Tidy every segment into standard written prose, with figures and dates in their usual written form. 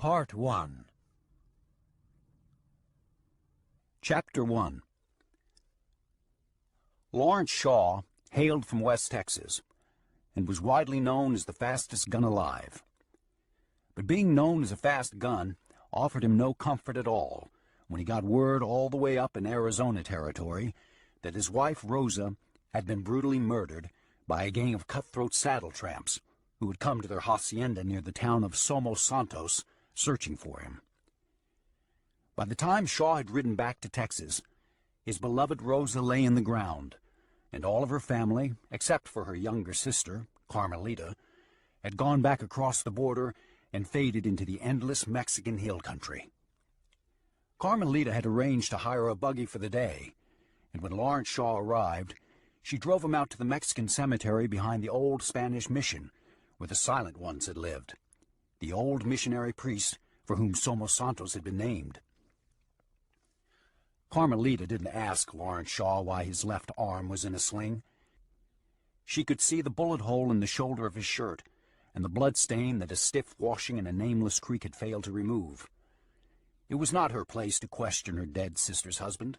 Part 1. Chapter 1. Lawrence Shaw hailed from West Texas and was widely known as the fastest gun alive. But being known as a fast gun offered him no comfort at all when he got word all the way up in Arizona territory that his wife Rosa had been brutally murdered by a gang of cutthroat saddle tramps who had come to their hacienda near the town of Somos Santos searching for him. By the time Shaw had ridden back to Texas, his beloved Rosa lay in the ground, and all of her family, except for her younger sister, Carmelita, had gone back across the border and faded into the endless Mexican hill country. Carmelita had arranged to hire a buggy for the day, and when Lawrence Shaw arrived, she drove him out to the Mexican cemetery behind the old Spanish mission where the Silent Ones had lived, the old missionary priest for whom Somos Santos had been named. Carmelita didn't ask Lawrence Shaw why his left arm was in a sling. She could see the bullet hole in the shoulder of his shirt and the blood stain that a stiff washing in a nameless creek had failed to remove. It was not her place to question her dead sister's husband.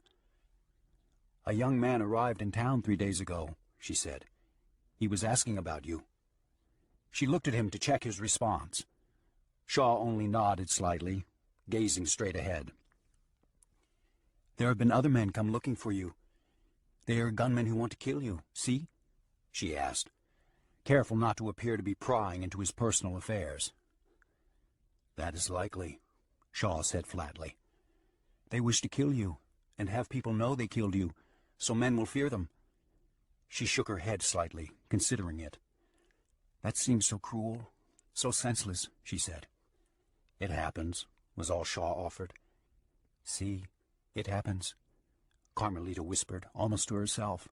"A young man arrived in town 3 days ago," she said. "He was asking about you." She looked at him to check his response. Shaw only nodded slightly, gazing straight ahead. "There have been other men come looking for you. They are gunmen who want to kill you, see?" she asked, careful not to appear to be prying into his personal affairs. "That is likely," Shaw said flatly. "They wish to kill you, and have people know they killed you, so men will fear them." She shook her head slightly, considering it. "That seems so cruel, so senseless," she said. "It happens," was all Shaw offered. "See, it happens," Carmelita whispered, almost to herself,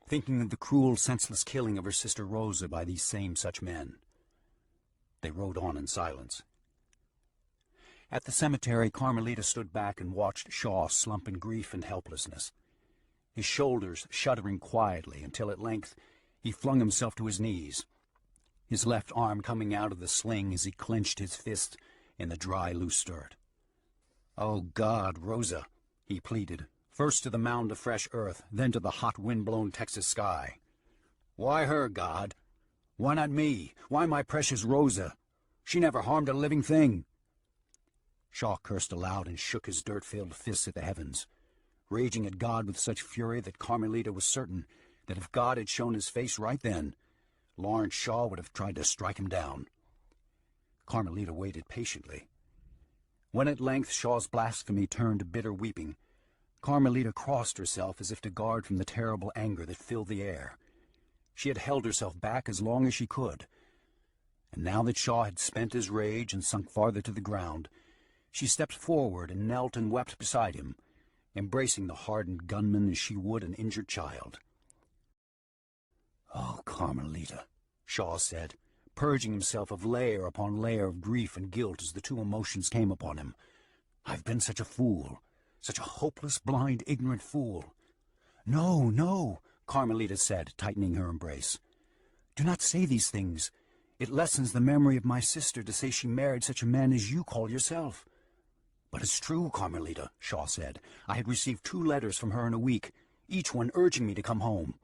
thinking of the cruel, senseless killing of her sister Rosa by these same such men. They rode on in silence. At the cemetery, Carmelita stood back and watched Shaw slump in grief and helplessness, his shoulders shuddering quietly until at length he flung himself to his knees, his left arm coming out of the sling as he clenched his fist in the dry, loose dirt. "Oh, God, Rosa," he pleaded, first to the mound of fresh earth, then to the hot, wind-blown Texas sky. "Why her, God? Why not me? Why my precious Rosa? She never harmed a living thing." Shaw cursed aloud and shook his dirt-filled fists at the heavens, raging at God with such fury that Carmelita was certain that if God had shown his face right then, Lawrence Shaw would have tried to strike him down. Carmelita waited patiently. When at length Shaw's blasphemy turned to bitter weeping, Carmelita crossed herself as if to guard from the terrible anger that filled the air. She had held herself back as long as she could, and now that Shaw had spent his rage and sunk farther to the ground, she stepped forward and knelt and wept beside him, embracing the hardened gunman as she would an injured child. "Oh, Carmelita," Shaw said, purging himself of layer upon layer of grief and guilt as the two emotions came upon him. "I've been such a fool, such a hopeless, blind, ignorant fool." "No, no," Carmelita said, tightening her embrace. "Do not say these things. It lessens the memory of my sister to say she married such a man as you call yourself." "But it's true, Carmelita," Shaw said. "I had received 2 letters from her in a week, each one urging me to come home."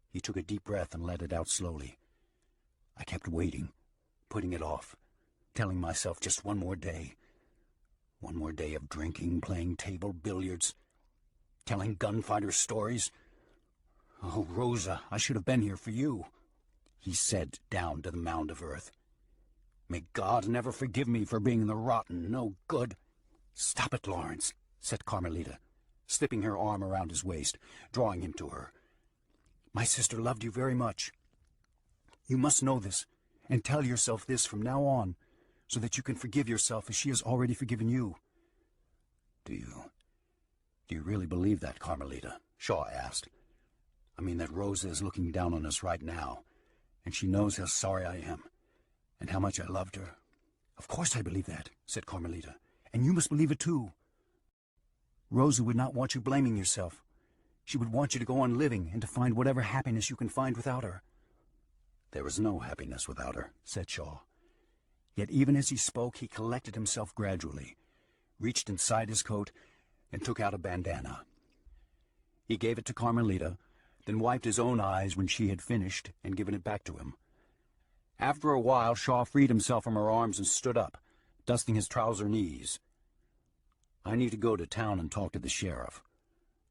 He took a deep breath and let it out slowly. "I kept waiting, putting it off, telling myself just one more day of drinking, playing table billiards, telling gunfighter stories. Oh, Rosa, I should have been here for you," he said down to the mound of earth. "May God never forgive me for being the rotten, no good—" "Stop it, Lawrence," said Carmelita, slipping her arm around his waist, drawing him to her. "My sister loved you very much. You must know this, and tell yourself this from now on, so that you can forgive yourself as she has already forgiven you." Do you really believe that, Carmelita?" Shaw asked. "I mean that Rosa is looking down on us right now, and she knows how sorry I am, and how much I loved her." "Of course I believe that," said Carmelita, "and you must believe it too. Rosa would not want you blaming yourself. She would want you to go on living and to find whatever happiness you can find without her." "There is no happiness without her," said Shaw. Yet even as he spoke, he collected himself gradually, reached inside his coat, and took out a bandana. He gave it to Carmelita, then wiped his own eyes when she had finished and given it back to him. After a while, Shaw freed himself from her arms and stood up, dusting his trouser knees. "I need to go to town and talk to the sheriff.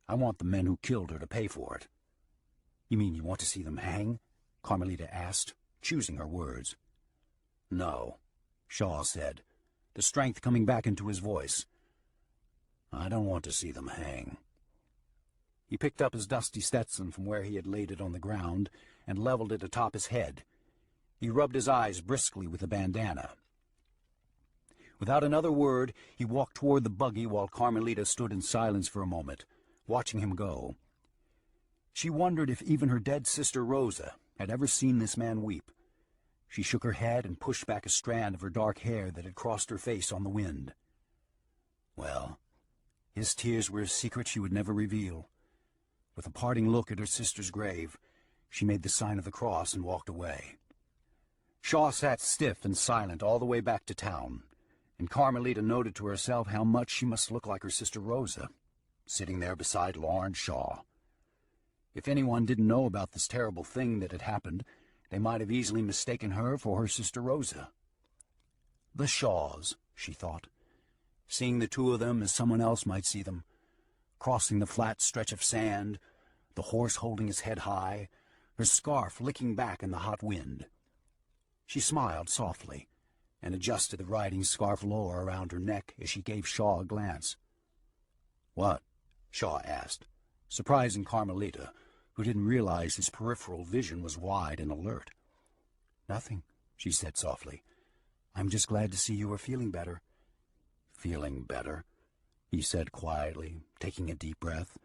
I want the men who killed her to pay for it." "You mean you want to see them hang?" Carmelita asked, choosing her words. "No," Shaw said, the strength coming back into his voice. "I don't want to see them hang." He picked up his dusty Stetson from where he had laid it on the ground and leveled it atop his head. He rubbed his eyes briskly with the bandana. Without another word, he walked toward the buggy while Carmelita stood in silence for a moment, watching him go. She wondered if even her dead sister Rosa had ever seen this man weep. She shook her head and pushed back a strand of her dark hair that had crossed her face on the wind. Well, his tears were a secret she would never reveal. With a parting look at her sister's grave, she made the sign of the cross and walked away. Shaw sat stiff and silent all the way back to town, and Carmelita noted to herself how much she must look like her sister Rosa, sitting there beside Lawrence Shaw. If anyone didn't know about this terrible thing that had happened, they might have easily mistaken her for her sister Rosa. The Shaws, she thought, seeing the two of them as someone else might see them, crossing the flat stretch of sand, the horse holding his head high, her scarf licking back in the hot wind. She smiled softly and adjusted the riding scarf lower around her neck as she gave Shaw a glance. "What?" Shaw asked, surprising Carmelita, who didn't realize his peripheral vision was wide and alert. "Nothing," she said softly. "I'm just glad to see you are feeling better." "Feeling better?" he said quietly, taking a deep breath.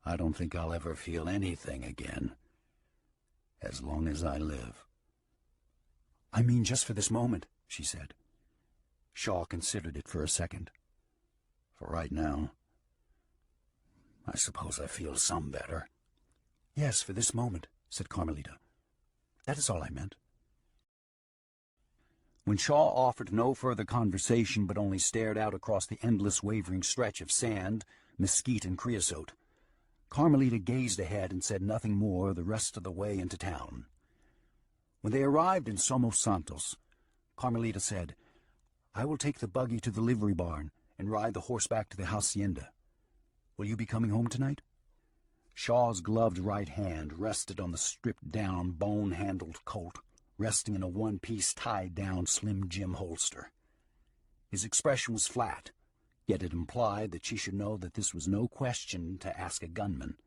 "I don't think I'll ever feel anything again, as long as I live." "I mean just for this moment," she said. Shaw considered it for a second. "For right now, I suppose I feel some better." "Yes, for this moment," said Carmelita. "That is all I meant." When Shaw offered no further conversation but only stared out across the endless wavering stretch of sand, mesquite, and creosote, Carmelita gazed ahead and said nothing more the rest of the way into town. When they arrived in Somos Santos, Carmelita said, "I will take the buggy to the livery barn and ride the horse back to the hacienda. Will you be coming home tonight?" Shaw's gloved right hand rested on the stripped-down, bone-handled Colt, resting in a one-piece tied-down Slim Jim holster. His expression was flat, yet it implied that she should know that this was no question to ask a gunman,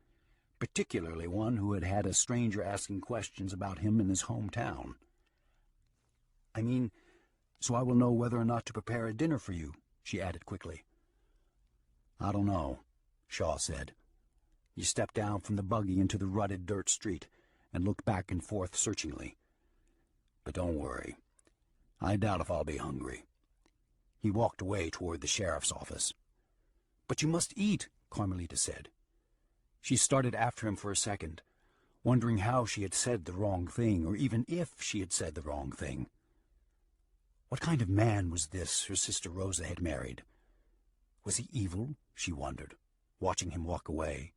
particularly one who had had a stranger asking questions about him in his hometown. "I mean, so I will know whether or not to prepare a dinner for you," she added quickly. "I don't know," Shaw said. He stepped down from the buggy into the rutted dirt street and looked back and forth searchingly. "But don't worry. I doubt if I'll be hungry." He walked away toward the sheriff's office. "But you must eat," Carmelita said. She started after him for a second, wondering how she had said the wrong thing, or even if she had said the wrong thing. What kind of man was this her sister Rosa had married? Was he evil, she wondered, watching him walk away.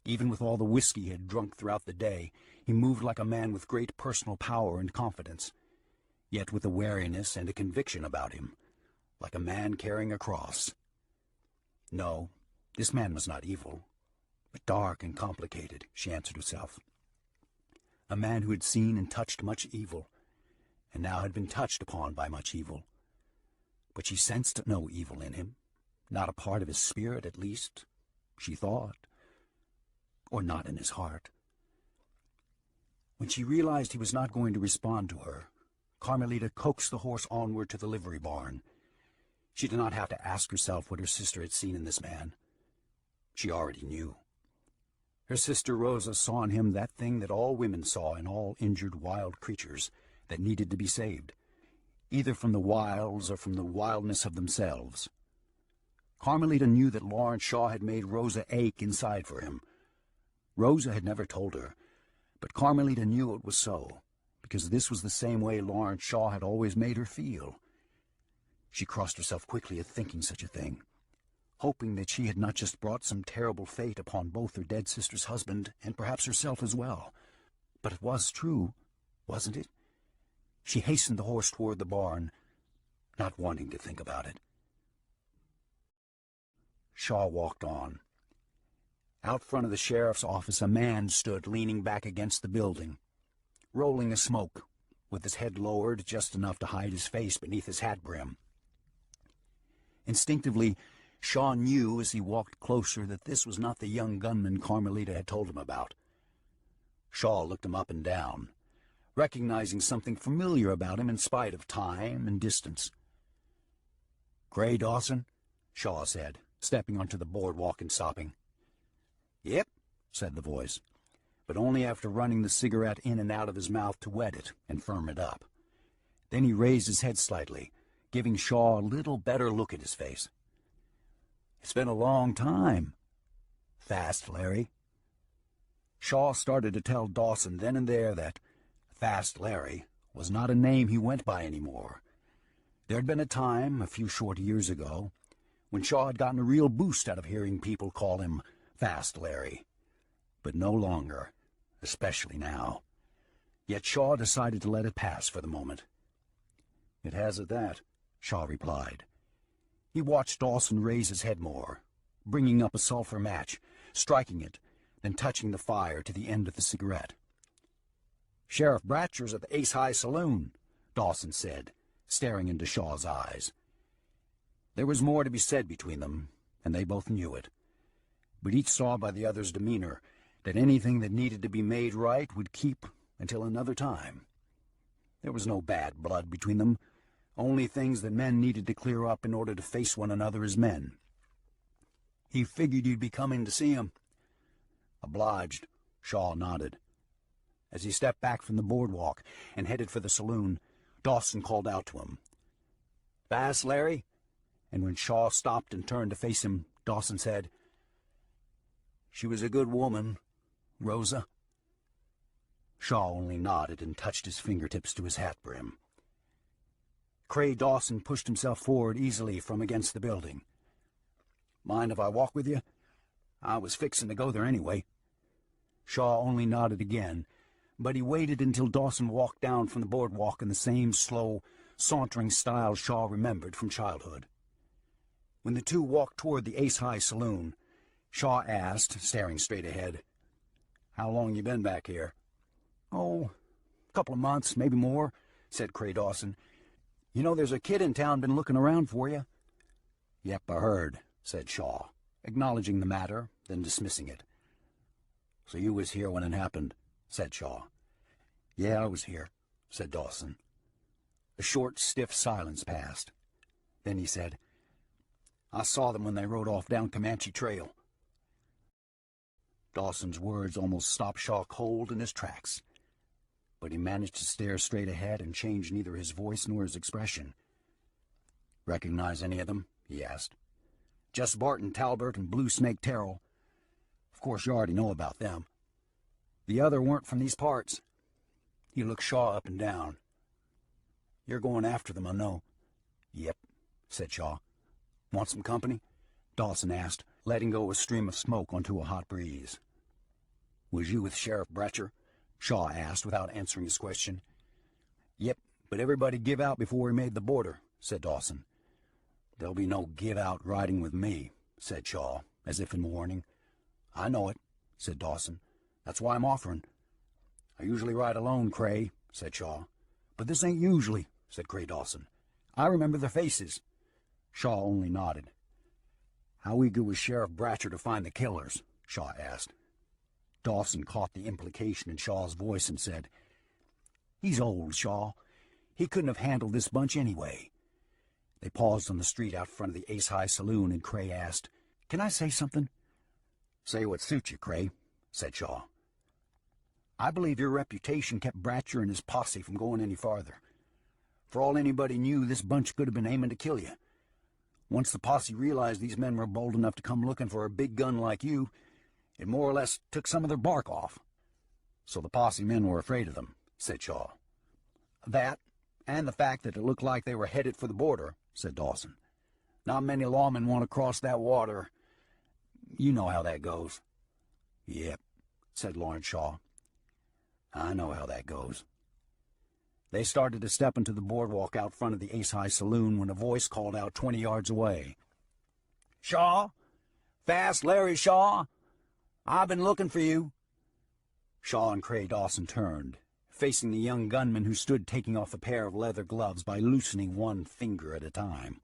Even with all the whiskey he had drunk throughout the day, he moved like a man with great personal power and confidence, yet with a wariness and a conviction about him, like a man carrying a cross. No, this man was not evil, but dark and complicated, she answered herself. A man who had seen and touched much evil, and now had been touched upon by much evil. But she sensed no evil in him, not a part of his spirit at least, she thought, or not in his heart. When she realized he was not going to respond to her, Carmelita coaxed the horse onward to the livery barn. She did not have to ask herself what her sister had seen in this man. She already knew. Her sister Rosa saw in him that thing that all women saw in all injured wild creatures that needed to be saved, either from the wilds or from the wildness of themselves. Carmelita knew that Lawrence Shaw had made Rosa ache inside for him. Rosa had never told her, but Carmelita knew it was so, because this was the same way Lawrence Shaw had always made her feel. She crossed herself quickly at thinking such a thing, hoping that she had not just brought some terrible fate upon both her dead sister's husband and perhaps herself as well. But it was true, wasn't it? She hastened the horse toward the barn, not wanting to think about it. Shaw walked on. Out front of the sheriff's office, a man stood leaning back against the building, rolling a smoke, with his head lowered just enough to hide his face beneath his hat brim. Instinctively, Shaw knew as he walked closer that this was not the young gunman Carmelita had told him about. Shaw looked him up and down, recognizing something familiar about him in spite of time and distance. "Gray Dawson?" Shaw said, stepping onto the boardwalk and stopping. "Yep," said the voice, but only after running the cigarette in and out of his mouth to wet it and firm it up. Then he raised his head slightly, giving Shaw a little better look at his face. "It's been a long time. Fast, Larry." Shaw started to tell Dawson then and there that Fast Larry was not a name he went by anymore. There had been a time, a few short years ago, when Shaw had gotten a real boost out of hearing people call him Fast Larry. But no longer, especially now. Yet Shaw decided to let it pass for the moment. "It has at that," Shaw replied. He watched Dawson raise his head more, bringing up a sulphur match, striking it, then touching the fire to the end of the cigarette. "Sheriff Bratcher's at the Ace High Saloon," Dawson said, staring into Shaw's eyes. There was more to be said between them, and they both knew it. But each saw by the other's demeanor that anything that needed to be made right would keep until another time. There was no bad blood between them, only things that men needed to clear up in order to face one another as men. "He figured you'd be coming to see him." "Obliged," Shaw nodded. As he stepped back from the boardwalk and headed for the saloon, Dawson called out to him, "Fast, Larry?" And when Shaw stopped and turned to face him, Dawson said, "She was a good woman, Rosa." Shaw only nodded and touched his fingertips to his hat brim. Cray Dawson pushed himself forward easily from against the building. "Mind if I walk with you? I was fixing to go there anyway." Shaw only nodded again, but he waited until Dawson walked down from the boardwalk in the same slow, sauntering style Shaw remembered from childhood. When the two walked toward the Ace High Saloon, Shaw asked, staring straight ahead, "How long you been back here?" "Oh, a couple of months, maybe more," said Cray Dawson. "You know, there's a kid in town been looking around for you." "Yep, I heard," said Shaw, acknowledging the matter, then dismissing it. "So you was here when it happened," said Shaw. "Yeah, I was here," said Dawson. A short, stiff silence passed. Then he said, "I saw them when they rode off down Comanche Trail." Dawson's words almost stopped Shaw cold in his tracks, but he managed to stare straight ahead and change neither his voice nor his expression. "Recognize any of them?" he asked. "Just Barton Talbert and Blue Snake Terrell. Of course, you already know about them. The other weren't from these parts." He looked Shaw up and down. "You're going after them, I know." "Yep," said Shaw. "Want some company?" Dawson asked, letting go a stream of smoke onto a hot breeze. "Was you with Sheriff Bratcher?" Shaw asked without answering his question. "Yep, but everybody give out before we made the border," said Dawson. "There'll be no give out riding with me," said Shaw, as if in warning. "I know it," said Dawson. "That's why I'm offering." "I usually ride alone, Cray," said Shaw. "But this ain't usually," said Cray Dawson. "I remember their faces." Shaw only nodded. "How eager was Sheriff Bratcher to find the killers?" Shaw asked. Dawson caught the implication in Shaw's voice and said, "He's old, Shaw. He couldn't have handled this bunch anyway." They paused on the street out front of the Ace High Saloon, and Cray asked, "Can I say something?" "Say what suits you, Cray," said Shaw. "I believe your reputation kept Bratcher and his posse from going any farther. For all anybody knew, this bunch could have been aiming to kill you. Once the posse realized these men were bold enough to come looking for a big gun like you, it more or less took some of their bark off." "So the posse men were afraid of them," said Shaw. That, and the fact that it looked like they were headed for the border, said Dawson. Not many lawmen want to cross that water. You know how that goes. Yep, said Lawrence Shaw. I know how that goes. They started to step into the boardwalk out front of the Ace High Saloon when a voice called out 20 yards away. Shaw? Fast Larry Shaw? I've been looking for you. Shaw and Cray Dawson turned, facing the young gunman who stood taking off a pair of leather gloves by loosening one finger at a time.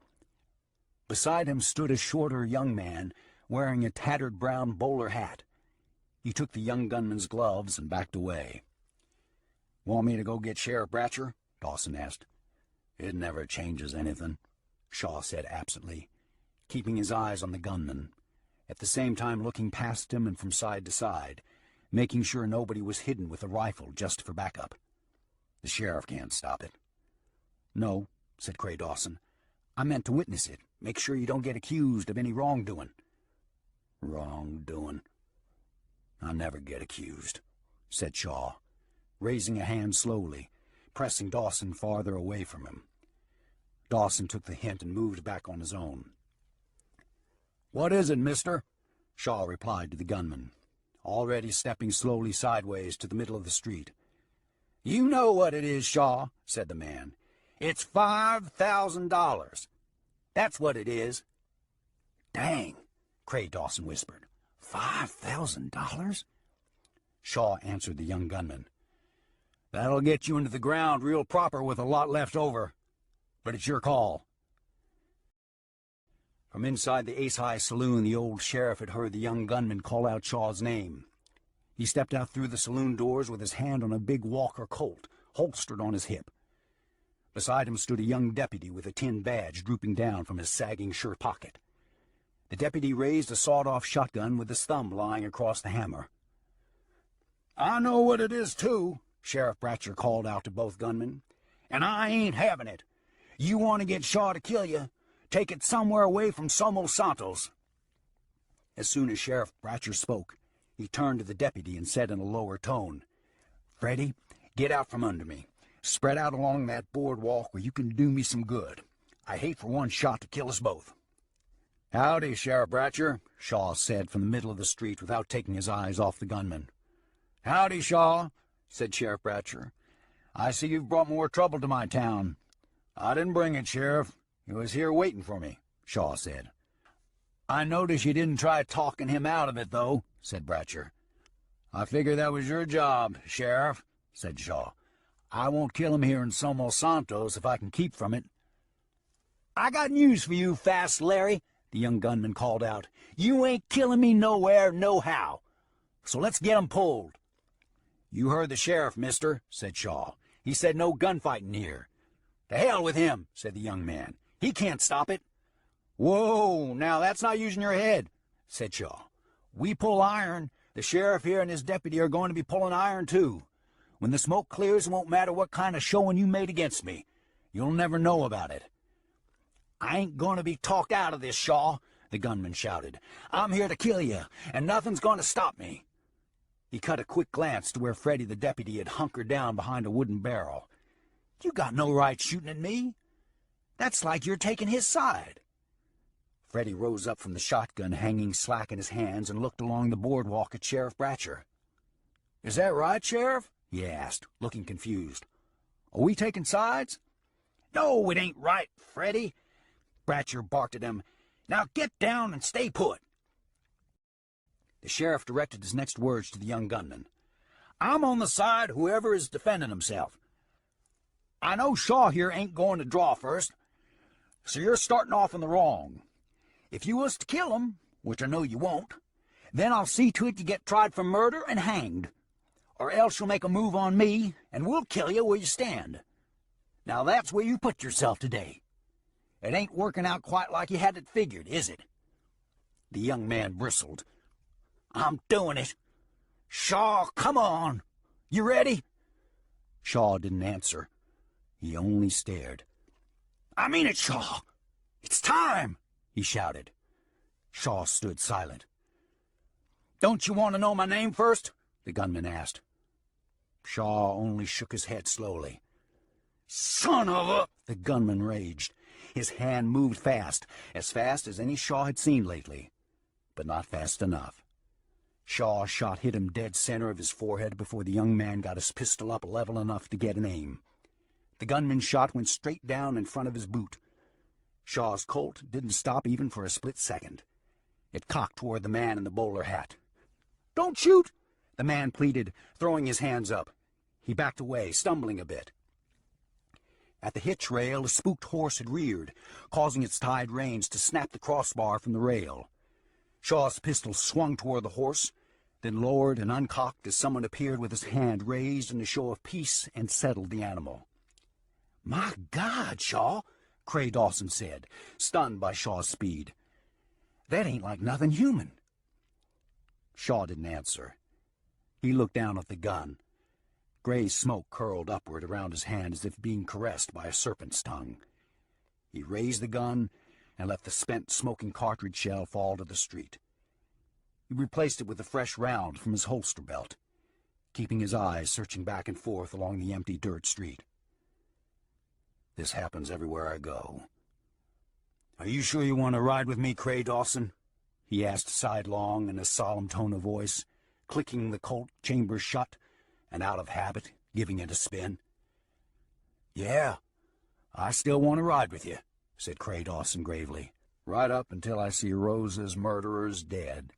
Beside him stood a shorter young man wearing a tattered brown bowler hat. He took the young gunman's gloves and backed away. Want me to go get Sheriff Bratcher? Dawson asked. It never changes anything, Shaw said absently, keeping his eyes on the gunman, at the same time looking past him and from side to side, making sure nobody was hidden with a rifle just for backup. The sheriff can't stop it. No, said Cray Dawson. I meant to witness it. Make sure you don't get accused of any wrongdoing. Wrongdoing? I never get accused, said Shaw, raising a hand slowly, pressing Dawson farther away from him. Dawson took the hint and moved back on his own. What is it, mister? Shaw replied to the gunman, already stepping slowly sideways to the middle of the street. You know what it is, Shaw, said the man. It's $5,000. That's what it is. Dang, Cray Dawson whispered. $5,000? Shaw answered the young gunman. That'll get you into the ground real proper with a lot left over. But it's your call. From inside the Ace High Saloon, the old sheriff had heard the young gunman call out Shaw's name. He stepped out through the saloon doors with his hand on a big Walker Colt, holstered on his hip. Beside him stood a young deputy with a tin badge drooping down from his sagging shirt pocket. The deputy raised a sawed-off shotgun with his thumb lying across the hammer. I know what it is, too, Sheriff Bratcher called out to both gunmen. And I ain't having it. You want to get Shaw to kill you, take it somewhere away from Somos Santos. As soon as Sheriff Bratcher spoke, he turned to the deputy and said in a lower tone, Freddie, get out from under me. Spread out along that boardwalk where you can do me some good. I hate for one shot to kill us both. Howdy, Sheriff Bratcher, Shaw said from the middle of the street without taking his eyes off the gunman. Howdy, Shaw, said Sheriff Bratcher. I see you've brought more trouble to my town. I didn't bring it, Sheriff. He was here waiting for me, Shaw said. I notice you didn't try talking him out of it, though, said Bratcher. I figure that was your job, Sheriff, said Shaw. I won't kill him here in Somos Santos if I can keep from it. I got news for you, Fast Larry, the young gunman called out. You ain't killing me nowhere, nohow. So let's get 'em pulled. You heard the sheriff, mister, said Shaw. He said no gunfighting here. To hell with him, said the young man. He can't stop it. Whoa, now that's not using your head, said Shaw. We pull iron. The sheriff here and his deputy are going to be pulling iron, too. When the smoke clears, it won't matter what kind of showing you made against me. You'll never know about it. I ain't going to be talked out of this, Shaw, the gunman shouted. I'm here to kill you, and nothing's going to stop me. He cut a quick glance to where Freddie the deputy had hunkered down behind a wooden barrel. You got no right shooting at me. That's like you're taking his side. Freddie rose up from the shotgun hanging slack in his hands and looked along the boardwalk at Sheriff Bratcher. Is that right, Sheriff? He asked, looking confused. Are we taking sides? No, it ain't right, Freddie. Bratcher barked at him. Now get down and stay put. The sheriff directed his next words to the young gunman. I'm on the side of whoever is defending himself. I know Shaw here ain't going to draw first, so you're starting off in the wrong. If you was to kill him, which I know you won't, then I'll see to it you get tried for murder and hanged. Or else you'll make a move on me, and we'll kill you where you stand. Now that's where you put yourself today. It ain't working out quite like you had it figured, is it? The young man bristled. I'm doing it. Shaw, come on. You ready? Shaw didn't answer. He only stared. I mean it, Shaw. It's time, he shouted. Shaw stood silent. Don't you want to know my name first? The gunman asked. Shaw only shook his head slowly. "Son of a—" the gunman raged. His hand moved fast as any Shaw had seen lately, but not fast enough. Shaw's shot hit him dead center of his forehead before the young man got his pistol up level enough to get an aim. The gunman's shot went straight down in front of his boot. Shaw's Colt didn't stop even for a split second. It cocked toward the man in the bowler hat. "Don't shoot!" the man pleaded, throwing his hands up. He backed away, stumbling a bit. At the hitch rail, a spooked horse had reared, causing its tied reins to snap the crossbar from the rail. Shaw's pistol swung toward the horse, then lowered and uncocked as someone appeared with his hand raised in a show of peace and settled the animal. "My God, Shaw," Cray Dawson said, stunned by Shaw's speed. "That ain't like nothing human." Shaw didn't answer. He looked down at the gun. Gray smoke curled upward around his hand as if being caressed by a serpent's tongue. He raised the gun and let the spent smoking cartridge shell fall to the street. He replaced it with a fresh round from his holster belt, keeping his eyes searching back and forth along the empty dirt street. "This happens everywhere I go." "Are you sure you want to ride with me, Cray Dawson?" he asked sidelong in a solemn tone of voice, clicking the Colt chamber shut and out of habit, giving it a spin. "Yeah, I still want to ride with you," said Cray Dawson gravely, "right up until I see Rosa's murderers dead."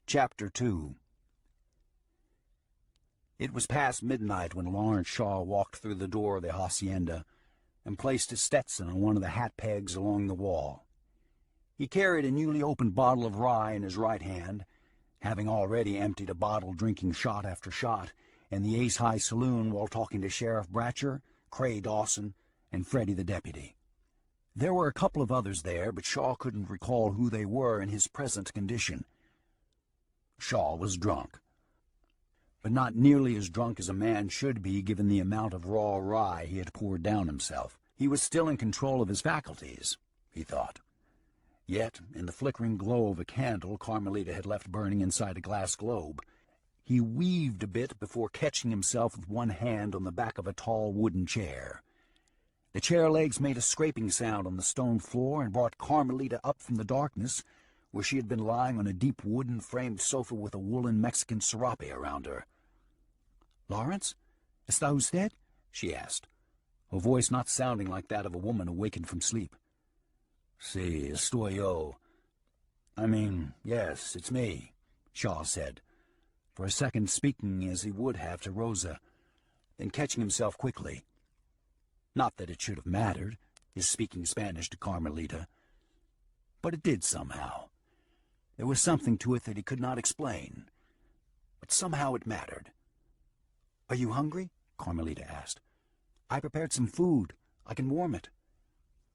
Chapter 2. It was past midnight when Lawrence Shaw walked through the door of the hacienda and placed his Stetson on one of the hat pegs along the wall. He carried a newly opened bottle of rye in his right hand, having already emptied a bottle drinking shot after shot in the Ace High Saloon while talking to Sheriff Bratcher, Cray Dawson, and Freddie the deputy. There were a couple of others there, but Shaw couldn't recall who they were in his present condition. Shaw was drunk, but not nearly as drunk as a man should be given the amount of raw rye he had poured down himself. He was still in control of his faculties, he thought. Yet, in the flickering glow of a candle Carmelita had left burning inside a glass globe, he weaved a bit before catching himself with one hand on the back of a tall wooden chair. The chair legs made a scraping sound on the stone floor and brought Carmelita up from the darkness, where she had been lying on a deep wooden-framed sofa with a woolen Mexican serape around her. "Lawrence, está usted?" she asked, her voice not sounding like that of a woman awakened from sleep. "Sí, estoy yo. Yes, it's me," Shaw said, for a second speaking as he would have to Rosa, then catching himself quickly. Not that it should have mattered, his speaking Spanish to Carmelita, but it did somehow. There was something to it that he could not explain, but somehow it mattered. "Are you hungry?" Carmelita asked. "I prepared some food. I can warm it."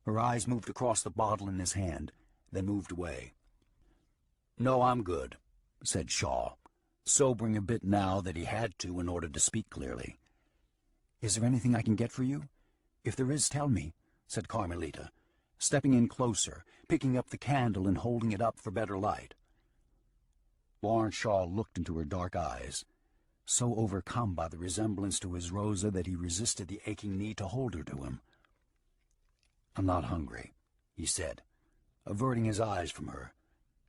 Her eyes moved across the bottle in his hand, then moved away. "No, I'm good," said Shaw, sobering a bit now that he had to in order to speak clearly. "Is there anything I can get for you? If there is, tell me," said Carmelita, stepping in closer, picking up the candle and holding it up for better light. Lawrence Shaw looked into her dark eyes, so overcome by the resemblance to his Rosa that he resisted the aching need to hold her to him. "I'm not hungry," he said, averting his eyes from her,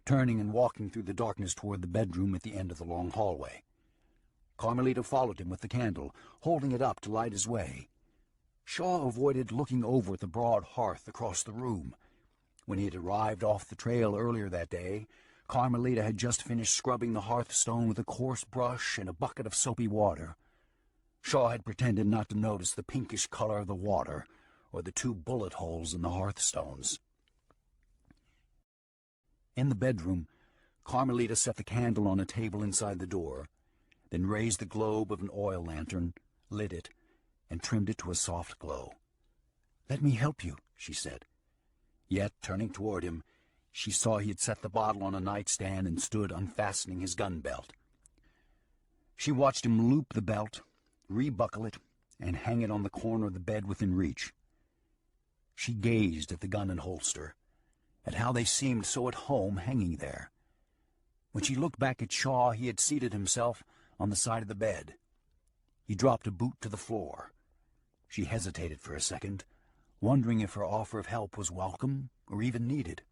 turning and walking through the darkness toward the bedroom at the end of the long hallway. Carmelita followed him with the candle, holding it up to light his way. Shaw avoided looking over at the broad hearth across the room. When he had arrived off the trail earlier that day, Carmelita had just finished scrubbing the hearthstone with a coarse brush and a bucket of soapy water. Shaw had pretended not to notice the pinkish color of the water, or the 2 bullet holes in the hearthstones. In the bedroom, Carmelita set the candle on a table inside the door, then raised the globe of an oil lantern, lit it, and trimmed it to a soft glow. "Let me help you," she said. Yet, turning toward him, she saw he had set the bottle on a nightstand and stood unfastening his gun belt. She watched him loop the belt, rebuckle it, and hang it on the corner of the bed within reach. She gazed at the gun and holster, at how they seemed so at home hanging there. When she looked back at Shaw, he had seated himself on the side of the bed. He dropped a boot to the floor. She hesitated for a second, wondering if her offer of help was welcome or even needed.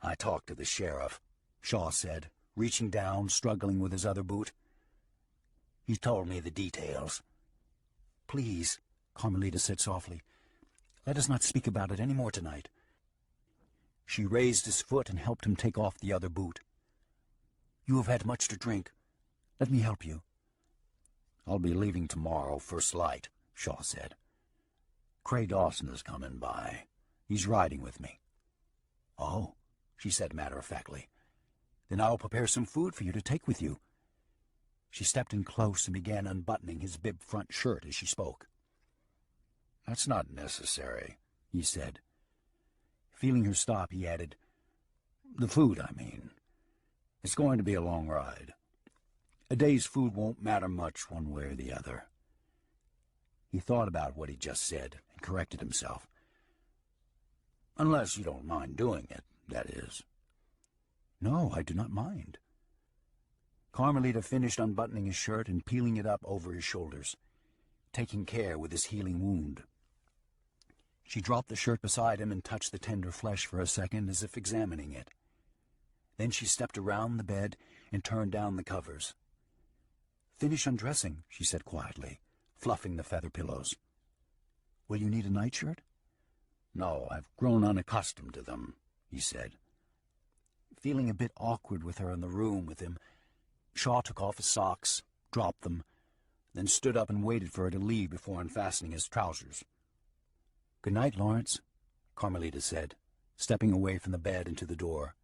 "I talked to the sheriff," Shaw said, reaching down, struggling with his other boot. "He told me the details." "Please," Carmelita said softly, "let us not speak about it any more tonight." She raised his foot and helped him take off the other boot. "You have had much to drink. Let me help you." "I'll be leaving tomorrow, first light," Shaw said. "Cray Dawson is coming by. He's riding with me." "Oh," she said matter-of-factly. "Then I will prepare some food for you to take with you." She stepped in close and began unbuttoning his bib front shirt as she spoke. "That's not necessary," he said. Feeling her stop, he added, "The food, I mean. It's going to be a long ride. A day's food won't matter much one way or the other." He thought about what he'd just said and corrected himself. "Unless you don't mind doing it, that is." "No, I do not mind." Carmelita finished unbuttoning his shirt and peeling it up over his shoulders, taking care with his healing wound. She dropped the shirt beside him and touched the tender flesh for a second as if examining it. Then she stepped around the bed and turned down the covers. "Finish undressing," she said quietly, fluffing the feather pillows. "Will you need a nightshirt?" "No, I've grown unaccustomed to them," he said. Feeling a bit awkward with her in the room with him, Shaw took off his socks, dropped them, then stood up and waited for her to leave before unfastening his trousers. "Good night, Lawrence," Carmelita said, stepping away from the bed into the door.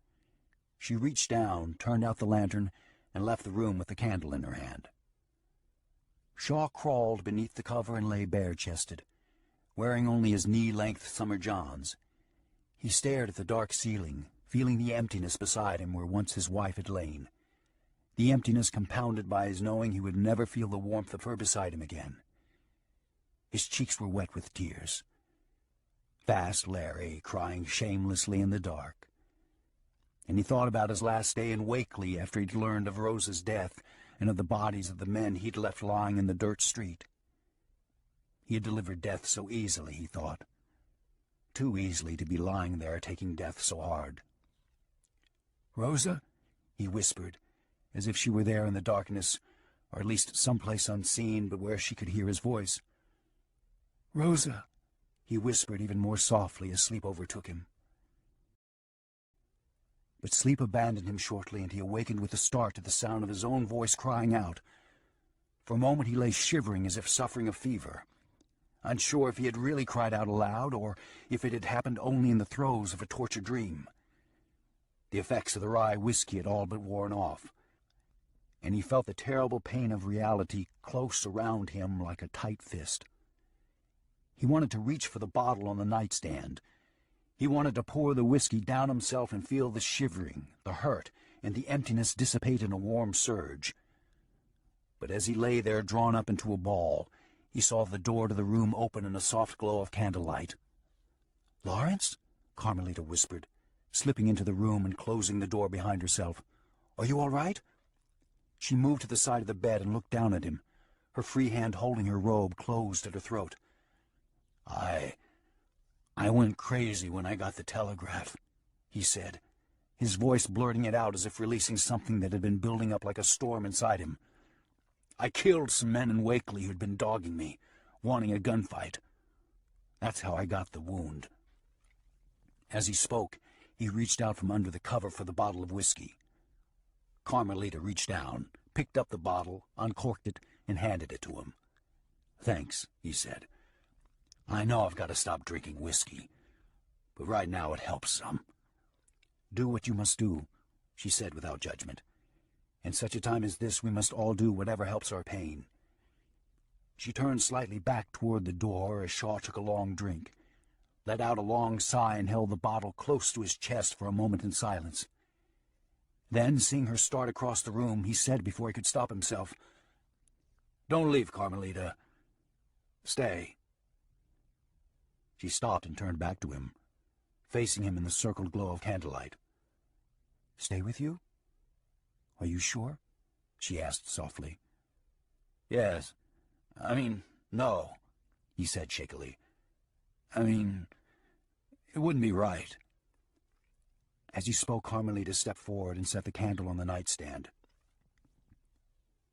She reached down, turned out the lantern, and left the room with the candle in her hand. Shaw crawled beneath the cover and lay bare-chested, wearing only his knee-length summer johns. He stared at the dark ceiling, feeling the emptiness beside him where once his wife had lain, the emptiness compounded by his knowing he would never feel the warmth of her beside him again. His cheeks were wet with tears. Fast Larry, crying shamelessly in the dark. And he thought about his last day in Wakely after he'd learned of Rosa's death and of the bodies of the men he'd left lying in the dirt street. He had delivered death so easily, he thought. Too easily to be lying there taking death so hard. "Rosa?" he whispered, as if she were there in the darkness, or at least someplace unseen but where she could hear his voice. "Rosa," he whispered even more softly as sleep overtook him. But sleep abandoned him shortly, and he awakened with a start to the sound of his own voice crying out. For a moment he lay shivering as if suffering a fever, unsure if he had really cried out aloud or if it had happened only in the throes of a tortured dream. The effects of the rye whiskey had all but worn off, and he felt the terrible pain of reality close around him like a tight fist. He wanted to reach for the bottle on the nightstand. He wanted to pour the whiskey down himself and feel the shivering, the hurt, and the emptiness dissipate in a warm surge. But as he lay there drawn up into a ball, he saw the door to the room open in a soft glow of candlelight. "Lawrence?" Carmelita whispered, slipping into the room and closing the door behind herself. "Are you all right?" She moved to the side of the bed and looked down at him, her free hand holding her robe closed at her throat. I went crazy when I got the telegraph," he said, his voice blurting it out as if releasing something that had been building up like a storm inside him. "I killed some men in Wakely who'd been dogging me, wanting a gunfight. That's how I got the wound." As he spoke, he reached out from under the cover for the bottle of whiskey. Carmelita reached down, picked up the bottle, uncorked it, and handed it to him. "Thanks," he said. "I know I've got to stop drinking whiskey, but right now it helps some." "Do what you must do," she said without judgment. "In such a time as this we must all do whatever helps our pain." She turned slightly back toward the door as Shaw took a long drink, let out a long sigh and held the bottle close to his chest for a moment in silence. Then, seeing her start across the room, he said before he could stop himself, "Don't leave, Carmelita. Stay." She stopped and turned back to him, facing him in the circled glow of candlelight. "Stay with you? Are you sure?" she asked softly. Yes. No, he said shakily. It wouldn't be right. As he spoke, Carmelita stepped forward and set the candle on the nightstand.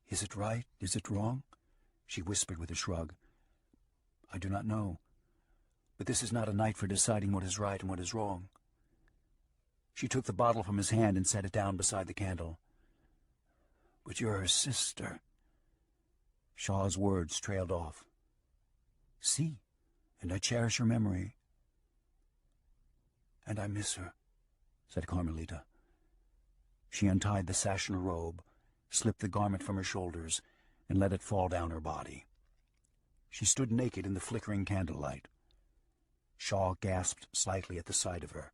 "Is it right? Is it wrong?" she whispered with a shrug. "I do not know. But this is not a night for deciding what is right and what is wrong." She took the bottle from his hand and set it down beside the candle. "But you're her sister." Shaw's words trailed off. "See, and I cherish her memory." "And I miss her," said Carmelita. She untied the sash in her robe, slipped the garment from her shoulders, and let it fall down her body. She stood naked in the flickering candlelight. Shaw gasped slightly at the sight of her.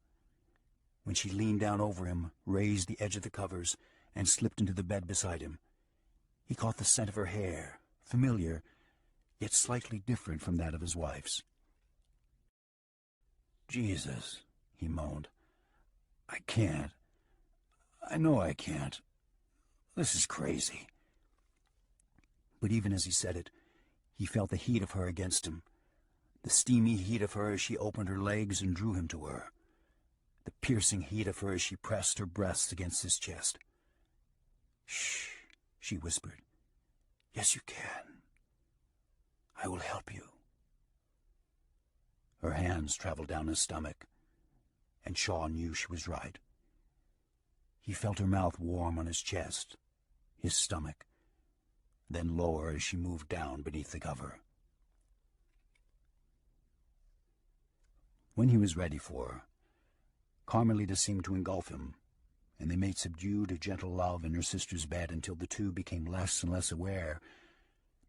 When she leaned down over him, raised the edge of the covers, and slipped into the bed beside him, he caught the scent of her hair, familiar, yet slightly different from that of his wife's. "Jesus," he moaned. "I can't. I know I can't. This is crazy." But even as he said it, he felt the heat of her against him, the steamy heat of her as she opened her legs and drew him to her, the piercing heat of her as she pressed her breasts against his chest. "Shh," she whispered. "Yes, you can. I will help you." Her hands traveled down his stomach, and Shaw knew she was right. He felt her mouth warm on his chest, his stomach, then lower as she moved down beneath the cover. When he was ready for her, Carmelita seemed to engulf him, and they made subdued, gentle love in her sister's bed until the two became less and less aware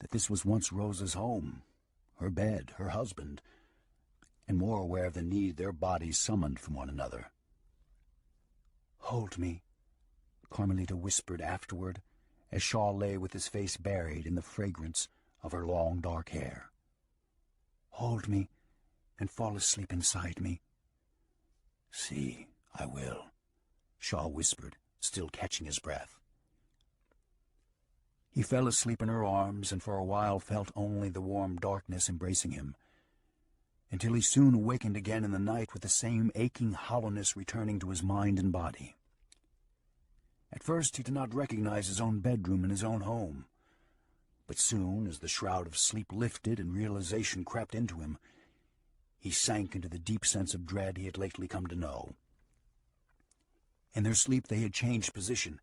that this was once Rosa's home, her bed, her husband, and more aware of the need their bodies summoned from one another. "Hold me," Carmelita whispered afterward, as Shaw lay with his face buried in the fragrance of her long dark hair. "Hold me, and fall asleep inside me." "See, I will," Shaw whispered, still catching his breath. He fell asleep in her arms, and for a while felt only the warm darkness embracing him, until he soon awakened again in the night with the same aching hollowness returning to his mind and body. At first he did not recognize his own bedroom and his own home, but soon, as the shroud of sleep lifted and realization crept into him, he sank into the deep sense of dread he had lately come to know. In their sleep they had changed position,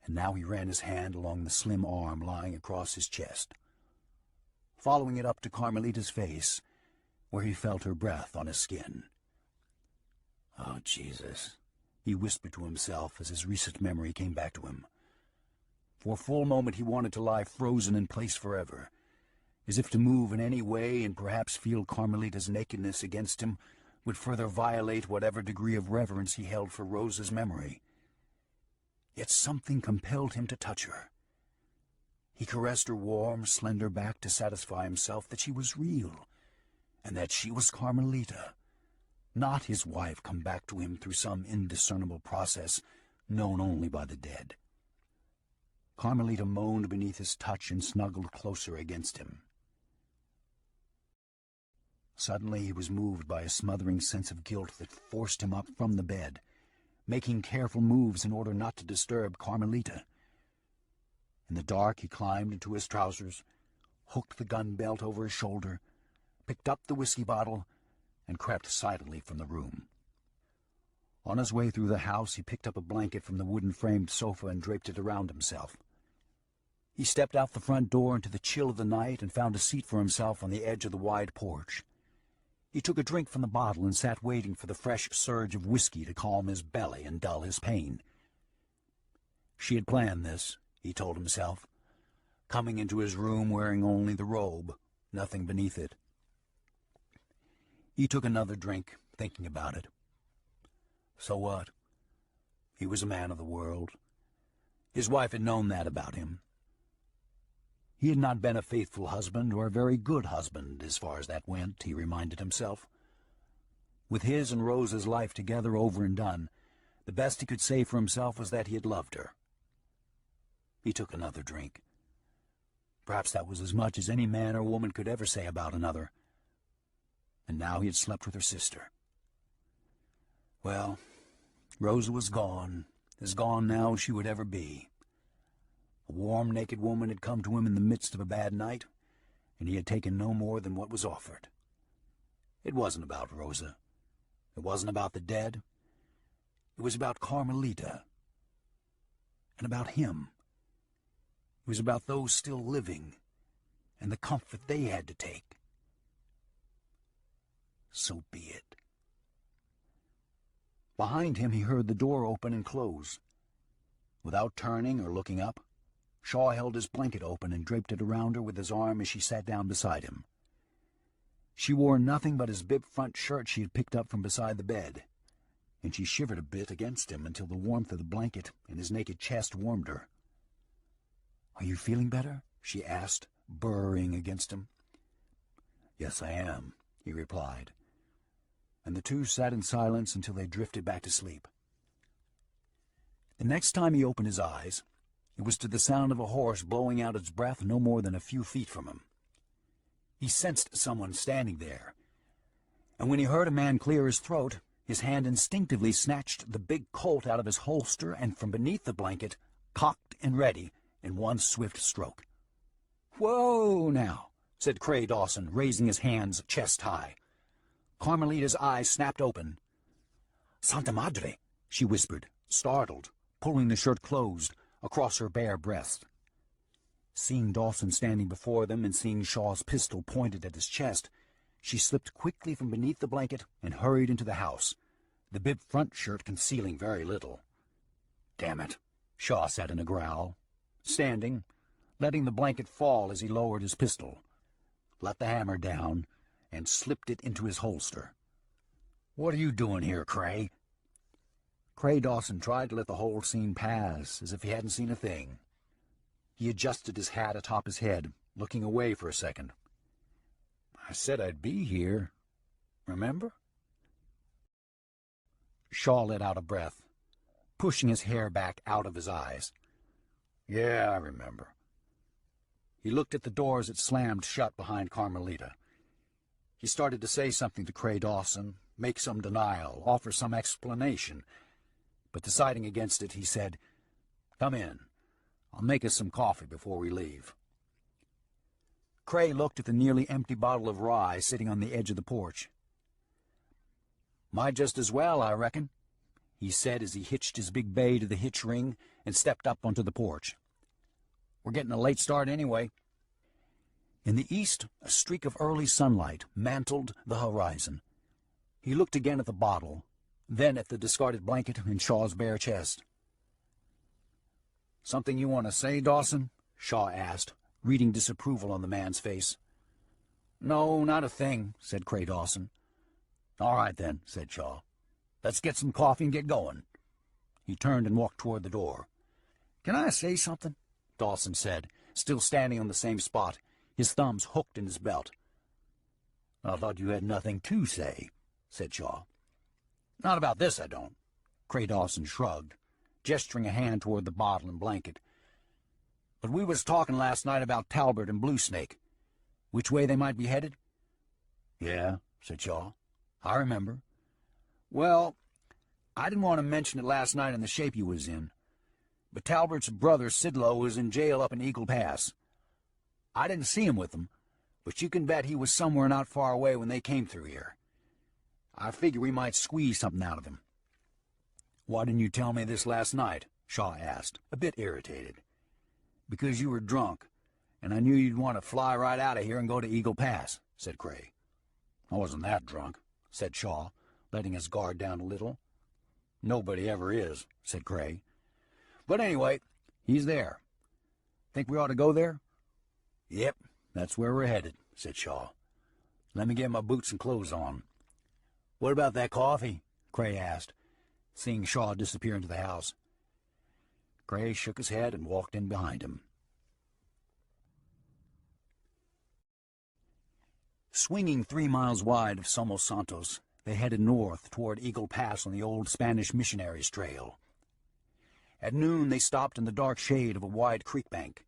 and now he ran his hand along the slim arm lying across his chest, following it up to Carmelita's face, where he felt her breath on his skin. "Oh, Jesus," he whispered to himself as his recent memory came back to him. For a full moment he wanted to lie frozen in place forever, as if to move in any way and perhaps feel Carmelita's nakedness against him would further violate whatever degree of reverence he held for Rosa's memory. Yet something compelled him to touch her. He caressed her warm, slender back to satisfy himself that she was real, and that she was Carmelita, not his wife come back to him through some indiscernible process known only by the dead. Carmelita moaned beneath his touch and snuggled closer against him. Suddenly he was moved by a smothering sense of guilt that forced him up from the bed, making careful moves in order not to disturb Carmelita. In the dark he climbed into his trousers, hooked the gun belt over his shoulder, picked up the whiskey bottle, and crept silently from the room. On his way through the house he picked up a blanket from the wooden-framed sofa and draped it around himself. He stepped out the front door into the chill of the night and found a seat for himself on the edge of the wide porch. He took a drink from the bottle and sat waiting for the fresh surge of whiskey to calm his belly and dull his pain. She had planned this, he told himself, coming into his room wearing only the robe, nothing beneath it. He took another drink, thinking about it. So what? He was a man of the world. His wife had known that about him. He had not been a faithful husband or a very good husband, as far as that went, he reminded himself. With his and Rosa's life together over and done, the best he could say for himself was that he had loved her. He took another drink. Perhaps that was as much as any man or woman could ever say about another. And now he had slept with her sister. Well, Rosa was gone, as gone now as she would ever be. A warm, naked woman had come to him in the midst of a bad night, and he had taken no more than what was offered. It wasn't about Rosa. It wasn't about the dead. It was about Carmelita. And about him. It was about those still living, and the comfort they had to take. So be it. Behind him he heard the door open and close. Without turning or looking up, Shaw held his blanket open and draped it around her with his arm as she sat down beside him. She wore nothing but his bib front shirt she had picked up from beside the bed, and she shivered a bit against him until the warmth of the blanket and his naked chest warmed her. "Are you feeling better?" she asked, burrowing against him. "Yes, I am," he replied, and the two sat in silence until they drifted back to sleep. The next time he opened his eyes, it was to the sound of a horse blowing out its breath no more than a few feet from him. He sensed someone standing there, and when he heard a man clear his throat, his hand instinctively snatched the big Colt out of his holster and from beneath the blanket, cocked and ready, in one swift stroke. "Whoa, now," said Cray Dawson, raising his hands chest high. Carmelita's eyes snapped open. "Santa Madre," she whispered, startled, pulling the shirt closed across her bare breast. Seeing Dawson standing before them and seeing Shaw's pistol pointed at his chest, she slipped quickly from beneath the blanket and hurried into the house, the bib front shirt concealing very little. "Damn it," Shaw said in a growl, standing, letting the blanket fall as he lowered his pistol, let the hammer down, and slipped it into his holster. "What are you doing here, Cray?" Cray Dawson tried to let the whole scene pass as if he hadn't seen a thing. He adjusted his hat atop his head, looking away for a second. "I said I'd be here. Remember?" Shaw let out a breath, pushing his hair back out of his eyes. "Yeah, I remember." He looked at the door as it slammed shut behind Carmelita. He started to say something to Cray Dawson, make some denial, offer some explanation, but deciding against it, he said, "Come in. I'll make us some coffee before we leave." Cray looked at the nearly empty bottle of rye sitting on the edge of the porch. "Might just as well, I reckon," he said as he hitched his big bay to the hitch ring and stepped up onto the porch. "We're getting a late start anyway." In the east, a streak of early sunlight mantled the horizon. He looked again at the bottle, then at the discarded blanket and Shaw's bare chest. "Something you want to say, Dawson?" Shaw asked, reading disapproval on the man's face. "No, not a thing," said Cray Dawson. "All right, then," said Shaw. "Let's get some coffee and get going." He turned and walked toward the door. "Can I say something?" Dawson said, still standing on the same spot, his thumbs hooked in his belt. "I thought you had nothing to say," said Shaw. "Not about this, I don't." Cray Dawson shrugged, gesturing a hand toward the bottle and blanket. "But we was talking last night about Talbot and Blue Snake. Which way they might be headed?" "Yeah," said Shaw. "I remember." "Well, I didn't want to mention it last night in the shape you was in, but Talbert's brother Sidlow was in jail up in Eagle Pass. I didn't see him with them, but you can bet he was somewhere not far away when they came through here. I figure we might squeeze something out of him." "Why didn't you tell me this last night?" Shaw asked, a bit irritated. "Because you were drunk, and I knew you'd want to fly right out of here and go to Eagle Pass," said Cray. "I wasn't that drunk," said Shaw, letting his guard down a little. "Nobody ever is," said Cray. "But anyway, he's there. Think we ought to go there?" "Yep, that's where we're headed," said Shaw. "Let me get my boots and clothes on." "What about that coffee?" Cray asked, seeing Shaw disappear into the house. Cray shook his head and walked in behind him. Swinging 3 miles wide of Somos Santos, they headed north toward Eagle Pass on the old Spanish missionaries' trail. At noon they stopped in the dark shade of a wide creek bank.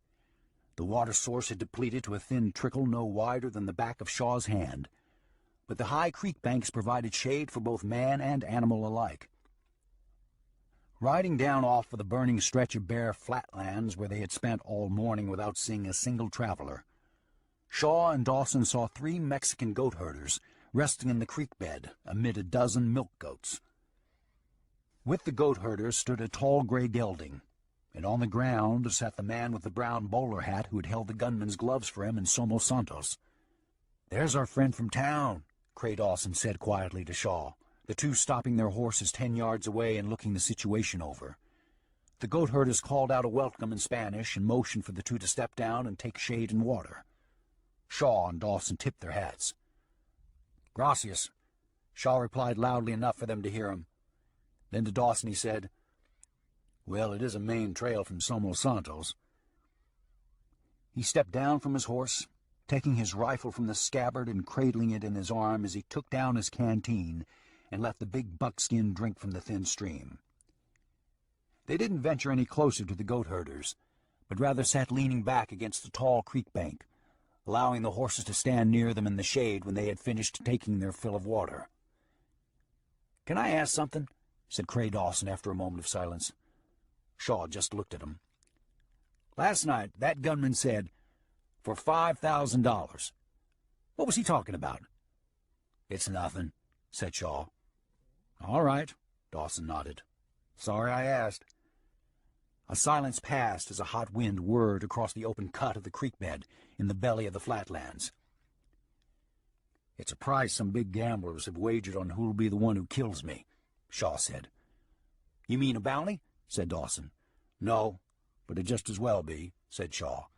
The water source had depleted to a thin trickle no wider than the back of Shaw's hand, but the high creek banks provided shade for both man and animal alike. Riding down off of the burning stretch of bare flatlands where they had spent all morning without seeing a single traveler, Shaw and Dawson saw 3 Mexican goat herders resting in the creek bed amid a dozen milk goats. With the goat herders stood a tall gray gelding, and on the ground sat the man with the brown bowler hat who had held the gunman's gloves for him in Somos Santos. "There's our friend from town," Cray Dawson said quietly to Shaw, the two stopping their horses 10 yards away and looking the situation over. The goat herders called out a welcome in Spanish and motioned for the two to step down and take shade and water. Shaw and Dawson tipped their hats. "Gracias," Shaw replied loudly enough for them to hear him. Then to Dawson he said, "Well, it is a main trail from Somos Santos." He stepped down from his horse, taking his rifle from the scabbard and cradling it in his arm as he took down his canteen and let the big buckskin drink from the thin stream. They didn't venture any closer to the goat herders, but rather sat leaning back against the tall creek bank, allowing the horses to stand near them in the shade when they had finished taking their fill of water. "Can I ask something?" said Cray Dawson after a moment of silence. Shaw just looked at him. "Last night that gunman said, for $5,000. What was he talking about?" "It's nothing," said Shaw. "All right," Dawson nodded. "Sorry I asked." A silence passed as a hot wind whirred across the open cut of the creek bed in the belly of the flatlands. "It's a price some big gamblers have wagered on who'll be the one who kills me," Shaw said. "You mean a bounty?" said Dawson. "No, but it'd just as well be," said Shaw.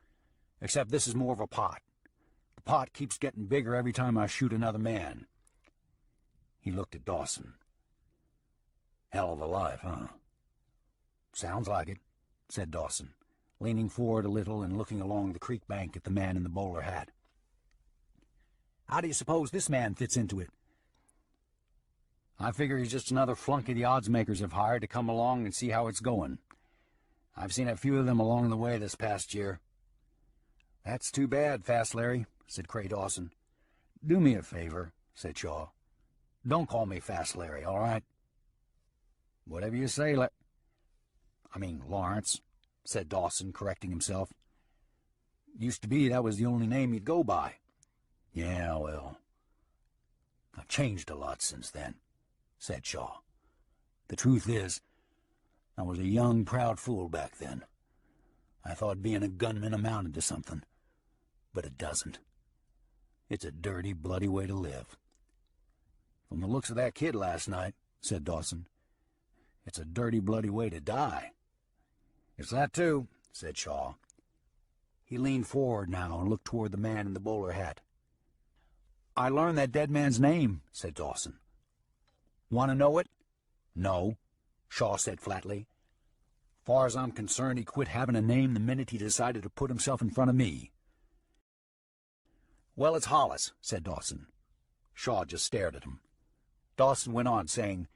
"Except this is more of a pot. The pot keeps getting bigger every time I shoot another man." He looked at Dawson. "Hell of a life, huh?" "Sounds like it," said Dawson, leaning forward a little and looking along the creek bank at the man in the bowler hat. "How do you suppose this man fits into it?" "I figure he's just another flunky the odds makers have hired to come along and see how it's going. I've seen a few of them along the way this past year." "That's too bad, Fast Larry," said Cray Dawson. "Do me a favor," said Shaw. "Don't call me Fast Larry, all right?" "Whatever you say, Lawrence," said Dawson, correcting himself. "Used to be that was the only name you'd go by." "Yeah, well, I've changed a lot since then," said Shaw. "The truth is, I was a young, proud fool back then. I thought being a gunman amounted to something, but it doesn't. It's a dirty, bloody way to live." "From the looks of that kid last night," said Dawson, "it's a dirty, bloody way to die." "It's that, too," said Shaw. He leaned forward now and looked toward the man in the bowler hat. "I learned that dead man's name," said Dawson. "Want to know it?" "No," Shaw said flatly. "Far as I'm concerned, he quit having a name the minute he decided to put himself in front of me." "Well, it's Hollis," said Dawson. Shaw just stared at him. Dawson went on, saying,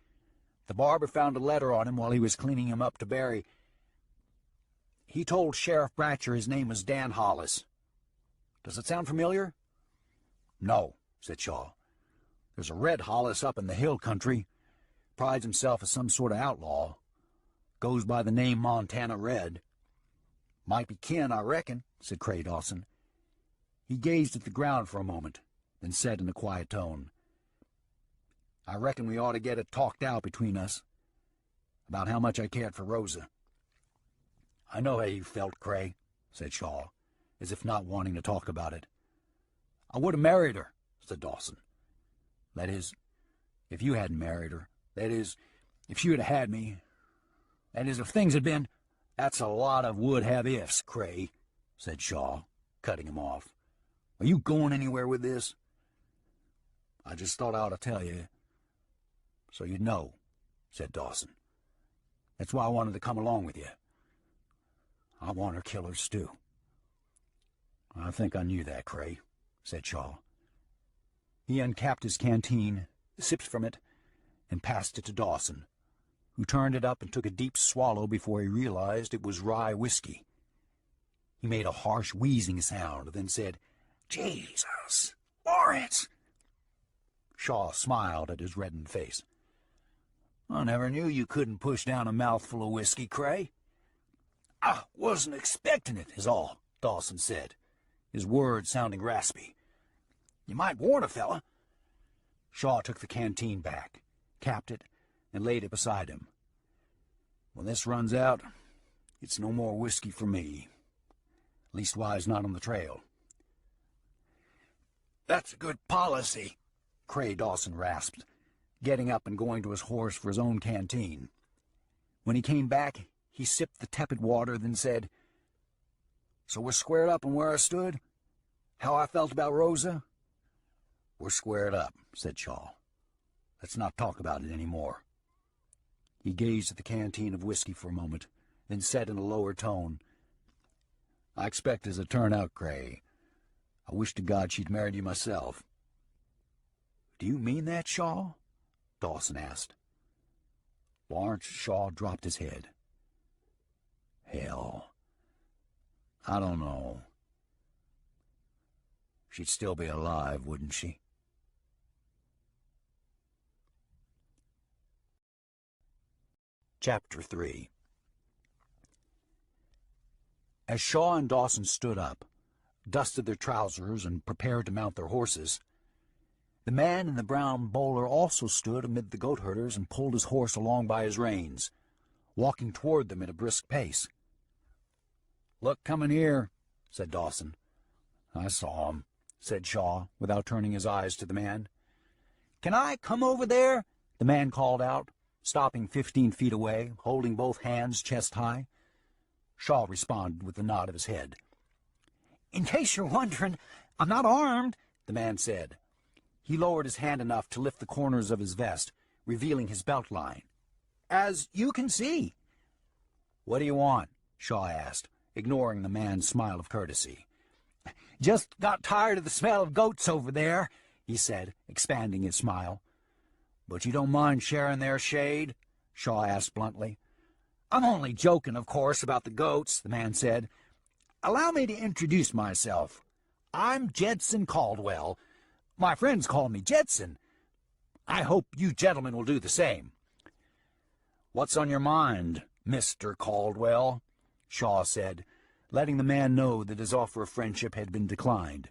"The barber found a letter on him while he was cleaning him up to bury. He told Sheriff Bratcher his name was Dan Hollis. Does it sound familiar?" "No," said Shaw. "There's a Red Hollis up in the hill country. Prides himself as some sort of outlaw. Goes by the name Montana Red." "Might be kin, I reckon," said Cray Dawson. He gazed at the ground for a moment, then said in a quiet tone, "I reckon we ought to get it talked out between us about how much I cared for Rosa." "I know how you felt, Cray," said Shaw, as if not wanting to talk about it. "I would have married her," said Dawson. "That is, if you hadn't married her. That is, if she had had me. That is, if things had been—" "That's a lot of would-have-ifs, Cray," said Shaw, cutting him off. "Are you going anywhere with this?" "I just thought I ought to tell you, so you'd know," said Dawson. "That's why I wanted to come along with you. I want her killers, too." "I think I knew that, Cray," said Shaw. He uncapped his canteen, sipped from it, and passed it to Dawson, who turned it up and took a deep swallow before he realized it was rye whiskey. He made a harsh wheezing sound, then said, "Jesus, Lawrence!" Shaw smiled at his reddened face. "I never knew you couldn't push down a mouthful of whiskey, Cray." "I wasn't expecting it, is all," Dawson said, his words sounding raspy. "You might warn a fella." Shaw took the canteen back, capped it, and laid it beside him. "When this runs out, it's no more whiskey for me. Leastwise, not on the trail." "That's a good policy," Cray Dawson rasped, getting up and going to his horse for his own canteen. When he came back, he sipped the tepid water, then said, "So we're squared up on where I stood? How I felt about Rosa?" "We're squared up," said Shaw. "Let's not talk about it any more." He gazed at the canteen of whiskey for a moment, then said in a lower tone, "I expect as it turned out, Cray, I wish to God she'd married you myself." "Do you mean that, Shaw?" Dawson asked. Lawrence Shaw dropped his head. "Hell, I don't know. She'd still be alive, wouldn't she?" Chapter 3. As Shaw and Dawson stood up, dusted their trousers, and prepared to mount their horses, the man in the brown bowler also stood amid the goat-herders and pulled his horse along by his reins, walking toward them at a brisk pace. "Look coming here," said Dawson. "I saw him," said Shaw, without turning his eyes to the man. "Can I come over there?" the man called out, stopping 15 feet away, holding both hands chest high. Shaw responded with a nod of his head. "In case you're wondering, I'm not armed," the man said. He lowered his hand enough to lift the corners of his vest, revealing his belt line. "As you can see." "What do you want?" Shaw asked, ignoring the man's smile of courtesy. "Just got tired of the smell of goats over there," he said, expanding his smile. "But you don't mind sharing their shade?" Shaw asked bluntly. "I'm only joking, of course, about the goats," the man said. "Allow me to introduce myself. I'm Jedson Caldwell. My friends call me Jedson. I hope you gentlemen will do the same." "What's on your mind, Mr. Caldwell?" Shaw said, letting the man know that his offer of friendship had been declined.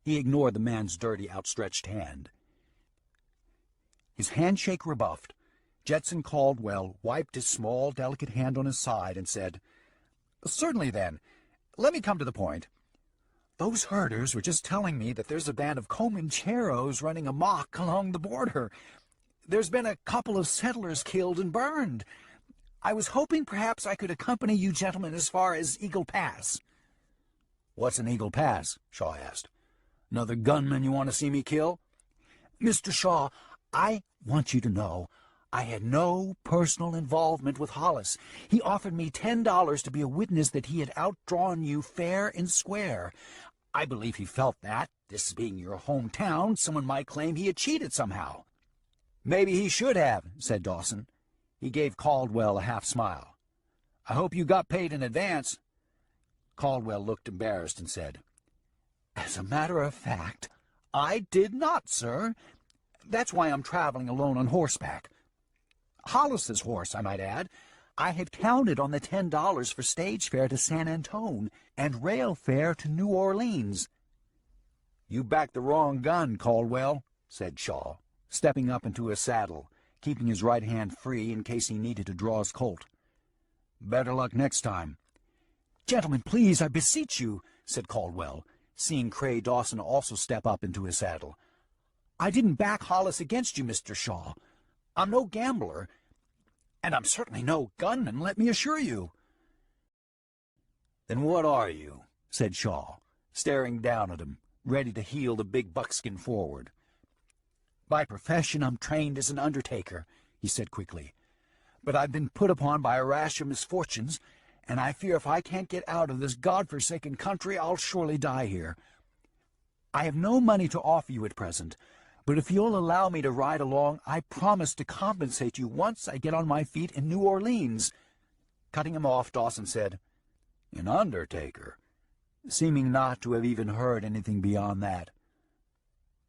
He ignored the man's dirty, outstretched hand. His handshake rebuffed, Jedson Caldwell wiped his small, delicate hand on his side and said, "Certainly, then. Let me come to the point. Those herders were just telling me that there's a band of Comancheros running amok along the border. There's been a couple of settlers killed and burned. I was hoping perhaps I could accompany you gentlemen as far as Eagle Pass." "What's an Eagle Pass?" Shaw asked. "Another gunman you want to see me kill?" "Mr. Shaw, I want you to know I had no personal involvement with Hollis. He offered me $10 to be a witness that he had outdrawn you fair and square. I believe he felt that, this being your hometown, someone might claim he had cheated somehow." "Maybe he should have," said Dawson. He gave Caldwell a half-smile. "I hope you got paid in advance." Caldwell looked embarrassed and said, "As a matter of fact, I did not, sir. That's why I'm traveling alone on horseback. Hollis's horse, I might add. I had counted on the $10 for stage fare to San Antone and rail fare to New Orleans." "You backed the wrong gun, Caldwell," said Shaw, stepping up into his saddle, keeping his right hand free in case he needed to draw his Colt. "Better luck next time." "Gentlemen, please, I beseech you," said Caldwell, seeing Cray Dawson also step up into his saddle. "I didn't back Hollis against you, Mr. Shaw. I'm no gambler, and I'm certainly no gunman, let me assure you." "Then what are you?" said Shaw, staring down at him, ready to heel the big buckskin forward. "By profession, I'm trained as an undertaker," he said quickly. "But I've been put upon by a rash of misfortunes, and I fear if I can't get out of this God-forsaken country, I'll surely die here. I have no money to offer you at present, But if you'll allow me to ride along, I promise to compensate you once I get on my feet in New Orleans." Cutting him off, Dawson said, "An undertaker?" seeming not to have even heard anything beyond that.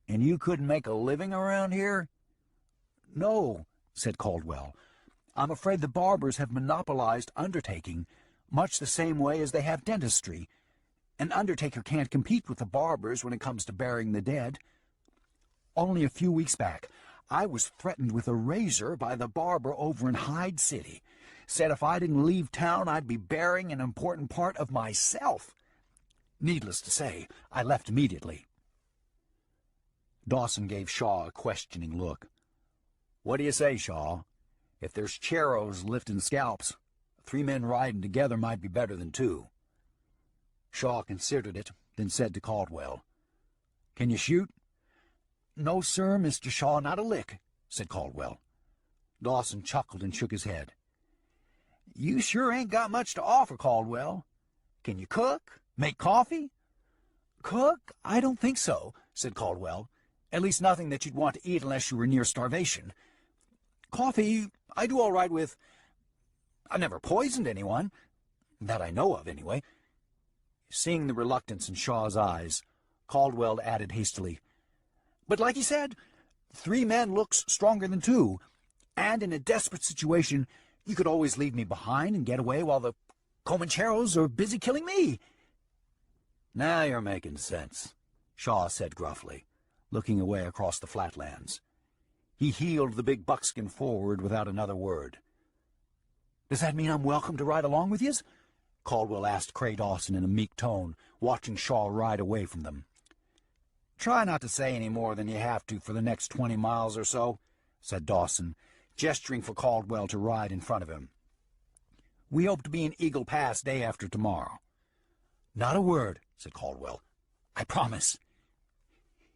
"And you couldn't make a living around here?" "No," said Caldwell. "I'm afraid the barbers have monopolized undertaking, much the same way as they have dentistry. An undertaker can't compete with the barbers when it comes to burying the dead. Only a few weeks back, I was threatened with a razor by the barber over in Hyde City. Said if I didn't leave town, I'd be burying an important part of myself. Needless to say, I left immediately." Dawson gave Shaw a questioning look. "What do you say, Shaw? If there's charros lifting scalps, 3 men riding together might be better than 2. Shaw considered it, then said to Caldwell, "Can you shoot?" "No, sir, Mr. Shaw, not a lick," said Caldwell. Dawson chuckled and shook his head. "You sure ain't got much to offer, Caldwell. Can you cook? Make coffee?" "Cook? I don't think so," said Caldwell. "At least nothing that you'd want to eat unless you were near starvation. Coffee, I do all right with. I've never poisoned anyone. That I know of, anyway." Seeing the reluctance in Shaw's eyes, Caldwell added hastily, "But like he said, 3 men looks stronger than 2, and in a desperate situation, you could always leave me behind and get away while the Comancheros are busy killing me." "Now you're making sense," Shaw said gruffly, looking away across the flatlands. He heeled the big buckskin forward without another word. "Does that mean I'm welcome to ride along with yez?" Caldwell asked Cray Dawson in a meek tone, watching Shaw ride away from them. "Try not to say any more than you have to for the next 20 miles or so," said Dawson, gesturing for Caldwell to ride in front of him. "We hope to be in Eagle Pass day after tomorrow." "Not a word," said Caldwell. "I promise."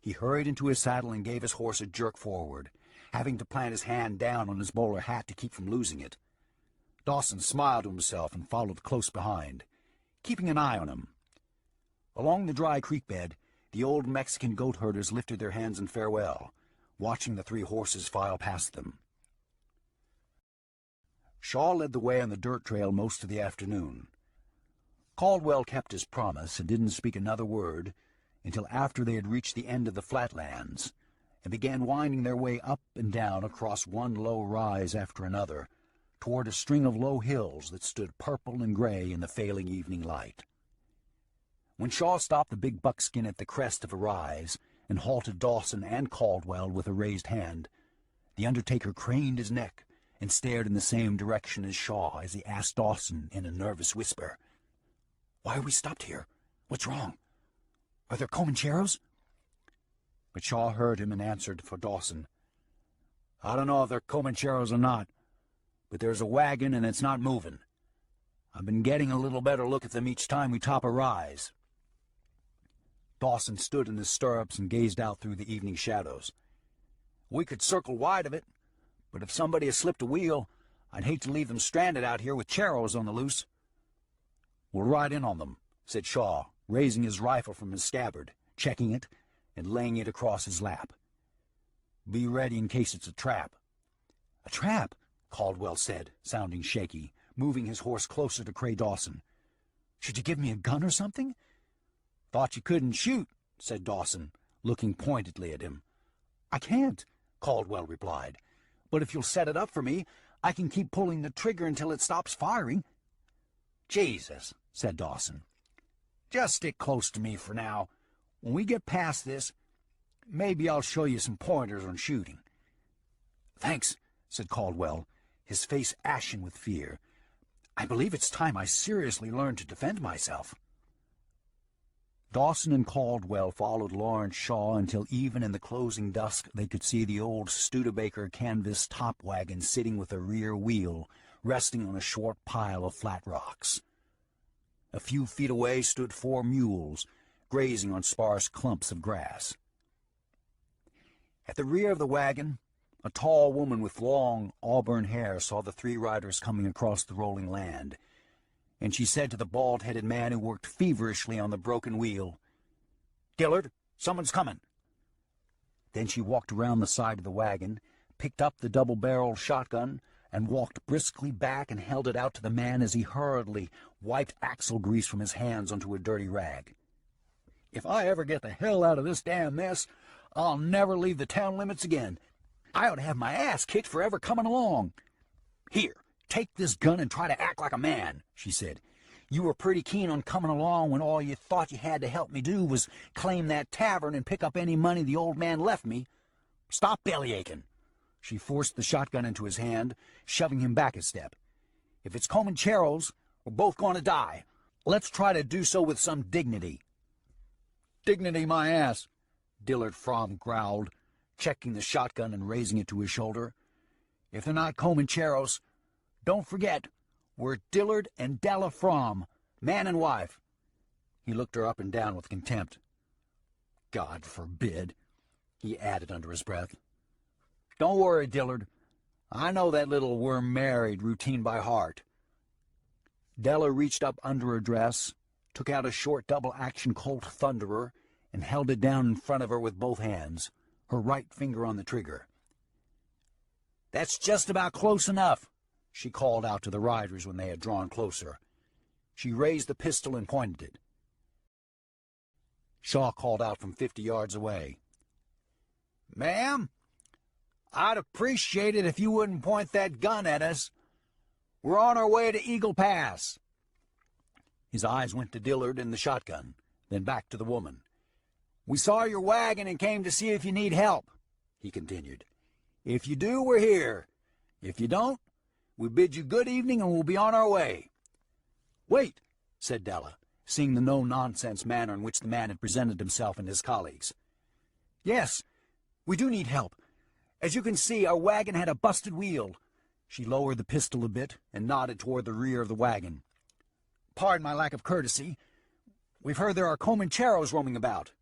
He hurried into his saddle and gave his horse a jerk forward, having to plant his hand down on his bowler hat to keep from losing it. Dawson smiled to himself and followed close behind, keeping an eye on him. Along the dry creek bed, the old Mexican goat herders lifted their hands in farewell, watching the 3 horses file past them. Shaw led the way on the dirt trail most of the afternoon. Caldwell kept his promise and didn't speak another word until after they had reached the end of the flatlands and began winding their way up and down across one low rise after another toward a string of low hills that stood purple and gray in the failing evening light. When Shaw stopped the big buckskin at the crest of a rise and halted Dawson and Caldwell with a raised hand, the undertaker craned his neck and stared in the same direction as Shaw as he asked Dawson in a nervous whisper, "Why are we stopped here? What's wrong? Are there Comancheros?" But Shaw heard him and answered for Dawson, "I don't know if they're Comancheros or not, but there's a wagon and it's not moving. I've been getting a little better look at them each time we top a rise." Dawson stood in his stirrups and gazed out through the evening shadows. "We could circle wide of it, but if somebody has slipped a wheel, I'd hate to leave them stranded out here with charros on the loose." "We'll ride in on them," said Shaw, raising his rifle from his scabbard, checking it, and laying it across his lap. "Be ready in case it's a trap." "A trap?" Caldwell said, sounding shaky, moving his horse closer to Cray Dawson. "Should you give me a gun or something?" "Thought you couldn't shoot," said Dawson, looking pointedly at him. "I can't," Caldwell replied. "But if you'll set it up for me, I can keep pulling the trigger until it stops firing." "Jesus," said Dawson. "Just stick close to me for now. When we get past this, maybe I'll show you some pointers on shooting." "Thanks," said Caldwell, his face ashen with fear. "I believe it's time I seriously learned to defend myself." Dawson and Caldwell followed Lawrence Shaw until even in the closing dusk they could see the old Studebaker canvas top wagon sitting with a rear wheel resting on a short pile of flat rocks. A few feet away stood 4 mules, grazing on sparse clumps of grass. At the rear of the wagon, a tall woman with long auburn hair saw the 3 riders coming across the rolling land, and she said to the bald-headed man who worked feverishly on the broken wheel, "Dillard, someone's coming." Then she walked around the side of the wagon, picked up the double-barreled shotgun, and walked briskly back and held it out to the man as he hurriedly wiped axle grease from his hands onto a dirty rag. "If I ever get the hell out of this damn mess, I'll never leave the town limits again. I ought to have my ass kicked for ever coming along. Here, take this gun and try to act like a man," she said. "You were pretty keen on coming along when all you thought you had to help me do was claim that tavern and pick up any money the old man left me. Stop bellyaching." She forced the shotgun into his hand, shoving him back a step. "If it's Comancheros, we're both going to die. Let's try to do so with some dignity." "Dignity, my ass," Dillard Fromm growled, checking the shotgun and raising it to his shoulder. "If they're not Comancheros, don't forget, we're Dillard and Della Fromm, man and wife." He looked her up and down with contempt. "God forbid," he added under his breath. "Don't worry, Dillard. I know that little we're married routine by heart." Della reached up under her dress, took out a short double-action Colt Thunderer, and held it down in front of her with both hands, her right finger on the trigger. "That's just about close enough," she called out to the riders when they had drawn closer. She raised the pistol and pointed it. Shaw called out from 50 yards away. "Ma'am, I'd appreciate it if you wouldn't point that gun at us. We're on our way to Eagle Pass." His eyes went to Dillard and the shotgun, then back to the woman. "We saw your wagon and came to see if you need help," he continued. "If you do, we're here. If you don't, we bid you good evening and we'll be on our way." "Wait," said Della, seeing the no-nonsense manner in which the man had presented himself and his colleagues. "Yes, we do need help. As you can see, our wagon had a busted wheel." She lowered the pistol a bit and nodded toward the rear of the wagon. "Pardon my lack of courtesy. We've heard there are Comancheros roaming about."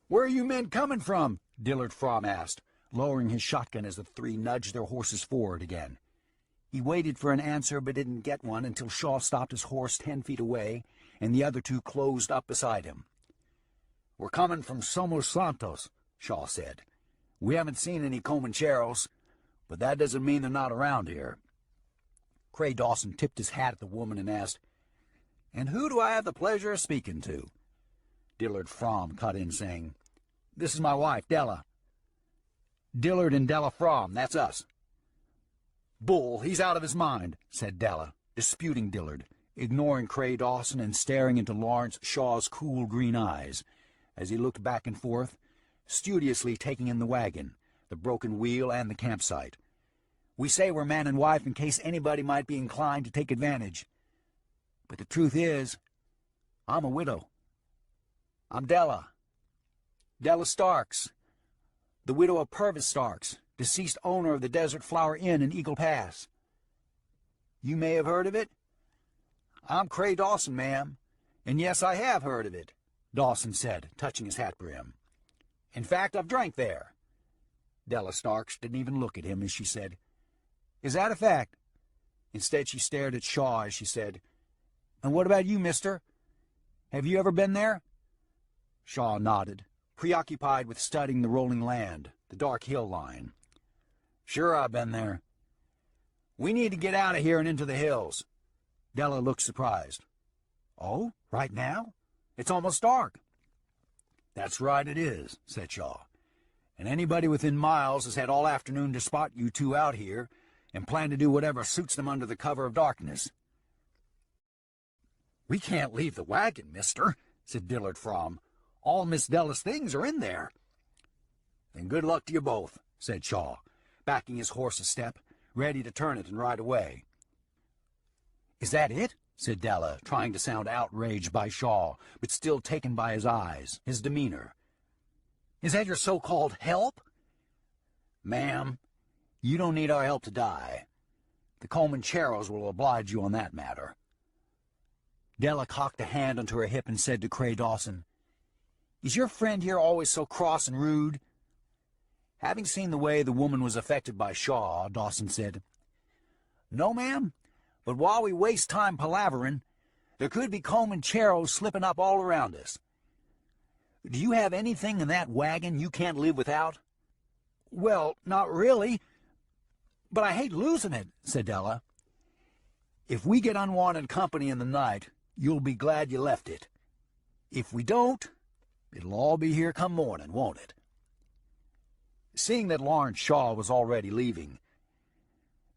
"Where are you men coming from?" Dillard Fromm asked, lowering his shotgun as the three nudged their horses forward again. He waited for an answer but didn't get one until Shaw stopped his horse 10 feet away and the other two closed up beside him. "We're coming from Somos Santos," Shaw said. "We haven't seen any Comancheros, but that doesn't mean they're not around here." Cray Dawson tipped his hat at the woman and asked, "And who do I have the pleasure of speaking to?" Dillard Fromm cut in, saying, "This is my wife, Della." "Dillard and Della Fromm, that's us." "Bull, he's out of his mind," said Della, disputing Dillard, ignoring Cray Dawson and staring into Lawrence Shaw's cool green eyes as he looked back and forth, studiously taking in the wagon, the broken wheel, and the campsite. "We say we're man and wife in case anybody might be inclined to take advantage. But the truth is, I'm a widow. I'm Della Starks, the widow of Purvis Starks, deceased owner of the Desert Flower Inn in Eagle Pass. You may have heard of it?" "I'm Cray Dawson, ma'am, and yes, I have heard of it," Dawson said, touching his hat brim. "In fact, I've drank there." Della Starks didn't even look at him as she said, "Is that a fact?" Instead, she stared at Shaw as she said, "And what about you, mister? Have you ever been there?" Shaw nodded, preoccupied with studying the rolling land, the dark hill line. "Sure, I've been there." "We need to get out of here and into the hills." Della looked surprised. "Oh, right now? It's almost dark." "That's right, it is," said Shaw. "And anybody within miles has had all afternoon to spot you two out here and plan to do whatever suits them under the cover of darkness." "We can't leave the wagon, mister," said Dillard Fromm. "All Miss Della's things are in there." "Then good luck to you both," said Shaw, backing his horse a step, ready to turn it and ride away. "Is that it?" said Della, trying to sound outraged by Shaw, but still taken by his eyes, his demeanor. "Is that your so-called help?" "Ma'am, you don't need our help to die. The Comancheros will oblige you on that matter." Della cocked a hand onto her hip and said to Cray Dawson, "Is your friend here always so cross and rude?" Having seen the way the woman was affected by Shaw, Dawson said, "No, ma'am, but while we waste time palavering, there could be Comancheros slipping up all around us." Do you have anything in that wagon you can't live without?" "Well, not really, but I hate losing it," said Della. "If we get unwanted company in the night, you'll be glad you left it. If we don't, it'll all be here come morning, won't it?" Seeing that Lawrence Shaw was already leaving,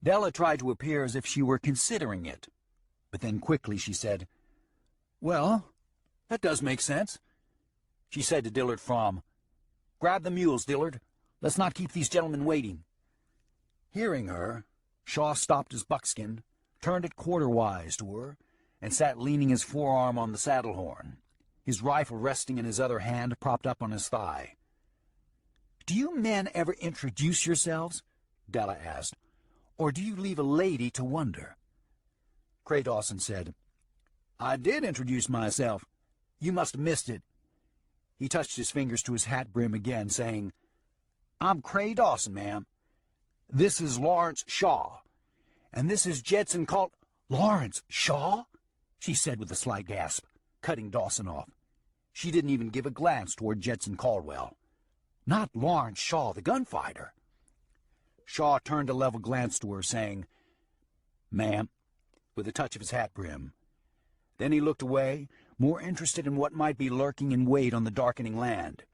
Della tried to appear as if she were considering it, but then quickly she said, "Well, that does make sense." She said to Dillard Fromm, "Grab the mules, Dillard. Let's not keep these gentlemen waiting." Hearing her, Shaw stopped his buckskin, turned it quarterwise to her, and sat leaning his forearm on the saddle horn, his rifle resting in his other hand propped up on his thigh. "Do you men ever introduce yourselves?" Della asked. "Or do you leave a lady to wonder?" Cray Dawson said, "I did introduce myself. You must have missed it." He touched his fingers to his hat brim again, saying, "I'm Cray Dawson, ma'am. This is Lawrence Shaw. And this is Jedson Cal—" "Lawrence Shaw?" she said with a slight gasp, cutting Dawson off. She didn't even give a glance toward Jedson Caldwell. "Not Lawrence Shaw, the gunfighter." Shaw turned a level glance to her, saying, "Ma'am," with a touch of his hat brim. Then he looked away, more interested in what might be lurking in wait on the darkening land.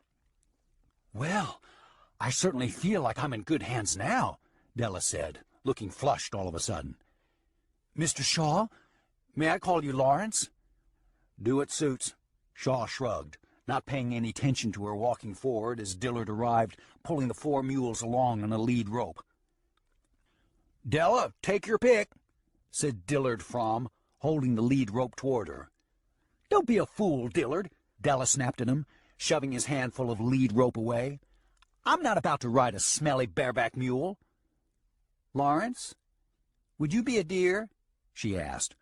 "Well, I certainly feel like I'm in good hands now," Della said, looking flushed all of a sudden. "Mr. Shaw, may I call you Lawrence?" "Do it suits." Shaw shrugged, not paying any attention to her walking forward as Dillard arrived, pulling the 4 mules along on a lead rope. "Della, take your pick," said Dillard Fromm, holding the lead rope toward her. "Don't be a fool, Dillard," Della snapped at him, shoving his handful of lead rope away. "I'm not about to ride a smelly bareback mule." "Lawrence, would you be a dear?" she asked,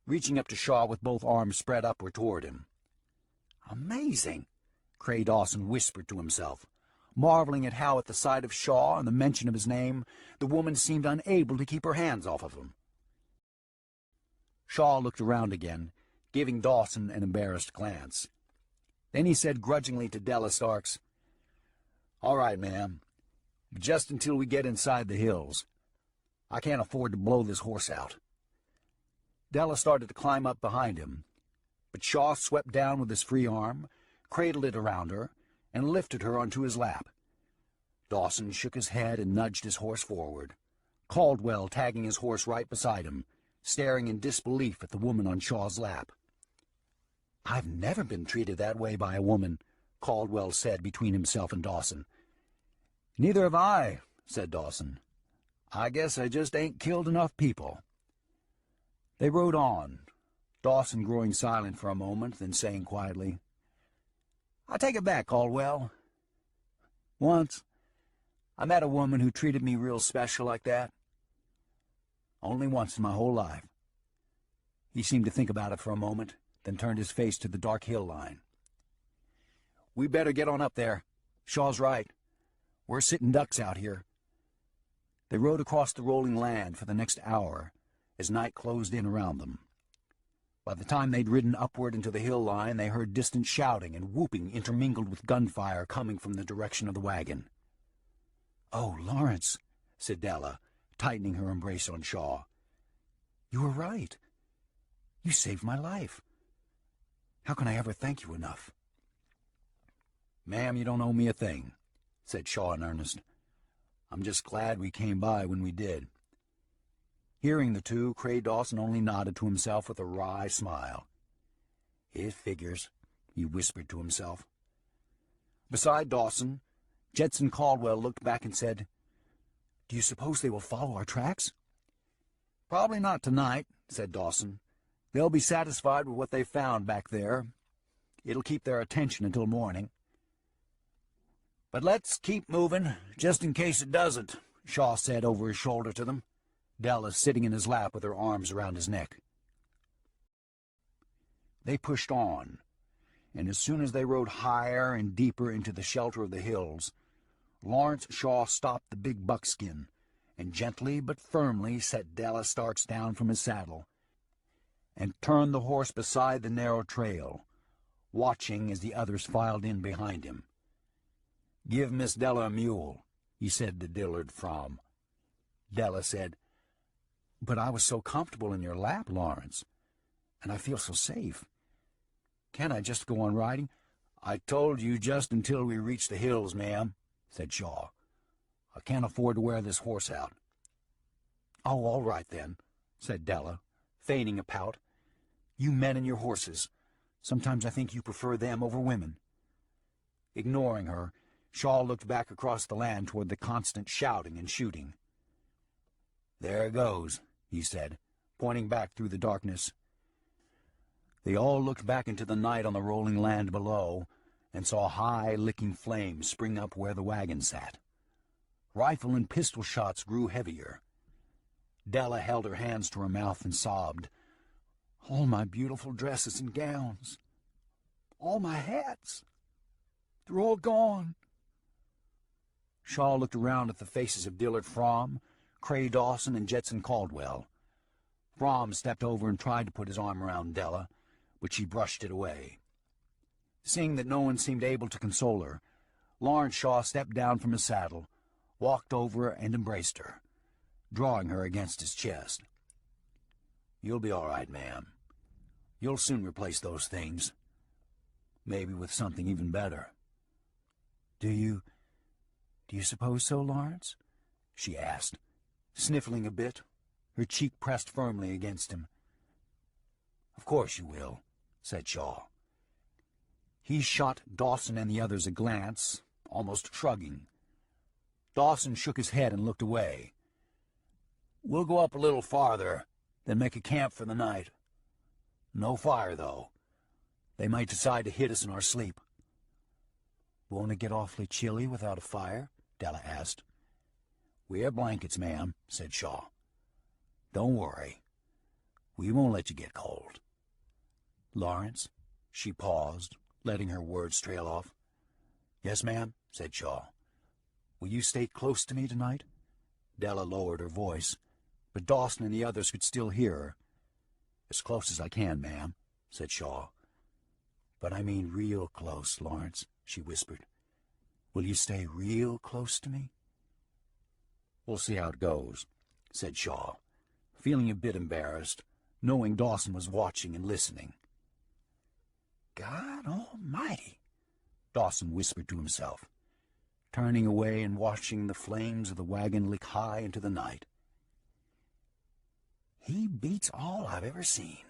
reaching up to Shaw with both arms spread upward toward him. "Amazing," Cray Dawson whispered to himself, marveling at how at the sight of Shaw and the mention of his name, the woman seemed unable to keep her hands off of him. Shaw looked around again, giving Dawson an embarrassed glance. Then he said grudgingly to Della Starks, "All right, ma'am, just until we get inside the hills. I can't afford to blow this horse out." Della started to climb up behind him, but Shaw swept down with his free arm, cradled it around her, and lifted her onto his lap. Dawson shook his head and nudged his horse forward, Caldwell tagging his horse right beside him, staring in disbelief at the woman on Shaw's lap. "I've never been treated that way by a woman," Caldwell said between himself and Dawson. "Neither have I," said Dawson. "I guess I just ain't killed enough people." They rode on, Dawson growing silent for a moment, then saying quietly, "I take it back, Caldwell. Once, I met a woman who treated me real special like that. Only once in my whole life." He seemed to think about it for a moment, then turned his face to the dark hill line. "We better get on up there. Shaw's right. We're sitting ducks out here." They rode across the rolling land for the next hour as night closed in around them. By the time they'd ridden upward into the hill line, they heard distant shouting and whooping intermingled with gunfire coming from the direction of the wagon. "Oh, Lawrence," said Della, tightening her embrace on Shaw. "You were right. You saved my life. How can I ever thank you enough?" "Ma'am, you don't owe me a thing," said Shaw in earnest. "I'm just glad we came by when we did." Hearing the two, Cray Dawson only nodded to himself with a wry smile. "It figures," he whispered to himself. Beside Dawson, Jedson Caldwell looked back and said, "Do you suppose they will follow our tracks?" "Probably not tonight," said Dawson. "They'll be satisfied with what they found back there. It'll keep their attention until morning." "But let's keep moving, just in case it doesn't," Shaw said over his shoulder to them, Della sitting in his lap with her arms around his neck. They pushed on, and as soon as they rode higher and deeper into the shelter of the hills, Lawrence Shaw stopped the big buckskin and gently but firmly set Della Starks down from his saddle and turned the horse beside the narrow trail, watching as the others filed in behind him. "Give Miss Della a mule," he said to Dillard Fromm. Della said, "But I was so comfortable in your lap, Lawrence, and I feel so safe. Can't I just go on riding?" "I told you just until we reach the hills, ma'am," said Shaw. "I can't afford to wear this horse out." "Oh, all right then," said Della, feigning a pout. "You men and your horses. Sometimes I think you prefer them over women." Ignoring her, Shaw looked back across the land toward the constant shouting and shooting. "There it goes," he said, pointing back through the darkness. They all looked back into the night on the rolling land below and saw high, licking flames spring up where the wagon sat. Rifle and pistol shots grew heavier. Della held her hands to her mouth and sobbed. "All my beautiful dresses and gowns. All my hats. They're all gone." Shaw looked around at the faces of Dillard Fromm, Cray Dawson, and Jetson Caldwell. Fromm stepped over and tried to put his arm around Della, but she brushed it away. Seeing that no one seemed able to console her, Lawrence Shaw stepped down from his saddle, walked over and embraced her, drawing her against his chest. "You'll be all right, ma'am. You'll soon replace those things. Maybe with something even better." Do you suppose so, Lawrence?" she asked, sniffling a bit, her cheek pressed firmly against him. "Of course you will," said Shaw. He shot Dawson and the others a glance, almost shrugging. Dawson shook his head and looked away. "We'll go up a little farther, then make a camp for the night. No fire, though. They might decide to hit us in our sleep." "Won't it get awfully chilly without a fire?" Della asked. "Wear blankets, ma'am," said Shaw. "Don't worry. We won't let you get cold." "Lawrence?" She paused, letting her words trail off. "Yes, ma'am," said Shaw. "Will you stay close to me tonight?" Della lowered her voice, but Dawson and the others could still hear her. "As close as I can, ma'am," said Shaw. "But I mean real close, Lawrence," she whispered. "Will you stay real close to me?" "We'll see how it goes," said Shaw, feeling a bit embarrassed, knowing Dawson was watching and listening. "God almighty," Dawson whispered to himself, turning away and watching the flames of the wagon lick high into the night. "He beats all I've ever seen."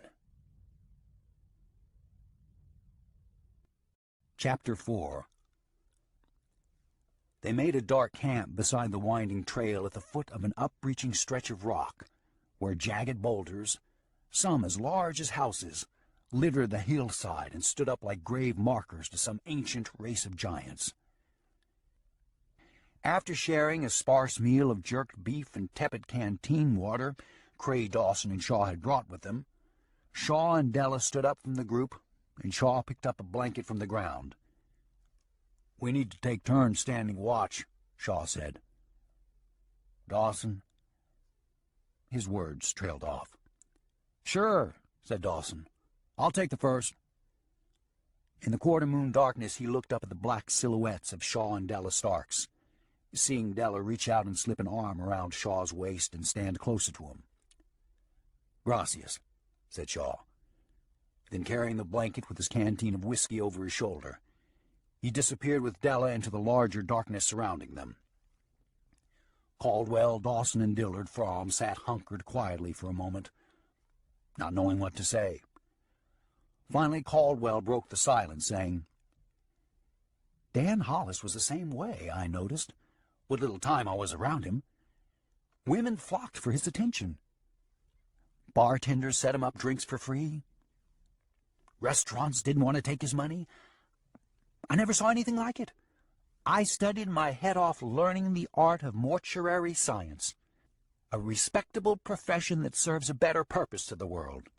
Chapter 4. They made a dark camp beside the winding trail at the foot of an up-reaching stretch of rock, where jagged boulders, some as large as houses, littered the hillside and stood up like grave markers to some ancient race of giants. After sharing a sparse meal of jerked beef and tepid canteen water Cray, Dawson, and Shaw had brought with them, Shaw and Della stood up from the group, and Shaw picked up a blanket from the ground. "We need to take turns standing watch," Shaw said. "Dawson?" His words trailed off. "Sure," said Dawson. "I'll take the first." In the quarter-moon darkness he looked up at the black silhouettes of Shaw and Della Starks, seeing Della reach out and slip an arm around Shaw's waist and stand closer to him. "Gracias," said Shaw. Then, carrying the blanket with his canteen of whiskey over his shoulder, he disappeared with Della into the larger darkness surrounding them. Caldwell, Dawson, and Dillard Fromm sat hunkered quietly for a moment, not knowing what to say. Finally, Caldwell broke the silence, saying, "Dan Hollis was the same way, I noticed, what little time I was around him. Women flocked for his attention. Bartenders set him up drinks for free. Restaurants didn't want to take his money. I never saw anything like it. I studied my head off learning the art of mortuary science, a respectable profession that serves a better purpose to the world."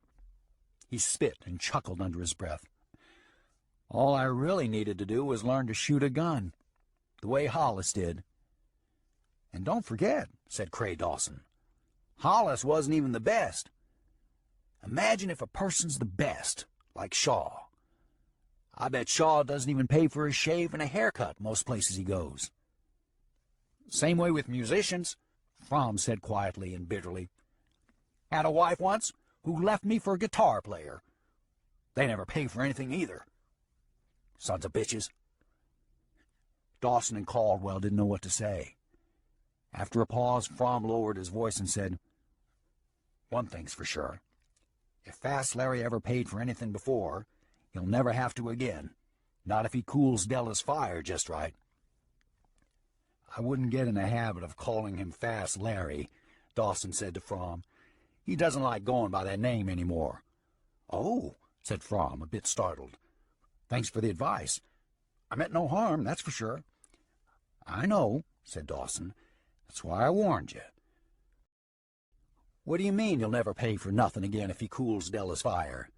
He spit and chuckled under his breath. "All I really needed to do was learn to shoot a gun, the way Hollis did." "And don't forget," said Cray Dawson, "Hollis wasn't even the best. Imagine if a person's the best, like Shaw. I bet Shaw doesn't even pay for a shave and a haircut most places he goes. Same way with musicians, Fromm said quietly and bitterly. Had a wife once who left me for a guitar player. They never pay for anything either. Sons of bitches. Dawson and Caldwell didn't know what to say. After a pause, Fromm lowered his voice and said, One thing's for sure. If Fast Larry ever paid for anything before, he'll never have to again. Not if he cools Della's fire just right. I wouldn't get in the habit of calling him Fast Larry, Dawson said to Fromm. He doesn't like going by that name anymore. Oh, said Fromm, a bit startled. Thanks for the advice. I meant no harm, that's for sure. I know, said Dawson. That's why I warned you. What do you mean you'll never pay for nothing again if he cools Della's fire?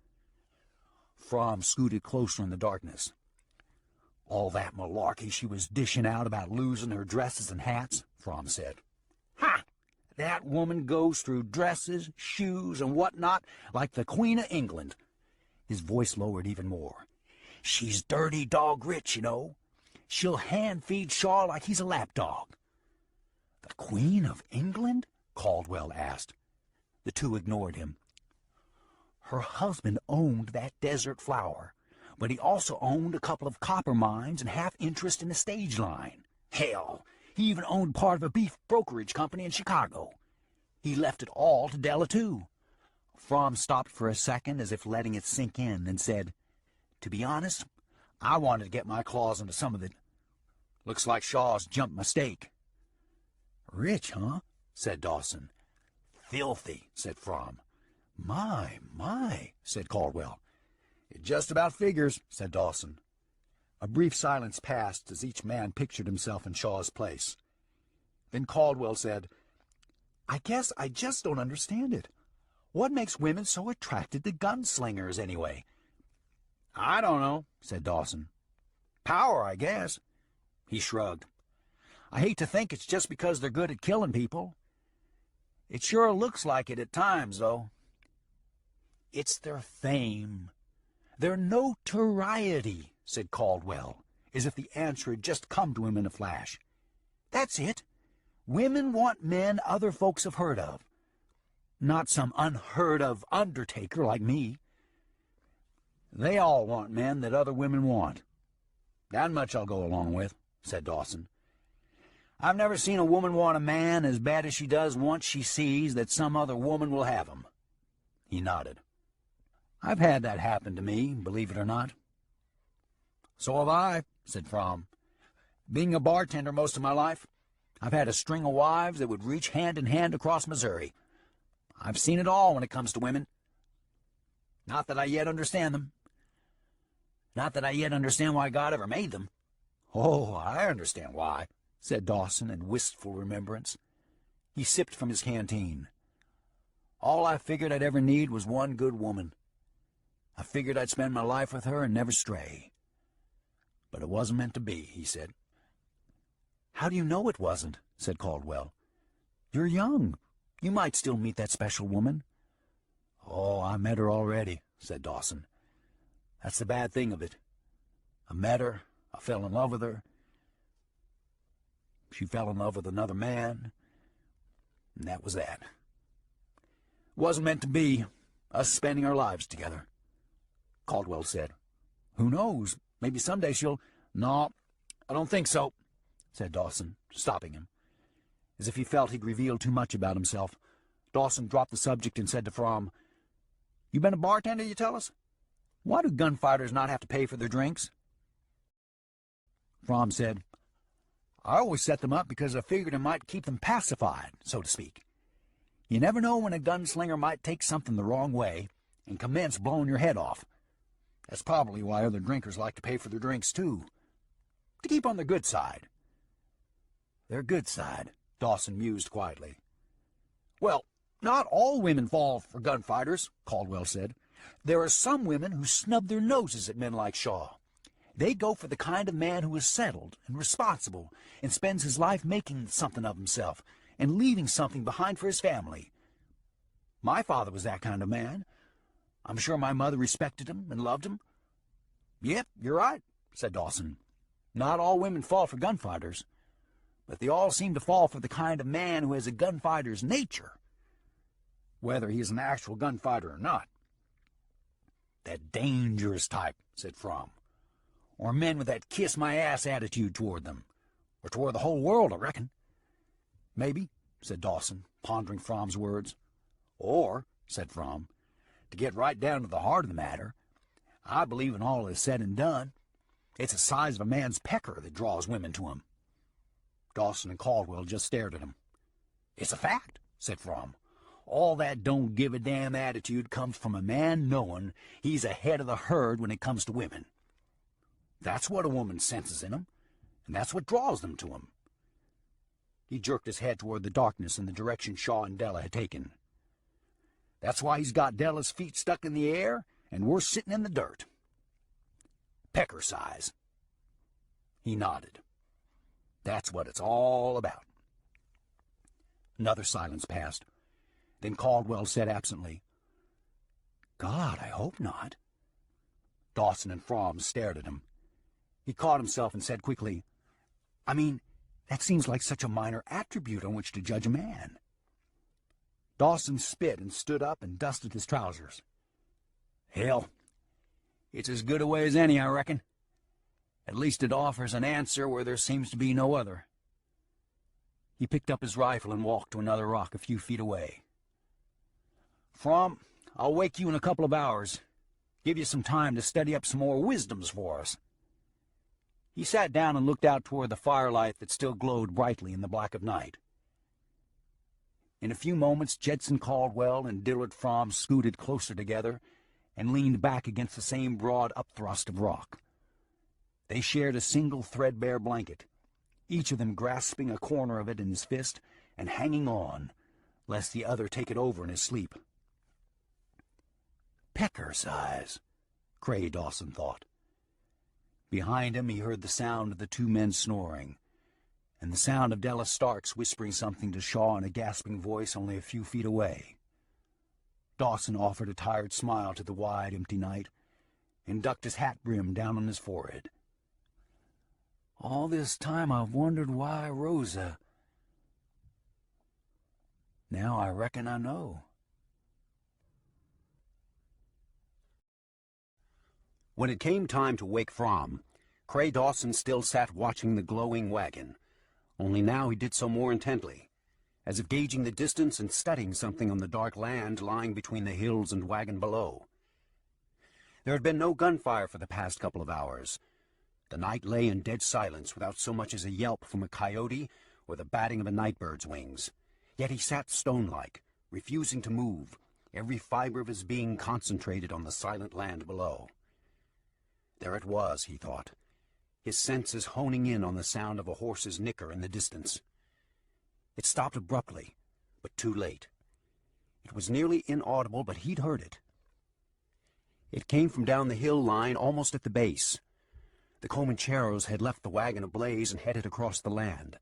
Fromm scooted closer in the darkness. All that malarkey she was dishing out about losing her dresses and hats, Fromm said. Ha! That woman goes through dresses, shoes, and what-not like the Queen of England. His voice lowered even more. She's dirty dog rich, you know. She'll hand-feed Shaw like he's a lapdog. The Queen of England? Caldwell asked. The two ignored him. Her husband owned that Desert Flower, but he also owned a couple of copper mines and half interest in the stage line. Hell, he even owned part of a beef brokerage company in Chicago. He left it all to Della, too. Fromm stopped for a second as if letting it sink in, then said, To be honest, I wanted to get my claws into some of it. Looks like Shaw's jumped my stake. Rich, huh? Said Dawson. Filthy, said Fromm. My, said Caldwell. It just about figures, said Dawson. A brief silence passed as each man pictured himself in Shaw's place. Then Caldwell said, I guess I just don't understand it. What makes women so attracted to gunslingers, anyway? I don't know, said Dawson. Power, I guess. He shrugged. I hate to think it's just because they're good at killing people. It sure looks like it at times, though. It's their fame, their notoriety, said Caldwell, as if the answer had just come to him in a flash. That's it. Women want men other folks have heard of. Not some unheard-of undertaker like me. They all want men that other women want. That much I'll go along with, said Dawson. I've never seen a woman want a man as bad as she does once she sees that some other woman will have him. He nodded. I've had that happen to me, believe it or not. So have I, said Fromm. Being a bartender most of my life, I've had a string of wives that would reach hand in hand across Missouri. I've seen it all when it comes to women. Not that I yet understand them. Not that I yet understand why God ever made them. Oh, I understand why, said Dawson in wistful remembrance. He sipped from his canteen. All I figured I'd ever need was one good woman. I figured I'd spend my life with her and never stray. But it wasn't meant to be, he said. How do you know it wasn't? Said Caldwell. You're young. You might still meet that special woman. Oh, I met her already, said Dawson. That's the bad thing of it. I met her. I fell in love with her. She fell in love with another man. And that was that. It wasn't meant to be, us spending our lives together. Caldwell said. Who knows? Maybe someday she'll... No, I don't think so, said Dawson, stopping him. As if he felt he'd revealed too much about himself, Dawson dropped the subject and said to Fromm, You been a bartender, you tell us? Why do gunfighters not have to pay for their drinks? Fromm said, I always set them up because I figured it might keep them pacified, so to speak. You never know when a gunslinger might take something the wrong way and commence blowing your head off. That's probably why other drinkers like to pay for their drinks, too. To keep on their good side. Their good side, Dawson mused quietly. Well, not all women fall for gunfighters, Caldwell said. There are some women who snub their noses at men like Shaw. They go for the kind of man who is settled and responsible and spends his life making something of himself and leaving something behind for his family. My father was that kind of man. I'm sure my mother respected him and loved him. Yep, you're right, said Dawson. Not all women fall for gunfighters, but they all seem to fall for the kind of man who has a gunfighter's nature, whether he is an actual gunfighter or not. That dangerous type, said Fromm. Or men with that kiss-my-ass attitude toward them, or toward the whole world, I reckon. Maybe, said Dawson, pondering Fromm's words. Or, said Fromm, to get right down to the heart of the matter, I believe when all is said and done, it's the size of a man's pecker that draws women to him. Dawson and Caldwell just stared at him. It's a fact, said Fromm. All that don't-give-a-damn attitude comes from a man knowing he's ahead of the herd when it comes to women. That's what a woman senses in him, and that's what draws them to him. He jerked his head toward the darkness in the direction Shaw and Della had taken. That's why he's got Della's feet stuck in the air, and we're sitting in the dirt. Pecker size. He nodded. That's what it's all about. Another silence passed. Then Caldwell said absently, God, I hope not. Dawson and Fromm stared at him. He caught himself and said quickly, I mean, that seems like such a minor attribute on which to judge a man. Dawson spit and stood up and dusted his trousers. Hell, it's as good a way as any, I reckon. At least it offers an answer where there seems to be no other. He picked up his rifle and walked to another rock a few feet away. Fromm, I'll wake you in a couple of hours. Give you some time to study up some more wisdoms for us. He sat down and looked out toward the firelight that still glowed brightly in the black of night. In a few moments, Jedson Caldwell and Dillard Fromm scooted closer together and leaned back against the same broad upthrust of rock. They shared a single threadbare blanket, each of them grasping a corner of it in his fist and hanging on, lest the other take it over in his sleep. Pecker size, Cray Dawson thought. Behind him he heard the sound of the two men snoring, and the sound of Della Starks whispering something to Shaw in a gasping voice only a few feet away. Dawson offered a tired smile to the wide, empty night, and ducked his hat brim down on his forehead. All this time I've wondered why Rosa. Now I reckon I know. When it came time to wake Fromm, Cray Dawson still sat watching the glowing wagon, only now he did so more intently, as if gauging the distance and studying something on the dark land lying between the hills and wagon below. There had been no gunfire for the past couple of hours. The night lay in dead silence without so much as a yelp from a coyote or the batting of a nightbird's wings. Yet he sat stone-like, refusing to move, every fiber of his being concentrated on the silent land below. There it was, he thought, his senses honing in on the sound of a horse's nicker in the distance. It stopped abruptly, but too late. It was nearly inaudible, but he'd heard it. It came from down the hill line almost at the base. The Comancheros had left the wagon ablaze and headed across the land,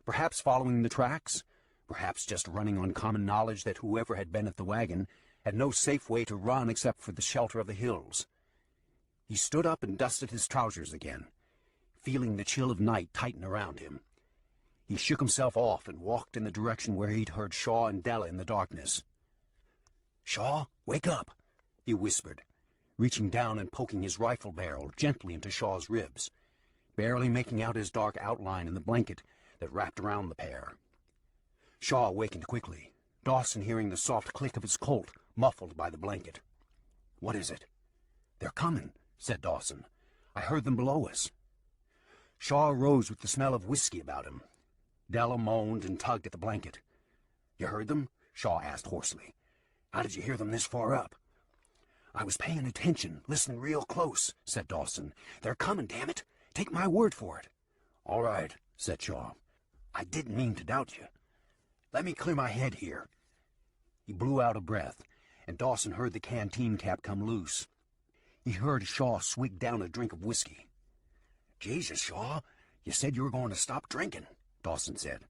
perhaps following the tracks, perhaps just running on common knowledge that whoever had been at the wagon had no safe way to run except for the shelter of the hills. He stood up and dusted his trousers again, feeling the chill of night tighten around him. He shook himself off and walked in the direction where he'd heard Shaw and Della in the darkness. "Shaw, wake up," he whispered, reaching down and poking his rifle barrel gently into Shaw's ribs, barely making out his dark outline in the blanket that wrapped around the pair. Shaw awakened quickly, Dawson hearing the soft click of his Colt, muffled by the blanket. "What is it?" "They're coming," said Dawson. "I heard them below us." Shaw rose with the smell of whiskey about him. Della moaned and tugged at the blanket. "You heard them?" Shaw asked hoarsely. "How did you hear them this far up?" "I was paying attention, listening real close," said Dawson. "They're coming, damn it! Take my word for it." "All right," said Shaw. "I didn't mean to doubt you. Let me clear my head here." He blew out a breath, and Dawson heard the canteen cap come loose. He heard Shaw swig down a drink of whiskey. "Jesus, Shaw, you said you were going to stop drinking," Dawson said.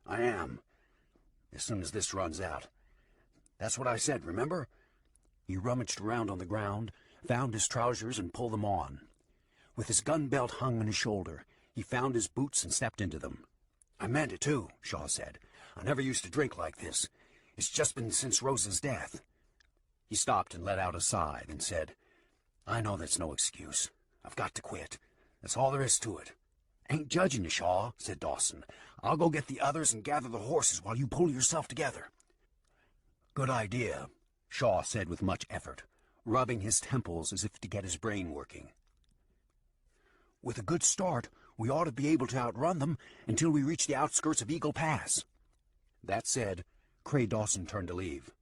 "I am. As soon as this runs out. That's what I said, remember?" He rummaged around on the ground, found his trousers, and pulled them on. With his gun belt hung on his shoulder, he found his boots and stepped into them. "I meant it, too," Shaw said. "I never used to drink like this. It's just been since Rose's death." He stopped and let out a sigh, then said, "I know that's no excuse. I've got to quit. That's all there is to it." "Ain't judging you, Shaw," said Dawson. "I'll go get the others and gather the horses while you pull yourself together." "Good idea," Shaw said with much effort, rubbing his temples as if to get his brain working. "With a good start, we ought to be able to outrun them until we reach the outskirts of Eagle Pass." That said, Cray Dawson turned to leave.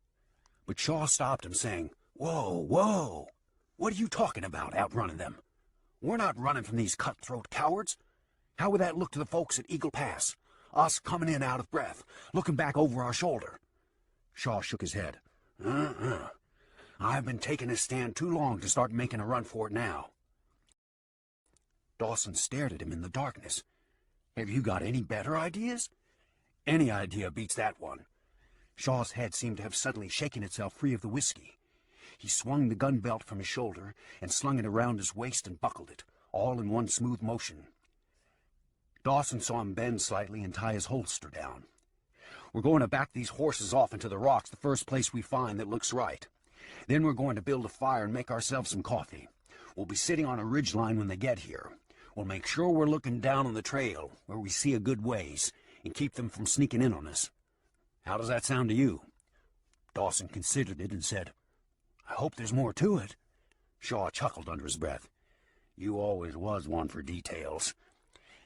But Shaw stopped him, saying, "Whoa, whoa! What are you talking about, outrunning them? We're not running from these cutthroat cowards. How would that look to the folks at Eagle Pass? Us coming in out of breath, looking back over our shoulder." Shaw shook his head. I've been taking this stand too long to start making a run for it now." Dawson stared at him in the darkness. "Have you got any better ideas?" "Any idea beats that one." Shaw's head seemed to have suddenly shaken itself free of the whiskey. He swung the gun belt from his shoulder and slung it around his waist and buckled it, all in one smooth motion. Dawson saw him bend slightly and tie his holster down. "We're going to back these horses off into the rocks the first place we find that looks right. Then we're going to build a fire and make ourselves some coffee. We'll be sitting on a ridgeline when they get here. We'll make sure we're looking down on the trail, where we see a good ways, and keep them from sneaking in on us. How does that sound to you?" Dawson considered it and said, "I hope there's more to it." Shaw chuckled under his breath. "You always was one for details."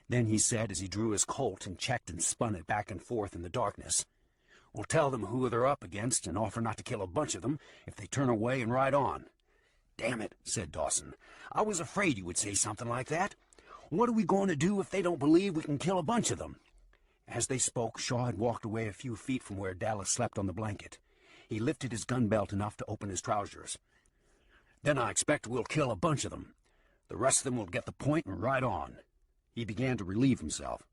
Then he said, as he drew his Colt and checked and spun it back and forth in the darkness, "We'll tell them who they're up against and offer not to kill a bunch of them if they turn away and ride on." "Damn it," said Dawson. "I was afraid you would say something like that. What are we going to do if they don't believe we can kill a bunch of them?" As they spoke, Shaw had walked away a few feet from where Dallas slept on the blanket. He lifted his gun belt enough to open his trousers. "Then I expect we'll kill a bunch of them. The rest of them will get the point and ride on." He began to relieve himself.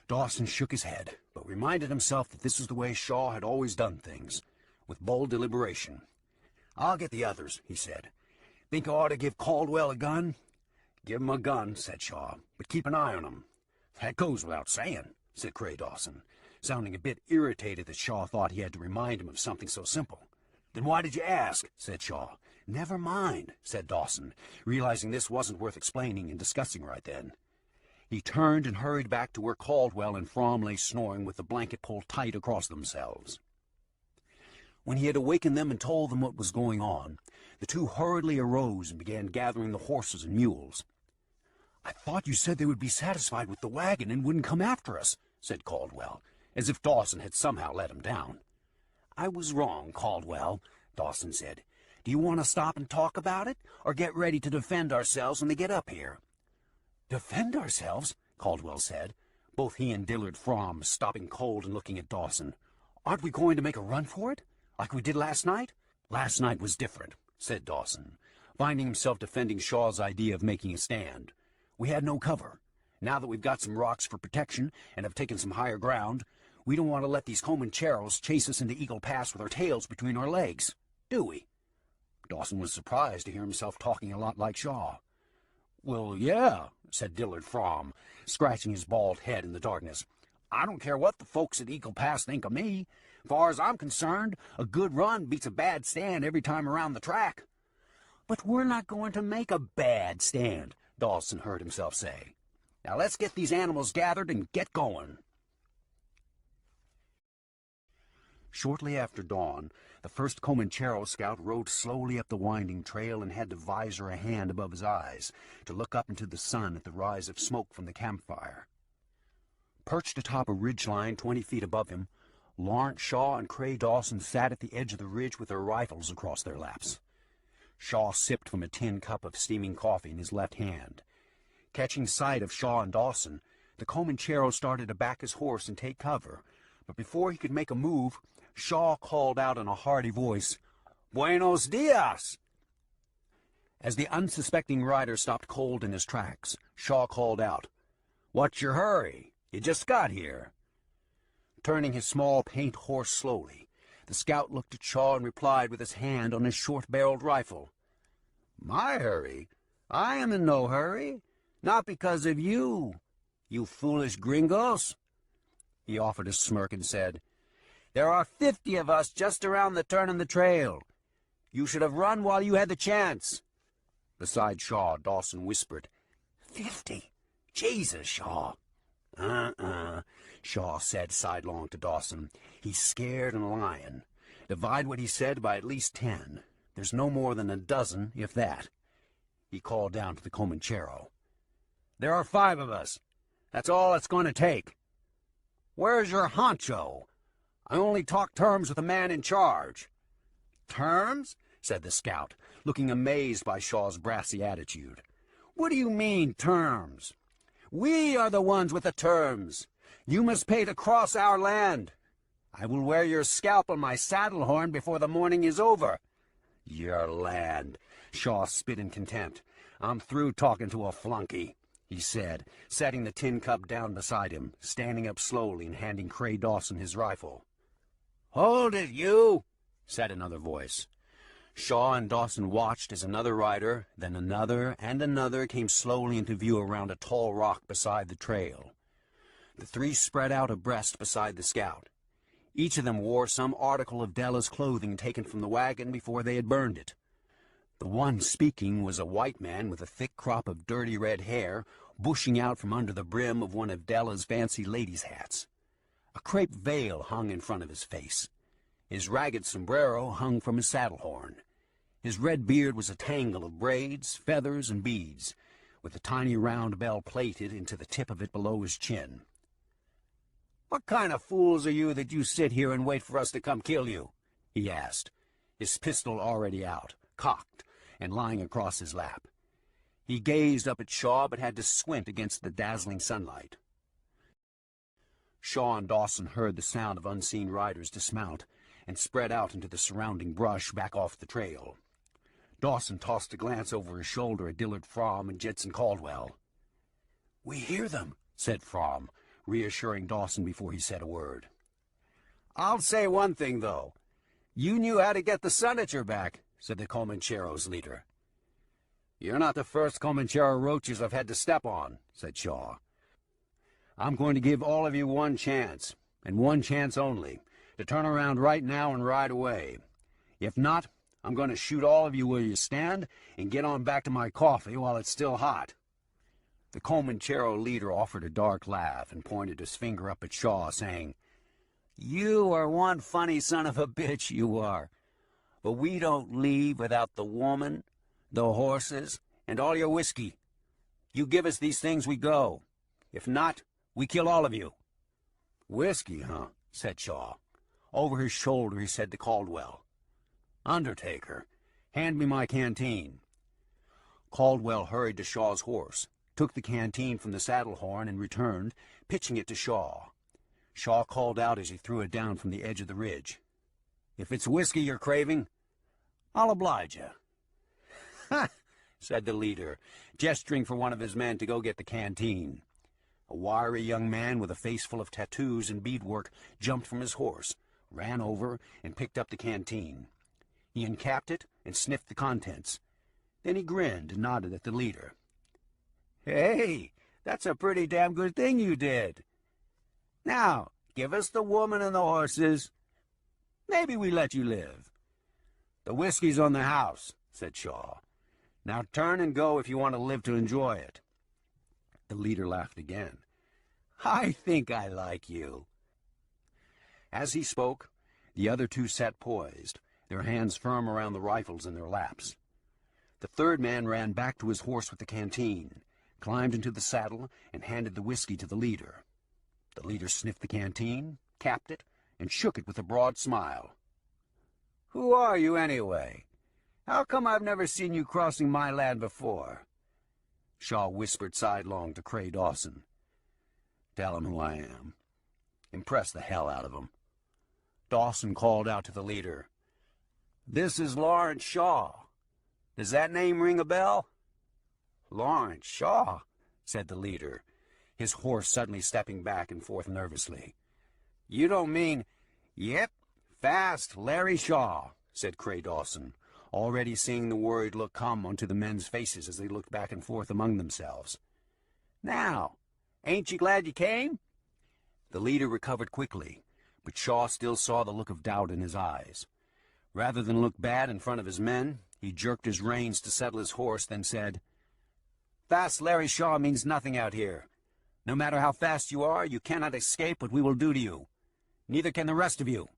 Dawson shook his head, but reminded himself that this was the way Shaw had always done things, with bold deliberation. "I'll get the others," he said. "Think I ought to give Caldwell a gun?" "Give him a gun," said Shaw, "but keep an eye on him." "That goes without saying," said Cray Dawson, sounding a bit irritated that Shaw thought he had to remind him of something so simple. "Then why did you ask?" said Shaw. "Never mind," said Dawson, realizing this wasn't worth explaining and discussing right then. He turned and hurried back to where Caldwell and Fromm lay snoring with the blanket pulled tight across themselves. When he had awakened them and told them what was going on, the two hurriedly arose and began gathering the horses and mules. "I thought you said they would be satisfied with the wagon and wouldn't come after us," said Caldwell, as if Dawson had somehow let him down. "I was wrong, Caldwell," Dawson said. "Do you want to stop and talk about it, or get ready to defend ourselves when they get up here?" "Defend ourselves?" Caldwell said, both he and Dillard Fromm stopping cold and looking at Dawson. "Aren't we going to make a run for it, like we did last night?" "Last night was different," said Dawson, finding himself defending Shaw's idea of making a stand. "We had no cover. Now that we've got some rocks for protection and have taken some higher ground, we don't want to let these Comancheros chase us into Eagle Pass with our tails between our legs, do we?" Dawson was surprised to hear himself talking a lot like Shaw. "Well, yeah," said Dillard Fromm, scratching his bald head in the darkness. "I don't care what the folks at Eagle Pass think of me. Far as I'm concerned, a good run beats a bad stand every time around the track." "But we're not going to make a bad stand," Dawson heard himself say. "Now let's get these animals gathered and get going." Shortly after dawn, the first Comanchero scout rode slowly up the winding trail and had the visor a hand above his eyes to look up into the sun at the rise of smoke from the campfire. Perched atop a ridgeline 20 feet above him, Lawrence Shaw and Cray Dawson sat at the edge of the ridge with their rifles across their laps. Shaw sipped from a tin cup of steaming coffee in his left hand. Catching sight of Shaw and Dawson, the Comanchero started to back his horse and take cover, but before he could make a move, Shaw called out in a hearty voice, "Buenos dias!" As the unsuspecting rider stopped cold in his tracks, Shaw called out, "What's your hurry? You just got here." Turning his small paint horse slowly, the scout looked at Shaw and replied with his hand on his short-barreled rifle, "My hurry? I am in no hurry. Not because of you, you foolish gringos. He offered a smirk and said, There are 50 of us just around the turn in the trail. You should have run while you had the chance. Beside Shaw, Dawson whispered, 50? Jesus, Shaw. Shaw said sidelong to Dawson. He's scared and lying. Divide what he said by at least 10. There's no more than a dozen, if that. He called down to the Comanchero. There are 5 of us. That's all it's going to take. Where's your honcho? I only talk terms with the man in charge. Terms? Said the scout, looking amazed by Shaw's brassy attitude. What do you mean, terms? We are the ones with the terms. You must pay to cross our land. I will wear your scalp on my saddle horn before the morning is over. Your land. Shaw spit in contempt. I'm through talking to a flunky, he said, setting the tin cup down beside him, standing up slowly and handing Cray Dawson his rifle. Hold it, you, said another voice. Shaw and Dawson watched as another rider, then another and another came slowly into view around a tall rock beside the trail. The 3 spread out abreast beside the scout. Each of them wore some article of Della's clothing taken from the wagon before they had burned it. The one speaking was a white man with a thick crop of dirty red hair bushing out from under the brim of one of Della's fancy ladies' hats. A crepe veil hung in front of his face. His ragged sombrero hung from his saddle horn. His red beard was a tangle of braids, feathers, and beads, with a tiny round bell plaited into the tip of it below his chin. What kind of fools are you that you sit here and wait for us to come kill you? He asked, his pistol already out, cocked, and lying across his lap. He gazed up at Shaw, but had to squint against the dazzling sunlight. Shaw and Dawson heard the sound of unseen riders dismount and spread out into the surrounding brush back off the trail. Dawson tossed a glance over his shoulder at Dillard Fromm and Jetson Caldwell. We hear them, said Fromm, reassuring Dawson before he said a word. I'll say one thing, though. You knew how to get the sun at your back, said the Comanchero's leader. You're not the first Comanchero roaches I've had to step on, said Shaw. I'm going to give all of you one chance, and one chance only, to turn around right now and ride away. If not, I'm going to shoot all of you where you stand and get on back to my coffee while it's still hot. The Comanchero leader offered a dark laugh and pointed his finger up at Shaw, saying, You are one funny son of a bitch, you are. But we don't leave without the woman, the horses, and all your whiskey. You give us these things, we go. If not, we kill all of you. Whiskey, huh? Said Shaw. Over his shoulder he said to Caldwell, Undertaker, hand me my canteen. Caldwell hurried to Shaw's horse, took the canteen from the saddle horn, and returned, pitching it to Shaw. Shaw called out as he threw it down from the edge of the ridge. If it's whiskey you're craving, I'll oblige you. Ha! Said the leader, gesturing for one of his men to go get the canteen. A wiry young man with a face full of tattoos and beadwork jumped from his horse, ran over, and picked up the canteen. He uncapped it and sniffed the contents. Then he grinned and nodded at the leader. Hey, that's a pretty damn good thing you did. Now, give us the woman and the horses. Maybe we let you live. The whiskey's on the house, said Shaw. Now turn and go if you want to live to enjoy it. The leader laughed again. I think I like you. As he spoke, the other 2 sat poised, their hands firm around the rifles in their laps. The third man ran back to his horse with the canteen, climbed into the saddle, and handed the whiskey to the leader. The leader sniffed the canteen, capped it, and shook it with a broad smile. Who are you, anyway? How come I've never seen you crossing my land before? Shaw whispered sidelong to Cray Dawson. Tell him who I am. Impress the hell out of him. Dawson called out to the leader. This is Lawrence Shaw. Does that name ring a bell? Lawrence Shaw, said the leader, his horse suddenly stepping back and forth nervously. You don't mean... Yep, fast Larry Shaw, said Cray Dawson, already seeing the worried look come onto the men's faces as they looked back and forth among themselves. "Now, ain't you glad you came?" The leader recovered quickly, but Shaw still saw the look of doubt in his eyes. Rather than look bad in front of his men, he jerked his reins to settle his horse, then said, "Fast Larry Shaw means nothing out here. No matter how fast you are, you cannot escape what we will do to you. Neither can the rest of you."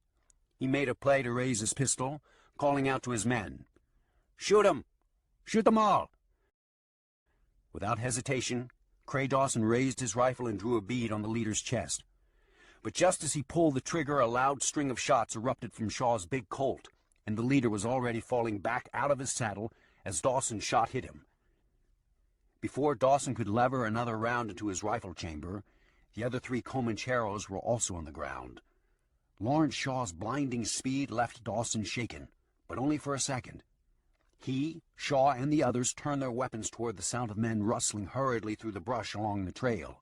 He made a play to raise his pistol, calling out to his men, "Shoot 'em! Shoot them all!" Without hesitation, Cray Dawson raised his rifle and drew a bead on the leader's chest. But just as he pulled the trigger, a loud string of shots erupted from Shaw's big Colt, and the leader was already falling back out of his saddle as Dawson's shot hit him. Before Dawson could lever another round into his rifle chamber, the other 3 Comancheros were also on the ground. Lawrence Shaw's blinding speed left Dawson shaken, but only for a second. He, Shaw, and the others turned their weapons toward the sound of men rustling hurriedly through the brush along the trail.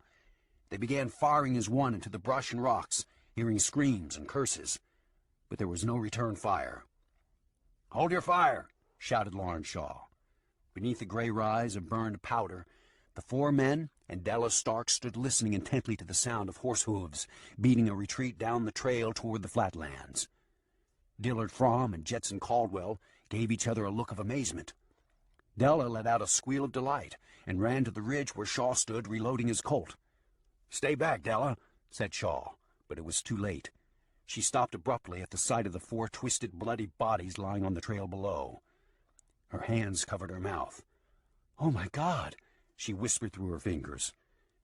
They began firing as one into the brush and rocks, hearing screams and curses, but there was no return fire. "Hold your fire!" shouted Lawrence Shaw. Beneath the gray rise of burned powder, the 4 men and Della Stark stood listening intently to the sound of horse hooves beating a retreat down the trail toward the flatlands. Dillard Fromm and Jetson Caldwell gave each other a look of amazement. Della let out a squeal of delight and ran to the ridge where Shaw stood, reloading his Colt. "Stay back, Della," said Shaw, but it was too late. She stopped abruptly at the sight of the 4 twisted, bloody bodies lying on the trail below. Her hands covered her mouth. "Oh, my God!" she whispered through her fingers.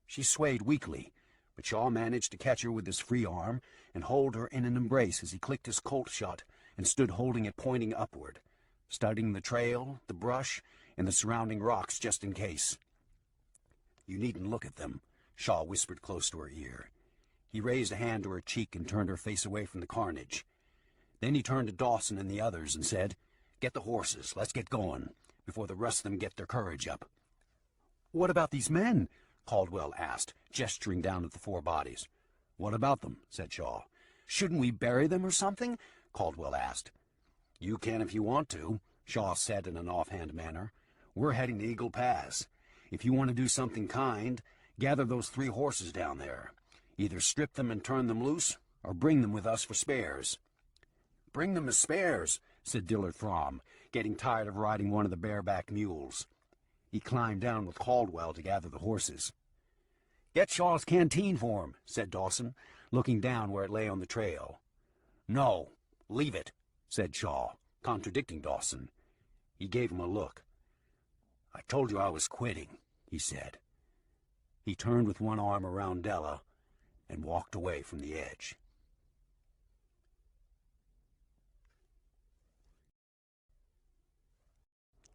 She swayed weakly, but Shaw managed to catch her with his free arm and hold her in an embrace as he clicked his Colt shut and stood holding it pointing upward, studying the trail, the brush, and the surrounding rocks just in case. "You needn't look at them," Shaw whispered close to her ear. He raised a hand to her cheek and turned her face away from the carnage. Then he turned to Dawson and the others and said, "Get the horses, let's get going, before the rest of them get their courage up." "What about these men?" Caldwell asked, gesturing down at the 4 bodies. "What about them?" said Shaw. "Shouldn't we bury them or something?" Caldwell asked. "You can if you want to," Shaw said in an offhand manner. "We're heading to Eagle Pass. If you want to do something kind, gather those 3 horses down there. Either strip them and turn them loose, or bring them with us for spares." "Bring them as spares," said Dillard Fromm, getting tired of riding one of the bareback mules. He climbed down with Caldwell to gather the horses. "Get Shaw's canteen for him," said Dawson, looking down where it lay on the trail. "No, leave it," said Shaw, contradicting Dawson. He gave him a look. "I told you I was quitting," he said. He turned with one arm around Della and walked away from the edge.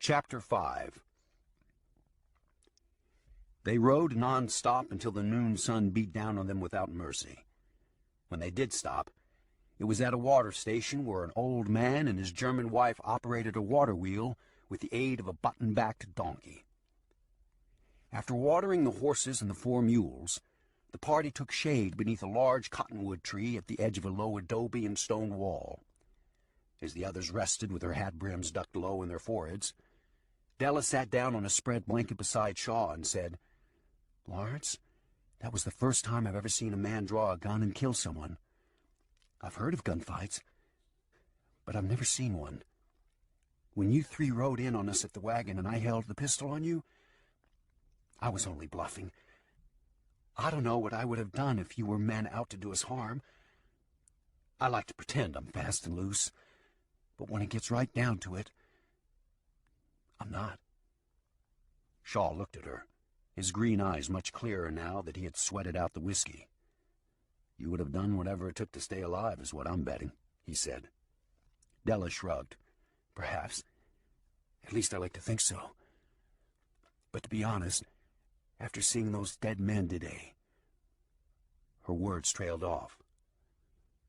Chapter 5. They rode non-stop until the noon sun beat down on them without mercy. When they did stop, it was at a water station where an old man and his German wife operated a water wheel with the aid of a button-backed donkey. After watering the horses and the 4 mules, the party took shade beneath a large cottonwood tree at the edge of a low adobe and stone wall. As the others rested with their hat brims ducked low in their foreheads, Della sat down on a spread blanket beside Shaw and said, "Lawrence, that was the first time I've ever seen a man draw a gun and kill someone. I've heard of gunfights, but I've never seen one. When you 3 rode in on us at the wagon and I held the pistol on you, I was only bluffing. I don't know what I would have done if you were men out to do us harm. I like to pretend I'm fast and loose, but when it gets right down to it, I'm not." Shaw looked at her, his green eyes much clearer now that he had sweated out the whiskey. "You would have done whatever it took to stay alive, is what I'm betting," he said. Della shrugged. "Perhaps. At least I like to think so. But to be honest, after seeing those dead men today..." Her words trailed off.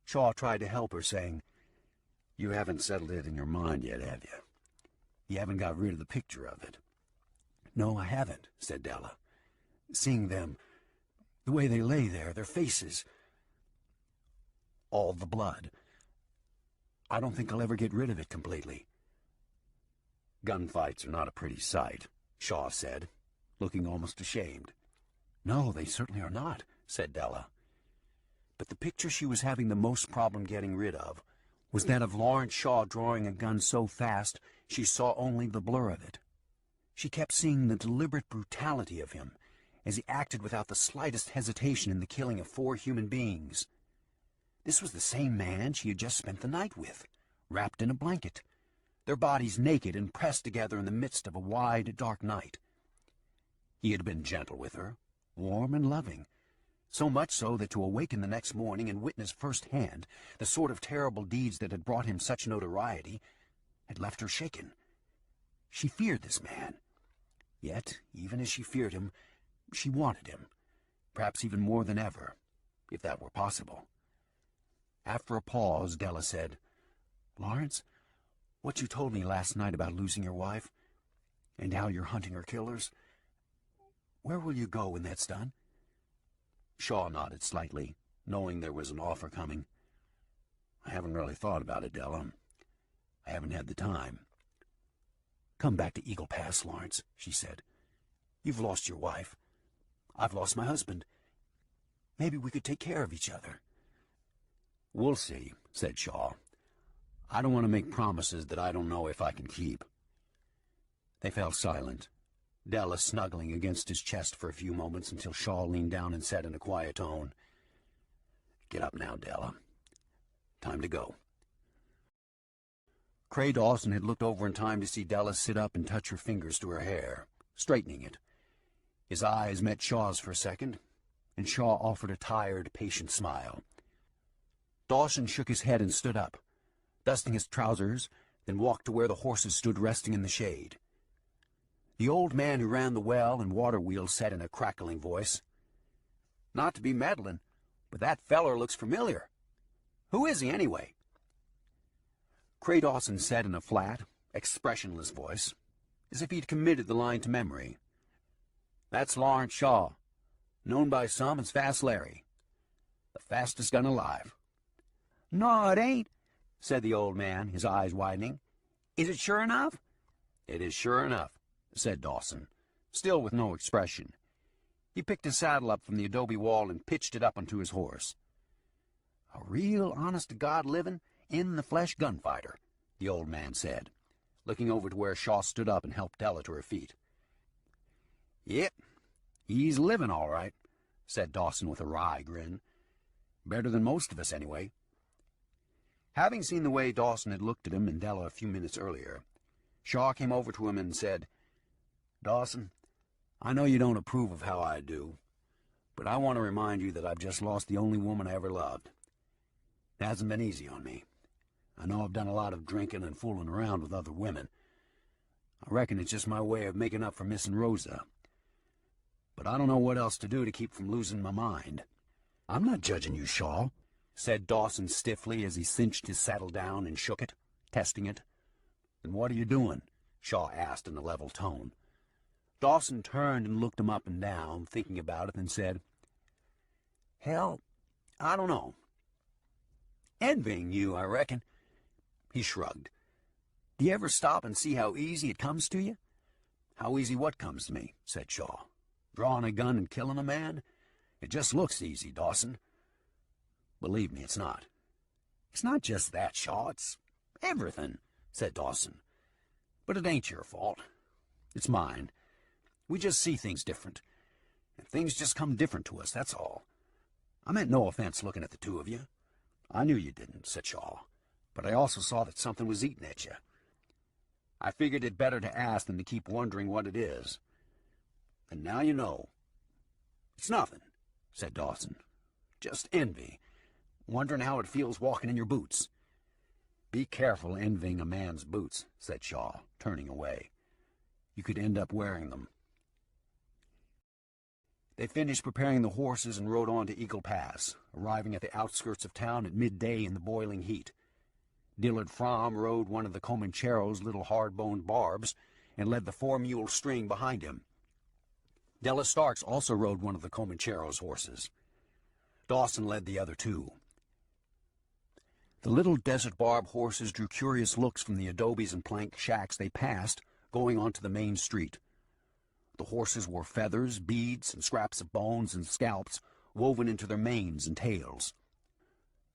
Shaw tried to help her, saying, "You haven't settled it in your mind yet, have you? You haven't got rid of the picture of it." "No, I haven't," said Della. "Seeing them, the way they lay there, their faces, all the blood, I don't think I'll ever get rid of it completely. Gunfights are not a pretty sight, Shaw said, looking almost ashamed. No, they certainly are not, said Della. But the picture she was having the most problem getting rid of was that of Lawrence Shaw drawing a gun so fast she saw only the blur of it. She kept seeing the deliberate brutality of him as he acted without the slightest hesitation in the killing of 4 human beings. This was the same man she had just spent the night with, wrapped in a blanket, their bodies naked and pressed together in the midst of a wide, dark night. He had been gentle with her, warm and loving, so much so that to awaken the next morning and witness firsthand the sort of terrible deeds that had brought him such notoriety had left her shaken. She feared this man. Yet, even as she feared him, she wanted him, perhaps even more than ever, if that were possible. After a pause, Della said, "Lawrence, what you told me last night about losing your wife, and how you're hunting her killers, where will you go when that's done?" Shaw nodded slightly, knowing there was an offer coming. "I haven't really thought about it, Della. I haven't had the time." "Come back to Eagle Pass, Lawrence," she said. "You've lost your wife. I've lost my husband. Maybe we could take care of each other." "We'll see," said Shaw. "I don't want to make promises that I don't know if I can keep." They fell silent, Della snuggling against his chest for a few moments until Shaw leaned down and said in a quiet tone, "Get up now, Della. Time to go." Cray Dawson had looked over in time to see Della sit up and touch her fingers to her hair, straightening it. His eyes met Shaw's for a second, and Shaw offered a tired, patient smile. Dawson shook his head and stood up, dusting his trousers, then walked to where the horses stood resting in the shade. The old man who ran the well and water wheel said in a crackling voice, "Not to be meddling, but that feller looks familiar. Who is he, anyway?" Cray Dawson said in a flat, expressionless voice, as if he'd committed the line to memory, "That's Lawrence Shaw, known by some as Fast Larry, the fastest gun alive." "No, it ain't," said the old man, his eyes widening. "Is it sure enough?" "It is sure enough," said Dawson, still with no expression. He picked his saddle up from the adobe wall and pitched it up onto his horse. "A real honest-to-God living, in-the-flesh gunfighter," the old man said, looking over to where Shaw stood up and helped Della to her feet. "Yep, he's living all right," said Dawson with a wry grin. "Better than most of us, anyway." Having seen the way Dawson had looked at him and Della a few minutes earlier, Shaw came over to him and said, "Dawson, I know you don't approve of how I do, but I want to remind you that I've just lost the only woman I ever loved. It hasn't been easy on me. I know I've done a lot of drinking and fooling around with other women. I reckon it's just my way of making up for missing Rosa. But I don't know what else to do to keep from losing my mind." "I'm not judging you, Shaw," said Dawson stiffly as he cinched his saddle down and shook it, testing it. "Then what are you doing?" Shaw asked in a level tone. Dawson turned and looked him up and down, thinking about it, and said, "Hell, I don't know. Envying you, I reckon." He shrugged. "Do you ever stop and see how easy it comes to you?" "How easy what comes to me?" said Shaw. "Drawing a gun and killing a man? It just looks easy, Dawson. Believe me, it's not." "It's not just that, Shaw. It's everything," said Dawson. "But it ain't your fault. It's mine. We just see things different. And things just come different to us, that's all. I meant no offense looking at the two of you. I knew you didn't," said Shaw. "But I also saw that something was eating at you. I figured it better to ask than to keep wondering what it is. And now you know." "It's nothing," said Dawson. "Just envy. Wondering how it feels walking in your boots." "Be careful envying a man's boots," said Shaw, turning away. "You could end up wearing them." They finished preparing the horses and rode on to Eagle Pass, arriving at the outskirts of town at midday in the boiling heat. Dillard Fromm rode one of the Comanchero's little hard-boned barbs and led the 4-mule string behind him. Della Starks also rode one of the Comanchero's horses. Dawson led the other 2. The little Desert Barb horses drew curious looks from the adobes and plank shacks they passed going onto the main street. The horses wore feathers, beads, and scraps of bones and scalps woven into their manes and tails.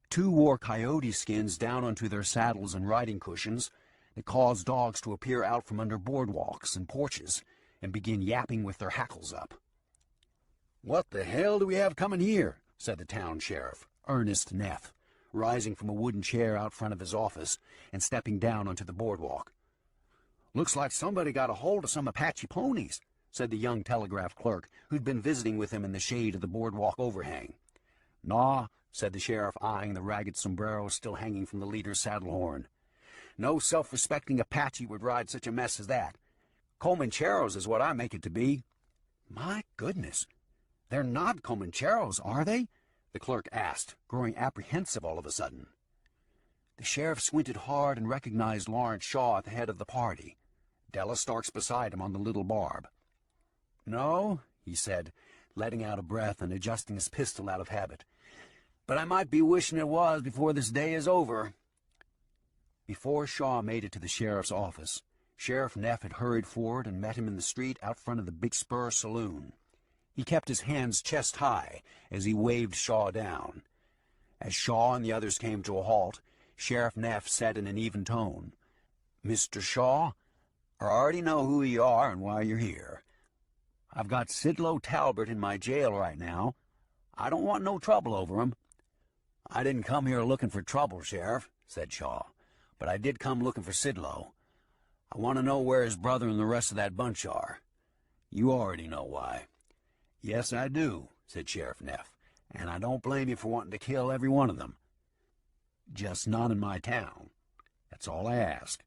2 wore coyote skins down onto their saddles and riding cushions that caused dogs to appear out from under boardwalks and porches and begin yapping with their hackles up. "What the hell do we have coming here?" said the town sheriff, Ernest Neff, rising from a wooden chair out front of his office and stepping down onto the boardwalk. "Looks like somebody got a hold of some Apache ponies," said the young telegraph clerk who'd been visiting with him in the shade of the boardwalk overhang. "Naw," said the sheriff, eyeing the ragged sombrero still hanging from the leader's saddle horn. "No self-respecting Apache would ride such a mess as that. Comancheros is what I make it to be." "My goodness, they're not Comancheros, are they?" the clerk asked, growing apprehensive all of a sudden. The sheriff squinted hard and recognized Lawrence Shaw at the head of the party, Della Starks beside him on the little barb. "No," he said, letting out a breath and adjusting his pistol out of habit. "But I might be wishing it was before this day is over." Before Shaw made it to the sheriff's office, Sheriff Neff had hurried forward and met him in the street out front of the Big Spur Saloon. He kept his hands chest high as he waved Shaw down. As Shaw and the others came to a halt, Sheriff Neff said in an even tone, "Mr. Shaw, I already know who you are and why you're here. I've got Sidlow Talbert in my jail right now. I don't want no trouble over him." "I didn't come here looking for trouble, Sheriff," said Shaw, "but I did come looking for Sidlow. I want to know where his brother and the rest of that bunch are. You already know why." "Yes, I do," said Sheriff Neff, "and I don't blame you for wanting to kill every one of them. Just not in my town. That's all I ask."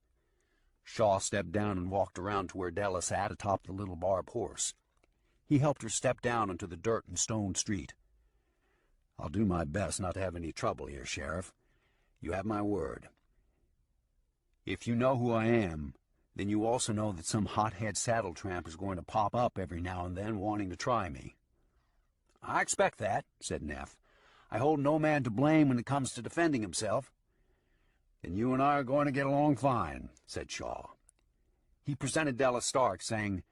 Shaw stepped down and walked around to where Della sat atop the little barb horse. He helped her step down onto the dirt and stone street. "I'll do my best not to have any trouble here, Sheriff. You have my word. If you know who I am, then you also know that some hothead saddle tramp is going to pop up every now and then wanting to try me." "I expect that," said Neff. "I hold no man to blame when it comes to defending himself." "Then you and I are going to get along fine," said Shaw. He presented Della Starks, saying,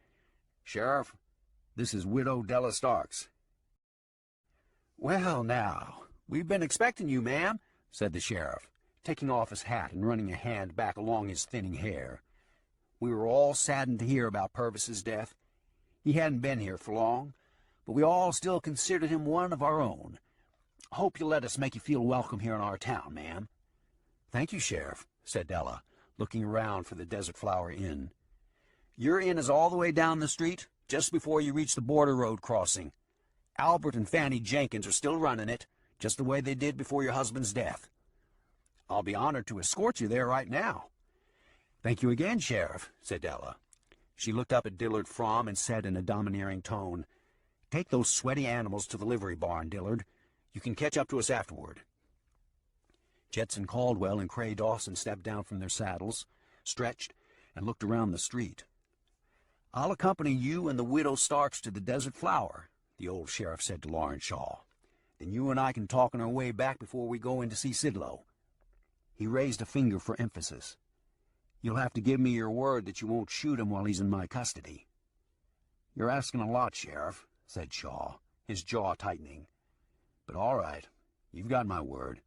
"Sheriff, this is Widow Della Starks." "Well, now, we've been expecting you, ma'am," said the sheriff, taking off his hat and running a hand back along his thinning hair. "We were all saddened to hear about Purvis's death. He hadn't been here for long, but we all still considered him one of our own. Hope you'll let us make you feel welcome here in our town, ma'am." "Thank you, Sheriff," said Della, looking around for the Desert Flower Inn. "Your inn is all the way down the street, just before you reach the border road crossing. Albert and Fanny Jenkins are still running it, just the way they did before your husband's death. I'll be honored to escort you there right now." "Thank you again, Sheriff," said Della. She looked up at Dillard Fromm and said in a domineering tone, "Take those sweaty animals to the livery barn, Dillard. You can catch up to us afterward." Jetson Caldwell and Cray Dawson stepped down from their saddles, stretched, and looked around the street. "I'll accompany you and the Widow Starks to the Desert Flower," the old sheriff said to Lawrence Shaw. "Then you and I can talk on our way back before we go in to see Sidlow." He raised a finger for emphasis. "You'll have to give me your word that you won't shoot him while he's in my custody." "You're asking a lot, Sheriff," said Shaw, his jaw tightening. "But all right, you've got my word."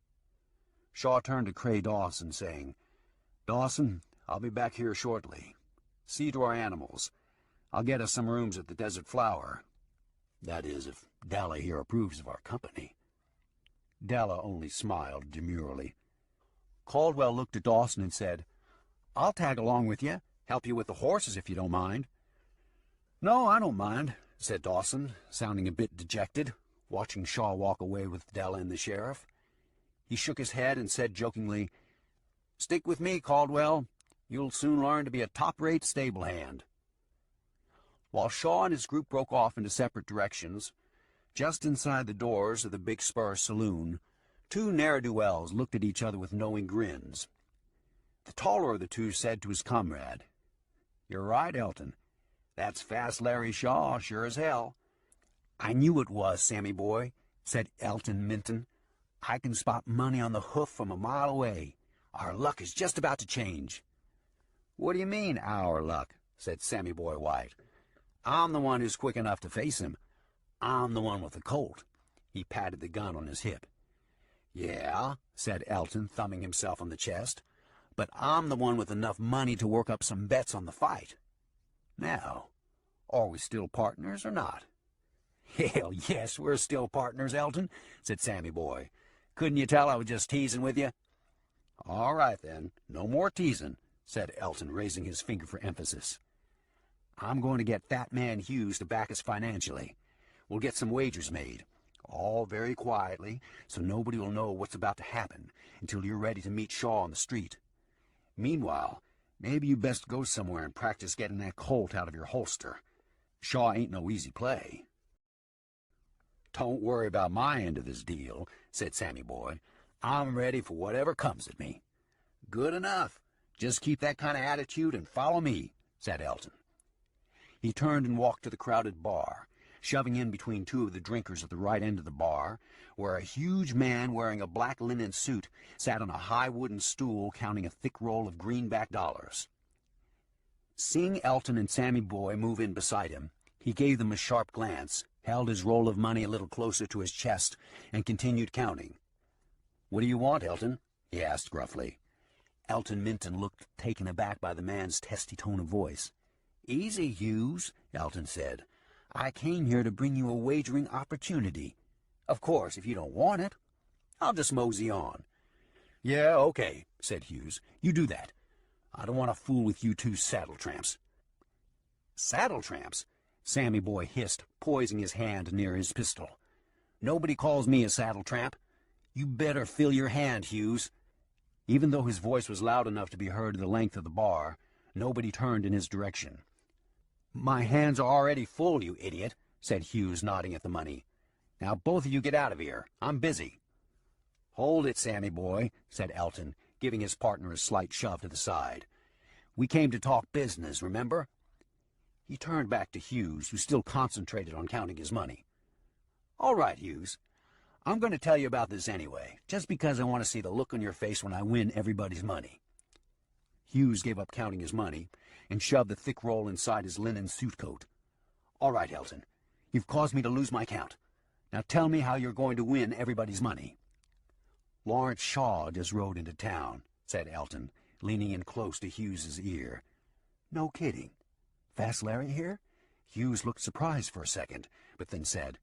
Shaw turned to Cray Dawson, saying, "Dawson, I'll be back here shortly. See to our animals. I'll get us some rooms at the Desert Flower. That is, if Della here approves of our company." Della only smiled demurely. Caldwell looked at Dawson and said, "I'll tag along with you, help you with the horses if you don't mind." "No, I don't mind," said Dawson, sounding a bit dejected, watching Shaw walk away with Della and the sheriff. He shook his head and said jokingly, "Stick with me, Caldwell. You'll soon learn to be a top-rate stable hand." While Shaw and his group broke off into separate directions, just inside the doors of the Big Spur Saloon, 2 ne'er-do-wells looked at each other with knowing grins. The taller of the two said to his comrade, "You're right, Elton. That's Fast Larry Shaw, sure as hell." "I knew it was, Sammy boy," said Elton Minton. "I can spot money on the hoof from a mile away. Our luck is just about to change." "What do you mean, our luck?" said Sammy Boy White. "I'm the one who's quick enough to face him. I'm the one with the Colt." He patted the gun on his hip. "Yeah," said Elton, thumbing himself on the chest, "but I'm the one with enough money to work up some bets on the fight. Now, are we still partners or not?" "Hell, yes, we're still partners, Elton," said Sammy Boy. "Couldn't you tell I was just teasing with you?" "All right, then. No more teasing," said Elton, raising his finger for emphasis. "I'm going to get Fat Man Hughes to back us financially. We'll get some wagers made, all very quietly, so nobody will know what's about to happen until you're ready to meet Shaw on the street. Meanwhile, maybe you best go somewhere and practice getting that Colt out of your holster. Shaw ain't no easy play." "Don't worry about my end of this deal," said Sammy Boy. "I'm ready for whatever comes at me." "Good enough. Just keep that kind of attitude and follow me," said Elton. He turned and walked to the crowded bar, shoving in between two of the drinkers at the right end of the bar, where a huge man wearing a black linen suit sat on a high wooden stool counting a thick roll of greenback dollars. Seeing Elton and Sammy Boy move in beside him, he gave them a sharp glance, held his roll of money a little closer to his chest, and continued counting. "What do you want, Elton?" he asked gruffly. Elton Minton looked taken aback by the man's testy tone of voice. "Easy, Hughes," Elton said. "I came here to bring you a wagering opportunity. Of course, if you don't want it, I'll just mosey on." "Yeah, okay," said Hughes. "You do that. I don't want to fool with you two saddle tramps." "Saddle tramps?" Sammy Boy hissed, poising his hand near his pistol. "Nobody calls me a saddle tramp. You better fill your hand, Hughes." Even though his voice was loud enough to be heard the length of the bar, nobody turned in his direction. "My hands are already full, you idiot," said Hughes, nodding at the money. "Now both of you get out of here. I'm busy." "Hold it, Sammy Boy," said Elton, giving his partner a slight shove to the side. "We came to talk business, remember?" He turned back to Hughes, who still concentrated on counting his money. "All right, Hughes. I'm going to tell you about this anyway, just because I want to see the look on your face when I win everybody's money." Hughes gave up counting his money and shoved the thick roll inside his linen suit coat. "All right, Elton. You've caused me to lose my count. Now tell me how you're going to win everybody's money." "Lawrence Shaw just rode into town," said Elton, leaning in close to Hughes's ear. "No kidding. Fast Larry here?" Hughes looked surprised for a second, but then said,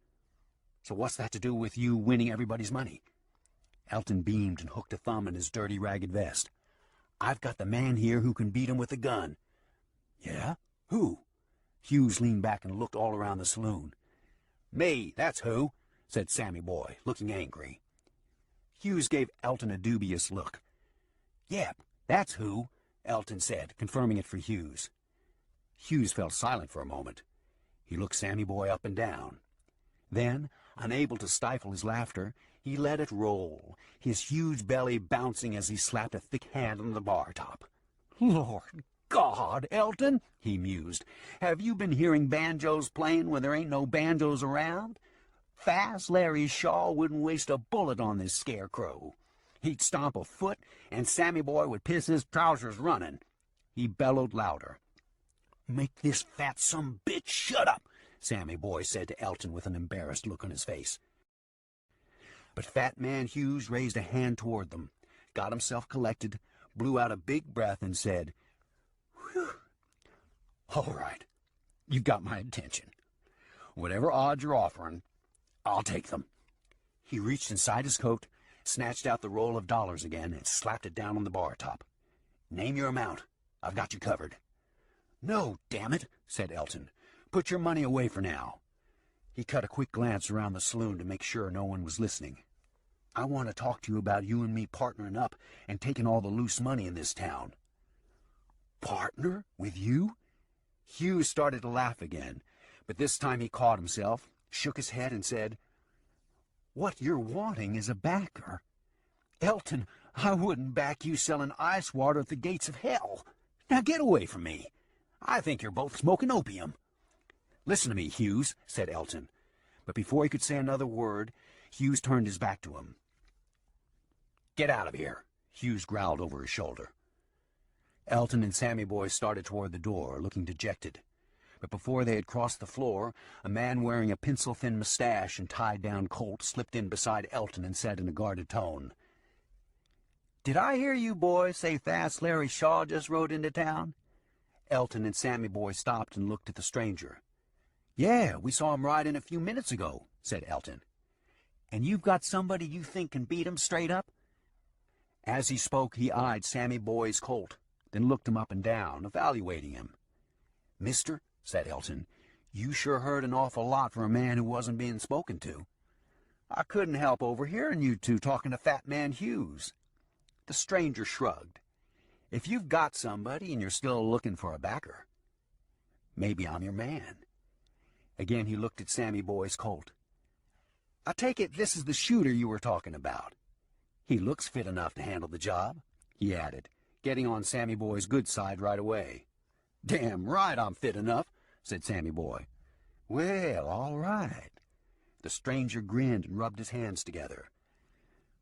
"So what's that to do with you winning everybody's money?" Elton beamed and hooked a thumb in his dirty, ragged vest. "I've got the man here who can beat him with a gun." "Yeah? Who?" Hughes leaned back and looked all around the saloon. "Me, that's who," said Sammy Boy, looking angry. Hughes gave Elton a dubious look. "Yep, that's who," Elton said, confirming it for Hughes. Hughes fell silent for a moment. He looked Sammy Boy up and down. Then, unable to stifle his laughter, he let it roll, his huge belly bouncing as he slapped a thick hand on the bar top. "Lord God, Elton," he mused, "have you been hearing banjos playing when there ain't no banjos around? Fast Larry Shaw wouldn't waste a bullet on this scarecrow. He'd stomp a foot, and Sammy Boy would piss his trousers running." He bellowed louder. "Make this fat sumbitch shut up," Sammy Boy said to Elton with an embarrassed look on his face. But Fat Man Hughes raised a hand toward them, got himself collected, blew out a big breath, and said, "Whew. All right, you've got my attention. Whatever odds you're offering, I'll take them." He reached inside his coat, snatched out the roll of dollars again, and slapped it down on the bar top. "Name your amount. I've got you covered." "No, damn it," said Elton. "Put your money away for now." He cut a quick glance around the saloon to make sure no one was listening. "I want to talk to you about you and me partnering up and taking all the loose money in this town." "Partner? With you?" Hughes started to laugh again, but this time he caught himself, shook his head, and said, "What you're wanting is a backer. Elton, I wouldn't back you selling ice water at the gates of hell. Now get away from me. I think you're both smoking opium." "Listen to me, Hughes," said Elton. But before he could say another word, Hughes turned his back to him. "Get out of here," Hughes growled over his shoulder. Elton and Sammy Boy started toward the door, looking dejected. But before they had crossed the floor, a man wearing a pencil-thin mustache and tied-down colt slipped in beside Elton and said in a guarded tone, "Did I hear you boys say Fast Larry Shaw just rode into town?" Elton and Sammy Boy stopped and looked at the stranger. "Yeah, we saw him ride in a few minutes ago," said Elton. "And you've got somebody you think can beat him straight up?" As he spoke, he eyed Sammy Boy's colt, then looked him up and down, evaluating him. "Mister," said Elton, "you sure heard an awful lot for a man who wasn't being spoken to. I couldn't help overhearing you two talking to Fat Man Hughes." The stranger shrugged. "If you've got somebody and you're still looking for a backer, maybe I'm your man." Again he looked at Sammy Boy's colt. "I take it this is the shooter you were talking about. He looks fit enough to handle the job," he added, getting on Sammy Boy's good side right away. "Damn right I'm fit enough," said Sammy Boy. "Well, all right." The stranger grinned and rubbed his hands together.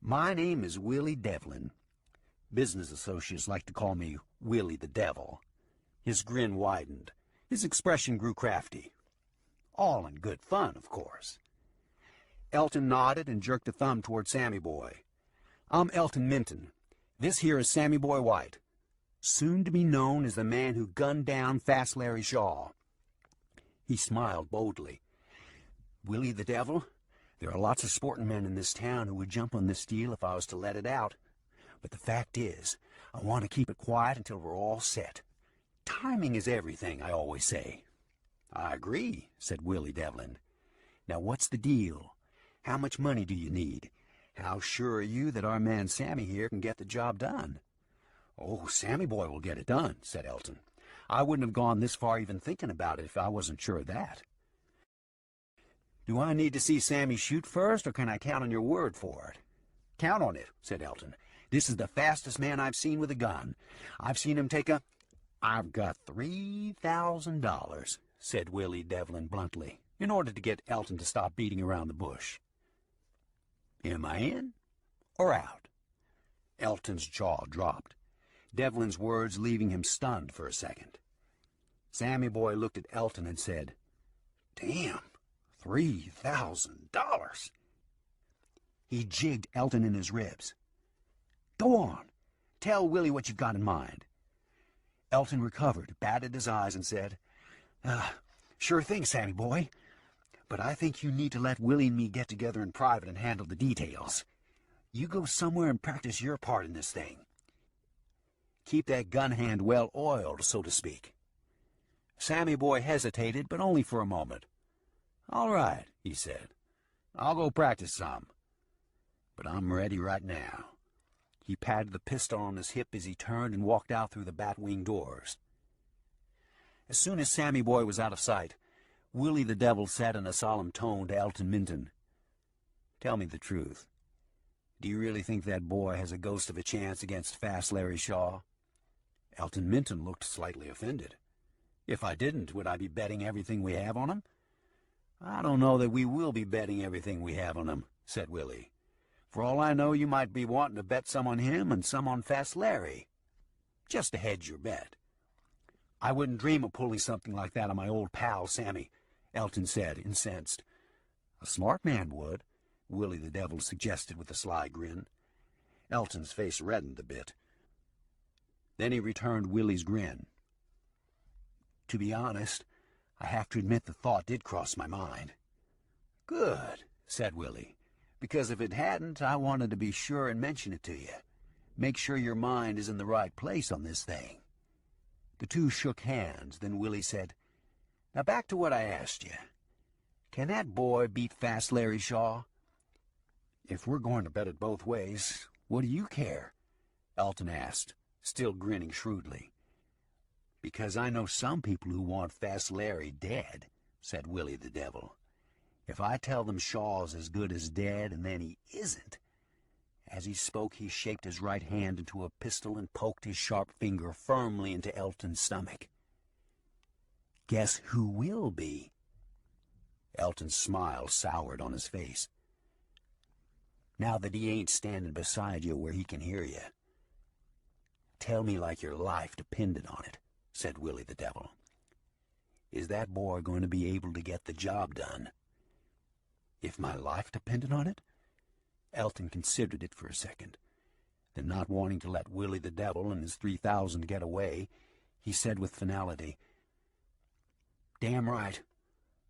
"My name is Willie Devlin. Business associates like to call me Willie the Devil." His grin widened. His expression grew crafty. "All in good fun, of course." Elton nodded and jerked a thumb toward Sammy Boy. "I'm Elton Minton. This here is Sammy Boy White, soon to be known as the man who gunned down Fast Larry Shaw." He smiled boldly. "Willie the Devil, there are lots of sporting men in this town who would jump on this deal if I was to let it out. But the fact is, I want to keep it quiet until we're all set. Timing is everything, I always say." "I agree," said Willie Devlin. "Now what's the deal? How much money do you need? How sure are you that our man Sammy here can get the job done?" "Oh, Sammy Boy will get it done," said Elton. "I wouldn't have gone this far even thinking about it if I wasn't sure of that." "Do I need to see Sammy shoot first, or can I count on your word for it?" "Count on it," said Elton. "This is the fastest man I've seen with a gun. I've seen him take a—" "I've got $3,000, said Willie Devlin bluntly, in order to get Elton to stop beating around the bush. "Am I in or out?" Elton's jaw dropped, Devlin's words leaving him stunned for a second. Sammy Boy looked at Elton and said, "Damn, $3,000. He jigged Elton in his ribs. "Go on. Tell Willie what you've got in mind." Elton recovered, batted his eyes, and said, "Sure thing, Sammy Boy. But I think you need to let Willie and me get together in private and handle the details. You go somewhere and practice your part in this thing. Keep that gun hand well oiled, so to speak." Sammy Boy hesitated, but only for a moment. "All right," he said. "I'll go practice some. But I'm ready right now." He patted the pistol on his hip as he turned and walked out through the bat-wing doors. As soon as Sammy Boy was out of sight, Willie the Devil said in a solemn tone to Elton Minton, "Tell me the truth. Do you really think that boy has a ghost of a chance against Fast Larry Shaw?" Elton Minton looked slightly offended. "If I didn't, would I be betting everything we have on him?" "I don't know that we will be betting everything we have on him," said Willie. "For all I know, you might be wanting to bet some on him and some on Fast Larry, just to hedge your bet." "I wouldn't dream of pulling something like that on my old pal Sammy," Elton said, incensed. "A smart man would," Willie the Devil suggested with a sly grin. Elton's face reddened a bit. Then he returned Willie's grin. "To be honest, I have to admit the thought did cross my mind." "Good," said Willie, "because if it hadn't, I wanted to be sure and mention it to you. Make sure your mind is in the right place on this thing." The two shook hands, then Willie said, "Now back to what I asked you. Can that boy beat Fast Larry Shaw?" "If we're going to bet it both ways, what do you care?" Elton asked, still grinning shrewdly. "Because I know some people who want Fast Larry dead," said Willie the Devil. "If I tell them Shaw's as good as dead and then he isn't—" As he spoke, he shaped his right hand into a pistol and poked his sharp finger firmly into Elton's stomach. "Guess who will be?" Elton's smile soured on his face. "Now that he ain't standing beside you where he can hear you." Tell me like your life depended on it, said Willie the Devil. Is that boy going to be able to get the job done? If my life depended on it? Elton considered it for a second. Then, not wanting to let Willie the Devil and his 3,000 get away, he said with finality, "Damn right.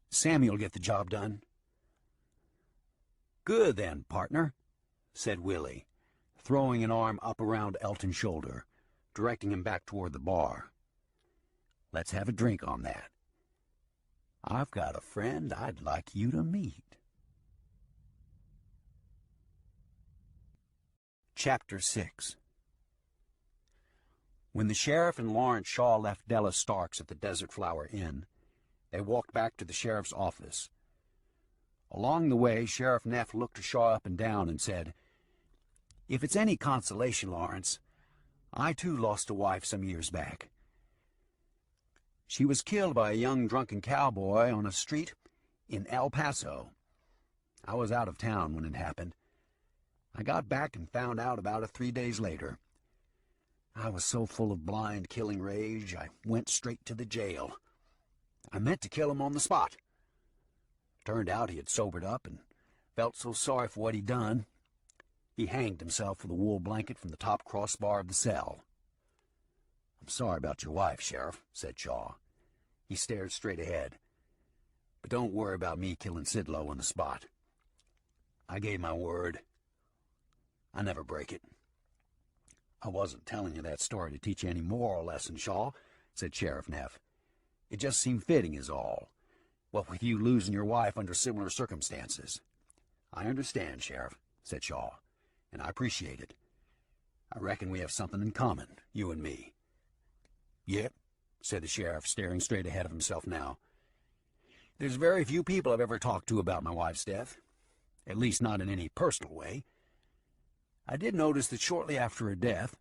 Sammy'll get the job done." "Good then, partner," said Willie, throwing an arm up around Elton's shoulder, directing him back toward the bar. "Let's have a drink on that. I've got a friend I'd like you to meet." Chapter 6. When the sheriff and Lawrence Shaw left Della Stark's at the Desert Flower Inn, they walked back to the sheriff's office. Along the way, Sheriff Neff looked Shaw up and down and said, "If it's any consolation, Lawrence, I too lost a wife some years back. She was killed by a young drunken cowboy on a street in El Paso. I was out of town when it happened. I got back and found out about it 3 days later. I was so full of blind killing rage, I went straight to the jail. I meant to kill him on the spot. Turned out he had sobered up and felt so sorry for what he'd done, he hanged himself with a wool blanket from the top crossbar of the cell." "I'm sorry about your wife, Sheriff," said Shaw. He stared straight ahead. "But don't worry about me killing Sidlow on the spot. I gave my word. I never break it." "I wasn't telling you that story to teach you any moral lesson, Shaw," said Sheriff Neff. "It just seemed fitting is all, what with you losing your wife under similar circumstances." "I understand, Sheriff," said Shaw, "and I appreciate it. I reckon we have something in common, you and me." "Yep," said the sheriff, staring straight ahead of himself now. "There's very few people I've ever talked to about my wife's death, at least not in any personal way. I did notice that shortly after her death,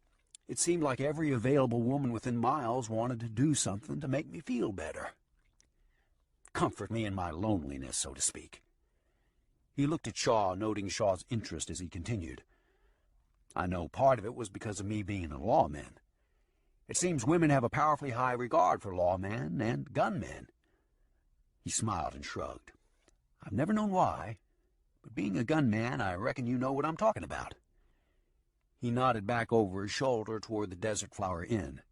it seemed like every available woman within miles wanted to do something to make me feel better. Comfort me in my loneliness, so to speak." He looked at Shaw, noting Shaw's interest as he continued. "I know part of it was because of me being a lawman. It seems women have a powerfully high regard for lawmen and gunmen." He smiled and shrugged. "I've never known why, but being a gunman, I reckon you know what I'm talking about." He nodded back over his shoulder toward the Desert Flower Inn.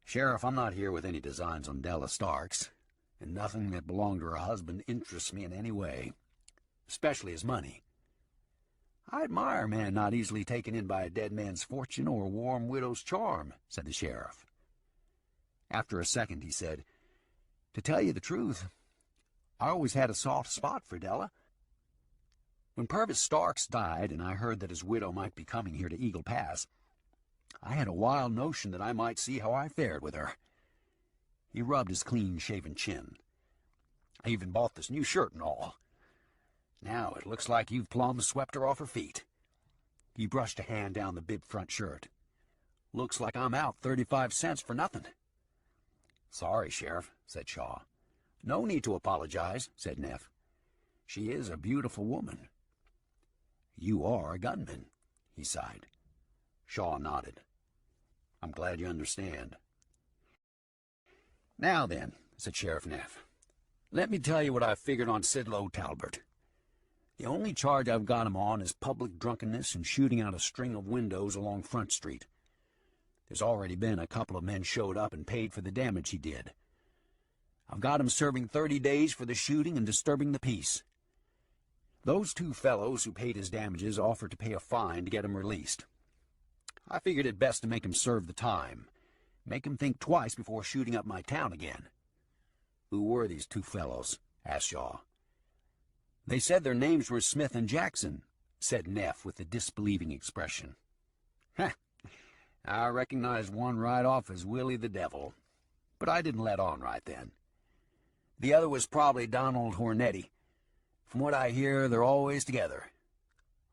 "Sheriff, I'm not here with any designs on Della Stark's, and nothing that belonged to her husband interests me in any way, especially his money. I admire a man not easily taken in by a dead man's fortune or a warm widow's charm," said the sheriff. After a second, he said, "To tell you the truth, I always had a soft spot for Della. When Purvis Starks died and I heard that his widow might be coming here to Eagle Pass, I had a wild notion that I might see how I fared with her." He rubbed his clean-shaven chin. "I even bought this new shirt and all. Now it looks like you've plumb swept her off her feet." He brushed a hand down the bib front shirt. "Looks like I'm out 35 cents for nothing." "Sorry, Sheriff," said Shaw. "No need to apologize," said Neff. "She is a beautiful woman." "You are a gunman," he sighed. Shaw nodded. "I'm glad you understand." "Now then," said Sheriff Neff, "let me tell you what I've figured on Sidlow Talbert. The only charge I've got him on is public drunkenness and shooting out a string of windows along Front Street. There's already been a couple of men showed up and paid for the damage he did. I've got him serving 30 days for the shooting and disturbing the peace. Those two fellows who paid his damages offered to pay a fine to get him released. I figured it best to make him serve the time, make him think twice before shooting up my town again." "Who were these two fellows?" asked Shaw. "They said their names were Smith and Jackson," said Neff with a disbelieving expression. "Heh, I recognized one right off as Willie the Devil, but I didn't let on right then. The other was probably Donald Hornetti. From what I hear, they're always together."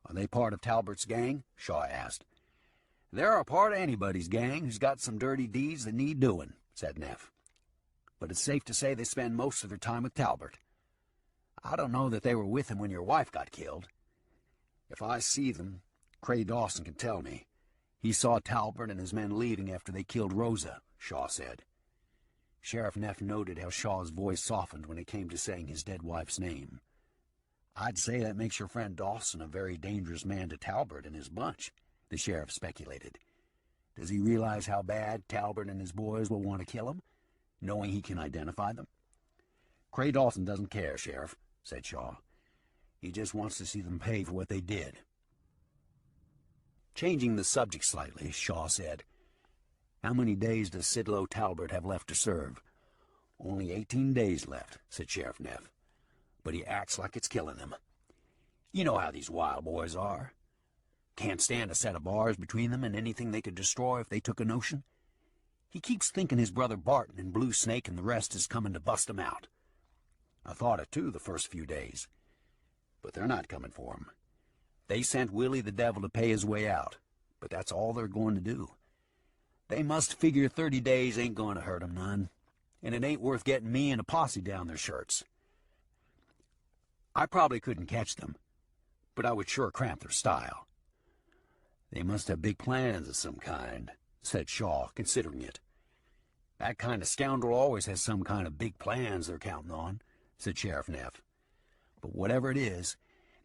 "Are they part of Talbert's gang?" Shaw asked. "They're a part of anybody's gang who's got some dirty deeds that need doing," said Neff. "But it's safe to say they spend most of their time with Talbert. I don't know that they were with him when your wife got killed. If I see them, Cray Dawson can tell me, He saw Talbert and his men leaving after they killed Rosa, Shaw said. Sheriff Neff noted how Shaw's voice softened when it came to saying his dead wife's name. "I'd say that makes your friend Dawson a very dangerous man to Talbert and his bunch," the sheriff speculated. "Does he realize how bad Talbert and his boys will want to kill him, knowing he can identify them?" "Cray Dawson doesn't care, Sheriff," said Shaw. "He just wants to see them pay for what they did." Changing the subject slightly, Shaw said, "How many days does Sidlow Talbert have left to serve?" "Only 18 days left," said Sheriff Neff. "But he acts like it's killing him. You know how these wild boys are. Can't stand a set of bars between them and anything they could destroy if they took a notion. He keeps thinking his brother Barton and Blue Snake and the rest is coming to bust him out. I thought it too the first few days. But they're not coming for him. They sent Willie the Devil to pay his way out, but that's all they're going to do. They must figure 30 days ain't going to hurt 'em none, and it ain't worth getting me and a posse down their shirts. I probably couldn't catch them, but I would sure cramp their style." "They must have big plans of some kind," said Shaw, considering it. "That kind of scoundrel always has some kind of big plans they're counting on," said Sheriff Neff. "But whatever it is,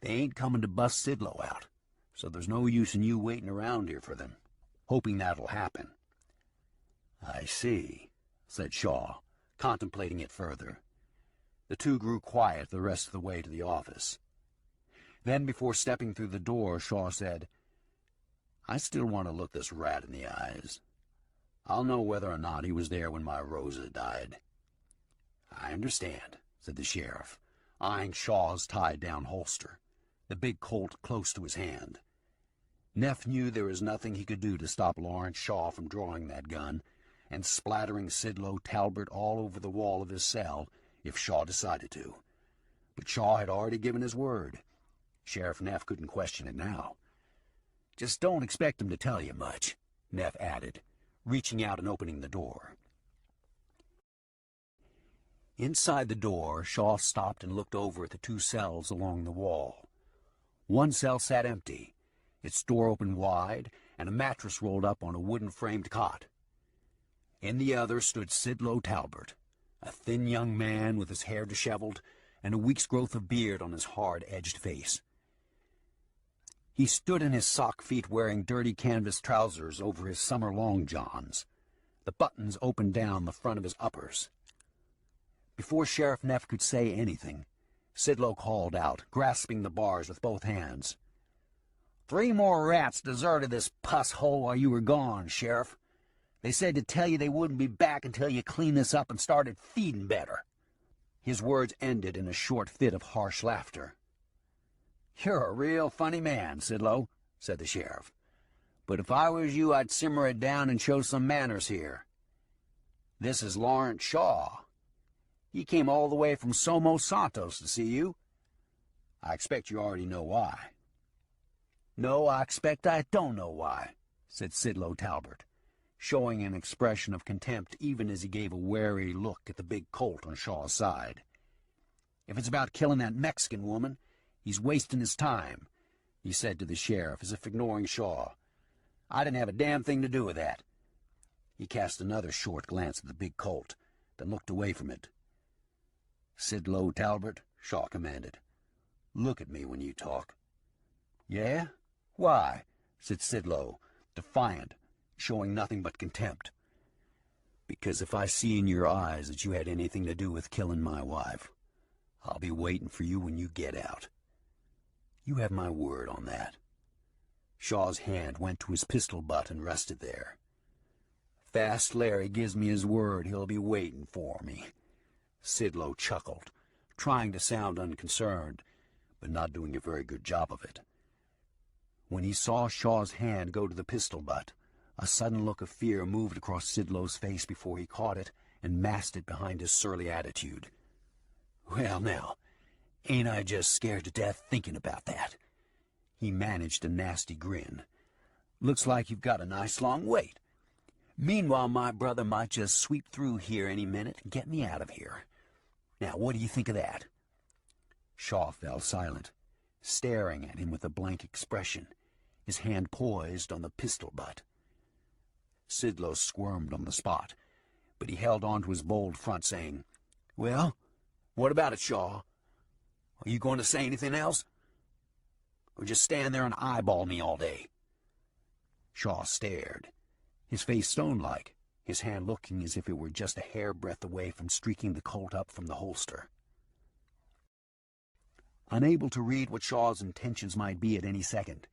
they ain't coming to bust Sidlow out, so there's no use in you waiting around here for them, hoping that'll happen." "I see," said Shaw, contemplating it further. The two grew quiet the rest of the way to the office. Then, before stepping through the door, Shaw said, "I still want to look this rat in the eyes. I'll know whether or not he was there when my Rosa died." "I understand," said the sheriff, eyeing Shaw's tied-down holster, the big Colt close to his hand. Neff knew there was nothing he could do to stop Lawrence Shaw from drawing that gun and splattering Sidlow Talbert all over the wall of his cell if Shaw decided to. But Shaw had already given his word. Sheriff Neff couldn't question it now. "Just don't expect him to tell you much," Neff added, reaching out and opening the door. Inside the door, Shaw stopped and looked over at the two cells along the wall. One cell sat empty, its door open wide, and a mattress rolled up on a wooden-framed cot. In the other stood Sidlow Talbert, a thin young man with his hair disheveled and a week's growth of beard on his hard-edged face. He stood in his sock feet wearing dirty canvas trousers over his summer long johns, the buttons open down the front of his uppers. Before Sheriff Neff could say anything, Sidlow called out, grasping the bars with both hands. "3 more rats deserted this pus hole while you were gone, Sheriff. They said to tell you they wouldn't be back until you cleaned this up and started feeding better." His words ended in a short fit of harsh laughter. "You're a real funny man, Sidlow," said the sheriff. "But if I was you, I'd simmer it down and show some manners here. This is Lawrence Shaw. He came all the way from Somos Santos to see you. I expect you already know why." "No, I expect I don't know why," said Sidlow Talbert, showing an expression of contempt even as he gave a wary look at the big Colt on Shaw's side. "If it's about killing that Mexican woman, he's wasting his time," he said to the sheriff, as if ignoring Shaw. "I didn't have a damn thing to do with that." He cast another short glance at the big Colt, then looked away from it. "Sidlow Talbert," Shaw commanded, "look at me when you talk." "Yeah? Why?" said Sidlow, defiant, showing nothing but contempt. "Because if I see in your eyes that you had anything to do with killing my wife, I'll be waiting for you when you get out. You have my word on that." Shaw's hand went to his pistol butt and rested there. "Fast Larry gives me his word he'll be waiting for me." Sidlow chuckled, trying to sound unconcerned, but not doing a very good job of it. When he saw Shaw's hand go to the pistol butt, a sudden look of fear moved across Sidlow's face before he caught it and masked it behind his surly attitude. "Well, now, ain't I just scared to death thinking about that?" He managed a nasty grin. "Looks like you've got a nice long wait. Meanwhile, my brother might just sweep through here any minute and get me out of here. Now, what do you think of that?" Shaw fell silent, staring at him with a blank expression. his hand poised on the pistol butt. Sidlow squirmed on the spot, but he held on to his bold front, saying, "Well, what about it, Shaw? Are you going to say anything else? Or just stand there and eyeball me all day?" Shaw stared, his face stone-like, his hand looking as if it were just a hair-breadth away from streaking the Colt up from the holster. Unable to read what Shaw's intentions might be at any second,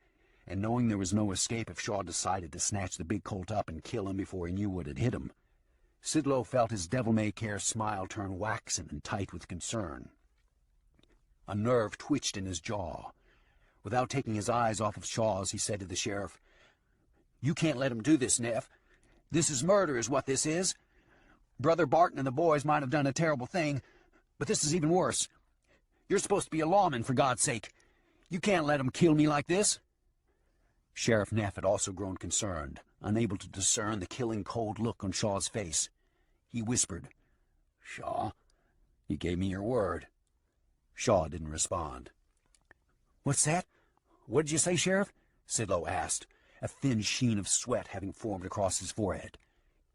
and knowing there was no escape if Shaw decided to snatch the big Colt up and kill him before he knew what had hit him, Sidlow felt his devil-may-care smile turn waxen and tight with concern. A nerve twitched in his jaw. Without taking his eyes off of Shaw's, he said to the sheriff, "You can't let him do this, Neff. This is murder, is what this is. Brother Barton and the boys might have done a terrible thing, but this is even worse. You're supposed to be a lawman, for God's sake. You can't let him kill me like this." Sheriff Neff had also grown concerned, unable to discern the killing cold look on Shaw's face. He whispered, "Shaw, you gave me your word." Shaw didn't respond. "What's that? What did you say, Sheriff?" Sidlow asked, a thin sheen of sweat having formed across his forehead.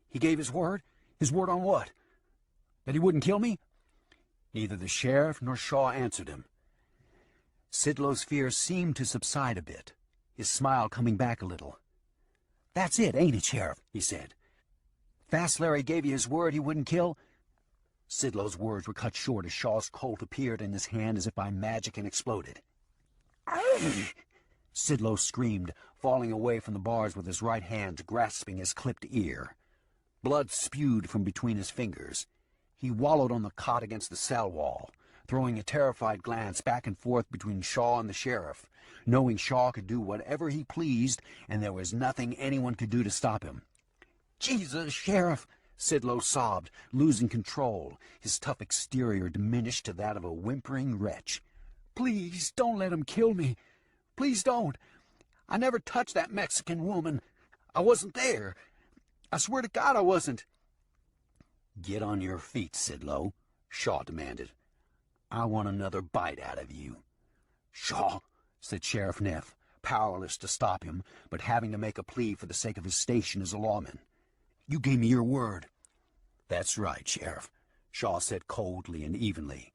"He gave his word? His word on what? That he wouldn't kill me?" Neither the sheriff nor Shaw answered him. Sidlow's fear seemed to subside a bit, his smile coming back a little. "That's it, ain't it, Sheriff?" he said. "Fast Larry gave you his word he wouldn't kill?" Sidlow's words were cut short as Shaw's Colt appeared in his hand as if by magic and exploded. Sidlow screamed, falling away from the bars with his right hand grasping his clipped ear. Blood spewed from between his fingers. He wallowed on the cot against the cell wall, throwing a terrified glance back and forth between Shaw and the sheriff, knowing Shaw could do whatever he pleased and there was nothing anyone could do to stop him. "Jesus, Sheriff!" Sidlow sobbed, losing control, his tough exterior diminished to that of a whimpering wretch. "Please don't let him kill me. Please don't. I never touched that Mexican woman. I wasn't there. I swear to God I wasn't." "Get on your feet, Sidlow," Shaw demanded. "I want another bite out of you." "Shaw," said Sheriff Neff, powerless to stop him, but having to make a plea for the sake of his station as a lawman. "You gave me your word." "That's right, Sheriff," Shaw said coldly and evenly.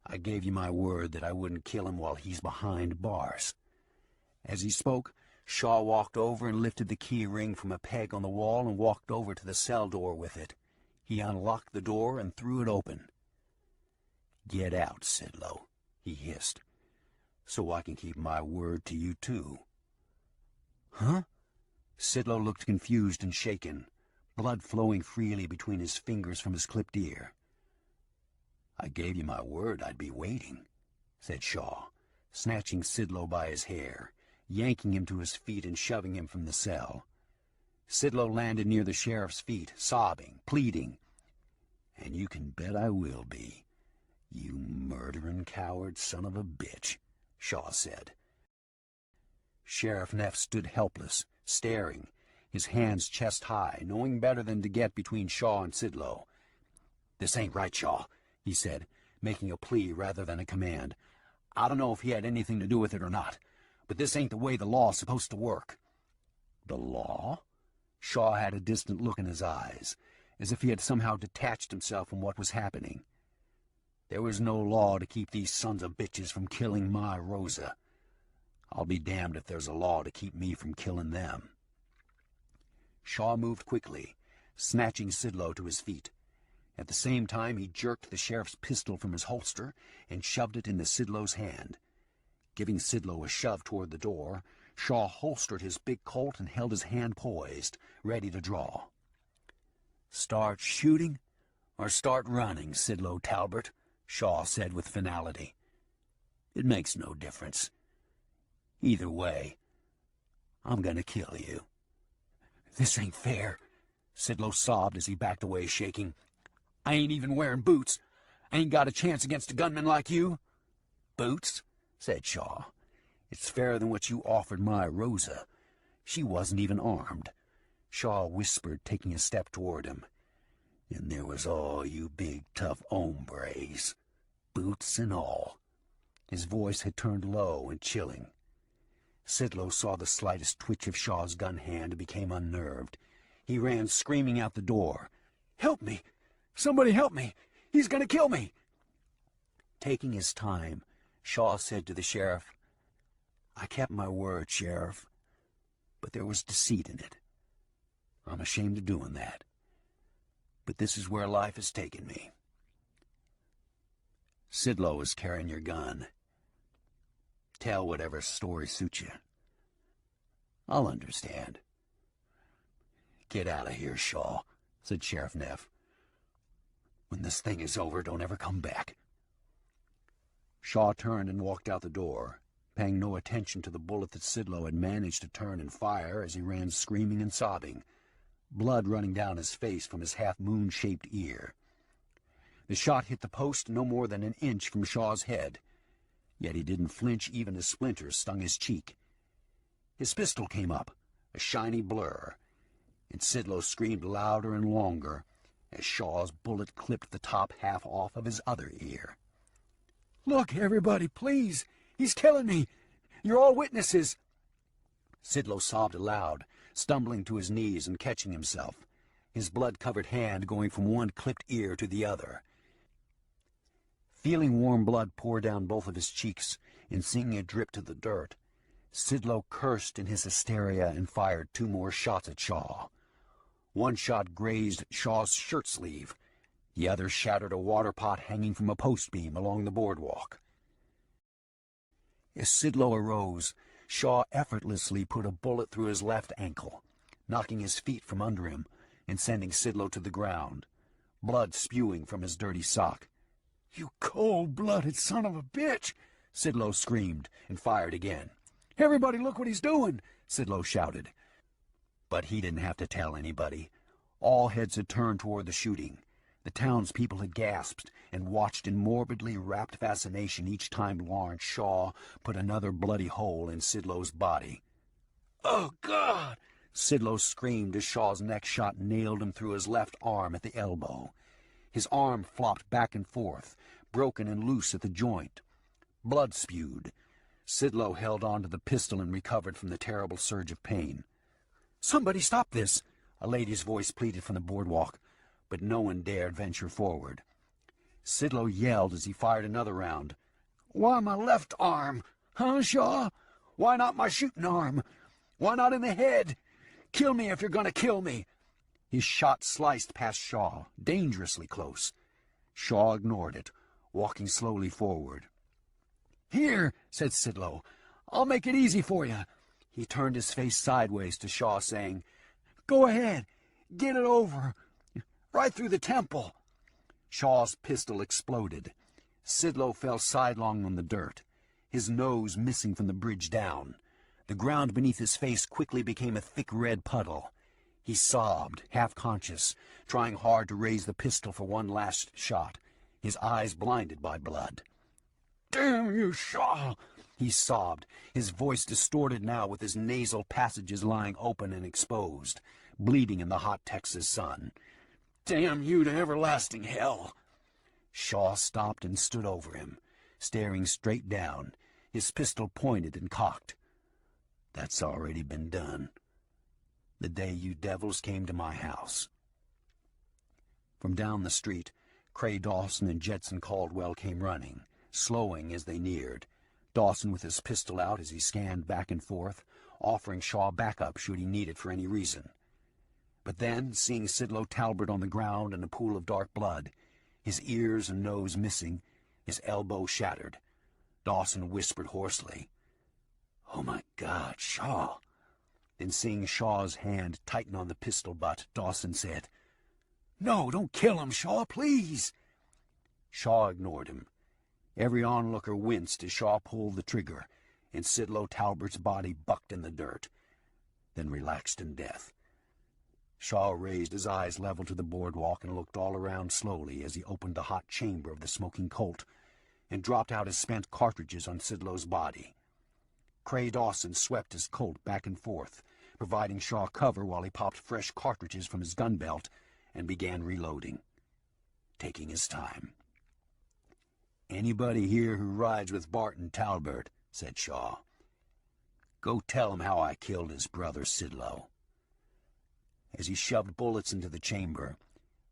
"I gave you my word that I wouldn't kill him while he's behind bars." As he spoke, Shaw walked over and lifted the key ring from a peg on the wall and walked over to the cell door with it. He unlocked the door and threw it open. "Get out, Sidlow," he hissed, "so I can keep my word to you, too." "Huh?" Sidlow looked confused and shaken, blood flowing freely between his fingers from his clipped ear. "I gave you my word I'd be waiting," said Shaw, snatching Sidlow by his hair, yanking him to his feet and shoving him from the cell. Sidlow landed near the sheriff's feet, sobbing, pleading. "And you can bet I will be, you murdering coward son of a bitch," Shaw said. Sheriff Neff stood helpless, staring, his hands chest high, knowing better than to get between Shaw and Sidlow. "This ain't right, Shaw," he said, making a plea rather than a command. "I don't know if he had anything to do with it or not, but this ain't the way the law's supposed to work." "The law?" Shaw had a distant look in his eyes, as if he had somehow detached himself from what was happening. "There was no law to keep these sons of bitches from killing my Rosa. I'll be damned if there's a law to keep me from killing them." Shaw moved quickly, snatching Sidlow to his feet. At the same time, he jerked the sheriff's pistol from his holster and shoved it into Sidlow's hand. Giving Sidlow a shove toward the door, Shaw holstered his big Colt and held his hand poised, ready to draw. "Start shooting or start running, Sidlow Talbert," Shaw said with finality. "It makes no difference. Either way, I'm gonna kill you." "This ain't fair," Sidlow sobbed as he backed away, shaking. "I ain't even wearing boots. I ain't got a chance against a gunman like you." "Boots?" said Shaw. "It's fairer than what you offered my Rosa. She wasn't even armed." Shaw whispered, taking a step toward him. "And there was all you big, tough hombres, boots and all." His voice had turned low and chilling. Sidlow saw the slightest twitch of Shaw's gun hand and became unnerved. He ran screaming out the door. "Help me! Somebody help me! He's going to kill me!" Taking his time, Shaw said to the sheriff, "I kept my word, Sheriff, but there was deceit in it. I'm ashamed of doing that. But this is where life has taken me. Sidlow is carrying your gun. Tell whatever story suits you. I'll understand." "Get out of here, Shaw," said Sheriff Neff. "When this thing is over, don't ever come back." Shaw turned and walked out the door, paying no attention to the bullet that Sidlow had managed to turn and fire as he ran screaming and sobbing, blood running down his face from his half-moon-shaped ear. The shot hit the post no more than an inch from Shaw's head, yet he didn't flinch even as splinters stung his cheek. His pistol came up, a shiny blur, and Sidlow screamed louder and longer as Shaw's bullet clipped the top half off of his other ear. "Look, everybody, please! He's killing me! You're all witnesses!" Sidlow sobbed aloud, stumbling to his knees and catching himself, his blood-covered hand going from one clipped ear to the other. Feeling warm blood pour down both of his cheeks and seeing it drip to the dirt, Sidlow cursed in his hysteria and fired 2 more shots at Shaw. One shot grazed Shaw's shirt sleeve. The other shattered a water pot hanging from a post beam along the boardwalk. As Sidlow arose, Shaw effortlessly put a bullet through his left ankle, knocking his feet from under him and sending Sidlow to the ground, blood spewing from his dirty sock. "You cold-blooded son of a bitch!" Sidlow screamed and fired again. "Everybody look what he's doing!" Sidlow shouted. But he didn't have to tell anybody. All heads had turned toward the shooting. The townspeople had gasped and watched in morbidly rapt fascination each time Lawrence Shaw put another bloody hole in Sidlow's body. "Oh, God!" Sidlow screamed as Shaw's next shot nailed him through his left arm at the elbow. His arm flopped back and forth, broken and loose at the joint. Blood spewed. Sidlow held on to the pistol and recovered from the terrible surge of pain. "Somebody stop this!" a lady's voice pleaded from the boardwalk, but no one dared venture forward. Sidlow yelled as he fired another round. "Why my left arm? Huh, Shaw? Why not my shooting arm? Why not in the head? Kill me if you're going to kill me!" His shot sliced past Shaw, dangerously close. Shaw ignored it, walking slowly forward. "Here," said Sidlow, "I'll make it easy for you." He turned his face sideways to Shaw, saying, "Go ahead, get it over. Right through the temple." Shaw's pistol exploded. Sidlow fell sidelong on the dirt, his nose missing from the bridge down. The ground beneath his face quickly became a thick red puddle. He sobbed, half-conscious, trying hard to raise the pistol for one last shot, his eyes blinded by blood. "Damn you, Shaw!" he sobbed, his voice distorted now with his nasal passages lying open and exposed, bleeding in the hot Texas sun. "Damn you to everlasting hell!" Shaw stopped and stood over him, staring straight down, his pistol pointed and cocked. "That's already been done. The day you devils came to my house." From down the street, Cray Dawson and Jetson Caldwell came running, slowing as they neared, Dawson with his pistol out as he scanned back and forth, offering Shaw backup should he need it for any reason. But then, seeing Sidlow Talbert on the ground in a pool of dark blood, his ears and nose missing, his elbow shattered, Dawson whispered hoarsely, "Oh, my God, Shaw!" Then, seeing Shaw's hand tighten on the pistol butt, Dawson said, "No, don't kill him, Shaw, please!" Shaw ignored him. Every onlooker winced as Shaw pulled the trigger, and Sidlow Talbert's body bucked in the dirt, then relaxed in death. Shaw raised his eyes level to the boardwalk and looked all around slowly as he opened the hot chamber of the smoking Colt and dropped out his spent cartridges on Sidlow's body. Cray Dawson swept his Colt back and forth, providing Shaw cover while he popped fresh cartridges from his gun belt and began reloading, taking his time. "Anybody here who rides with Barton Talbert?" said Shaw. Go tell him how I killed his brother Sidlow." As he shoved bullets into the chamber,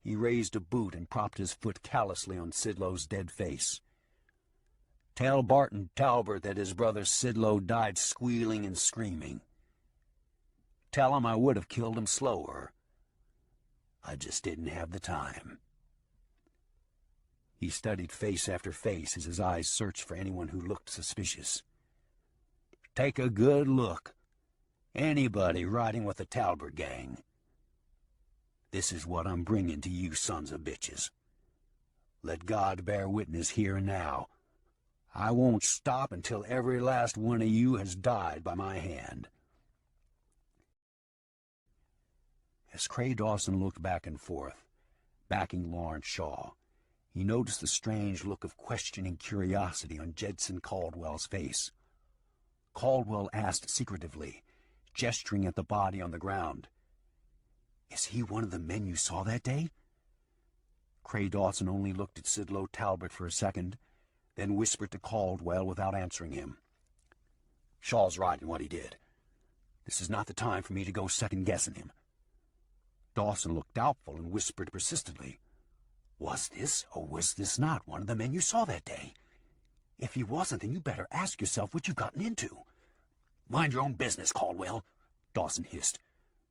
he raised a boot and propped his foot callously on Sidlow's dead face. "Tell Barton Talbert that his brother Sidlow died squealing and screaming. Tell him I would have killed him slower. I just didn't have the time." He studied face after face as his eyes searched for anyone who looked suspicious. "Take a good look. Anybody riding with the Talbert gang. This is what I'm bringing to you sons of bitches. Let God bear witness here and now. I won't stop until every last one of you has died by my hand." As Cray Dawson looked back and forth, backing Lawrence Shaw, he noticed the strange look of questioning curiosity on Jedson Caldwell's face. Caldwell asked secretively, gesturing at the body on the ground, "Is he one of the men you saw that day?" Cray Dawson only looked at Sidlow Talbot for a second, then whispered to Caldwell without answering him, "Shaw's right in what he did. This is not the time for me to go second-guessing him." Dawson looked doubtful and whispered persistently, "Was this, or was this not, one of the men you saw that day? If he wasn't, then you better ask yourself what you've gotten into." "Mind your own business, Caldwell," Dawson hissed,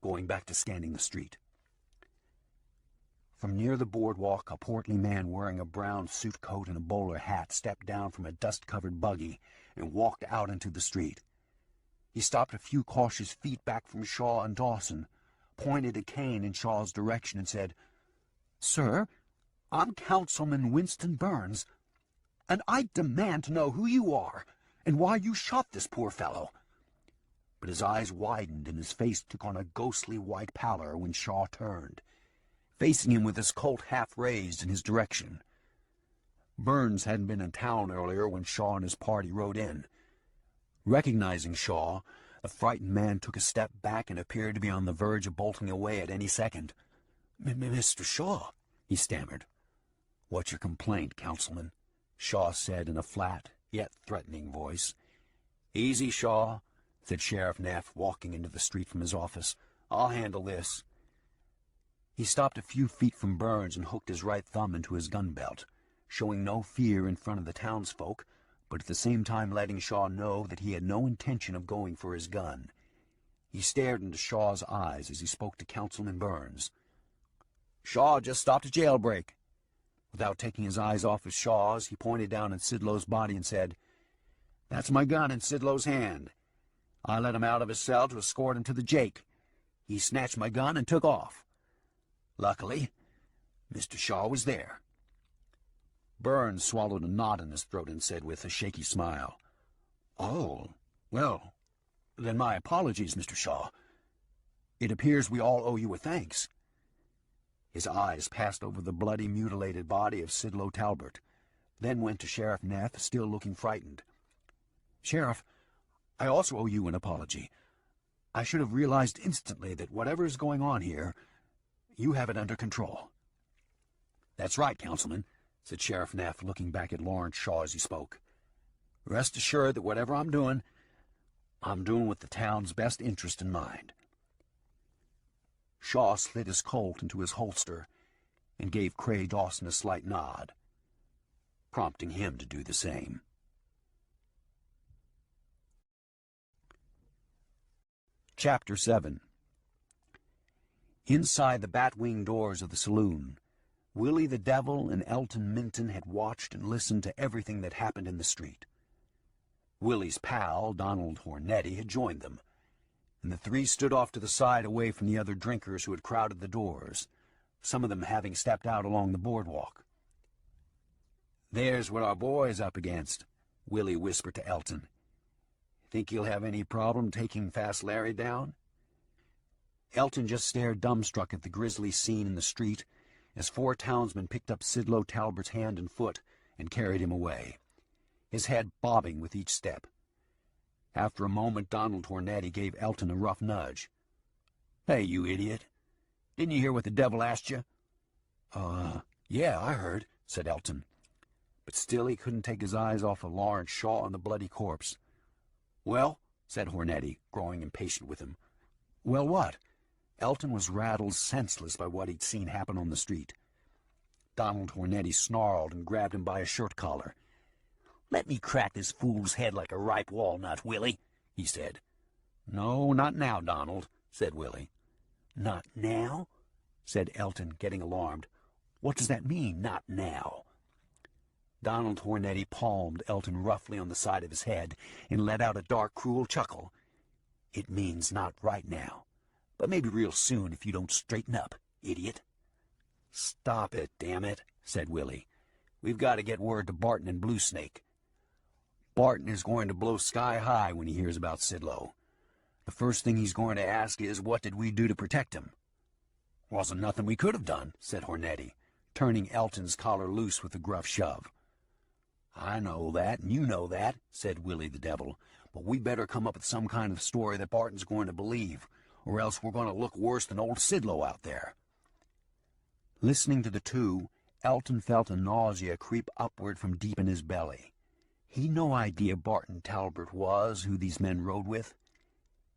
going back to scanning the street. From near the boardwalk, a portly man wearing a brown suit coat and a bowler hat stepped down from a dust-covered buggy and walked out into the street. He stopped a few cautious feet back from Shaw and Dawson, pointed a cane in Shaw's direction, and said, "Sir, I'm Councilman Winston Burns, and I demand to know who you are and why you shot this poor fellow." But his eyes widened and his face took on a ghostly white pallor when Shaw turned, facing him with his Colt half raised in his direction. Burns hadn't been in town earlier when Shaw and his party rode in. Recognizing Shaw, the frightened man took a step back and appeared to be on the verge of bolting away at any second. "Mr. Shaw," he stammered. "What's your complaint, Councilman?" Shaw said in a flat, yet threatening voice. "Easy, Shaw," said Sheriff Neff, walking into the street from his office. "I'll handle this." He stopped a few feet from Burns and hooked his right thumb into his gun belt, showing no fear in front of the townsfolk, but at the same time letting Shaw know that he had no intention of going for his gun. He stared into Shaw's eyes as he spoke to Councilman Burns. "Shaw just stopped a jailbreak." Without taking his eyes off of Shaw's, he pointed down at Sidlow's body and said, "That's my gun in Sidlow's hand. I let him out of his cell to escort him to the Jake. He snatched my gun and took off. Luckily, Mr. Shaw was there." Burns swallowed a knot in his throat and said with a shaky smile, "Oh, well, then my apologies, Mr. Shaw. It appears we all owe you a thanks." His eyes passed over the bloody, mutilated body of Sidlow Talbot, then went to Sheriff Neff, still looking frightened. "Sheriff, I also owe you an apology. I should have realized instantly that whatever is going on here, you have it under control." "That's right, Councilman," said Sheriff Neff, looking back at Lawrence Shaw as he spoke. "Rest assured that whatever I'm doing with the town's best interest in mind." Shaw slid his Colt into his holster and gave Cray Dawson a slight nod, prompting him to do the same. Chapter 7. Inside the bat-wing doors of the saloon, Willie the Devil and Elton Minton had watched and listened to everything that happened in the street. Willie's pal, Donald Hornetti, had joined them, and the three stood off to the side away from the other drinkers who had crowded the doors, some of them having stepped out along the boardwalk. "There's what our boy's up against," Willie whispered to Elton. "Think he'll have any problem taking Fast Larry down?" Elton just stared dumbstruck at the grisly scene in the street as four townsmen picked up Sidlow Talbert's hand and foot and carried him away, his head bobbing with each step. After a moment, Donald Hornetti gave Elton a rough nudge. "Hey, you idiot. Didn't you hear what the devil asked you?" Yeah, I heard," said Elton. But still he couldn't take his eyes off of Lawrence Shaw and the bloody corpse. "Well, said Hornetti, growing impatient with him. Well, what? Elton was rattled senseless by what he'd seen happen on the street. Donald Hornetti snarled and grabbed him by his shirt collar. "Let me crack this fool's head like a ripe walnut, Willie," he said. "No, not now, Donald," said Willie. "Not now?" said Elton, getting alarmed. "What does that mean, not now?" Donald Hornetti palmed Elton roughly on the side of his head and let out a dark, cruel chuckle. "It means not right now, but maybe real soon if you don't straighten up, idiot." "Stop it, damn it," said Willie. "We've got to get word to Barton and Bluesnake. Barton is going to blow sky high when he hears about Sidlow. The first thing he's going to ask is, what did we do to protect him?" "Wasn't nothing we could have done," said Hornetti, turning Elton's collar loose with a gruff shove. "I know that, and you know that," said Willie the Devil, "but we better come up with some kind of story that Barton's going to believe, or else we're going to look worse than old Sidlow out there." Listening to the two, Elton felt a nausea creep upward from deep in his belly. He'd no idea Barton Talbot was who these men rode with.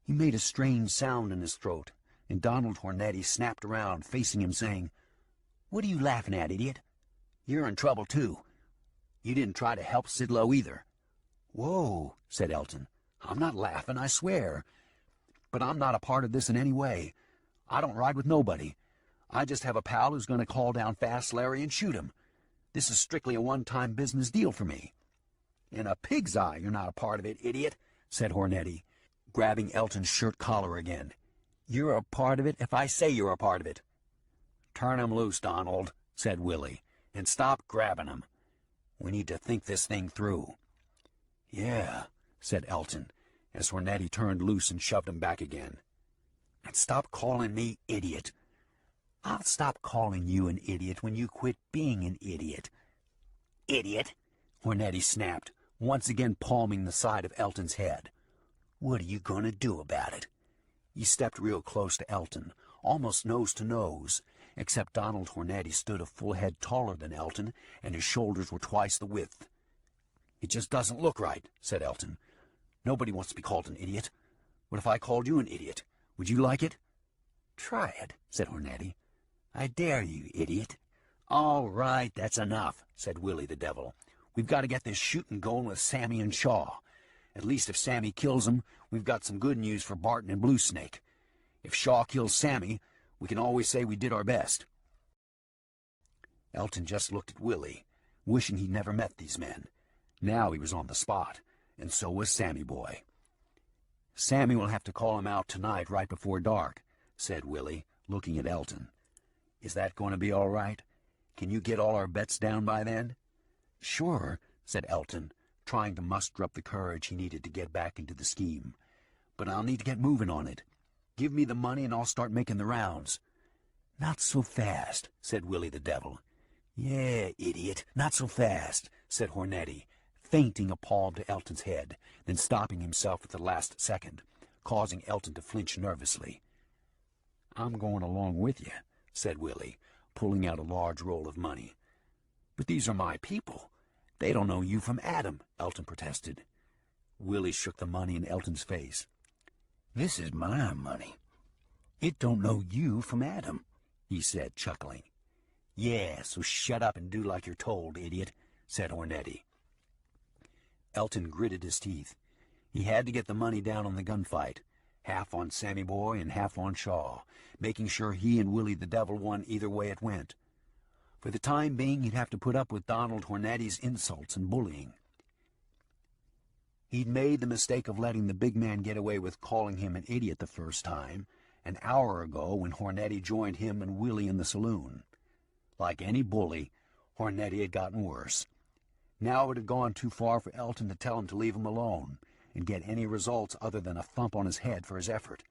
He made a strange sound in his throat, and Donald Hornetti snapped around, facing him, saying, "What are you laughing at, idiot? You're in trouble, too. You didn't try to help Sidlow either." "Whoa," said Elton. "I'm not laughing, I swear. But I'm not a part of this in any way. I don't ride with nobody. I just have a pal who's going to call down Fast Larry and shoot him. This is strictly a one-time business deal for me." "In a pig's eye you're not a part of it, idiot," said Hornetti, grabbing Elton's shirt collar again. "You're a part of it if I say you're a part of it." "Turn him loose, Donald," said Willie, "and stop grabbing him. We need to think this thing through." "Yeah," said Elton, as Hornetti turned loose and shoved him back again. "And stop calling me idiot." "I'll stop calling you an idiot when you quit being an idiot." "Idiot," Hornetti snapped, once again palming the side of Elton's head. "What are you going to do about it?" He stepped real close to Elton, almost nose to nose, except Donald Hornetti stood a full head taller than Elton, and his shoulders were twice the width. "It just doesn't look right," said Elton. "Nobody wants to be called an idiot. What if I called you an idiot? Would you like it?" "Try it," said Hornetti. "I dare you, idiot." "All right, that's enough," said Willie the Devil. "We've got to get this shooting going with Sammy and Shaw. At least if Sammy kills him, we've got some good news for Barton and Bluesnake. If Shaw kills Sammy, we can always say we did our best." Elton just looked at Willie, wishing he'd never met these men. Now he was on the spot, and so was Sammy Boy. "Sammy will have to call him out tonight right before dark," said Willie, looking at Elton. "Is that going to be all right? Can you get all our bets down by then?" "Sure," said Elton, trying to muster up the courage he needed to get back into the scheme. "But I'll need to get moving on it. Give me the money and I'll start making the rounds." "Not so fast," said Willie the Devil. "Yeah, idiot, not so fast," said Hornetti, feinting a palm to Elton's head, then stopping himself at the last second, causing Elton to flinch nervously. "I'm going along with you," said Willie, pulling out a large roll of money. "But these are my people. They don't know you from Adam," Elton protested. Willie shook the money in Elton's face. "This is my money. It don't know you from Adam," he said, chuckling. "Yeah, so shut up and do like you're told, idiot," said Hornetti. Elton gritted his teeth. He had to get the money down on the gunfight, half on Sammy Boy and half on Shaw, making sure he and Willie the Devil won either way it went. For the time being, he'd have to put up with Donald Hornetti's insults and bullying. He'd made the mistake of letting the big man get away with calling him an idiot the first time, an hour ago when Hornetti joined him and Willie in the saloon. Like any bully, Hornetti had gotten worse. Now it had gone too far for Elton to tell him to leave him alone and get any results other than a thump on his head for his effort.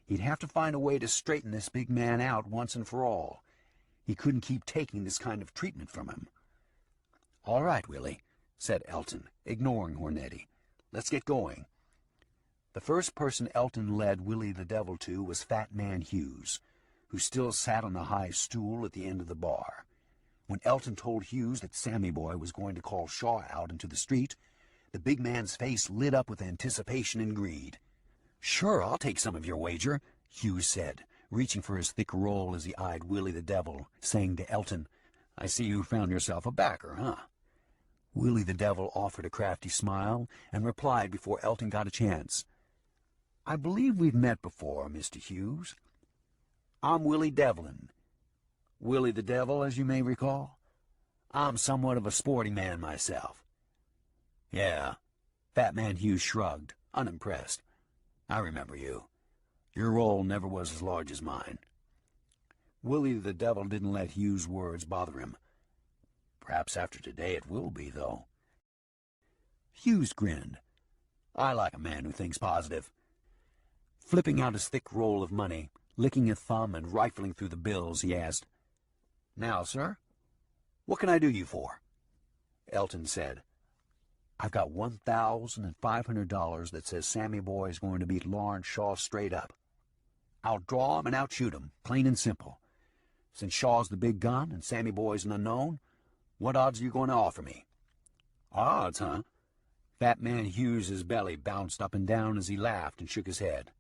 He'd have to find a way to straighten this big man out once and for all. He couldn't keep taking this kind of treatment from him. "All right, Willie," said Elton, ignoring Hornetti. "Let's get going." The first person Elton led Willie the Devil to was Fat Man Hughes, who still sat on a high stool at the end of the bar. When Elton told Hughes that Sammy Boy was going to call Shaw out into the street, The big man's face lit up with anticipation and greed. "Sure, I'll take some of your wager," Hughes said, reaching for his thick roll as he eyed Willie the Devil, saying to Elton, "I see you found yourself a backer, huh?" Willie the Devil offered a crafty smile and replied before Elton got a chance. "I believe we've met before, Mr. Hughes. I'm Willie Devlin. Willie the Devil, as you may recall. I'm somewhat of a sporting man myself." "Yeah." Fat Man Hughes shrugged, unimpressed. "I remember you. Your roll never was as large as mine." Willie the Devil didn't let Hughes' words bother him. "Perhaps after today it will be, though." Hughes grinned. "I like a man who thinks positive." Flipping out his thick roll of money, licking a thumb and rifling through the bills, he asked, "Now, sir, what can I do you for?" Elton said, "I've got $1,500 that says Sammy Boy is going to beat Lawrence Shaw straight up. I'll draw him and outshoot him, plain and simple. Since Shaw's the big gun and Sammy Boy's an unknown, what odds are you going to offer me?" "Odds, huh?" Fat Man Hughes' belly bounced up and down as he laughed and shook his head.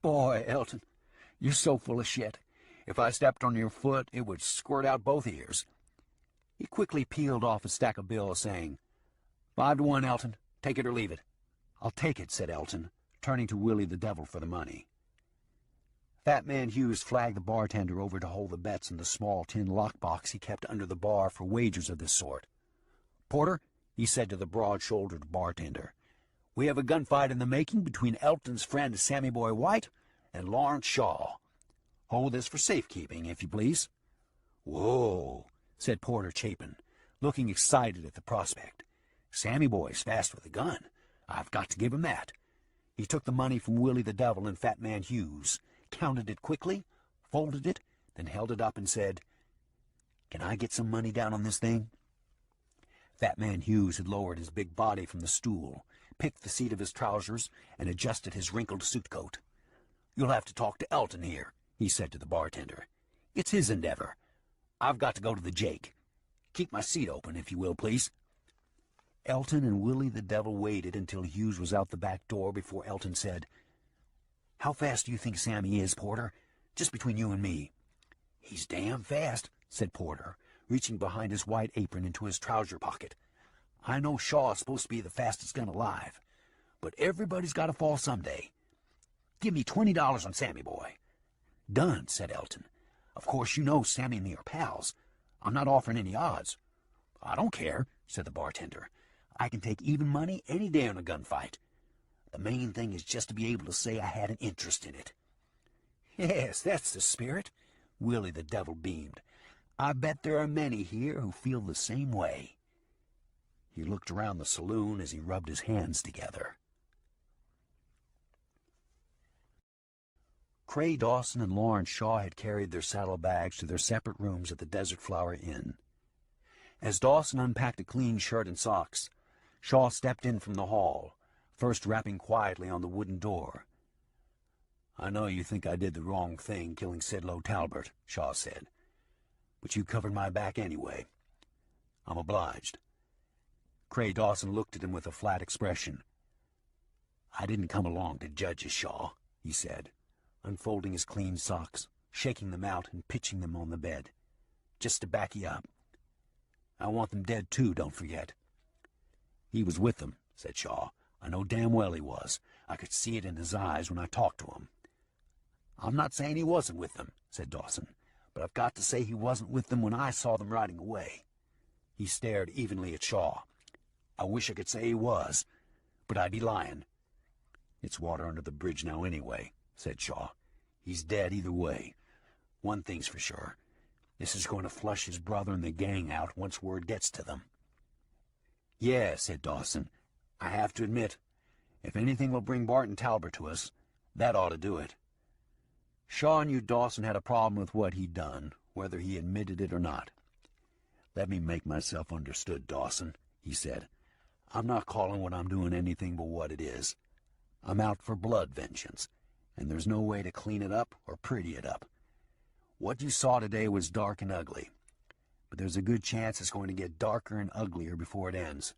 "Boy, Elton, you're so full of shit. If I stepped on your foot, it would squirt out both ears." He quickly peeled off a stack of bills, saying, 5-1, Elton. Take it or leave it." "I'll take it," said Elton, turning to Willie the Devil for the money. Fat Man Hughes flagged the bartender over to hold the bets in the small tin lockbox he kept under the bar for wagers of this sort. "Porter," he said to the broad-shouldered bartender, "we have a gunfight in the making between Elton's friend Sammy Boy White and Lawrence Shaw. Hold this for safekeeping, if you please." "Whoa," said Porter Chapin, looking excited at the prospect. "Sammy Boy's fast with a gun. I've got to give him that." He took the money from Willie the Devil and Fat Man Hughes, counted it quickly, folded it, then held it up and said, "Can I get some money down on this thing?" Fat Man Hughes had lowered his big body from the stool, picked the seat of his trousers, and adjusted his wrinkled suit coat. "You'll have to talk to Elton here," he said to the bartender. "It's his endeavor. I've got to go to the Jake. Keep my seat open, if you will, please." Elton and Willie the Devil waited until Hughes was out the back door before Elton said, "How fast do you think Sammy is, Porter? Just between you and me." "He's damn fast," said Porter, reaching behind his white apron into his trouser pocket. "I know Shaw's supposed to be the fastest gun alive, but everybody's got to fall someday. Give me $20 on Sammy Boy." "Done," said Elton. "Of course you know Sammy and me are pals. I'm not offering any odds." "I don't care," said the bartender. "I can take even money any day on a gunfight. The main thing is just to be able to say I had an interest in it." "Yes, that's the spirit," Willie the Devil beamed. "I bet there are many here who feel the same way." He looked around the saloon as he rubbed his hands together. Cray Dawson and Lawrence Shaw had carried their saddlebags to their separate rooms at the Desert Flower Inn. As Dawson unpacked a clean shirt and socks, Shaw stepped in from the hall, first rapping quietly on the wooden door. "I know you think I did the wrong thing killing Sidlow Talbert," Shaw said, "but you covered my back anyway. I'm obliged." Cray Dawson looked at him with a flat expression. "I didn't come along to judge you, Shaw," he said, unfolding his clean socks, shaking them out and pitching them on the bed. "Just to back you up. I want them dead, too, don't forget." "He was with them," said Shaw. "I know damn well he was. I could see it in his eyes when I talked to him." "I'm not saying he wasn't with them," said Dawson, "but I've got to say he wasn't with them when I saw them riding away." He stared evenly at Shaw. "I wish I could say he was, but I'd be lying." "It's water under the bridge now anyway," said Shaw. "He's dead either way. One thing's for sure. This is going to flush his brother and the gang out once word gets to them." "Yeah," said Dawson. "I have to admit, if anything will bring Barton Talbot to us, that ought to do it." Shaw knew Dawson had a problem with what he'd done, whether he admitted it or not. "Let me make myself understood, Dawson," he said. "I'm not calling what I'm doing anything but what it is. I'm out for blood vengeance, and there's no way to clean it up or pretty it up. What you saw today was dark and ugly, but there's a good chance it's going to get darker and uglier before it ends.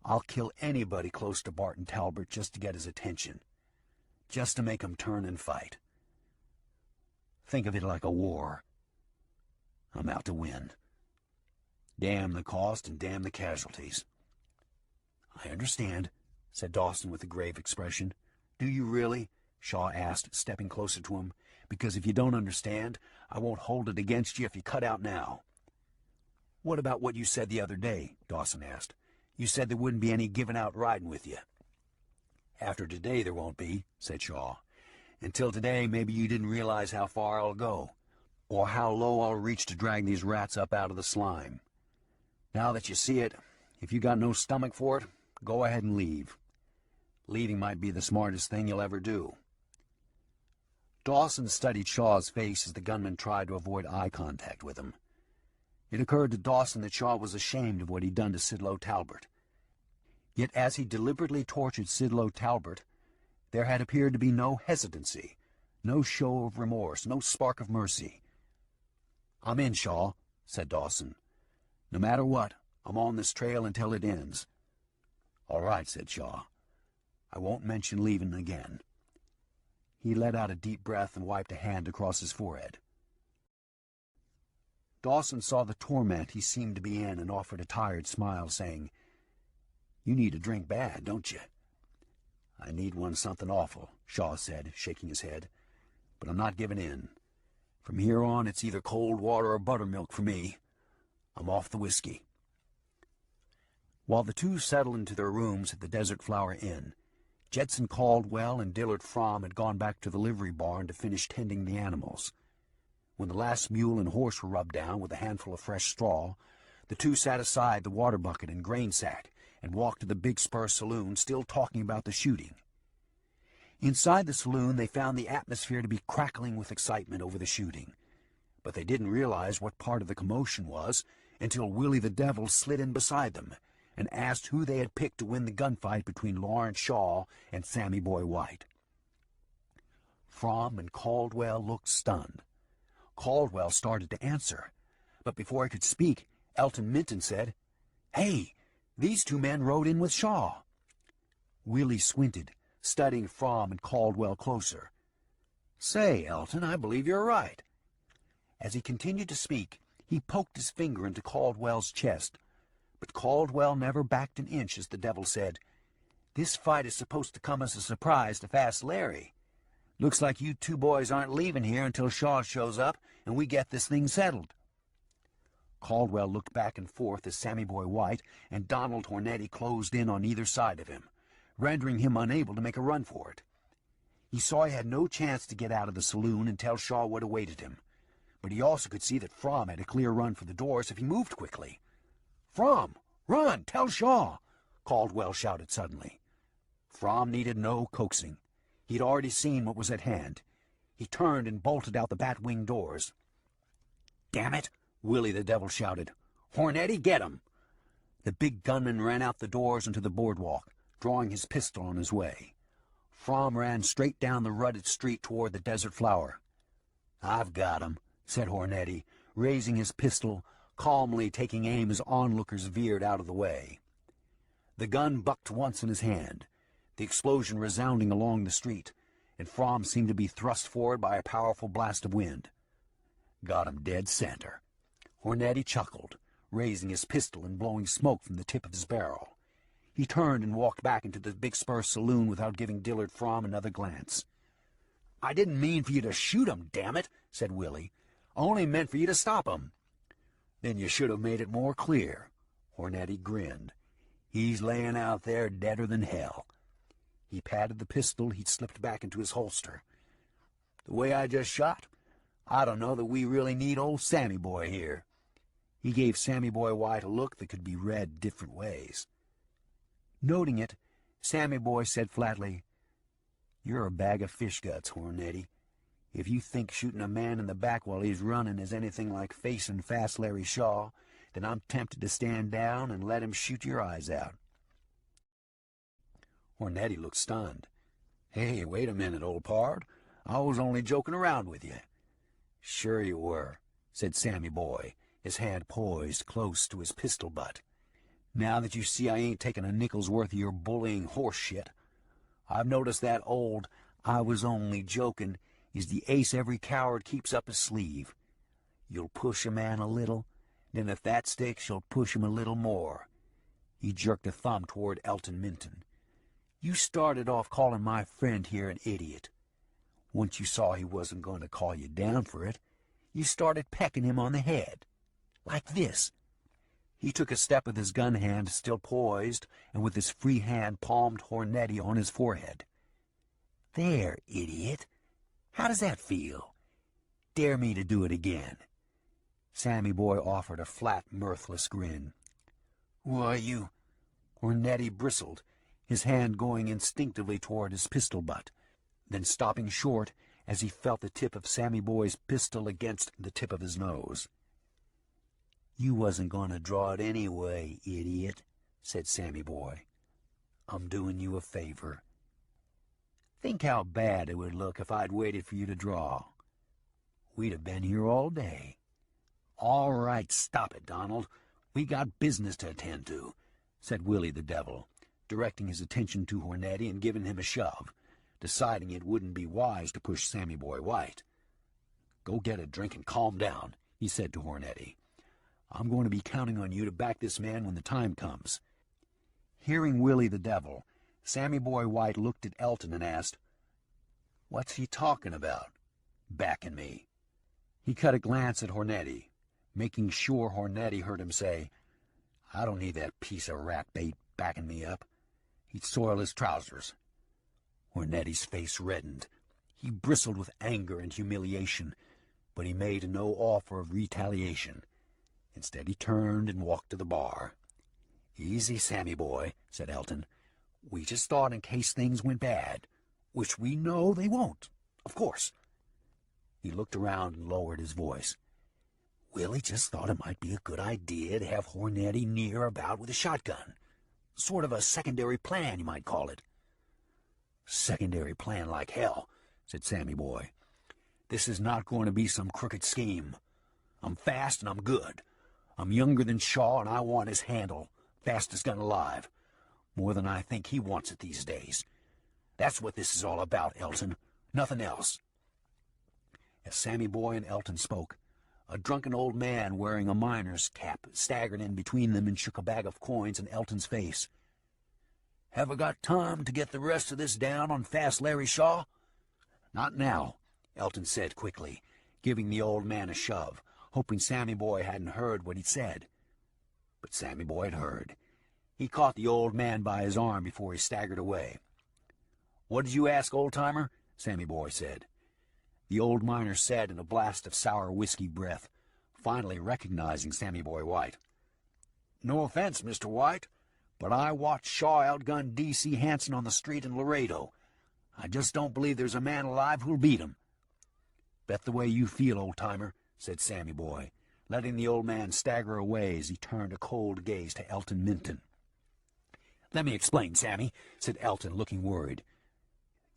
I'll kill anybody close to Barton Talbot just to get his attention. Just to make him turn and fight. Think of it like a war. I'm out to win. Damn the cost and damn the casualties." "I understand," said Dawson with a grave expression. "Do you really?" Shaw asked, stepping closer to him. "Because if you don't understand, I won't hold it against you if you cut out now." "What about what you said the other day?" Dawson asked. "You said there wouldn't be any giving out riding with you." "After today there won't be," said Shaw. "Until today, maybe you didn't realize how far I'll go, or how low I'll reach to drag these rats up out of the slime. Now that you see it, if you got no stomach for it, go ahead and leave. Leaving might be the smartest thing you'll ever do." Dawson studied Shaw's face as the gunman tried to avoid eye contact with him. It occurred to Dawson that Shaw was ashamed of what he'd done to Sidlow Talbot. Yet as he deliberately tortured Sidlow Talbot, there had appeared to be no hesitancy, no show of remorse, no spark of mercy. "I'm in, Shaw," said Dawson. "No matter what, I'm on this trail until it ends." "All right," said Shaw. "I won't mention leaving again." He let out a deep breath and wiped a hand across his forehead. Dawson saw the torment he seemed to be in and offered a tired smile, saying, "You need a drink bad, don't you?" "I need one something awful," Shaw said, shaking his head. "But I'm not giving in. From here on, it's either cold water or buttermilk for me. I'm off the whiskey." While the two settled into their rooms at the Desert Flower Inn, Jetson Caldwell and Dillard Fromm had gone back to the livery barn to finish tending the animals. When the last mule and horse were rubbed down with a handful of fresh straw, the two sat aside the water bucket and grain sack and walked to the Big Spur saloon, still talking about the shooting. Inside the saloon, they found the atmosphere to be crackling with excitement over the shooting, but they didn't realize what part of the commotion was until Willie the Devil slid in beside them and asked who they had picked to win the gunfight between Lawrence Shaw and Sammy Boy White. Fromm and Caldwell looked stunned. Caldwell started to answer, but before he could speak, Elton Minton said, "Hey, these two men rode in with Shaw." Willie squinted, studying Fromm and Caldwell closer. "Say, Elton, I believe you're right." As he continued to speak, he poked his finger into Caldwell's chest, but Caldwell never backed an inch as the Devil said, "This fight is supposed to come as a surprise to Fast Larry. Looks like you two boys aren't leaving here until Shaw shows up and we get this thing settled." Caldwell looked back and forth as Sammy Boy White and Donald Hornetti closed in on either side of him, rendering him unable to make a run for it. He saw he had no chance to get out of the saloon until Shaw would have awaited him, but he also could see that Fromm had a clear run for the doors if he moved quickly. "Fromm, run! Tell Shaw!" Caldwell shouted suddenly. Fromm needed no coaxing. He'd already seen what was at hand. He turned and bolted out the bat-wing doors. "Damn it!" Willie the Devil shouted. "Hornetti, get him!" The big gunman ran out the doors into the boardwalk, drawing his pistol on his way. Fromm ran straight down the rutted street toward the Desert Flower. "I've got him," said Hornetti, raising his pistol, calmly taking aim as onlookers veered out of the way. The gun bucked once in his hand, the explosion resounding along the street, and Fromm seemed to be thrust forward by a powerful blast of wind. "Got him dead center." Hornetti chuckled, raising his pistol and blowing smoke from the tip of his barrel. He turned and walked back into the Big Spur saloon without giving Dillard Fromm another glance. "I didn't mean for you to shoot him, damn it," said Willie. "I only meant for you to stop him." "Then you should have made it more clear." Hornetti grinned. "He's laying out there deader than hell." He patted the pistol he'd slipped back into his holster. "The way I just shot, I don't know that we really need old Sammy Boy here." He gave Sammy Boy White a look that could be read different ways. Noting it, Sammy Boy said flatly, "You're a bag of fish guts, Hornetti. If you think shooting a man in the back while he's running is anything like facing Fast Larry Shaw, then I'm tempted to stand down and let him shoot your eyes out." Hornetti looked stunned. "Hey, wait a minute, old pard. I was only joking around with you." "Sure you were," said Sammy Boy, his hand poised close to his pistol butt. Now that you see I ain't taking a nickel's worth of your bullying horse shit, I've noticed that old "I was only joking" is the ace every coward keeps up his sleeve. You'll push a man a little, then if that sticks, you'll push him a little more. He jerked a thumb toward Elton Minton. You started off calling my friend here an idiot. Once you saw he wasn't going to call you down for it, you started pecking him on the head. Like this. He took a step with his gun hand still poised, and with his free hand palmed Hornetti on his forehead. There, idiot. How does that feel? Dare me to do it again. Sammy Boy offered a flat, mirthless grin. Why, you... Hornetti bristled, his hand going instinctively toward his pistol butt, then stopping short as he felt the tip of Sammy Boy's pistol against the tip of his nose. You wasn't going to draw it anyway, idiot, said Sammy Boy. I'm doing you a favor. Think how bad it would look if I'd waited for you to draw. We'd have been here all day. All right, stop it, Donald. We got business to attend to, said Willie the Devil, directing his attention to Hornetti and giving him a shove, deciding it wouldn't be wise to push Sammy Boy White. Go get a drink and calm down, he said to Hornetti. I'm going to be counting on you to back this man when the time comes. Hearing Willie the Devil, Sammy Boy White looked at Elton and asked, What's he talking about, backing me? He cut a glance at Hornetti, making sure Hornetti heard him say, I don't need that piece of rat bait backing me up. He'd soil his trousers. Hornetti's face reddened. He bristled with anger and humiliation, but he made no offer of retaliation. Instead, he turned and walked to the bar. Easy, Sammy Boy, said Elton. We just thought in case things went bad, which we know they won't, of course. He looked around and lowered his voice. Willie just thought it might be a good idea to have Hornetti near about with a shotgun. Sort of a secondary plan, you might call it. Secondary plan like hell, said Sammy Boy. This is not going to be some crooked scheme. I'm fast and I'm good. I'm younger than Shaw, and I want his handle, fastest gun alive. More than I think he wants it these days. That's what this is all about, Elton. Nothing else. As Sammy Boy and Elton spoke, a drunken old man wearing a miner's cap staggered in between them and shook a bag of coins in Elton's face. Have I got time to get the rest of this down on Fast Larry Shaw? Not now, Elton said quickly, giving the old man a shove, hoping Sammy Boy hadn't heard what he'd said. But Sammy Boy had heard. He caught the old man by his arm before he staggered away. What did you ask, old-timer? Sammy Boy said. The old miner said in a blast of sour whiskey breath, finally recognizing Sammy Boy White. No offense, Mr. White, but I watched Shaw outgun D.C. Hanson on the street in Laredo. I just don't believe there's a man alive who'll beat him. Bet the way you feel, old-timer, said Sammy Boy, letting the old man stagger away as he turned a cold gaze to Elton Minton. Let me explain, Sammy, said Elton, looking worried.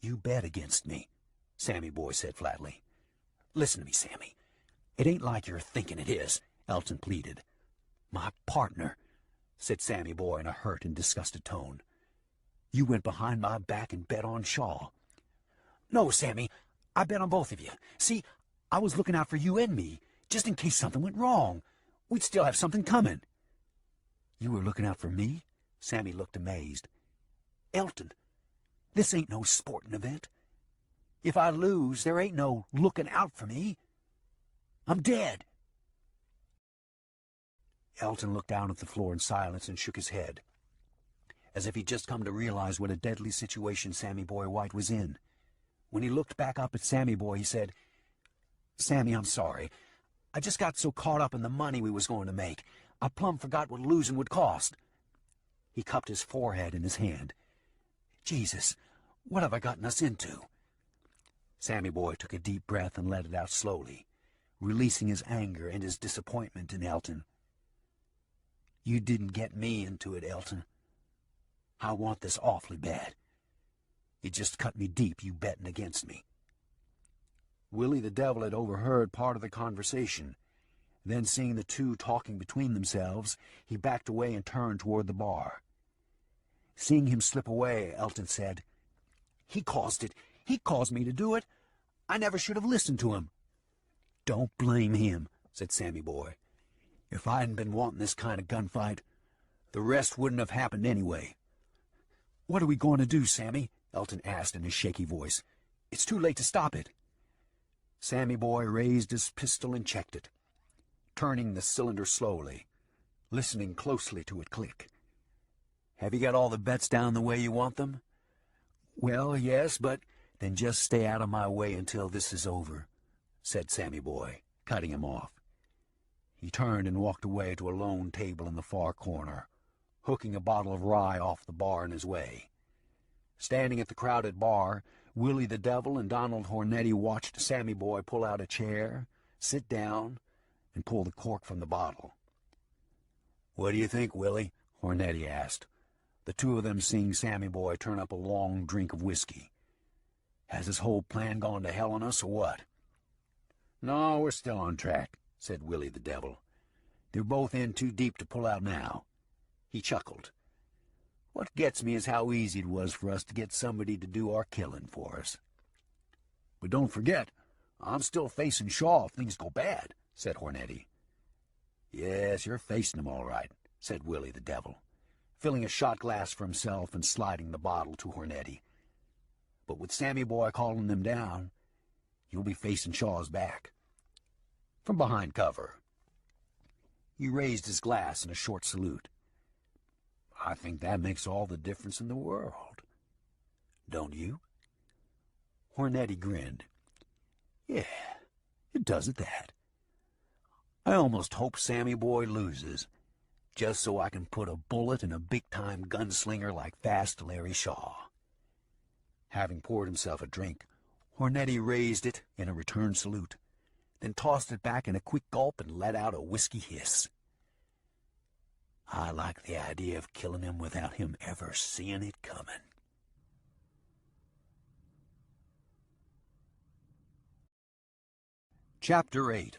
You bet against me, Sammy Boy said flatly. Listen to me, Sammy. It ain't like you're thinking it is, Elton pleaded. My partner, said Sammy Boy in a hurt and disgusted tone. You went behind my back and bet on Shaw. No, Sammy, I bet on both of you. See, I was looking out for you and me, just in case something went wrong. We'd still have something coming. You were looking out for me? Sammy looked amazed. Elton, this ain't no sporting event. If I lose, there ain't no looking out for me. I'm dead. Elton looked down at the floor in silence and shook his head, as if he'd just come to realize what a deadly situation Sammy Boy White was in. When he looked back up at Sammy Boy, he said, Sammy, I'm sorry. I just got so caught up in the money we was going to make, I plumb forgot what losing would cost. He cupped his forehead in his hand. Jesus, what have I gotten us into? Sammy Boy took a deep breath and let it out slowly, releasing his anger and his disappointment in Elton. You didn't get me into it, Elton. I want this awfully bad. It just cut me deep, you betting against me. Willie the Devil had overheard part of the conversation, Then, seeing the two talking between themselves, he backed away and turned toward the bar. Seeing him slip away, Elton said, "He caused it. He caused me to do it. I never should have listened to him." "Don't blame him," said Sammy Boy. "If I hadn't been wanting this kind of gunfight, the rest wouldn't have happened anyway." "What are we going to do, Sammy?" Elton asked in his shaky voice. "It's too late to stop it." Sammy Boy raised his pistol and checked it, turning the cylinder slowly, listening closely to it click. "Have you got all the bets down the way you want them?" "Well, yes, but—" "Then just stay out of my way until this is over," said Sammy Boy, cutting him off. He turned and walked away to a lone table in the far corner, hooking a bottle of rye off the bar in his way. Standing at the crowded bar, Willie the Devil and Donald Hornetti watched Sammy Boy pull out a chair, sit down, and pull the cork from the bottle. "What do you think, Willie?" Hornetti asked, the two of them seeing Sammy Boy turn up a long drink of whiskey. "Has his whole plan gone to hell on us, or what?" "No, we're still on track," said Willie the Devil. "They're both in too deep to pull out now." He chuckled. "What gets me is how easy it was for us to get somebody to do our killing for us." "But don't forget, I'm still facing Shaw if things go bad," said Hornetti. "Yes, you're facing him all right," said Willie the Devil, filling a shot glass for himself and sliding the bottle to Hornetti. "But with Sammy Boy calling them down, you'll be facing Shaw's back. From behind cover." He raised his glass in a short salute. "I think that makes all the difference in the world. Don't you?" Hornetti grinned. "Yeah, it does at that. I almost hope Sammy Boy loses, just so I can put a bullet in a big-time gunslinger like Fast Larry Shaw." Having poured himself a drink, Hornetti raised it in a return salute, then tossed it back in a quick gulp and let out a whiskey hiss. "I like the idea of killing him without him ever seeing it coming." Chapter 8.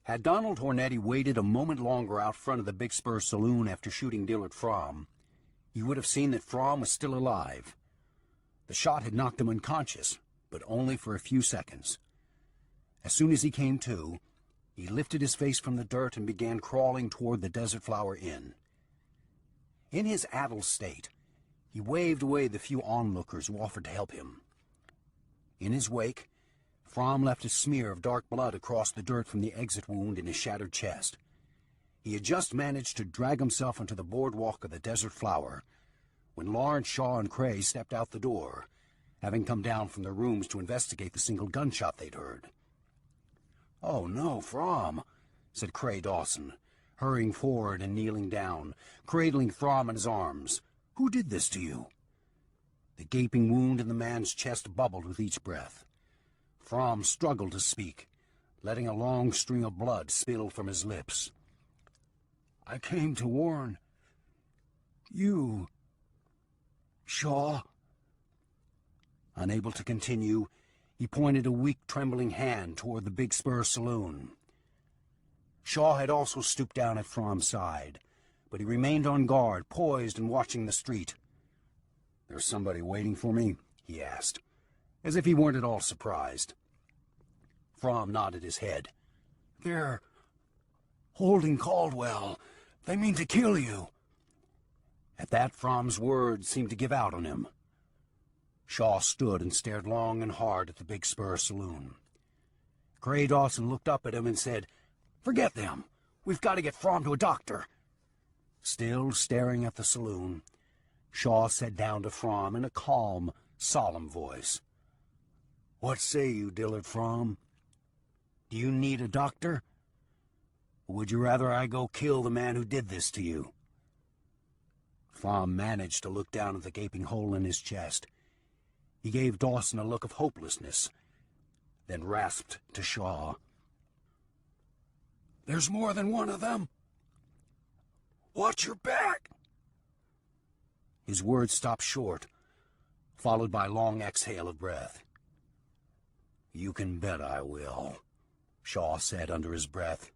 Had Donald Hornetti waited a moment longer out front of the Big Spur Saloon after shooting Dillard Fromm, he would have seen that Fromm was still alive. The shot had knocked him unconscious, but only for a few seconds. As soon as he came to, he lifted his face from the dirt and began crawling toward the Desert Flower Inn. In his addled state, he waved away the few onlookers who offered to help him. In his wake, Fromm left a smear of dark blood across the dirt from the exit wound in his shattered chest. He had just managed to drag himself onto the boardwalk of the Desert Flower when Lawrence, Shaw, and Cray stepped out the door, having come down from their rooms to investigate the single gunshot they'd heard. "Oh, no, Fromm," said Cray Dawson, hurrying forward and kneeling down, cradling Fromm in his arms. "Who did this to you?" The gaping wound in the man's chest bubbled with each breath. Fromm struggled to speak, letting a long stream of blood spill from his lips. "I came to warn you, Shaw." Unable to continue, he pointed a weak, trembling hand toward the Big Spur Saloon. Shaw had also stooped down at Fromm's side, but he remained on guard, poised and watching the street. "There's somebody waiting for me?" he asked, as if he weren't at all surprised. Fromm nodded his head. "They're holding Caldwell. They mean to kill you." At that, Fromm's words seemed to give out on him. Shaw stood and stared long and hard at the Big Spur Saloon. Cray Dawson looked up at him and said, "Forget them. We've got to get Fromm to a doctor." Still staring at the saloon, Shaw said down to Fromm in a calm, solemn voice, "What say you, Dillard Fromm? Do you need a doctor? Or would you rather I go kill the man who did this to you?" Fromm managed to look down at the gaping hole in his chest. He gave Dawson a look of hopelessness, then rasped to Shaw, "There's more than one of them. Watch your back." His words stopped short, followed by a long exhale of breath. "You can bet I will," Shaw said under his breath,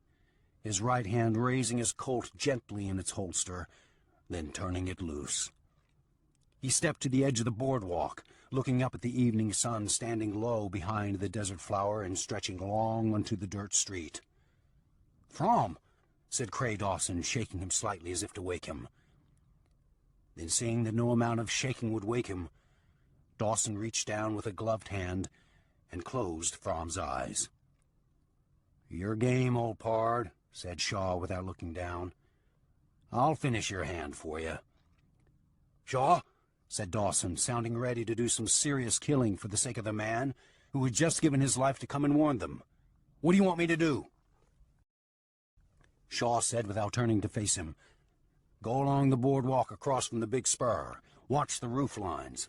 his right hand raising his Colt gently in its holster, then turning it loose. He stepped to the edge of the boardwalk, looking up at the evening sun standing low behind the desert flower and stretching long onto the dirt street. "From," said Cray Dawson, shaking him slightly as if to wake him. Then, seeing that no amount of shaking would wake him, Dawson reached down with a gloved hand and closed From's eyes. "Your game, old pard," said Shaw without looking down. "I'll finish your hand for you." "Shaw," said Dawson, sounding ready to do some serious killing for the sake of the man who had just given his life to come and warn them. "What do you want me to do?" Shaw said without turning to face him, "Go along the boardwalk across from the big spur. Watch the roof lines.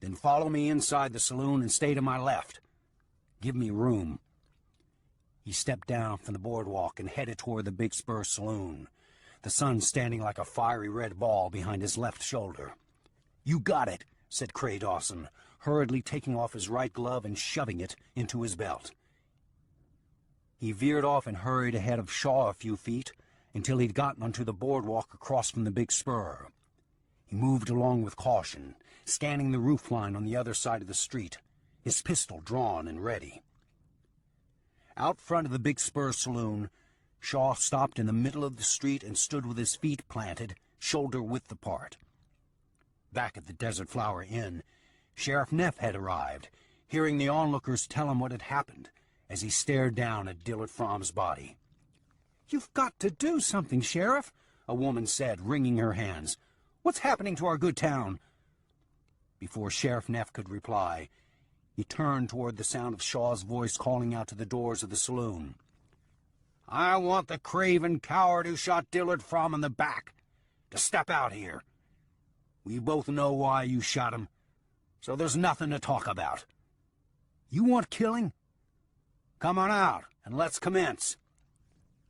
Then follow me inside the saloon and stay to my left. Give me room." He stepped down from the boardwalk and headed toward the big spur saloon, the sun standing like a fiery red ball behind his left shoulder. "You got it," said Cray Dawson, hurriedly taking off his right glove and shoving it into his belt. He veered off and hurried ahead of Shaw a few feet until he'd gotten onto the boardwalk across from the big spur. He moved along with caution, scanning the roofline on the other side of the street, his pistol drawn and ready. Out front of the big spur saloon, Shaw stopped in the middle of the street and stood with his feet planted, shoulder-width apart. Back at the Desert Flower Inn, Sheriff Neff had arrived, hearing the onlookers tell him what had happened as he stared down at Dillard From's body. "You've got to do something, Sheriff," a woman said, wringing her hands. "What's happening to our good town?" Before Sheriff Neff could reply, he turned toward the sound of Shaw's voice calling out to the doors of the saloon. "I want the craven coward who shot Dillard From in the back to step out here. We both know why you shot him, so there's nothing to talk about. You want killing? Come on out, and let's commence."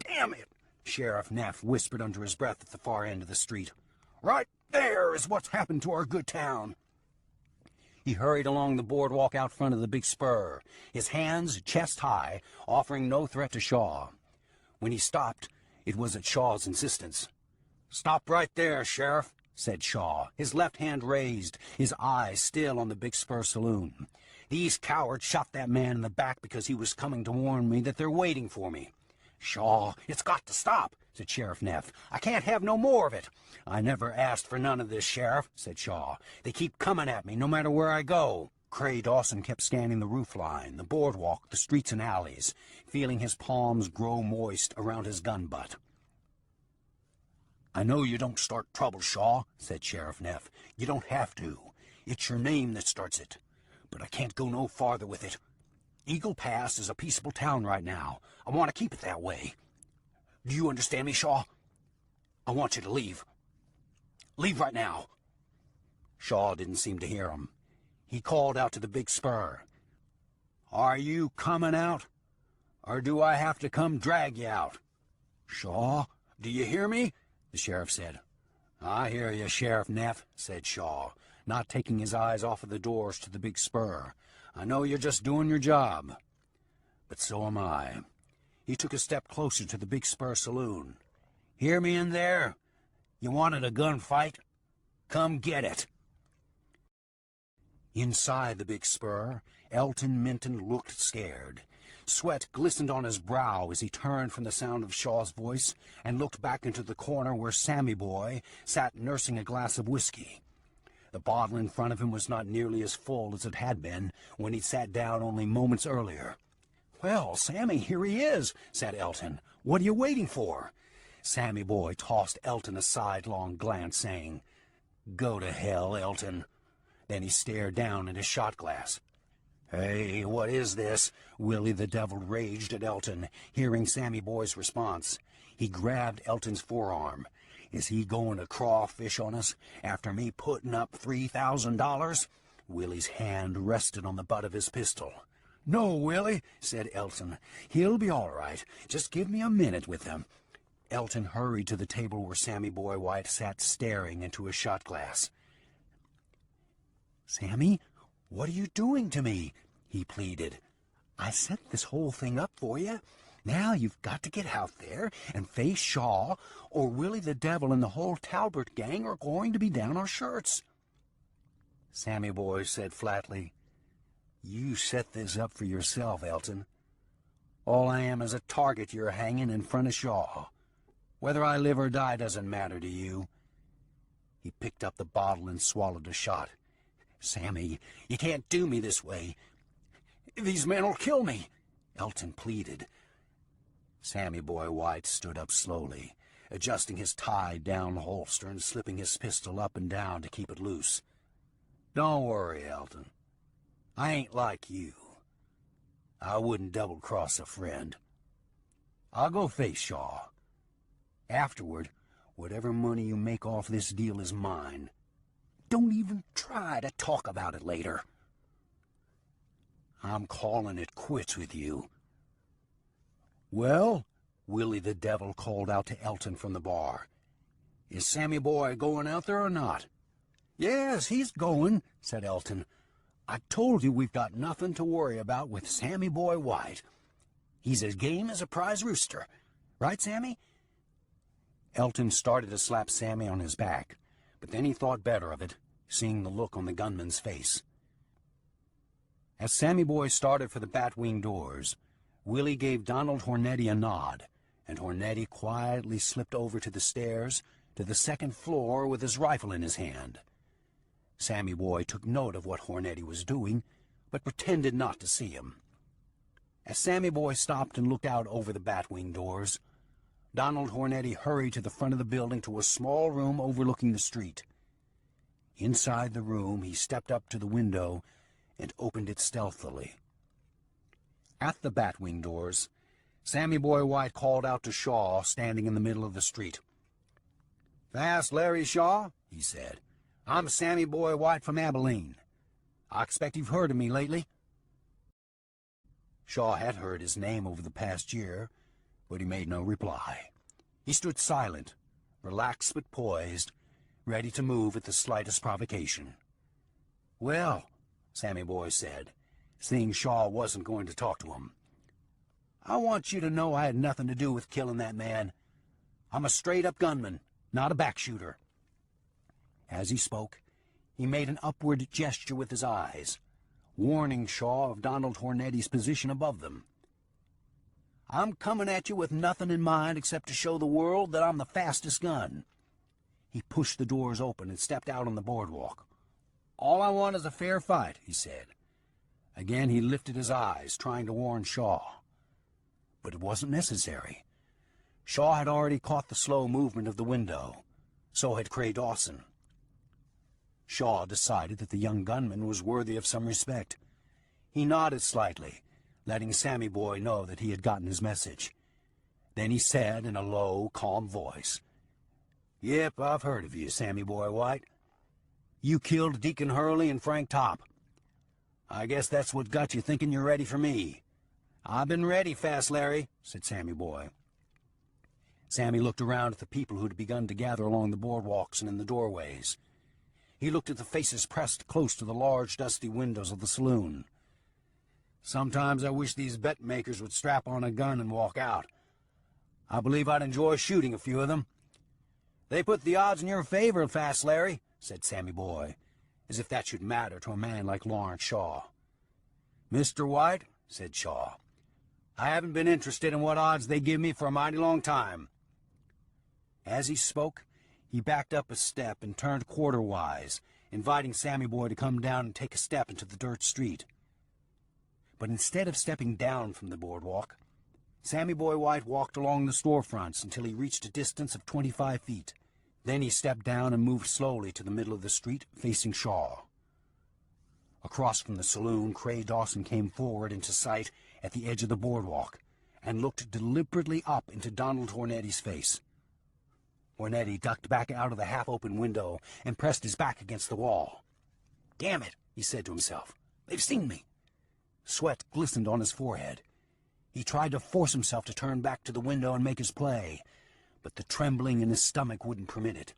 "Damn it," Sheriff Neff whispered under his breath at the far end of the street. "Right there is what's happened to our good town." He hurried along the boardwalk out front of the big spur, his hands chest high, offering no threat to Shaw. When he stopped, it was at Shaw's insistence. "Stop right there, Sheriff," said Shaw, his left hand raised, his eyes still on the big spur saloon. "These cowards shot that man in the back because he was coming to warn me that they're waiting for me." "Shaw, it's got to stop," said Sheriff Neff. "I can't have no more of it." "I never asked for none of this, Sheriff," said Shaw. "They keep coming at me no matter where I go." Cray Dawson kept scanning the roofline, the boardwalk, the streets and alleys, feeling his palms grow moist around his gun butt. "I know you don't start trouble, Shaw," said Sheriff Neff. "You don't have to. It's your name that starts it. But I can't go no farther with it. Eagle Pass is a peaceable town right now. I want to keep it that way. Do you understand me, Shaw? I want you to leave. Leave right now." Shaw didn't seem to hear him. He called out to the big spur. "Are you coming out? Or do I have to come drag you out? Shaw, do you hear me?" the sheriff said. "I hear you, Sheriff Neff," said Shaw, not taking his eyes off of the doors to the big spur. "I know you're just doing your job. But so am I." He took a step closer to the big spur saloon. "Hear me in there? You wanted a gunfight? Come get it." Inside the big spur, Elton Minton looked scared. Sweat glistened on his brow as he turned from the sound of Shaw's voice and looked back into the corner where Sammy Boy sat nursing a glass of whiskey. The bottle in front of him was not nearly as full as it had been when he'd sat down only moments earlier. "Well, Sammy, here he is," said Elton. "What are you waiting for?" Sammy Boy tossed Elton a sidelong glance, saying, "Go to hell, Elton." Then he stared down at his shot glass. "Hey, what is this?" Willie the Devil raged at Elton, hearing Sammy Boy's response. He grabbed Elton's forearm. "Is he going to crawfish on us after me putting up $3,000? Willie's hand rested on the butt of his pistol. "No, Willie," said Elton. "He'll be all right. Just give me a minute with him." Elton hurried to the table where Sammy Boy White sat staring into his shot glass. "Sammy, what are you doing to me?" he pleaded. I set this whole thing up for you. Now you've got to get out there and face Shaw, or Willie the Devil and the whole Talbot gang are going to be down our shirts." Sammy Boy said flatly, "You set this up for yourself, Elton. All I am is a target you're hanging in front of Shaw. Whether I live or die doesn't matter to you." He picked up the bottle and swallowed a shot. "Sammy, you can't do me this way. These men will kill me," Elton pleaded. Sammy Boy White stood up slowly, adjusting his tied-down holster and slipping his pistol up and down to keep it loose. "Don't worry, Elton. I ain't like you. I wouldn't double-cross a friend. I'll go face Shaw. Afterward, whatever money you make off this deal is mine. Don't even try to talk about it later. I'm calling it quits with you." "Well," Willie the Devil called out to Elton from the bar, "is Sammy Boy going out there or not?" "Yes, he's going," said Elton. "I told you we've got nothing to worry about with Sammy Boy White. He's as game as a prize rooster. Right, Sammy?" Elton started to slap Sammy on his back, but then he thought better of it, seeing the look on the gunman's face. As Sammy Boy started for the Batwing doors, Willie gave Donald Hornetti a nod, and Hornetti quietly slipped over to the stairs to the second floor with his rifle in his hand. Sammy Boy took note of what Hornetti was doing, but pretended not to see him. As Sammy Boy stopped and looked out over the Batwing doors, Donald Hornetti hurried to the front of the building to a small room overlooking the street. Inside the room, he stepped up to the window and opened it stealthily. At the Batwing doors, Sammy Boy White called out to Shaw, standing in the middle of the street. "Fast, Larry Shaw," he said. "I'm Sammy Boy White from Abilene. I expect you've heard of me lately." Shaw had heard his name over the past year, but he made no reply. He stood silent, relaxed but poised, ready to move at the slightest provocation. "Well," Sammy Boy said, seeing Shaw wasn't going to talk to him, "I want you to know I had nothing to do with killing that man. I'm a straight-up gunman, not a backshooter." As he spoke, he made an upward gesture with his eyes, warning Shaw of Donald Hornetti's position above them. "I'm coming at you with nothing in mind except to show the world that I'm the fastest gun." He pushed the doors open and stepped out on the boardwalk. "All I want is a fair fight," he said. Again he lifted his eyes, trying to warn Shaw. But it wasn't necessary. Shaw had already caught the slow movement of the window. So had Cray Dawson. Shaw decided that the young gunman was worthy of some respect. He nodded slightly, letting Sammy Boy know that he had gotten his message. Then he said in a low, calm voice, "Yep, I've heard of you, Sammy Boy White. You killed Deacon Hurley and Frank Topp. I guess that's what got you thinking you're ready for me." "I've been ready, Fast Larry," said Sammy Boy. Sammy looked around at the people who had begun to gather along the boardwalks and in the doorways. He looked at the faces pressed close to the large, dusty windows of the saloon. "Sometimes I wish these bet makers would strap on a gun and walk out. I believe I'd enjoy shooting a few of them." "They put the odds in your favor, Fast Larry," said Sammy Boy, as if that should matter to a man like Lawrence Shaw. "Mr. White," said Shaw, "I haven't been interested in what odds they give me for a mighty long time." As he spoke, he backed up a step and turned quarterwise, inviting Sammy Boy to come down and take a step into the dirt street. But instead of stepping down from the boardwalk, Sammy Boy White walked along the storefronts until he reached a distance of 25 feet. Then he stepped down and moved slowly to the middle of the street, facing Shaw. Across from the saloon, Cray Dawson came forward into sight at the edge of the boardwalk and looked deliberately up into Donald Hornetti's face. Hornetti ducked back out of the half-open window and pressed his back against the wall. "Damn it," he said to himself. "They've seen me." Sweat glistened on his forehead. He tried to force himself to turn back to the window and make his play, but the trembling in his stomach wouldn't permit it.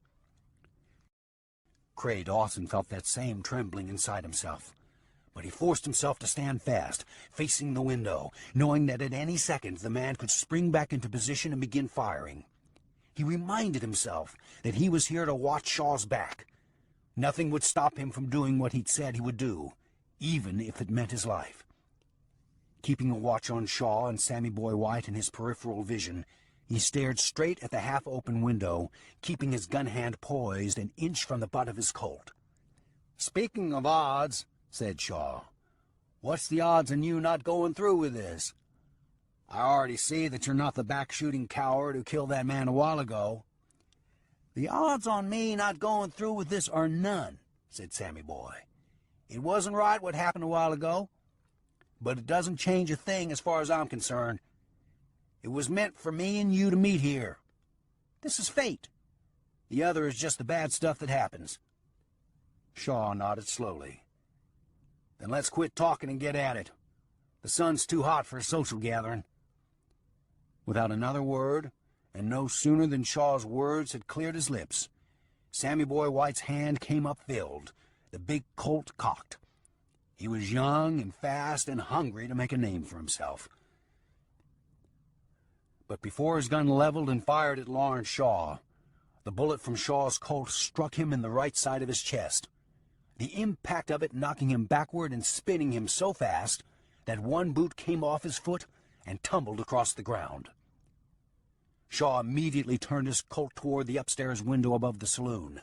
Cray Dawson felt that same trembling inside himself, But he forced himself to stand fast, facing the window, knowing that at any second the man could spring back into position and begin firing. He reminded himself that he was here to watch Shaw's back. Nothing would stop him from doing what he'd said he would do, even if it meant his life. Keeping a watch on Shaw and Sammy Boy White in his peripheral vision, he stared straight at the half-open window, keeping his gun hand poised an inch from the butt of his Colt. "Speaking of odds," said Shaw, "what's the odds on you not going through with this? I already see that you're not the back-shooting coward who killed that man a while ago." "The odds on me not going through with this are none," said Sammy Boy. "It wasn't right what happened a while ago, but it doesn't change a thing as far as I'm concerned. It was meant for me and you to meet here. This is fate. The other is just the bad stuff that happens." Shaw nodded slowly. "Then let's quit talking and get at it. The sun's too hot for a social gathering." Without another word, and no sooner than Shaw's words had cleared his lips, Sammy Boy White's hand came up filled, the big Colt cocked. He was young and fast and hungry to make a name for himself. But before his gun leveled and fired at Lawrence Shaw, the bullet from Shaw's Colt struck him in the right side of his chest, the impact of it knocking him backward and spinning him so fast that one boot came off his foot and tumbled across the ground. Shaw immediately turned his Colt toward the upstairs window above the saloon.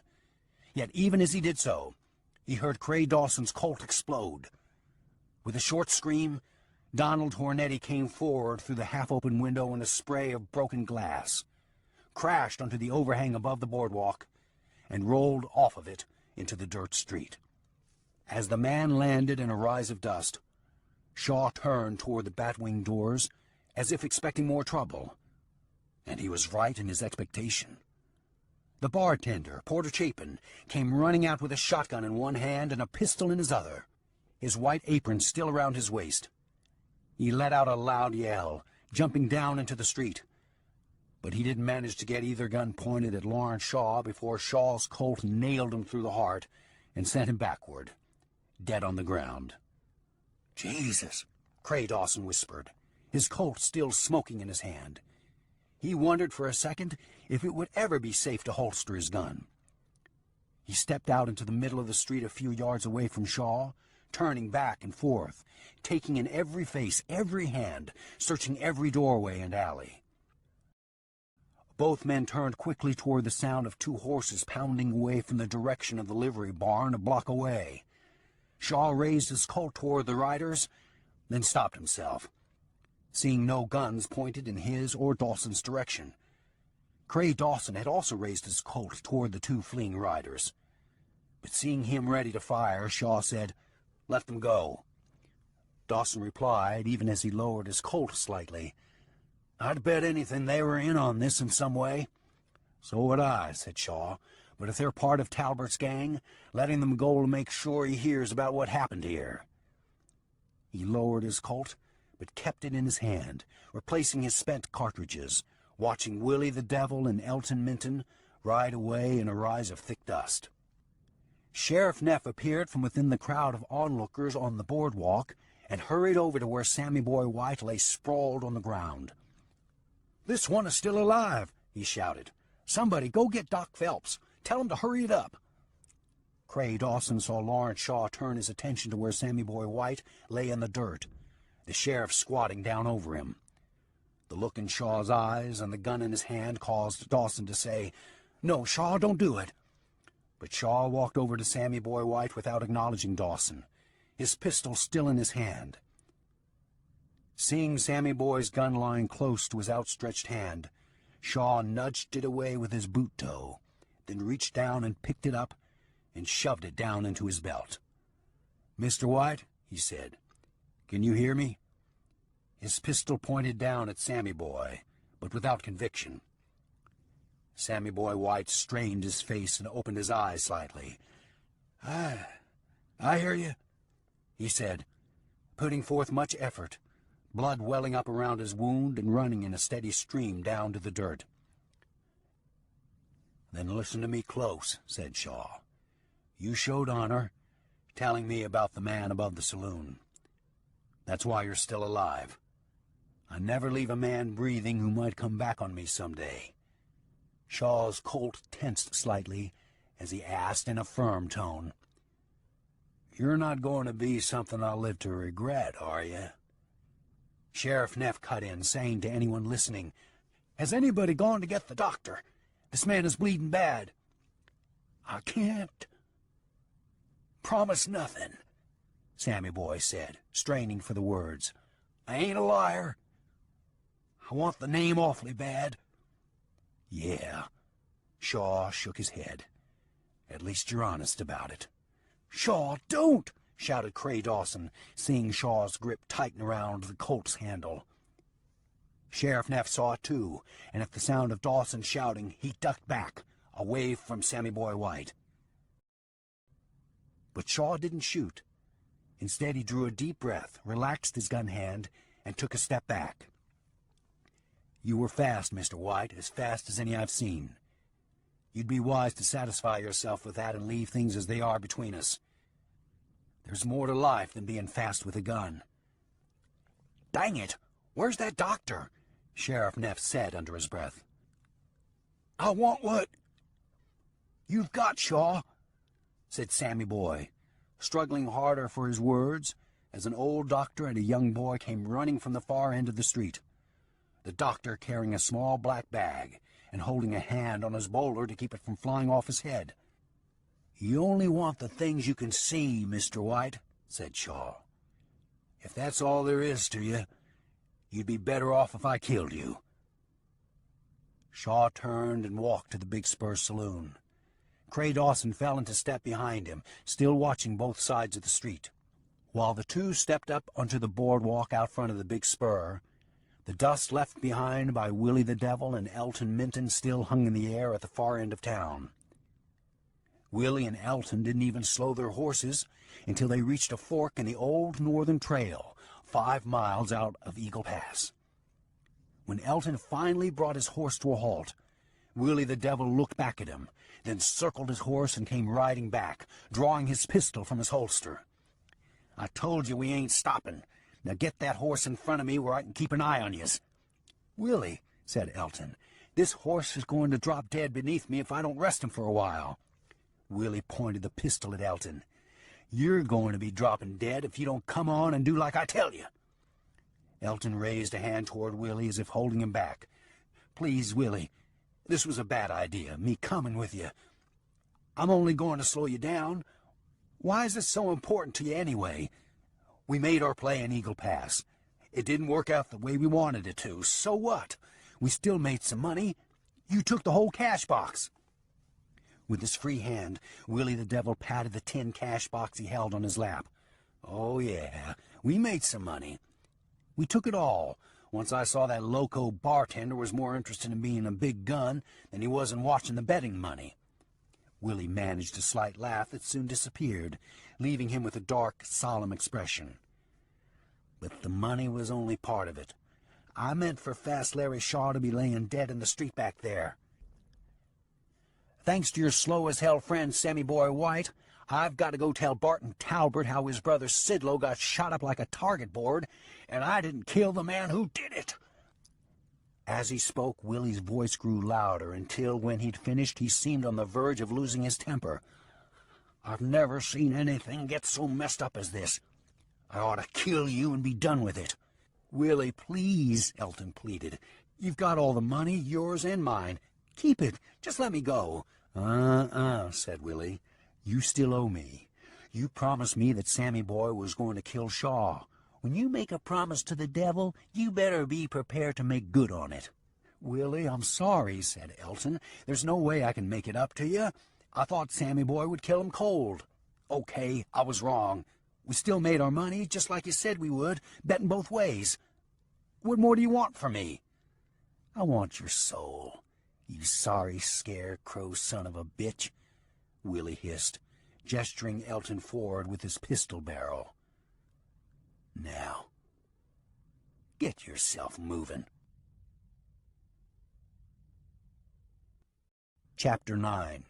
Yet even as he did so, he heard Cray Dawson's Colt explode. With a short scream, Donald Hornetti came forward through the half-open window in a spray of broken glass, crashed onto the overhang above the boardwalk, and rolled off of it into the dirt street. As the man landed in a rise of dust, Shaw turned toward the batwing doors as if expecting more trouble, and he was right in his expectation. The bartender, Porter Chapin, came running out with a shotgun in one hand and a pistol in his other, his white apron still around his waist. He let out a loud yell, jumping down into the street. But he didn't manage to get either gun pointed at Lawrence Shaw before Shaw's Colt nailed him through the heart and sent him backward, dead on the ground. "Jesus," Cray Dawson whispered, his Colt still smoking in his hand. He wondered for a second if it would ever be safe to holster his gun. He stepped out into the middle of the street a few yards away from Shaw, turning back and forth, taking in every face, every hand, searching every doorway and alley. Both men turned quickly toward the sound of two horses pounding away from the direction of the livery barn a block away. Shaw raised his Colt toward the riders, then stopped himself, seeing no guns pointed in his or Dawson's direction. Cray Dawson had also raised his Colt toward the two fleeing riders. But seeing him ready to fire, Shaw said, "Let them go." Dawson replied, even as he lowered his Colt slightly, "I'd bet anything they were in on this in some way." "So would I," said Shaw, "but if they're part of Talbert's gang, letting them go will make sure he hears about what happened here." He lowered his Colt, but kept it in his hand, replacing his spent cartridges, watching Willie the Devil and Elton Minton ride away in a rise of thick dust. Sheriff Neff appeared from within the crowd of onlookers on the boardwalk and hurried over to where Sammy Boy White lay sprawled on the ground. "This one is still alive," he shouted. "Somebody go get Doc Phelps. Tell him to hurry it up." Cray Dawson saw Lawrence Shaw turn his attention to where Sammy Boy White lay in the dirt, the sheriff squatting down over him. The look in Shaw's eyes and the gun in his hand caused Dawson to say, "No, Shaw, don't do it." But Shaw walked over to Sammy Boy White without acknowledging Dawson, his pistol still in his hand. Seeing Sammy Boy's gun lying close to his outstretched hand, Shaw nudged it away with his boot toe, then reached down and picked it up and shoved it down into his belt. "Mr. White," he said, "can you hear me?" His pistol pointed down at Sammy Boy, but without conviction. Sammy Boy White strained his face and opened his eyes slightly. I hear you," he said, putting forth much effort, blood welling up around his wound and running in a steady stream down to the dirt. "Then listen to me close," said Shaw. "You showed honor. telling me about the man above the saloon. That's why you're still alive. I never leave a man breathing who might come back on me someday." Shaw's colt tensed slightly as he asked in a firm tone, "You're not going to be something I'll live to regret, are you?" Sheriff Neff cut in, saying to anyone listening, "Has anybody gone to get the doctor? This man is bleeding bad." "I can't promise nothing," Sammy Boy said, straining for the words. "I ain't a liar. I want the name awfully bad." "Yeah." Shaw shook his head. "At least you're honest about it." "Shaw, don't!" shouted Cray Dawson, seeing Shaw's grip tighten around the Colt's handle. Sheriff Neff saw it too, and at the sound of Dawson shouting, he ducked back, away from Sammy Boy White. But Shaw didn't shoot. Instead, he drew a deep breath, relaxed his gun hand, and took a step back. "You were fast, Mr. White, as fast as any I've seen. You'd be wise to satisfy yourself with that and leave things as they are between us. There's more to life than being fast with a gun." "Dang it! Where's that doctor?" Sheriff Neff said under his breath. "I want what you've got, Shaw," said Sammy Boy, struggling harder for his words as an old doctor and a young boy came running from the far end of the street. The doctor carrying a small black bag and holding a hand on his bowler to keep it from flying off his head. "You only want the things you can see, Mr. White," said Shaw. "If that's all there is to you, you'd be better off if I killed you." Shaw turned and walked to the Big Spur saloon. Cray Dawson fell into step behind him, still watching both sides of the street. While the two stepped up onto the boardwalk out front of the Big Spur, the dust left behind by Willie the Devil and Elton Minton still hung in the air at the far end of town. Willie and Elton didn't even slow their horses until they reached a fork in the old northern trail, 5 miles out of Eagle Pass. When Elton finally brought his horse to a halt, Willie the Devil looked back at him, then circled his horse and came riding back, drawing his pistol from his holster. "I told you we ain't stopping. Now get that horse in front of me where I can keep an eye on yez." "Willie," said Elton, "this horse is going to drop dead beneath me if I don't rest him for a while." Willie pointed the pistol at Elton. "You're going to be dropping dead if you don't come on and do like I tell you." Elton raised a hand toward Willie as if holding him back. "Please, Willie, this was a bad idea, me coming with you. I'm only going to slow you down. Why is this so important to you anyway? We made our play in Eagle Pass. It didn't work out the way we wanted it to. So what? We still made some money. You took the whole cash box." With his free hand, Willie the Devil patted the tin cash box he held on his lap. "Oh, yeah, we made some money. We took it all, once I saw that loco bartender was more interested in being a big gun than he was in watching the betting money." Willie managed a slight laugh that soon disappeared, leaving him with a dark, solemn expression. "But the money was only part of it. I meant for Fast Larry Shaw to be laying dead in the street back there. Thanks to your slow-as-hell friend, Sammy Boy White, I've got to go tell Barton Talbert how his brother Sidlow got shot up like a target board, and I didn't kill the man who did it." As he spoke, Willie's voice grew louder until, when he'd finished, he seemed on the verge of losing his temper. "I've never seen anything get so messed up as this. I ought to kill you and be done with it." "Willie, please," Elton pleaded. "You've got all the money, yours and mine. Keep it. Just let me go." Said Willie. "You still owe me. You promised me that Sammy Boy was going to kill Shaw. When you make a promise to the devil, you better be prepared to make good on it." "Willie, I'm sorry," said Elton. "There's no way I can make it up to you. I thought Sammy Boy would kill him cold." "Okay, I was wrong. We still made our money, just like you said we would, betting both ways. What more do you want from me?" "I want your soul, you sorry scarecrow son of a bitch," Willie hissed, gesturing Elton forward with his pistol barrel. "Now, get yourself moving." Chapter 9.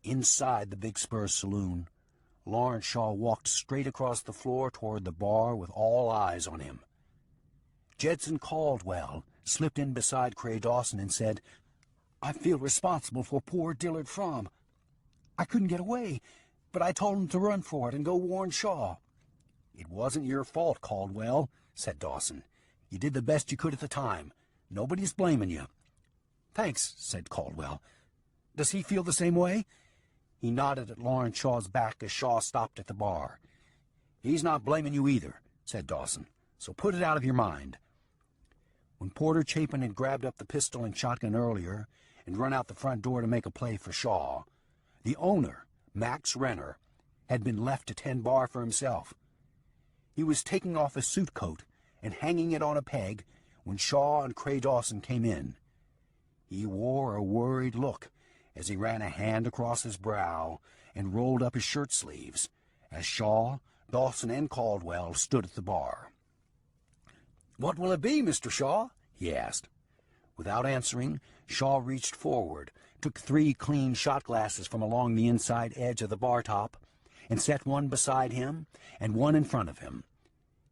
Inside the Big Spur saloon, Lawrence Shaw walked straight across the floor toward the bar with all eyes on him. Jedson Caldwell slipped in beside Cray Dawson and said, "I feel responsible for poor Dillard Fromm. I couldn't get away, but I told him to run for it and go warn Shaw." "It wasn't your fault, Caldwell," said Dawson. "You did the best you could at the time. Nobody's blaming you." "Thanks," said Caldwell. "Does he feel the same way?" He nodded at Lawrence Shaw's back as Shaw stopped at the bar. "He's not blaming you either," said Dawson, "so put it out of your mind." When Porter Chapin had grabbed up the pistol and shotgun earlier and run out the front door to make a play for Shaw, the owner, Max Renner, had been left to tend bar for himself. He was taking off his suit coat and hanging it on a peg when Shaw and Cray Dawson came in. He wore a worried look as he ran a hand across his brow and rolled up his shirt sleeves as Shaw, Dawson, and Caldwell stood at the bar. "What will it be, Mr. Shaw?" he asked. Without answering, Shaw reached forward, took 3 clean shot glasses from along the inside edge of the bar top, and set one beside him and one in front of him.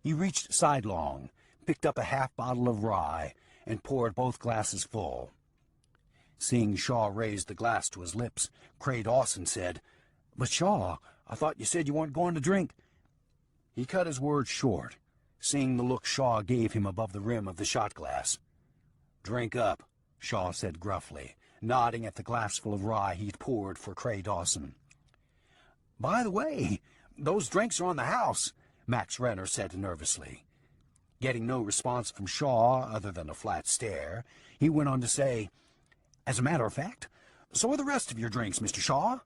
He reached sidelong, picked up a half bottle of rye, and poured both glasses full. Seeing Shaw raise the glass to his lips, Cray Dawson said, "But Shaw, I thought you said you weren't going to drink." He cut his words short, seeing the look Shaw gave him above the rim of the shot glass. "Drink up," Shaw said gruffly, nodding at the glassful of rye he'd poured for Cray Dawson. "By the way, those drinks are on the house," Max Renner said nervously. Getting no response from Shaw other than a flat stare, he went on to say, "As a matter of fact, so are the rest of your drinks, Mr. Shaw."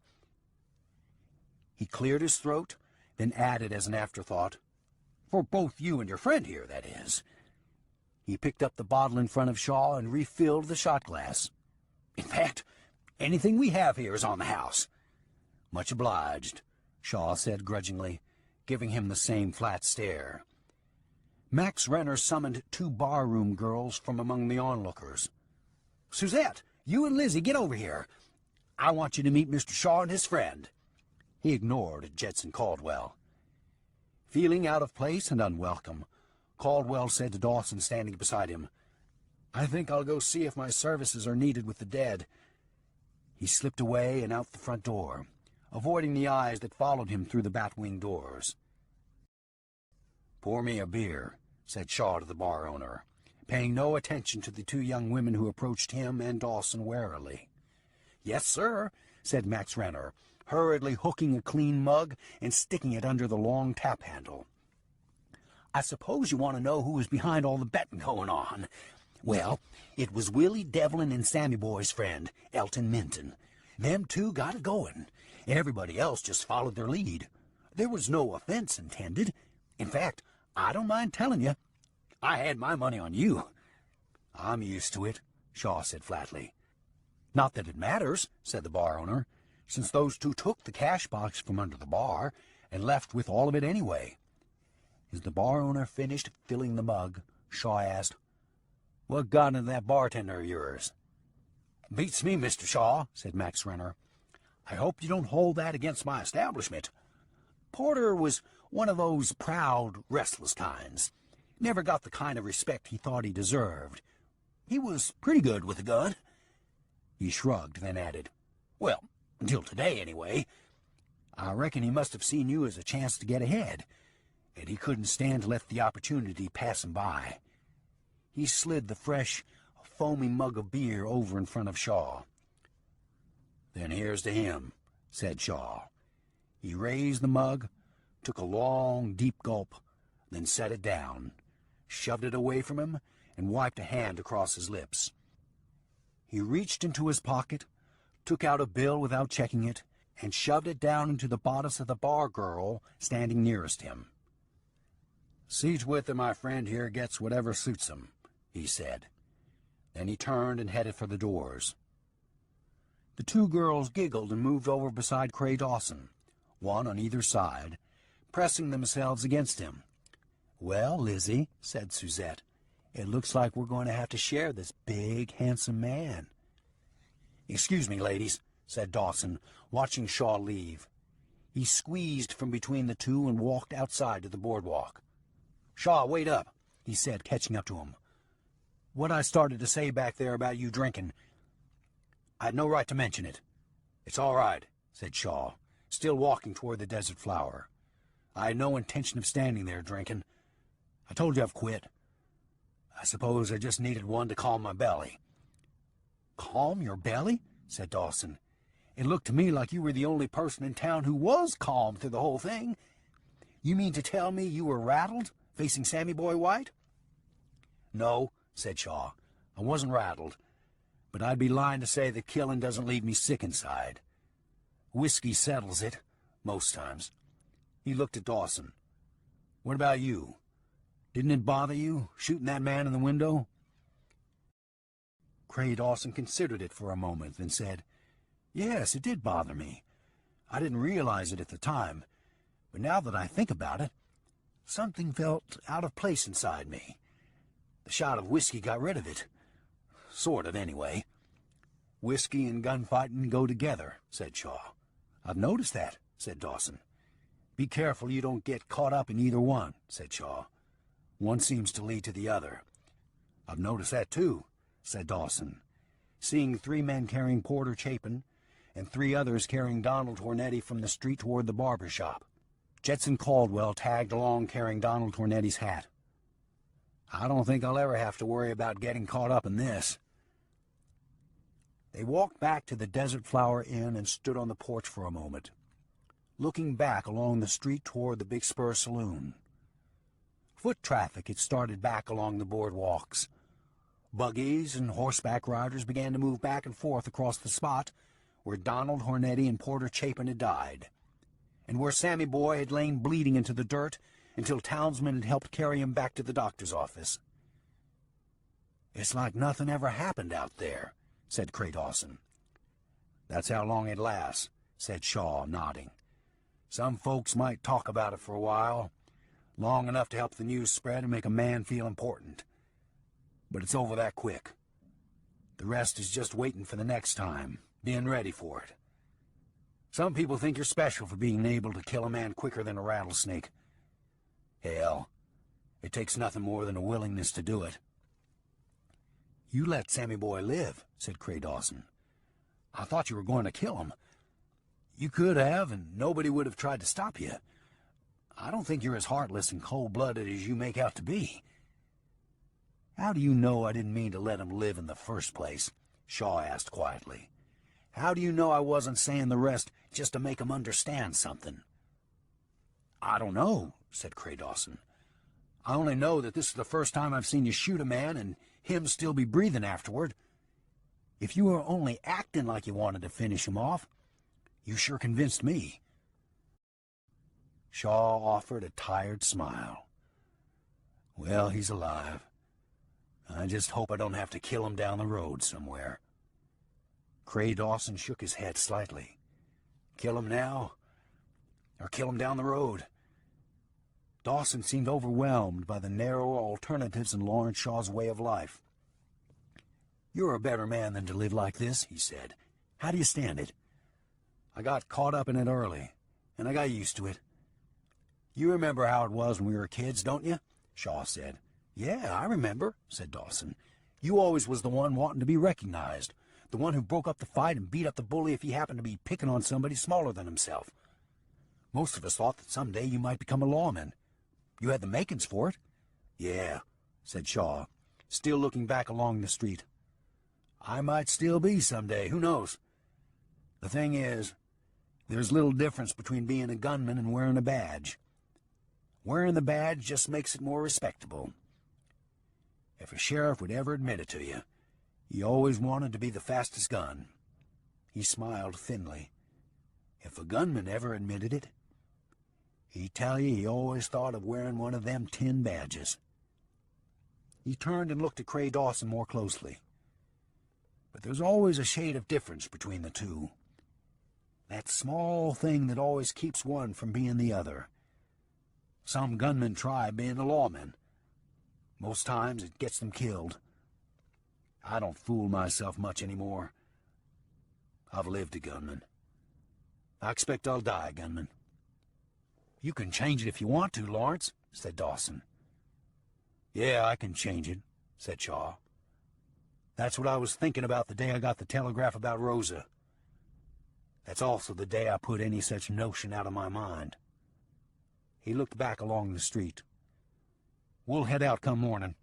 He cleared his throat, then added as an afterthought, "For both you and your friend here, that is." He picked up the bottle in front of Shaw and refilled the shot glass. "In fact, anything we have here is on the house." "Much obliged," Shaw said grudgingly, giving him the same flat stare. Max Renner summoned 2 barroom girls from among the onlookers. "Suzette, you and Lizzie, get over here. I want you to meet Mr. Shaw and his friend." He ignored Jedson Caldwell. Feeling out of place and unwelcome, Caldwell said to Dawson standing beside him, "I think I'll go see if my services are needed with the dead." He slipped away and out the front door, avoiding the eyes that followed him through the bat-wing doors. "Pour me a beer," said Shaw to the bar owner, paying no attention to the 2 young women who approached him and Dawson warily. "Yes, sir," said Max Renner, hurriedly hooking a clean mug and sticking it under the long tap handle. "I suppose you want to know who was behind all the betting going on. Well, it was Willie Devlin and Sammy Boy's friend, Elton Minton. Them 2 got it going. Everybody else just followed their lead. There was no offense intended. In fact, I don't mind telling you, I had my money on you." "I'm used to it," Shaw said flatly. "Not that it matters," said the bar owner, "since those 2 took the cash box from under the bar and left with all of it anyway." As the bar owner finished filling the mug, Shaw asked, "What got into that bartender of yours?" "Beats me, Mr. Shaw," said Max Renner. "I hope you don't hold that against my establishment. Porter was one of those proud, restless kinds. Never got the kind of respect he thought he deserved. He was pretty good with a gun." He shrugged, then added, "Well, until today, anyway. I reckon he must have seen you as a chance to get ahead, and he couldn't stand to let the opportunity pass him by." He slid the fresh, foamy mug of beer over in front of Shaw. "Then here's to him," said Shaw. He raised the mug, took a long, deep gulp, then set it down, shoved it away from him, and wiped a hand across his lips. He reached into his pocket, took out a bill without checking it, and shoved it down into the bodice of the bar girl standing nearest him. "See to it that my friend here gets whatever suits him," he said. Then he turned and headed for the doors. The 2 girls giggled and moved over beside Cray Dawson, one on either side, pressing themselves against him. "Well, Lizzie," said Suzette, "it looks like we're going to have to share this big, handsome man." "Excuse me, ladies," said Dawson, watching Shaw leave. He squeezed from between the two and walked outside to the boardwalk. "Shaw, wait up," he said, catching up to him. "What I started to say back there about you drinking, I had no right to mention it." "It's all right," said Shaw, still walking toward the Desert Flower. "I had no intention of standing there drinking. I told you I've quit. I suppose I just needed one to calm my belly." "Calm your belly?" said Dawson. "It looked to me like you were the only person in town who was calm through the whole thing. You mean to tell me you were rattled, facing Sammy Boy White?" "No," said Shaw. "I wasn't rattled, but I'd be lying to say that killing doesn't leave me sick inside. Whiskey settles it, most times." He looked at Dawson. "What about you? Didn't it bother you, shooting that man in the window?" Cray Dawson considered it for a moment, then said, "Yes, it did bother me. I didn't realize it at the time, but now that I think about it, something felt out of place inside me. The shot of whiskey got rid of it. Sort of, anyway." "Whiskey and gunfighting go together," said Shaw. "I've noticed that," said Dawson. "Be careful you don't get caught up in either one," said Shaw. "One seems to lead to the other." "I've noticed that, too," said Dawson, seeing 3 men carrying Porter Chapin and 3 others carrying Donald Hornetti from the street toward the barber shop. Jetson Caldwell tagged along carrying Donald Hornetti's hat. "I don't think I'll ever have to worry about getting caught up in this." They walked back to the Desert Flower Inn and stood on the porch for a moment, looking back along the street toward the Big Spur Saloon. Foot traffic had started back along the boardwalks. Buggies and horseback riders began to move back and forth across the spot where Donald Hornetti and Porter Chapin had died, and where Sammy Boy had lain bleeding into the dirt until townsmen had helped carry him back to the doctor's office. "It's like nothing ever happened out there," said Cray Dawson. "That's how long it lasts," said Shaw, nodding. "Some folks might talk about it for a while, long enough to help the news spread and make a man feel important. But it's over that quick. The rest is just waiting for the next time, being ready for it. Some people think you're special for being able to kill a man quicker than a rattlesnake. Hell, it takes nothing more than a willingness to do it." "You let Sammy Boy live," said Cray Dawson. "I thought you were going to kill him." "You could have, and nobody would have tried to stop you. I don't think you're as heartless and cold-blooded as you make out to be." "How do you know I didn't mean to let him live in the first place?" Shaw asked quietly. "How do you know I wasn't saying the rest just to make him understand something?" "I don't know," said Cray Dawson. "I only know that this is the first time I've seen you shoot a man and him still be breathing afterward. If you were only acting like you wanted to finish him off, you sure convinced me." Shaw offered a tired smile. "Well, he's alive. I just hope I don't have to kill him down the road somewhere." Cray Dawson shook his head slightly. "Kill him now, or kill him down the road?" Dawson seemed overwhelmed by the narrow alternatives in Lawrence Shaw's way of life. "You're a better man than to live like this," he said. "How do you stand it?" "I got caught up in it early, and I got used to it." "You remember how it was when we were kids, don't you?" Shaw said. "Yeah, I remember," said Dawson. "You always was the one wanting to be recognized, the one who broke up the fight and beat up the bully if he happened to be picking on somebody smaller than himself. Most of us thought that someday you might become a lawman. You had the makings for it." "Yeah," said Shaw, still looking back along the street. "I might still be someday, who knows? The thing is, there's little difference between being a gunman and wearing a badge. Wearing the badge just makes it more respectable. If a sheriff would ever admit it to you, he always wanted to be the fastest gun." He smiled thinly. "If a gunman ever admitted it, he'd tell you he always thought of wearing one of them tin badges." He turned and looked at Cray Dawson more closely. "But there's always a shade of difference between the two. That small thing that always keeps one from being the other. Some gunmen try being a lawman. Most times it gets them killed. I don't fool myself much anymore. I've lived a gunman. I expect I'll die a gunman." You can change it if you want to, Lawrence, said Dawson. Yeah, I can change it, said Shaw. That's what I was thinking about the day I got the telegraph about Rosa. That's also the day I put any such notion out of my mind. He looked back along the street. We'll head out come morning.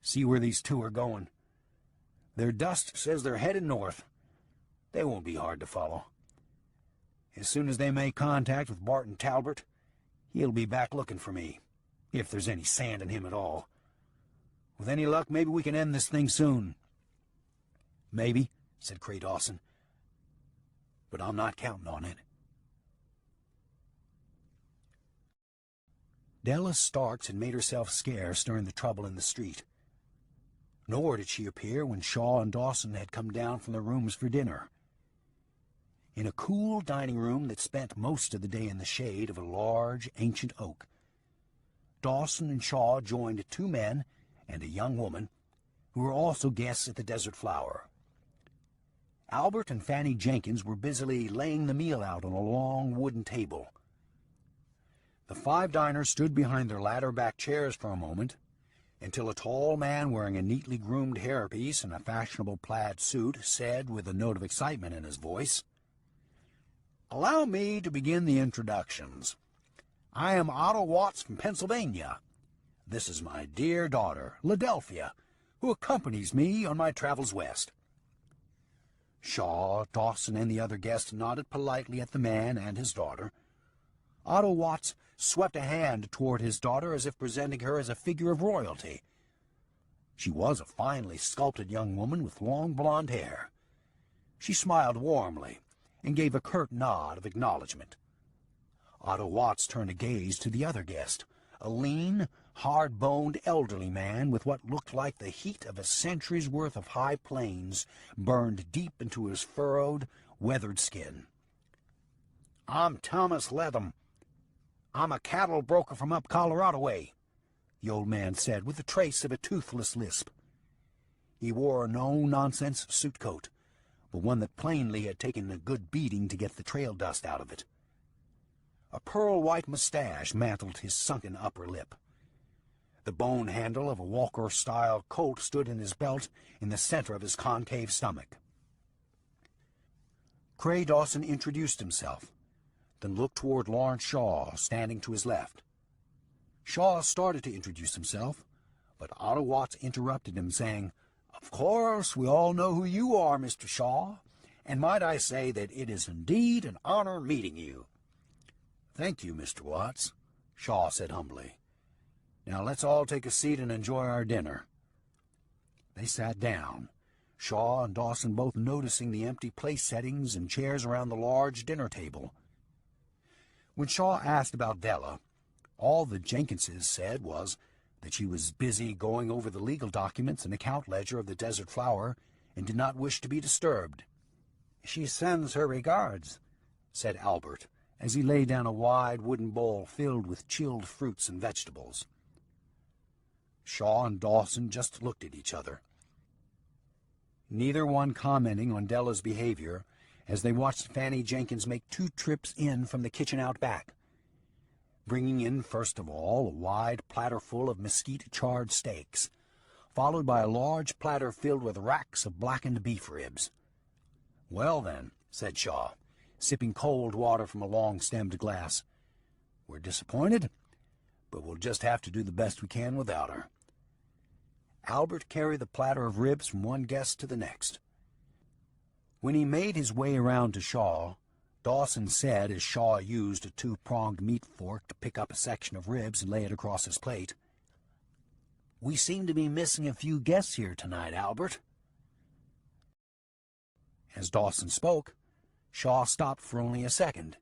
See where these two are going. Their dust says they're headed north. They won't be hard to follow. As soon as they make contact with Barton Talbot, he'll be back looking for me, if there's any sand in him at all. With any luck, maybe we can end this thing soon. Maybe, said Cray Dawson. But I'm not counting on it. Della Starks had made herself scarce during the trouble in the street. Nor did she appear when Shaw and Dawson had come down from their rooms for dinner. In a cool dining room that spent most of the day in the shade of a large, ancient oak, Dawson and Shaw joined two men and a young woman who were also guests at the Desert Flower. Albert and Fanny Jenkins were busily laying the meal out on a long wooden table. The five diners stood behind their ladder-back chairs for a moment, until a tall man wearing a neatly groomed hairpiece and a fashionable plaid suit said with a note of excitement in his voice, "Allow me to begin the introductions. I am Otto Watts from Pennsylvania. This is my dear daughter, Ladelphia, who accompanies me on my travels west." Shaw, Dawson, and the other guests nodded politely at the man and his daughter. Otto Watts swept a hand toward his daughter as if presenting her as a figure of royalty. She was a finely sculpted young woman with long blonde hair. She smiled warmly and gave a curt nod of acknowledgment. Otto Watts turned a gaze to the other guest, a lean, hard-boned elderly man with what looked like the heat of a century's worth of high plains burned deep into his furrowed, weathered skin. "I'm Thomas Letham. I'm a cattle broker from up Colorado way," the old man said with a trace of a toothless lisp. He wore a no-nonsense suit coat, but one that plainly had taken a good beating to get the trail dust out of it. A pearl-white mustache mantled his sunken upper lip. The bone handle of a Walker-style Colt stood in his belt in the center of his concave stomach. Cray Dawson introduced himself, then looked toward Lawrence Shaw, standing to his left. Shaw started to introduce himself, but Otto Watts interrupted him, saying, "Of course, we all know who you are, Mr. Shaw, and might I say that it is indeed an honor meeting you." "Thank you, Mr. Watts," Shaw said humbly. "Now let's all take a seat and enjoy our dinner." They sat down, Shaw and Dawson both noticing the empty place settings and chairs around the large dinner table. When Shaw asked about Della, all the Jenkinses said was that she was busy going over the legal documents and account ledger of the Desert Flower and did not wish to be disturbed. "She sends her regards," said Albert, as he laid down a wide wooden bowl filled with chilled fruits and vegetables. Shaw and Dawson just looked at each other, neither one commenting on Della's behavior, as they watched Fanny Jenkins make 2 trips in from the kitchen out back, bringing in first of all a wide platter full of mesquite-charred steaks, followed by a large platter filled with racks of blackened beef ribs. "Well, then," said Shaw, sipping cold water from a long-stemmed glass, "we're disappointed, but we'll just have to do the best we can without her." Albert carried the platter of ribs from one guest to the next. When he made his way around to Shaw, Dawson said, as Shaw used a 2-pronged meat fork to pick up a section of ribs and lay it across his plate, "We seem to be missing a few guests here tonight, Albert." As Dawson spoke, Shaw stopped for only a second,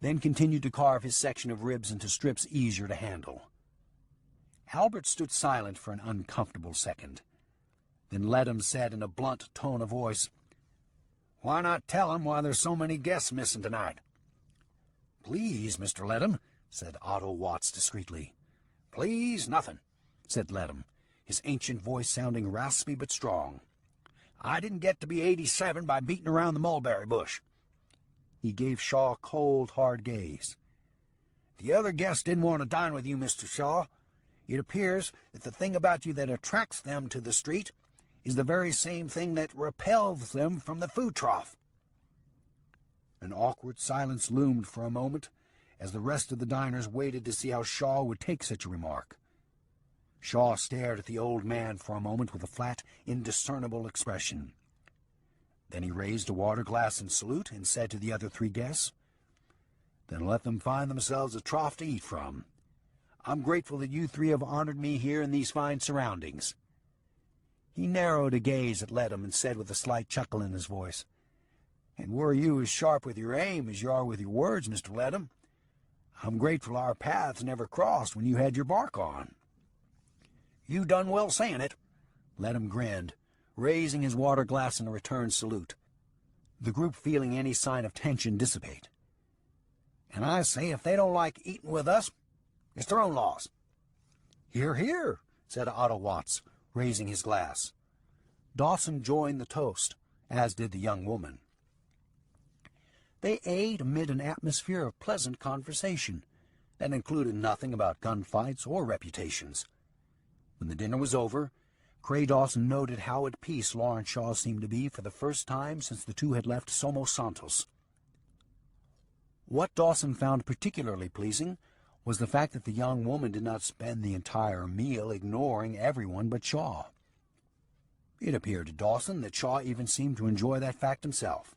then continued to carve his section of ribs into strips easier to handle. Albert stood silent for an uncomfortable second. Then Letham said in a blunt tone of voice, "Why not tell him why there's so many guests missing tonight?" "Please, Mr. Letham," said Otto Watts discreetly. "Please, nothing," said Letham, his ancient voice sounding raspy but strong. "I didn't get to be 87 by beating around the mulberry bush." He gave Shaw a cold, hard gaze. The other guests didn't want to dine with you, Mr. Shaw. It appears that the thing about you that attracts them to the street is the very same thing that repels them from the food trough." An awkward silence loomed for a moment as the rest of the diners waited to see how Shaw would take such a remark. Shaw stared at the old man for a moment with a flat, indiscernible expression. Then he raised a water glass in salute and said to the other three guests, "Then let them find themselves a trough to eat from. I'm grateful that you three have honored me here in these fine surroundings." He narrowed a gaze at Ledham and said with a slight chuckle in his voice, "And were you as sharp with your aim as you are with your words, Mr. Ledham? I'm grateful our paths never crossed when you had your bark on." "You done well saying it." Ledham grinned, raising his water glass in a return salute, the group feeling any sign of tension dissipate. "And I say if they don't like eating with us, it's their own loss." "Hear, hear," said Otto Watts, raising his glass. Dawson joined the toast, as did the young woman. They ate amid an atmosphere of pleasant conversation that included nothing about gunfights or reputations. When the dinner was over, Cray Dawson noted how at peace Lawrence Shaw seemed to be for the first time since the two had left Somos Santos. What Dawson found particularly pleasing was the fact that the young woman did not spend the entire meal ignoring everyone but Shaw. It appeared to Dawson that Shaw even seemed to enjoy that fact himself.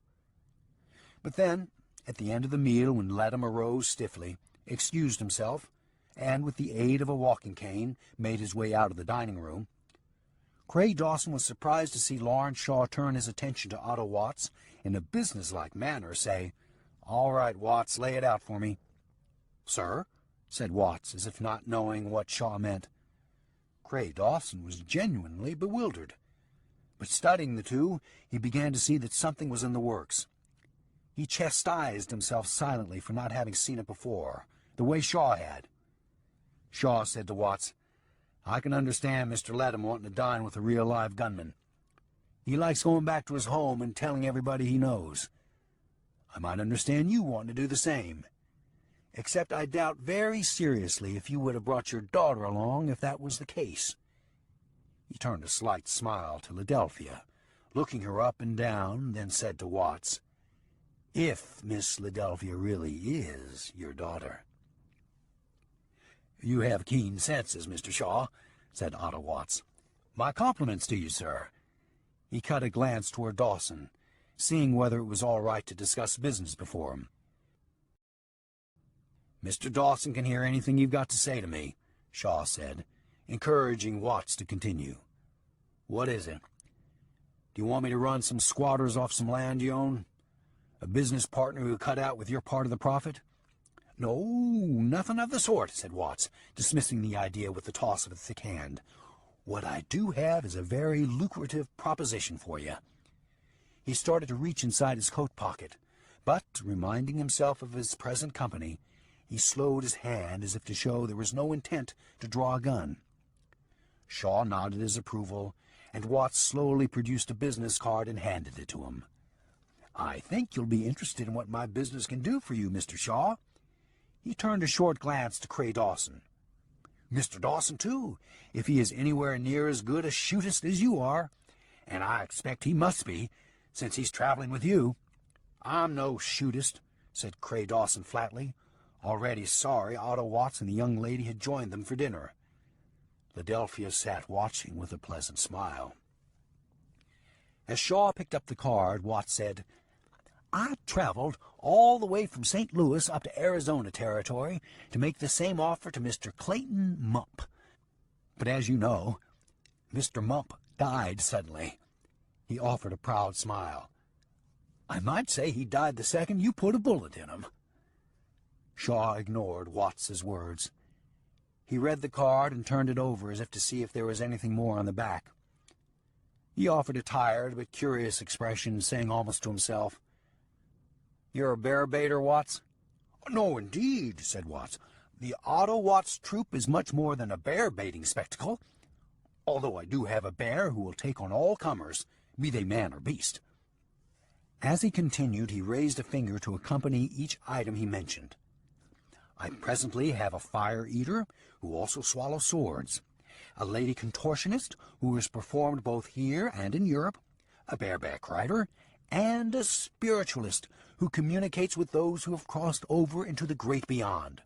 But then, at the end of the meal, when Ledham arose stiffly, excused himself, and with the aid of a walking cane made his way out of the dining room, Cray Dawson was surprised to see Lawrence Shaw turn his attention to Otto Watts in a businesslike manner, say, "All right, Watts, lay it out for me." "Sir?" said Watts, as if not knowing what Shaw meant. Cray Dawson was genuinely bewildered. But studying the two, he began to see that something was in the works. He chastised himself silently for not having seen it before, the way Shaw had. Shaw said to Watts, "I can understand Mr. Ledham wanting to dine with a real live gunman. He likes going back to his home and telling everybody he knows. I might understand you wanting to do the same. Except I doubt very seriously if you would have brought your daughter along if that was the case." He turned a slight smile to Ladelphia, looking her up and down, then said to Watts, "If Miss Ladelphia really is your daughter." "You have keen senses, Mr. Shaw," said Otto Watts. "My compliments to you, sir." He cut a glance toward Dawson, seeing whether it was all right to discuss business before him. "Mr. Dawson can hear anything you've got to say to me," Shaw said, encouraging Watts to continue. "What is it? Do you want me to run some squatters off some land you own? A business partner who cut out with your part of the profit?" "No, nothing of the sort," said Watts, dismissing the idea with the toss of a thick hand. "What I do have is a very lucrative proposition for you." He started to reach inside his coat pocket, but, reminding himself of his present company, he slowed his hand as if to show there was no intent to draw a gun. Shaw nodded his approval, and Watts slowly produced a business card and handed it to him. "I think you'll be interested in what my business can do for you, Mr. Shaw." He turned a short glance to Cray Dawson. "Mr. Dawson, too, if he is anywhere near as good a shootist as you are, and I expect he must be, since he's traveling with you." "I'm no shootist," said Cray Dawson flatly, already sorry Otto Watts and the young lady had joined them for dinner. Ladelphia sat watching with a pleasant smile. As Shaw picked up the card, Watts said, "I traveled all the way from St. Louis up to Arizona Territory to make the same offer to Mr. Clayton Mump. But as you know, Mr. Mump died suddenly." He offered a proud smile. "I might say he died the second you put a bullet in him." Shaw ignored Watts's words. He read the card and turned it over as if to see if there was anything more on the back. He offered a tired but curious expression, saying almost to himself, "You're a bear-baiter, Watts?" "No, indeed," said Watts. "The Otto Watts troop is much more than a bear-baiting spectacle, although I do have a bear who will take on all comers, be they man or beast." As he continued, he raised a finger to accompany each item he mentioned. I presently have a fire-eater who also swallows swords, a lady contortionist who has performed both here and in Europe, a bareback rider, and a spiritualist who communicates with those who have crossed over into the great beyond.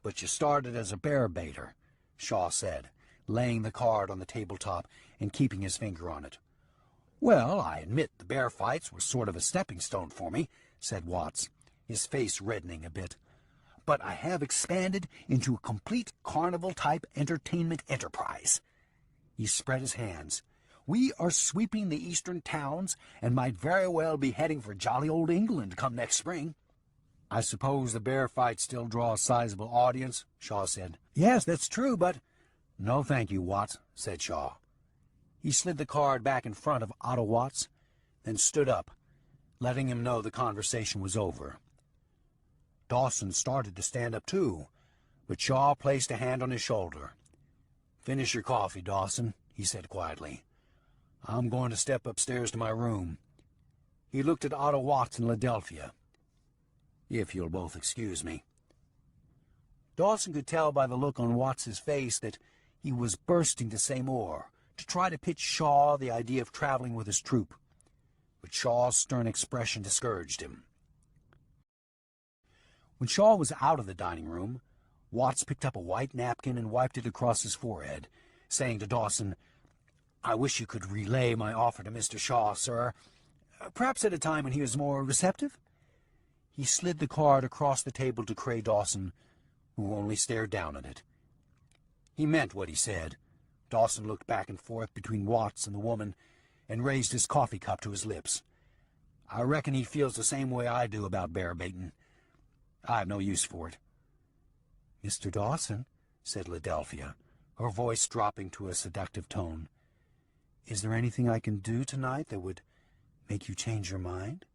But you started as a bear-baiter, Shaw said, laying the card on the tabletop and keeping his finger on it. Well, I admit the bear fights were sort of a stepping stone for me, said Watts, his face reddening a bit. But I have expanded into a complete carnival-type entertainment enterprise. He spread his hands. We are sweeping the eastern towns and might very well be heading for jolly old England come next spring. I suppose the bear fights still draw a sizable audience, Shaw said. Yes, that's true, but... No, thank you, Watts, said Shaw. He slid the card back in front of Otto Watts, then stood up, letting him know the conversation was over. Dawson started to stand up too, but Shaw placed a hand on his shoulder. Finish your coffee, Dawson, he said quietly. I'm going to step upstairs to my room. He looked at Otto Watts and Ladelphia. If you'll both excuse me. Dawson could tell by the look on Watts's face that he was bursting to say more, to try to pitch Shaw the idea of traveling with his troop. But Shaw's stern expression discouraged him. When Shaw was out of the dining room, Watts picked up a white napkin and wiped it across his forehead, saying to Dawson, I wish you could relay my offer to Mr. Shaw, sir. Perhaps at a time when he was more receptive? He slid the card across the table to Cray Dawson, who only stared down at it. He meant what he said. Dawson looked back and forth between Watts and the woman and raised his coffee cup to his lips. I reckon he feels the same way I do about bear-baiting. I have no use for it. Mr. Dawson, said Ladelphia, her voice dropping to a seductive tone, is there anything I can do tonight that would make you change your mind?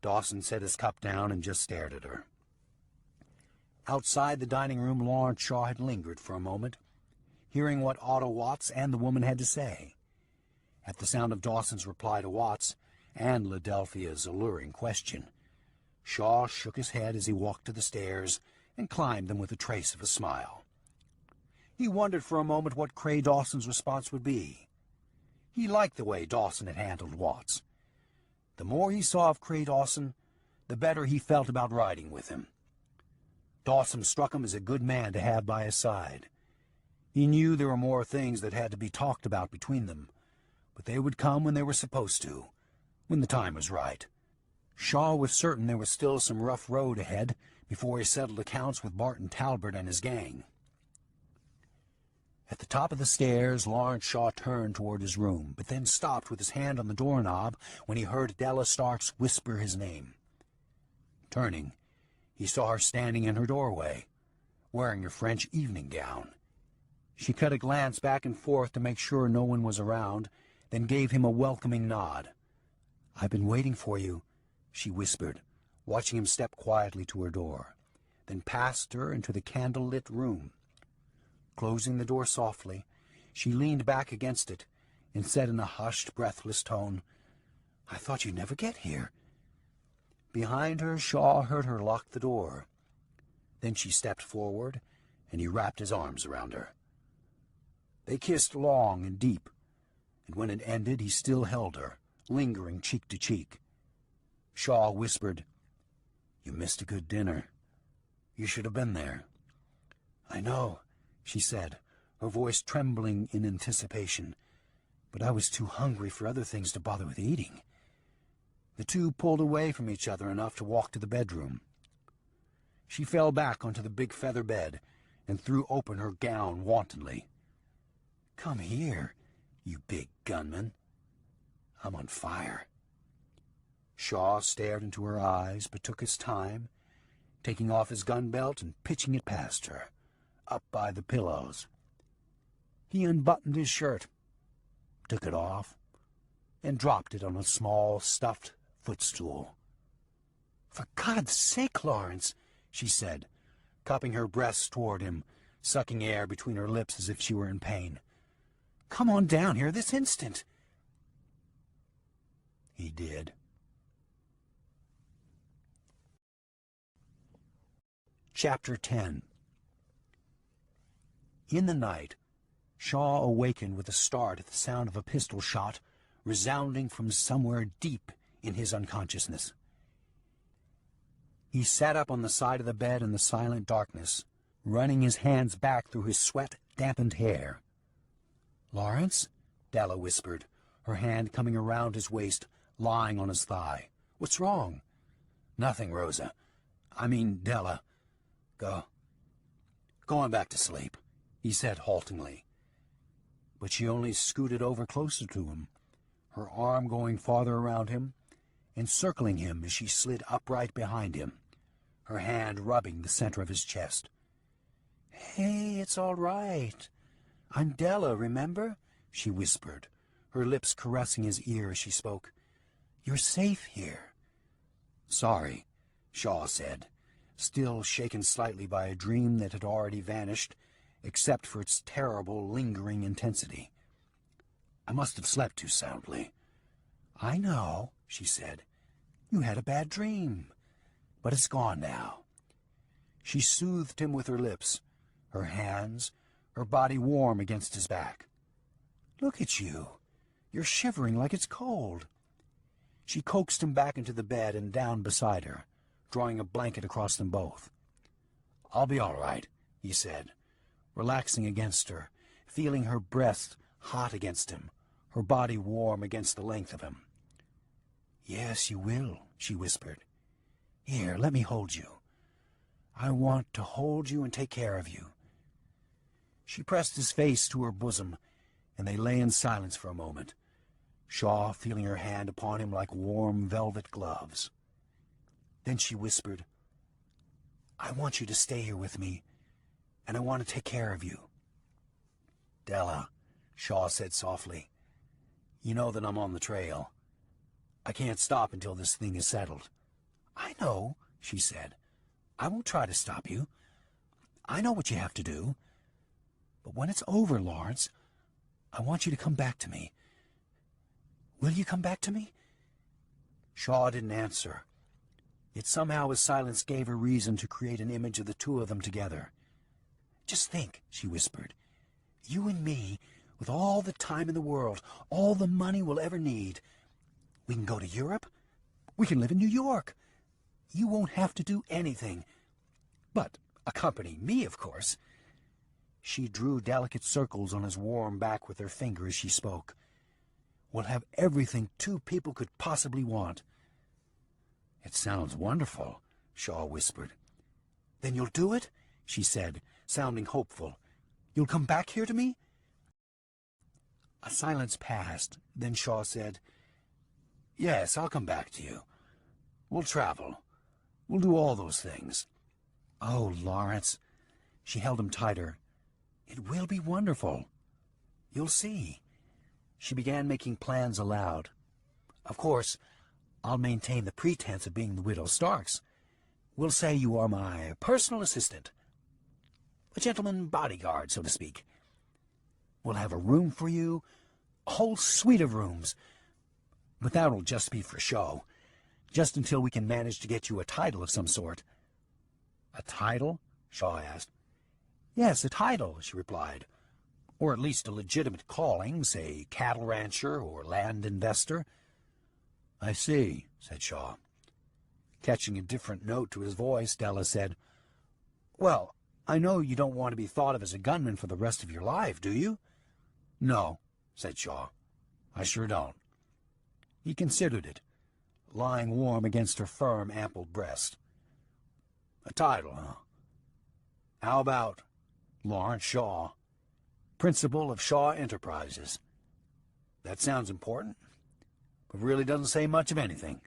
Dawson set his cup down and just stared at her. Outside the dining room, Lawrence Shaw had lingered for a moment, hearing what Otto Watts and the woman had to say. At the sound of Dawson's reply to Watts and Ladelphia's alluring question, Shaw shook his head as he walked to the stairs and climbed them with a trace of a smile. He wondered for a moment what Cray Dawson's response would be. He liked the way Dawson had handled Watts. The more he saw of Cray Dawson, the better he felt about riding with him. Dawson struck him as a good man to have by his side. He knew there were more things that had to be talked about between them, but they would come when they were supposed to, when the time was right. Shaw was certain there was still some rough road ahead before he settled accounts with Martin Talbot and his gang. At the top of the stairs, Lawrence Shaw turned toward his room, but then stopped with his hand on the doorknob when he heard Della Starks whisper his name. Turning, he saw her standing in her doorway, wearing her French evening gown. She cut a glance back and forth to make sure no one was around, then gave him a welcoming nod. "I've been waiting for you," she whispered, watching him step quietly to her door, then passed her into the candle-lit room. Closing the door softly, she leaned back against it and said in a hushed, breathless tone, "I thought you'd never get here." Behind her, Shaw heard her lock the door. Then she stepped forward, and he wrapped his arms around her. They kissed long and deep, and when it ended, he still held her, lingering cheek to cheek. Shaw whispered, "You missed a good dinner. You should have been there." "I know," she said, her voice trembling in anticipation, "but I was too hungry for other things to bother with eating." The two pulled away from each other enough to walk to the bedroom. She fell back onto the big feather bed and threw open her gown wantonly. "Come here, you big gunman. I'm on fire." Shaw stared into her eyes, but took his time, taking off his gun belt and pitching it past her, up by the pillows. He unbuttoned his shirt, took it off, and dropped it on a small stuffed footstool. "For God's sake, Lawrence," she said, cupping her breasts toward him, sucking air between her lips as if she were in pain. "Come on down here this instant." He did. Chapter 10. In the night, Shaw awakened with a start at the sound of a pistol shot resounding from somewhere deep in his unconsciousness. He sat up on the side of the bed in the silent darkness, running his hands back through his sweat-dampened hair. "Lawrence?" Della whispered, her hand coming around his waist, lying on his thigh. "What's wrong?" "Nothing, Rosa. I mean, Della. Going back to sleep," he said haltingly. But she only scooted over closer to him, her arm going farther around him, encircling him as she slid upright behind him, her hand rubbing the center of his chest. "Hey, it's all right. I'm Della, remember?" she whispered, her lips caressing his ear as she spoke. "You're safe here." "Sorry," Shaw said, still shaken slightly by a dream that had already vanished, except for its terrible, lingering intensity. "I must have slept too soundly." "I know," she said. "You had a bad dream, but it's gone now." She soothed him with her lips, her hands, her body warm against his back. "Look at you. You're shivering like it's cold." She coaxed him back into the bed and down beside her, drawing a blanket across them both. "I'll be all right," he said, relaxing against her, feeling her breast hot against him, her body warm against the length of him. "Yes, you will," she whispered. "Here, let me hold you. I want to hold you and take care of you." She pressed his face to her bosom, and they lay in silence for a moment, Shaw feeling her hand upon him like warm velvet gloves. Then she whispered, "I want you to stay here with me, and I want to take care of you." "Della," Shaw said softly, "you know that I'm on the trail. I can't stop until this thing is settled." "I know," she said. "I won't try to stop you. I know what you have to do. But when it's over, Lawrence, I want you to come back to me. Will you come back to me?" Shaw didn't answer. Yet somehow his silence gave her reason to create an image of the two of them together. "Just think," she whispered. "You and me, with all the time in the world, all the money we'll ever need. We can go to Europe. We can live in New York. You won't have to do anything. But accompany me, of course." She drew delicate circles on his warm back with her finger as she spoke. "We'll have everything two people could possibly want." "It sounds wonderful," Shaw whispered. "Then you'll do it?" she said, sounding hopeful. "You'll come back here to me?" A silence passed. Then Shaw said, "Yes, I'll come back to you. We'll travel. We'll do all those things." "Oh, Lawrence." She held him tighter. "It will be wonderful. You'll see." She began making plans aloud. "Of course, I'll maintain the pretense of being the Widow Starks. We'll say you are my personal assistant. A gentleman bodyguard, so to speak. We'll have a room for you, a whole suite of rooms. But that'll just be for show, just until we can manage to get you a title of some sort." "A title?" Shaw asked. "Yes, a title," she replied. "Or at least a legitimate calling, say cattle rancher or land investor." "I see," said Shaw. Catching a different note to his voice, Della said, "Well, I know you don't want to be thought of as a gunman for the rest of your life, do you?" "No," said Shaw. "I sure don't." He considered it, lying warm against her firm, ample breast. "A title, huh? How about Lawrence Shaw, principal of Shaw Enterprises? That sounds important, but really doesn't say much of anything."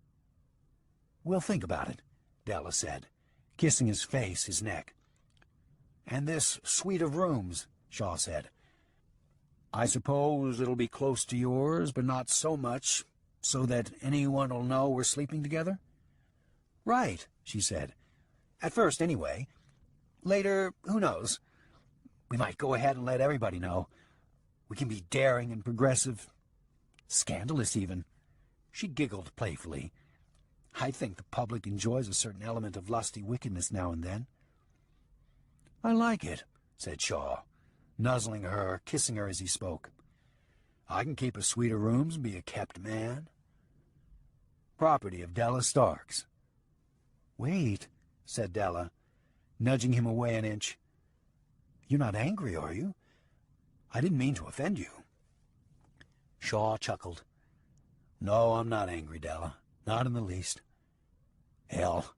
"We'll think about it," Della said, kissing his face, his neck. "And this suite of rooms," Shaw said. "I suppose it'll be close to yours, but not so much so that anyone will know we're sleeping together?" "Right," she said. "At first, anyway. Later, who knows? We might go ahead and let everybody know. We can be daring and progressive. Scandalous, even." She giggled playfully. "I think the public enjoys a certain element of lusty wickedness now and then." "I like it," said Shaw, nuzzling her, kissing her as he spoke. "I can keep a suite of rooms and be a kept man. Property of Della Stark's." "Wait," said Della, nudging him away an inch. "You're not angry, are you? I didn't mean to offend you." Shaw chuckled. "No, I'm not angry, Della. Not in the least. Hell,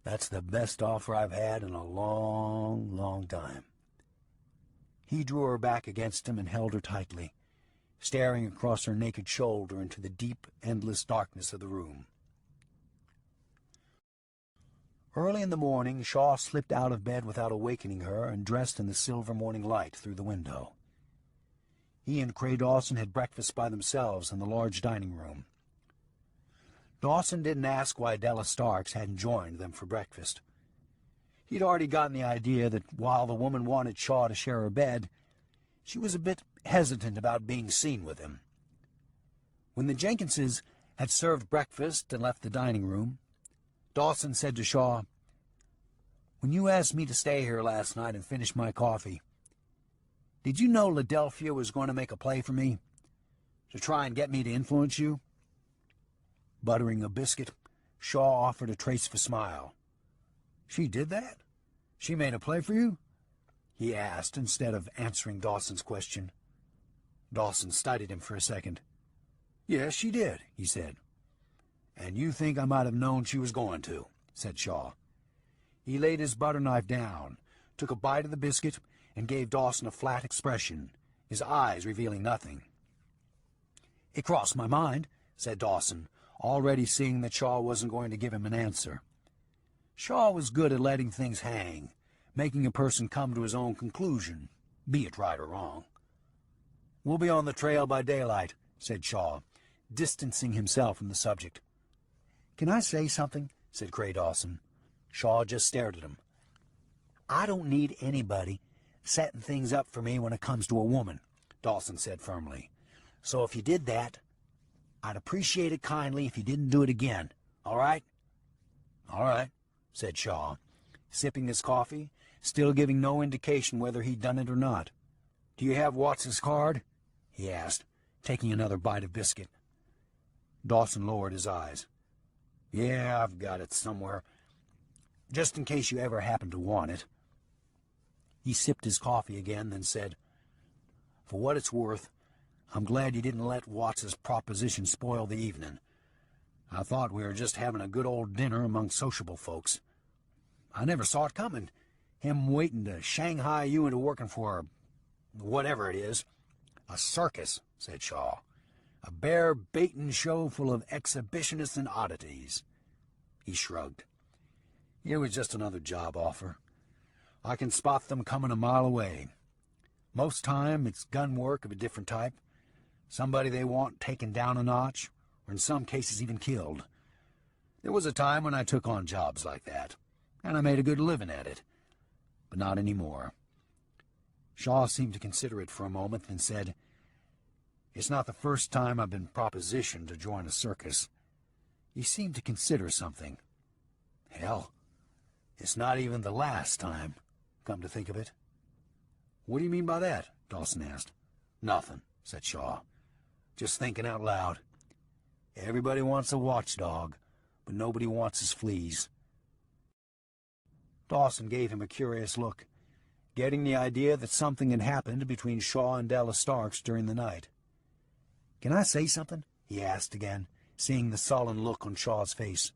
that's the best offer I've had in a long, long time." He drew her back against him and held her tightly, staring across her naked shoulder into the deep, endless darkness of the room. Early in the morning, Shaw slipped out of bed without awakening her and dressed in the silver morning light through the window. He and Cray Dawson had breakfast by themselves in the large dining room. Dawson didn't ask why Della Starks hadn't joined them for breakfast. He'd already gotten the idea that while the woman wanted Shaw to share her bed, she was a bit hesitant about being seen with him. When the Jenkinses had served breakfast and left the dining room, Dawson said to Shaw, "When you asked me to stay here last night and finish my coffee, did you know Ladelphia was going to make a play for me? To try and get me to influence you?" Buttering a biscuit, Shaw offered a trace of a smile. "She did that? She made a play for you?" he asked, instead of answering Dawson's question. Dawson studied him for a second. "Yes, she did," he said. "And you think I might have known she was going to," said Shaw. He laid his butter knife down, took a bite of the biscuit, and gave Dawson a flat expression, his eyes revealing nothing. "It crossed my mind," said Dawson, already seeing that Shaw wasn't going to give him an answer. Shaw was good at letting things hang, making a person come to his own conclusion, be it right or wrong. "We'll be on the trail by daylight," said Shaw, distancing himself from the subject. "Can I say something?" said Cray Dawson. Shaw just stared at him. "I don't need anybody setting things up for me when it comes to a woman," Dawson said firmly. "So if you did that, I'd appreciate it kindly if you didn't do it again. All right?" "All right," said Shaw, sipping his coffee, still giving no indication whether he'd done it or not. "Do you have Watts's card?" he asked, taking another bite of biscuit. Dawson lowered his eyes. "Yeah, I've got it somewhere, just in case you ever happen to want it." He sipped his coffee again, then said, "For what it's worth, I'm glad you didn't let Watts's proposition spoil the evening. I thought we were just having a good old dinner among sociable folks. I never saw it coming, him waiting to Shanghai you into working for whatever it is." "A circus," said Shaw. "A bear-baiting show full of exhibitionists and oddities." He shrugged. "It was just another job offer. I can spot them coming a mile away. Most time it's gun work of a different type. Somebody they want taken down a notch, or in some cases even killed. There was a time when I took on jobs like that, and I made a good living at it. But not anymore." Shaw seemed to consider it for a moment, then said, "It's not the first time I've been propositioned to join a circus." He seemed to consider something. "Hell, it's not even the last time, come to think of it." "What do you mean by that?" Dawson asked. "Nothing," said Shaw. "Just thinking out loud. Everybody wants a watchdog, but nobody wants his fleas." Dawson gave him a curious look, getting the idea that something had happened between Shaw and Della Starks during the night. "Can I say something?" he asked again, seeing the sullen look on Shaw's face.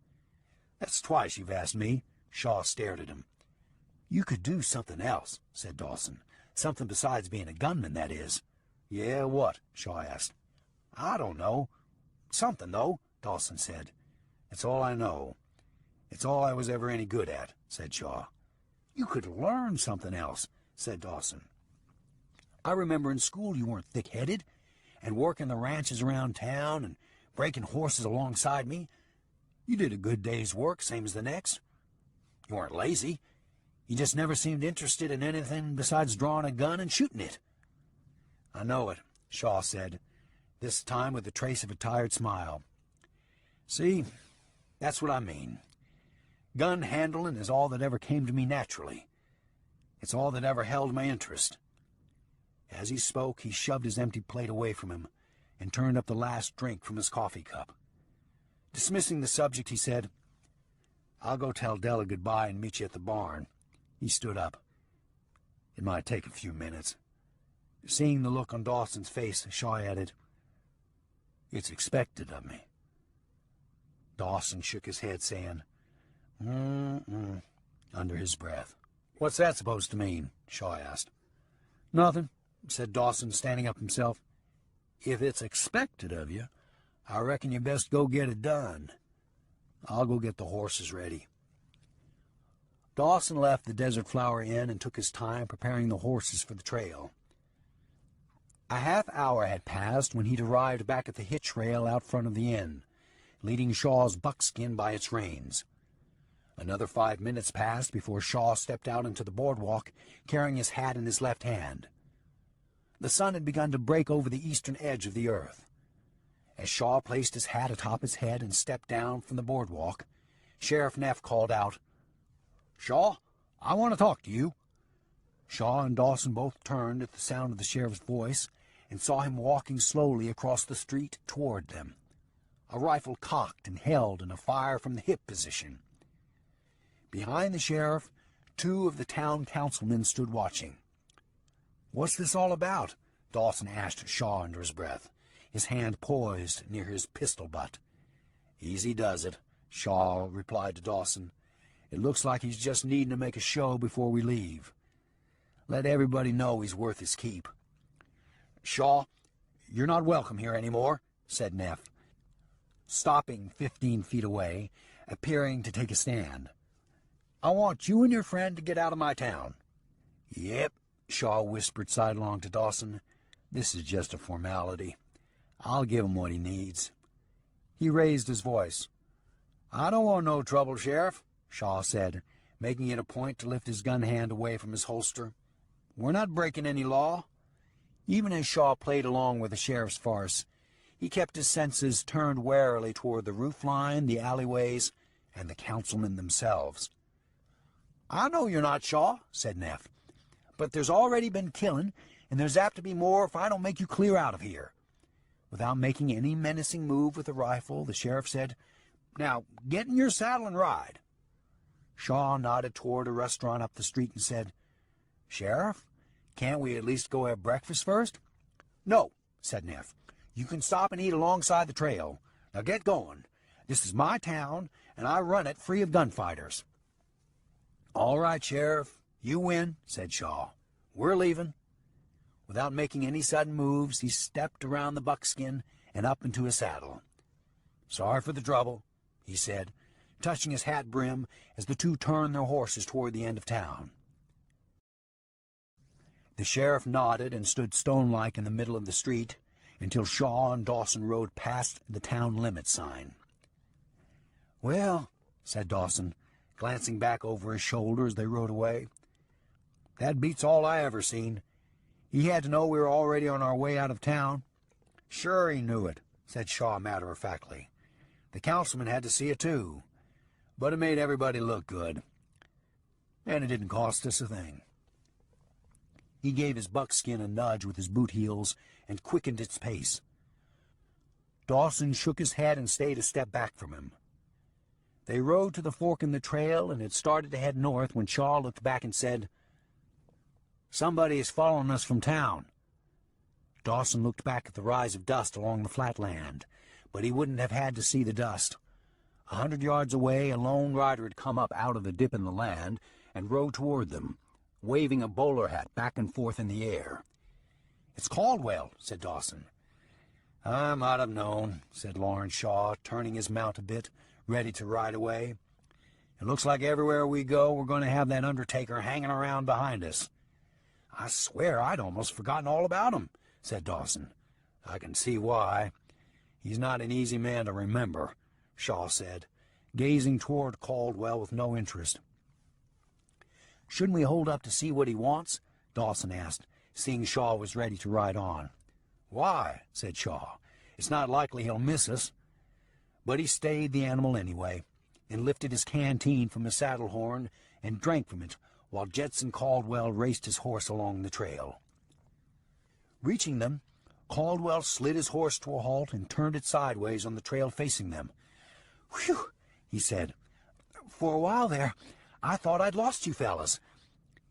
"That's twice you've asked me." Shaw stared at him. "You could do something else," said Dawson. "Something besides being a gunman, that is." "Yeah, what?" Shaw asked. "I don't know. Something, though," Dawson said. "It's all I know. It's all I was ever any good at," said Shaw. "You could learn something else," said Dawson. "I remember in school you weren't thick-headed, and working the ranches around town and breaking horses alongside me. You did a good day's work, same as the next. You weren't lazy. You just never seemed interested in anything besides drawing a gun and shooting it." "I know it," Shaw said, this time with a trace of a tired smile. "See, that's what I mean. Gun handling is all that ever came to me naturally. It's all that ever held my interest." As he spoke, he shoved his empty plate away from him and turned up the last drink from his coffee cup. Dismissing the subject, he said, "I'll go tell Della goodbye and meet you at the barn." He stood up. "It might take a few minutes." Seeing the look on Dawson's face, Shaw added, "It's expected of me." Dawson shook his head, saying, under his breath. "What's that supposed to mean?" Shaw asked. "Nothing," said Dawson, standing up himself. "If it's expected of you, I reckon you best go get it done. I'll go get the horses ready." Dawson left the Desert Flower Inn and took his time preparing the horses for the trail. A half-hour had passed when he'd arrived back at the hitch rail out front of the inn, leading Shaw's buckskin by its reins. Another 5 minutes passed before Shaw stepped out into the boardwalk, carrying his hat in his left hand. The sun had begun to break over the eastern edge of the earth. As Shaw placed his hat atop his head and stepped down from the boardwalk, Sheriff Neff called out, "Shaw, I want to talk to you." Shaw and Dawson both turned at the sound of the sheriff's voice and saw him walking slowly across the street toward them, a rifle cocked and held in a fire-from-the-hip position. Behind the sheriff, 2 of the town councilmen stood watching. "What's this all about?" Dawson asked Shaw under his breath, his hand poised near his pistol butt. "Easy does it," Shaw replied to Dawson. "It looks like he's just needing to make a show before we leave. Let everybody know he's worth his keep." "Shaw, you're not welcome here anymore," said Neff, stopping 15 feet away, appearing to take a stand. "I want you and your friend to get out of my town." "Yep," Shaw whispered sidelong to Dawson. "This is just a formality. I'll give him what he needs." He raised his voice. "I don't want no trouble, Sheriff," Shaw said, making it a point to lift his gun hand away from his holster. "We're not breaking any law." Even as Shaw played along with the sheriff's farce, he kept his senses turned warily toward the roofline, the alleyways, and the councilmen themselves. "I know you're not, Shaw," said Neff, "but there's already been killing, and there's apt to be more if I don't make you clear out of here." Without making any menacing move with the rifle, the sheriff said, "Now, get in your saddle and ride." Shaw nodded toward a restaurant up the street and said, "Sheriff, can't we at least go have breakfast first?" "No," said Neff. "You can stop and eat alongside the trail. Now get going. This is my town, and I run it free of gunfighters." "All right, Sheriff, you win," said Shaw. "We're leaving." Without making any sudden moves, he stepped around the buckskin and up into his saddle. "Sorry for the trouble," he said, touching his hat brim as the 2 turned their horses toward the end of town. The sheriff nodded and stood stone-like in the middle of the street until Shaw and Dawson rode past the town limit sign. "Well," said Dawson, glancing back over his shoulder as they rode away, "that beats all I ever seen. He had to know we were already on our way out of town." "Sure he knew it," said Shaw matter-of-factly. "The councilman had to see it too. But it made everybody look good. And it didn't cost us a thing." He gave his buckskin a nudge with his boot heels and quickened its pace. Dawson shook his head and stayed a step back from him. They rode to the fork in the trail and had started to head north when Shaw looked back and said, "Somebody is following us from town." Dawson looked back at the rise of dust along the flat land, but he wouldn't have had to see the dust. 100 yards away, a lone rider had come up out of the dip in the land and rode toward them, waving a bowler hat back and forth in the air. "It's Caldwell," said Dawson. "I might have known," said Lawrence Shaw, turning his mount a bit, ready to ride away. "It looks like everywhere we go we're going to have that undertaker hanging around behind us." "I swear I'd almost forgotten all about him," said Dawson. "I can see why. He's not an easy man to remember," Shaw said, gazing toward Caldwell with no interest. "Shouldn't we hold up to see what he wants?" Dawson asked, seeing Shaw was ready to ride on. "Why?" said Shaw. "It's not likely he'll miss us." But he stayed the animal anyway, and lifted his canteen from his saddle horn and drank from it, while Jetson Caldwell raced his horse along the trail. Reaching them, Caldwell slid his horse to a halt and turned it sideways on the trail facing them. "Whew," he said. "For a while there, I thought I'd lost you fellas."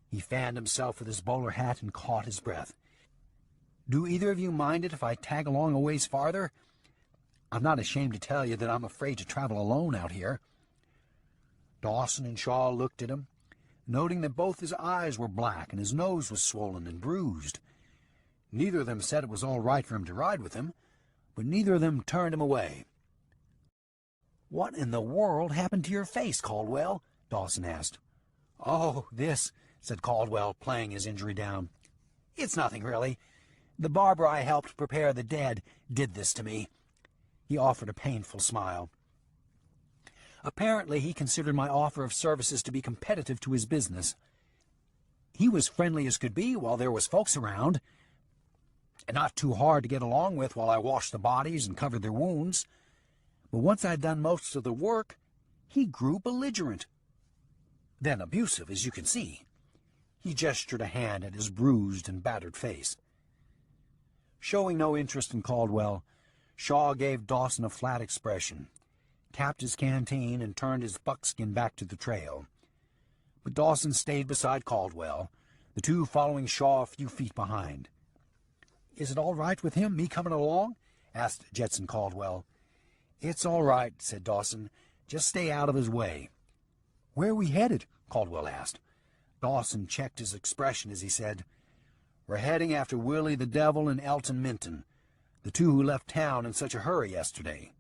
He fanned himself with his bowler hat and caught his breath. "Do either of you mind it if I tag along a ways farther? I'm not ashamed to tell you that I'm afraid to travel alone out here." Dawson and Shaw looked at him, noting that both his eyes were black and his nose was swollen and bruised. Neither of them said it was all right for him to ride with him, but neither of them turned him away. "What in the world happened to your face, Caldwell?" Dawson asked. "Oh, this," said Caldwell, playing his injury down. "It's nothing, really. The barber I helped prepare the dead did this to me." He offered a painful smile. Apparently, he considered my offer of services to be competitive to his business. He was friendly as could be while there was folks around, and not too hard to get along with while I washed the bodies and covered their wounds. But once I'd done most of the work, he grew belligerent. Then abusive, as you can see. He gestured a hand at his bruised and battered face. Showing no interest in Caldwell, Shaw gave Dawson a flat expression, capped his canteen, and turned his buckskin back to the trail. But Dawson stayed beside Caldwell, the two following Shaw a few feet behind. "Is it all right with him, me coming along?" asked Jetson Caldwell. "It's all right," said Dawson. "Just stay out of his way." "Where are we headed?" Caldwell asked. Dawson checked his expression as he said, "We're heading after Willie the Devil and Elton Minton, the two who left town in such a hurry yesterday."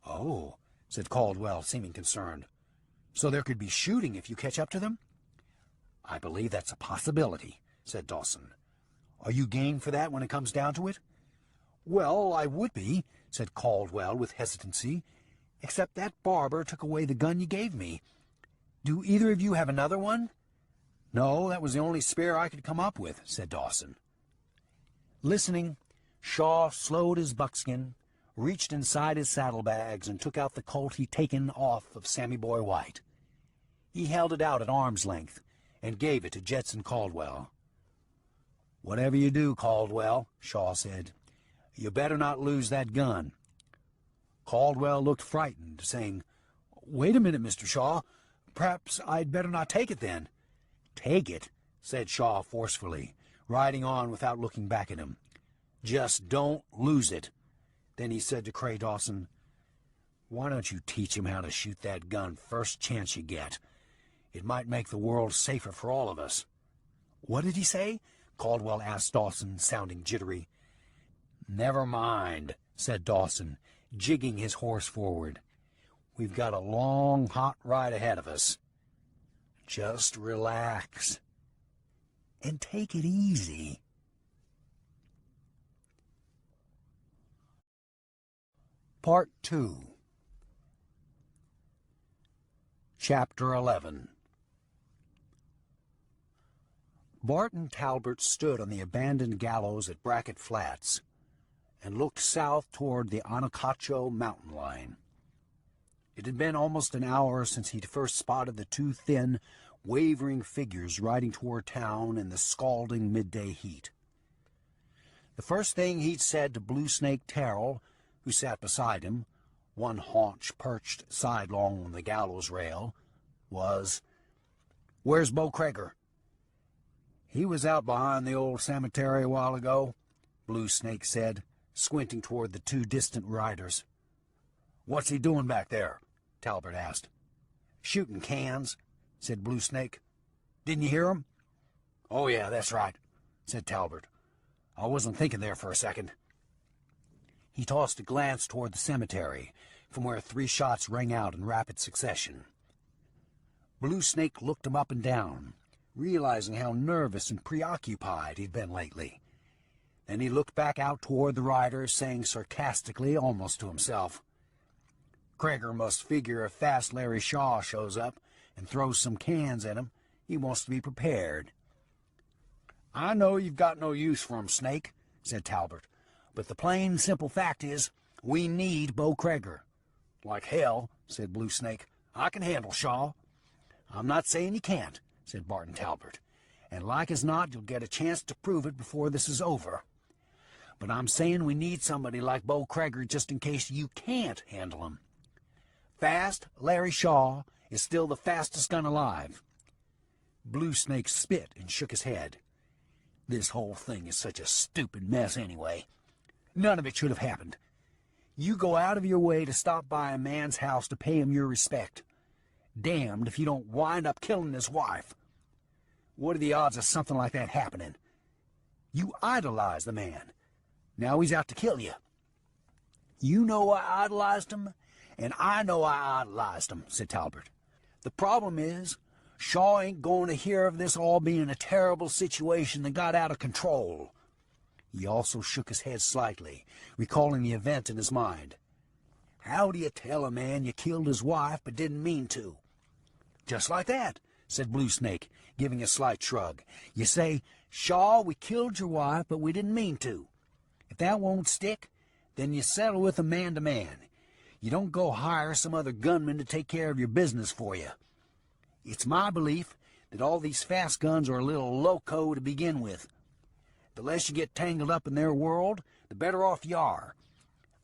"Oh," said Caldwell, seeming concerned. "So there could be shooting if you catch up to them?" "I believe that's a possibility," said Dawson. "Are you game for that when it comes down to it?" "Well, I would be," said Caldwell with hesitancy, "except that barber took away the gun you gave me. Do either of you have another one?" "No, that was the only spare I could come up with," said Dawson. Listening, Shaw slowed his buckskin, reached inside his saddlebags, and took out the Colt he'd taken off of Sammy Boy White. He held it out at arm's length and gave it to Jetson Caldwell. "Whatever you do, Caldwell," Shaw said, "you better not lose that gun." Caldwell looked frightened, saying, "Wait a minute, Mr. Shaw. Perhaps I'd better not take it then." "Take it," said Shaw forcefully, riding on without looking back at him. "Just don't lose it." Then he said to Cray Dawson, "Why don't you teach him how to shoot that gun first chance you get? It might make the world safer for all of us." "What did he say?" Caldwell asked Dawson, sounding jittery. "Never mind," said Dawson, jigging his horse forward. "We've got a long, hot ride ahead of us. Just relax and take it easy." Part 2. Chapter 11. Barton Talbot stood on the abandoned gallows at Brackett Flats and looked south toward the Anacacho mountain line. It had been almost an hour since he'd first spotted the two thin, wavering figures riding toward town in the scalding midday heat. The first thing he'd said to Blue Snake Terrell, who sat beside him, one haunch perched sidelong on the gallows rail, was, "Where's Bo Crager?" "He was out behind the old cemetery a while ago," Blue Snake said, squinting toward the two distant riders. "What's he doing back there?" Talbot asked. "Shooting cans," said Blue Snake. "Didn't you hear him?" "Oh, yeah, that's right," said Talbot. "I wasn't thinking there for a second." He tossed a glance toward the cemetery, from where 3 shots rang out in rapid succession. Blue Snake looked him up and down, realizing how nervous and preoccupied he'd been lately. Then he looked back out toward the riders, saying sarcastically, almost to himself, "Crager must figure if fast Larry Shaw shows up and throws some cans at him, he wants to be prepared." "I know you've got no use for him, Snake," said Talbot, "but the plain, simple fact is, we need Bo Crager." "Like hell," said Blue Snake. "I can handle Shaw." "I'm not saying you can't," said Barton Talbot, "and like as not you'll get a chance to prove it before this is over. But I'm saying we need somebody like Bo Crager just in case you can't handle him. Fast Larry Shaw is still the fastest gun alive." Blue Snake spit and shook his head. "This whole thing is such a stupid mess anyway. None of it should have happened. You go out of your way to stop by a man's house to pay him your respect. Damned if you don't wind up killing his wife. What are the odds of something like that happening? You idolize the man. Now he's out to kill you." "You know I idolized him, and I know I idolized him," said Talbot. "The problem is, Shaw ain't going to hear of this all being a terrible situation that got out of control." He also shook his head slightly, recalling the event in his mind. "How do you tell a man you killed his wife but didn't mean to?" "Just like that," said Blue Snake, giving a slight shrug. "You say, 'Shaw, we killed your wife, but we didn't mean to.' If that won't stick, then you settle with a man-to-man. You don't go hire some other gunman to take care of your business for you. It's my belief that all these fast guns are a little loco to begin with. The less you get tangled up in their world, the better off you are.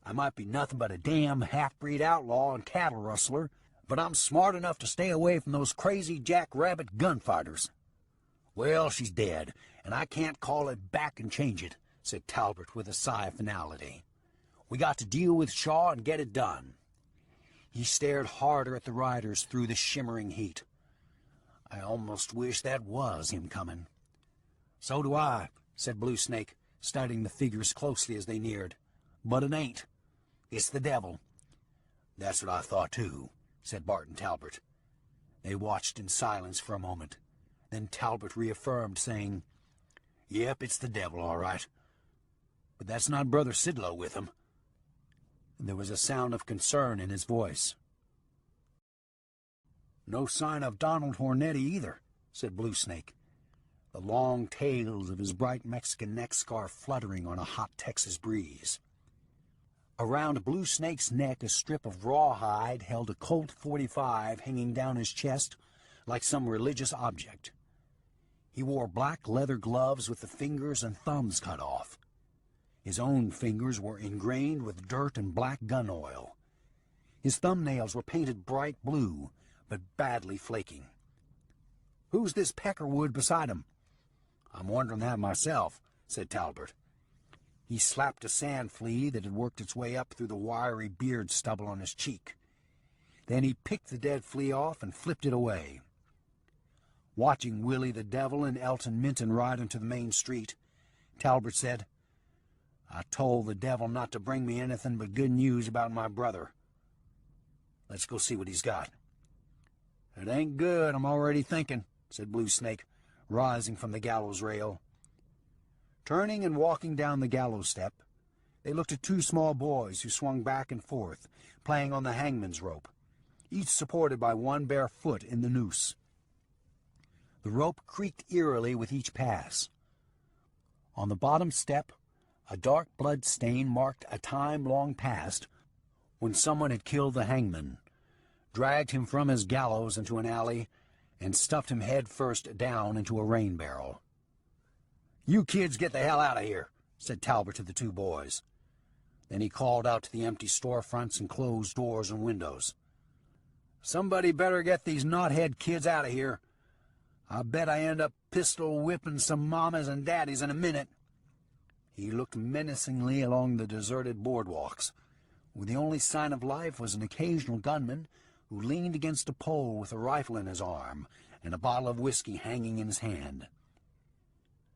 I might be nothing but a damn half-breed outlaw and cattle rustler, but I'm smart enough to stay away from those crazy jackrabbit gunfighters." "Well, she's dead, and I can't call it back and change it," said Talbot with a sigh of finality. "We got to deal with Shaw and get it done." He stared harder at the riders through the shimmering heat. "I almost wish that was him coming." "So do I," said Blue Snake, studying the figures closely as they neared. "But it ain't. It's the devil." "That's what I thought, too," said Barton Talbot. They watched in silence for a moment. Then Talbot reaffirmed, saying, "Yep, it's the devil, all right. But that's not Brother Sidlow with him." There was a sound of concern in his voice. "No sign of Donald Hornetti either," said Blue Snake, the long tails of his bright Mexican neck scarf fluttering on a hot Texas breeze. Around Blue Snake's neck a strip of rawhide held a Colt .45 hanging down his chest like some religious object. He wore black leather gloves with the fingers and thumbs cut off. His own fingers were ingrained with dirt and black gun oil. His thumbnails were painted bright blue, but badly flaking. "Who's this Peckerwood beside him?" "I'm wondering that myself," said Talbot. He slapped a sand flea that had worked its way up through the wiry beard stubble on his cheek. Then he picked the dead flea off and flipped it away. Watching Willie the Devil and Elton Minton ride into the main street, Talbot said, "I told the devil not to bring me anything but good news about my brother. Let's go see what he's got." "It ain't good, I'm already thinking," said Blue Snake, rising from the gallows rail. Turning and walking down the gallows step, they looked at two small boys who swung back and forth, playing on the hangman's rope, each supported by one bare foot in the noose. The rope creaked eerily with each pass. On the bottom step, a dark blood stain marked a time long past when someone had killed the hangman, dragged him from his gallows into an alley, and stuffed him head first down into a rain barrel. "You kids get the hell out of here," said Talbot to the two boys. Then he called out to the empty storefronts and closed doors and windows. "Somebody better get these knothead kids out of here. I bet I end up pistol whipping some mamas and daddies in a minute." He looked menacingly along the deserted boardwalks, where the only sign of life was an occasional gunman who leaned against a pole with a rifle in his arm and a bottle of whiskey hanging in his hand.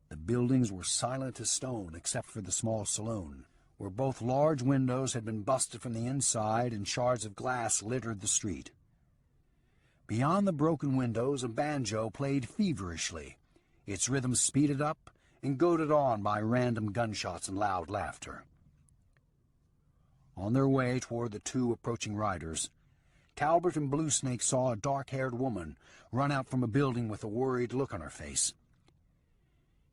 The buildings were silent as stone except for the small saloon, where both large windows had been busted from the inside and shards of glass littered the street. Beyond the broken windows a banjo played feverishly, its rhythm speeded up and goaded on by random gunshots and loud laughter. On their way toward the two approaching riders, Talbot and Blue Snake saw a dark-haired woman run out from a building with a worried look on her face.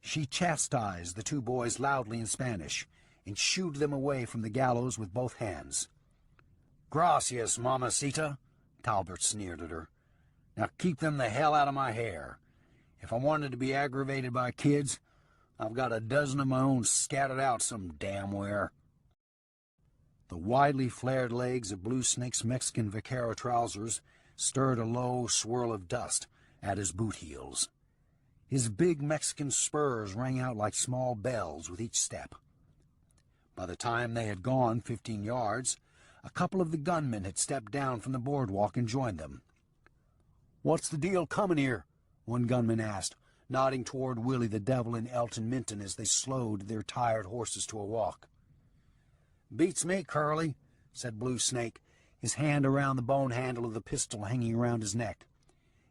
She chastised the two boys loudly in Spanish and shooed them away from the gallows with both hands. "Gracias, mamacita," Talbot sneered at her. "Now keep them the hell out of my hair. If I wanted to be aggravated by kids, I've got a dozen of my own scattered out some damn where. The widely flared legs of Blue Snake's Mexican vaquero trousers stirred a low swirl of dust at his boot heels. His big Mexican spurs rang out like small bells with each step. By the time they had gone 15 yards, a couple of the gunmen had stepped down from the boardwalk and joined them. "What's the deal coming here?" one gunman asked, nodding toward Willie the Devil and Elton Minton as they slowed their tired horses to a walk. "Beats me, Curly," said Blue Snake, his hand around the bone handle of the pistol hanging around his neck.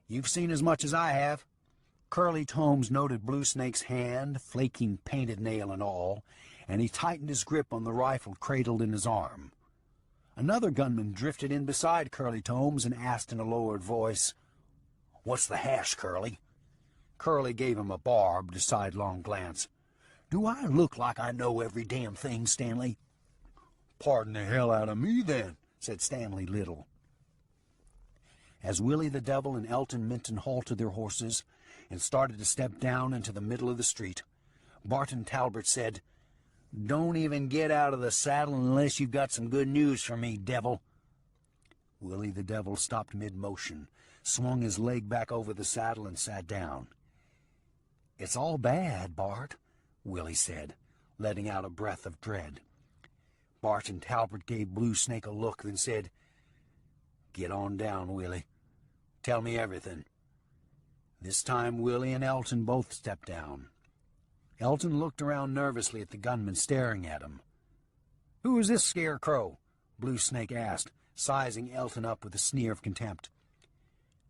"You've seen as much as I have." Curly Tomes noted Blue Snake's hand, flaking painted nail and all, and he tightened his grip on the rifle cradled in his arm. Another gunman drifted in beside Curly Tomes and asked in a lowered voice, "What's the hash, Curly?" Curly gave him a barbed, sidelong glance. "Do I look like I know every damn thing, Stanley?" "Pardon the hell out of me, then," said Stanley Little. As Willie the Devil and Elton Minton halted their horses and started to step down into the middle of the street, Barton Talbot said, "Don't even get out of the saddle unless you've got some good news for me, Devil." Willie the Devil stopped mid-motion, swung his leg back over the saddle, and sat down. "It's all bad, Bart," Willie said, letting out a breath of dread. Barton Talbot gave Blue Snake a look, then said, "Get on down, Willie. Tell me everything." This time Willie and Elton both stepped down. Elton looked around nervously at the gunman staring at him. "Who is this scarecrow?" Blue Snake asked, sizing Elton up with a sneer of contempt.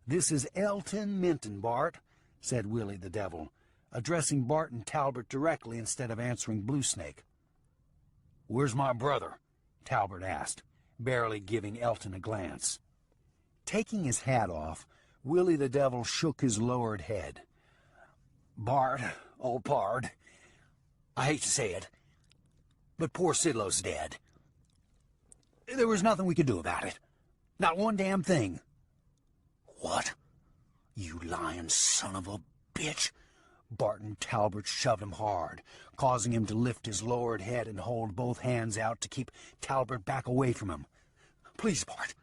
"This is Elton Minton, Bart," said Willie the Devil, addressing Barton Talbot directly instead of answering Blue Snake. "Where's my brother?" Talbot asked, barely giving Elton a glance. Taking his hat off, Willie the Devil shook his lowered head. "Bart, old pard, I hate to say it, but poor Sidlow's dead. There was nothing we could do about it. Not one damn thing." "What? You lying son of a bitch!" Barton Talbot shoved him hard, causing him to lift his lowered head and hold both hands out to keep Talbot back away from him. "Please, Bart,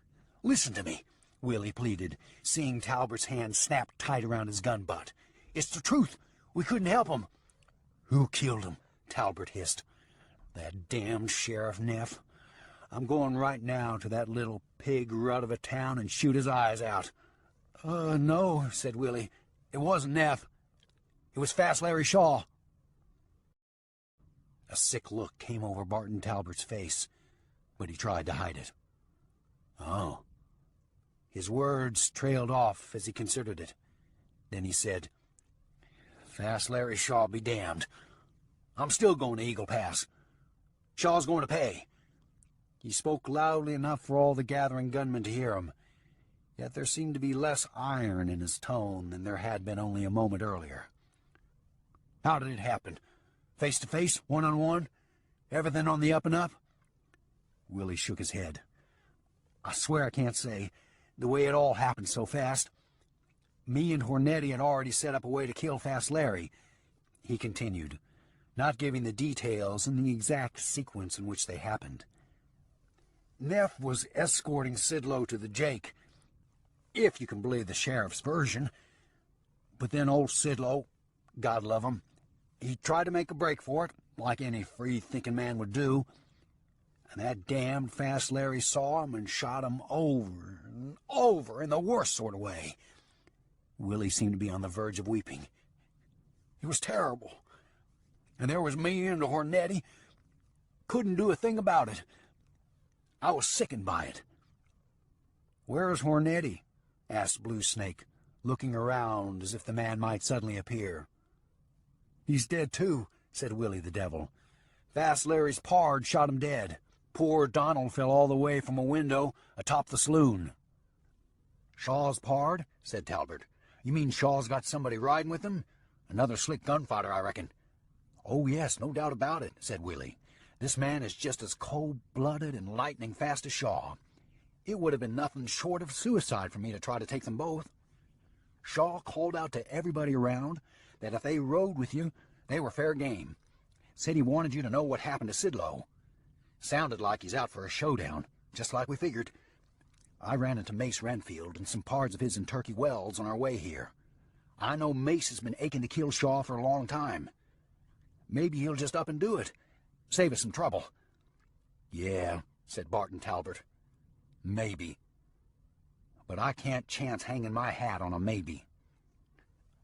listen to me," Willie pleaded, seeing Talbot's hand snap tight around his gun butt. "It's the truth. We couldn't help him." "Who killed him?" Talbot hissed. "That damned Sheriff Neff. I'm going right now to that little pig rut of a town and shoot his eyes out." No," said Willie. "It wasn't Neff. It was Fast Larry Shaw." A sick look came over Barton Talbot's face, but he tried to hide it. "Oh." His words trailed off as he considered it. Then he said, "Fast Larry Shaw be damned. I'm still going to Eagle Pass. Shaw's going to pay." He spoke loudly enough for all the gathering gunmen to hear him, yet there seemed to be less iron in his tone than there had been only a moment earlier. "How did it happen? Face to face? One-on-one? Everything on the up and up?" Willie shook his head. "I swear I can't say. The way it all happened so fast. Me and Hornetti had already set up a way to kill Fast Larry," he continued, not giving the details in the exact sequence in which they happened. "Neff was escorting Sidlow to the Jake, if you can believe the sheriff's version. But then old Sidlow, God love him, he tried to make a break for it, like any free-thinking man would do, and that damned Fast Larry saw him and shot him over and over in the worst sort of way." Willie seemed to be on the verge of weeping. "It was terrible. And there was me and Hornetti. Couldn't do a thing about it. I was sickened by it." "Where is Hornetti?" asked Blue Snake, looking around as if the man might suddenly appear. "He's dead, too," said Willie the Devil. "Fast Larry's pard shot him dead. Poor Donald fell all the way from a window atop the saloon." "Shaw's pard?" said Talbot. "You mean Shaw's got somebody riding with him? Another slick gunfighter, I reckon." "Oh, yes, no doubt about it," said Willie. "This man is just as cold-blooded and lightning fast as Shaw. It would have been nothing short of suicide for me to try to take them both." Shaw called out to everybody around that if they rode with you, they were fair game. Said he wanted you to know what happened to Sidlow. Sounded like he's out for a showdown, just like we figured. I ran into Mace Renfield and some parts of his in Turkey Wells on our way here. I know Mace has been aching to kill Shaw for a long time. Maybe he'll just up and do it. Save us some trouble. Yeah, said Barton Talbot. Maybe. But I can't chance hanging my hat on a maybe.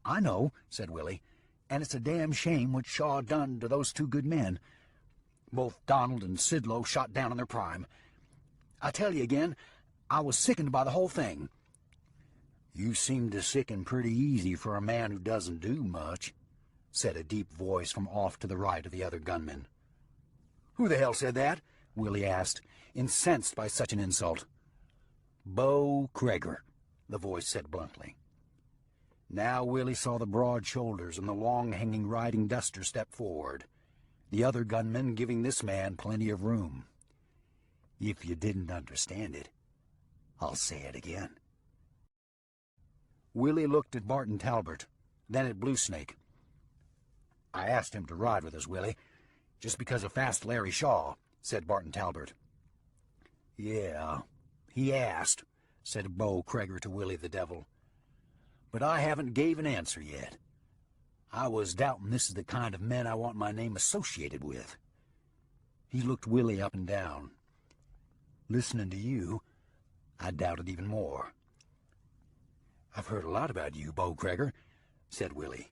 I know, said Willie, and it's a damn shame what Shaw done to those two good men. Both Donald and Sidlow shot down in their prime. I tell you again, I was sickened by the whole thing. You seem to sicken pretty easy for a man who doesn't do much, said a deep voice from off to the right of the other gunman. Who the hell said that? Willie asked, incensed by such an insult. Bo Kreger, the voice said bluntly. Now Willie saw the broad shoulders and the long-hanging riding duster step forward, the other gunman giving this man plenty of room. If you didn't understand it, I'll say it again. Willie looked at Barton Talbot, then at Bluesnake. I asked him to ride with us, Willie, just because of Fast Larry Shaw, said Barton Talbot. Yeah, he asked, said Bo Kreger to Willie the Devil. But I haven't gave an answer yet. I was doubting this is the kind of men I want my name associated with. He looked Willie up and down. Listening to you, I doubt it even more. I've heard a lot about you, Bo Kreger, said Willie,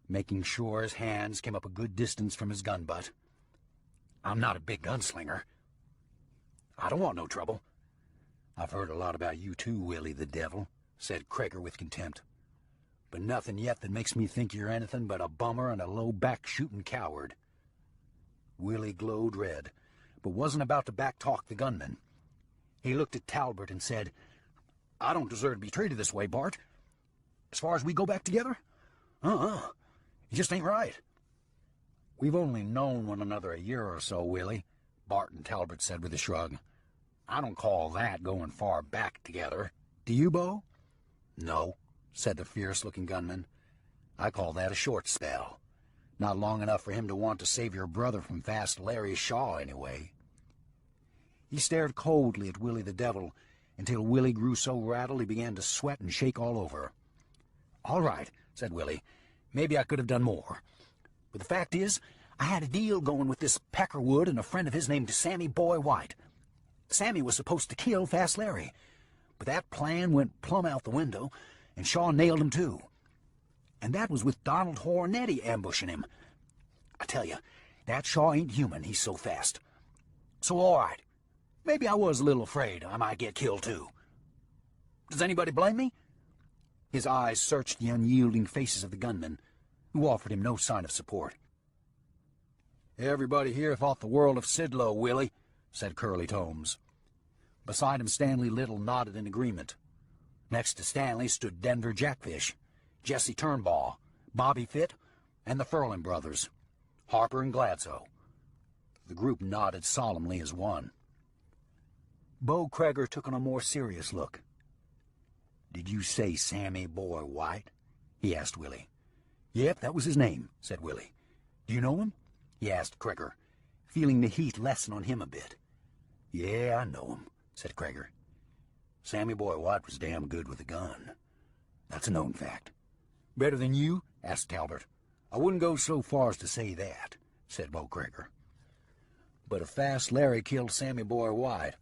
making sure his hands came up a good distance from his gun butt. I'm not a big gunslinger. I don't want no trouble. I've heard a lot about you too, Willie the Devil, said Kreger with contempt. But nothing yet that makes me think you're anything but a bummer and a low-back shooting coward. Willie glowed red, but wasn't about to back-talk the gunman. He looked at Talbot and said, I don't deserve to be treated this way, Bart. As far as we go back together? It just ain't right. We've only known one another a year or so, Willie, Barton Talbot said with a shrug. I don't call that going far back together. Do you, Bo? No, said the fierce-looking gunman. I call that a short spell. Not long enough for him to want to save your brother from Fast Larry Shaw, anyway. He stared coldly at Willie the Devil until Willie grew so rattled he began to sweat and shake all over. All right, said Willie. Maybe I could have done more. But the fact is, I had a deal going with this Peckerwood and a friend of his named Sammy Boy White. Sammy was supposed to kill Fast Larry, but that plan went plumb out the window, and Shaw nailed him too. And that was with Donald Hornetti ambushing him. I tell you, that Shaw ain't human, he's so fast. So all right, maybe I was a little afraid I might get killed too. Does anybody blame me? His eyes searched the unyielding faces of the gunmen, who offered him no sign of support. Everybody here thought the world of Sidlow, Willie, said Curly Tomes. Beside him, Stanley Little nodded in agreement. Next to Stanley stood Denver Jackfish, Jesse Turnbaugh, Bobby Fitt, and the Furlan brothers, Harper and Gladsoe. The group nodded solemnly as one. Bo Kreger took on a more serious look. Did you say Sammy Boy White? He asked Willie. Yep, that was his name, said Willie. Do you know him? He asked Kreger, feeling the heat lessen on him a bit. Yeah, I know him, said Kreger. Sammy Boy White was damn good with a gun. That's a known fact. Better than you? Asked Talbot. I wouldn't go so far as to say that, said Bo Kreger. But if Fast Larry killed Sammy Boy White,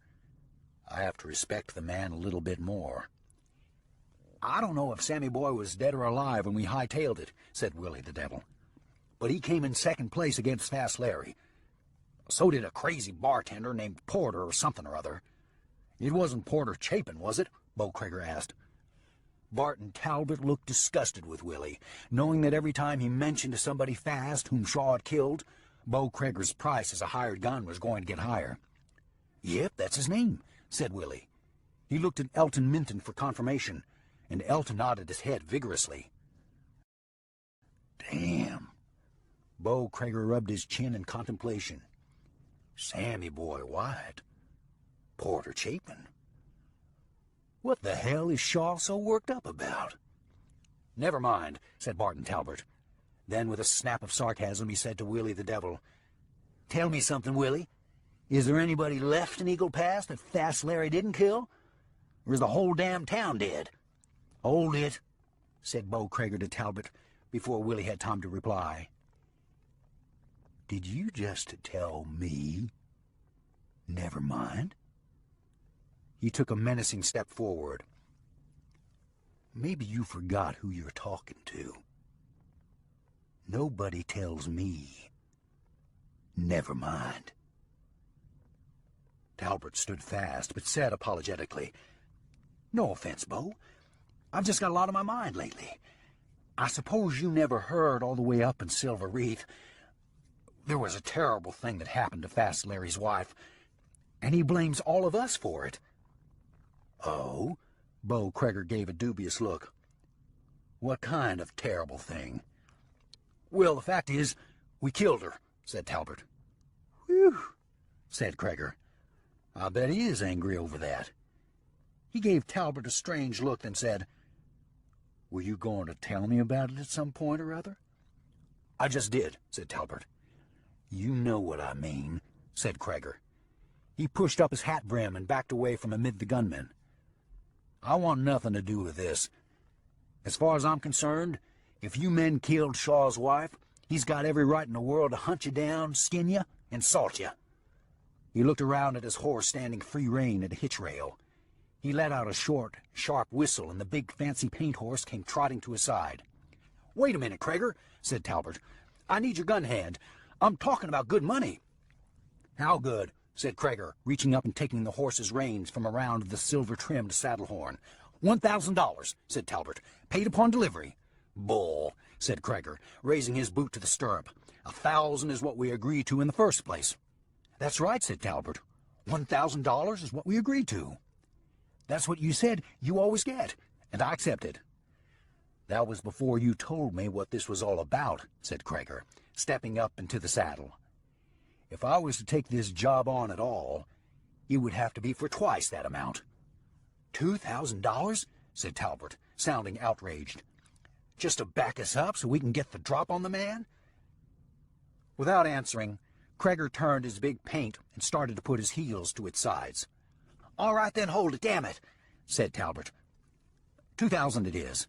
I have to respect the man a little bit more. I don't know if Sammy Boy was dead or alive when we hightailed it, said Willie the Devil. But he came in second place against Fast Larry. So did a crazy bartender named Porter or something or other. It wasn't Porter Chapin, was it? Bo Kreger asked. Barton Talbot looked disgusted with Willie, knowing that every time he mentioned somebody fast whom Shaw had killed, Bo Kreger's price as a hired gun was going to get higher. Yep, that's his name, said Willie. He looked at Elton Minton for confirmation, and Elton nodded his head vigorously. Damn. Bo Kreger rubbed his chin in contemplation. Sammy Boy White. Porter Chapin. What the hell is Shaw so worked up about? Never mind, said Martin Talbot. Then, with a snap of sarcasm, he said to Willie the Devil, "Tell me something, Willie. Is there anybody left in Eagle Pass that Fast Larry didn't kill? Or is the whole damn town dead?" "Hold it," said Bo Crager to Talbot, before Willie had time to reply. "Did you just tell me? Never mind." He took a menacing step forward. "Maybe you forgot who you're talking to. Nobody tells me. Never mind." Talbot stood fast, but said apologetically, "No offense, Bo. I've just got a lot on my mind lately. I suppose you never heard all the way up in Silver Reef. There was a terrible thing that happened to Fast Larry's wife, and he blames all of us for it." "Oh?" Bo Crager gave a dubious look. "What kind of terrible thing?" "Well, the fact is, we killed her," said Talbot. "Whew," said Crager. "I bet he is angry over that." He gave Talbot a strange look, then said, "Were you going to tell me about it at some point or other?" "I just did," said Talbot. "You know what I mean," said Crager. He pushed up his hat brim and backed away from amid the gunmen. "I want nothing to do with this. As far as I'm concerned, if you men killed Shaw's wife, he's got every right in the world to hunt you down, skin you, and salt you." He looked around at his horse standing free rein at a hitch rail. He let out a short, sharp whistle, and the big fancy paint horse came trotting to his side. "Wait a minute, Crager," said Talbot. "I need your gun hand. I'm talking about good money." "How good?" said Crager, reaching up and taking the horse's reins from around the silver-trimmed saddle horn. $1,000, said Talbot, paid upon delivery. "Bull," said Crager, raising his boot to the stirrup. "1,000 is what we agreed to in the first place." "That's right," said Talbot. $1,000 is what we agreed to. That's what you said you always get, and I accepted." "That was before you told me what this was all about," said Crager, stepping up into the saddle. "If I was to take this job on at all, it would have to be for twice that amount." $2,000? said Talbot, sounding outraged. "Just to back us up so we can get the drop on the man?" Without answering, Crager turned his big paint and started to put his heels to its sides. "All right, then, hold it, damn it," said Talbot. 2,000 it is."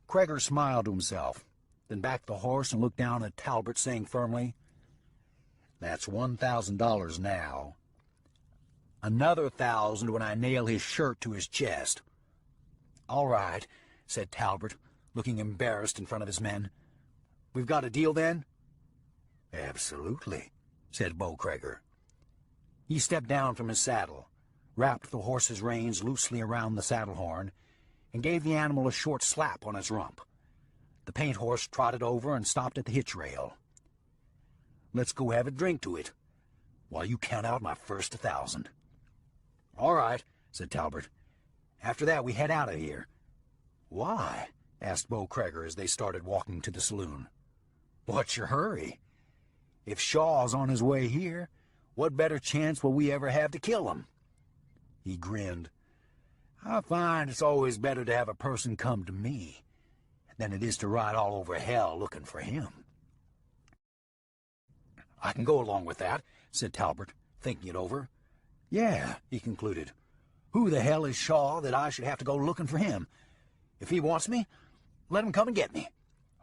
Crager smiled to himself, then backed the horse and looked down at Talbot, saying firmly, "That's $1,000 now. Another 1,000 when I nail his shirt to his chest." "All right," said Talbot, looking embarrassed in front of his men. "We've got a deal, then?" "Absolutely," said Bo Crager. He stepped down from his saddle, wrapped the horse's reins loosely around the saddle horn, and gave the animal a short slap on its rump. The paint horse trotted over and stopped at the hitch rail. "Let's go have a drink to it, while you count out my first 1,000. "All right," said Talbot. "After that we head out of here." "Why?" asked Bo Crager as they started walking to the saloon. "What's your hurry? If Shaw's on his way here, what better chance will we ever have to kill him?" He grinned. "I find it's always better to have a person come to me than it is to ride all over hell looking for him." "I can go along with that," said Talbot, thinking it over. "Yeah," he concluded. "Who the hell is Shaw that I should have to go looking for him? If he wants me, let him come and get me."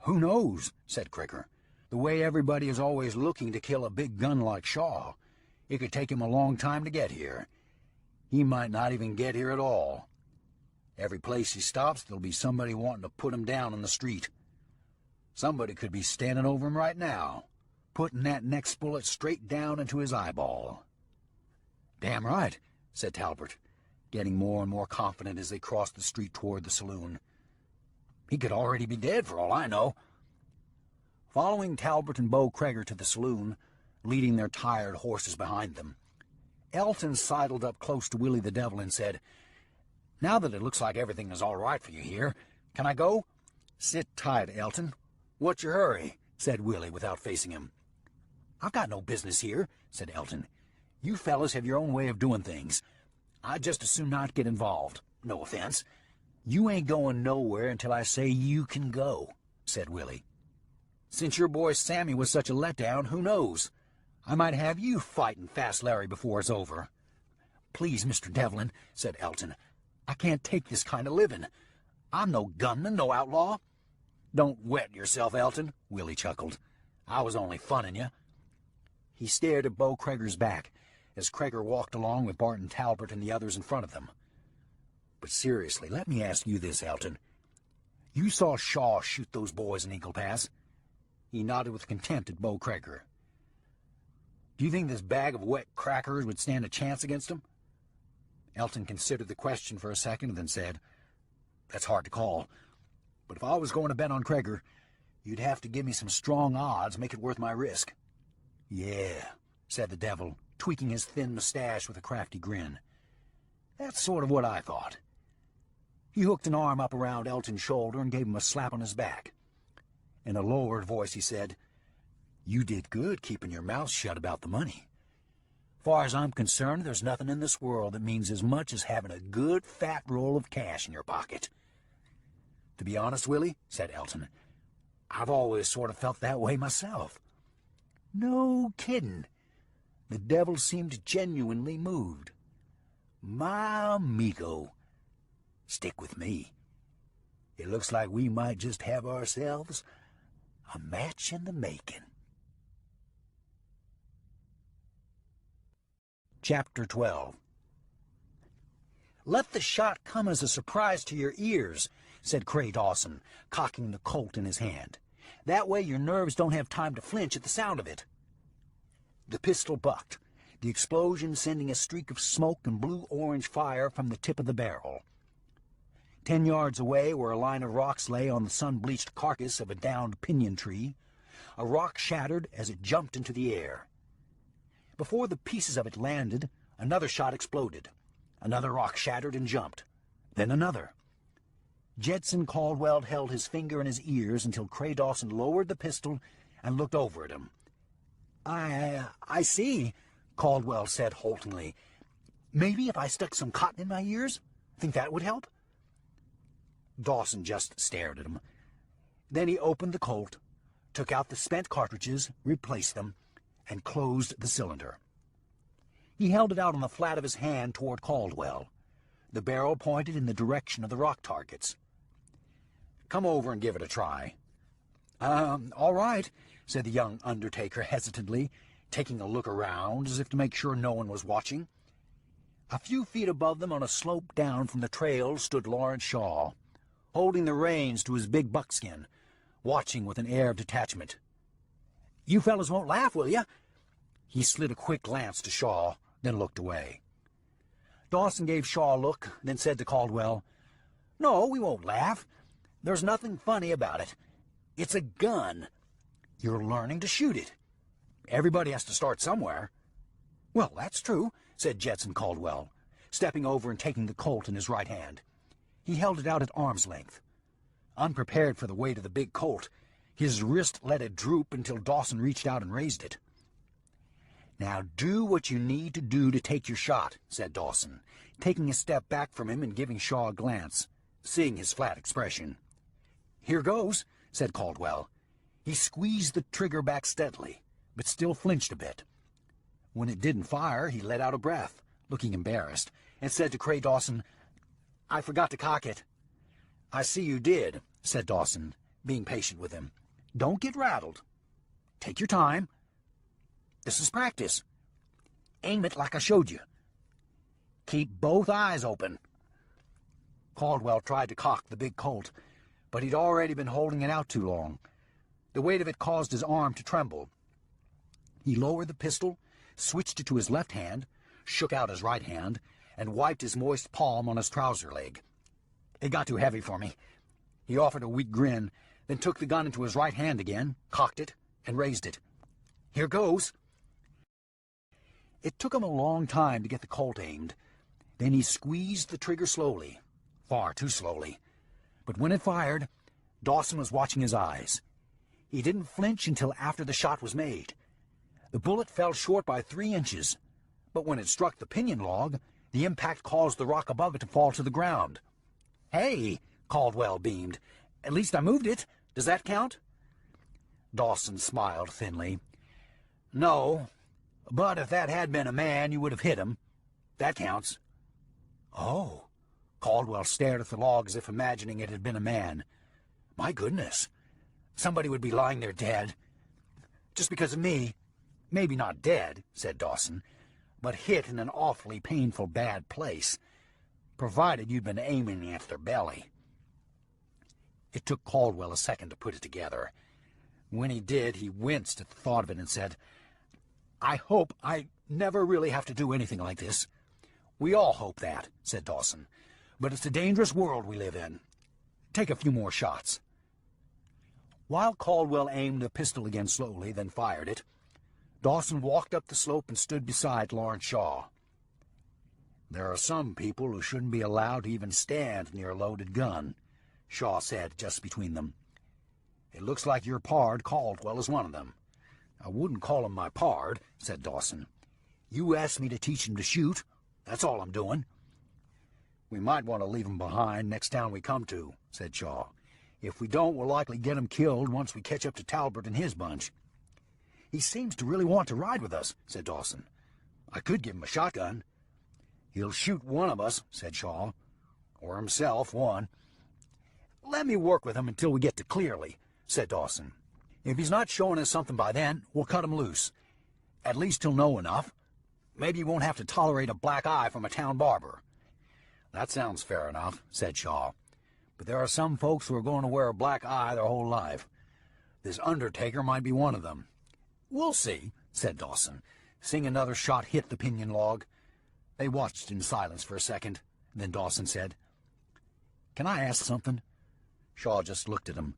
"Who knows?" said Crager. "The way everybody is always looking to kill a big gun like Shaw, it could take him a long time to get here. He might not even get here at all. Every place he stops, there'll be somebody wanting to put him down in the street. Somebody could be standing over him right now, putting that next bullet straight down into his eyeball." "Damn right," said Talbot, getting more and more confident as they crossed the street toward the saloon. "He could already be dead for all I know." Following Talbot and Bo Crager to the saloon, leading their tired horses behind them, Elton sidled up close to Willie the Devil and said, "Now that it looks like everything is all right for you here, can I go?" "Sit tight, Elton. What's your hurry?" said Willie without facing him. "I've got no business here," said Elton. "You fellas have your own way of doing things. I'd just as soon not get involved. No offense. "You ain't going nowhere until I say you can go," said Willie. "Since your boy Sammy was such a letdown, who knows? I might have you fighting Fast Larry before it's over." "Please, Mr. Devlin," said Elton, "I can't take this kind of living. I'm no gunman, no outlaw." "Don't wet yourself, Elton," Willie chuckled. "I was only funning you." He stared at Bo Crager's back as Crager walked along with Barton Talbot and the others in front of them. "But seriously, let me ask you this, Elton. You saw Shaw shoot those boys in Eagle Pass." He nodded with contempt at Bo Crager. "Do you think this bag of wet crackers would stand a chance against him?" Elton considered the question for a second and then said, "That's hard to call. But if I was going to bet on Crager, you'd have to give me some strong odds, make it worth my risk." "Yeah," said the devil, tweaking his thin mustache with a crafty grin. "That's sort of what I thought." He hooked an arm up around Elton's shoulder and gave him a slap on his back. In a lowered voice he said, "You did good keeping your mouth shut about the money. Far as I'm concerned, there's nothing in this world that means as much as having a good fat roll of cash in your pocket." "To be honest, Willie," said Elton, "I've always sort of felt that way myself." "No kidding." The devil seemed genuinely moved. "My amigo, stick with me. It looks like we might just have ourselves a match in the making." Chapter 12. "Let the shot come as a surprise to your ears," said Cray Dawson, cocking the Colt in his hand. "That way your nerves don't have time to flinch at the sound of it." The pistol bucked, the explosion sending a streak of smoke and blue-orange fire from the tip of the barrel. 10 yards away, where a line of rocks lay on the sun-bleached carcass of a downed pinyon tree, a rock shattered as it jumped into the air. Before the pieces of it landed, another shot exploded. Another rock shattered and jumped. Then another. Jedson Caldwell held his finger in his ears until Cray Dawson lowered the pistol and looked over at him. I see," Caldwell said haltingly. "Maybe if I stuck some cotton in my ears? Think that would help?" Dawson just stared at him. Then he opened the Colt, took out the spent cartridges, replaced them, and closed the cylinder. He held it out on the flat of his hand toward Caldwell. The barrel pointed in the direction of the rock targets. "Come over and give it a try." All right," said the young undertaker hesitantly, taking a look around as if to make sure no one was watching. A few feet above them on a slope down from the trail stood Lawrence Shaw, holding the reins to his big buckskin, watching with an air of detachment. "You fellas won't laugh, will ya?" He slid a quick glance to Shaw, then looked away. Dawson gave Shaw a look, then said to Caldwell, "No, we won't laugh. There's nothing funny about it. It's a gun. You're learning to shoot it. Everybody has to start somewhere." "Well, that's true," said Jedson Caldwell, stepping over and taking the Colt in his right hand. He held it out at arm's length. Unprepared for the weight of the big Colt, his wrist let it droop until Dawson reached out and raised it. "Now do what you need to do to take your shot," said Dawson, taking a step back from him and giving Shaw a glance, seeing his flat expression. "Here goes," said Caldwell. He squeezed the trigger back steadily, but still flinched a bit. When it didn't fire, he let out a breath, looking embarrassed, and said to Cray Dawson, "I forgot to cock it." "I see you did," said Dawson, being patient with him. "Don't get rattled. Take your time. This is practice. Aim it like I showed you. Keep both eyes open." Caldwell tried to cock the big Colt, but he'd already been holding it out too long. The weight of it caused his arm to tremble. He lowered the pistol, switched it to his left hand, shook out his right hand, and wiped his moist palm on his trouser leg. "It got too heavy for me." He offered a weak grin, then took the gun into his right hand again, cocked it, and raised it. "Here goes." It took him a long time to get the Colt aimed. Then he squeezed the trigger slowly, far too slowly. But when it fired, Dawson was watching his eyes. He didn't flinch until after the shot was made. The bullet fell short by 3 inches, but when it struck the pinyon log, the impact caused the rock above it to fall to the ground. "Hey," Caldwell beamed. "At least I moved it. Does that count?" Dawson smiled thinly. "No, but if that had been a man, you would have hit him. That counts." "Oh." Caldwell stared at the log as if imagining it had been a man. "My goodness. Somebody would be lying there dead. Just because of me." "Maybe not dead," said Dawson, "but hit in an awfully painful bad place, provided you'd been aiming at their belly." It took Caldwell a second to put it together. When he did, he winced at the thought of it and said, "I hope I never really have to do anything like this." "We all hope that," said Dawson, "but it's a dangerous world we live in. Take a few more shots." While Caldwell aimed the pistol again slowly, then fired it, Dawson walked up the slope and stood beside Lawrence Shaw. "There are some people who shouldn't be allowed to even stand near a loaded gun," Shaw said, just between them. "It looks like your pard, Caldwell, is one of them." "I wouldn't call him my pard," said Dawson. "You asked me to teach him to shoot. That's all I'm doing." "We might want to leave him behind next town we come to," said Shaw. "If we don't, we'll likely get him killed once we catch up to Talbot and his bunch." "He seems to really want to ride with us," said Dawson. "I could give him a shotgun." "He'll shoot one of us," said Shaw. "Or himself, one." "Let me work with him until we get to Clearly," said Dawson. "If he's not showing us something by then, we'll cut him loose. At least he'll know enough. Maybe he won't have to tolerate a black eye from a town barber." "That sounds fair enough," said Shaw. "But there are some folks who are going to wear a black eye their whole life. This undertaker might be one of them." "We'll see," said Dawson, seeing another shot hit the pinyon log. They watched in silence for a second. Then Dawson said, "Can I ask something?" Shaw just looked at him.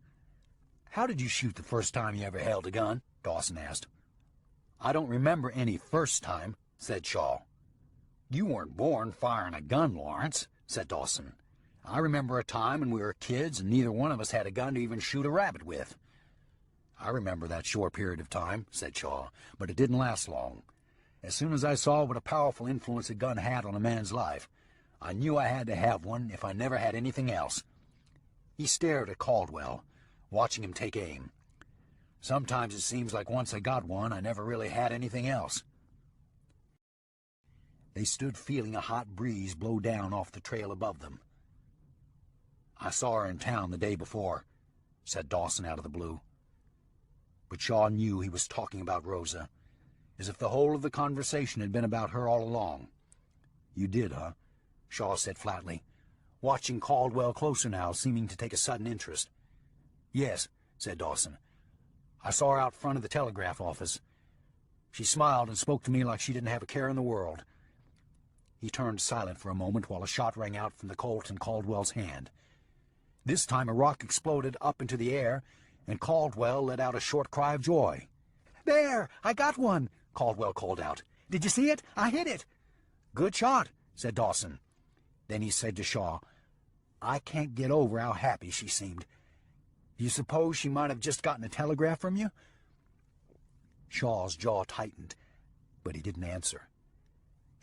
"How did you shoot the first time you ever held a gun?" Dawson asked. "I don't remember any first time," said Shaw. "You weren't born firing a gun, Lawrence," said Dawson. "I remember a time when we were kids and neither one of us had a gun to even shoot a rabbit with." "I remember that short period of time," said Shaw, "but it didn't last long. As soon as I saw what a powerful influence a gun had on a man's life, I knew I had to have one if I never had anything else." He stared at Caldwell, watching him take aim. "Sometimes it seems like once I got one, I never really had anything else." They stood feeling a hot breeze blow down off the trail above them. "I saw her in town the day before," said Dawson out of the blue. But Shaw knew he was talking about Rosa, as if the whole of the conversation had been about her all along. "You did, huh?" Shaw said flatly, watching Caldwell closer now, seeming to take a sudden interest. "Yes," said Dawson. "I saw her out front of the telegraph office. She smiled and spoke to me like she didn't have a care in the world." He turned silent for a moment while a shot rang out from the Colt in Caldwell's hand. This time a rock exploded up into the air, and Caldwell let out a short cry of joy. "There! I got one!" Caldwell called out. "Did you see it? I hit it!" "Good shot," said Dawson. Then he said to Shaw, "I can't get over how happy she seemed. Do you suppose she might have just gotten a telegraph from you?" Shaw's jaw tightened, but he didn't answer.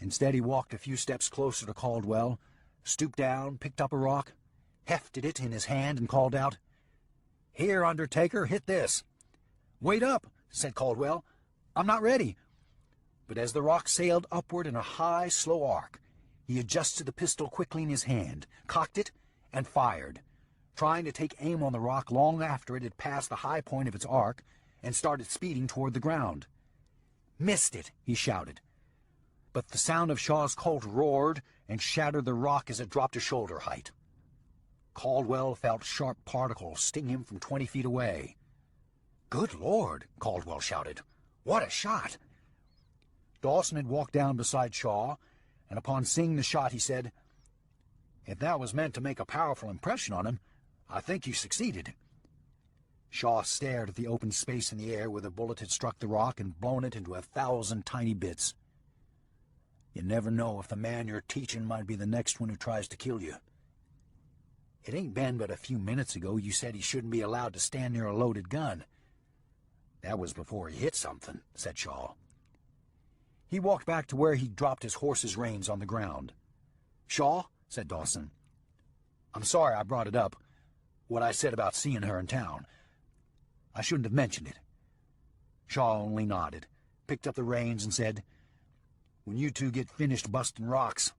Instead, he walked a few steps closer to Caldwell, stooped down, picked up a rock, hefted it in his hand, and called out, "Here, Undertaker, hit this." "Wait up," said Caldwell. "I'm not ready." But as the rock sailed upward in a high, slow arc, he adjusted the pistol quickly in his hand, cocked it, and fired, trying to take aim on the rock long after it had passed the high point of its arc and started speeding toward the ground. "Missed it," he shouted. But the sound of Shaw's Colt roared and shattered the rock as it dropped to shoulder height. Caldwell felt sharp particles sting him from 20 feet away. "Good Lord!" Caldwell shouted. "What a shot!" Dawson had walked down beside Shaw, and upon seeing the shot he said, "If that was meant to make a powerful impression on him, I think you succeeded." Shaw stared at the open space in the air where the bullet had struck the rock and blown it into 1,000 tiny bits. "You never know if the man you're teaching might be the next one who tries to kill you. It ain't been but a few minutes ago you said he shouldn't be allowed to stand near a loaded gun." "That was before he hit something," said Shaw. He walked back to where he'd dropped his horse's reins on the ground. "Shaw," said Dawson, I'm sorry I brought it up, what I said about seeing her in town. I shouldn't have mentioned it. Shaw only nodded, picked up the reins, and said, "When you two get finished busting rocks,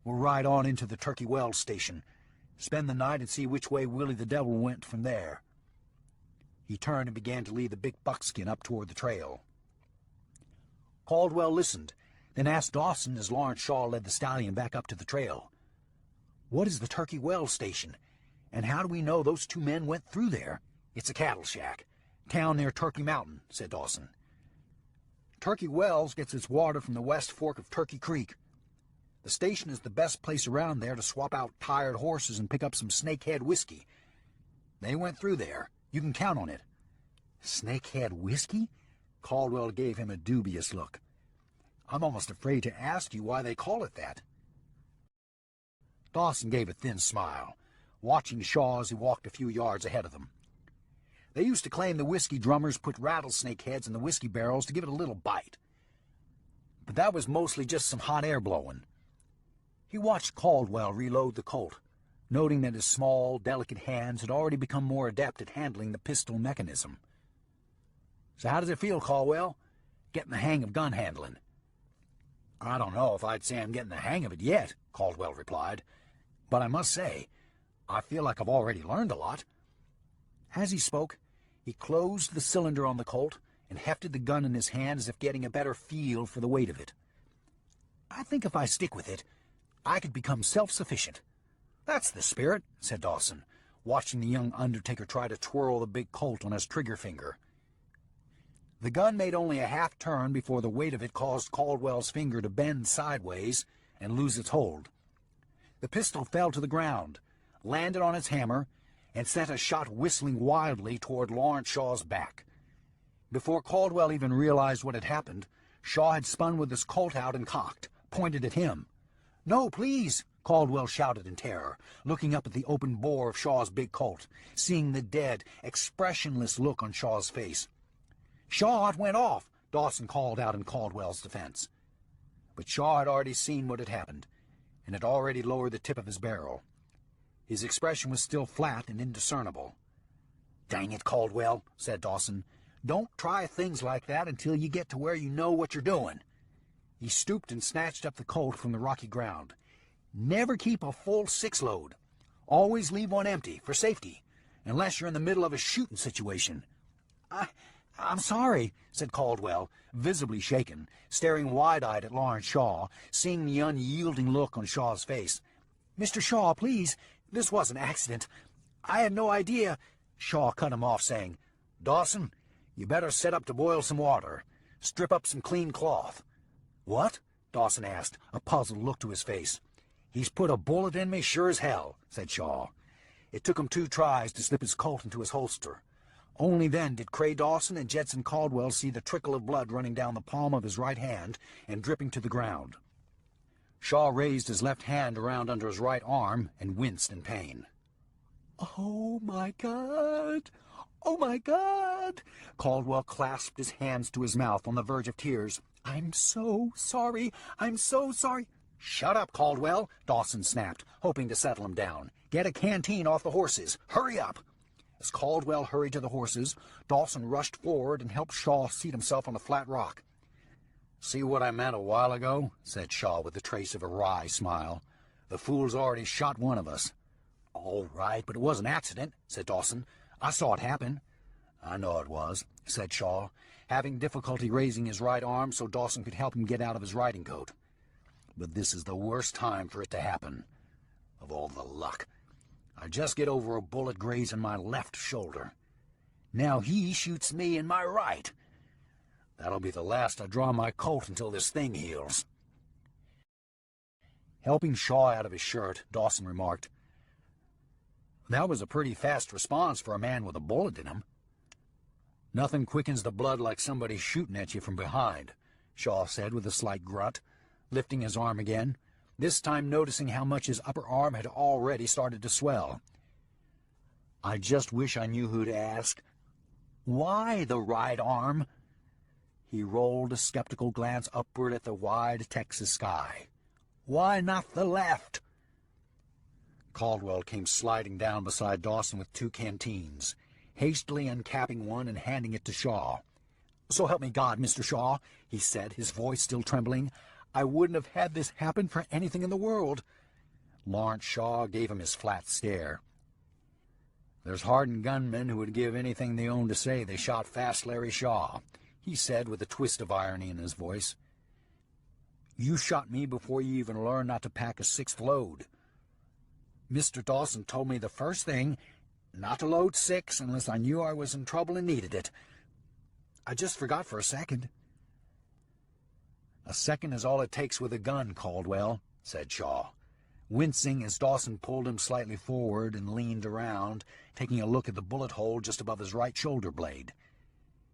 we'll ride on into the Turkey Wells station, spend the night, and see which way Willie the Devil went from there." He turned and began to lead the big buckskin up toward the trail. Caldwell listened, then asked Dawson as Lawrence Shaw led the stallion back up to the trail, "What is the Turkey Wells station, and how do we know those two men went through there?" "It's a cattle shack. Town near Turkey Mountain," said Dawson. "Turkey Wells gets its water from the west fork of Turkey Creek. The station is the best place around there to swap out tired horses and pick up some Snakehead whiskey. They went through there. You can count on it." "Snakehead whiskey?" Caldwell gave him a dubious look. "I'm almost afraid to ask you why they call it that." Dawson gave a thin smile, watching Shaw as he walked a few yards ahead of them. "They used to claim the whiskey drummers put rattlesnake heads in the whiskey barrels to give it a little bite. But that was mostly just some hot air blowing." He watched Caldwell reload the Colt, noting that his small, delicate hands had already become more adept at handling the pistol mechanism. "So how does it feel, Caldwell, getting the hang of gun handling?" "I don't know if I'd say I'm getting the hang of it yet," Caldwell replied, "but I must say, I feel like I've already learned a lot." As he spoke, he closed the cylinder on the Colt and hefted the gun in his hand as if getting a better feel for the weight of it. "I think if I stick with it, I could become self-sufficient." "That's the spirit," said Dawson, watching the young undertaker try to twirl the big Colt on his trigger finger. The gun made only a half turn before the weight of it caused Caldwell's finger to bend sideways and lose its hold. The pistol fell to the ground, landed on its hammer, and sent a shot whistling wildly toward Lawrence Shaw's back. Before Caldwell even realized what had happened, Shaw had spun with his Colt out and cocked, pointed at him. "No, please!" Caldwell shouted in terror, looking up at the open bore of Shaw's big Colt, seeing the dead, expressionless look on Shaw's face. "Shaw, it went off!" Dawson called out in Caldwell's defense. But Shaw had already seen what had happened, and had already lowered the tip of his barrel. His expression was still flat and indiscernible. "Dang it, Caldwell," said Dawson. "Don't try things like that until you get to where you know what you're doing." He stooped and snatched up the Colt from the rocky ground. "Never keep a full 6-load. Always leave one empty, for safety, unless you're in the middle of a shooting situation." I'm sorry," said Caldwell, visibly shaken, staring wide-eyed at Lawrence Shaw, seeing the unyielding look on Shaw's face. "Mr. Shaw, please, this was an accident. I had no idea—" Shaw cut him off, saying, "Dawson, you better set up to boil some water. Strip up some clean cloth." "What?" Dawson asked, a puzzled look to his face. "He's put a bullet in me, sure as hell," said Shaw. It took him 2 tries to slip his Colt into his holster. Only then did Cray Dawson and Jedson Caldwell see the trickle of blood running down the palm of his right hand and dripping to the ground. Shaw raised his left hand around under his right arm and winced in pain. "Oh, my God! Oh, my God!" Caldwell clasped his hands to his mouth on the verge of tears. "I'm so sorry! I'm so sorry!" "Shut up, Caldwell!" Dawson snapped, hoping to settle him down. "Get a canteen off the horses. Hurry up!" As Caldwell hurried to the horses, Dawson rushed forward and helped Shaw seat himself on a flat rock. "See what I meant a while ago?" said Shaw with a trace of a wry smile. "The fool's already shot one of us." "All right, but it was an accident," said Dawson. "I saw it happen." "I know it was," said Shaw, having difficulty raising his right arm so Dawson could help him get out of his riding coat. "But this is the worst time for it to happen. Of all the luck. I just get over a bullet grazing my left shoulder. Now he shoots me in my right. That'll be the last I draw my Colt until this thing heals." Helping Shaw out of his shirt, Dawson remarked, "That was a pretty fast response for a man with a bullet in him." "Nothing quickens the blood like somebody shooting at you from behind," Shaw said with a slight grunt, lifting his arm again, this time noticing how much his upper arm had already started to swell. "I just wish I knew who to ask. Why the right arm?" He rolled a skeptical glance upward at the wide Texas sky. "Why not the left?" Caldwell came sliding down beside Dawson with 2 canteens, hastily uncapping one and handing it to Shaw. "So help me God, Mr. Shaw," he said, his voice still trembling. "I wouldn't have had this happen for anything in the world." Lawrence Shaw gave him his flat stare. "There's hardened gunmen who would give anything they owned to say they shot Fast Larry Shaw," he said with a twist of irony in his voice. "You shot me before you even learned not to pack a 6th load. Mr. Dawson told me the first thing not to load 6 unless I knew I was in trouble and needed it. I just forgot for a second." "A second is all it takes with a gun, Caldwell," said Shaw, wincing as Dawson pulled him slightly forward and leaned around, taking a look at the bullet hole just above his right shoulder blade.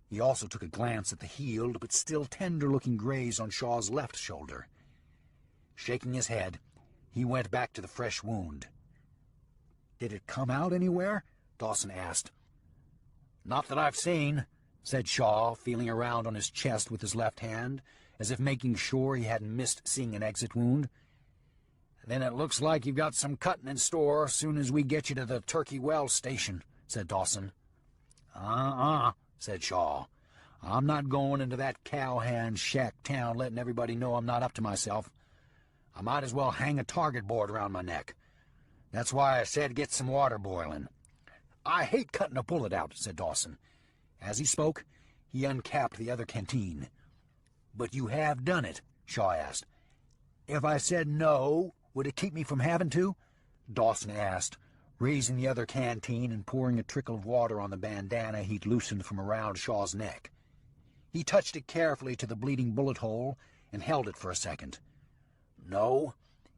He also took a glance at the healed but still tender-looking graze on Shaw's left shoulder. Shaking his head, he went back to the fresh wound. "Did it come out anywhere?" Dawson asked. "Not that I've seen," said Shaw, feeling around on his chest with his left hand, as if making sure he hadn't missed seeing an exit wound. "Then it looks like you've got some cutting in store as soon as we get you to the Turkey Wells station," said Dawson. Said Shaw. "I'm not going into that cowhand shack town letting everybody know I'm not up to myself. I might as well hang a target board around my neck. That's why I said get some water boiling." "I hate cutting a bullet out," said Dawson. As he spoke, he uncapped the other canteen. "But you have done it?" Shaw asked. "If I said no, would it keep me from having to?" Dawson asked, raising the other canteen and pouring a trickle of water on the bandana he'd loosened from around Shaw's neck. He touched it carefully to the bleeding bullet hole and held it for a second. "No,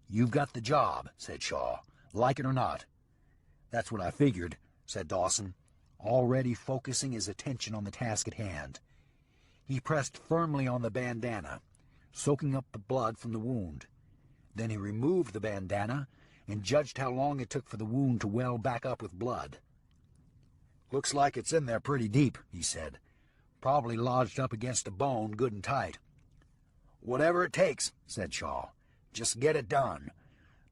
you've got the job," said Shaw, "like it or not." "That's what I figured," said Dawson, already focusing his attention on the task at hand. He pressed firmly on the bandana, soaking up the blood from the wound. Then he removed the bandana and judged how long it took for the wound to well back up with blood. "Looks like it's in there pretty deep," he said. "Probably lodged up against a bone good and tight." "Whatever it takes," said Shaw. "Just get it done.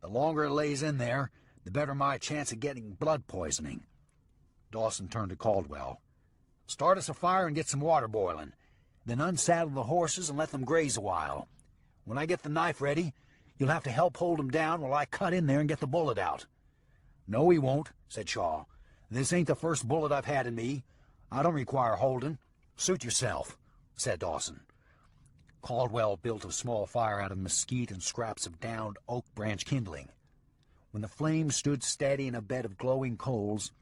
The longer it lays in there, the better my chance of getting blood poisoning." Dawson turned to Caldwell. "Start us a fire and get some water boiling. Then unsaddle the horses and let them graze a while. When I get the knife ready, you'll have to help hold them down while I cut in there and get the bullet out." "No, he won't," said Shaw. "This ain't the first bullet I've had in me. I don't require holding. Suit yourself," said Dawson. Caldwell built a small fire out of mesquite and scraps of downed oak branch kindling. When the flames stood steady in a bed of glowing coals,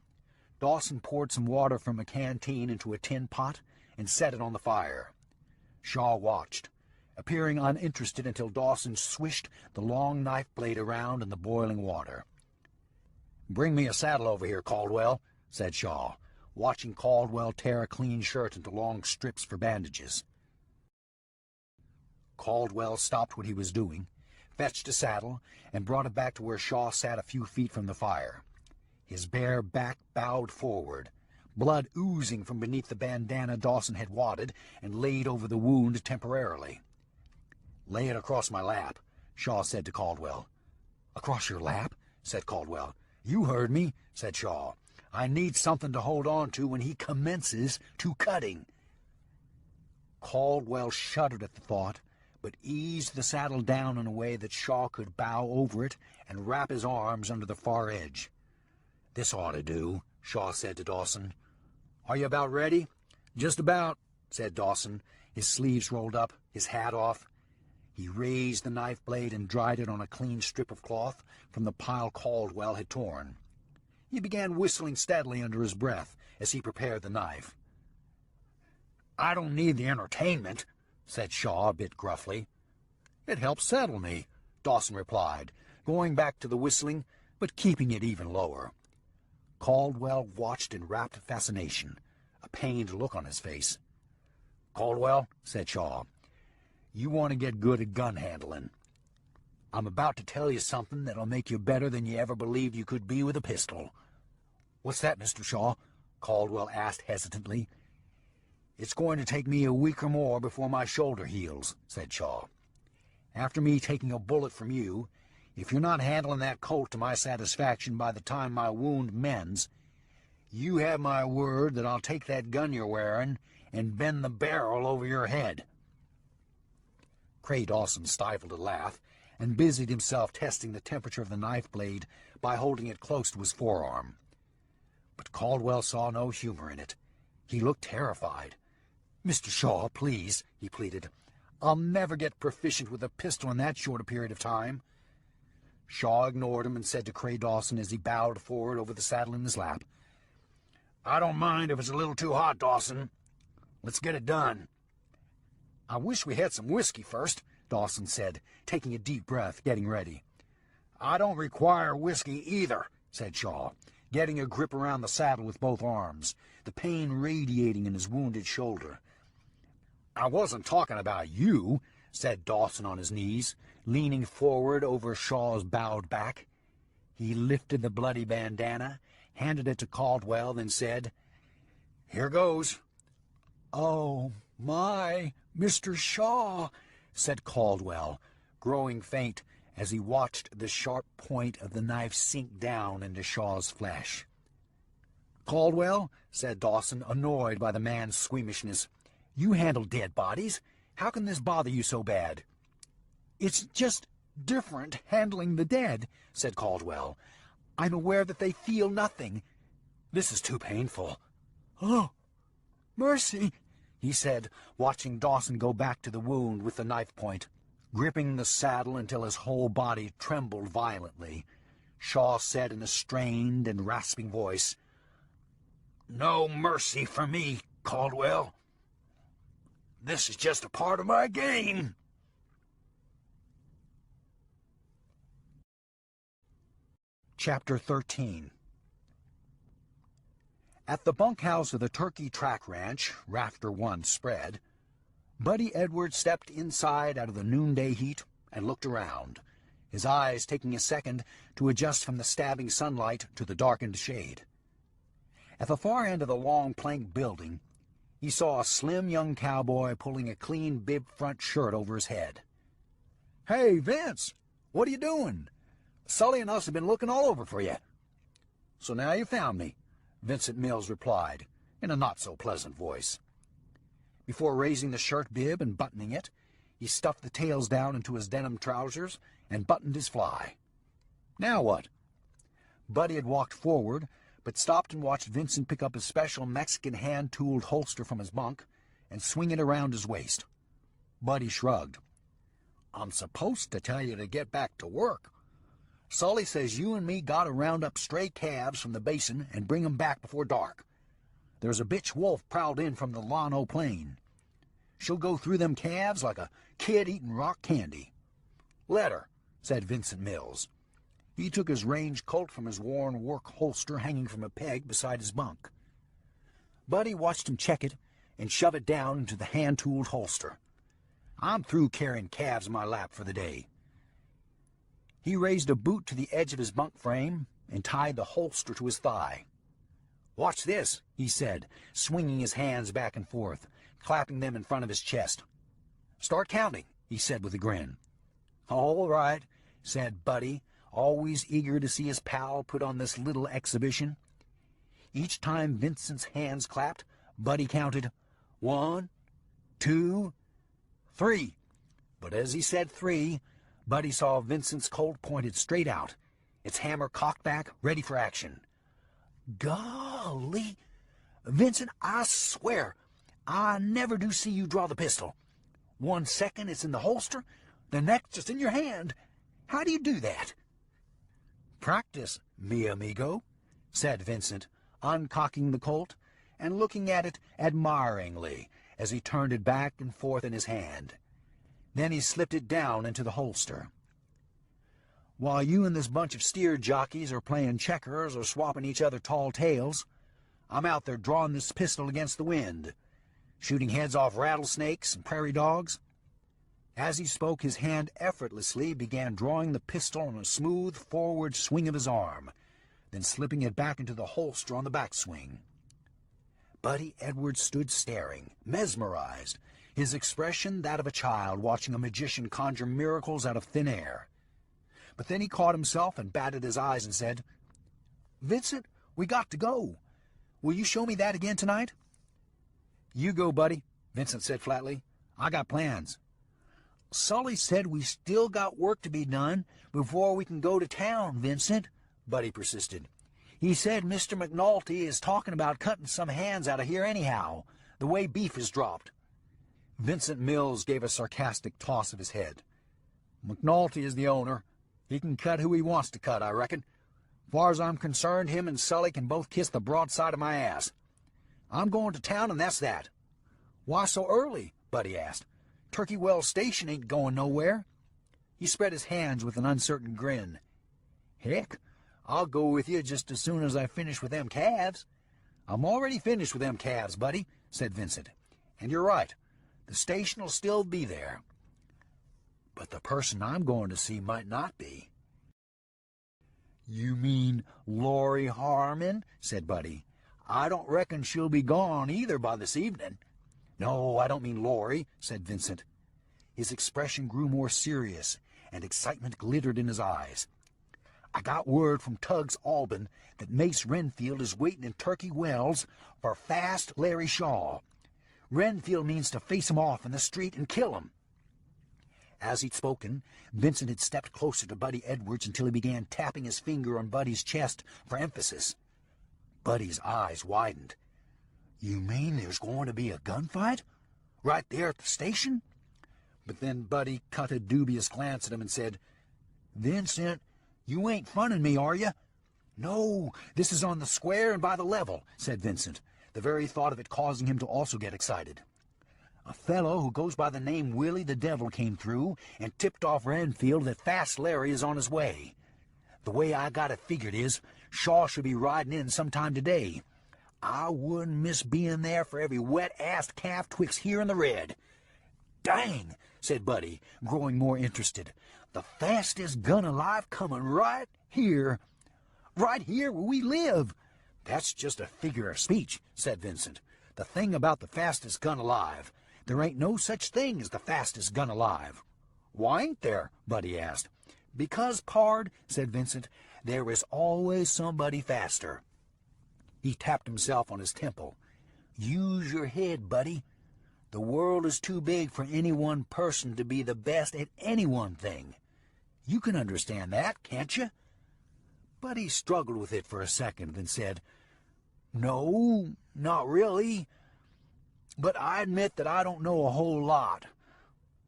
Dawson poured some water from a canteen into a tin pot and set it on the fire. Shaw watched, appearing uninterested until Dawson swished the long knife blade around in the boiling water. "Bring me a saddle over here, Caldwell," said Shaw, watching Caldwell tear a clean shirt into long strips for bandages. Caldwell stopped what he was doing, fetched a saddle, and brought it back to where Shaw sat a few feet from the fire. His bare back bowed forward, blood oozing from beneath the bandana Dawson had wadded and laid over the wound temporarily. "Lay it across my lap," Shaw said to Caldwell. "Across your lap?" said Caldwell. "You heard me," said Shaw. "I need something to hold on to when he commences to cutting." Caldwell shuddered at the thought, but eased the saddle down in a way that Shaw could bow over it and wrap his arms under the far edge. "This ought to do," Shaw said to Dawson. "Are you about ready?" "Just about," said Dawson, his sleeves rolled up, his hat off. He raised the knife blade and dried it on a clean strip of cloth from the pile Caldwell had torn. He began whistling steadily under his breath as he prepared the knife. "I don't need the entertainment," said Shaw a bit gruffly. "It helps settle me," Dawson replied, going back to the whistling, but keeping it even lower. Caldwell watched in rapt fascination, a pained look on his face. "Caldwell," said Shaw, "you want to get good at gun handling. I'm about to tell you something that'll make you better than you ever believed you could be with a pistol." "What's that, Mr. Shaw?" Caldwell asked hesitantly. "It's going to take me a week or more before my shoulder heals," said Shaw. "After me taking a bullet from you, if you're not handling that colt to my satisfaction by the time my wound mends, you have my word that I'll take that gun you're wearing and bend the barrel over your head." Cray Dawson stifled a laugh and busied himself testing the temperature of the knife blade by holding it close to his forearm. But Caldwell saw no humor in it. He looked terrified. "Mr. Shaw, please," he pleaded. "I'll never get proficient with a pistol in that short a period of time." Shaw ignored him and said to Cray Dawson as he bowed forward over the saddle in his lap, "I don't mind if it's a little too hot, Dawson. Let's get it done." "I wish we had some whiskey first," Dawson said, taking a deep breath, getting ready. "I don't require whiskey either," said Shaw, getting a grip around the saddle with both arms, the pain radiating in his wounded shoulder. "I wasn't talking about you," said Dawson on his knees, leaning forward over Shaw's bowed back. He lifted the bloody bandana, handed it to Caldwell, then said, "Here goes." "Oh, my, Mr. Shaw," said Caldwell, growing faint as he watched the sharp point of the knife sink down into Shaw's flesh. "Caldwell," said Dawson, annoyed by the man's squeamishness, "you handle dead bodies. How can this bother you so bad?" "It's just different handling the dead," said Caldwell. "I'm aware that they feel nothing. This is too painful." "Oh, mercy," he said, watching Dawson go back to the wound with the knife point. Gripping the saddle until his whole body trembled violently, Shaw said in a strained and rasping voice, "No mercy for me, Caldwell. This is just a part of my game." Chapter 13. At the bunkhouse of the Turkey Track Ranch, Rafter 1 spread, Buddy Edwards stepped inside out of the noonday heat and looked around, his eyes taking a second to adjust from the stabbing sunlight to the darkened shade. At the far end of the long plank building, he saw a slim young cowboy pulling a clean bib front shirt over his head. "Hey, Vince, what are you doing? Sully and us have been looking all over for you." "So now you found me," Vincent Mills replied, in a not-so-pleasant voice. Before raising the shirt bib and buttoning it, he stuffed the tails down into his denim trousers and buttoned his fly. "Now what?" Buddy had walked forward, but stopped and watched Vincent pick up his special Mexican hand-tooled holster from his bunk and swing it around his waist. Buddy shrugged. "I'm supposed to tell you to get back to work. Sully says you and me gotta round up stray calves from the basin and bring 'em back before dark. There's a bitch wolf prowled in from the Llano Plain. She'll go through them calves like a kid eating rock candy." "Let her," said Vincent Mills. He took his range Colt from his worn work holster hanging from a peg beside his bunk. Buddy watched him check it and shove it down into the hand-tooled holster. "I'm through carrying calves in my lap for the day." He raised a boot to the edge of his bunk frame and tied the holster to his thigh. "Watch this," he said, swinging his hands back and forth, clapping them in front of his chest. "Start counting," he said with a grin. "All right," said Buddy, always eager to see his pal put on this little exhibition. Each time Vincent's hands clapped, Buddy counted 1, 2, 3. But as he said 3, Buddy saw Vincent's Colt pointed straight out, its hammer cocked back, ready for action. "Golly, Vincent, I swear, I never do see you draw the pistol. 1 second it's in the holster, the next it's in your hand. How do you do that?" "Practice, mi amigo," said Vincent, uncocking the Colt and looking at it admiringly as he turned it back and forth in his hand. Then he slipped it down into the holster. "While you and this bunch of steer jockeys are playing checkers or swapping each other tall tales, I'm out there drawing this pistol against the wind, shooting heads off rattlesnakes and prairie dogs." As he spoke, his hand effortlessly began drawing the pistol on a smooth forward swing of his arm, then slipping it back into the holster on the backswing. Buddy Edwards stood staring, mesmerized, his expression that of a child watching a magician conjure miracles out of thin air. But then he caught himself and batted his eyes and said, "Vincent, we got to go. Will you show me that again tonight?" "You go, buddy," Vincent said flatly. "I got plans." "Sully said we still got work to be done before we can go to town, Vincent," Buddy persisted. "He said Mr. McNulty is talking about cutting some hands out of here anyhow, the way beef is dropped." Vincent Mills gave a sarcastic toss of his head. "McNulty is the owner. He can cut who he wants to cut, I reckon. Far as I'm concerned, him and Sully can both kiss the broadside of my ass. I'm going to town, and that's that." "Why so early?" Buddy asked. "Turkey Well Station ain't going nowhere." He spread his hands with an uncertain grin. "Heck, I'll go with you just as soon as I finish with them calves." "I'm already finished with them calves, Buddy," said Vincent. "And you're right. The station'll still be there. But the person I'm going to see might not be." "You mean Laurie Harmon?" said Buddy. "I don't reckon she'll be gone either by this evening." "No, I don't mean Laurie," said Vincent. His expression grew more serious, and excitement glittered in his eyes. "I got word from Tugs Albin that Mace Renfield is waiting in Turkey Wells for Fast Larry Shaw. Renfield means to face him off in the street and kill him." As he'd spoken, Vincent had stepped closer to Buddy Edwards until he began tapping his finger on Buddy's chest for emphasis. Buddy's eyes widened. "You mean there's going to be a gunfight? Right there at the station?" But then Buddy cut a dubious glance at him and said, "Vincent, you ain't funning me, are you?" "No, this is on the square and by the level," said Vincent, the very thought of it causing him to also get excited. "A fellow who goes by the name Willie the Devil came through and tipped off Renfield that Fast Larry is on his way. The way I got it figured is Shaw should be riding in sometime today. I wouldn't miss being there for every wet-assed calf twixt here and the red." "Dang," said Buddy, growing more interested. "The fastest gun alive coming right here. Right here where we live." "That's just a figure of speech," said Vincent. "The thing about the fastest gun alive, there ain't no such thing as the fastest gun alive." "Why ain't there?" Buddy asked. "Because, pard," said Vincent, "there is always somebody faster." He tapped himself on his temple. "Use your head, Buddy. The world is too big for any one person to be the best at any one thing. You can understand that, can't you?" Buddy struggled with it for a second, then said, "No, not really. But I admit that I don't know a whole lot.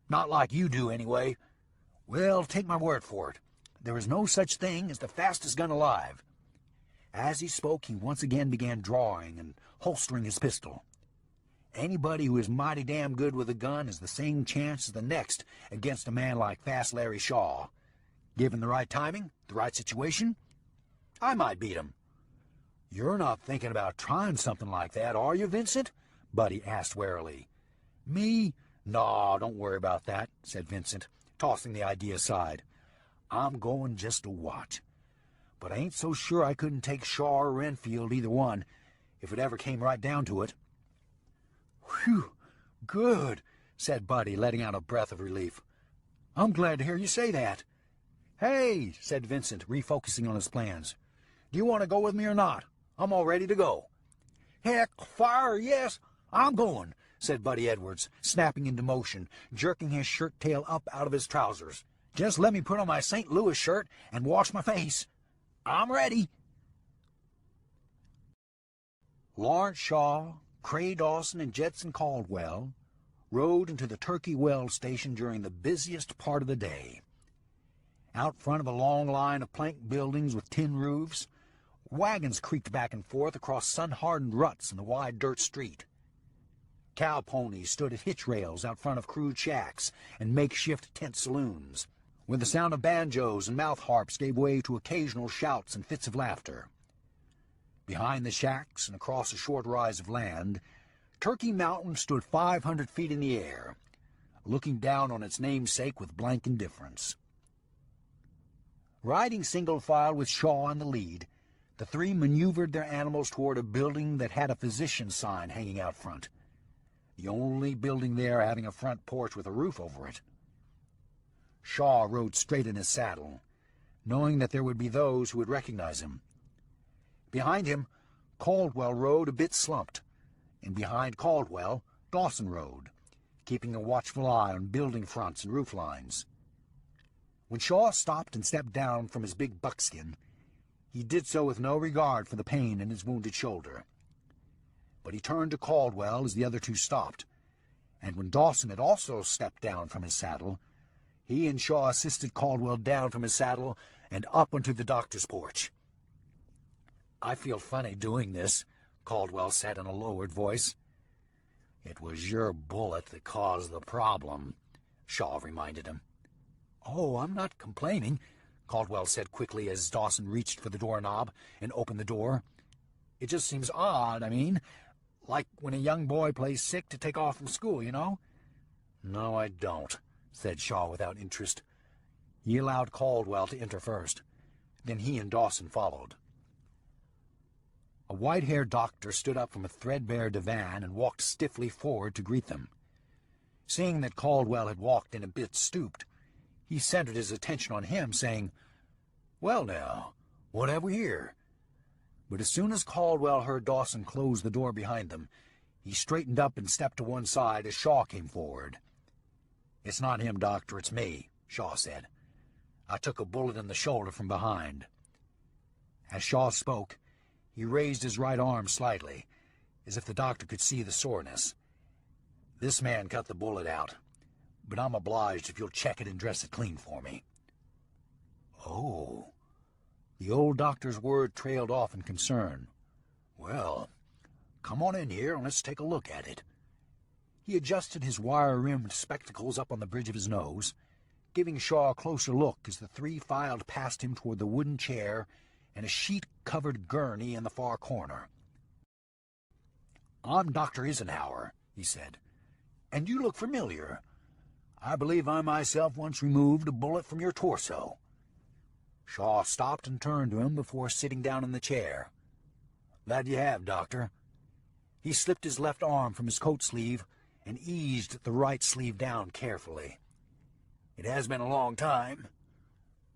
Not like you do, anyway. Well, take my word for it. There is no such thing as the fastest gun alive." As he spoke, he once again began drawing and holstering his pistol. "Anybody who is mighty damn good with a gun has the same chance as the next against a man like Fast Larry Shaw. Given the right timing, the right situation, I might beat him." "You're not thinking about trying something like that, are you, Vincent?" Buddy asked warily. "Me? No, don't worry about that," said Vincent, tossing the idea aside. "I'm going just to watch. But I ain't so sure I couldn't take Shaw or Renfield, either one, if it ever came right down to it." "Whew, good," said Buddy, letting out a breath of relief. "I'm glad to hear you say that." "Hey," said Vincent, refocusing on his plans. "Do you want to go with me or not? I'm all ready to go." "Heck, fire, yes, I'm going," said Buddy Edwards, snapping into motion, jerking his shirt tail up out of his trousers. "Just let me put on my St. Louis shirt and wash my face. I'm ready." Lawrence Shaw, Cray Dawson, and Jetson Caldwell rode into the Turkey Well station during the busiest part of the day. Out front of a long line of plank buildings with tin roofs, wagons creaked back and forth across sun-hardened ruts in the wide dirt street. Cow ponies stood at hitch rails out front of crude shacks and makeshift tent saloons, where the sound of banjos and mouth harps gave way to occasional shouts and fits of laughter. Behind the shacks and across a short rise of land, Turkey Mountain stood 500 feet in the air, looking down on its namesake with blank indifference. Riding single file with Shaw in the lead, the three maneuvered their animals toward a building that had a physician's sign hanging out front, the only building there having a front porch with a roof over it. Shaw rode straight in his saddle. knowing that there would be those who would recognize him. Behind him, Caldwell rode a bit slumped, and behind Caldwell, Dawson rode, keeping a watchful eye on building fronts and roof lines. When Shaw stopped and stepped down from his big buckskin, he did so with no regard for the pain in his wounded shoulder. But he turned to Caldwell as the other two stopped, and when Dawson had also stepped down from his saddle, he and Shaw assisted Caldwell down from his saddle and up onto the doctor's porch. "I feel funny doing this," Caldwell said in a lowered voice. "It was your bullet that caused the problem," Shaw reminded him. "Oh, I'm not complaining," Caldwell said quickly as Dawson reached for the doorknob and opened the door. "It just seems odd, like when a young boy plays sick to take off from school, you know?" "No, I don't," said Shaw without interest. He allowed Caldwell to enter first. Then he and Dawson followed. A white-haired doctor stood up from a threadbare divan and walked stiffly forward to greet them. Seeing that Caldwell had walked in a bit stooped, he centered his attention on him, saying, "Well now, what have we here?" But as soon as Caldwell heard Dawson close the door behind them, he straightened up and stepped to one side as Shaw came forward. "It's not him, Doctor, it's me," Shaw said. "I took a bullet in the shoulder from behind." As Shaw spoke, he raised his right arm slightly, as if the doctor could see the soreness. "This man cut the bullet out, but I'm obliged if you'll check it and dress it clean for me." "Oh." The old doctor's word trailed off in concern. "Well, come on in here and let's take a look at it." He adjusted his wire-rimmed spectacles up on the bridge of his nose, giving Shaw a closer look as the three filed past him toward the wooden chair and a sheet-covered gurney in the far corner. "I'm Dr. Eisenhower," he said, "and you look familiar. I believe I myself once removed a bullet from your torso." Shaw stopped and turned to him before sitting down in the chair. "That you have, Doctor." He slipped his left arm from his coat sleeve and eased the right sleeve down carefully. "It has been a long time,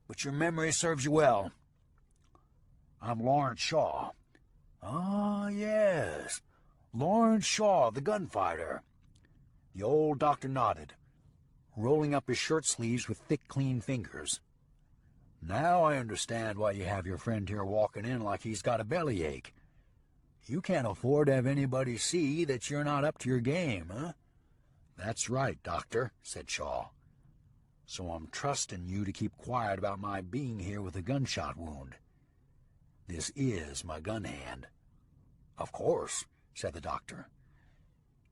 but your memory serves you well. I'm Lawrence Shaw." "Ah, yes, Lawrence Shaw, the gunfighter." The old doctor nodded, rolling up his shirt sleeves with thick, clean fingers. "Now I understand why you have your friend here walking in like he's got a bellyache. You can't afford to have anybody see that you're not up to your game, huh?" "That's right, Doctor," said Shaw. "So I'm trusting you to keep quiet about my being here with a gunshot wound. This is my gun hand." "Of course," said the doctor.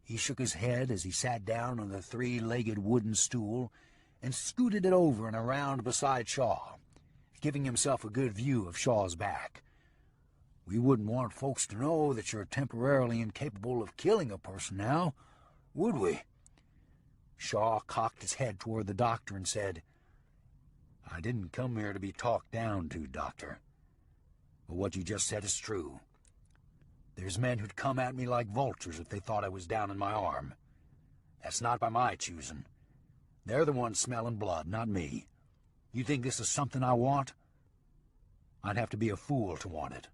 He shook his head as he sat down on the three-legged wooden stool and scooted it over and around beside Shaw, giving himself a good view of Shaw's back. "We wouldn't want folks to know that you're temporarily incapable of killing a person now, would we?" Shaw cocked his head toward the doctor and said, "I didn't come here to be talked down to, Doctor. But what you just said is true. There's men who'd come at me like vultures if they thought I was down in my arm. That's not by my choosing. They're the ones smelling blood, not me. You think this is something I want? I'd have to be a fool to want it."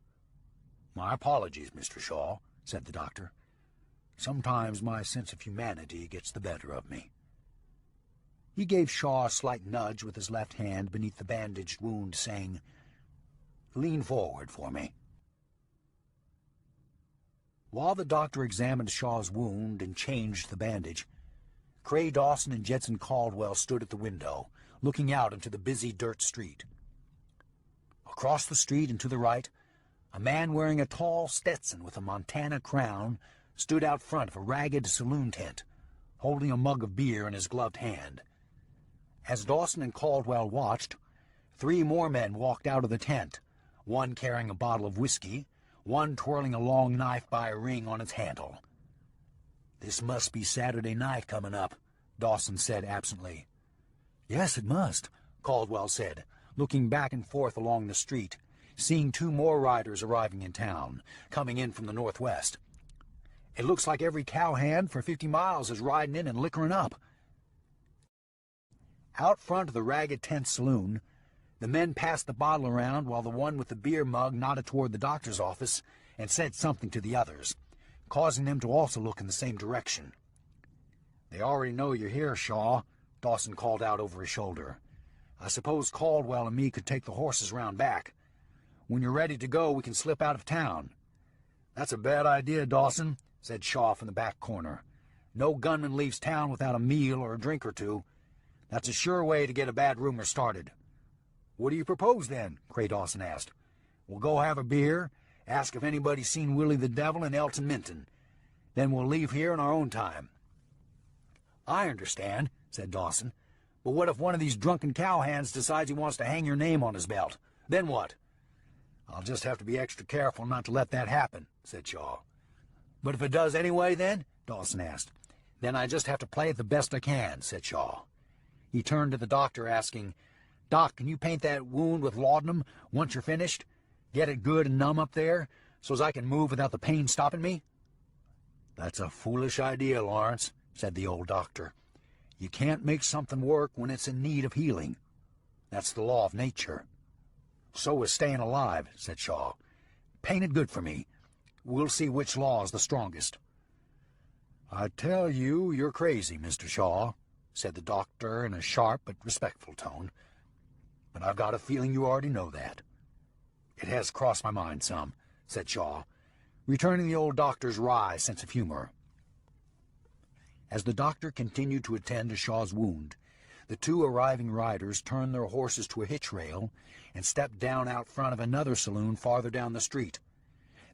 "My apologies, Mr. Shaw," said the doctor. "Sometimes my sense of humanity gets the better of me." He gave Shaw a slight nudge with his left hand beneath the bandaged wound, saying, "Lean forward for me." While the doctor examined Shaw's wound and changed the bandage, Cray Dawson and Jetson Caldwell stood at the window, looking out into the busy dirt street. Across the street and to the right, a man wearing a tall Stetson with a Montana crown stood out front of a ragged saloon tent, holding a mug of beer in his gloved hand. As Dawson and Caldwell watched, 3 more men walked out of the tent, one carrying a bottle of whiskey, one twirling a long knife by a ring on its handle. "This must be Saturday night coming up," Dawson said absently. "Yes, it must," Caldwell said, looking back and forth along the street, seeing 2 more riders arriving in town, coming in from the northwest. "It looks like every cowhand for 50 miles is riding in and liquoring up." Out front of the Ragged Tent Saloon, The men passed the bottle around while the one with the beer mug nodded toward the doctor's office and said something to the others, causing them to also look in the same direction. "They already know you're here, Shaw," Dawson called out over his shoulder. "I suppose Caldwell and me could take the horses round back. When you're ready to go, we can slip out of town." "That's a bad idea, Dawson," said Shaw from the back corner. "No gunman leaves town without a meal or a drink or two. That's a sure way to get a bad rumor started." "What do you propose, then?" Cray Dawson asked. "We'll go have a beer, ask if anybody's seen Willie the Devil and Elton Minton. Then we'll leave here in our own time." "I understand," said Dawson. "But what if one of these drunken cowhands decides he wants to hang your name on his belt? Then what?" "I'll just have to be extra careful not to let that happen," said Shaw. "But if it does anyway, then?" Dawson asked. "Then I just have to play it the best I can," said Shaw. He turned to the doctor, asking, "Doc, can you paint that wound with laudanum once you're finished? Get it good and numb up there, so's I can move without the pain stopping me?" "That's a foolish idea, Lawrence," said the old doctor. "You can't make something work when it's in need of healing. That's the law of nature." "So is staying alive," said Shaw. "Paint it good for me. We'll see which law's the strongest." "I tell you, you're crazy, Mr. Shaw," said the doctor in a sharp but respectful tone. "But I've got a feeling you already know that." "It has crossed my mind some," said Shaw, returning the old doctor's wry sense of humor. As the doctor continued to attend to Shaw's wound, the two arriving riders turned their horses to a hitch rail and stepped down out front of another saloon farther down the street.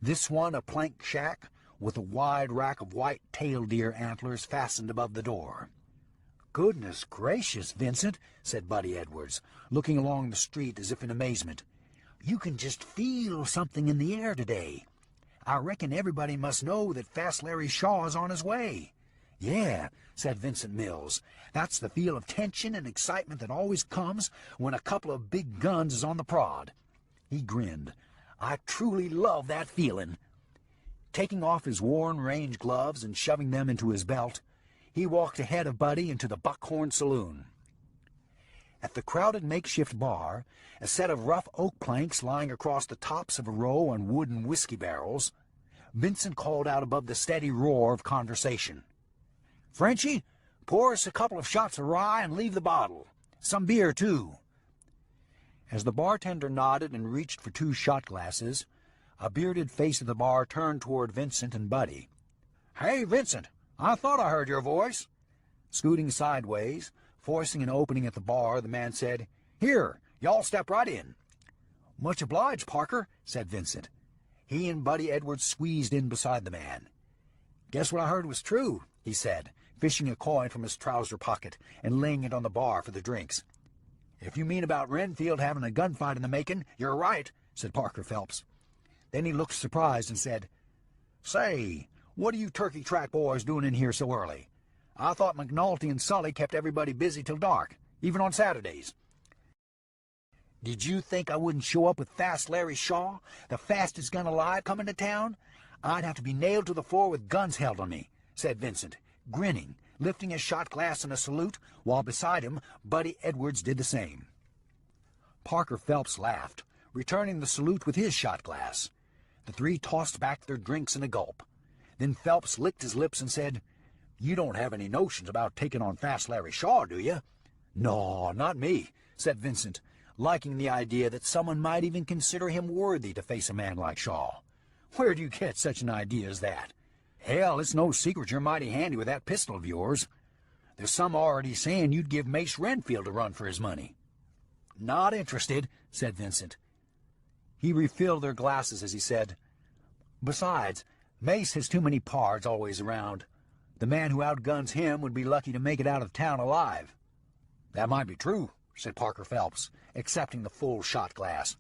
This one a plank shack with a wide rack of white-tailed deer antlers fastened above the door. "Goodness gracious, Vincent," said Buddy Edwards, looking along the street as if in amazement. "You can just feel something in the air today. I reckon everybody must know that Fast Larry Shaw is on his way." "Yeah," said Vincent Mills. "That's the feel of tension and excitement that always comes when a couple of big guns is on the prod." He grinned. "I truly love that feeling." Taking off his worn range gloves and shoving them into his belt, he walked ahead of Buddy into the Buckhorn Saloon. At the crowded makeshift bar, a set of rough oak planks lying across the tops of a row on wooden whiskey barrels, Vincent called out above the steady roar of conversation, "Frenchie, pour us a couple of shots of rye and leave the bottle. Some beer, too." As the bartender nodded and reached for 2 shot glasses, a bearded face at the bar turned toward Vincent and Buddy. "Hey, Vincent, I thought I heard your voice." Scooting sideways, forcing an opening at the bar, the man said, "Here, y'all step right in." "Much obliged, Parker," said Vincent. He and Buddy Edwards squeezed in beside the man. "Guess what I heard was true," he said, fishing a coin from his trouser pocket and laying it on the bar for the drinks. "If you mean about Renfield having a gunfight in the making, you're right," said Parker Phelps. Then he looked surprised and said, "Say, what are you turkey track boys doing in here so early? I thought McNulty and Sully kept everybody busy till dark, even on Saturdays." "Did you think I wouldn't show up with Fast Larry Shaw, the fastest gun alive, coming to town? I'd have to be nailed to the floor with guns held on me," said Vincent, grinning, lifting a shot glass in a salute, while beside him Buddy Edwards did the same. Parker Phelps laughed, returning the salute with his shot glass. The three tossed back their drinks in a gulp. Then Phelps licked his lips and said, "You don't have any notions about taking on Fast Larry Shaw, do you?" "No, not me," said Vincent, liking the idea that someone might even consider him worthy to face a man like Shaw. "Where do you get such an idea as that? Hell, it's no secret you're mighty handy with that pistol of yours. There's some already saying you'd give Mace Renfield a run for his money." "Not interested," said Vincent. He refilled their glasses as he said, "Besides, Mace has too many pards always around. The man who outguns him would be lucky to make it out of town alive." "That might be true," said Parker Phelps, accepting the full shot glass.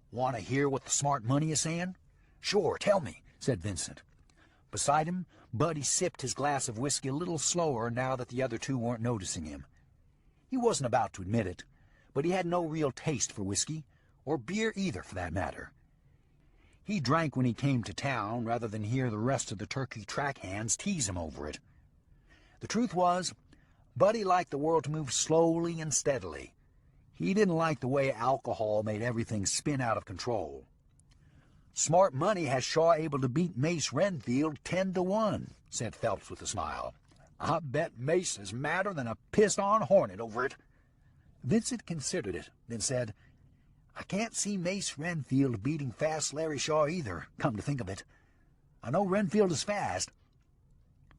"Want to hear what the smart money is saying?" "Sure, tell me," said Vincent. Beside him, Buddy sipped his glass of whiskey a little slower now that the other two weren't noticing him. He wasn't about to admit it, but he had no real taste for whiskey, or beer either for that matter. He drank when he came to town rather than hear the rest of the turkey track hands tease him over it. The truth was, Buddy liked the world to move slowly and steadily. He didn't like the way alcohol made everything spin out of control. "Smart money has Shaw able to beat Mace Renfield 10-1, said Phelps with a smile. "I bet Mace is madder than a pissed-on hornet over it." Vincent considered it, then said, "I can't see Mace Renfield beating Fast Larry Shaw either, come to think of it. I know Renfield is fast,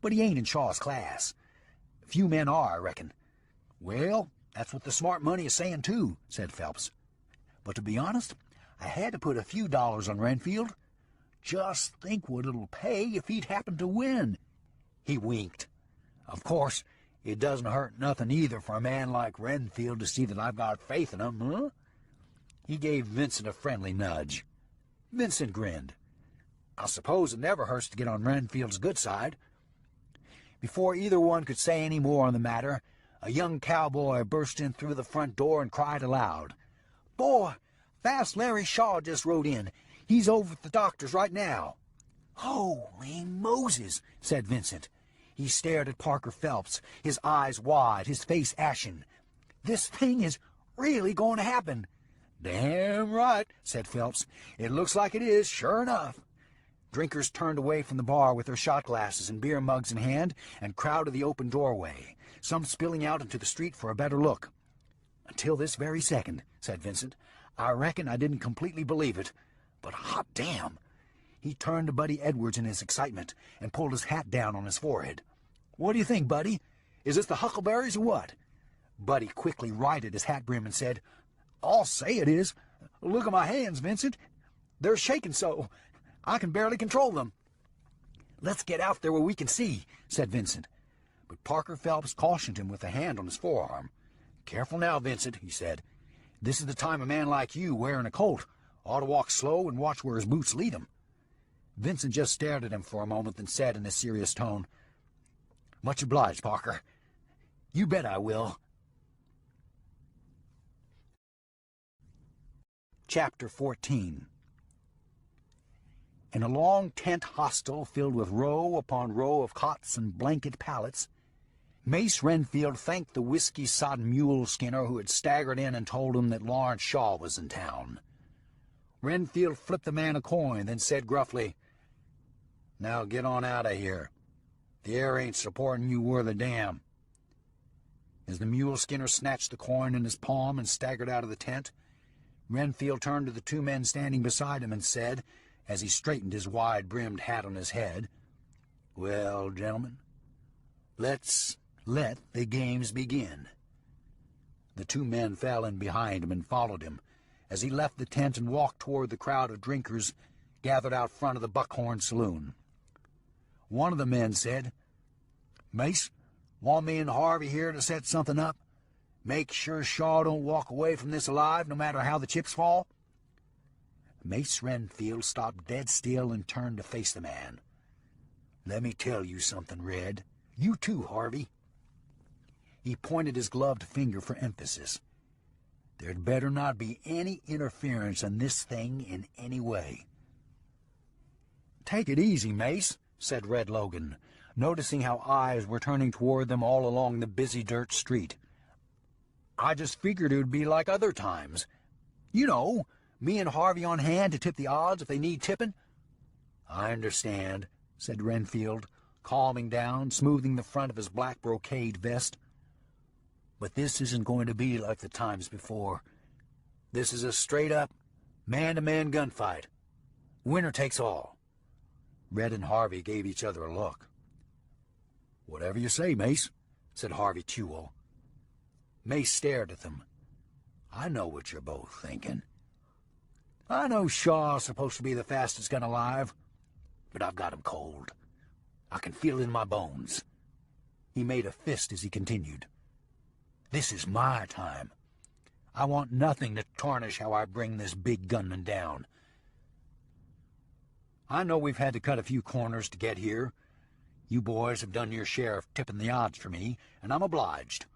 but he ain't in Shaw's class. Few men are, I reckon." "Well, that's what the smart money is saying, too," said Phelps. "But to be honest, I had to put a few dollars on Renfield. Just think what it'll pay if he'd happen to win." He winked. "Of course, it doesn't hurt nothing either for a man like Renfield to see that I've got faith in him, huh?" He gave Vincent a friendly nudge. Vincent grinned. "I suppose it never hurts to get on Renfield's good side." Before either one could say any more on the matter, a young cowboy burst in through the front door and cried aloud, "Boy, Fast Larry Shaw just rode in. He's over at the doctor's right now." "Holy Moses," said Vincent. He stared at Parker Phelps, his eyes wide, his face ashen. "This thing is really going to happen." "Damn right," said Phelps. "It looks like it is, sure enough." Drinkers turned away from the bar with their shot glasses and beer mugs in hand and crowded the open doorway, some spilling out into the street for a better look. "Until this very second," said Vincent, "I reckon I didn't completely believe it, but hot damn." He turned to Buddy Edwards in his excitement and pulled his hat down on his forehead. "What do you think, Buddy? Is this the Huckleberries or what?" Buddy quickly righted his hat brim and said, "I'll say it is. Look at my hands, Vincent. They're shaking so I can barely control them." "Let's get out there where we can see," said Vincent. But Parker Phelps cautioned him with a hand on his forearm. "Careful now, Vincent," he said. "This is the time a man like you, wearing a colt, ought to walk slow and watch where his boots lead him." Vincent just stared at him for a moment, then said in a serious tone, "Much obliged, Parker. You bet I will." Chapter 14. In a long tent hostel filled with row upon row of cots and blanket pallets, Mace Renfield thanked the whiskey-sodden mule skinner who had staggered in and told him that Lawrence Shaw was in town. Renfield flipped the man a coin, then said gruffly, "Now get on out of here. The air ain't supporting you worth a damn." As the mule skinner snatched the coin in his palm and staggered out of the tent, Renfield turned to the two men standing beside him and said, as he straightened his wide-brimmed hat on his head, "Well, gentlemen, let's let the games begin." The two men fell in behind him and followed him as he left the tent and walked toward the crowd of drinkers gathered out front of the Buckhorn Saloon. One of the men said, "Mace, want me and Harvey here to set something up? Make sure Shaw don't walk away from this alive, no matter how the chips fall?" Mace Renfield stopped dead still and turned to face the man. "Let me tell you something, Red. You too, Harvey." He pointed his gloved finger for emphasis. "There'd better not be any interference in this thing in any way." "Take it easy, Mace," said Red Logan, noticing how eyes were turning toward them all along the busy dirt street. "I just figured it would be like other times. You know, me and Harvey on hand to tip the odds if they need tipping." "I understand," said Renfield, calming down, smoothing the front of his black brocade vest. "But this isn't going to be like the times before. This is a straight-up, man-to-man gunfight. Winner takes all." Red and Harvey gave each other a look. "Whatever you say, Mace," said Harvey Tewell. Mace stared at them. "I know what you're both thinking. I know Shaw's supposed to be the fastest gun alive, but I've got him cold. I can feel it in my bones." He made a fist as he continued. "This is my time. I want nothing to tarnish how I bring this big gunman down. I know we've had to cut a few corners to get here. You boys have done your share of tipping the odds for me, and I'm obliged.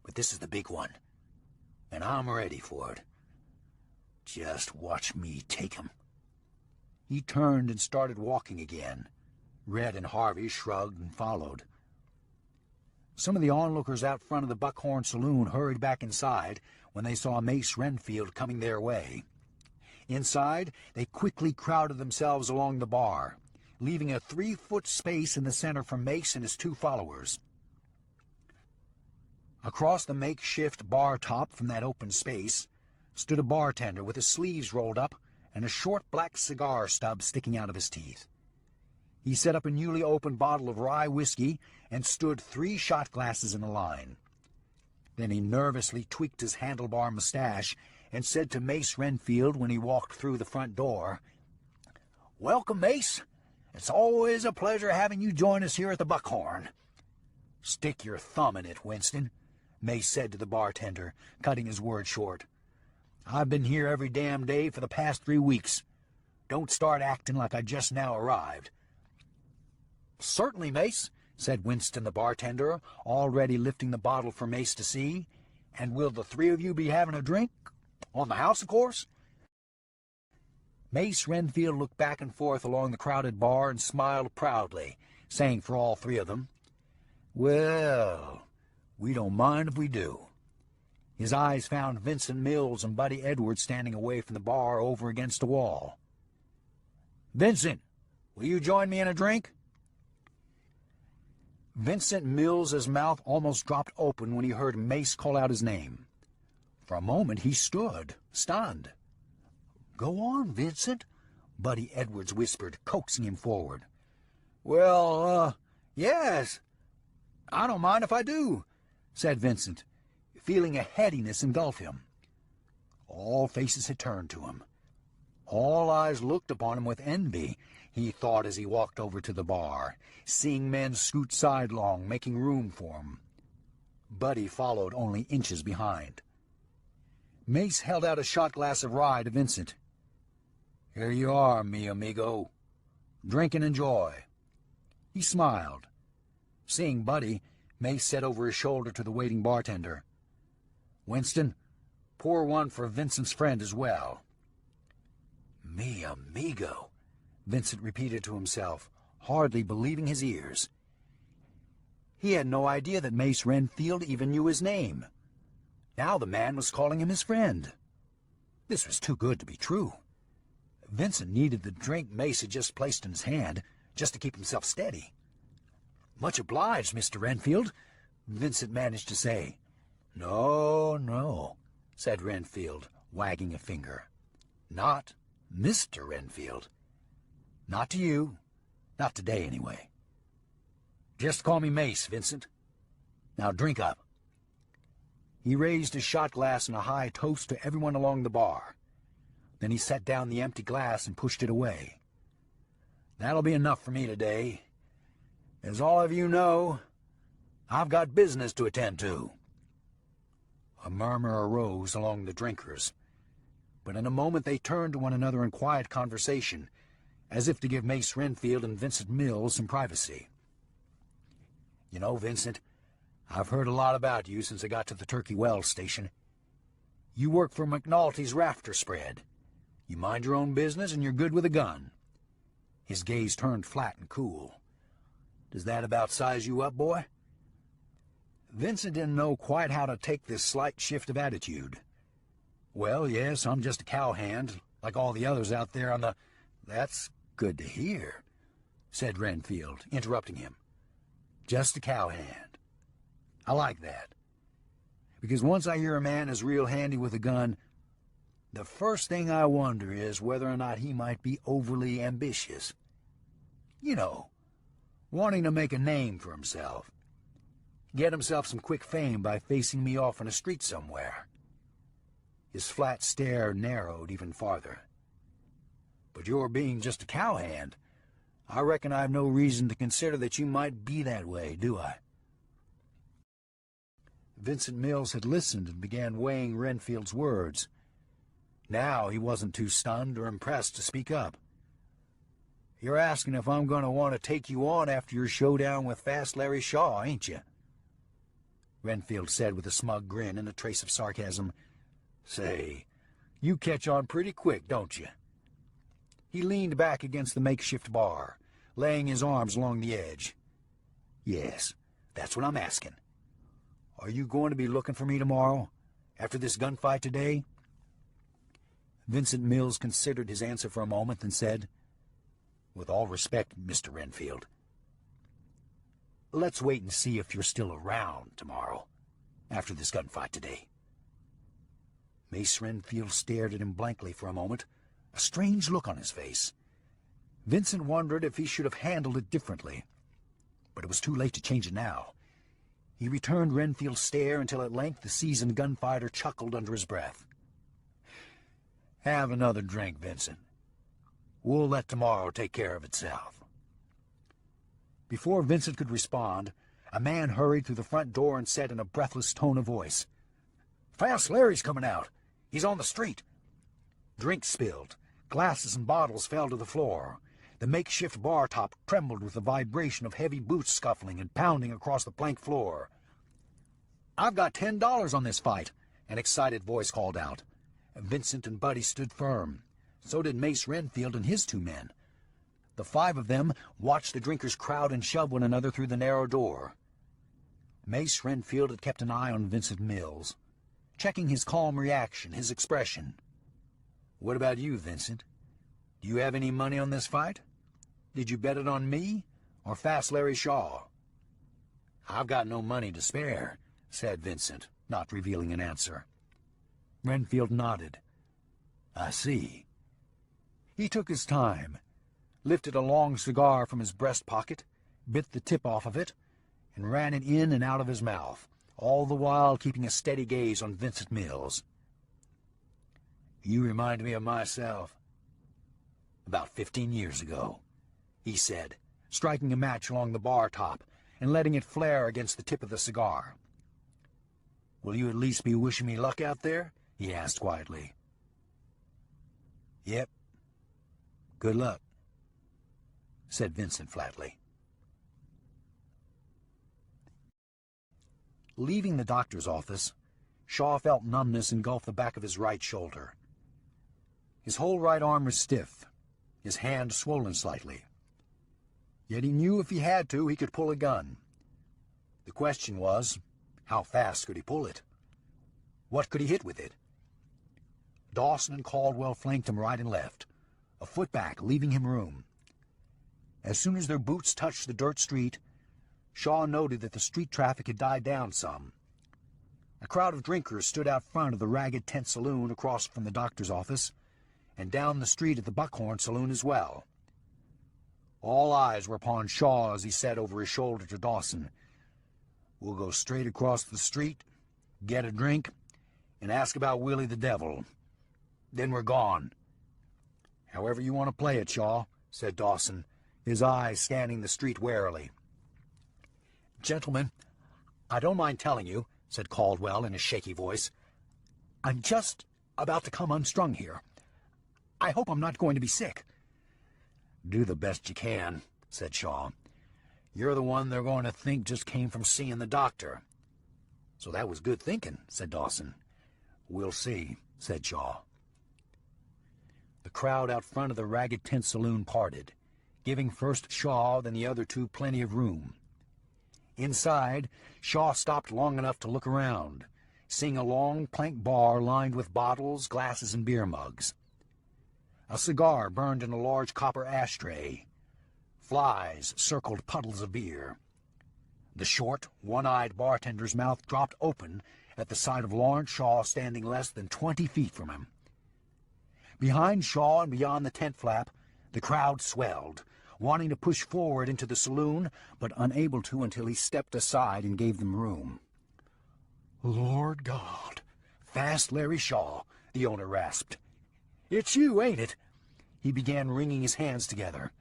But this is the big one, and I'm ready for it. Just watch me take him." He turned and started walking again. Red and Harvey shrugged and followed. Some of the onlookers out front of the Buckhorn Saloon hurried back inside when they saw Mace Renfield coming their way. Inside, they quickly crowded themselves along the bar, leaving a 3-foot space in the center for Mace and his 2 followers. Across the makeshift bar top from that open space stood a bartender with his sleeves rolled up and a short black cigar stub sticking out of his teeth. He set up a newly opened bottle of rye whiskey and stood 3 shot glasses in a line. Then he nervously tweaked his handlebar mustache and said to Mace Renfield when he walked through the front door, "Welcome, Mace. It's always a pleasure having you join us here at the Buckhorn." "Stick your thumb in it, Winston," Mace said to the bartender, cutting his word short. "I've been here every damn day for the past 3 weeks. Don't start acting like I just now arrived." "Certainly, Mace," said Winston the bartender, already lifting the bottle for Mace to see. "And will the 3 of you be having a drink? On the house, of course?" Mace Renfield looked back and forth along the crowded bar and smiled proudly, saying for all 3 of them, "Well, we don't mind if we do." His eyes found Vincent Mills and Buddy Edwards standing away from the bar over against the wall. "Vincent, will you join me in a drink?" Vincent Mills's mouth almost dropped open when he heard Mace call out his name. For a moment he stood, stunned. "Go on, Vincent," Buddy Edwards whispered, coaxing him forward. "Well, yes, I don't mind if I do," said Vincent, feeling a headiness engulf him. All faces had turned to him. All eyes looked upon him with envy, he thought as he walked over to the bar, seeing men scoot sidelong, making room for him. Buddy followed only inches behind. Mace held out a shot glass of rye to Vincent. "Here you are, mi amigo. Drink and enjoy." He smiled. Seeing Buddy, Mace said over his shoulder to the waiting bartender, "Winston, pour one for Vincent's friend as well." "Mi amigo," Vincent repeated to himself, hardly believing his ears. He had no idea that Mace Renfield even knew his name. Now the man was calling him his friend. This was too good to be true. Vincent needed the drink Mace had just placed in his hand, just to keep himself steady. "Much obliged, Mr. Renfield," Vincent managed to say. "No, no," said Renfield, wagging a finger. "Not Mr. Renfield. Not to you. Not today, anyway. Just call me Mace, Vincent. Now drink up." He raised his shot glass in a high toast to everyone along the bar. Then he set down the empty glass and pushed it away. "That'll be enough for me today. As all of you know, I've got business to attend to." A murmur arose along the drinkers, but in a moment they turned to one another in quiet conversation, as if to give Mace Renfield and Vincent Mills some privacy. "You know, Vincent, I've heard a lot about you since I got to the Turkey Wells station. You work for McNulty's rafter spread. You mind your own business and you're good with a gun." His gaze turned flat and cool. "Does that about size you up, boy?" Vincent didn't know quite how to take this slight shift of attitude. "Well, yes, I'm just a cowhand, like all the others out there on the—" "That's good to hear," said Renfield, interrupting him. "Just a cowhand. I like that. Because once I hear a man is real handy with a gun, the first thing I wonder is whether or not he might be overly ambitious. You know, wanting to make a name for himself. Get himself some quick fame by facing me off in a street somewhere." His flat stare narrowed even farther. "But your being just a cowhand, I reckon I've no reason to consider that you might be that way, do I?" Vincent Mills had listened and began weighing Renfield's words. Now he wasn't too stunned or impressed to speak up. "You're asking if I'm going to want to take you on after your showdown with Fast Larry Shaw, ain't you?" Renfield said with a smug grin and a trace of sarcasm. "Say, you catch on pretty quick, don't you?" He leaned back against the makeshift bar, laying his arms along the edge. "Yes, that's what I'm asking. Are you going to be looking for me tomorrow, after this gunfight today?" Vincent Mills considered his answer for a moment, then said, "With all respect, Mr. Renfield, let's wait and see if you're still around tomorrow, after this gunfight today." Mace Renfield stared at him blankly for a moment, a strange look on his face. Vincent wondered if he should have handled it differently, but it was too late to change it now. He returned Renfield's stare until at length the seasoned gunfighter chuckled under his breath. "Have another drink, Vincent. We'll let tomorrow take care of itself." Before Vincent could respond, a man hurried through the front door and said in a breathless tone of voice, "Fast Larry's coming out. He's on the street." Drinks spilled. Glasses and bottles fell to the floor. The makeshift bar top trembled with the vibration of heavy boots scuffling and pounding across the plank floor. "I've got $10 on this fight," an excited voice called out. Vincent and Buddy stood firm. So did Mace Renfield and his two men. The five of them watched the drinkers crowd and shove one another through the narrow door. Mace Renfield had kept an eye on Vincent Mills, checking his calm reaction, his expression. "What about you, Vincent? Do you have any money on this fight? Did you bet it on me or Fast Larry Shaw?" "I've got no money to spare," said Vincent, not revealing an answer. Renfield nodded. "I see." He took his time, lifted a long cigar from his breast pocket, bit the tip off of it, and ran it in and out of his mouth, all the while keeping a steady gaze on Vincent Mills. "You remind me of myself about 15 years ago," he said, striking a match along the bar top and letting it flare against the tip of the cigar. "Will you at least be wishing me luck out there?" he asked quietly. "Yep. Good luck," said Vincent flatly. Leaving the doctor's office, Shaw felt numbness engulf the back of his right shoulder. His whole right arm was stiff, his hand swollen slightly. Yet he knew if he had to, he could pull a gun. The question was, how fast could he pull it? What could he hit with it? Dawson and Caldwell flanked him right and left, a foot back, leaving him room. As soon as their boots touched the dirt street, Shaw noted that the street traffic had died down some. A crowd of drinkers stood out front of the Ragged Tent Saloon across from the doctor's office, and down the street at the Buckhorn Saloon as well. All eyes were upon Shaw as he said over his shoulder to Dawson, "We'll go straight across the street, get a drink, and ask about Willie the Devil. Then we're gone." "However you want to play it, Shaw," said Dawson, his eyes scanning the street warily. "Gentlemen, I don't mind telling you," said Caldwell in a shaky voice, "I'm just about to come unstrung here. I hope I'm not going to be sick." "Do the best you can," said Shaw. "You're the one they're going to think just came from seeing the doctor." "So that was good thinking," said Dawson. "We'll see," said Shaw. The crowd out front of the Ragged Tent Saloon parted, giving first Shaw, then the other two plenty of room. Inside, Shaw stopped long enough to look around, seeing a long plank bar lined with bottles, glasses, and beer mugs. A cigar burned in a large copper ashtray. Flies circled puddles of beer. The short, one-eyed bartender's mouth dropped open at the sight of Lawrence Shaw standing less than 20 feet from him. Behind Shaw and beyond the tent flap, the crowd swelled, wanting to push forward into the saloon, but unable to until he stepped aside and gave them room. "Lord God! Fast Larry Shaw," the owner rasped. "It's you, ain't it?" He began wringing his hands together.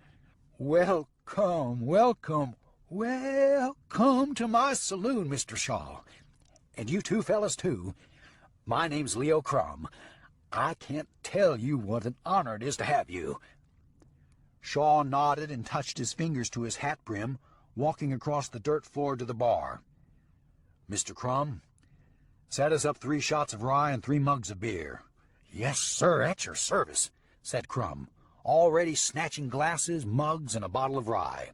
"Welcome, welcome, welcome to my saloon, Mr. Shaw. And you two fellas, too. My name's Leo Crum. I can't tell you what an honor it is to have you." Shaw nodded and touched his fingers to his hat brim, walking across the dirt floor to the bar. "Mr. Crum, set us up 3 shots of rye and 3 mugs of beer." "Yes, sir, at your service," said Crum, already snatching glasses, mugs, and a bottle of rye.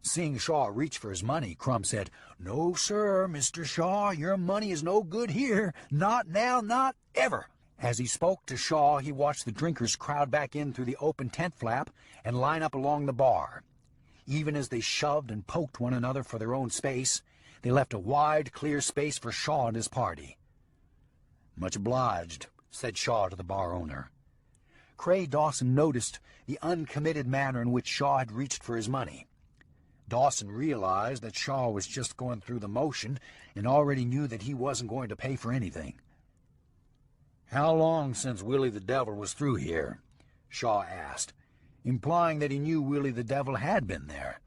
Seeing Shaw reach for his money, Crumb said, "No, sir, Mr. Shaw, your money is no good here. Not now, not ever." As he spoke to Shaw, he watched the drinkers crowd back in through the open tent flap and line up along the bar. Even as they shoved and poked one another for their own space, they left a wide, clear space for Shaw and his party. "Much obliged," said Shaw to the bar owner. Cray Dawson noticed the uncommitted manner in which Shaw had reached for his money. Dawson realized that Shaw was just going through the motion and already knew that he wasn't going to pay for anything. "How long since Willie the Devil was through here?" Shaw asked, implying that he knew Willie the Devil had been there.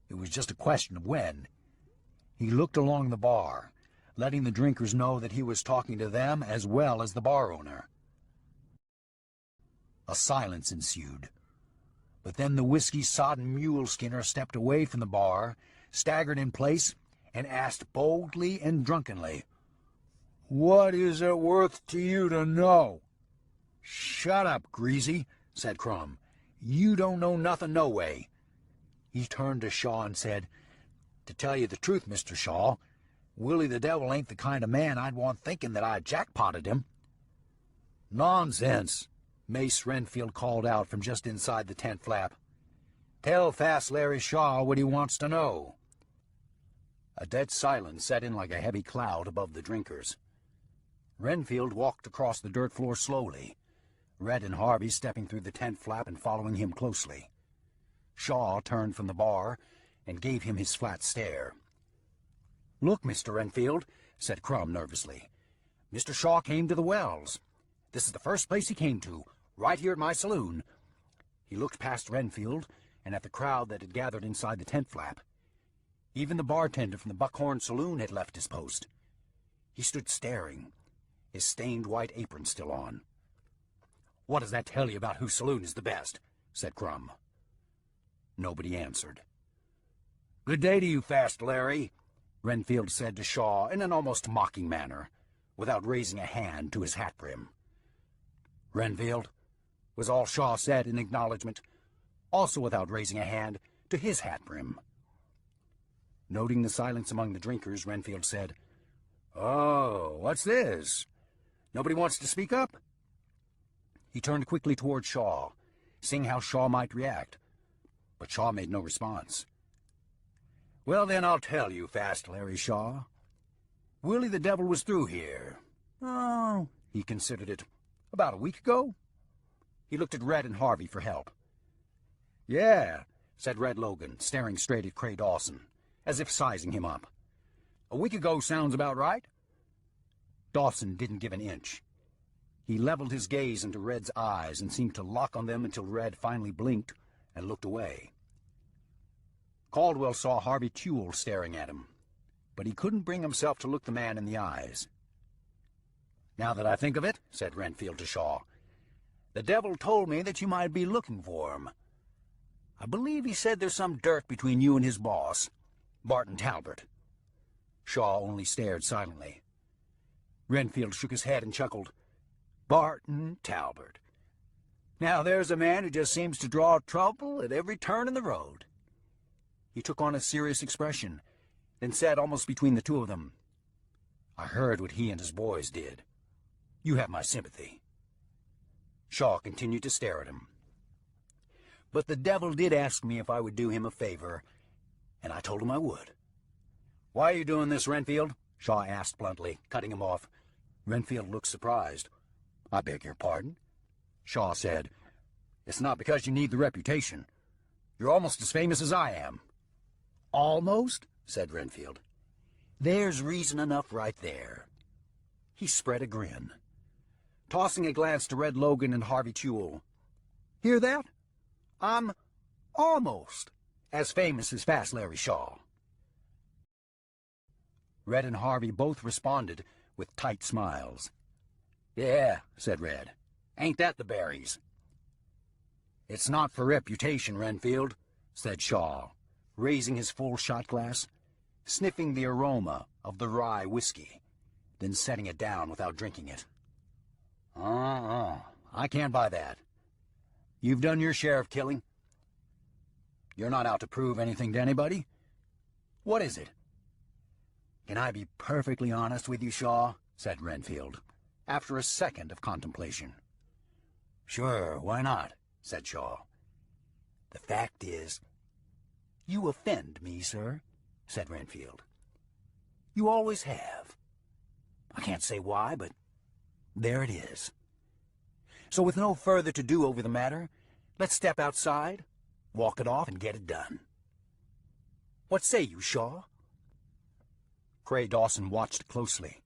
It was just a question of when. He looked along the bar, letting the drinkers know that he was talking to them as well as the bar owner. A silence ensued. But then the whiskey-sodden mule skinner stepped away from the bar, staggered in place, and asked boldly and drunkenly, "What is it worth to you to know?" "Shut up, Greasy," said Crumb. "You don't know nothing no way." He turned to Shaw and said, "To tell you the truth, Mr. Shaw, Willie the Devil ain't the kind of man I'd want thinking that I jackpotted him." "Nonsense," Mace Renfield called out from just inside the tent flap. "Tell Fast Larry Shaw what he wants to know." A dead silence set in like a heavy cloud above the drinkers. Renfield walked across the dirt floor slowly, Red and Harvey stepping through the tent flap and following him closely. Shaw turned from the bar and gave him his flat stare. "Look, Mr. Renfield," said Crumb nervously. "Mr. Shaw came to the Wells. This is the first place he came to, right here at my saloon." He looked past Renfield and at the crowd that had gathered inside the tent flap. Even the bartender from the Buckhorn Saloon had left his post. He stood staring, his stained white apron still on. "What does that tell you about whose saloon is the best?" said Crumb. Nobody answered. "Good day to you, Fast Larry," Renfield said to Shaw in an almost mocking manner, without raising a hand to his hat brim. "Renfield," was all Shaw said in acknowledgment, also without raising a hand to his hat brim. Noting the silence among the drinkers, Renfield said, "Oh, what's this? Nobody wants to speak up?" He turned quickly toward Shaw, seeing how Shaw might react, but Shaw made no response. "Well, then I'll tell you, Fast Larry Shaw. Willie the Devil was through here. Oh," he considered it, "about a week ago?" He looked at Red and Harvey for help. "Yeah," said Red Logan, staring straight at Cray Dawson, as if sizing him up. "A week ago sounds about right." Dawson didn't give an inch. He leveled his gaze into Red's eyes and seemed to lock on them until Red finally blinked and looked away. Caldwell saw Harvey Tuell staring at him, but he couldn't bring himself to look the man in the eyes. "Now that I think of it," said Renfield to Shaw, "the devil told me that you might be looking for him. I believe he said there's some dirt between you and his boss, Barton Talbot." Shaw only stared silently. Renfield shook his head and chuckled. "Barton Talbot. Now there's a man who just seems to draw trouble at every turn in the road." He took on a serious expression, then said almost between the two of them, "I heard what he and his boys did. You have my sympathy." Shaw continued to stare at him. "But the devil did ask me if I would do him a favor, and I told him I would." "Why are you doing this, Renfield?" Shaw asked bluntly, cutting him off. Renfield looked surprised. "I beg your pardon?" Shaw said, "It's not because you need the reputation. You're almost as famous as I am." "Almost?" said Renfield. "There's reason enough right there." He spread a grin, tossing a glance to Red Logan and Harvey Tuell. "Hear that? I'm almost as famous as Fast Larry Shaw." Red and Harvey both responded with tight smiles. "Yeah," said Red. "Ain't that the berries?" "It's not for reputation, Renfield," said Shaw, raising his full shot glass, sniffing the aroma of the rye whiskey, then setting it down without drinking it. I can't buy that. You've done your share of killing. You're not out to prove anything to anybody? What is it? Can I be perfectly honest with you, Shaw? Said Renfield, after a second of contemplation. Sure, why not? Said Shaw. The fact is... You offend me, sir, said Renfield. You always have. I can't say why, but there it is. So with no further to-do over the matter, let's step outside, walk it off, and get it done. What say you, Shaw? Cray Dawson watched closely,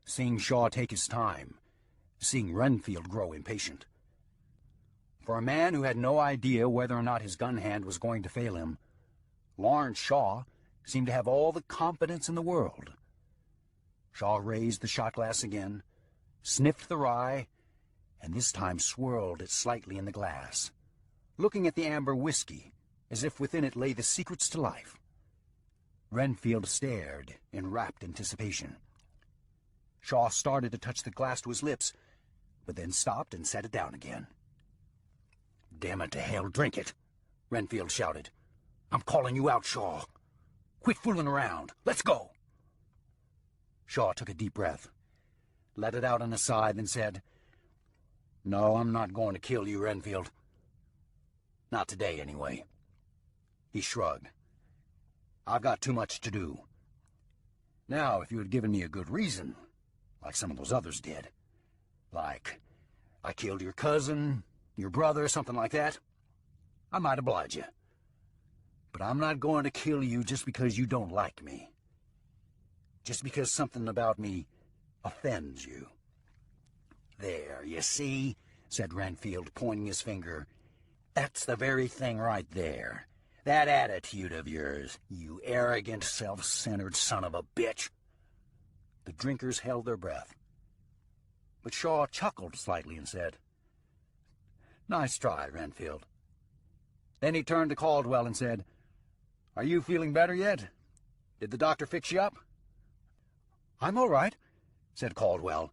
seeing Shaw take his time, seeing Renfield grow impatient. For a man who had no idea whether or not his gun hand was going to fail him, Lawrence Shaw seemed to have all the confidence in the world. Shaw raised the shot glass again, sniffed the rye, and this time swirled it slightly in the glass, looking at the amber whiskey as if within it lay the secrets to life. Renfield stared in rapt anticipation. Shaw started to touch the glass to his lips, but then stopped and set it down again. "Damn it to hell, drink it!" Renfield shouted. "I'm calling you out, Shaw. Quit fooling around. Let's go." Shaw took a deep breath, let it out on a sigh, then said, "No, I'm not going to kill you, Renfield. Not today, anyway." He shrugged. "I've got too much to do. Now, if you had given me a good reason, like some of those others did, like I killed your cousin, your brother, something like that, I might oblige you. But I'm not going to kill you just because you don't like me. Just because something about me offends you." "There, you see," said Renfield, pointing his finger. "That's the very thing right there. That attitude of yours, you arrogant, self-centered son of a bitch." The drinkers held their breath. But Shaw chuckled slightly and said, "Nice try, Renfield." Then he turned to Caldwell and said, "Are you feeling better yet? Did the doctor fix you up?" "I'm all right," said Caldwell,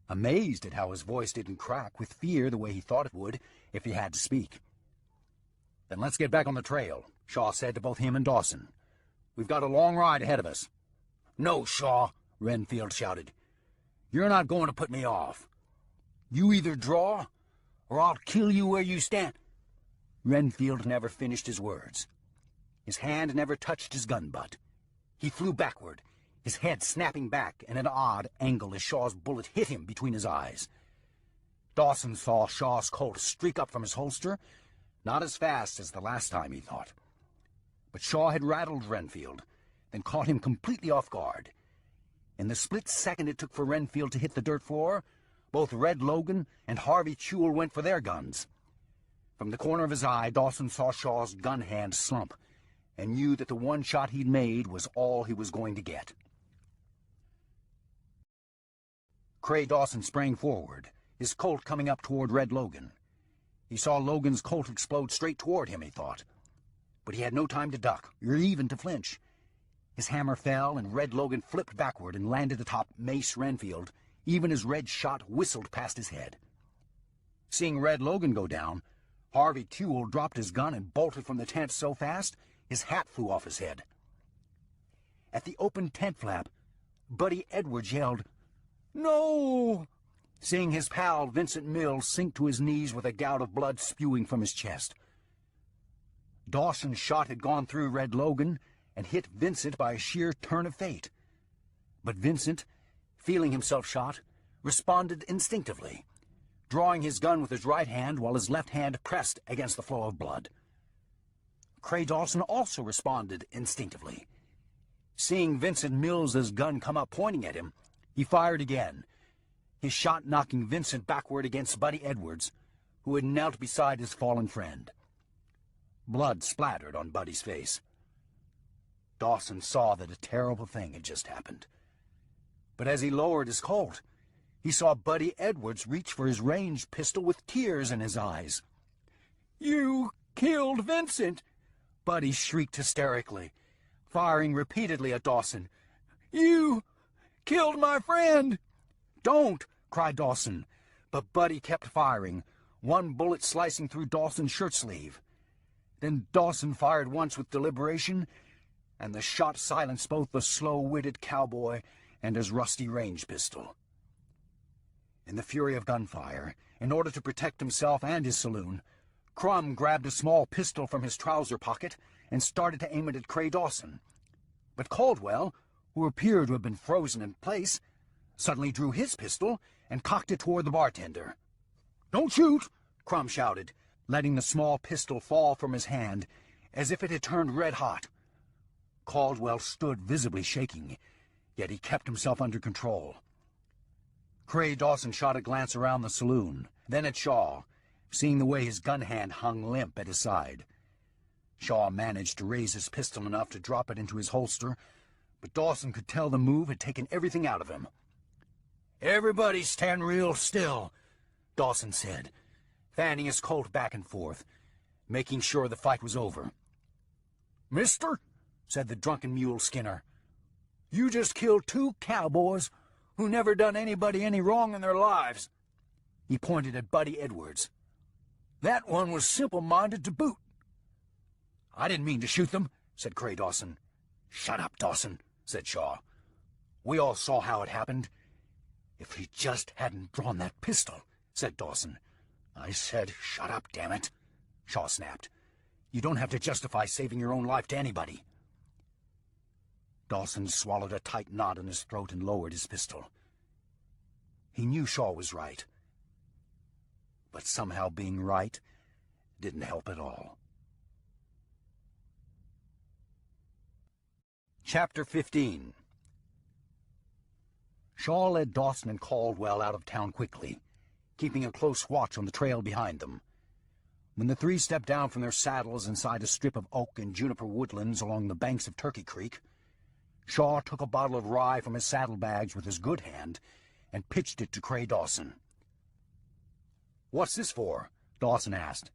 amazed at how his voice didn't crack with fear the way he thought it would if he had to speak. "Then let's get back on the trail," Shaw said to both him and Dawson. "We've got a long ride ahead of us." "No, Shaw," Renfield shouted. "You're not going to put me off. You either draw, or I'll kill you where you stand." Renfield never finished his words. His hand never touched his gun butt. He flew backward, his head snapping back at an odd angle as Shaw's bullet hit him between his eyes. Dawson saw Shaw's Colt streak up from his holster, not as fast as the last time, he thought. But Shaw had rattled Renfield, then caught him completely off guard. In the split second it took for Renfield to hit the dirt floor, both Red Logan and Harvey Chewell went for their guns. From the corner of his eye, Dawson saw Shaw's gun hand slump, and knew that the one shot he'd made was all he was going to get. Cray Dawson sprang forward, his Colt coming up toward Red Logan. He saw Logan's Colt explode straight toward him, he thought. But he had no time to duck, or even to flinch. His hammer fell, and Red Logan flipped backward and landed atop Mace Renfield, even as Red's shot whistled past his head. Seeing Red Logan go down, Harvey Chewell dropped his gun and bolted from the tent so fast his hat flew off his head. At the open tent flap, Buddy Edwards yelled, "No!" seeing his pal Vincent Mills sink to his knees with a gout of blood spewing from his chest. Dawson's shot had gone through Red Logan and hit Vincent by a sheer turn of fate. But Vincent, feeling himself shot, responded instinctively, drawing his gun with his right hand while his left hand pressed against the flow of blood. Cray Dawson also responded instinctively. Seeing Vincent Mills's gun come up pointing at him, he fired again, his shot knocking Vincent backward against Buddy Edwards, who had knelt beside his fallen friend. Blood splattered on Buddy's face. Dawson saw that a terrible thing had just happened. But as he lowered his Colt, he saw Buddy Edwards reach for his ranged pistol with tears in his eyes. "You killed Vincent!" Buddy shrieked hysterically, firing repeatedly at Dawson. "You killed my friend!" "Don't!" cried Dawson, but Buddy kept firing, one bullet slicing through Dawson's shirt sleeve. Then Dawson fired once with deliberation, and the shot silenced both the slow-witted cowboy and his rusty range pistol. In the fury of gunfire, in order to protect himself and his saloon, Crum grabbed a small pistol from his trouser pocket and started to aim it at Cray Dawson. But Caldwell, who appeared to have been frozen in place, suddenly drew his pistol and cocked it toward the bartender. "Don't shoot!" Crum shouted, letting the small pistol fall from his hand as if it had turned red-hot. Caldwell stood visibly shaking, yet he kept himself under control. Cray Dawson shot a glance around the saloon, then at Shaw, seeing the way his gun hand hung limp at his side. Shaw managed to raise his pistol enough to drop it into his holster, but Dawson could tell the move had taken everything out of him. "Everybody stand real still," Dawson said, fanning his Colt back and forth, making sure the fight was over. "Mister," said the drunken mule Skinner, "you just killed 2 cowboys who never done anybody any wrong in their lives." He pointed at Buddy Edwards. "That one was simple-minded to boot." "I didn't mean to shoot them," said Cray Dawson. "Shut up, Dawson," said Shaw. "We all saw how it happened." "If he just hadn't drawn that pistol," said Dawson. "I said shut up, damn it," Shaw snapped. "You don't have to justify saving your own life to anybody." Dawson swallowed a tight knot in his throat and lowered his pistol. He knew Shaw was right. But somehow being right didn't help at all. Chapter 15. Shaw led Dawson and Caldwell out of town quickly, keeping a close watch on the trail behind them. When the 3 stepped down from their saddles inside a strip of oak and juniper woodlands along the banks of Turkey Creek, Shaw took a bottle of rye from his saddlebags with his good hand and pitched it to Cray Dawson. "What's this for?" Dawson asked,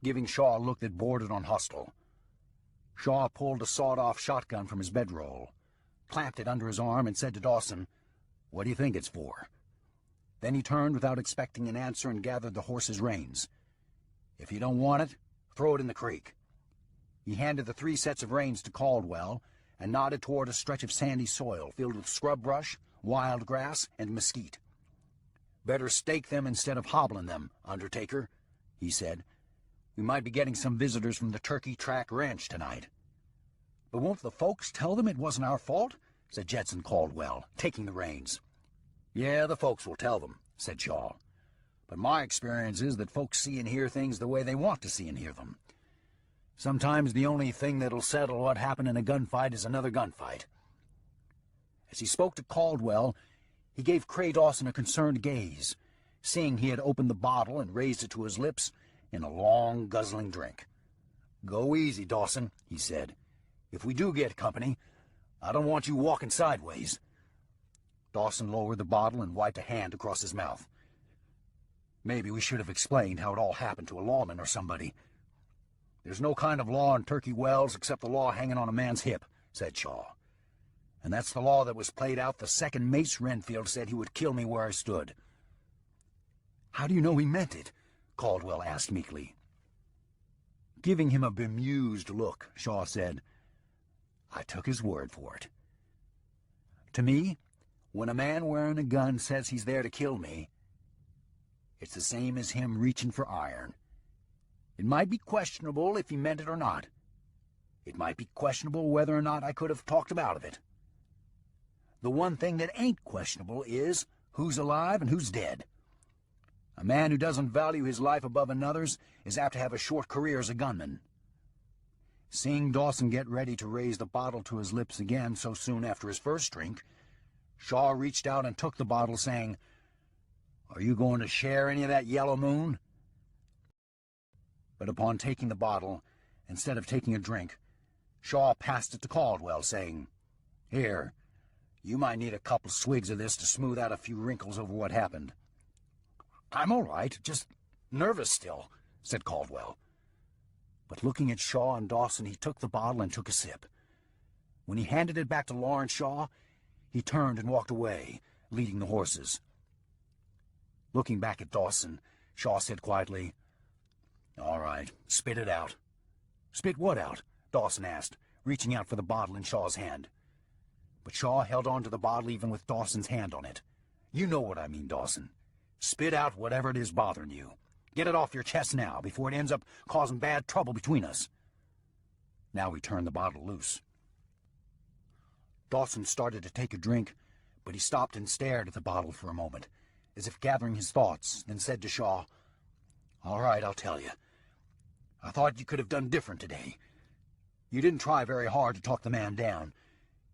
giving Shaw a look that bordered on hostile. Shaw pulled a sawed-off shotgun from his bedroll, clamped it under his arm, and said to Dawson, "What do you think it's for?" Then he turned without expecting an answer and gathered the horse's reins. "If you don't want it, throw it in the creek." He handed the 3 sets of reins to Caldwell and nodded toward a stretch of sandy soil filled with scrub brush, wild grass, and mesquite. "Better stake them instead of hobbling them, Undertaker," he said. "We might be getting some visitors from the Turkey Track Ranch tonight." "But won't the folks tell them it wasn't our fault?" said Jedson Caldwell, taking the reins. "Yeah, the folks will tell them," said Shaw. "But my experience is that folks see and hear things the way they want to see and hear them. Sometimes the only thing that'll settle what happened in a gunfight is another gunfight." As he spoke to Caldwell, he gave Cray Dawson a concerned gaze, seeing he had opened the bottle and raised it to his lips in a long, guzzling drink. "Go easy, Dawson," he said. "If we do get company, I don't want you walking sideways." Dawson lowered the bottle and wiped a hand across his mouth. "Maybe we should have explained how it all happened to a lawman or somebody." "There's no kind of law in Turkey Wells except the law hanging on a man's hip," said Shaw. "And that's the law that was played out the second Mace Renfield said he would kill me where I stood." "How do you know he meant it?" Caldwell asked meekly. Giving him a bemused look, Shaw said, "I took his word for it. To me, when a man wearing a gun says he's there to kill me, it's the same as him reaching for iron. It might be questionable if he meant it or not. It might be questionable whether or not I could have talked him out of it. The one thing that ain't questionable is who's alive and who's dead. A man who doesn't value his life above another's is apt to have a short career as a gunman." Seeing Dawson get ready to raise the bottle to his lips again so soon after his first drink, Shaw reached out and took the bottle, saying, "Are you going to share any of that yellow moon?" But upon taking the bottle, instead of taking a drink, Shaw passed it to Caldwell, saying, "Here, you might need a couple swigs of this to smooth out a few wrinkles over what happened." "I'm all right, just nervous still," said Caldwell. But looking at Shaw and Dawson, he took the bottle and took a sip. When he handed it back to Lawrence Shaw, he turned and walked away, leading the horses. Looking back at Dawson, Shaw said quietly, "All right, spit it out. Spit what out? Dawson asked, reaching out for the bottle in Shaw's hand. But Shaw held on to the bottle even with Dawson's hand on it. You know what I mean, Dawson. Spit out whatever it is bothering you. Get it off your chest now, before it ends up causing bad trouble between us. Now he turned the bottle loose. Dawson started to take a drink, but he stopped and stared at the bottle for a moment, as if gathering his thoughts, then said to Shaw, "All right, I'll tell you. I thought you could have done different today. You didn't try very hard to talk the man down.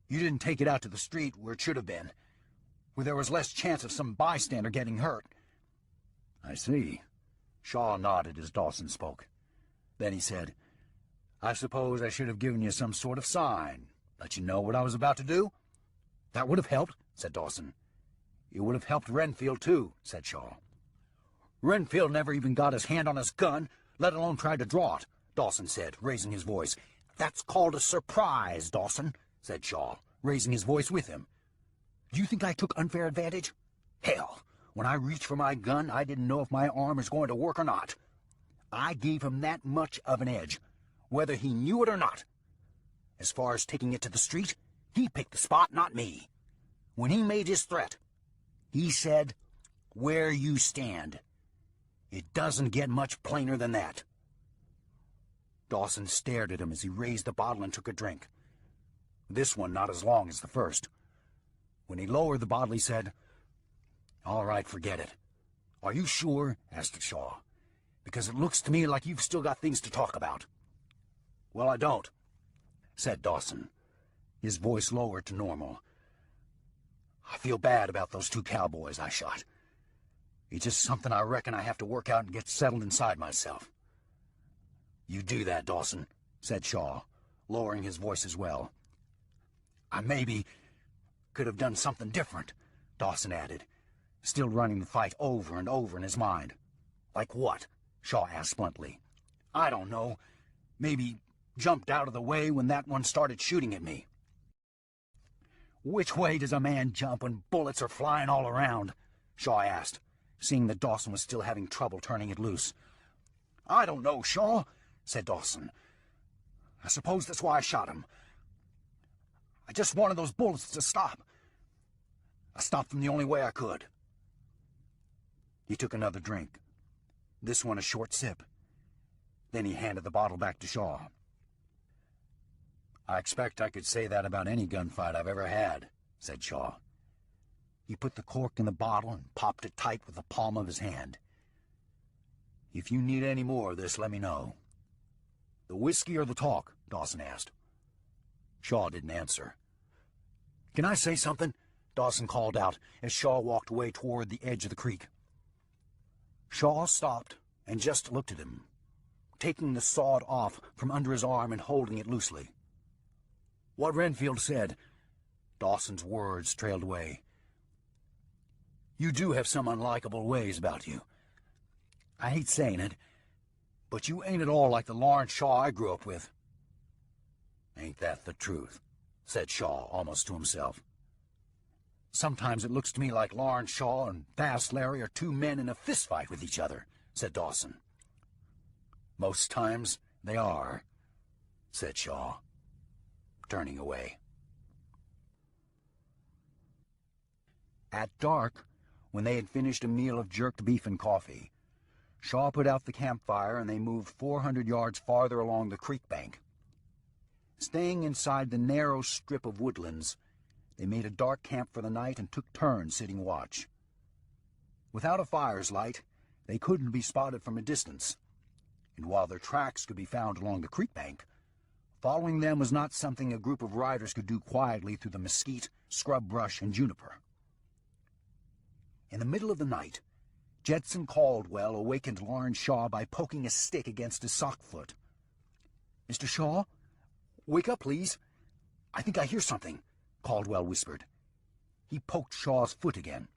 You didn't take it out to the street where it should have been, where there was less chance of some bystander getting hurt." "I see." Shaw nodded as Dawson spoke. Then he said, "I suppose I should have given you some sort of sign, let you know what I was about to do?" "That would have helped," said Dawson. "It would have helped Renfield, too," said Shaw. "Renfield never even got his hand on his gun, let alone tried to draw it," Dawson said, raising his voice. "That's called a surprise, Dawson," said Shaw, raising his voice with him. "Do you think I took unfair advantage? Hell, when I reached for my gun, I didn't know if my arm was going to work or not. I gave him that much of an edge, whether he knew it or not. As far as taking it to the street, he picked the spot, not me. When he made his threat, he said, 'Where you stand.' It doesn't get much plainer than that." Dawson stared at him as he raised the bottle and took a drink. This one not as long as the first. When he lowered the bottle, he said, "All right, forget it." "Are you sure?" asked Shaw. "Because it looks to me like you've still got things to talk about." "Well, I don't," said Dawson, his voice lowered to normal. "I feel bad about those 2 cowboys I shot. It's just something I reckon I have to work out and get settled inside myself." "You do that, Dawson," said Shaw, lowering his voice as well. "I maybe could have done something different," Dawson added, still running the fight over and over in his mind. "Like what?" Shaw asked bluntly. "I don't know. Maybe jumped out of the way when that one started shooting at me." "Which way does a man jump when bullets are flying all around?" Shaw asked, seeing that Dawson was still having trouble turning it loose. "I don't know, Shaw," said Dawson. "I suppose that's why I shot him. I just wanted those bullets to stop. I stopped them the only way I could." He took another drink, this one a short sip. Then he handed the bottle back to Shaw. "I expect I could say that about any gunfight I've ever had," said Shaw. He put the cork in the bottle and popped it tight with the palm of his hand. "If you need any more of this, let me know." "The whiskey or the talk?" Dawson asked. Shaw didn't answer. "Can I say something?" Dawson called out as Shaw walked away toward the edge of the creek. Shaw stopped and just looked at him, taking the sawed off from under his arm and holding it loosely. "What Renfield said," Dawson's words trailed away. "You do have some unlikable ways about you. I hate saying it, but you ain't at all like the Lawrence Shaw I grew up with." "Ain't that the truth?" said Shaw, almost to himself. "Sometimes it looks to me like Lawrence Shaw and Fast Larry are 2 men in a fistfight with each other," said Dawson. "Most times they are," said Shaw, turning away. At dark, when they had finished a meal of jerked beef and coffee, Shaw put out the campfire and they moved 400 yards farther along the creek bank. Staying inside the narrow strip of woodlands, they made a dark camp for the night and took turns sitting watch. Without a fire's light, they couldn't be spotted from a distance, and while their tracks could be found along the creek bank, following them was not something a group of riders could do quietly through the mesquite, scrub brush, and juniper. In the middle of the night, Jedson Caldwell awakened Lawrence Shaw by poking a stick against his sock foot. "Mr. Shaw, wake up, please. I think I hear something," Caldwell whispered. He poked Shaw's foot again.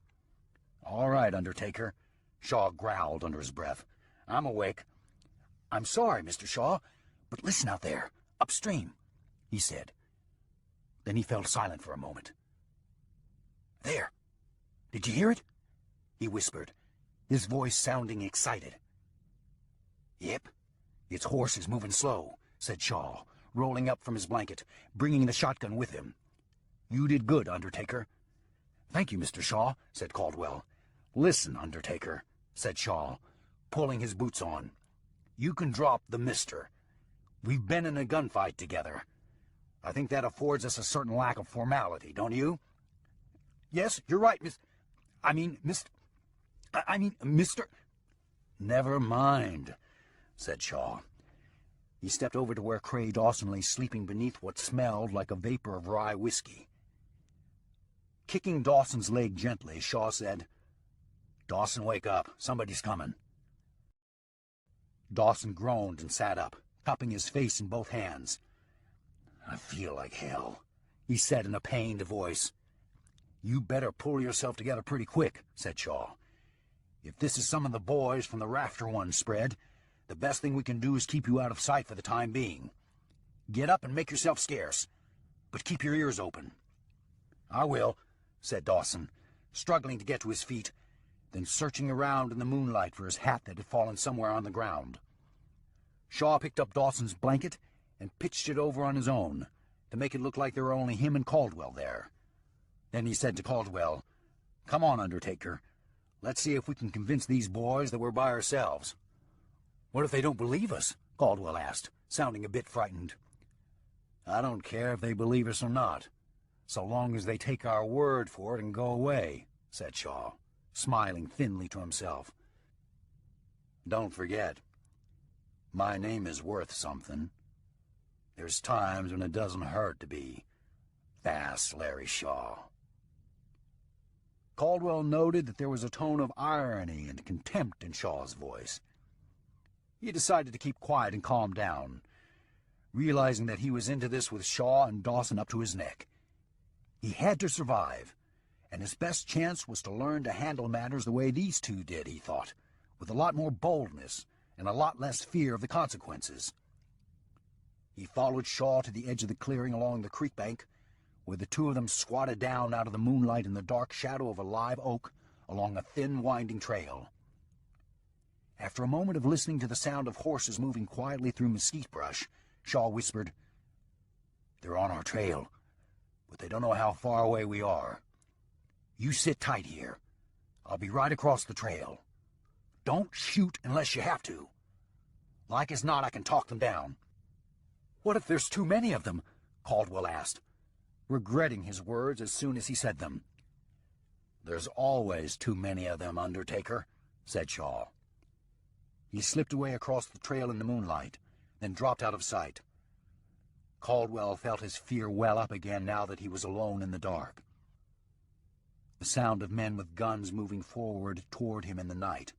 "All right, Undertaker," Shaw growled under his breath. "I'm awake." "I'm sorry, Mr. Shaw, but listen out there, upstream," he said. Then he fell silent for a moment. "There. Did you hear it?" he whispered, his voice sounding excited. "Yep. Its horse is moving slow. said Shaw, rolling up from his blanket, bringing the shotgun with him. "You did good, Undertaker." "Thank you, Mr. Shaw," said Caldwell. "Listen, Undertaker," said Shaw, pulling his boots on. "You can drop the mister. We've been in a gunfight together. I think that affords us a certain lack of formality, don't you?" "Yes, you're right, Mr. "Never mind," said Shaw. He stepped over to where Cray Dawson lay sleeping beneath what smelled like a vapor of rye whiskey. Kicking Dawson's leg gently, Shaw said, "Dawson, wake up. Somebody's coming." Dawson groaned and sat up, cupping his face in both hands. "I feel like hell," he said in a pained voice. "You better pull yourself together pretty quick," said Shaw. "If this is some of the boys from the Rafter One spread, the best thing we can do is keep you out of sight for the time being. Get up and make yourself scarce, but keep your ears open." "I will," said Dawson, struggling to get to his feet, then searching around in the moonlight for his hat that had fallen somewhere on the ground. Shaw picked up Dawson's blanket and pitched it over on his own, to make it look like there were only him and Caldwell there. Then he said to Caldwell, "Come on, Undertaker. Let's see if we can convince these boys that we're by ourselves." "What if they don't believe us?" Caldwell asked, sounding a bit frightened. "I don't care if they believe us or not, so long as they take our word for it and go away," said Shaw, smiling thinly to himself. "Don't forget, my name is worth something. There's times when it doesn't hurt to be Fast Larry Shaw." Caldwell noted that there was a tone of irony and contempt in Shaw's voice. He decided to keep quiet and calm down, realizing that he was into this with Shaw and Dawson up to his neck. He had to survive, and his best chance was to learn to handle matters the way these two did, he thought, with a lot more boldness and a lot less fear of the consequences. He followed Shaw to the edge of the clearing along the creek bank, where the two of them squatted down out of the moonlight in the dark shadow of a live oak along a thin, winding trail. After a moment of listening to the sound of horses moving quietly through mesquite brush, Shaw whispered, "They're on our trail, but they don't know how far away we are. You sit tight here. I'll be right across the trail. Don't shoot unless you have to. Like as not, I can talk them down." "What if there's too many of them?" Caldwell asked, regretting his words as soon as he said them. "There's always too many of them, Undertaker," said Shaw. He slipped away across the trail in the moonlight, then dropped out of sight. Caldwell felt his fear well up again now that he was alone in the dark. The sound of men with guns moving forward toward him in the night.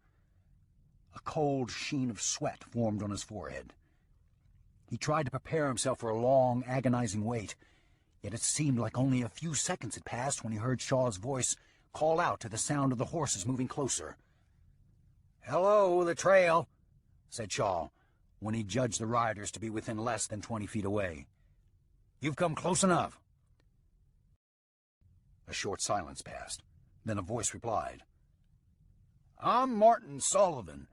A cold sheen of sweat formed on his forehead. He tried to prepare himself for a long, agonizing wait, yet it seemed like only a few seconds had passed when he heard Shaw's voice call out to the sound of the horses moving closer. "Hello, the trail," said Shaw, when he judged the riders to be within less than 20 feet away. "You've come close enough." A short silence passed. Then a voice replied. "I'm Martin Sullivan,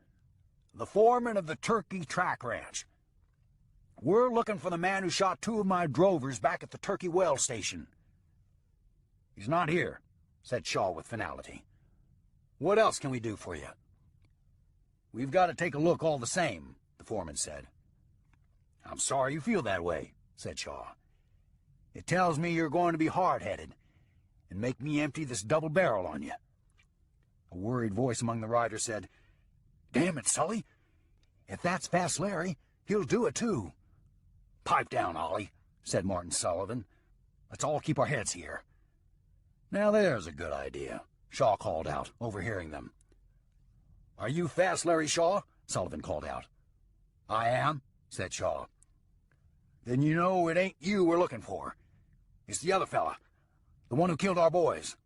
the foreman of the Turkey Track Ranch. We're looking for the man who shot two of my drovers back at the Turkey Well station." "He's not here," said Shaw with finality. "What else can we do for you?" "We've got to take a look all the same," the foreman said. "I'm sorry you feel that way," said Shaw. "It tells me you're going to be hard-headed and make me empty this double barrel on you." A worried voice among the riders said, "Damn it, Sully. If that's Fast Larry, he'll do it too." "Pipe down, Ollie," said Martin Sullivan. "Let's all keep our heads here." "Now there's a good idea," Shaw called out, overhearing them. "Are you Fast Larry Shaw?" Sullivan called out. "I am," said Shaw. "Then you know it ain't you we're looking for. It's the other fella, the one who killed our boys."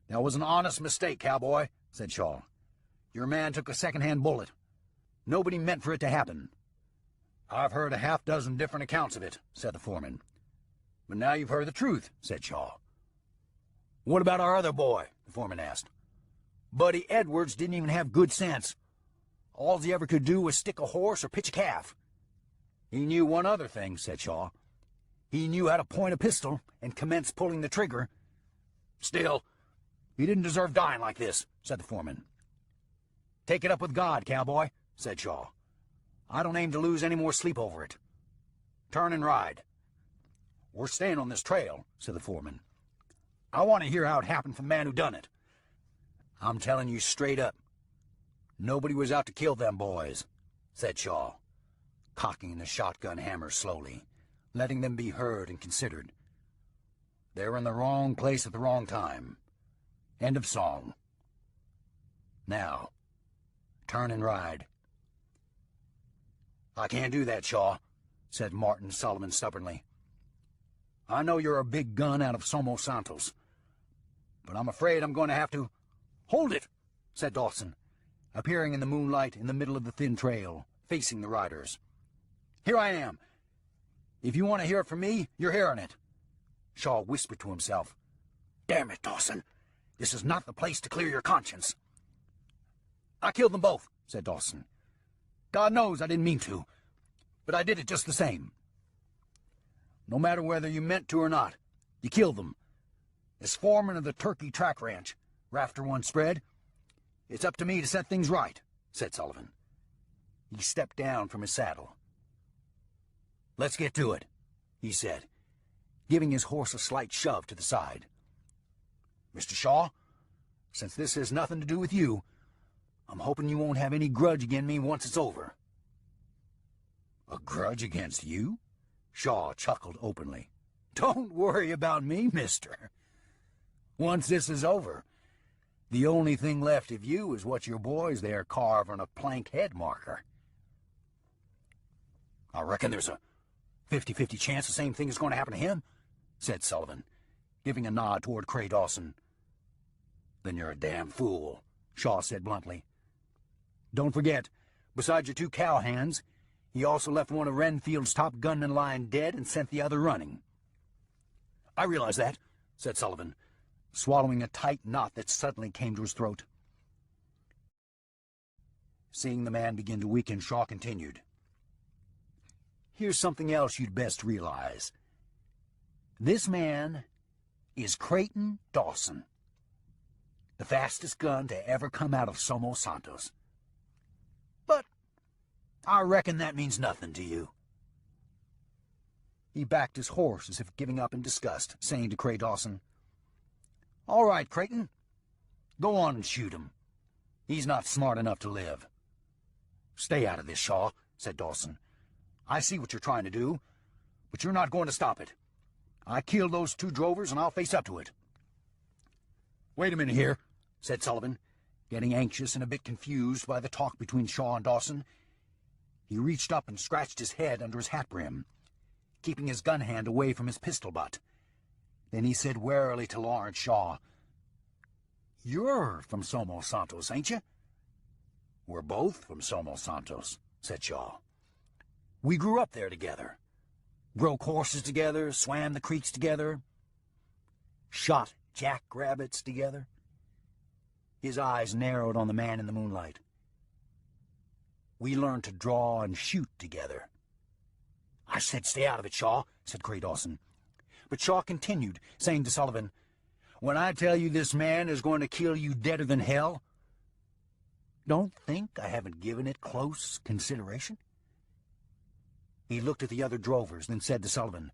"That was an honest mistake, cowboy," said Shaw. "Your man took a second-hand bullet. Nobody meant for it to happen." "I've heard a half-dozen different accounts of it," said the foreman. "But now you've heard the truth," said Shaw. "What about our other boy?" the foreman asked. "Buddy Edwards didn't even have good sense. All he ever could do was stick a horse or pitch a calf." He knew one other thing, said Shaw. He knew how to point a pistol and commence pulling the trigger. Still, he didn't deserve dying like this, said the foreman. Take it up with God, cowboy, said Shaw. I don't aim to lose any more sleep over it. Turn and ride. We're staying on this trail, said the foreman. I want to hear how it happened from the man who done it. I'm telling you straight up. Nobody was out to kill them boys, said Shaw, cocking the shotgun hammer slowly, letting them be heard and considered. They were in the wrong place at the wrong time. End of song. Now, turn and ride. I can't do that, Shaw, said Martin Sullivan stubbornly. I know you're a big gun out of Somos Santos, but I'm afraid I'm going to have to... Hold it, said Dawson, appearing in the moonlight in the middle of the thin trail, facing the riders. Here I am. If you want to hear it from me, you're hearing it. Shaw whispered to himself. Damn it, Dawson. This is not the place to clear your conscience. I killed them both, said Dawson. God knows I didn't mean to, but I did it just the same. No matter whether you meant to or not, you killed them. As foreman of the Turkey Track Ranch, Rafter once spread, it's up to me to set things right, said Sullivan. He stepped down from his saddle. Let's get to it, he said, giving his horse a slight shove to the side. Mr. Shaw, since this has nothing to do with you, I'm hoping you won't have any grudge against me once it's over. A grudge against you? Shaw chuckled openly. Don't worry about me, mister. Once this is over, the only thing left of you is what your boys there carve on a plank head marker. I reckon there's a 50-50 chance the same thing is going to happen to him, said Sullivan, giving a nod toward Cray Dawson. Then you're a damn fool, Shaw said bluntly. Don't forget, besides your two cowhands, he also left one of Renfield's top gunmen lying dead and sent the other running. I realize that, said Sullivan, swallowing a tight knot that suddenly came to his throat. Seeing the man begin to weaken, Shaw continued. Here's something else you'd best realize. This man is Creighton Dawson, the fastest gun to ever come out of Somos Santos. But I reckon that means nothing to you. He backed his horse as if giving up in disgust, saying to Cray Dawson, All right, Creighton, go on and shoot him. He's not smart enough to live. Stay out of this, Shaw, said Dawson. I see what you're trying to do, but you're not going to stop it. I killed those two drovers, and I'll face up to it. Wait a minute here, said Sullivan, getting anxious and a bit confused by the talk between Shaw and Dawson. He reached up and scratched his head under his hat brim, keeping his gun hand away from his pistol butt. Then he said warily to Lawrence Shaw, You're from Somos Santos, ain't you? We're both from Somos Santos, said Shaw. We grew up there together, broke horses together, swam the creeks together, shot jackrabbits together. His eyes narrowed on the man in the moonlight. We learned to draw and shoot together. I said stay out of it, Shaw, said Cray Dawson. But Shaw continued, saying to Sullivan, When I tell you this man is going to kill you deader than hell, don't think I haven't given it close consideration. He looked at the other drovers, then said to Sullivan,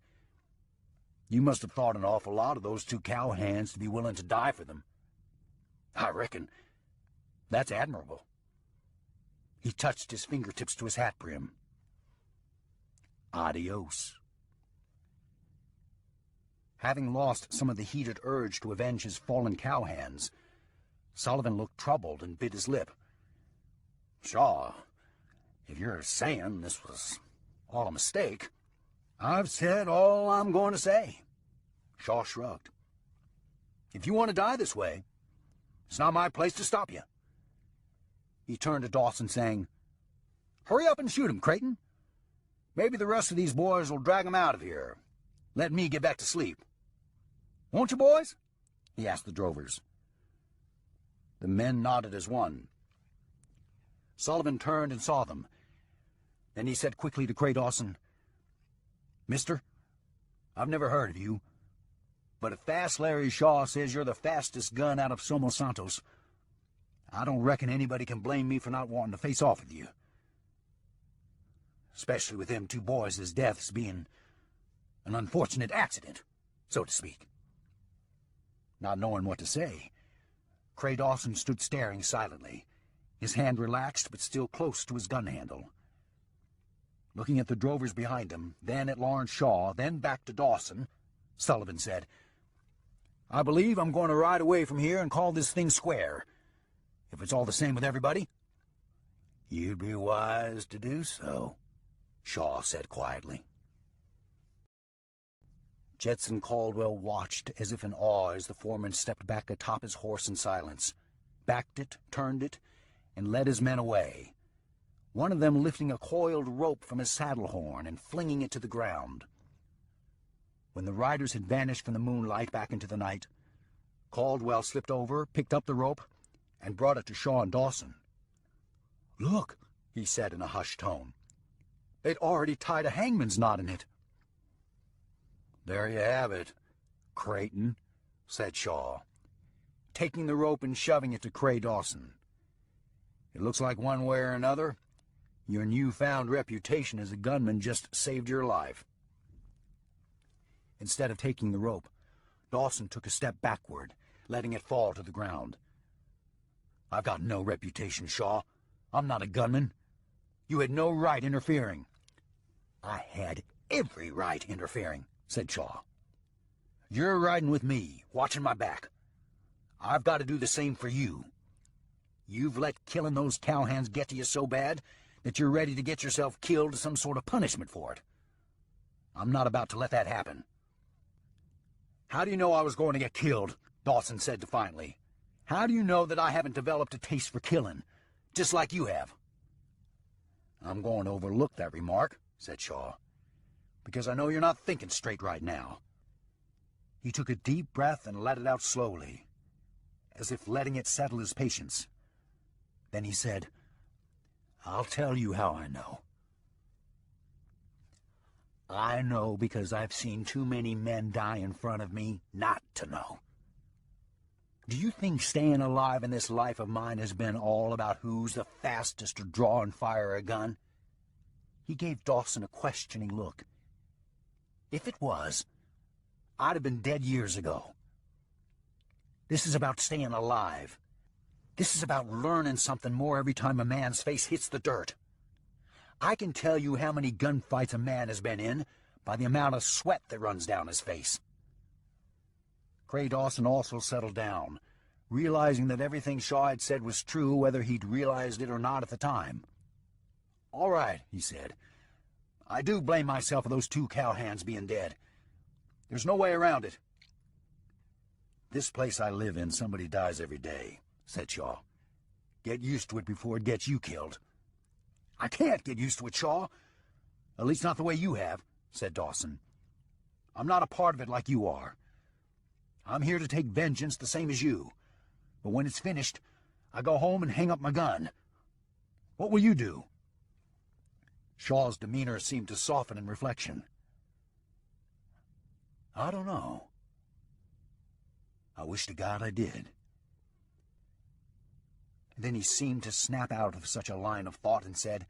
You must have thought an awful lot of those two cowhands to be willing to die for them. I reckon that's admirable. He touched his fingertips to his hat brim. Adios. Having lost some of the heated urge to avenge his fallen cowhands, Sullivan looked troubled and bit his lip. Shaw, if you're saying this was all a mistake, I've said all I'm going to say. Shaw shrugged. If you want to die this way, it's not my place to stop you. He turned to Dawson, saying, Hurry up and shoot him, Creighton. Maybe the rest of these boys will drag him out of here. Let me get back to sleep. Won't you, boys? He asked the drovers. The men nodded as one. Sullivan turned and saw them. Then he said quickly to Cray Dawson, Mister, I've never heard of you, but if Fast Larry Shaw says you're the fastest gun out of Somos Santos, I don't reckon anybody can blame me for not wanting to face off with you. Especially with them two boys' deaths being an unfortunate accident, so to speak. Not knowing what to say, Cray Dawson stood staring silently, his hand relaxed but still close to his gun handle. Looking at the drovers behind him, then at Lawrence Shaw, then back to Dawson, Sullivan said, "I believe I'm going to ride away from here and call this thing square, if it's all the same with everybody." "You'd be wise to do so," Shaw said quietly. Jetson Caldwell watched as if in awe as the foreman stepped back atop his horse in silence, backed it, turned it, and led his men away, one of them lifting a coiled rope from his saddle horn and flinging it to the ground. When the riders had vanished from the moonlight back into the night, Caldwell slipped over, picked up the rope, and brought it to Shaw and Dawson. "Look," he said in a hushed tone. "They'd already tied a hangman's knot in it." "There you have it, Creighton," said Shaw, taking the rope and shoving it to Cray Dawson. "It looks like one way or another, your newfound reputation as a gunman just saved your life." Instead of taking the rope, Dawson took a step backward, letting it fall to the ground. "I've got no reputation, Shaw. I'm not a gunman. You had no right interfering." "I had every right interfering," said Shaw. "You're riding with me, watching my back. I've got to do the same for you. You've let killing those cowhands get to you so bad that you're ready to get yourself killed as some sort of punishment for it. I'm not about to let that happen." "How do you know I was going to get killed?" Dawson said defiantly. "How do you know that I haven't developed a taste for killing, just like you have?" "I'm going to overlook that remark," said Shaw, "because I know you're not thinking straight right now." He took a deep breath and let it out slowly, as if letting it settle his patience. Then he said, "I'll tell you how I know. I know because I've seen too many men die in front of me not to know. Do you think staying alive in this life of mine has been all about who's the fastest to draw and fire a gun?" He gave Dawson a questioning look. "If it was, I'd have been dead years ago. This is about staying alive. This is about learning something more every time a man's face hits the dirt. I can tell you how many gunfights a man has been in by the amount of sweat that runs down his face." Cray Dawson also settled down, realizing that everything Shaw had said was true, whether he'd realized it or not at the time. "All right," he said. "I do blame myself for those two cowhands being dead. There's no way around it." "This place I live in, somebody dies every day," said Shaw. "Get used to it before it gets you killed." "I can't get used to it, Shaw. At least not the way you have," said Dawson. "I'm not a part of it like you are. I'm here to take vengeance the same as you. But when it's finished, I go home and hang up my gun. What will you do?" Shaw's demeanor seemed to soften in reflection. "I don't know. I wish to God I did." Then he seemed to snap out of such a line of thought and said,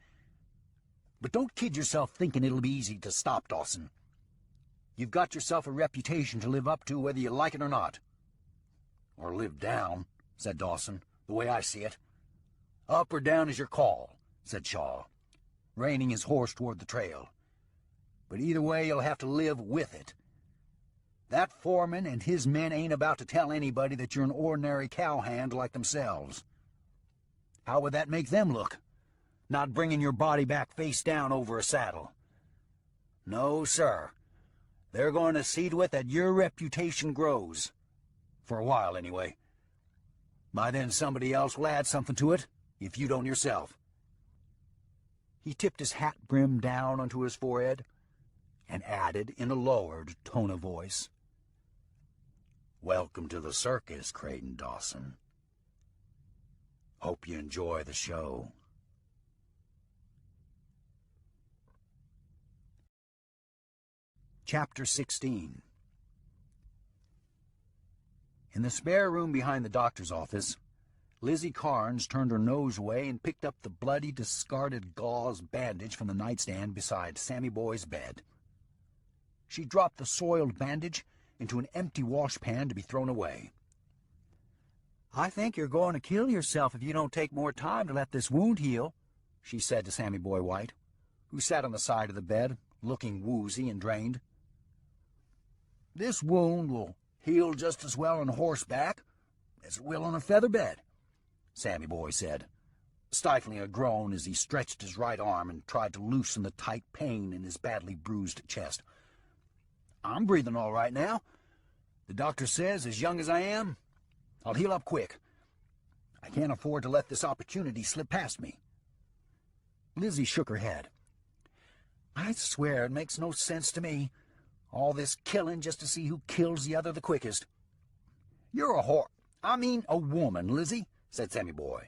"But don't kid yourself thinking it'll be easy to stop, Dawson. You've got yourself a reputation to live up to whether you like it or not." "Or live down," said Dawson, "the way I see it." "Up or down is your call," said Shaw, reining his horse toward the trail. "But either way you'll have to live with it. That foreman and his men ain't about to tell anybody that you're an ordinary cowhand like themselves. How would that make them look, not bringing your body back face down over a saddle? No, sir. They're going to see to it that your reputation grows. For a while, anyway. By then somebody else will add something to it, if you don't yourself." He tipped his hat brim down onto his forehead and added in a lowered tone of voice, "Welcome to the circus, Creighton Dawson. Hope you enjoy the show." Chapter 16. In the spare room behind the doctor's office, Lizzie Carnes turned her nose away and picked up the bloody, discarded gauze bandage from the nightstand beside Sammy Boy's bed. She dropped the soiled bandage into an empty washpan to be thrown away. "I think you're going to kill yourself if you don't take more time to let this wound heal," she said to Sammy Boy White, who sat on the side of the bed, looking woozy and drained. "This wound will heal just as well on horseback as it will on a feather bed," Sammy Boy said, stifling a groan as he stretched his right arm and tried to loosen the tight pain in his badly bruised chest. "I'm breathing all right now. The doctor says, as young as I am, I'll heal up quick. I can't afford to let this opportunity slip past me." Lizzie shook her head. "I swear it makes no sense to me. All this killing just to see who kills the other the quickest." "You're a woman, Lizzie," said Sammy Boy.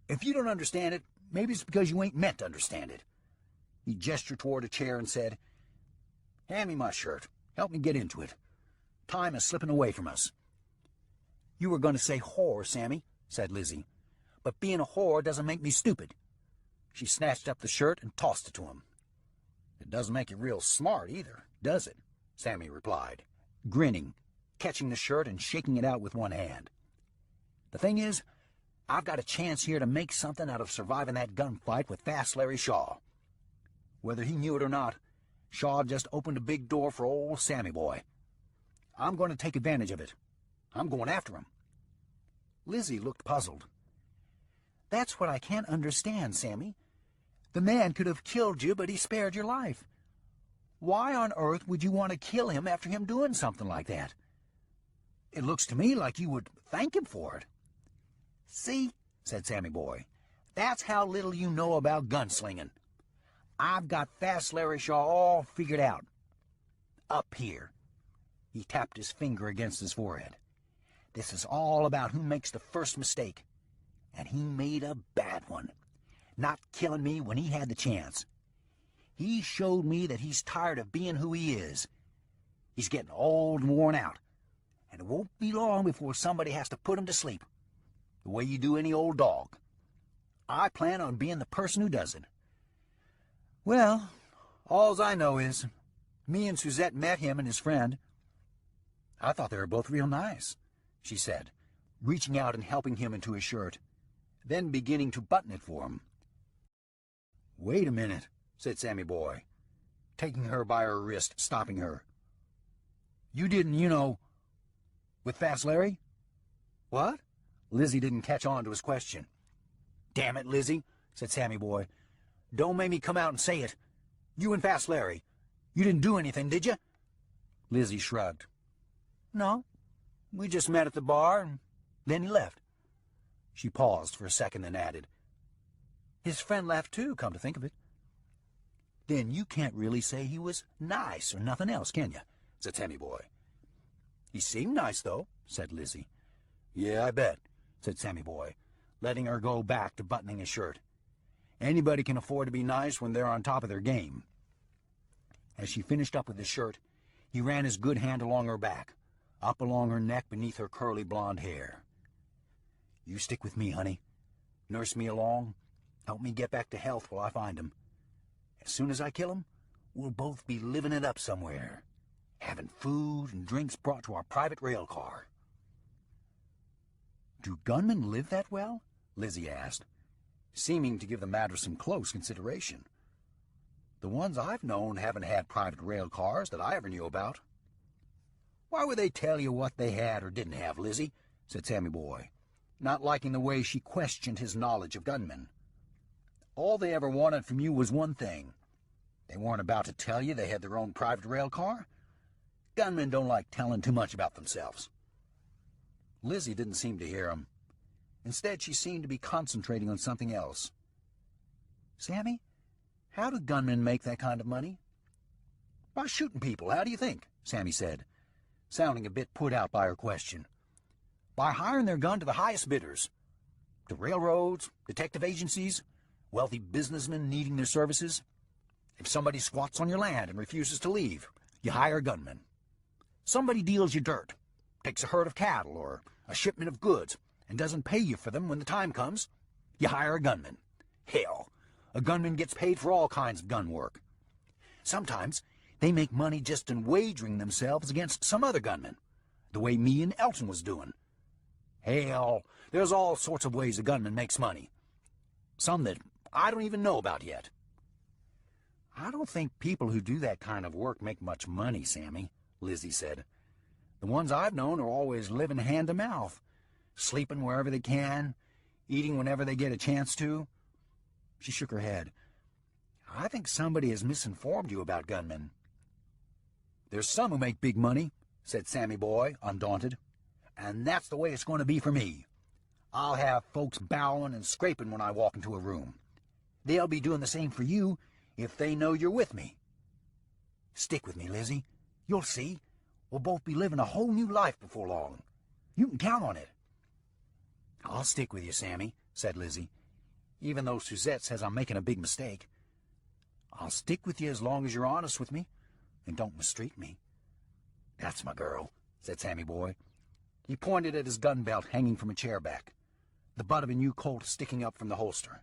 "If you don't understand it, maybe it's because you ain't meant to understand it." He gestured toward a chair and said, "Hand me my shirt. Help me get into it. Time is slipping away from us." "You were going to say whore, Sammy," said Lizzie. "But being a whore doesn't make me stupid." She snatched up the shirt and tossed it to him. "It doesn't make you real smart either, does it?" Sammy replied, grinning, catching the shirt and shaking it out with one hand. "The thing is, I've got a chance here to make something out of surviving that gunfight with Fast Larry Shaw." Whether he knew it or not, Shaw just opened a big door for old Sammy Boy. "I'm going to take advantage of it. I'm going after him." Lizzie looked puzzled. "That's what I can't understand, Sammy. The man could have killed you, but he spared your life. Why on earth would you want to kill him after him doing something like that? It looks to me like you would thank him for it." "See," said Sammy Boy, "that's how little you know about gunslinging. I've got Fast Larry Shaw all figured out. Up here." He tapped his finger against his forehead. "This is all about who makes the first mistake. And he made a bad one, not killing me when he had the chance. He showed me that he's tired of being who he is. He's getting old and worn out, and it won't be long before somebody has to put him to sleep, the way you do any old dog. I plan on being the person who does it. Well, alls I know is, me and Suzette met him and his friend. I thought they were both real nice," she said, reaching out and helping him into his shirt, then beginning to button it for him. "Wait a minute," said Sammy Boy, taking her by her wrist, stopping her. "You didn't, with Fast Larry?" "What?" Lizzie didn't catch on to his question. "Damn it, Lizzie," said Sammy Boy. "Don't make me come out and say it. You and Fast Larry. You didn't do anything, did you?" Lizzie shrugged. "No. We just met at the bar, and then he left." She paused for a second, then added, "His friend left too, come to think of it." "Then you can't really say he was nice or nothing else, can you?" said Sammy Boy. "He seemed nice, though," said Lizzie. "Yeah, I bet," said Sammy Boy, letting her go back to buttoning his shirt. "Anybody can afford to be nice when they're on top of their game." As she finished up with his shirt, he ran his good hand along her back, up along her neck beneath her curly blonde hair. "You stick with me, honey. Nurse me along. Help me get back to health while I find him. As soon as I kill him, we'll both be living it up somewhere, having food and drinks brought to our private rail car." "Do gunmen live that well?" Lizzie asked, seeming to give the matter some close consideration. "The ones I've known haven't had private rail cars that I ever knew about." "Why would they tell you what they had or didn't have, Lizzie?" said Sammy Boy, not liking the way she questioned his knowledge of gunmen. "All they ever wanted from you was one thing. They weren't about to tell you they had their own private rail car. Gunmen don't like telling too much about themselves." Lizzie didn't seem to hear him. Instead, she seemed to be concentrating on something else. "Sammy, how do gunmen make that kind of money?" "By shooting people, how do you think?" Sammy said, sounding a bit put out by her question. "By hiring their gun to the highest bidders. To railroads, detective agencies, wealthy businessmen needing their services. If somebody squats on your land and refuses to leave, You hire a gunman. Somebody deals you dirt, takes a herd of cattle or a shipment of goods, and doesn't pay you for them when the time comes. You hire a gunman. Hell, a gunman gets paid for all kinds of gun work. Sometimes they make money just in wagering themselves against some other gunman, the way me and Elton was doing. Hell, there's all sorts of ways a gunman makes money. Some that I don't even know about yet. I don't think people who do that kind of work make much money, Sammy, Lizzie said. The ones I've known are always living hand to mouth, sleeping wherever they can, eating whenever they get a chance to. She shook her head. I think somebody has misinformed you about gunmen. There's some who make big money, said Sammy Boy, undaunted. And that's the way it's going to be for me. I'll have folks bowing and scraping when I walk into a room. They'll be doing the same for you if they know you're with me. Stick with me, Lizzie. You'll see. We'll both be living a whole new life before long. You can count on it. I'll stick with you, Sammy, said Lizzie, even though Suzette says I'm making a big mistake. I'll stick with you as long as you're honest with me and don't mistreat me. That's my girl, said Sammy Boy. He pointed at his gun belt hanging from a chair back, the butt of a new Colt sticking up from the holster.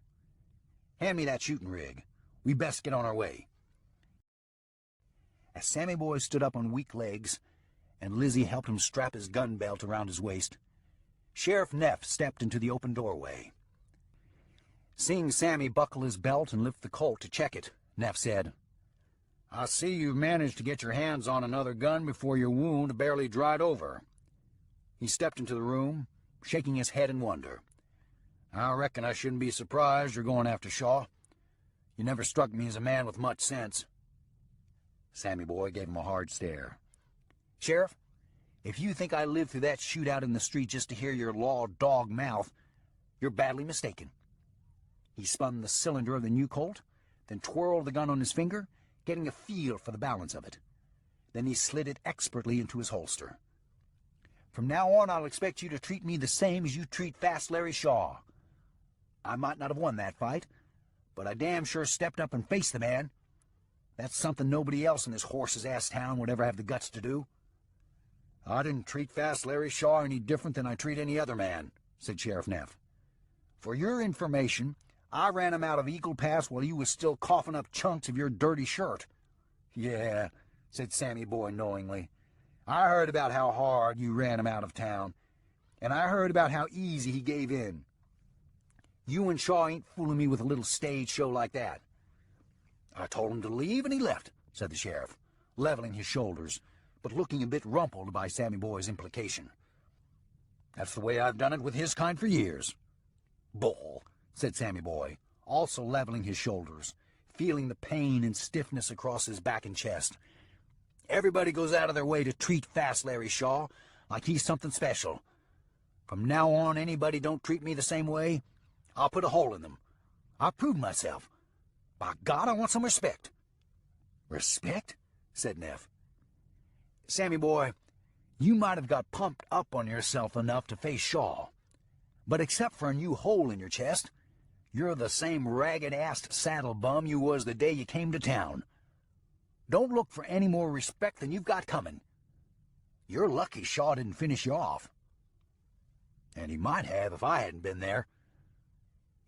Hand me that shooting rig. We best get on our way. As Sammy Boy stood up on weak legs and Lizzie helped him strap his gun belt around his waist, Sheriff Neff stepped into the open doorway. Seeing Sammy buckle his belt and lift the Colt to check it, Neff said, I see you've managed to get your hands on another gun before your wound barely dried over. He stepped into the room, shaking his head in wonder. I reckon I shouldn't be surprised you're going after Shaw. You never struck me as a man with much sense. Sammy Boy gave him a hard stare. Sheriff, if you think I lived through that shootout in the street just to hear your law-dog mouth, you're badly mistaken. He spun the cylinder of the new Colt, then twirled the gun on his finger, getting a feel for the balance of it. Then he slid it expertly into his holster. From now on, I'll expect you to treat me the same as you treat Fast Larry Shaw. I might not have won that fight, but I damn sure stepped up and faced the man. That's something nobody else in this horse's-ass town would ever have the guts to do. I didn't treat Fast Larry Shaw any different than I treat any other man, said Sheriff Neff. For your information, I ran him out of Eagle Pass while you was still coughing up chunks of your dirty shirt. Yeah, said Sammy Boy knowingly. I heard about how hard you ran him out of town, and I heard about how easy he gave in. You and Shaw ain't fooling me with a little stage show like that. I told him to leave, and he left, said the sheriff, leveling his shoulders, but looking a bit rumpled by Sammy Boy's implication. That's the way I've done it with his kind for years. Bull, said Sammy Boy, also leveling his shoulders, feeling the pain and stiffness across his back and chest. Everybody goes out of their way to treat Fast Larry Shaw like he's something special. From now on, anybody don't treat me the same way, I'll put a hole in them. I've proved myself. By God, I want some respect. Respect? Said Neff. Sammy Boy, you might have got pumped up on yourself enough to face Shaw, but except for a new hole in your chest, you're the same ragged-assed saddle bum you was the day you came to town. Don't look for any more respect than you've got coming. You're lucky Shaw didn't finish you off. And he might have if I hadn't been there.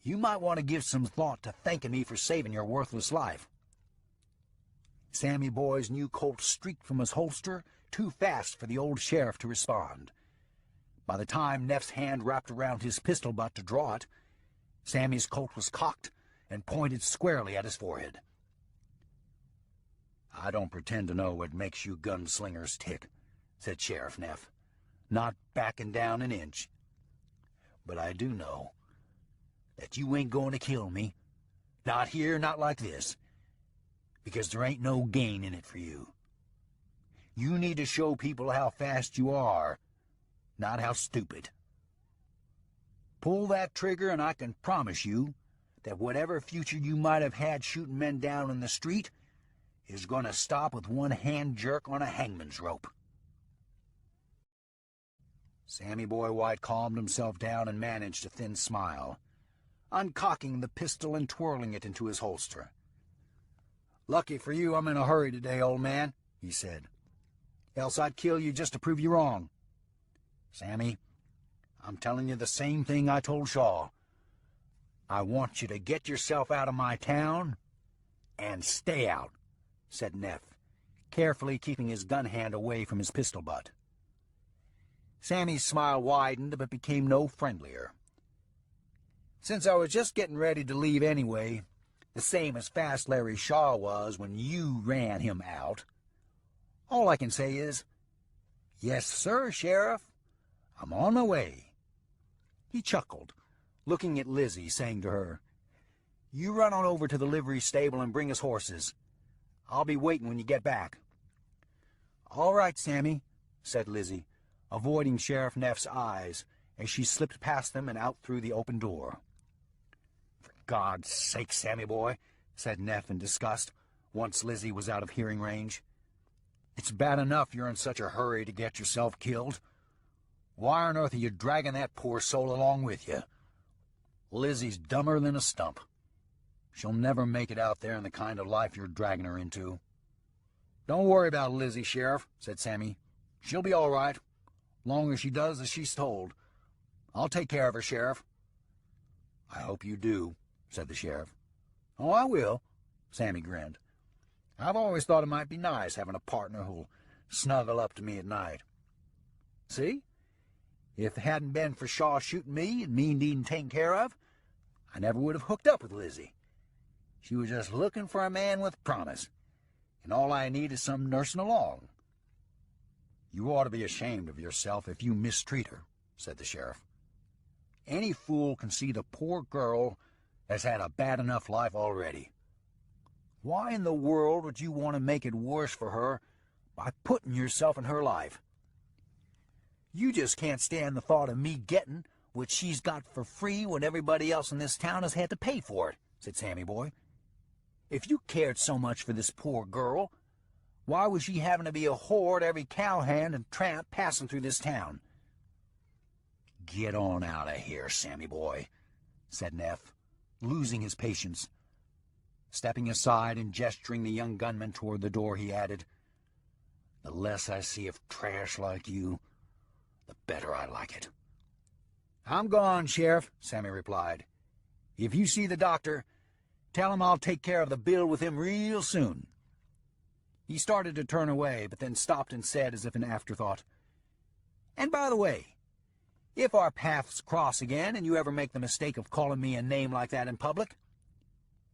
You might want to give some thought to thanking me for saving your worthless life. Sammy Boy's new Colt streaked from his holster too fast for the old sheriff to respond. By the time Neff's hand wrapped around his pistol butt to draw it, Sammy's Colt was cocked and pointed squarely at his forehead. I don't pretend to know what makes you gunslingers tick, said Sheriff Neff, not backing down an inch. But I do know that you ain't going to kill me. Not here, not like this. Because there ain't no gain in it for you. You need to show people how fast you are, not how stupid. Pull that trigger and I can promise you that whatever future you might have had shooting men down in the street is going to stop with one hand jerk on a hangman's rope. Sammy Boy White calmed himself down and managed a thin smile, uncocking the pistol and twirling it into his holster. Lucky for you, I'm in a hurry today, old man, he said. "Else I'd kill you just to prove you wrong. Sammy, I'm telling you the same thing I told Shaw. I want you to get yourself out of my town and stay out," said Neff, carefully keeping his gun hand away from his pistol butt. Sammy's smile widened but became no friendlier. "Since I was just getting ready to leave anyway, the same as Fast Larry Shaw was when you ran him out, all I can say is, 'Yes, sir, Sheriff. I'm on my way.'" He chuckled, looking at Lizzie, saying to her, "You run on over to the livery stable and bring us horses. I'll be waiting when you get back." "All right, Sammy," said Lizzie, avoiding Sheriff Neff's eyes as she slipped past them and out through the open door. "For God's sake, Sammy boy," said Neff in disgust, once Lizzie was out of hearing range. "It's bad enough you're in such a hurry to get yourself killed. Why on earth are you dragging that poor soul along with you? Lizzie's dumber than a stump. She'll never make it out there in the kind of life you're dragging her into." "Don't worry about Lizzie, Sheriff," said Sammy. "She'll be all right, long as she does as she's told. I'll take care of her, Sheriff." "I hope you do," said the sheriff. "Oh, I will," Sammy grinned. "I've always thought it might be nice having a partner who'll snuggle up to me at night. See? If it hadn't been for Shaw shooting me and me needing taken care of, I never would have hooked up with Lizzie. She was just looking for a man with promise, and all I need is some nursing along." "You ought to be ashamed of yourself if you mistreat her," said the sheriff. "Any fool can see the poor girl has had a bad enough life already. Why in the world would you want to make it worse for her by putting yourself in her life? You just can't stand the thought of me getting what she's got for free when everybody else in this town has had to pay for it," said Sammy boy. "If you cared so much for this poor girl, why was she having to be a whore to every cowhand and tramp passing through this town?" "Get on out of here, Sammy boy," said Neff, losing his patience. Stepping aside and gesturing the young gunman toward the door, he added, "The less I see of trash like you, the better I like it." "I'm gone, Sheriff," Sammy replied. "If you see the doctor, tell him I'll take care of the bill with him real soon." He started to turn away, but then stopped and said, as if an afterthought, "And by the way, if our paths cross again and you ever make the mistake of calling me a name like that in public,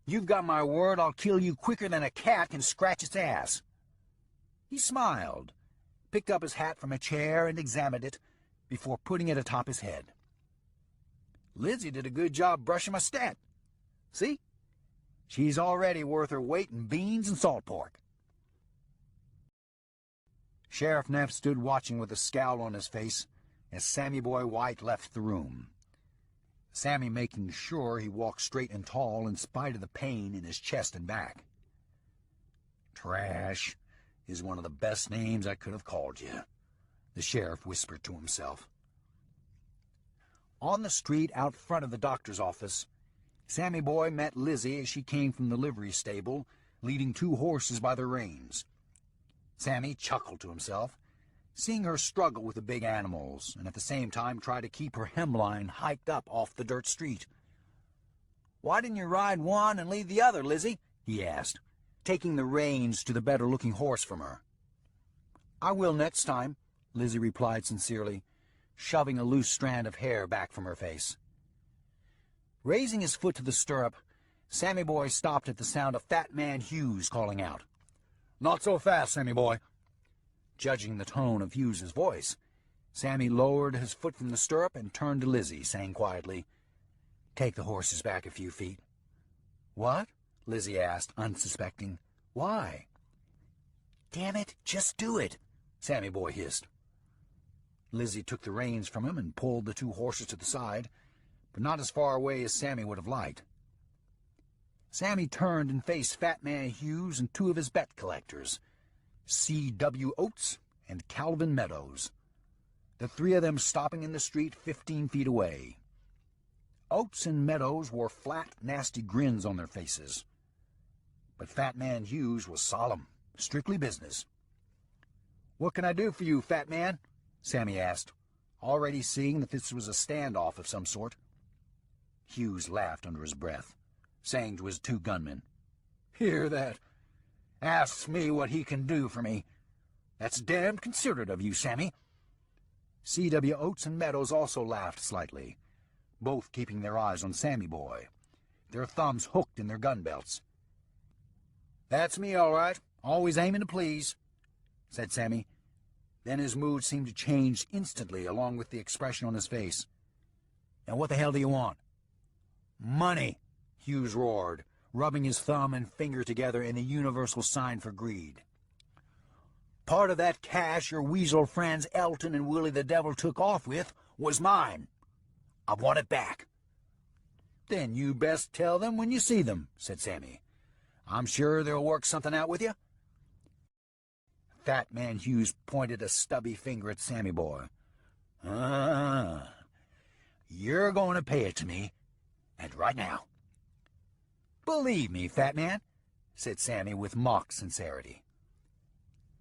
you've got my word I'll kill you quicker than a cat can scratch its ass." He smiled, picked up his hat from a chair and examined it before putting it atop his head. "Lizzie did a good job brushing my stat. See? She's already worth her weight in beans and salt pork." Sheriff Neff stood watching with a scowl on his face as Sammy Boy White left the room. Sammy making sure he walked straight and tall in spite of the pain in his chest and back. "Trash is one of the best names I could have called you," the sheriff whispered to himself. On the street out front of the doctor's office, Sammy Boy met Lizzie as she came from the livery stable, leading 2 horses by their reins. Sammy chuckled to himself, seeing her struggle with the big animals, and at the same time try to keep her hemline hiked up off the dirt street. "Why didn't you ride one and leave the other, Lizzie?" he asked, taking the reins to the better-looking horse from her. "I will next time," Lizzie replied sincerely, shoving a loose strand of hair back from her face. Raising his foot to the stirrup, Sammy Boy stopped at the sound of Fat Man Hughes calling out, "Not so fast, Sammy Boy." Judging the tone of Hughes's voice, Sammy lowered his foot from the stirrup and turned to Lizzie, saying quietly, "Take the horses back a few feet." "What?" Lizzie asked, unsuspecting. "Why?" "Damn it, just do it," Sammy Boy hissed. Lizzie took the reins from him and pulled the 2 horses to the side, but not as far away as Sammy would have liked. Sammy turned and faced Fat Man Hughes and 2 of his bet collectors, C.W. Oates and Calvin Meadows, the 3 of them stopping in the street 15 feet away. Oates and Meadows wore flat, nasty grins on their faces, but Fat Man Hughes was solemn, strictly business. "What can I do for you, fat man?" Sammy asked, already seeing that this was a standoff of some sort. Hughes laughed under his breath, saying to his two gunmen, "Hear that? Asks me what he can do for me. That's damned considerate of you, Sammy." C.W. Oates and Meadows also laughed slightly, both keeping their eyes on Sammy Boy, their thumbs hooked in their gun belts. "That's me, all right, always aiming to please," said Sammy. Then his mood seemed to change instantly along with the expression on his face. "And what the hell do you want?" "Money," Hughes roared, rubbing his thumb and finger together in a universal sign for greed. "Part of that cash your weasel friends Elton and Willie the Devil took off with was mine. I want it back." "Then you best tell them when you see them," said Sammy. "I'm sure they'll work something out with you." Fat Man Hughes pointed a stubby finger at Sammy Boy. You're going to pay it to me, and right now." "Believe me, Fat Man," said Sammy with mock sincerity,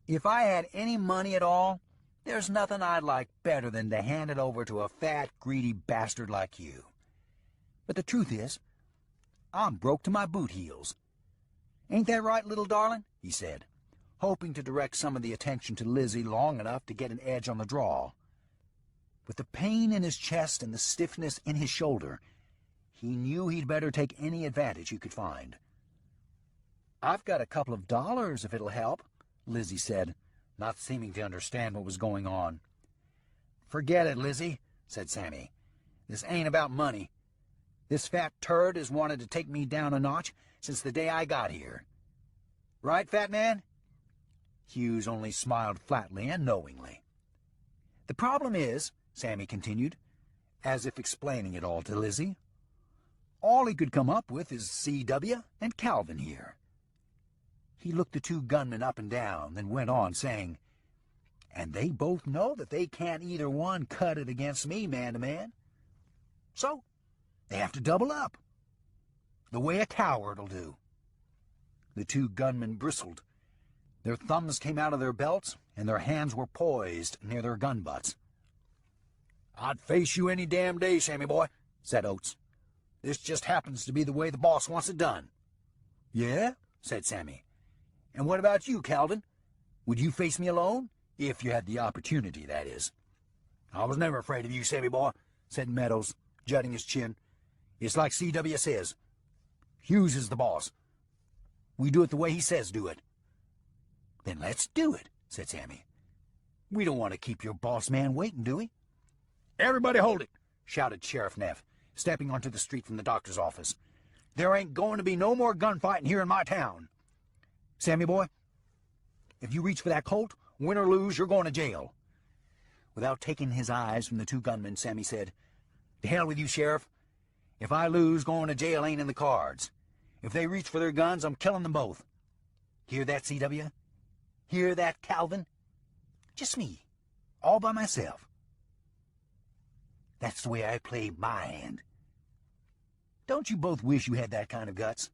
"if I had any money at all, there's nothing I'd like better than to hand it over to a fat, greedy bastard like you. But the truth is, I'm broke to my boot heels. Ain't that right, little darling?" he said, hoping to direct some of the attention to Lizzie long enough to get an edge on the draw. With the pain in his chest and the stiffness in his shoulder, he knew he'd better take any advantage he could find. "I've got a couple of dollars if it'll help," Lizzie said, not seeming to understand what was going on. "Forget it, Lizzie," said Sammy. "This ain't about money. This fat turd has wanted to take me down a notch since the day I got here. Right, Fat Man?" Hughes only smiled flatly and knowingly. "The problem is," Sammy continued, as if explaining it all to Lizzie, "all he could come up with is C.W. and Calvin here." He looked the two gunmen up and down, then went on, saying, "And they both know that they can't either one cut it against me man to man. So they have to double up, the way a coward'll do." The two gunmen bristled. Their thumbs came out of their belts, and their hands were poised near their gun butts. "I'd face you any damn day, Sammy Boy," said Oates. "This just happens to be the way the boss wants it done." "Yeah?" said Sammy. "And what about you, Calvin? Would you face me alone? If you had the opportunity, that is." "I was never afraid of you, Sammy Boy," said Meadows, jutting his chin. "It's like C.W. says. Hughes is the boss. We do it the way he says do it." "Then let's do it," said Sammy. "We don't want to keep your boss man waiting, do we?" "Everybody hold it," shouted Sheriff Neff, stepping onto the street from the doctor's office. "There ain't going to be no more gunfighting here in my town. Sammy Boy, if you reach for that Colt, win or lose, you're going to jail." Without taking his eyes from the two gunmen, Sammy said, "To hell with you, Sheriff. If I lose, going to jail ain't in the cards. If they reach for their guns, I'm killing them both. Hear that, C.W.? Hear that, Calvin? Just me, all by myself. That's the way I play my hand. Don't you both wish you had that kind of guts?"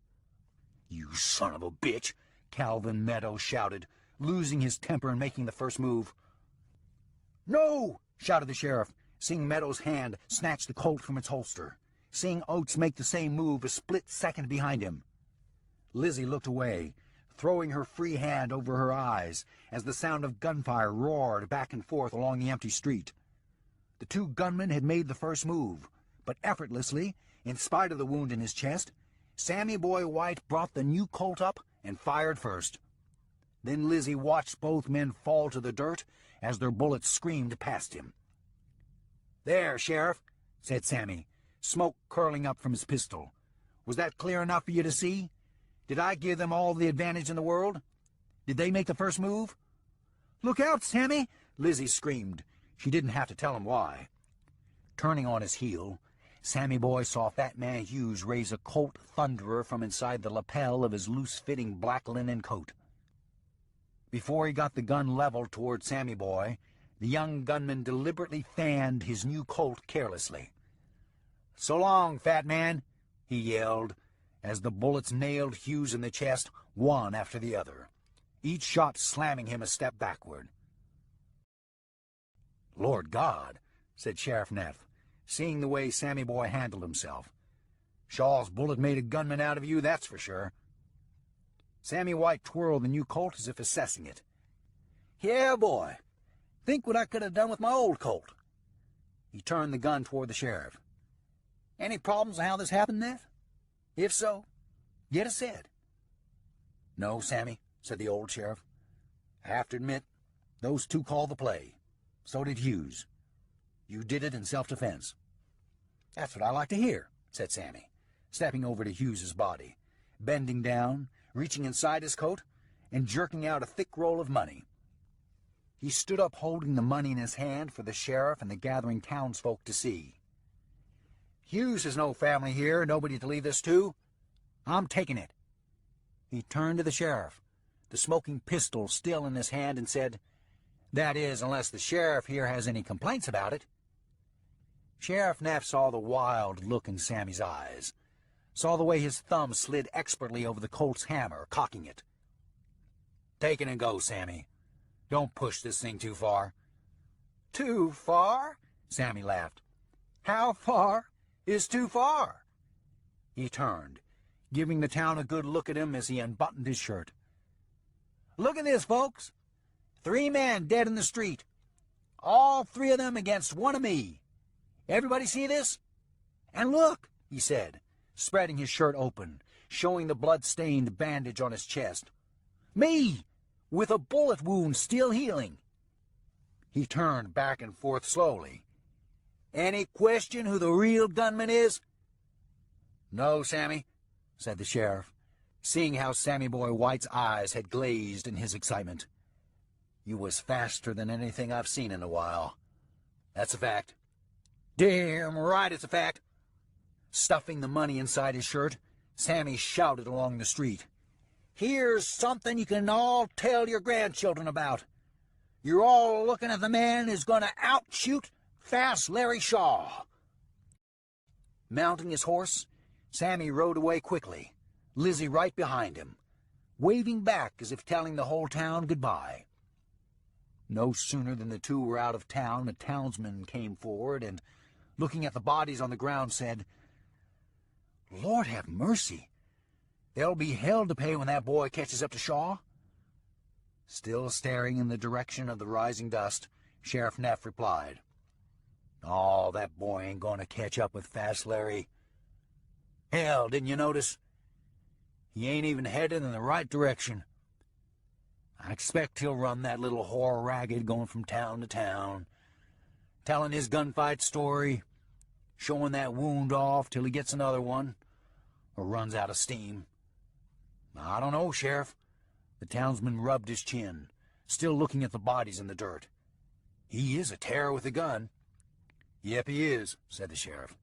"You son of a bitch!" Calvin Meadows shouted, losing his temper and making the first move. "No!" shouted the sheriff, seeing Meadows' hand snatch the Colt from its holster, seeing Oates make the same move a split second behind him. Lizzie looked away, throwing her free hand over her eyes as the sound of gunfire roared back and forth along the empty street. The two gunmen had made the first move, but effortlessly, in spite of the wound in his chest, Sammy Boy White brought the new Colt up and fired first. Then Lizzie watched both men fall to the dirt as their bullets screamed past him. "There, Sheriff," said Sammy, smoke curling up from his pistol. "Was that clear enough for you to see? Did I give them all the advantage in the world? Did they make the first move?" "Look out, Sammy!" Lizzie screamed. She didn't have to tell him why. Turning on his heel, Sammy Boy saw Fat Man Hughes raise a Colt Thunderer from inside the lapel of his loose-fitting black linen coat. Before he got the gun leveled toward Sammy Boy, the young gunman deliberately fanned his new Colt carelessly. "So long, Fat Man," he yelled, as the bullets nailed Hughes in the chest, one after the other, each shot slamming him a step backward. "Lord God," said Sheriff Neff, seeing the way Sammy Boy handled himself. "Shaw's bullet made a gunman out of you, that's for sure." Sammy White twirled the new Colt as if assessing it. "Yeah, boy. Think what I could have done with my old Colt." He turned the gun toward the sheriff. "Any problems with how this happened, Neff? If so, get us said." "No, Sammy," said the old sheriff. "I have to admit, those two called the play. So did Hughes. You did it in self-defense." "That's what I like to hear," said Sammy, stepping over to Hughes's body, bending down, reaching inside his coat, and jerking out a thick roll of money. He stood up holding the money in his hand for the sheriff and the gathering townsfolk to see. "Hughes has no family here, nobody to leave this to. I'm taking it." He turned to the sheriff, the smoking pistol still in his hand, and said, "That is, unless the sheriff here has any complaints about it." Sheriff Neff saw the wild look in Sammy's eyes, saw the way his thumb slid expertly over the Colt's hammer, cocking it. "Take it and go, Sammy. Don't push this thing too far." "Too far?" Sammy laughed. "How far is too far?" He turned, giving the town a good look at him as he unbuttoned his shirt. "Look at this, folks. 3 men dead in the street. All 3 of them against one of me. Everybody see this? And look," he said, spreading his shirt open, showing the blood-stained bandage on his chest. "Me, with a bullet wound still healing." He turned back and forth slowly. "Any question who the real gunman is?" "No, Sammy," said the sheriff, seeing how Sammy Boy White's eyes had glazed in his excitement. "You was faster than anything I've seen in a while. That's a fact." "Damn right it's a fact." Stuffing the money inside his shirt, Sammy shouted along the street. "Here's something you can all tell your grandchildren about. You're all looking at the man who's going to outshoot Fast Larry Shaw." Mounting his horse, Sammy rode away quickly, Lizzie right behind him, waving back as if telling the whole town goodbye. No sooner than the two were out of town, a townsman came forward and, looking at the bodies on the ground, said, "Lord have mercy. There'll be hell to pay when that boy catches up to Shaw." Still staring in the direction of the rising dust, Sheriff Neff replied, "Oh, that boy ain't going to catch up with Fast Larry. Hell, didn't you notice? He ain't even headed in the right direction. I expect he'll run that little whore ragged, going from town to town, telling his gunfight story, showing that wound off till he gets another one, or runs out of steam. I don't know, Sheriff." The townsman rubbed his chin, still looking at the bodies in the dirt. "He is a terror with a gun." "Yep, he is," said the sheriff.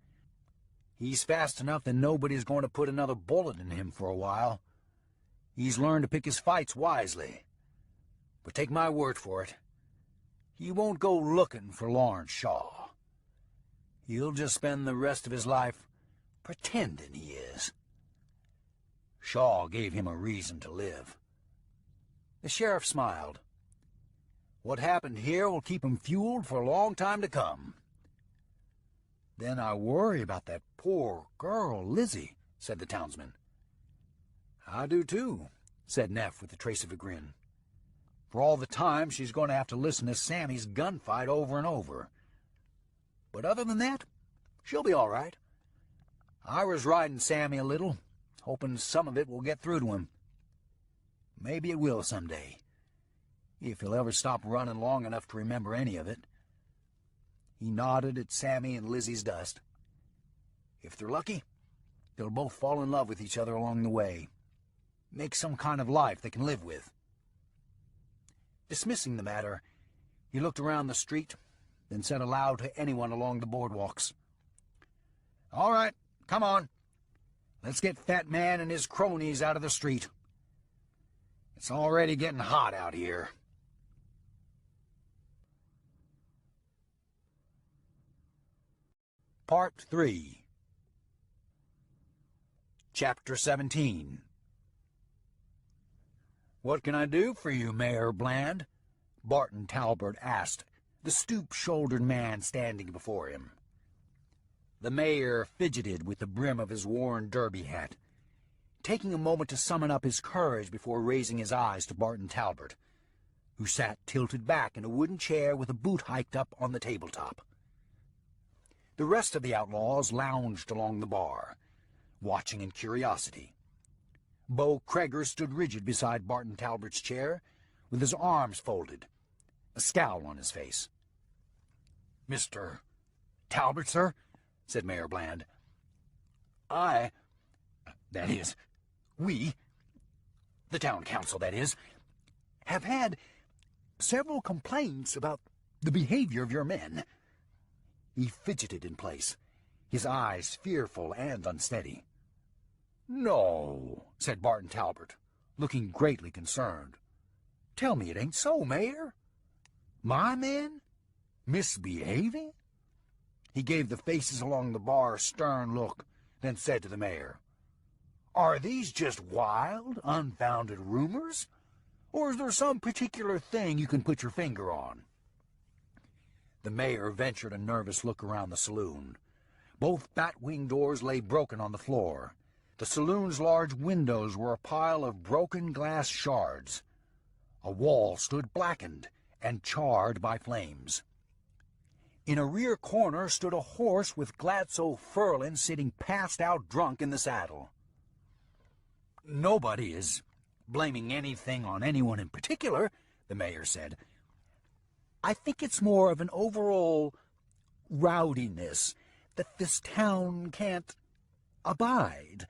"He's fast enough that nobody's going to put another bullet in him for a while. He's learned to pick his fights wisely. But take my word for it, he won't go looking for Lawrence Shaw. He'll just spend the rest of his life pretending he is. Shaw gave him a reason to live." The sheriff smiled. "What happened here will keep him fueled for a long time to come." "Then I worry about that poor girl, Lizzie," said the townsman. "I do too," said Neff with a trace of a grin. "For all the time she's going to have to listen to Sammy's gunfight over and over. But other than that, she'll be all right. I was riding Sammy a little, hoping some of it will get through to him. Maybe it will someday, if he'll ever stop running long enough to remember any of it." He nodded at Sammy and Lizzie's dust. "If they're lucky, they'll both fall in love with each other along the way. Make some kind of life they can live with." Dismissing the matter, he looked around the street, then said aloud to anyone along the boardwalks, "All right, come on. Let's get Fat Man and his cronies out of the street. It's already getting hot out here." Part 3. Chapter 17. "What can I do for you, Mayor Bland?" Barton Talbert asked, the stoop-shouldered man standing before him. The mayor fidgeted with the brim of his worn derby hat, taking a moment to summon up his courage before raising his eyes to Barton Talbot, who sat tilted back in a wooden chair with a boot hiked up on the tabletop. The rest of the outlaws lounged along the bar, watching in curiosity. Beau Cregar stood rigid beside Barton Talbot's chair, with his arms folded, a scowl on his face. "Mr. Talbot, sir," said Mayor Bland. "That is, we, the town council, that is, have had several complaints about the behavior of your men." He fidgeted in place, his eyes fearful and unsteady. "No," said Barton Talbot, looking greatly concerned. "Tell me it ain't so, Mayor. My men misbehaving?" He gave the faces along the bar a stern look, then said to the mayor, "Are these just wild, unfounded rumors, or is there some particular thing you can put your finger on?" The mayor ventured a nervous look around the saloon. Both bat-wing doors lay broken on the floor. The saloon's large windows were a pile of broken glass shards. A wall stood blackened and charred by flames. In a rear corner stood a horse with Gladso Furlin sitting passed out drunk in the saddle. "Nobody is blaming anything on anyone in particular," the mayor said. "I think it's more of an overall rowdiness that this town can't abide."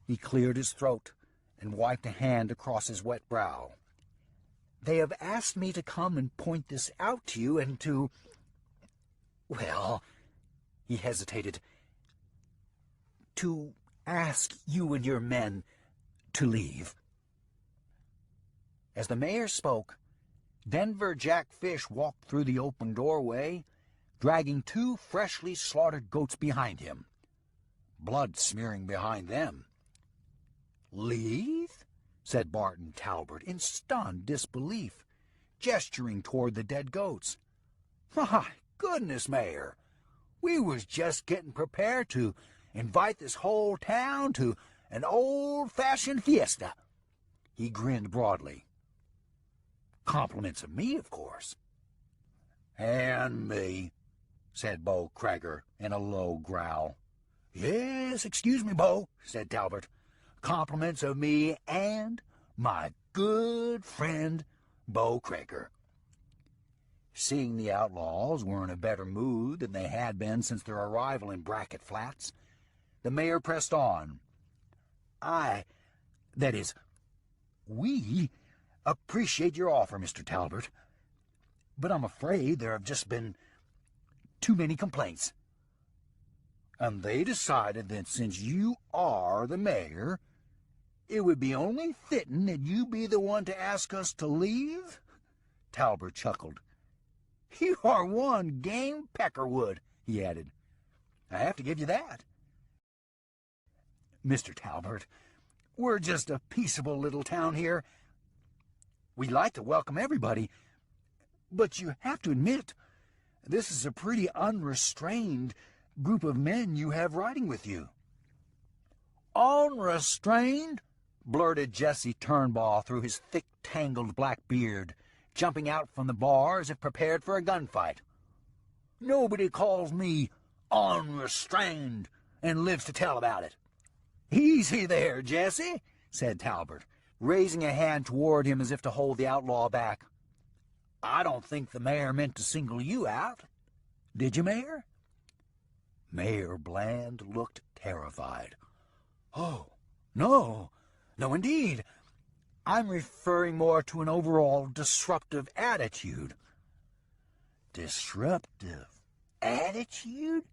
He cleared his throat and wiped a hand across his wet brow. "They have asked me to come and point this out to you and to, well," he hesitated, "to ask you and your men to leave." As the mayor spoke, Denver Jack Fish walked through the open doorway, dragging 2 freshly slaughtered goats behind him, blood smearing behind them. "Leave?" said Barton Talbot in stunned disbelief, gesturing toward the dead goats. "My goodness, Mayor, we was just getting prepared to invite this whole town to an old-fashioned fiesta." He grinned broadly. "Compliments of me, of course." "And me," said Beau Cregar in a low growl. "Yes, excuse me, Beau," said Talbot. "Compliments of me and my good friend Beau Cregar." Seeing the outlaws were in a better mood than they had been since their arrival in Brackett Flats, the mayor pressed on. That is, we appreciate your offer, Mr. Talbot, but I'm afraid there have just been too many complaints. And they decided that since you are the mayor, it would be only fitting that you be the one to ask us to leave?" Talbot chuckled. "You are one game peckerwood," he added. "I have to give you that." "Mr. Talbot, we're just a peaceable little town here. We'd like to welcome everybody, but you have to admit, this is a pretty unrestrained group of men you have riding with you." "Unrestrained?" blurted Jesse Turnbull through his thick, tangled black beard, jumping out from the bar as if prepared for a gunfight. "Nobody calls me unrestrained and lives to tell about it." "Easy there, Jesse," said Talbot, raising a hand toward him as if to hold the outlaw back. "I don't think the mayor meant to single you out. Did you, Mayor?" Mayor Bland looked terrified. "Oh, no, indeed. I'm referring more to an overall disruptive attitude." "Disruptive attitude?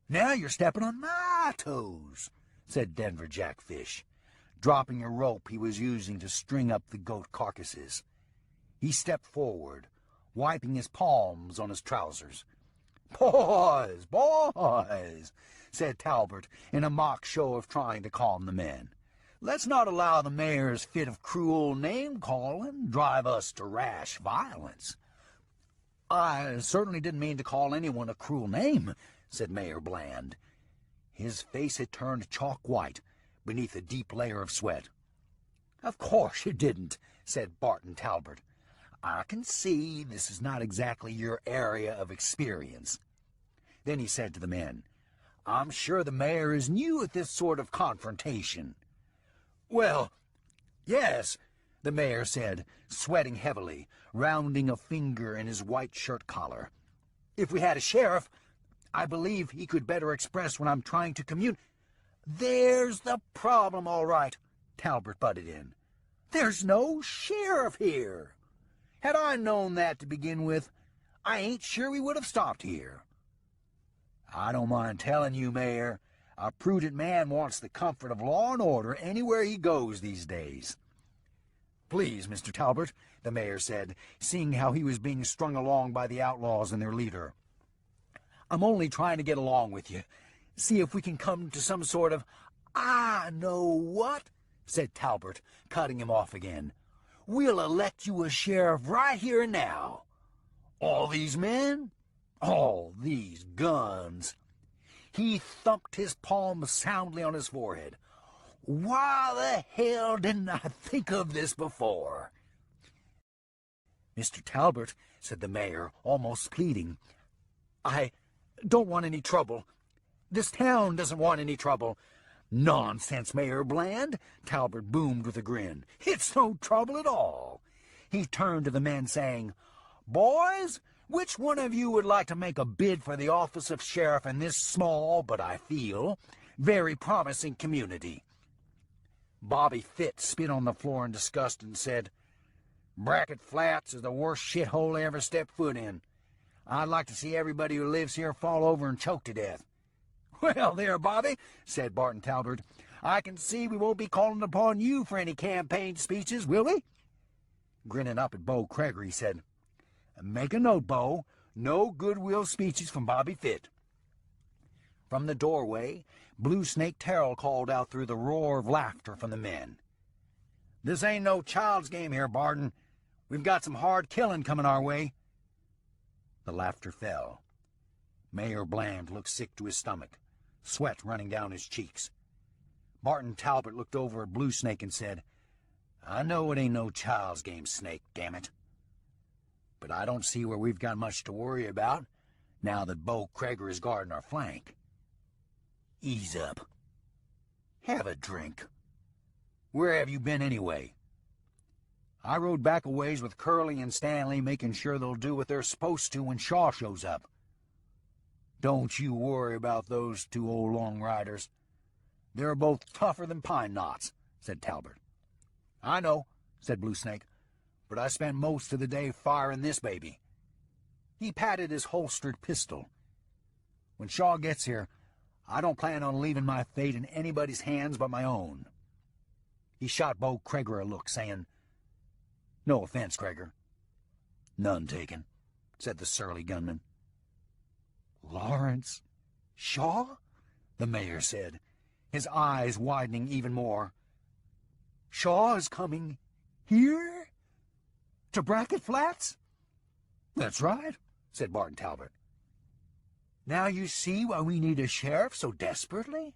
Now you're stepping on my toes," said Denver Jack Fish, dropping a rope he was using to string up the goat carcasses. He stepped forward, wiping his palms on his trousers. "Boys, boys," said Talbot in a mock show of trying to calm the men. "Let's not allow the mayor's fit of cruel name-calling drive us to rash violence. I certainly didn't mean to call anyone a cruel name, said Mayor Bland. His face had turned chalk white beneath a deep layer of sweat. Of course you didn't, said Barton Talbot. I can see this is not exactly your area of experience. Then he said to the men, I'm sure the mayor is new at this sort of confrontation. Well, yes, the mayor said, sweating heavily, rounding a finger in his white shirt collar. If we had a sheriff, I believe he could better express what I'm trying to communicate. There's the problem, all right, Talbot butted in. There's no sheriff here. Had I known that to begin with, I ain't sure we would have stopped here. I don't mind telling you, Mayor, a prudent man wants the comfort of law and order anywhere he goes these days. Please, Mr. Talbot, the mayor said, seeing how he was being strung along by the outlaws and their leader. I'm only trying to get along with you. See if we can come to some sort of... I know what, said Talbot, cutting him off again. We'll elect you a sheriff right here and now. All these men? All these guns. He thumped his palm soundly on his forehead. Why the hell didn't I think of this before? Mr. Talbot, said the mayor, almost pleading, I don't want any trouble. This town doesn't want any trouble. Nonsense, Mayor Bland, Talbot boomed with a grin. It's no trouble at all. He turned to the men, saying, Boys, which one of you would like to make a bid for the office of sheriff in this small, but I feel, very promising community? Bobby Fitz spit on the floor in disgust and said, Bracket Flats is the worst shithole I ever stepped foot in. I'd like to see everybody who lives here fall over and choke to death. Well, there, Bobby, said Barton Talbot. I can see we won't be calling upon you for any campaign speeches, will we? Grinning up at Bo Kreger, he said, Make a note, Bo. No goodwill speeches from Bobby Fitz. From the doorway, Blue Snake Terrell called out through the roar of laughter from the men. This ain't no child's game here, Barton. We've got some hard killing coming our way. The laughter fell. Mayor Bland looked sick to his stomach, sweat running down his cheeks. Barton Talbot looked over at Blue Snake and said, I know it ain't no child's game, Snake, damn it. But I don't see where we've got much to worry about, now that Bo Kreger is guarding our flank. Ease up. Have a drink. Where have you been anyway? I rode back a ways with Curly and Stanley, making sure they'll do what they're supposed to when Shaw shows up. Don't you worry about those two old long riders. They're both tougher than pine knots, said Talbot. I know, said Blue Snake, but I spent most of the day firing this baby. He patted his holstered pistol. When Shaw gets here, I don't plan on leaving my fate in anybody's hands but my own. He shot Bo Kreger a look, saying, No offense, Kreger. None taken, said the surly gunman. Lawrence Shaw? The mayor said, his eyes widening even more. Shaw is coming here? To Bracket Flats? That's right, said Barton Talbot. Now you see why we need a sheriff so desperately?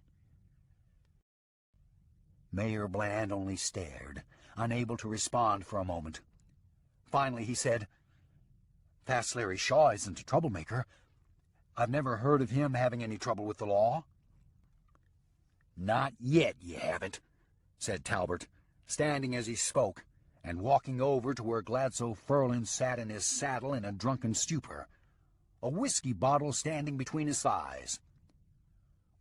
Mayor Bland only stared, unable to respond for a moment. Finally he said, Fast Larry Shaw isn't a troublemaker. I've never heard of him having any trouble with the law. Not yet, you haven't, said Talbot, standing as he spoke, and walking over to where Gladso Furlin sat in his saddle in a drunken stupor, a whiskey bottle standing between his thighs.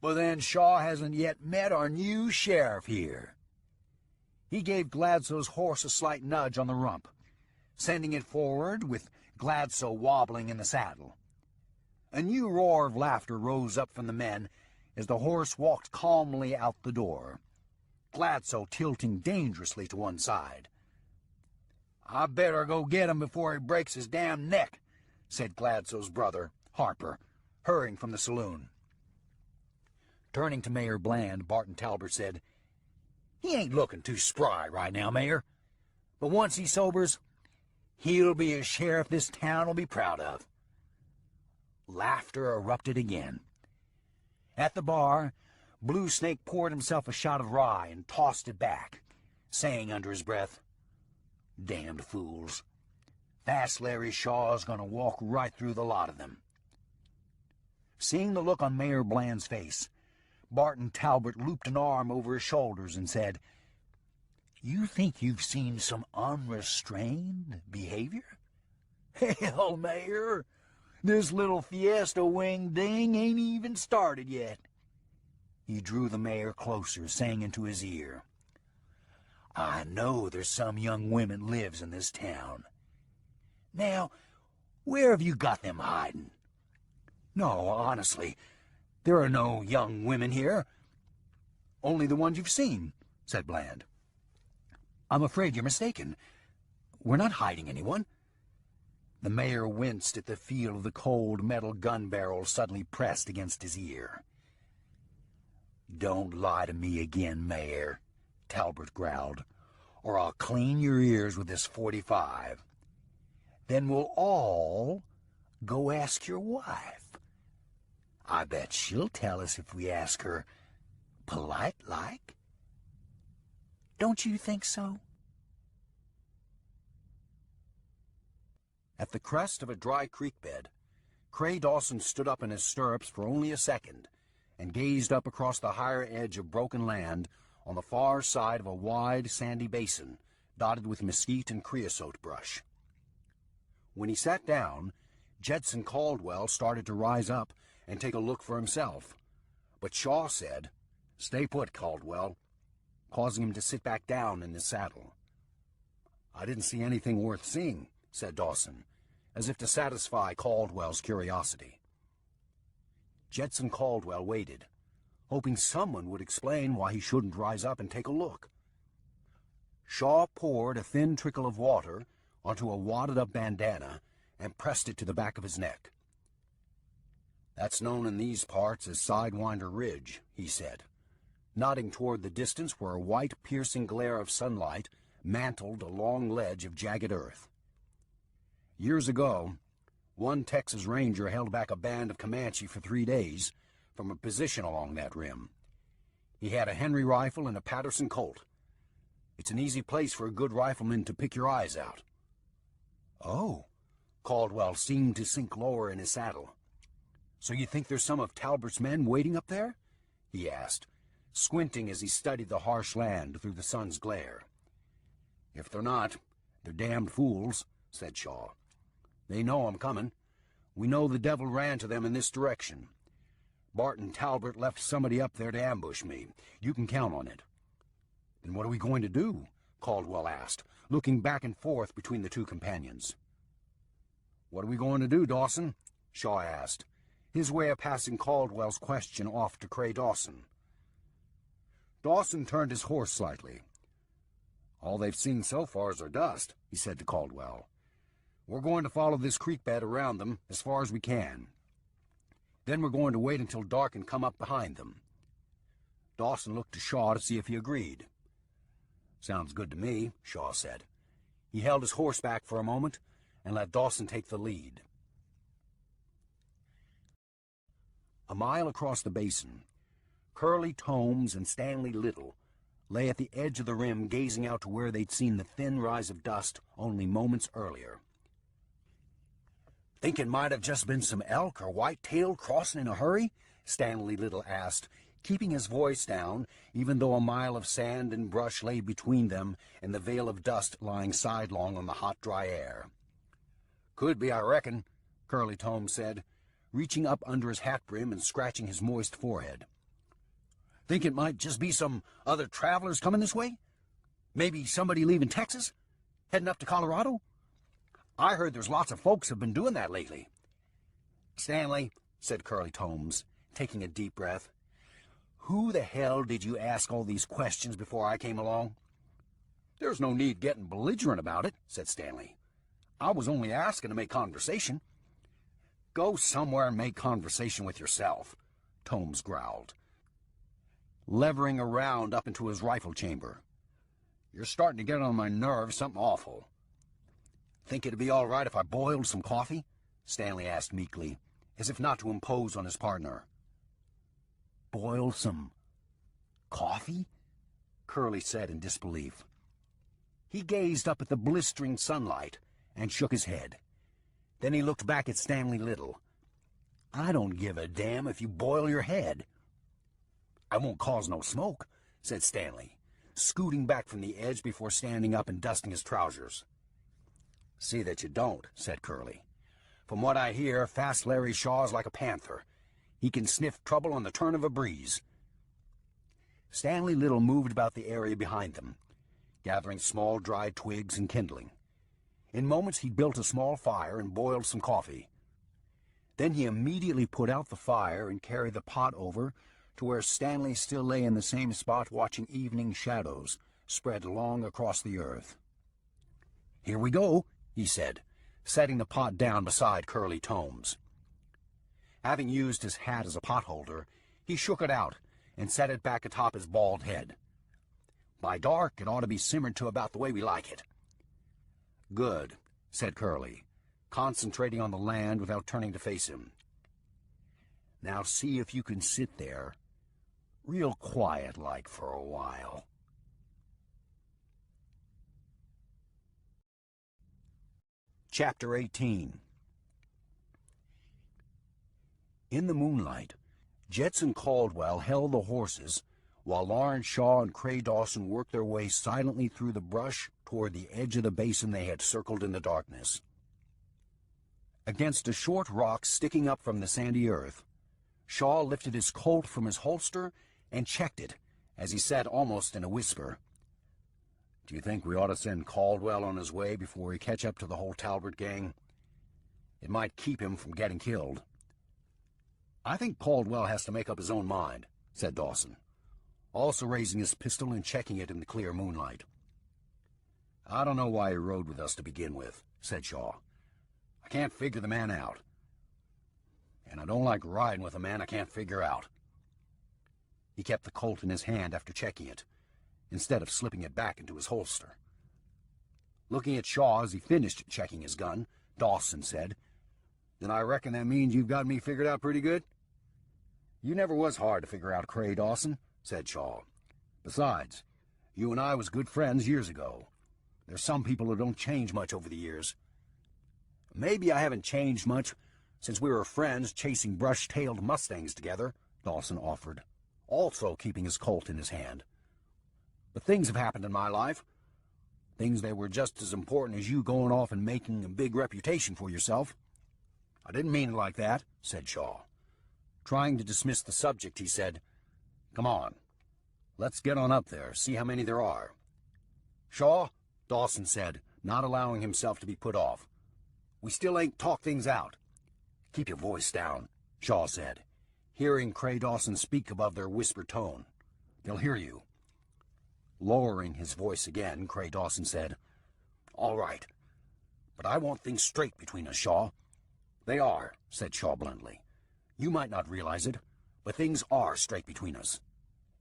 But then Shaw hasn't yet met our new sheriff here. He gave Gladso's horse a slight nudge on the rump, sending it forward with Gladso wobbling in the saddle. A new roar of laughter rose up from the men as the horse walked calmly out the door, Gladso tilting dangerously to one side. I better go get him before he breaks his damn neck, said Gladso's brother, Harper, hurrying from the saloon. Turning to Mayor Bland, Barton Talbot said, He ain't looking too spry right now, Mayor. But once he sobers, He'll be a sheriff this town will be proud of." Laughter erupted again. At the bar, Blue Snake poured himself a shot of rye and tossed it back, saying under his breath, "Damned fools. Fast Larry Shaw's gonna walk right through the lot of them." Seeing the look on Mayor Bland's face, Barton Talbot looped an arm over his shoulders and said, "You think you've seen some unrestrained behavior? Hell, Mayor, this little fiesta wing-ding ain't even started yet." He drew the mayor closer, saying into his ear, "I know there's some young women lives in this town. Now, where have you got them hiding?" "No, honestly, there are no young women here. Only the ones you've seen," said Bland. "I'm afraid you're mistaken. We're not hiding anyone." The mayor winced at the feel of the cold metal gun barrel suddenly pressed against his ear. "Don't lie to me again, Mayor," Talbot growled, "or I'll clean your ears with this .45. Then we'll all go ask your wife. I bet she'll tell us if we ask her polite-like. Don't you think so?" At the crest of a dry creek bed, Cray Dawson stood up in his stirrups for only a second and gazed up across the higher edge of broken land on the far side of a wide, sandy basin dotted with mesquite and creosote brush. When he sat down, Jedson Caldwell started to rise up and take a look for himself, but Shaw said, "Stay put, Caldwell," causing him to sit back down in his saddle. "I didn't see anything worth seeing," said Dawson, as if to satisfy Caldwell's curiosity. Jedson Caldwell waited, hoping someone would explain why he shouldn't rise up and take a look. Shaw poured a thin trickle of water onto a wadded-up bandana and pressed it to the back of his neck. "That's known in these parts as Sidewinder Ridge," he said, nodding toward the distance where a white, piercing glare of sunlight mantled a long ledge of jagged earth. Years ago, one Texas Ranger held back a band of Comanche for 3 days from a position along that rim. He had a Henry rifle and a Patterson Colt. It's an easy place for a good rifleman to pick your eyes out. "Oh," Caldwell seemed to sink lower in his saddle. "So you think there's some of Talbot's men waiting up there?" he asked, squinting as he studied the harsh land through the sun's glare. "If they're not, they're damned fools," said Shaw. "They know I'm coming. We know the devil ran to them in this direction. Barton Talbot left somebody up there to ambush me. You can count on it." "Then what are we going to do?" Caldwell asked, looking back and forth between the two companions. "What are we going to do, Dawson?" Shaw asked, his way of passing Caldwell's question off to Cray Dawson. Dawson turned his horse slightly. "All they've seen so far is their dust," he said to Caldwell. "We're going to follow this creek bed around them as far as we can. Then we're going to wait until dark and come up behind them." Dawson looked to Shaw to see if he agreed. "Sounds good to me," Shaw said. He held his horse back for a moment and let Dawson take the lead. A mile across the basin, Curly Tomes and Stanley Little lay at the edge of the rim gazing out to where they'd seen the thin rise of dust only moments earlier. "Think it might have just been some elk or white-tailed crossing in a hurry?" Stanley Little asked, keeping his voice down, even though a mile of sand and brush lay between them and the veil of dust lying sidelong on the hot, dry air. "Could be, I reckon," Curly Tomes said, reaching up under his hat brim and scratching his moist forehead. "Think it might just be some other travelers coming this way? Maybe somebody leaving Texas, heading up to Colorado? I heard there's lots of folks have been doing that lately." "Stanley," said Curly Tomes, taking a deep breath, "who the hell did you ask all these questions before I came along?" "There's no need getting belligerent about it," said Stanley. "I was only asking to make conversation." "Go somewhere and make conversation with yourself," Tomes growled, levering around up into his rifle chamber. "You're starting to get on my nerves something awful." Think it'd be all right if I boiled some coffee? Stanley asked meekly, as if not to impose on his partner. Boil some coffee? Curly said in disbelief. He gazed up at the blistering sunlight and shook his head. Then he looked back at Stanley Little. I don't give a damn if you boil your head. I won't cause no smoke, said Stanley, scooting back from the edge before standing up and dusting his trousers. See that you don't, said Curly. From what I hear, Fast Larry Shaw's like a panther. He can sniff trouble on the turn of a breeze. Stanley Little moved about the area behind them, gathering small dried twigs and kindling. In moments he built a small fire and boiled some coffee. Then he immediately put out the fire and carried the pot over to where Stanley still lay in the same spot watching evening shadows spread long across the earth. Here we go, he said, setting the pot down beside Curly Tomes. Having used his hat as a potholder, he shook it out and set it back atop his bald head. By dark, it ought to be simmered to about the way we like it. Good, said Curly, concentrating on the land without turning to face him. Now see if you can sit there, real quiet-like for a while. Chapter 18. In the moonlight, Jetson Caldwell held the horses while Lawrence Shaw and Cray Dawson worked their way silently through the brush toward the edge of the basin they had circled in the darkness. Against a short rock sticking up from the sandy earth, Shaw lifted his Colt from his holster and checked it as he said almost in a whisper, "Do you think we ought to send Caldwell on his way before we catch up to the whole Talbot gang? It might keep him from getting killed." "I think Caldwell has to make up his own mind," said Dawson, also raising his pistol and checking it in the clear moonlight. "I don't know why he rode with us to begin with," said Shaw. "I can't figure the man out. And I don't like riding with a man I can't figure out." He kept the Colt in his hand after checking it, instead of slipping it back into his holster. Looking at Shaw as he finished checking his gun, Dawson said, "Then I reckon that means you've got me figured out pretty good?" "You never was hard to figure out, Cray Dawson," said Shaw. "Besides, you and I was good friends years ago. There's some people who don't change much over the years." "Maybe I haven't changed much since we were friends chasing brush-tailed mustangs together," Dawson offered, also keeping his Colt in his hand. "But things have happened in my life. Things that were just as important as you going off and making a big reputation for yourself." "I didn't mean it like that," said Shaw. Trying to dismiss the subject, he said, "Come on, let's get on up there, see how many there are." "Shaw," Dawson said, not allowing himself to be put off, "we still ain't talked things out." "Keep your voice down," Shaw said, hearing Cray Dawson speak above their whispered tone. "They'll hear you." Lowering his voice again, Cray Dawson said, "All right, but I want things straight between us, Shaw." "They are," said Shaw bluntly. "You might not realize it, but things are straight between us."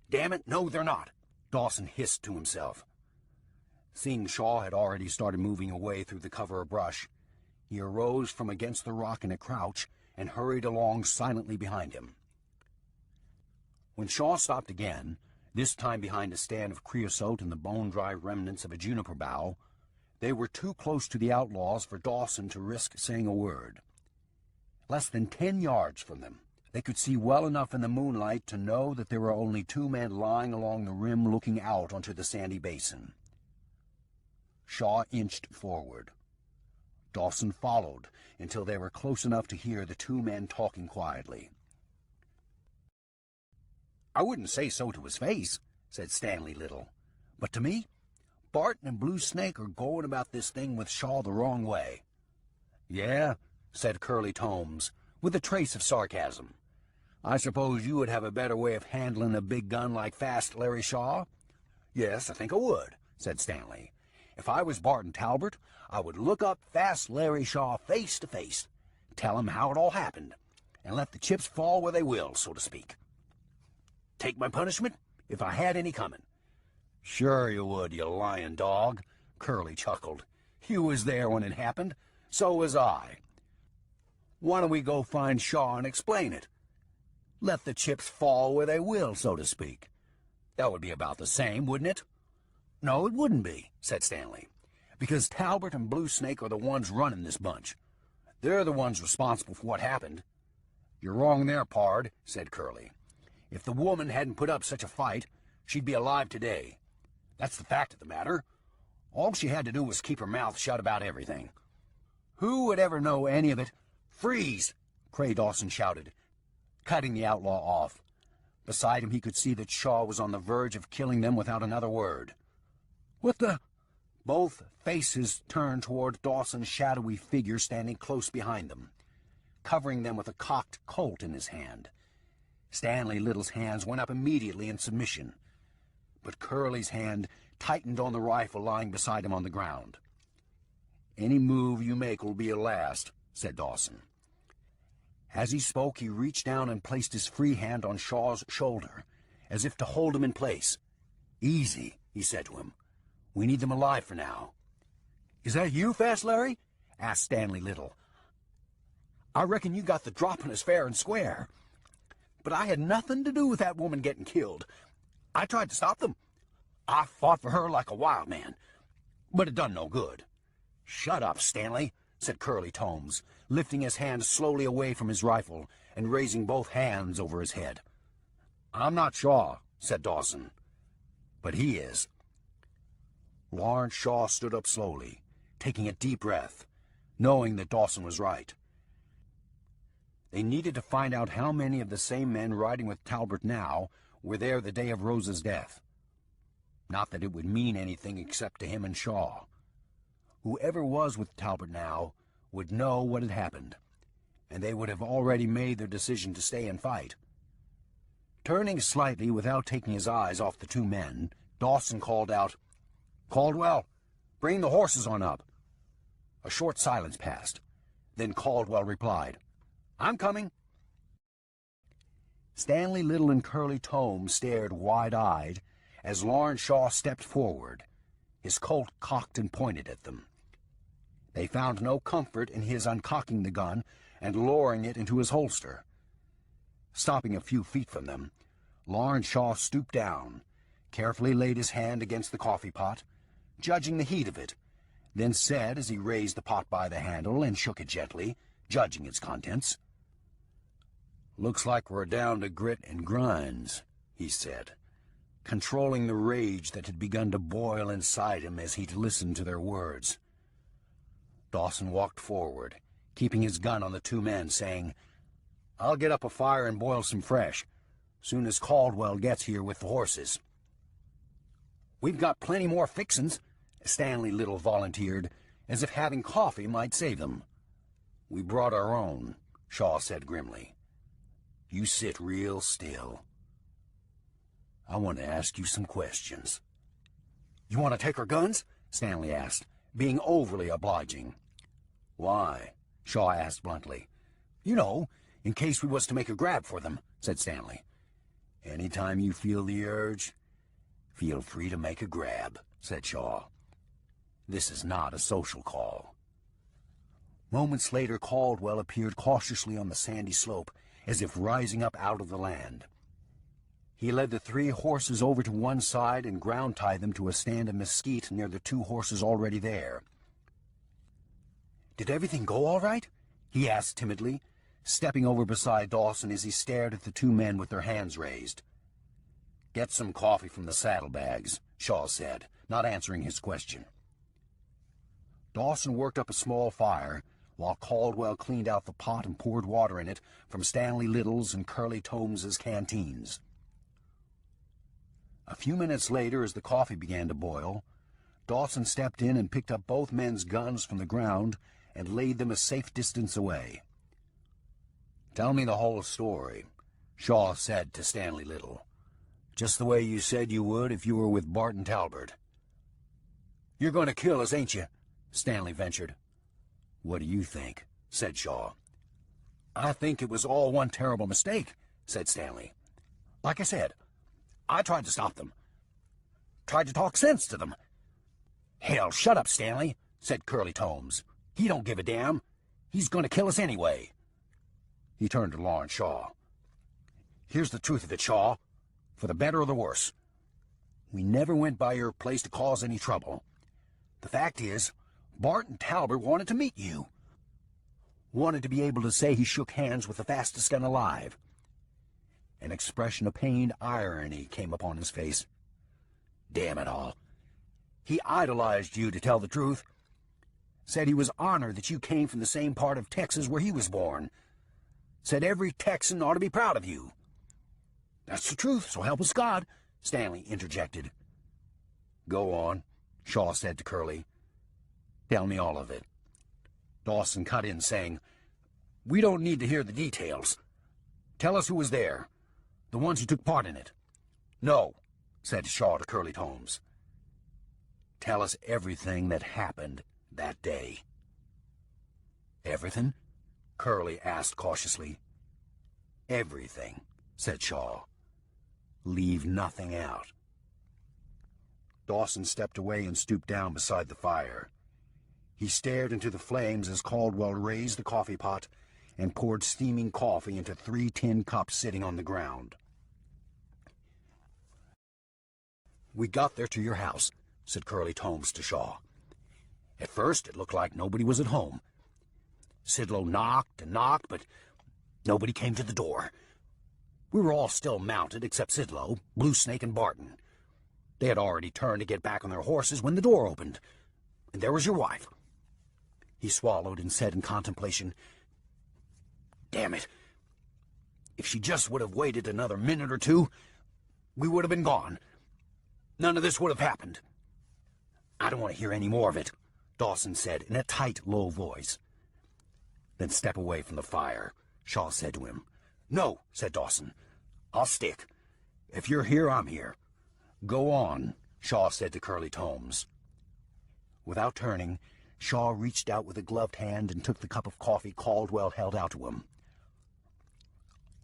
"Damn it, no, they're not," Dawson hissed to himself. Seeing Shaw had already started moving away through the cover of brush, he arose from against the rock in a crouch and hurried along silently behind him. When Shaw stopped again, this time behind a stand of creosote and the bone-dry remnants of a juniper bough, they were too close to the outlaws for Dawson to risk saying a word. Less than 10 yards from them, they could see well enough in the moonlight to know that there were only 2 men lying along the rim looking out onto the sandy basin. Shaw inched forward. Dawson followed until they were close enough to hear the 2 men talking quietly. "I wouldn't say so to his face," said Stanley Little, "but to me, Barton and Blue Snake are going about this thing with Shaw the wrong way." "Yeah," said Curly Tomes, with a trace of sarcasm. "I suppose you would have a better way of handling a big gun like Fast Larry Shaw?" "Yes, I think I would," said Stanley. "If I was Barton Talbot, I would look up Fast Larry Shaw face to face, tell him how it all happened, and let the chips fall where they will, so to speak. Take my punishment, if I had any coming." "Sure you would, you lying dog," Curly chuckled, You was there when it happened. So was I. Why don't we go find Shaw and explain it? Let the chips fall where they will, so to speak. That would be about the same, wouldn't it? No, it wouldn't be, said Stanley, because Talbot and Blue Snake are the ones running this bunch. They're the ones responsible for what happened. You're wrong there, Pard, said Curly. If the woman hadn't put up such a fight, she'd be alive today. That's the fact of the matter. All she had to do was keep her mouth shut about everything. Who would ever know any of it? Freeze! Cray Dawson shouted, cutting the outlaw off. Beside him he could see that Shaw was on the verge of killing them without another word. What the? Both faces turned toward Dawson's shadowy figure standing close behind them, covering them with a cocked Colt in his hand. Stanley Little's hands went up immediately in submission, but Curly's hand tightened on the rifle lying beside him on the ground. Any move you make will be your last, said Dawson. As he spoke, he reached down and placed his free hand on Shaw's shoulder, as if to hold him in place. Easy, he said to him. We need them alive for now. Is that you, Fast Larry? Asked Stanley Little. I reckon you got the drop on us fair and square. But I had nothing to do with that woman getting killed. I tried to stop them. I fought for her like a wild man, but it done no good. Shut up, Stanley, said Curly Tomes, lifting his hand slowly away from his rifle and raising both hands over his head. I'm not Shaw, said Dawson, but he is. Lawrence Shaw stood up slowly, taking a deep breath, knowing that Dawson was right. They needed to find out how many of the same men riding with Talbot now were there the day of Rosa's death. Not that it would mean anything except to him and Shaw. Whoever was with Talbot now would know what had happened, and they would have already made their decision to stay and fight. Turning slightly without taking his eyes off the two men, Dawson called out, Caldwell, bring the horses on up. A short silence passed. Then Caldwell replied, I'm coming. Stanley Little and Curly Tomes stared wide-eyed as Lawrence Shaw stepped forward, his Colt cocked and pointed at them. They found no comfort in his uncocking the gun and lowering it into his holster. Stopping a few feet from them, Lawrence Shaw stooped down, carefully laid his hand against the coffee pot, judging the heat of it, then said as he raised the pot by the handle and shook it gently, judging its contents, Looks like we're down to grit and grinds, he said, controlling the rage that had begun to boil inside him as he listened to their words. Dawson walked forward, keeping his gun on the two men, saying, I'll get up a fire and boil some fresh, soon as Caldwell gets here with the horses. We've got plenty more fixins, Stanley Little volunteered, as if having coffee might save them. We brought our own, Shaw said grimly. You sit real still. I want to ask you some questions. You want to take our guns? Stanley asked, being overly obliging. Why? Shaw asked bluntly. You know, in case we was to make a grab for them, said Stanley. Anytime you feel the urge, feel free to make a grab, said Shaw. This is not a social call. Moments later, Caldwell appeared cautiously on the sandy slope, as if rising up out of the land. He led the three horses over to one side and ground-tied them to a stand of mesquite near the two horses already there. Did everything go all right? He asked timidly, stepping over beside Dawson as he stared at the two men with their hands raised. Get some coffee from the saddlebags, Shaw said, not answering his question. Dawson worked up a small fire, while Caldwell cleaned out the pot and poured water in it from Stanley Little's and Curly Tomes's canteens. A few minutes later, as the coffee began to boil, Dawson stepped in and picked up both men's guns from the ground and laid them a safe distance away. Tell me the whole story, Shaw said to Stanley Little, just the way you said you would if you were with Barton Talbot. You're going to kill us, ain't you? Stanley ventured. What do you think? Said Shaw. I think it was all one terrible mistake, said Stanley. Like I said, I tried to stop them. Tried to talk sense to them. Hell, shut up, Stanley, said Curly Tomes. "He don't give a damn. He's going to kill us anyway." He turned to Lawrence Shaw. "Here's the truth of it, Shaw, for the better or the worse. We never went by your place to cause any trouble. The fact is, Barton Talbot wanted to meet you. Wanted to be able to say he shook hands with the fastest gun alive." An expression of pained irony came upon his face. "Damn it all. He idolized you, to tell the truth. Said he was honored that you came from the same part of Texas where he was born. Said every Texan ought to be proud of you." "That's the truth, so help us God," Stanley interjected. "Go on," Shaw said to Curly. "Tell me all of it." Dawson cut in, saying, "We don't need to hear the details. Tell us who was there, the ones who took part in it." "No," said Shaw to Curly Tomes. "Tell us everything that happened that day." "Everything?" Curly asked cautiously. "Everything," said Shaw. "Leave nothing out." Dawson stepped away and stooped down beside the fire. He stared into the flames as Caldwell raised the coffee pot and poured steaming coffee into 3 tin cups sitting on the ground. "We got there to your house," said Curly Tomes to Shaw. "At first it looked like nobody was at home. Sidlow knocked and knocked, but nobody came to the door. We were all still mounted except Sidlow, Blue Snake, and Barton. They had already turned to get back on their horses when the door opened, and there was your wife." He swallowed and said in contemplation, "Damn it. If she just would have waited another minute or two, we would have been gone. None of this would have happened." "I don't want to hear any more of it," Dawson said in a tight, low voice. "Then step away from the fire," Shaw said to him. "No," said Dawson. "I'll stick. If you're here, I'm here." "Go on," Shaw said to Curly Tomes. Without turning, Shaw reached out with a gloved hand and took the cup of coffee Caldwell held out to him.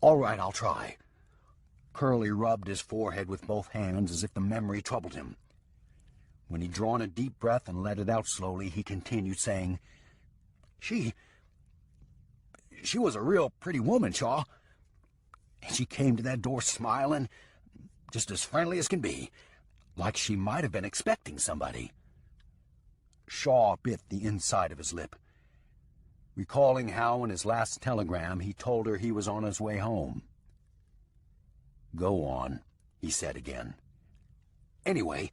"All right, I'll try." Curly rubbed his forehead with both hands as if the memory troubled him. When he'd drawn a deep breath and let it out slowly, he continued, saying, She was a real pretty woman, Shaw. She came to that door smiling, just as friendly as can be, like she might have been expecting somebody." Shaw bit the inside of his lip, recalling how in his last telegram he told her he was on his way home. "Go on," he said again. "Anyway,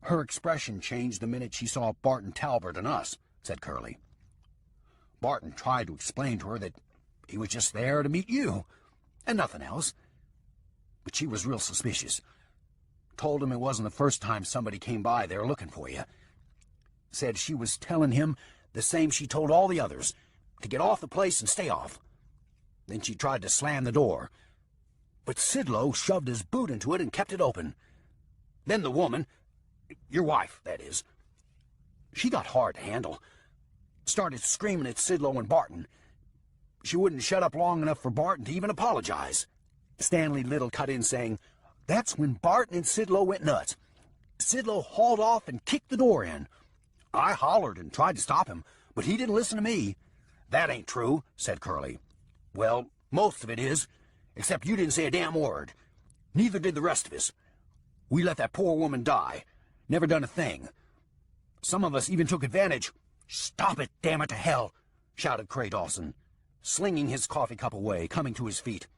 her expression changed the minute she saw Barton Talbot and us," said Curly. "Barton tried to explain to her that he was just there to meet you, and nothing else. But she was real suspicious. Told him it wasn't the first time somebody came by there looking for you. Said she was telling him the same she told all the others, to get off the place and stay off. Then she tried to slam the door, but Sidlow shoved his boot into it and kept it open. Then the woman, your wife, that is, she got hard to handle. Started screaming at Sidlow and Barton. She wouldn't shut up long enough for Barton to even apologize." Stanley Little cut in, saying, "That's when Barton and Sidlow went nuts. Sidlow hauled off and kicked the door in. I hollered and tried to stop him, but he didn't listen to me." "That ain't true," said Curly. "Well, most of it is, except you didn't say a damn word. Neither did the rest of us. We let that poor woman die. Never done a thing. Some of us even took advantage." "Stop it, damn it to hell!" shouted Cray Dawson, slinging his coffee cup away, coming to his feet.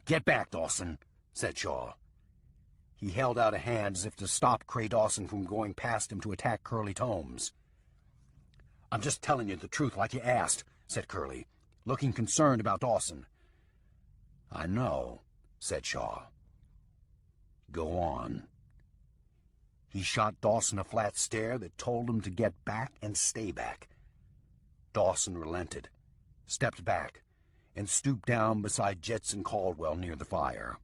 "Get back, Dawson," said Shaw. He held out a hand as if to stop Cray Dawson from going past him to attack Curly Tomes. "I'm just telling you the truth like you asked," said Curly, looking concerned about Dawson. "I know," said Shaw. "Go on." He shot Dawson a flat stare that told him to get back and stay back. Dawson relented, stepped back, and stooped down beside Jetson Caldwell near the fire.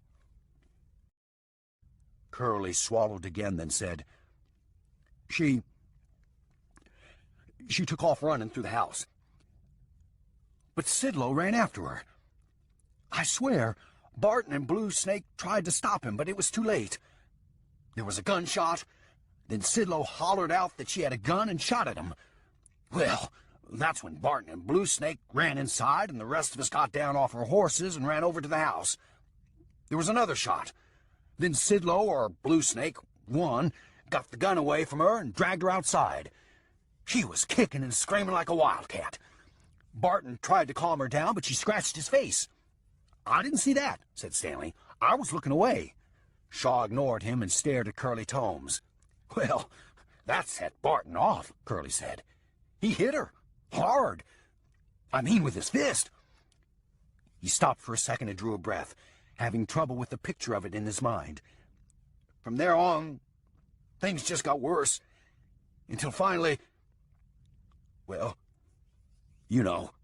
Curly swallowed again, then said, She took off running through the house. But Sidlow ran after her. I swear, Barton and Blue Snake tried to stop him, but it was too late. There was a gunshot, then Sidlow hollered out that she had a gun and shot at him. Well, that's when Barton and Blue Snake ran inside, and the rest of us got down off our horses and ran over to the house. There was another shot. Then Sidlow, or Blue Snake, one, got the gun away from her and dragged her outside. She was kicking and screaming like a wildcat. Barton tried to calm her down, but she scratched his face. "I didn't see that," said Stanley. "I was looking away." Shaw ignored him and stared at Curly Tomes. "Well, that set Barton off," Curly said. "He hit her. Hard. I mean, with his fist." He stopped for a second and drew a breath, having trouble with the picture of it in his mind. "From there on, things just got worse. Until finally, well, you know."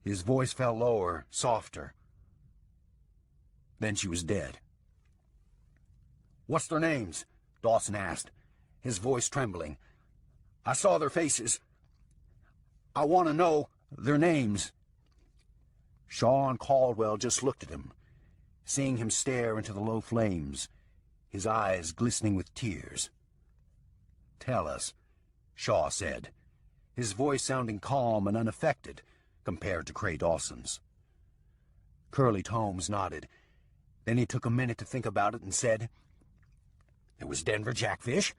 His voice fell lower, softer. Then she was dead. "What's their names?" Dawson asked, his voice trembling. "I saw their faces. I want to know their names." Shaw and Caldwell just looked at him, seeing him stare into the low flames, his eyes glistening with tears. "Tell us," Shaw said, his voice sounding calm and unaffected compared to Cray Dawson's. Curly Tomes nodded. Then he took a minute to think about it and said, "There was Denver Jackfish,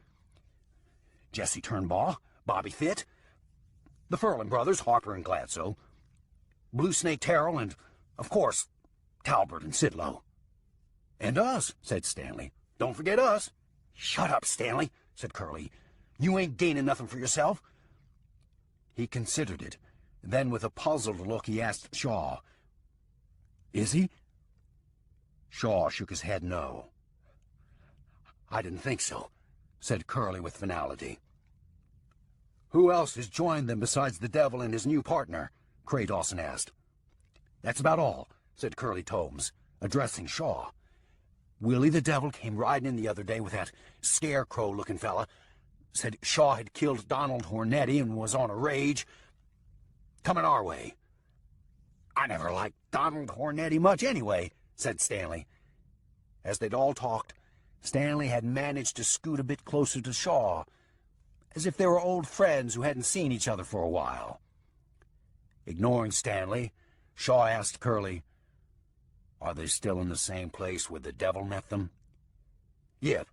Jesse Turnbaugh, Bobby Fitt, the Furlan brothers, Harper and Gladsoe, Blue Snake Terrell, and, of course, Talbert and Sidlow." "And us," said Stanley. "Don't forget us." "Shut up, Stanley," said Curly. "You ain't gaining nothing for yourself." He considered it. Then, with a puzzled look, he asked Shaw, "Is he?" Shaw shook his head no. "I didn't think so," said Curly with finality. "Who else has joined them besides the devil and his new partner?" Cray Dawson asked. "That's about all," said Curly Tomes, addressing Shaw. "Willie the Devil came riding in the other day with that scarecrow-looking fella. Said Shaw had killed Donald Hornetti and was on a rage. Coming our way." "I never liked Donald Hornetti much anyway," said Stanley. As they'd all talked, Stanley had managed to scoot a bit closer to Shaw, as if they were old friends who hadn't seen each other for a while. Ignoring Stanley, Shaw asked Curly, "Are they still in the same place where the devil met them?" "Yep,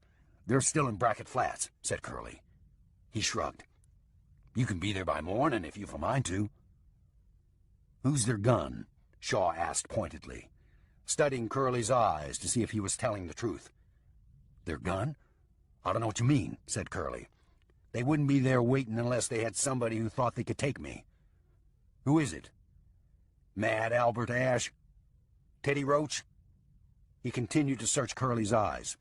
they're still in Brackett Flats," said Curly. He shrugged. "You can be there by morning if you've a mind to." "Who's their gun?" Shaw asked pointedly, studying Curly's eyes to see if he was telling the truth. "Their gun? I don't know what you mean," said Curly. "They wouldn't be there waiting unless they had somebody who thought they could take me." "Who is it? Mad Albert Ash? Teddy Roach?" He continued to search Curly's eyes.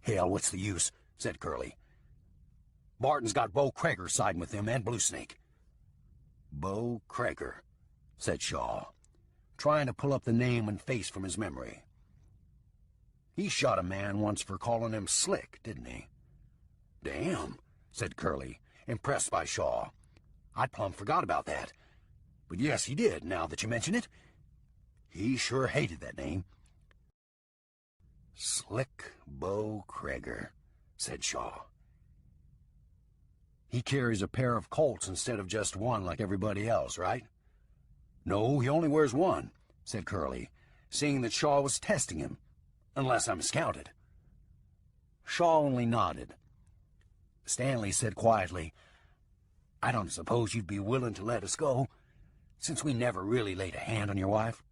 "Hell, what's the use?" said Curly. "Barton's got Bo Crager siding with him and Blue Snake." "Bo Crager," said Shaw, trying to pull up the name and face from his memory. "He shot a man once for calling him slick, didn't he?" "Damn," said Curly, impressed by Shaw. "I'd plumb forgot about that. But yes, he did, now that you mention it. He sure hated that name." "Slick Bo Crager," said Shaw. "He carries a pair of Colts instead of just one like everybody else, right?" "No, he only wears one," said Curly, seeing that Shaw was testing him, "unless I'm miscounted." Shaw only nodded. Stanley said quietly, "I don't suppose you'd be willing to let us go, since we never really laid a hand on your wife?"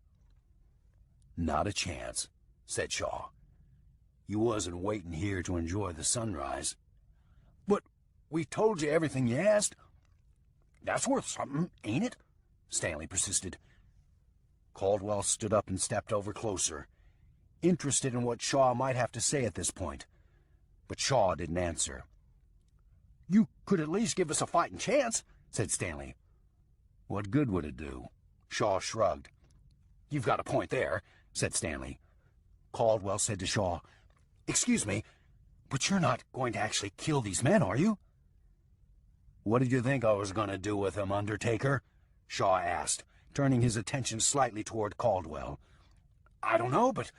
"Not a chance," said Shaw. "You wasn't waiting here to enjoy the sunrise." "But we told you everything you asked." "That's worth something, ain't it?" Stanley persisted. Caldwell stood up and stepped over closer, interested in what Shaw might have to say at this point. But Shaw didn't answer. "You could at least give us a fighting chance," said Stanley. "What good would it do?" Shaw shrugged. "You've got a point there," said Stanley. Caldwell said to Shaw, "Excuse me, but you're not going to actually kill these men, are you?" "What did you think I was going to do with them, Undertaker?" Shaw asked, turning his attention slightly toward Caldwell. "I don't know, but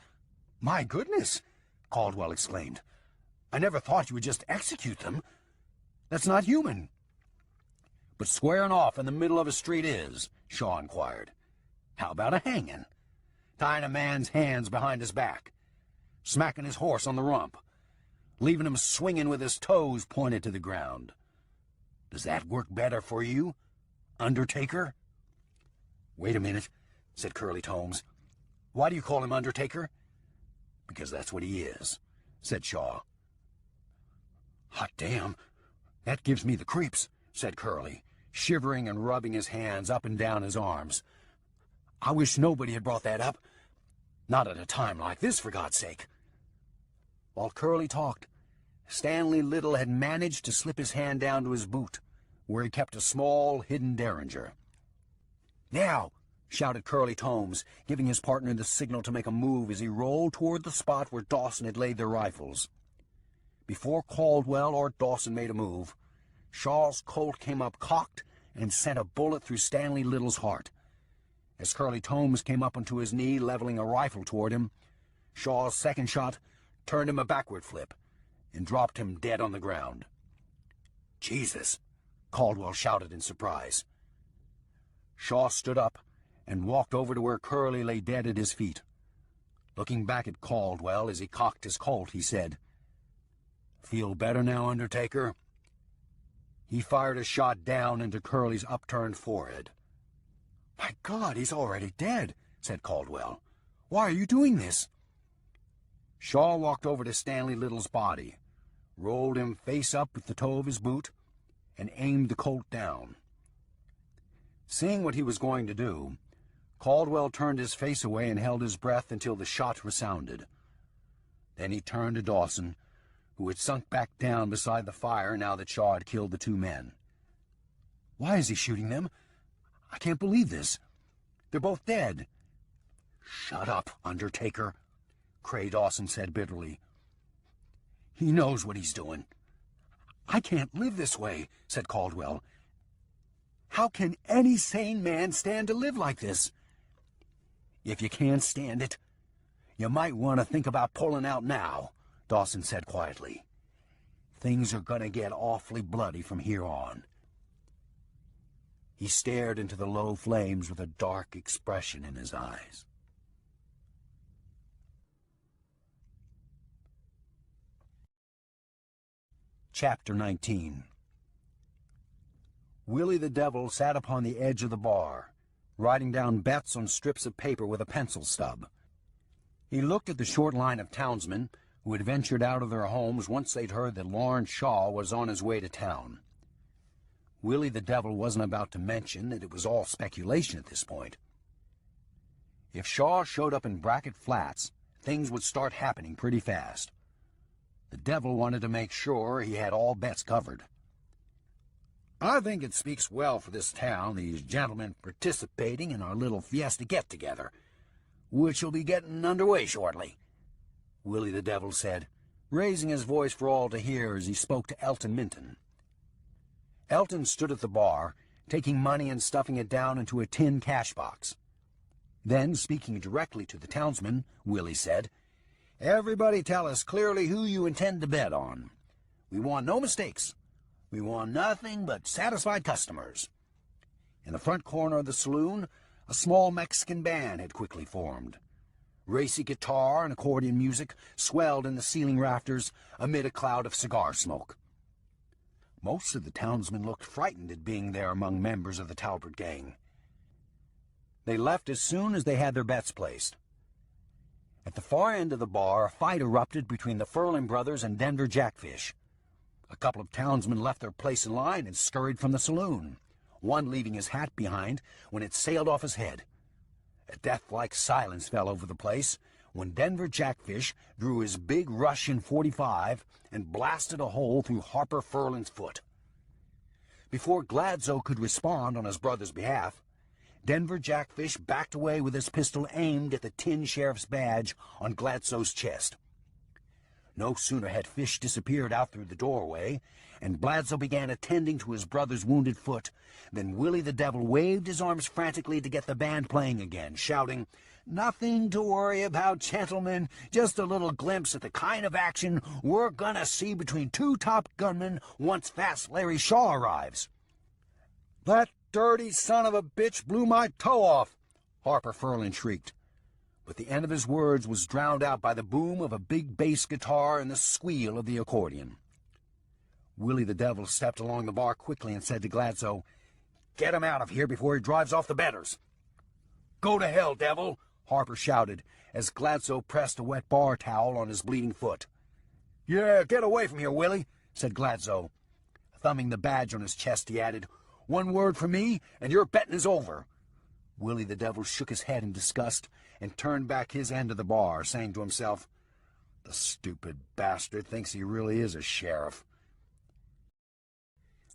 my goodness," Caldwell exclaimed. "I never thought you would just execute them. That's not human." But squaring off in the middle of a street is, Shaw inquired. How about a hanging? Tying a man's hands behind his back, smacking his horse on the rump, leaving him swinging with his toes pointed to the ground. Does that work better for you, Undertaker? Wait a minute, said Curly Tomes. Why do you call him Undertaker? Because that's what he is, said Shaw. Hot damn, that gives me the creeps, said Curly, shivering and rubbing his hands up and down his arms. I wish nobody had brought that up. Not at a time like this, for God's sake. While Curly talked, Stanley Little had managed to slip his hand down to his boot, where he kept a small, hidden derringer. Now, shouted Curly Tomes, giving his partner the signal to make a move as he rolled toward the spot where Dawson had laid their rifles. Before Caldwell or Dawson made a move, Shaw's Colt came up cocked and sent a bullet through Stanley Little's heart. As Curly Tomes came up onto his knee, leveling a rifle toward him, Shaw's second shot turned him a backward flip and dropped him dead on the ground. Jesus, Caldwell shouted in surprise. Shaw stood up and walked over to where Curly lay dead at his feet. Looking back at Caldwell as he cocked his Colt, he said, "Feel better now, Undertaker?" He fired a shot down into Curly's upturned forehead. "My God, he's already dead," said Caldwell. "Why are you doing this?" Shaw walked over to Stanley Little's body, rolled him face up with the toe of his boot, and aimed the Colt down. Seeing what he was going to do, Caldwell turned his face away and held his breath until the shot resounded. Then he turned to Dawson, who had sunk back down beside the fire now that Shaw had killed the two men. "Why is he shooting them? I can't believe this. They're both dead." "Shut up, Undertaker," Cray Dawson said bitterly. "He knows what he's doing." "I can't live this way," said Caldwell. "How can any sane man stand to live like this?" "If you can't stand it, you might want to think about pulling out now," Dawson said quietly. "Things are going to get awfully bloody from here on." He stared into the low flames with a dark expression in his eyes. Chapter 19. Willie the Devil sat upon the edge of the bar, writing down bets on strips of paper with a pencil stub. He looked at the short line of townsmen who had ventured out of their homes once they'd heard that Lawrence Shaw was on his way to town. Willie the Devil wasn't about to mention that it was all speculation at this point. If Shaw showed up in Brackett Flats, things would start happening pretty fast. The Devil wanted to make sure he had all bets covered. "I think it speaks well for this town, these gentlemen participating in our little fiesta get-together, which will be getting underway shortly," Willie the Devil said, raising his voice for all to hear as he spoke to Elton Minton. Elton stood at the bar, taking money and stuffing it down into a tin cash box. Then, speaking directly to the townsmen, Willie said, "Everybody tell us clearly who you intend to bet on. We want no mistakes. We want nothing but satisfied customers." In the front corner of the saloon, a small Mexican band had quickly formed. Racy guitar and accordion music swelled in the ceiling rafters amid a cloud of cigar smoke. Most of the townsmen looked frightened at being there among members of the Talbot gang. They left as soon as they had their bets placed. At the far end of the bar, a fight erupted between the Furlan brothers and Denver Jackfish. A couple of townsmen left their place in line and scurried from the saloon, one leaving his hat behind when it sailed off his head. A death-like silence fell over the place when Denver Jackfish drew his big Russian .45 and blasted a hole through Harper Furlan's foot. Before Gladso could respond on his brother's behalf, Denver Jackfish backed away with his pistol aimed at the tin sheriff's badge on Gladso's chest. No sooner had Fish disappeared out through the doorway, and Gladso began attending to his brother's wounded foot, than Willie the Devil waved his arms frantically to get the band playing again, shouting, "Nothing to worry about, gentlemen. Just a little glimpse at the kind of action we're gonna see between two top gunmen once Fast Larry Shaw arrives." "That dirty son of a bitch blew my toe off," Harper Ferlin shrieked. But the end of his words was drowned out by the boom of a big bass guitar and the squeal of the accordion. Willie the Devil stepped along the bar quickly and said to Gladso, "Get him out of here before he drives off the betters." "Go to hell, Devil," Harper shouted, as Gladso pressed a wet bar towel on his bleeding foot. "Yeah, get away from here, Willie," said Gladso. Thumbing the badge on his chest, he added, "One word from me, and your betting is over." Willie the Devil shook his head in disgust and turned back his end of the bar, saying to himself, "The stupid bastard thinks he really is a sheriff."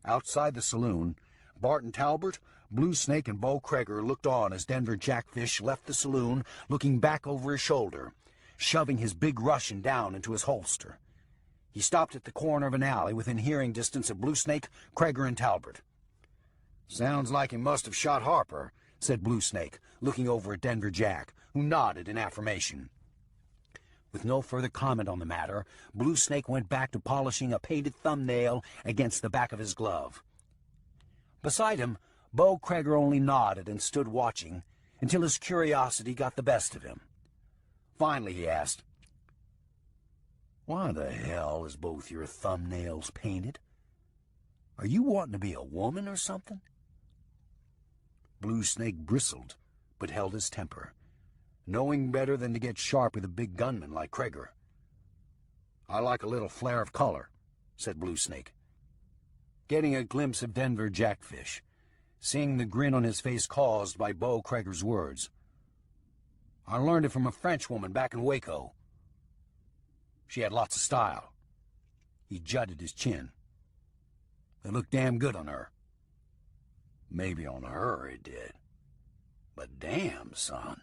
Outside the saloon, Barton Talbert, Blue Snake, and Bo Kreger looked on as Denver Jackfish left the saloon, looking back over his shoulder, shoving his big Russian down into his holster. He stopped at the corner of an alley within hearing distance of Blue Snake, Kreger, and Talbert. "Sounds like he must have shot Harper," said Blue Snake, looking over at Denver Jack, who nodded in affirmation. With no further comment on the matter, Blue Snake went back to polishing a painted thumbnail against the back of his glove. Beside him, Bo Kreger only nodded and stood watching until his curiosity got the best of him. Finally he asked, "Why the hell is both your thumbnails painted? Are you wanting to be a woman or something?" Blue Snake bristled, but held his temper, knowing better than to get sharp with a big gunman like Kreger. "I like a little flare of color," said Blue Snake. Getting a glimpse of Denver Jackfish, seeing the grin on his face caused by Bo Kreger's words. "I learned it from a Frenchwoman back in Waco. She had lots of style." He jutted his chin. "It looked damn good on her." "Maybe on her it did. But damn, son,"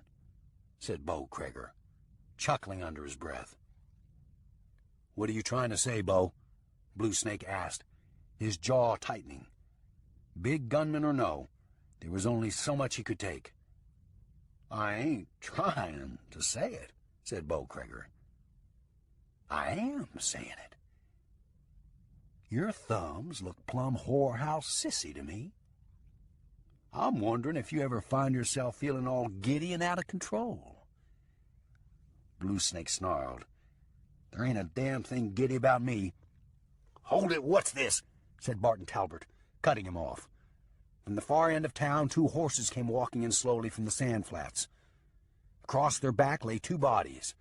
said Bo Kreger, chuckling under his breath. "What are you trying to say, Bo?" Blue Snake asked, his jaw tightening. Big gunman or no, there was only so much he could take. "I ain't trying to say it," said Bo Kreger. "I am saying it. Your thumbs look plumb whorehouse sissy to me. I'm wondering if you ever find yourself feeling all giddy and out of control." Blue Snake snarled, "There ain't a damn thing giddy about me." "Hold it, what's this?" said Barton Talbert, cutting him off. From the far end of town, 2 horses came walking in slowly from the sand flats. Across their back lay 2 bodies,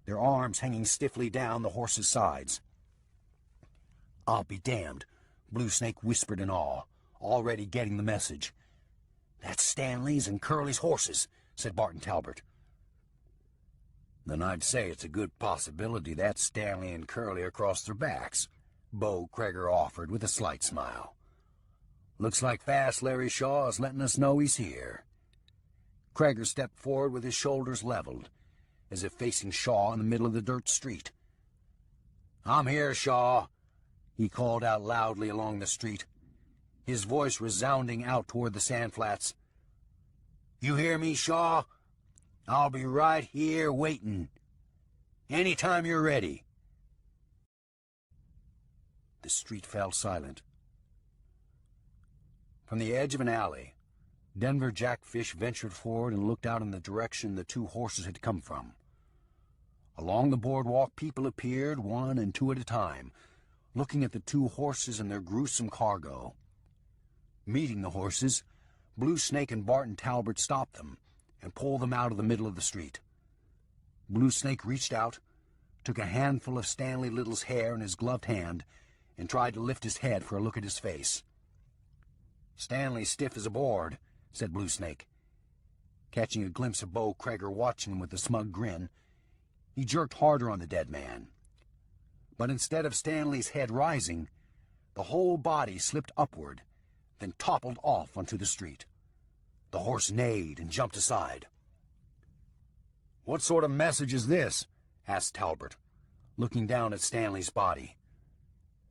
their arms hanging stiffly down the horses' sides. "I'll be damned," Blue Snake whispered in awe, already getting the message. "That's Stanley's and Curly's horses," said Barton Talbert. "Then I'd say it's a good possibility that Stanley and Curly are across their backs," Bo Kreger offered with a slight smile. "Looks like Fast Larry Shaw is letting us know he's here." Kreger stepped forward with his shoulders leveled, as if facing Shaw in the middle of the dirt street. "I'm here, Shaw," he called out loudly along the street, his voice resounding out toward the sand flats. "You hear me, Shaw? I'll be right here waiting. Anytime you're ready." The street fell silent. From the edge of an alley, Denver Jackfish ventured forward and looked out in the direction the 2 horses had come from. Along the boardwalk, people appeared, 1 and 2 at a time, looking at the 2 horses and their gruesome cargo. Meeting the horses, Blue Snake and Barton Talbert stopped them and pulled them out of the middle of the street. Blue Snake reached out, took a handful of Stanley Little's hair in his gloved hand, and tried to lift his head for a look at his face. "Stanley's stiff as a board," said Blue Snake. Catching a glimpse of Bo Kreger watching him with a smug grin, he jerked harder on the dead man. But instead of Stanley's head rising, the whole body slipped upward, then toppled off onto the street. The horse neighed and jumped aside. "What sort of message is this?" asked Talbert, looking down at Stanley's body.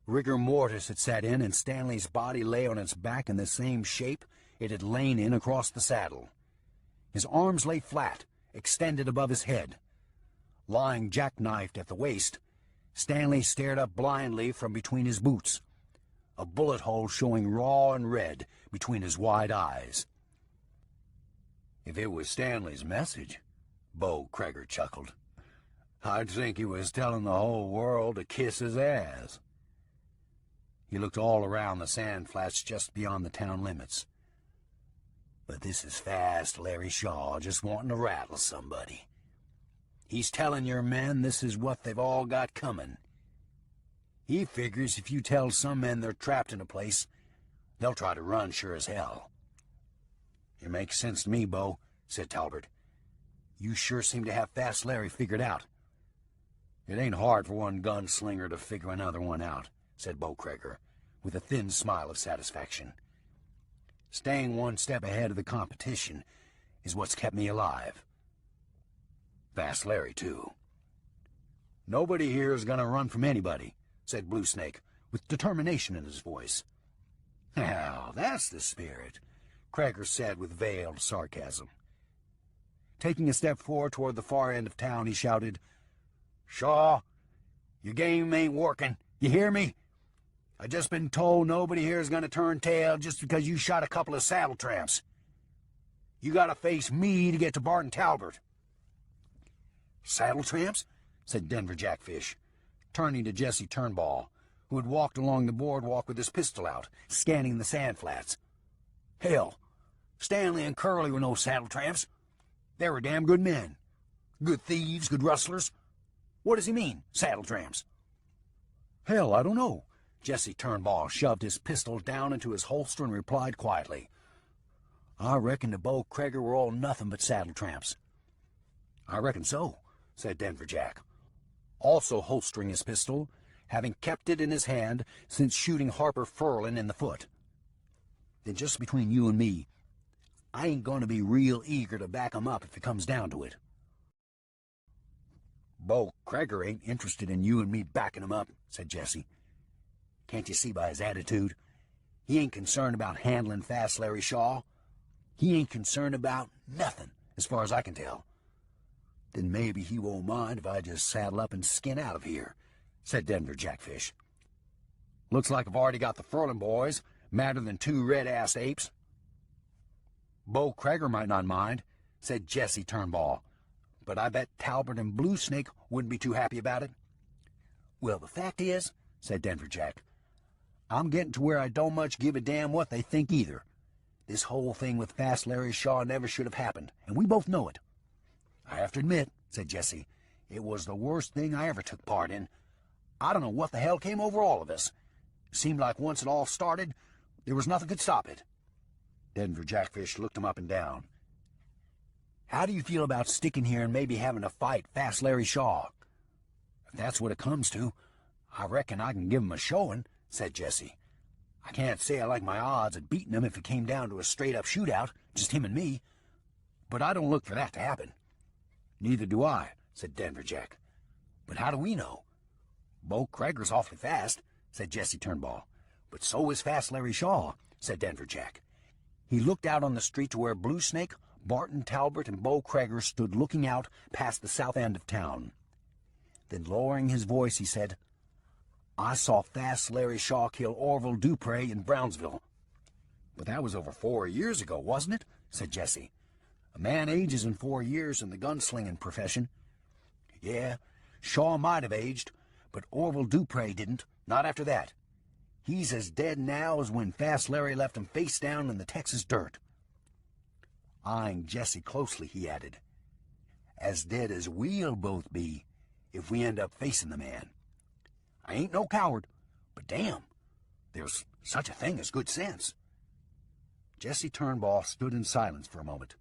Rigor mortis had set in, and Stanley's body lay on its back in the same shape it had lain in across the saddle. His arms lay flat, extended above his head. Lying jackknifed at the waist, Stanley stared up blindly from between his boots. a bullet hole showing raw and red between his wide eyes. "If it was Stanley's message," Bo Kreger chuckled, "I'd think he was telling the whole world to kiss his ass." He looked all around the sand flats just beyond the town limits. "But this is Fast Larry Shaw just wanting to rattle somebody. He's telling your men this is what they've all got coming. He figures if you tell some men they're trapped in a place, they'll try to run sure as hell." "It makes sense to me, Bo," said Talbot. "You sure seem to have Fast Larry figured out." "It ain't hard for one gunslinger to figure another one out," said Bo Kreger, with a thin smile of satisfaction. "Staying one step ahead of the competition is what's kept me alive. Fast Larry, too." "Nobody here is going to run from anybody," said Blue Snake, with determination in his voice. "Now, that's the spirit," Kreger said with veiled sarcasm. Taking a step forward toward the far end of town, he shouted, "Shaw, your game ain't working. You hear me? I just been told nobody here is going to turn tail just because you shot a couple of saddle tramps. You got to face me to get to Barton Talbot." "Saddle tramps?" said Denver Jackfish, turning to Jesse Turnball, who had walked along the boardwalk with his pistol out, scanning the sand flats. "Hell, Stanley and Curly were no saddle tramps. They were damn good men. Good thieves, good rustlers. What does he mean, saddle tramps?" "Hell, I don't know." Jesse Turnball shoved his pistol down into his holster and replied quietly, "I reckon the Bo Kreger were all nothing but saddle tramps." "I reckon so," said Denver Jack, also holstering his pistol, having kept it in his hand since shooting Harper Furlan in the foot. "Then just between you and me, I ain't going to be real eager to back 'em up if it comes down to it." "Bo Kreger ain't interested in you and me backing him up," said Jesse. "Can't you see by his attitude? He ain't concerned about handling Fast Larry Shaw. He ain't concerned about nothing, as far as I can tell." "Then maybe he won't mind if I just saddle up and skin out of here," said Denver Jackfish. "Looks like I've already got the Furlan boys, madder than two red-ass apes." "Bo Kreger might not mind," said Jesse Turnball, "but I bet Talbot and Blue Snake wouldn't be too happy about it." "Well, the fact is," said Denver Jack, "I'm getting to where I don't much give a damn what they think either. This whole thing with Fast Larry Shaw never should have happened, and we both know it." "I have to admit," said Jesse, "it was the worst thing I ever took part in. I don't know what the hell came over all of us. It seemed like once it all started, there was nothing could stop it." Denver Jackfish looked him up and down. "How do you feel about sticking here and maybe having to fight Fast Larry Shaw?" "If that's what it comes to, I reckon I can give him a showing," said Jesse. "I can't say I like my odds at beating him if it came down to a straight-up shootout, just him and me. But I don't look for that to happen." "Neither do I," said Denver Jack. "But how do we know?" "Bo Kreger's awfully fast," said Jesse Turnball. "But so is Fast Larry Shaw," said Denver Jack. He looked out on the street to where Blue Snake, Barton Talbot, and Bo Kreger stood looking out past the south end of town. Then, lowering his voice, he said, "I saw Fast Larry Shaw kill Orville Dupre in Brownsville." "But that was over 4 years ago, wasn't it?" said Jesse. "A man ages in 4 years in the gunslinging profession." "Yeah, Shaw might have aged, but Orville Dupre didn't, not after that. He's as dead now as when Fast Larry left him face down in the Texas dirt." Eyeing Jesse closely, he added, "As dead as we'll both be if we end up facing the man. I ain't no coward, but damn, there's such a thing as good sense." Jesse Turnball stood in silence for a moment,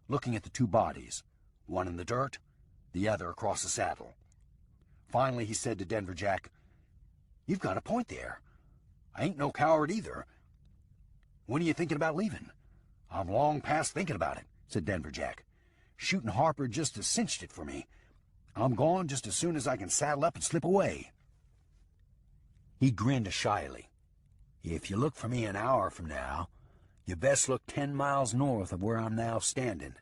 looking at the two bodies, one in the dirt, the other across the saddle. Finally he said to Denver Jack, "You've got a point there. I ain't no coward either. When are you thinking about leaving?" "I'm long past thinking about it," said Denver Jack. "Shooting Harper just has cinched it for me. I'm gone just as soon as I can saddle up and slip away." He grinned shyly. "If you look for me an hour from now, you best look 10 miles north of where I'm now standing."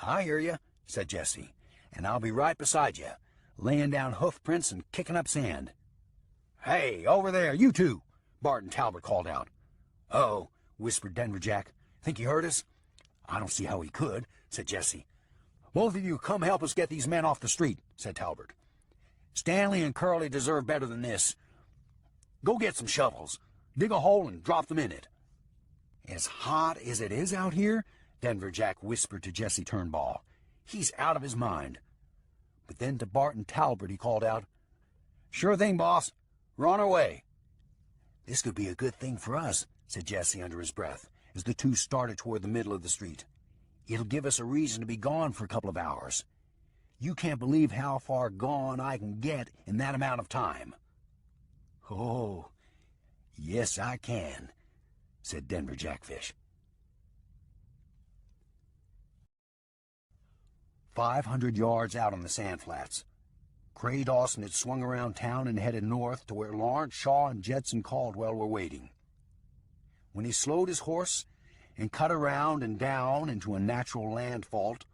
"I hear you," said Jesse, "and I'll be right beside you, laying down hoof prints and kicking up sand." "Hey, over there, you two!" Barton Talbot called out. "Oh," whispered Denver Jack. "Think he heard us?" "I don't see how he could," said Jesse. "Both of you come help us get these men off the street," said Talbot. "Stanley and Curly deserve better than this. Go get some shovels. Dig a hole and drop them in it." "As hot as it is out here," Denver Jack whispered to Jesse Turnbull, "he's out of his mind." But then to Barton Talbot he called out, "Sure thing, boss. We're on our way." "This could be a good thing for us," said Jesse under his breath, as the two started toward the middle of the street. "It'll give us a reason to be gone for a couple of hours. You can't believe how far gone I can get in that amount of time." "Oh, yes, I can," said Denver Jackfish. 500 yards out on the sand flats, Cray Dawson had swung around town and headed north to where Lawrence Shaw and Jetson Caldwell were waiting. When he slowed his horse and cut around and down into a natural land fault,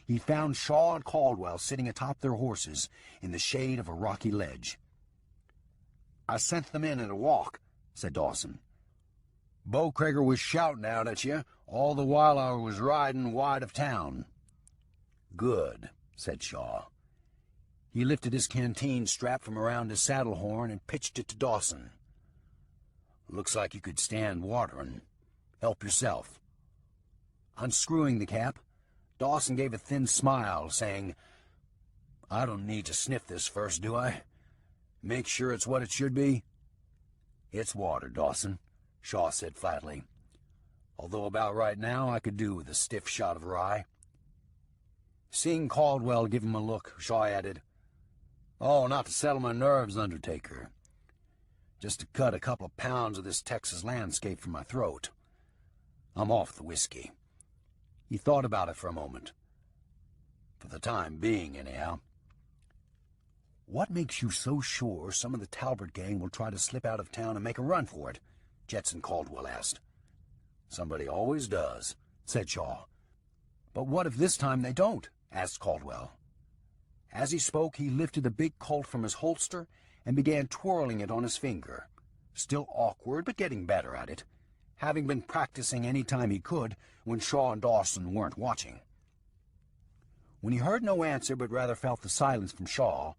he found Shaw and Caldwell sitting atop their horses in the shade of a rocky ledge. "I sent them in at a walk," said Dawson. "Bo Crager was shouting out at you all the while I was riding wide of town." "Good," said Shaw. He lifted his canteen strap from around his saddle horn and pitched it to Dawson. "Looks like you could stand watering. Help yourself." Unscrewing the cap, Dawson gave a thin smile, saying, "I don't need to sniff this first, do I? Make sure it's what it should be?" "It's water, Dawson," Shaw said flatly. "Although about right now I could do with a stiff shot of rye." Seeing Caldwell give him a look, Shaw added, "Oh, not to settle my nerves, Undertaker. Just to cut a couple of pounds of this Texas landscape from my throat. I'm off the whiskey." He thought about it for a moment. "For the time being, anyhow." "What makes you so sure some of the Talbot gang will try to slip out of town and make a run for it?" Jetson Caldwell asked. "Somebody always does," said Shaw. "But what if this time they don't?" asked Caldwell. As he spoke, he lifted a big Colt from his holster and began twirling it on his finger, still awkward but getting better at it, having been practicing any time he could when Shaw and Dawson weren't watching. When he heard no answer but rather felt the silence from Shaw,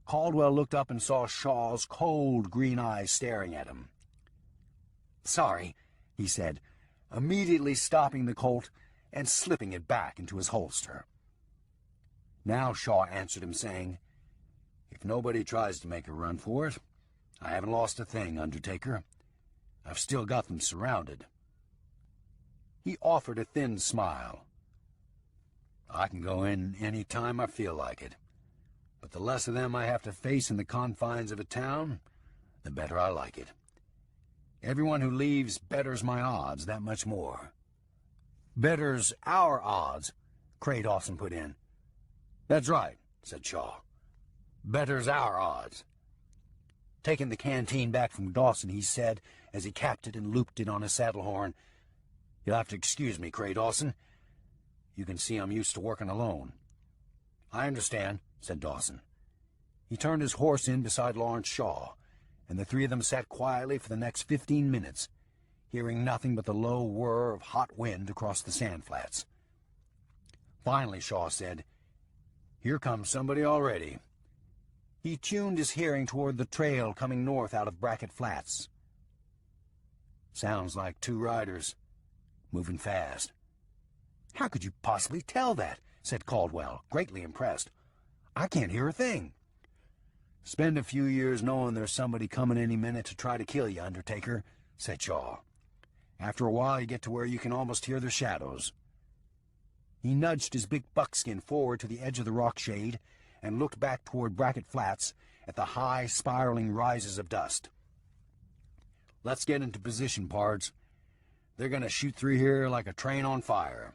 Caldwell looked up and saw Shaw's cold green eyes staring at him. "Sorry," he said, immediately stopping the Colt and slipping it back into his holster. Now Shaw answered him, saying, "If nobody tries to make a run for it, I haven't lost a thing, Undertaker. I've still got them surrounded." He offered a thin smile. "I can go in any time I feel like it, but the less of them I have to face in the confines of a town, the better I like it. Everyone who leaves betters my odds that much more." "Betters our odds," Cray Dawson put in. "That's right," said Shaw. "Betters our odds." Taking the canteen back from Dawson, he said, as he capped it and looped it on his saddle horn, "You'll have to excuse me, Cray Dawson. You can see I'm used to working alone." "I understand," said Dawson. He turned his horse in beside Lawrence Shaw, and the three of them sat quietly for the next 15 minutes, hearing nothing but the low whir of hot wind across the sand flats. Finally Shaw said, "Here comes somebody already." He tuned his hearing toward the trail coming north out of Brackett Flats. "Sounds like 2 riders, moving fast." "How could you possibly tell that?" said Caldwell, greatly impressed. "I can't hear a thing." "Spend a few years knowing there's somebody coming any minute to try to kill you, Undertaker," said Shaw. "After a while you get to where you can almost hear their shadows." He nudged his big buckskin forward to the edge of the rock shade and looked back toward Brackett Flats at the high, spiraling rises of dust. "Let's get into position, pards. They're going to shoot through here like a train on fire."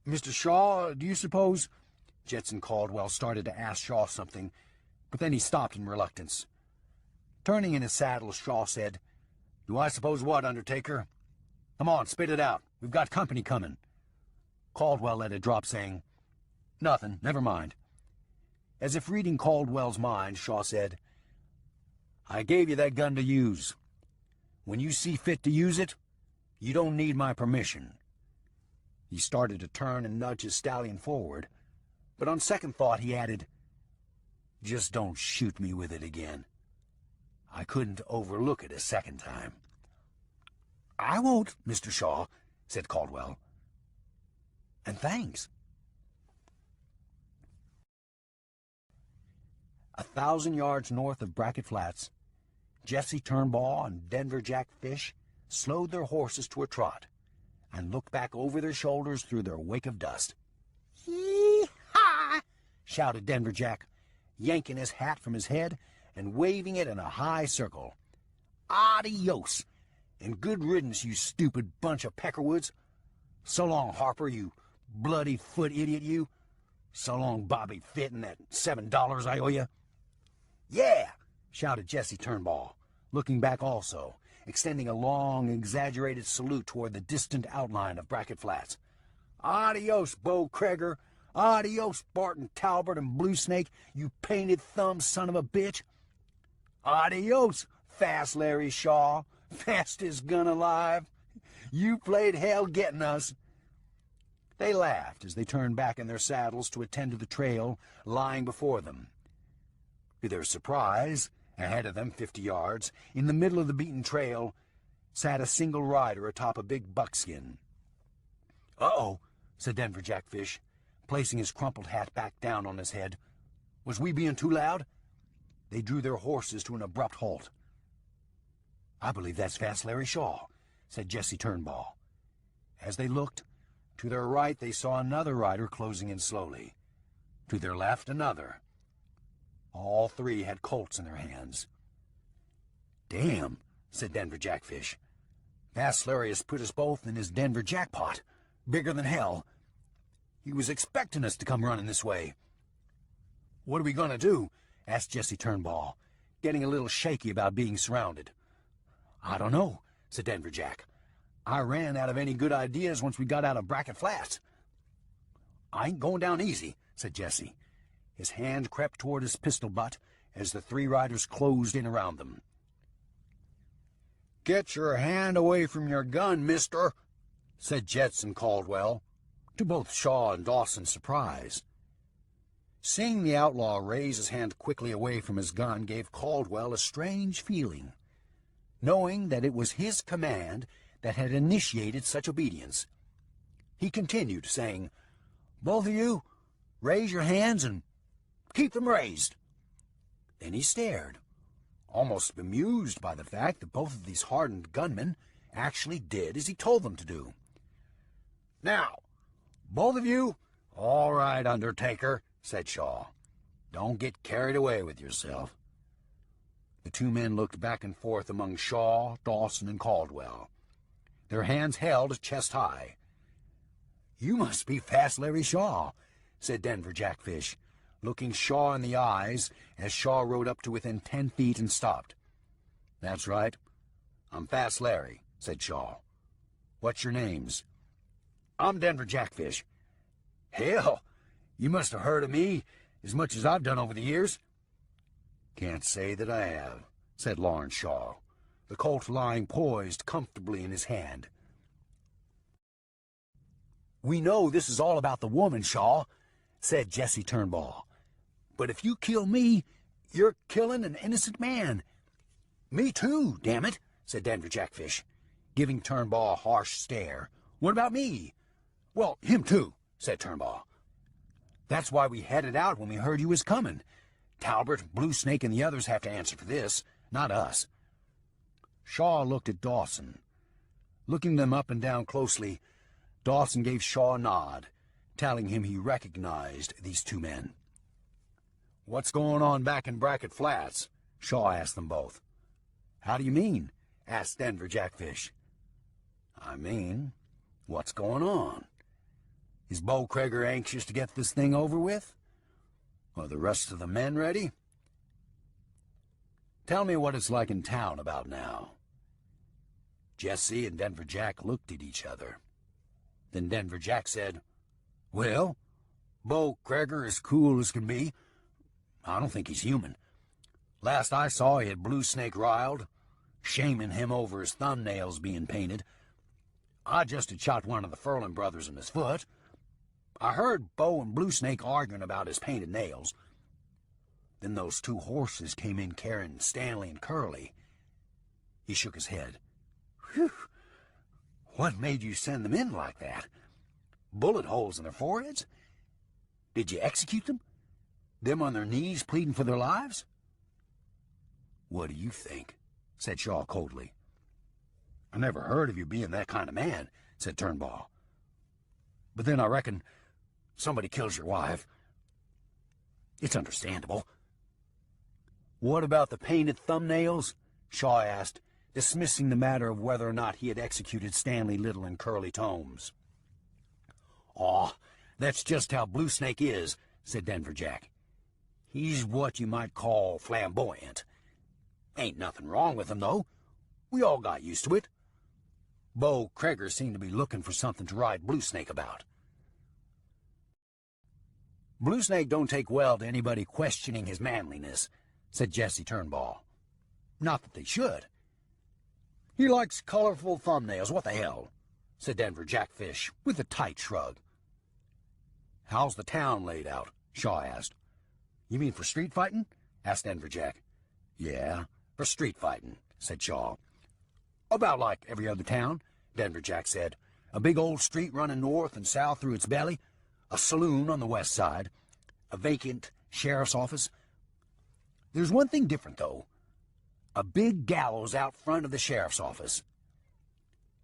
"Mr. Shaw, do you suppose—" Jetson Caldwell started to ask Shaw something, but then he stopped in reluctance. Turning in his saddle, Shaw said, "Do I suppose what, Undertaker? Come on, spit it out. We've got company coming." Caldwell let it drop, saying, "Nothing, never mind." As if reading Caldwell's mind, Shaw said, "I gave you that gun to use. When you see fit to use it, you don't need my permission." He started to turn and nudge his stallion forward, but on second thought he added, "Just don't shoot me with it again. I couldn't overlook it a second time." "I won't, Mr. Shaw," said Caldwell. "And thanks." 1,000 yards north of Brackett Flats, Jesse Turnbull and Denver Jack Fish slowed their horses to a trot and looked back over their shoulders through their wake of dust. "Yee-haw!" shouted Denver Jack, yanking his hat from his head and waving it in a high circle. "Adios, and good riddance, you stupid bunch of peckerwoods. So long, Harper, you bloody foot idiot, you. So long, Bobby Fitz, and that $7 I owe you." "Yeah!" shouted Jesse Turnbull, looking back also, extending a long, exaggerated salute toward the distant outline of Brackett Flats. "Adios, Bo Kreger. Adios, Barton Talbert and Blue Snake, you painted thumb son of a bitch. Adios, Fast Larry Shaw, fastest gun alive. You played hell getting us." They laughed as they turned back in their saddles to attend to the trail lying before them. To their surprise, ahead of them 50 yards, in the middle of the beaten trail, sat a single rider atop a big buckskin. "Uh-oh," said Denver Jack Fish, placing his crumpled hat back down on his head. "Was we being too loud?" They drew their horses to an abrupt halt. "I believe that's Fast Larry Shaw," said Jesse Turnbull. As they looked, to their right they saw another rider closing in slowly. To their left, another. All three had Colts in their hands. "Damn," said Denver Jack Fish. "Fast Larry has put us both in his Denver jackpot. Bigger than hell. He was expecting us to come running this way." "What are we going to do?" asked Jesse Turnbull, getting a little shaky about being surrounded. "I don't know," said Denver Jack. "I ran out of any good ideas once we got out of Brackett Flats." "I ain't going down easy," said Jesse. His hand crept toward his pistol butt as the three riders closed in around them. "Get your hand away from your gun, mister," said Jetson Caldwell, to both Shaw and Dawson's surprise. Seeing the outlaw raise his hand quickly away from his gun gave Caldwell a strange feeling, knowing that it was his command that had initiated such obedience. He continued, saying, "Both of you, raise your hands and keep them raised." Then he stared, almost bemused by the fact that both of these hardened gunmen actually did as he told them to do. "Now, both of you—" "All right, Undertaker," said Shaw. "Don't get carried away with yourself." The two men looked back and forth among Shaw, Dawson, and Caldwell, their hands held chest high. "You must be Fast Larry Shaw," said Denver Jack Fish, looking Shaw in the eyes as Shaw rode up to within 10 feet and stopped. "That's right. I'm Fast Larry," said Shaw. "What's your names?" "I'm Denver Jack Fish." "Hell, you must have heard of me as much as I've done over the years." "Can't say that I have," said Lawrence Shaw, the Colt lying poised comfortably in his hand. "We know this is all about the woman, Shaw," said Jesse Turnbull. "But if you kill me, you're killing an innocent man." "Me too, damn it," said Denver Jack Fish, giving Turnbull a harsh stare. "What about me?" "Well, him too," said Turnbull. "That's why we headed out when we heard you was coming. Talbert, Blue Snake, and the others have to answer for this, not us." Shaw looked at Dawson. Looking them up and down closely, Dawson gave Shaw a nod, telling him he recognized these two men. "What's going on back in Brackett Flats?" Shaw asked them both. "How do you mean?" asked Denver Jack Fish. "I mean, what's going on? Is Bo Kreger anxious to get this thing over with? Are the rest of the men ready? Tell me what it's like in town about now." Jesse and Denver Jack looked at each other. Then Denver Jack said, "Well, Bo Kreger is cool as can be. I don't think he's human. Last I saw, he had Blue Snake riled. shaming him over his thumbnails being painted. I just had shot one of the Furlan brothers in his foot. I heard Bo and Blue Snake arguing about his painted nails. Then those two horses came in carrying Stanley and Curly. He shook his head. Whew. What made you send them in like that? Bullet holes in their foreheads? Did you execute them? Them on their knees pleading for their lives? What do you think? Said Shaw coldly. I never heard of you being that kind of man, said Turnbull. But then I reckon somebody kills your wife. It's understandable. What about the painted thumbnails? Shaw asked, dismissing the matter of whether or not he had executed Stanley Little and Curly Tomes. Aw, that's just how Blue Snake is, said Denver Jack. He's what you might call flamboyant. Ain't nothing wrong with him, though. We all got used to it. Bo Kreger seemed to be looking for something to ride Blue Snake about. Blue Snake don't take well to anybody questioning his manliness, said Jesse Turnbull. Not that they should. He likes colorful thumbnails, what the hell, said Denver Jackfish, with a tight shrug. How's the town laid out? Shaw asked. You mean for street fighting? Asked Denver Jack. Yeah, for street fighting, said Shaw. About like every other town, Denver Jack said. A big old street running north and south through its belly, a saloon on the west side, a vacant sheriff's office. There's one thing different, though. A big gallows out front of the sheriff's office.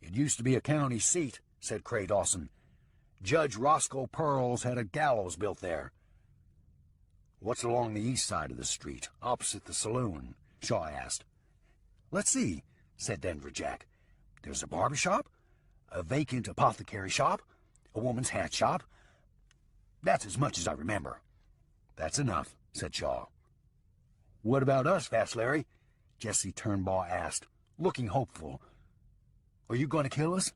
It used to be a county seat, said Cray Dawson. Judge Roscoe Pearls had a gallows built there. What's along the east side of the street, opposite the saloon? Shaw asked. Let's see, said Denver Jack. There's a barber shop, a vacant apothecary shop, a woman's hat shop. That's as much as I remember. That's enough, said Shaw. What about us, Fast Larry? Jesse Turnbull asked, looking hopeful. Are you going to kill us?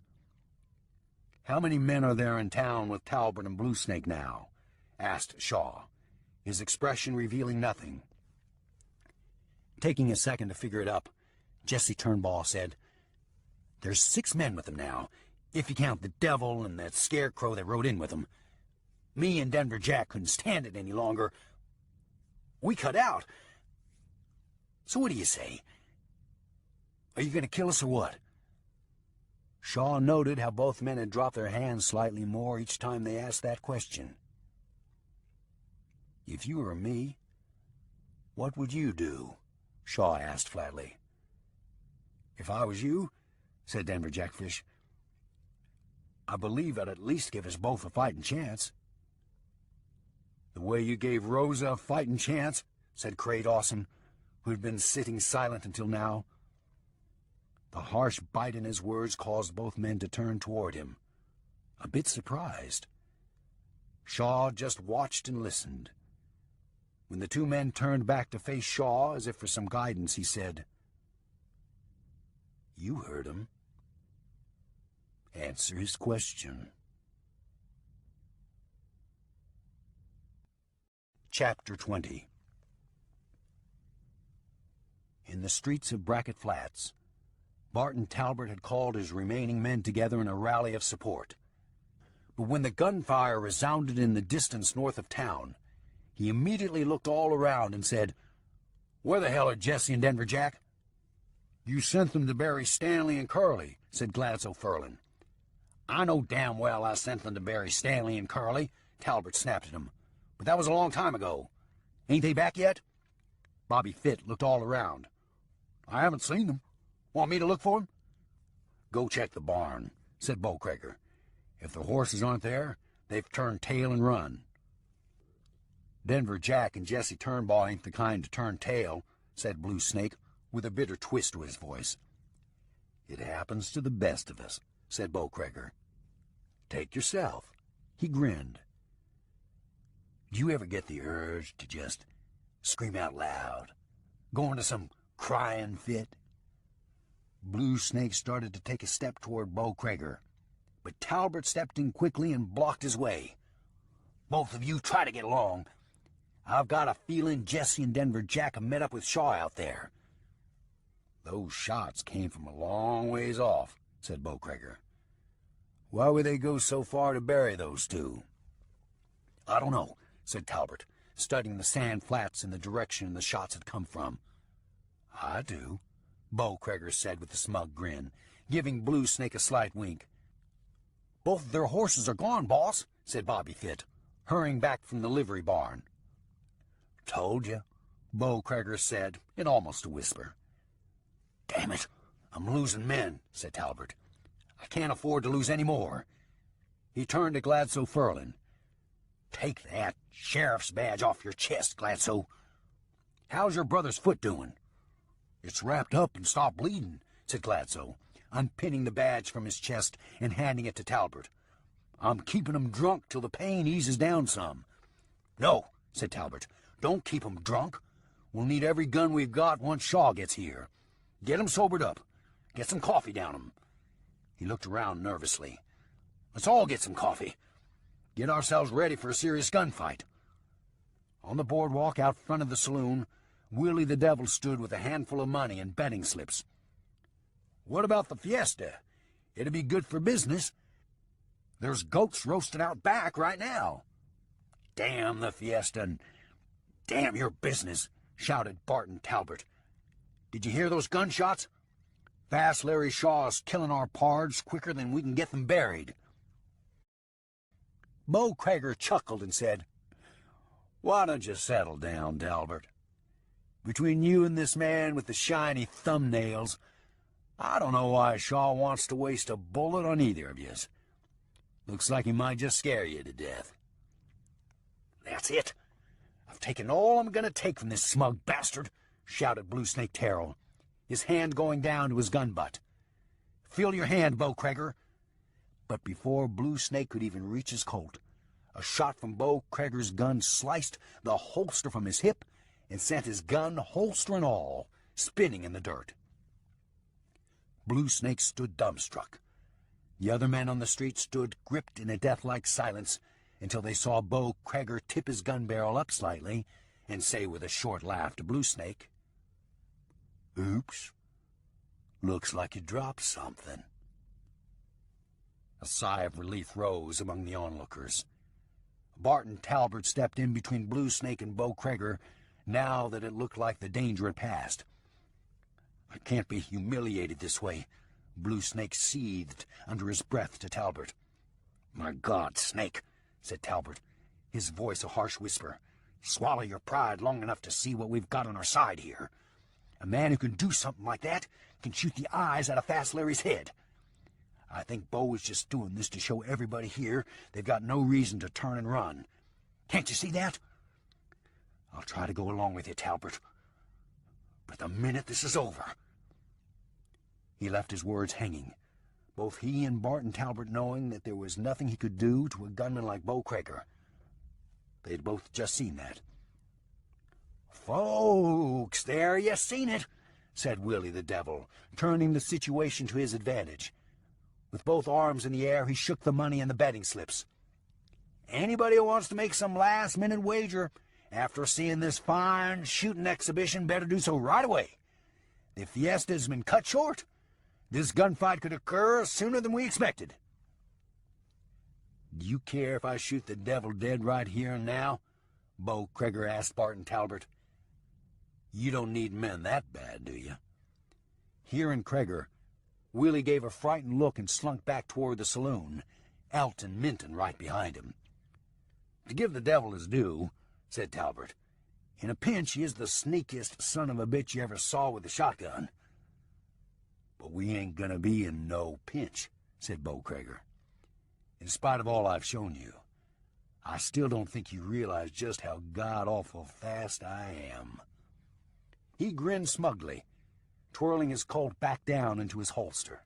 How many men are there in town with Talbot and Blue Snake now? Asked Shaw, his expression revealing nothing. Taking a second to figure it up, Jesse Turnbull said, There's 6 men with them now, if you count the devil and that scarecrow that rode in with them. Me and Denver Jack couldn't stand it any longer. We cut out. So what do you say? Are you going to kill us or what? Shaw noted how both men had dropped their hands slightly more each time they asked that question. If you were me, what would you do? Shaw asked flatly. If I was you, said Denver Jackfish, I believe I'd at least give us both a fighting chance. The way you gave Rosa a fighting chance, said Cray Dawson, who had been sitting silent until now. The harsh bite in his words caused both men to turn toward him, a bit surprised. Shaw just watched and listened. When the 2 men turned back to face Shaw as if for some guidance, he said, You heard him. Answer his question. Chapter 20. In the streets of Brackett Flats, Barton Talbot had called his remaining men together in a rally of support. But when the gunfire resounded in the distance north of town, he immediately looked all around and said, Where the hell are Jesse and Denver Jack? You sent them to bury Stanley and Curly, said Gladys O'Furlan. I know damn well I sent them to bury Stanley and Curly, Talbot snapped at him. But that was a long time ago. Ain't they back yet? Bobby Fitt looked all around. I haven't seen them. Want me to look for them? Go check the barn, said Bo Kreger. If the horses aren't there, they've turned tail and run. Denver Jack and Jesse Turnbull ain't the kind to turn tail, said Blue Snake, with a bitter twist to his voice. It happens to the best of us, said Bo Kreger. Take yourself. He grinned. Do you ever get the urge to just scream out loud? Go into some crying fit? Blue Snake started to take a step toward Bo Kreger, but Talbot stepped in quickly and blocked his way. Both of you try to get along. I've got a feeling Jesse and Denver Jack have met up with Shaw out there. "Those shots came from a long ways off," said Bo Crager. "Why would they go so far to bury those two?" "I don't know," said Talbot, studying the sand flats in the direction the shots had come from. "I do," Bo Crager said with a smug grin, giving Blue Snake a slight wink. "Both of their horses are gone, boss," said Bobby Fit, hurrying back from the livery barn. "Told you," Bo Crager said in almost a whisper. "Damn it, I'm losing men," said Talbot. "I can't afford to lose any more." He turned to Gladso Furlin. "Take that sheriff's badge off your chest, Gladso. How's your brother's foot doing?" "It's wrapped up and stopped bleeding," said Gladso, unpinning the badge from his chest and handing it to Talbot. "I'm keeping him drunk till the pain eases down some." "No," said Talbot, "don't keep him drunk. We'll need every gun we've got once Shaw gets here. Get him sobered up. Get some coffee down him." He looked around nervously. "Let's all get some coffee. Get ourselves ready for a serious gunfight." On the boardwalk out front of the saloon, Willie the Devil stood with a handful of money and betting slips. "What about the fiesta? It'd be good for business. There's goats roasting out back right now." "Damn the fiesta and damn your business," shouted Barton Talbot. "Did you hear those gunshots? Fast Larry Shaw's killing our pards quicker than we can get them buried." Bo Crager chuckled and said, "Why don't you settle down, Talbot? Between you and this man with the shiny thumbnails, I don't know why Shaw wants to waste a bullet on either of yous. Looks like he might just scare you to death." "That's it. I've taken all I'm going to take from this smug bastard," shouted Blue Snake Terrell, his hand going down to his gun butt. "Feel your hand, Bo Crager." But before Blue Snake could even reach his Colt, a shot from Bo Crager's gun sliced the holster from his hip and sent his gun, holster and all, spinning in the dirt. Blue Snake stood dumbstruck. The other men on the street stood gripped in a death-like silence until they saw Bo Crager tip his gun barrel up slightly and say with a short laugh to Blue Snake, "Oops, looks like you dropped something." A sigh of relief rose among the onlookers. Barton Talbot stepped in between Blue Snake and Bo Crager now that it looked like the danger had passed. "I can't be humiliated this way," Blue Snake seethed under his breath to Talbot. "My God, Snake," said Talbot, his voice a harsh whisper, "swallow your pride long enough to see what we've got on our side here. A man who can do something like that can shoot the eyes out of Fast Larry's head. I think Bo is just doing this to show everybody here they've got no reason to turn and run. Can't you see that? I'll try to go along with you, Talbot, but the minute this is over—" He left his words hanging, both he and Barton Talbot knowing that there was nothing he could do to a gunman like Bo Crager. They'd both just seen that. "Folks, there you seen it," said Willie the Devil, turning the situation to his advantage. With both arms in the air, he shook the money and the betting slips. "Anybody who wants to make some last-minute wager after seeing this fine shooting exhibition better do so right away. The fiesta's been cut short. This gunfight could occur sooner than we expected." "Do you care if I shoot the devil dead right here and now?" Bo Crager asked Barton Talbot. "You don't need men that bad, do you?" Hearing Crager, Willie gave a frightened look and slunk back toward the saloon, Elton Minton right behind him. "To give the devil his due," said Talbot, "in a pinch he is the sneakiest son of a bitch you ever saw with a shotgun." "But we ain't gonna be in no pinch," said Bo Crager. "In spite of all I've shown you, I still don't think you realize just how god-awful fast I am." He grinned smugly, twirling his Colt back down into his holster.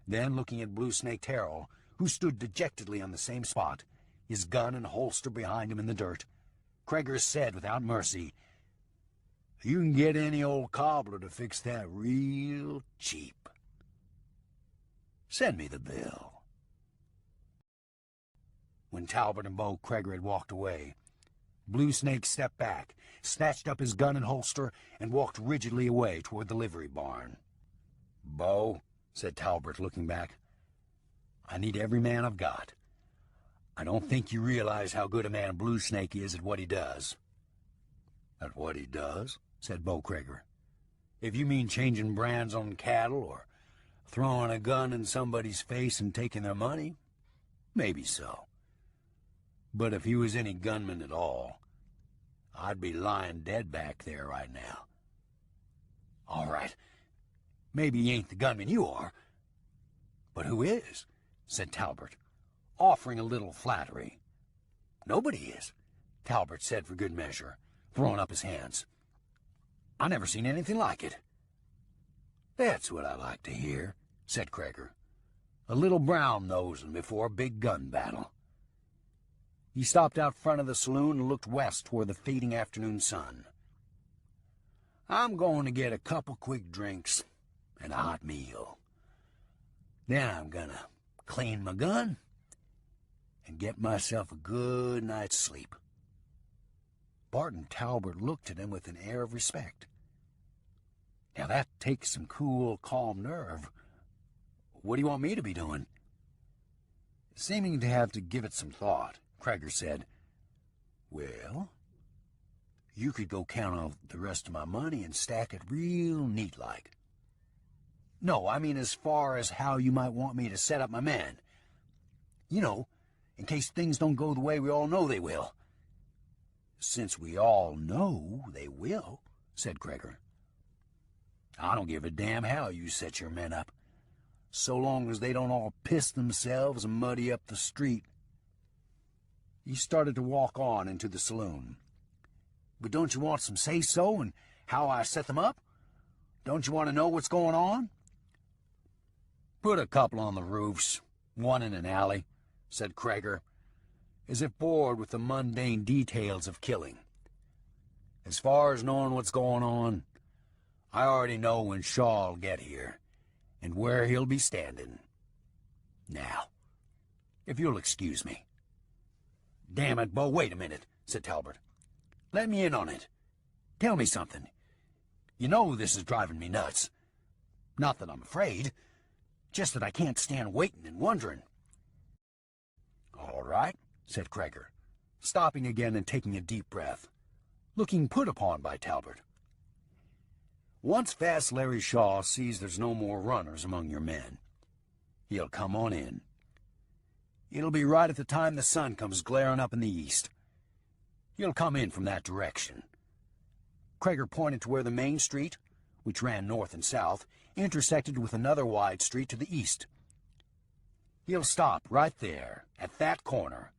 Then, looking at Blue Snake Terrell, who stood dejectedly on the same spot, his gun and holster behind him in the dirt, Crager said without mercy, "You can get any old cobbler to fix that real cheap. Send me the bill." When Talbot and Bo Crager had walked away, Blue Snake stepped back, snatched up his gun and holster, and walked rigidly away toward the livery barn. "Bo," said Talbot, looking back, "I need every man I've got. I don't think you realize how good a man Blue Snake is at what he does." "At what he does?" said Bo Crager. "If you mean changing brands on cattle or throwing a gun in somebody's face and taking their money, maybe so. But if he was any gunman at all, I'd be lying dead back there right now." "All right. Maybe he ain't the gunman you are. But who is?" said Talbot, offering a little flattery. "Nobody is," Talbot said for good measure, throwing up his hands. "I never seen anything like it." "That's what I like to hear," said Crager. "A little brown-nosing before a big gun battle." He stopped out front of the saloon and looked west toward the fading afternoon sun. "I'm going to get a couple quick drinks and a hot meal. Then I'm going to clean my gun and get myself a good night's sleep." Barton Talbot looked at him with an air of respect. "Now that takes some cool, calm nerve. What do you want me to be doing?" Seeming to have to give it some thought, Crager said, "Well, you could go count on the rest of my money and stack it real neat-like." "No, I mean as far as how you might want me to set up my men. You know, in case things don't go the way we all know they will." "Since we all know they will," said Crager, "I don't give a damn how you set your men up, so long as they don't all piss themselves and muddy up the street." He started to walk on into the saloon. "But don't you want some say-so in how I set them up? Don't you want to know what's going on?" "Put a couple on the roofs, one in an alley," said Crager, as if bored with the mundane details of killing. "As far as knowing what's going on, I already know when Shaw'll get here and where he'll be standing. Now, if you'll excuse me." "Damn it, Bo, wait a minute," said Talbot. "Let me in on it. Tell me something. You know this is driving me nuts. Not that I'm afraid, just that I can't stand waiting and wondering." "All right," said Crager, stopping again and taking a deep breath, looking put upon by Talbot. "Once Fast Larry Shaw sees there's no more runners among your men, he'll come on in. It'll be right at the time the sun comes glaring up in the east. He'll come in from that direction." Crager pointed to where the main street, which ran north and south, intersected with another wide street to the east. "He'll stop right there, at that corner,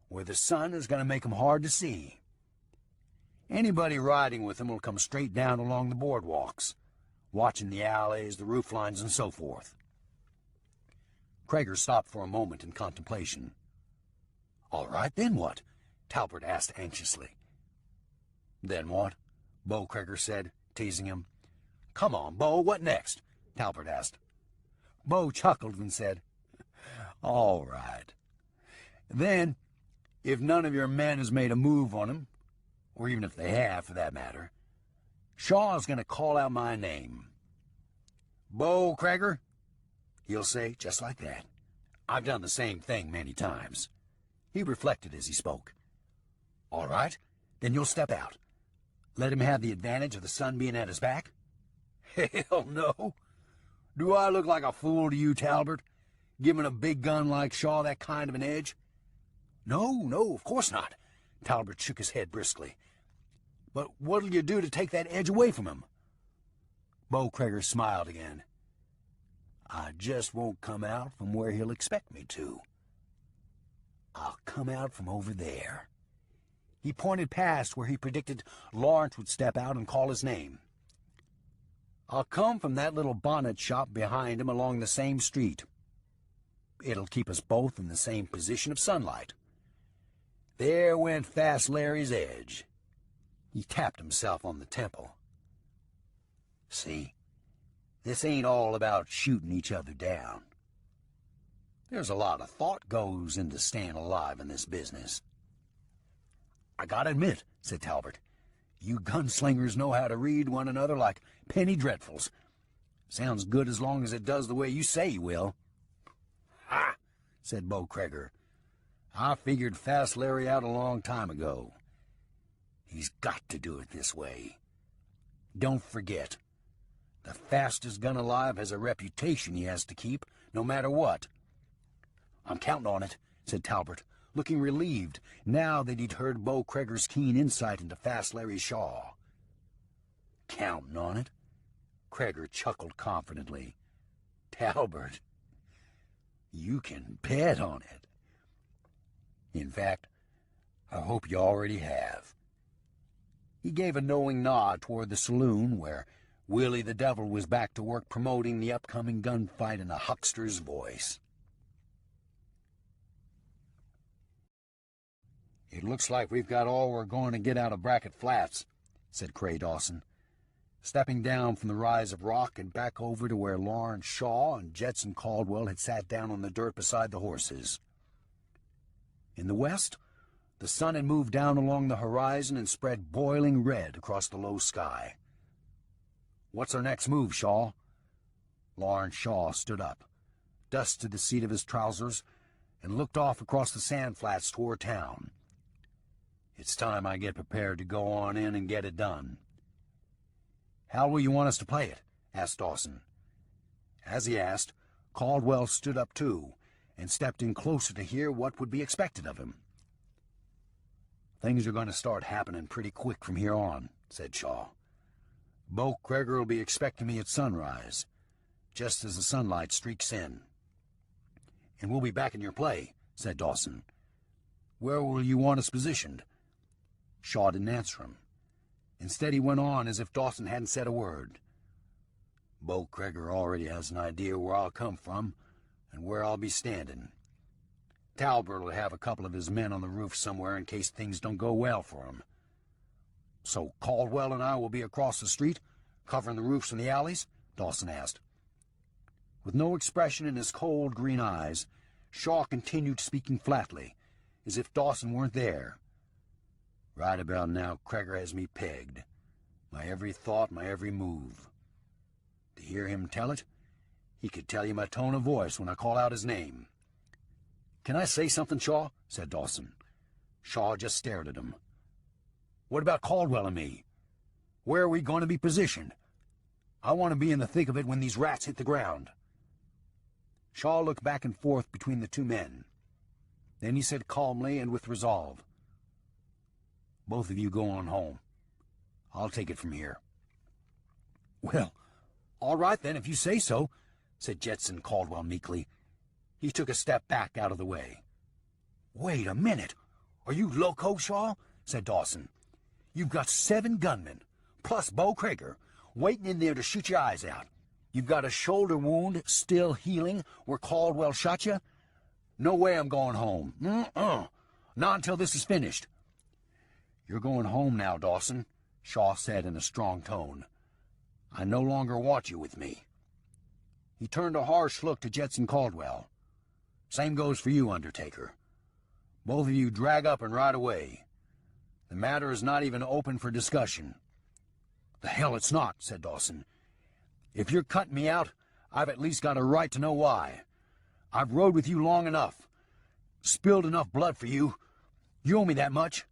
where the sun is going to make him hard to see. Anybody riding with him will come straight down along the boardwalks, watching the alleys, the roof lines, and so forth." Crager stopped for a moment in contemplation. "All right, then what?" Talbot asked anxiously. "Then what?" Bo Crager said, teasing him. "Come on, Bo, what next?" Talbot asked. Bo chuckled and said, "All right. Then, if none of your men has made a move on him, or even if they have, for that matter, Shaw's going to call out my name. 'Bo Crager,' he'll say, just like that. I've done the same thing many times." He reflected as he spoke. "All right, then you'll step out. Let him have the advantage of the sun being at his back?" "Hell no. Do I look like a fool to you, Talbot, giving a big gun like Shaw that kind of an edge?" No, of course not." Talbot shook his head briskly. "But what'll you do to take that edge away from him?" Bo Crager smiled again. "I just won't come out from where he'll expect me to. I'll come out from over there." He pointed past where he predicted Lawrence would step out and call his name. "I'll come from that little bonnet shop behind him along the same street. It'll keep us both in the same position of sunlight. There went Fast Larry's edge." He tapped himself on the temple. "See, this ain't all about shooting each other down. There's a lot of thought goes into staying alive in this business." I gotta admit, said Talbot, you gunslingers know how to read one another like penny dreadfuls. Sounds good as long as it does the way you say you will. Ha! Said Beau Crager. I figured Fast Larry out a long time ago. He's got to do it this way. Don't forget, the fastest gun alive has a reputation he has to keep, no matter what. I'm counting on it, said Talbot, looking relieved now that he'd heard Beau Crager's keen insight into Fast Larry Shaw. Counting on it? Crager chuckled confidently. Talbot, you can bet on it. In fact, I hope you already have. He gave a knowing nod toward the saloon where Willie the Devil was back to work promoting the upcoming gunfight in a huckster's voice. It looks like we've got all we're going to get out of Brackett Flats, said Cray Dawson, stepping down from the rise of rock and back over to where Lawrence Shaw and Jetson Caldwell had sat down on the dirt beside the horses. In the west, the sun had moved down along the horizon and spread boiling red across the low sky. What's our next move, Shaw? Lawrence Shaw stood up, dusted the seat of his trousers, and looked off across the sand flats toward town. It's time I get prepared to go on in and get it done. How will you want us to play it? Asked Dawson. As he asked, Caldwell stood up too, and stepped in closer to hear what would be expected of him. Things are going to start happening pretty quick from here on, said Shaw. Beau Crager will be expecting me at sunrise, just as the sunlight streaks in. And we'll be back in your play, said Dawson. Where will you want us positioned? Shaw didn't answer him. Instead, he went on as if Dawson hadn't said a word. Beau Crager already has an idea where I'll come from and where I'll be standing. Talbot will have a couple of his men on the roof somewhere in case things don't go well for him. So Caldwell and I will be across the street, covering the roofs and the alleys? Dawson asked. With no expression in his cold green eyes, Shaw continued speaking flatly, as if Dawson weren't there. Right about now, Crager has me pegged. My every thought, my every move. To hear him tell it, he could tell you my tone of voice when I call out his name. Can I say something, Shaw? Said Dawson. Shaw just stared at him. What about Caldwell and me? Where are we going to be positioned? I want to be in the thick of it when these rats hit the ground. Shaw looked back and forth between the two men. Then he said calmly and with resolve, Both of you go on home. I'll take it from here. Well, all right then, if you say so, said Jetson Caldwell meekly. He took a step back out of the way. Wait a minute. Are you loco, Shaw? Said Dawson. You've got 7 gunmen, plus Beau Crager, waiting in there to shoot your eyes out. You've got a shoulder wound still healing where Caldwell shot you? No way I'm going home. Not until this is finished. You're going home now, Dawson, Shaw said in a strong tone. I no longer want you with me. He turned a harsh look to Jetson Caldwell. Same goes for you, Undertaker. Both of you drag up and ride away. The matter is not even open for discussion. The hell it's not, said Dawson. If you're cutting me out, I've at least got a right to know why. I've rode with you long enough. Spilled enough blood for you. You owe me that much.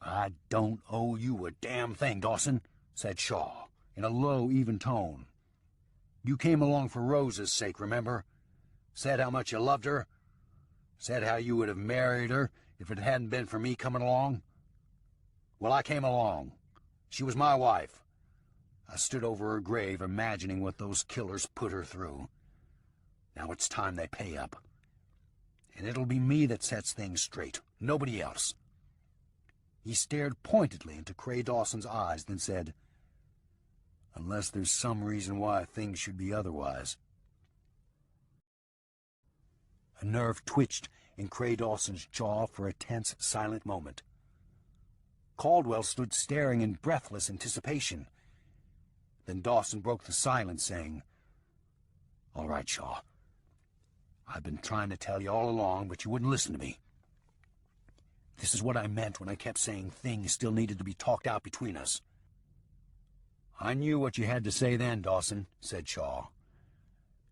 I don't owe you a damn thing, Dawson, said Shaw, in a low, even tone. You came along for Rose's sake, remember? Said how much you loved her. Said how you would have married her if it hadn't been for me coming along. Well, I came along. She was my wife. I stood over her grave imagining what those killers put her through. Now it's time they pay up. And it'll be me that sets things straight, nobody else. He stared pointedly into Cray Dawson's eyes, then said, Unless there's some reason why things should be otherwise. A nerve twitched in Cray Dawson's jaw for a tense, silent moment. Caldwell stood staring in breathless anticipation. Then Dawson broke the silence, saying, All right, Shaw. I've been trying to tell you all along, but you wouldn't listen to me. This is what I meant when I kept saying things still needed to be talked out between us. I knew what you had to say then, Dawson, said Shaw.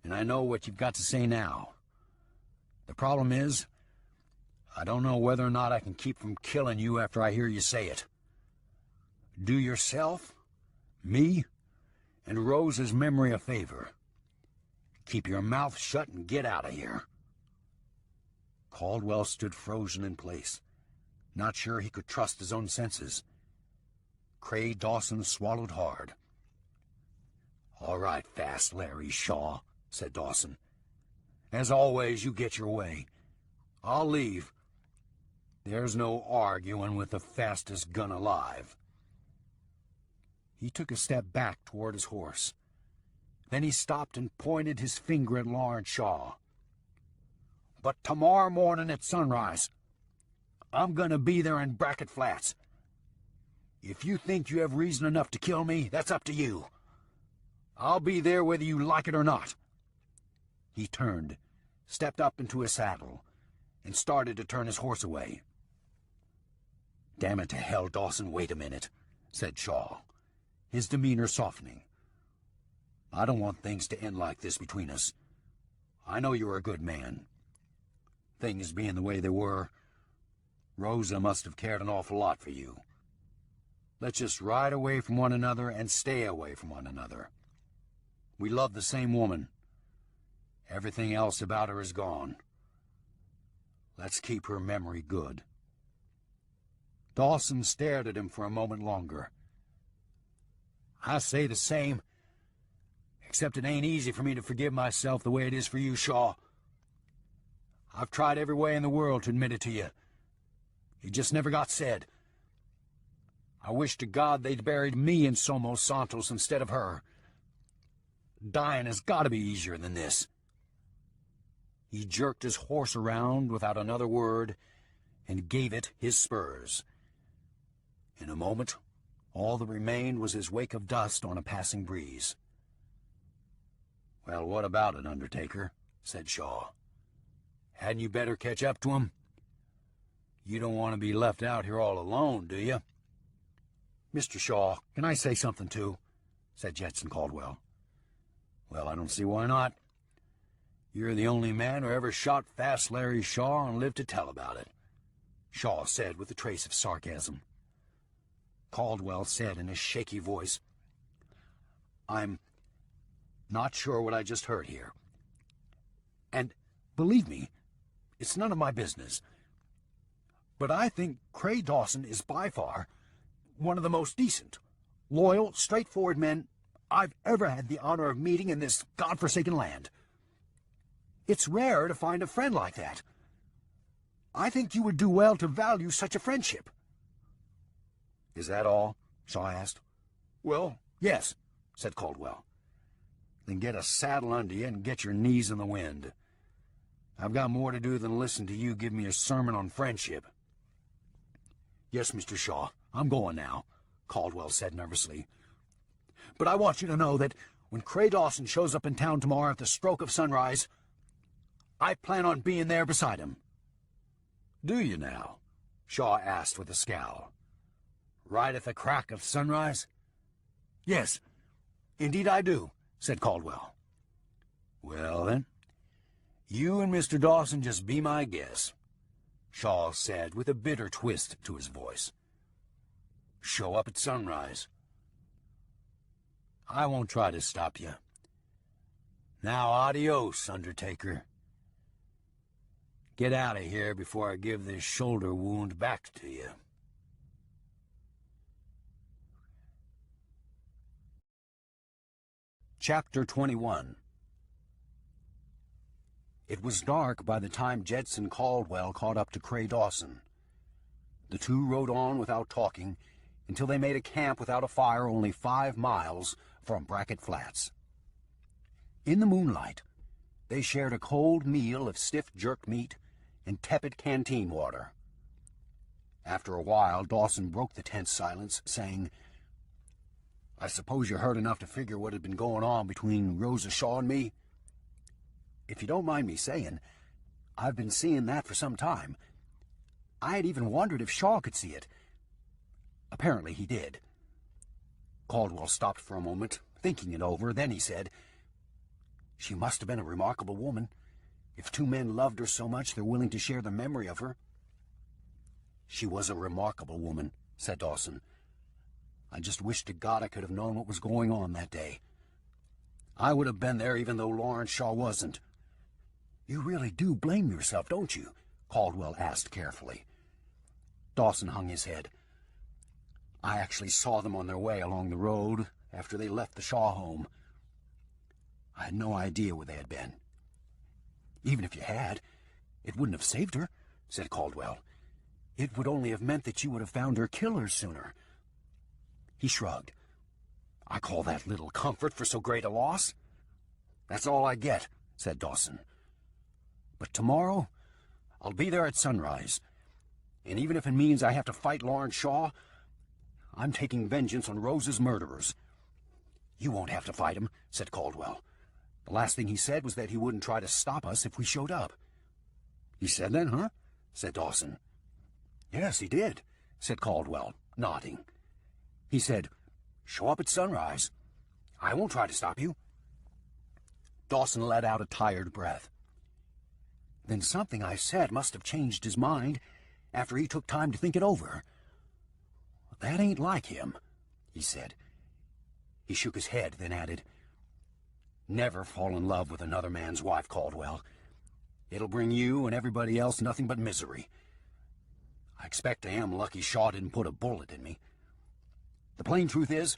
And I know what you've got to say now. The problem is, I don't know whether or not I can keep from killing you after I hear you say it. Do yourself, me, and Rose's memory a favor. Keep your mouth shut and get out of here. Caldwell stood frozen in place, not sure he could trust his own senses. Cray Dawson swallowed hard. "All right, Fast Larry Shaw," said Dawson. "As always, you get your way. I'll leave. There's no arguing with the fastest gun alive." He took a step back toward his horse. Then he stopped and pointed his finger at Lawrence Shaw. "But tomorrow morning at sunrise, I'm going to be there in Bracket Flats. If you think you have reason enough to kill me, that's up to you. I'll be there whether you like it or not." He turned, stepped up into his saddle, and started to turn his horse away. "Damn it to hell, Dawson, wait a minute," said Shaw, his demeanor softening. "I don't want things to end like this between us. I know you're a good man. Things being the way they were, Rosa must have cared an awful lot for you. Let's just ride away from one another and stay away from one another. We love the same woman. Everything else about her is gone. Let's keep her memory good." Dawson stared at him for a moment longer. "I say the same, except it ain't easy for me to forgive myself the way it is for you, Shaw. I've tried every way in the world to admit it to you. It just never got said. I wish to God they'd buried me in Somos Santos instead of her. Dying has got to be easier than this." He jerked his horse around without another word and gave it his spurs. In a moment, all that remained was his wake of dust on a passing breeze. "Well, what about it, Undertaker?" said Shaw. "Hadn't you better catch up to him? You don't want to be left out here all alone, do you?" "Mr. Shaw, can I say something, too?" said Jetson Caldwell. "Well, I don't see why not. You're the only man who ever shot Fast Larry Shaw and lived to tell about it," Shaw said with a trace of sarcasm. Caldwell said in a shaky voice, "I'm not sure what I just heard here. And, believe me, it's none of my business. But I think Cray Dawson is by far one of the most decent, loyal, straightforward men I've ever had the honor of meeting in this godforsaken land. It's rare to find a friend like that. I think you would do well to value such a friendship." "Is that all?" Shaw asked. "Well, yes," said Caldwell. "Then get a saddle under you and get your knees in the wind. I've got more to do than listen to you give me a sermon on friendship." "Yes, Mr. Shaw, I'm going now," Caldwell said nervously. "But I want you to know that when Cray Dawson shows up in town tomorrow at the stroke of sunrise, I plan on being there beside him." "Do you now?" Shaw asked with a scowl. "Right at the crack of sunrise?" "Yes, indeed I do," said Caldwell. "Well, then, you and Mr. Dawson just be my guests," Shaw said with a bitter twist to his voice. "Show up at sunrise. I won't try to stop you. Now, adios, Undertaker. Get out of here before I give this shoulder wound back to you." Chapter 21. It was dark by the time Jetson Caldwell caught up to Cray Dawson. The two rode on without talking until they made a camp without a fire only 5 miles from Bracket Flats. In the moonlight, they shared a cold meal of stiff jerked meat and tepid canteen water. After a while, Dawson broke the tense silence, saying, "I suppose you heard enough to figure what had been going on between Rosa Shaw and me? If you don't mind me saying, I've been seeing that for some time. I had even wondered if Shaw could see it. Apparently he did. Caldwell stopped for a moment, thinking it over. Then he said, "She must have been a remarkable woman. If two men loved her so much, they're willing to share the memory of her." "She was a remarkable woman," said Dawson. "I just wish to God I could have known what was going on that day. I would have been there even though Lawrence Shaw wasn't." "You really do blame yourself, don't you?" Caldwell asked carefully. Dawson hung his head. "I actually saw them on their way along the road after they left the Shaw home. I had no idea where they had been." "Even if you had, it wouldn't have saved her," said Caldwell. "It would only have meant that you would have found her killers sooner." He shrugged. "I call that little comfort for so great a loss." "That's all I get," said Dawson. "But tomorrow, I'll be there at sunrise. And even if it means I have to fight Lawrence Shaw, I'm taking vengeance on Rose's murderers." "You won't have to fight him," said Caldwell. "The last thing he said was that he wouldn't try to stop us if we showed up." "He said that, huh?" said Dawson. "Yes, he did," said Caldwell, nodding. "He said, 'Show up at sunrise. I won't try to stop you.'" Dawson let out a tired breath. "Then something I said must have changed his mind after he took time to think it over. That ain't like him," he said. He shook his head, then added, "Never fall in love with another man's wife, Caldwell. It'll bring you and everybody else nothing but misery. I expect I am lucky Shaw didn't put a bullet in me. The plain truth is,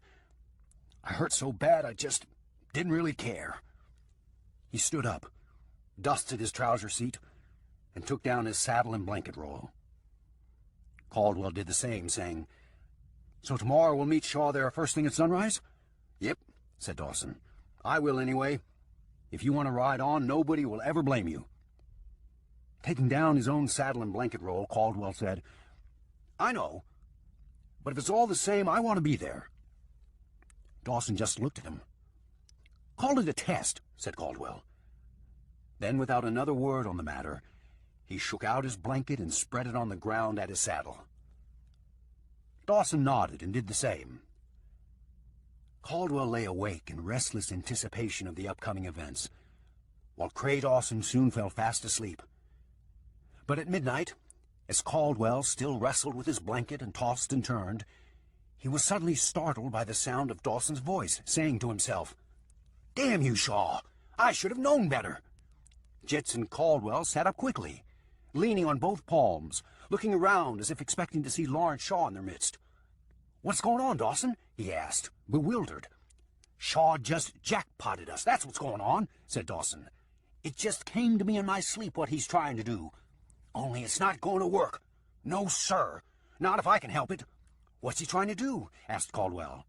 I hurt so bad I just didn't really care." He stood up, dusted his trouser seat, and took down his saddle and blanket roll. Caldwell did the same, saying, "So tomorrow we'll meet Shaw there first thing at sunrise?" "Yep," said Dawson. "I will anyway. If you want to ride on, nobody will ever blame you." Taking down his own saddle and blanket roll, Caldwell said, "I know, but if it's all the same, I want to be there." Dawson just looked at him. "Call it a test," said Caldwell. Then, without another word on the matter, he shook out his blanket and spread it on the ground at his saddle. Dawson nodded and did the same. Caldwell lay awake in restless anticipation of the upcoming events, while Cray Dawson soon fell fast asleep. But at midnight, as Caldwell still wrestled with his blanket and tossed and turned, he was suddenly startled by the sound of Dawson's voice, saying to himself, "Damn you, Shaw! I should have known better." Jetson Caldwell sat up quickly, leaning on both palms, looking around as if expecting to see Lawrence Shaw in their midst. "What's going on, Dawson?" he asked, bewildered. "Shaw just jackpotted us, that's what's going on," said Dawson. "It just came to me in my sleep what he's trying to do. Only it's not going to work. No, sir. Not if I can help it." "What's he trying to do?" asked Caldwell.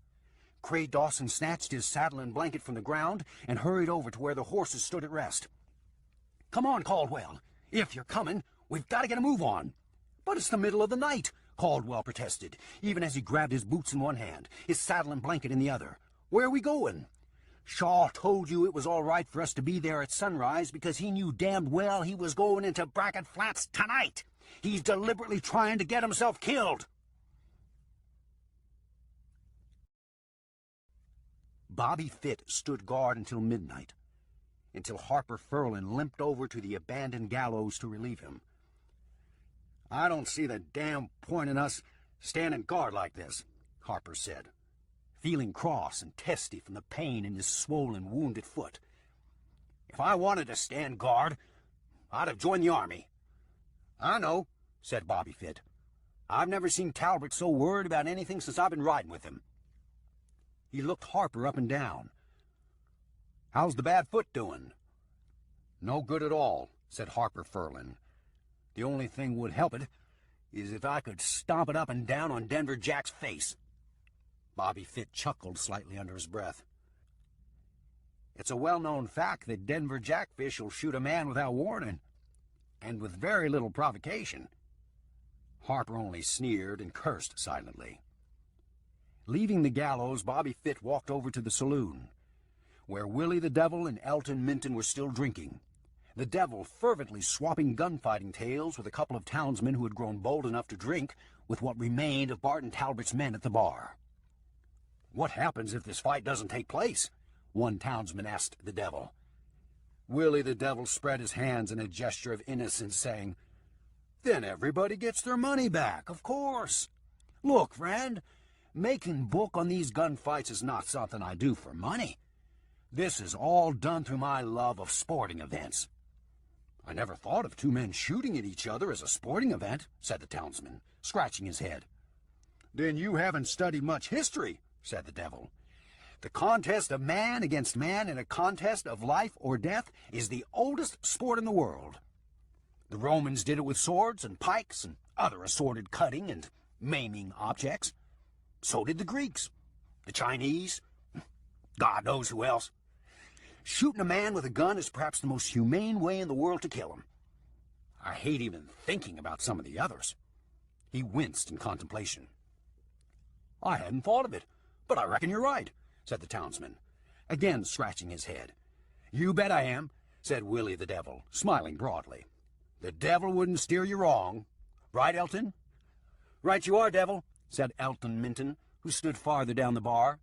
Cray Dawson snatched his saddle and blanket from the ground and hurried over to where the horses stood at rest. "Come on, Caldwell. If you're coming, we've got to get a move on." "But it's the middle of the night," Caldwell protested, even as he grabbed his boots in one hand, his saddle and blanket in the other. "Where are we going?" "Shaw told you it was all right for us to be there at sunrise because he knew damned well he was going into Brackett Flats tonight. He's deliberately trying to get himself killed." Bobby Fitt stood guard until midnight, until Harper Furlan limped over to the abandoned gallows to relieve him. "I don't see the damn point in us standing guard like this," Harper said, feeling cross and testy from the pain in his swollen, wounded foot. "If I wanted to stand guard, I'd have joined the army." "I know," said Bobby Fitt. "I've never seen Talbot so worried about anything since I've been riding with him." He looked Harper up and down. "How's the bad foot doing?" "No good at all," said Harper Furlan. "The only thing would help it is if I could stomp it up and down on Denver Jack's face." Bobby Fitt chuckled slightly under his breath. "It's a well-known fact that Denver Jackfish will shoot a man without warning, and with very little provocation." Harper only sneered and cursed silently. Leaving the gallows, Bobby Fitt walked over to the saloon, where Willie the Devil and Elton Minton were still drinking, the devil fervently swapping gunfighting tales with a couple of townsmen who had grown bold enough to drink with what remained of Barton Talbot's men at the bar. "What happens if this fight doesn't take place?" one townsman asked the devil. Willie the devil spread his hands in a gesture of innocence, saying, "Then everybody gets their money back, of course. Look, friend, making book on these gunfights is not something I do for money. This is all done through my love of sporting events." "I never thought of two men shooting at each other as a sporting event," said the townsman, scratching his head. "Then you haven't studied much history," said the devil. "The contest of man against man in a contest of life or death is the oldest sport in the world. The Romans did it with swords and pikes and other assorted cutting and maiming objects. So did the Greeks, the Chinese, God knows who else. Shooting a man with a gun is perhaps the most humane way in the world to kill him. I hate even thinking about some of the others." He winced in contemplation. "I hadn't thought of it, but I reckon you're right," said the townsman, again scratching his head. "You bet I am," said Willie the devil, smiling broadly. "The devil wouldn't steer you wrong. Right, Elton?" "Right you are, devil," said Elton Minton, who stood farther down the bar.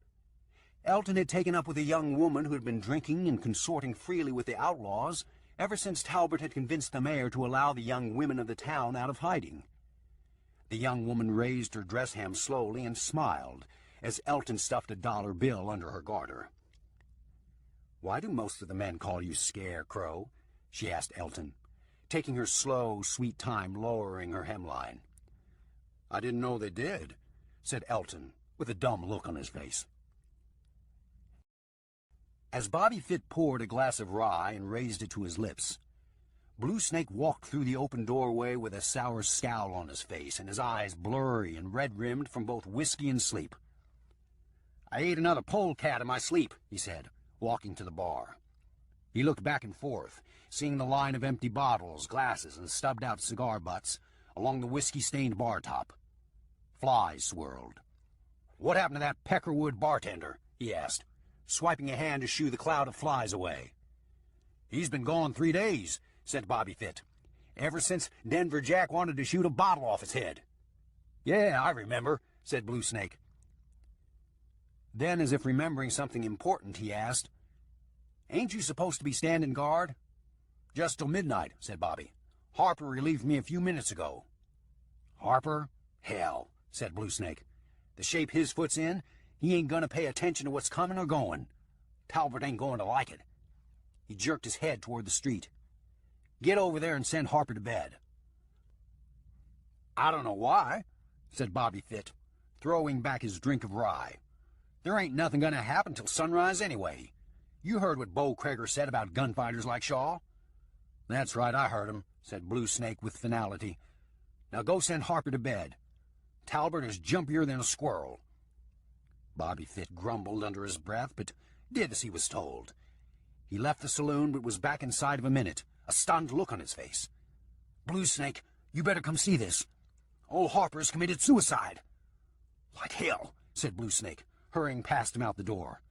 Elton had taken up with a young woman who had been drinking and consorting freely with the outlaws ever since Talbot had convinced the mayor to allow the young women of the town out of hiding. The young woman raised her dress hem slowly and smiled as Elton stuffed a dollar bill under her garter. "Why do most of the men call you Scarecrow?" she asked Elton, taking her slow, sweet time lowering her hemline. "I didn't know they did," said Elton, with a dumb look on his face. As Bobby Fitt poured a glass of rye and raised it to his lips, Blue Snake walked through the open doorway with a sour scowl on his face and his eyes blurry and red-rimmed from both whiskey and sleep. "I ate another polecat in my sleep," he said, walking to the bar. He looked back and forth, seeing the line of empty bottles, glasses, and stubbed-out cigar butts along the whiskey-stained bar top. Flies swirled. "What happened to that Peckerwood bartender?" he asked, swiping a hand to shoo the cloud of flies away. "He's been gone 3 days," said Bobby Fitt. "Ever since Denver Jack wanted to shoot a bottle off his head." "Yeah, I remember," said Blue Snake. Then, as if remembering something important, he asked, "Ain't you supposed to be standing guard?" "Just till midnight," said Bobby. "Harper relieved me a few minutes ago." "Harper? Hell," said Blue Snake. "The shape his foot's in, he ain't gonna pay attention to what's coming or going. Talbot ain't going to like it." He jerked his head toward the street. "Get over there and send Harper to bed." "I don't know why," said Bobby Fitt, throwing back his drink of rye. "There ain't nothing gonna happen till sunrise anyway. You heard what Bo Crager said about gunfighters like Shaw?" "That's right, I heard him," said Blue Snake with finality. "Now go send Harper to bed. Talbot is jumpier than a squirrel." Bobby Fitt grumbled under his breath, but did as he was told. He left the saloon, but was back inside of a minute, a stunned look on his face. "Blue Snake, you better come see this. Old Harper's committed suicide." "Like hell," said Blue Snake, hurrying past him out the door.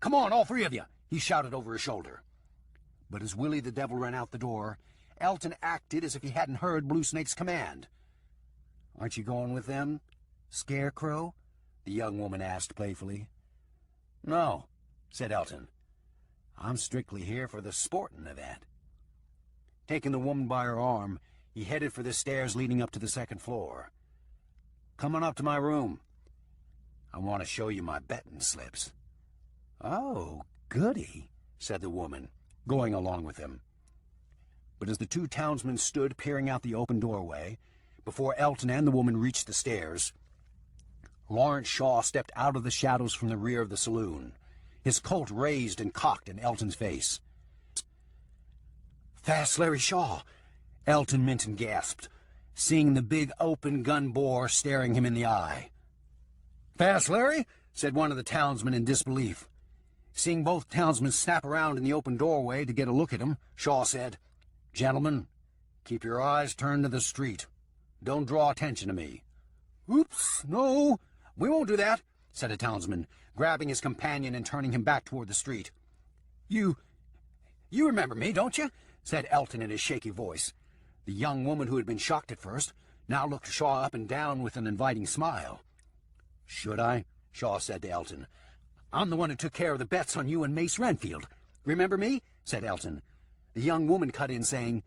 "Come on, all 3 of you," he shouted over his shoulder. But as Willie the devil ran out the door, Elton acted as if he hadn't heard Blue Snake's command. "Aren't you going with them, Scarecrow?" the young woman asked playfully. "No," said Elton. "I'm strictly here for the sporting event." Taking the woman by her arm, he headed for the stairs leading up to the 2nd floor. "Come on up to my room. I want to show you my betting slips." "Oh, goody," said the woman, going along with him. But as the 2 townsmen stood peering out the open doorway, before Elton and the woman reached the stairs, Lawrence Shaw stepped out of the shadows from the rear of the saloon, his Colt raised and cocked in Elton's face. "Fast Larry Shaw," Elton Minton gasped, seeing the big open gun bore staring him in the eye. "Fast Larry?" said one of the townsmen in disbelief. Seeing both townsmen snap around in the open doorway to get a look at him, Shaw said, "Gentlemen, keep your eyes turned to the street. Don't draw attention to me." "Oops, no, we won't do that," said a townsman, grabbing his companion and turning him back toward the street. You remember me, don't you?" said Elton in his shaky voice. The young woman, who had been shocked at first, now looked Shaw up and down with an inviting smile. "Should I?" Shaw said to Elton. "I'm the one who took care of the bets on you and Mace Renfield. Remember me?" said Elton. The young woman cut in, saying,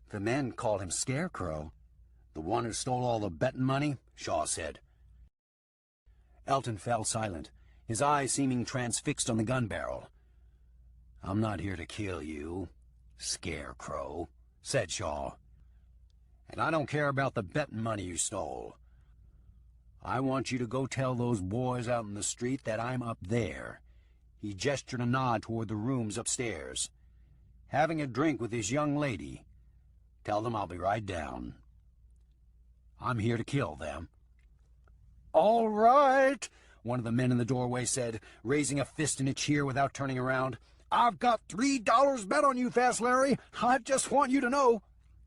"The men called him Scarecrow." "The one who stole all the betting money?" Shaw said. Elton fell silent, his eyes seeming transfixed on the gun barrel. "I'm not here to kill you, Scarecrow," said Shaw. "And I don't care about the betting money you stole. I want you to go tell those boys out in the street that I'm up there." He gestured a nod toward the rooms upstairs. "Having a drink with this young lady. Tell them I'll be right down. I'm here to kill them." "All right," one of the men in the doorway said, raising a fist in a cheer without turning around. "I've got $3 bet on you, Fast Larry. I just want you to know."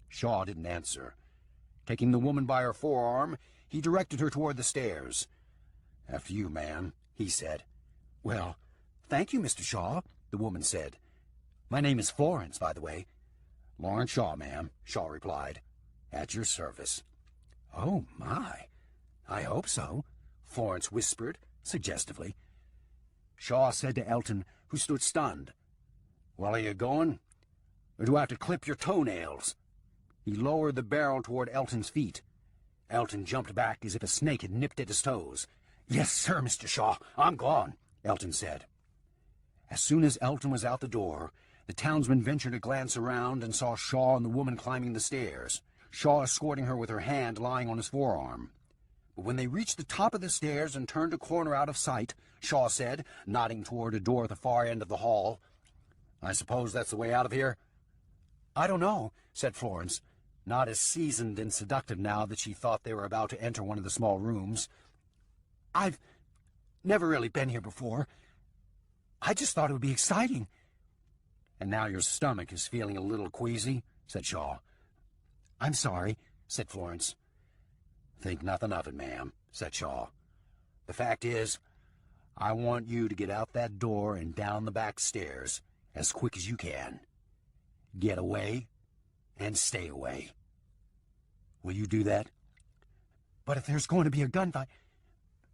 Shaw didn't answer. Taking the woman by her forearm, he directed her toward the stairs. "After you, ma'am," he said. "Well, thank you, Mr. Shaw," the woman said. "My name is Florence, by the way." "Lawrence Shaw, ma'am," Shaw replied. "At your service." "Oh, my. I hope so," Florence whispered, suggestively. Shaw said to Elton, who stood stunned, "Well, are you going? Or do I have to clip your toenails?" He lowered the barrel toward Elton's feet. Elton jumped back as if a snake had nipped at his toes. "Yes, sir, Mr. Shaw. I'm gone," Elton said. As soon as Elton was out the door, the townsman ventured a glance around and saw Shaw and the woman climbing the stairs, Shaw escorting her with her hand lying on his forearm. But when they reached the top of the stairs and turned a corner out of sight, Shaw said, nodding toward a door at the far end of the hall, "I suppose that's the way out of here?" "I don't know," said Florence, not as seasoned and seductive now that she thought they were about to enter one of the small rooms. "I've never really been here before. I just thought it would be exciting." "And now your stomach is feeling a little queasy," said Shaw. "I'm sorry," said Florence. "Think nothing of it, ma'am," said Shaw. "The fact is, I want you to get out that door and down the back stairs as quick as you can. Get away and stay away. Will you do that?" "But if there's going to be a gunfight—"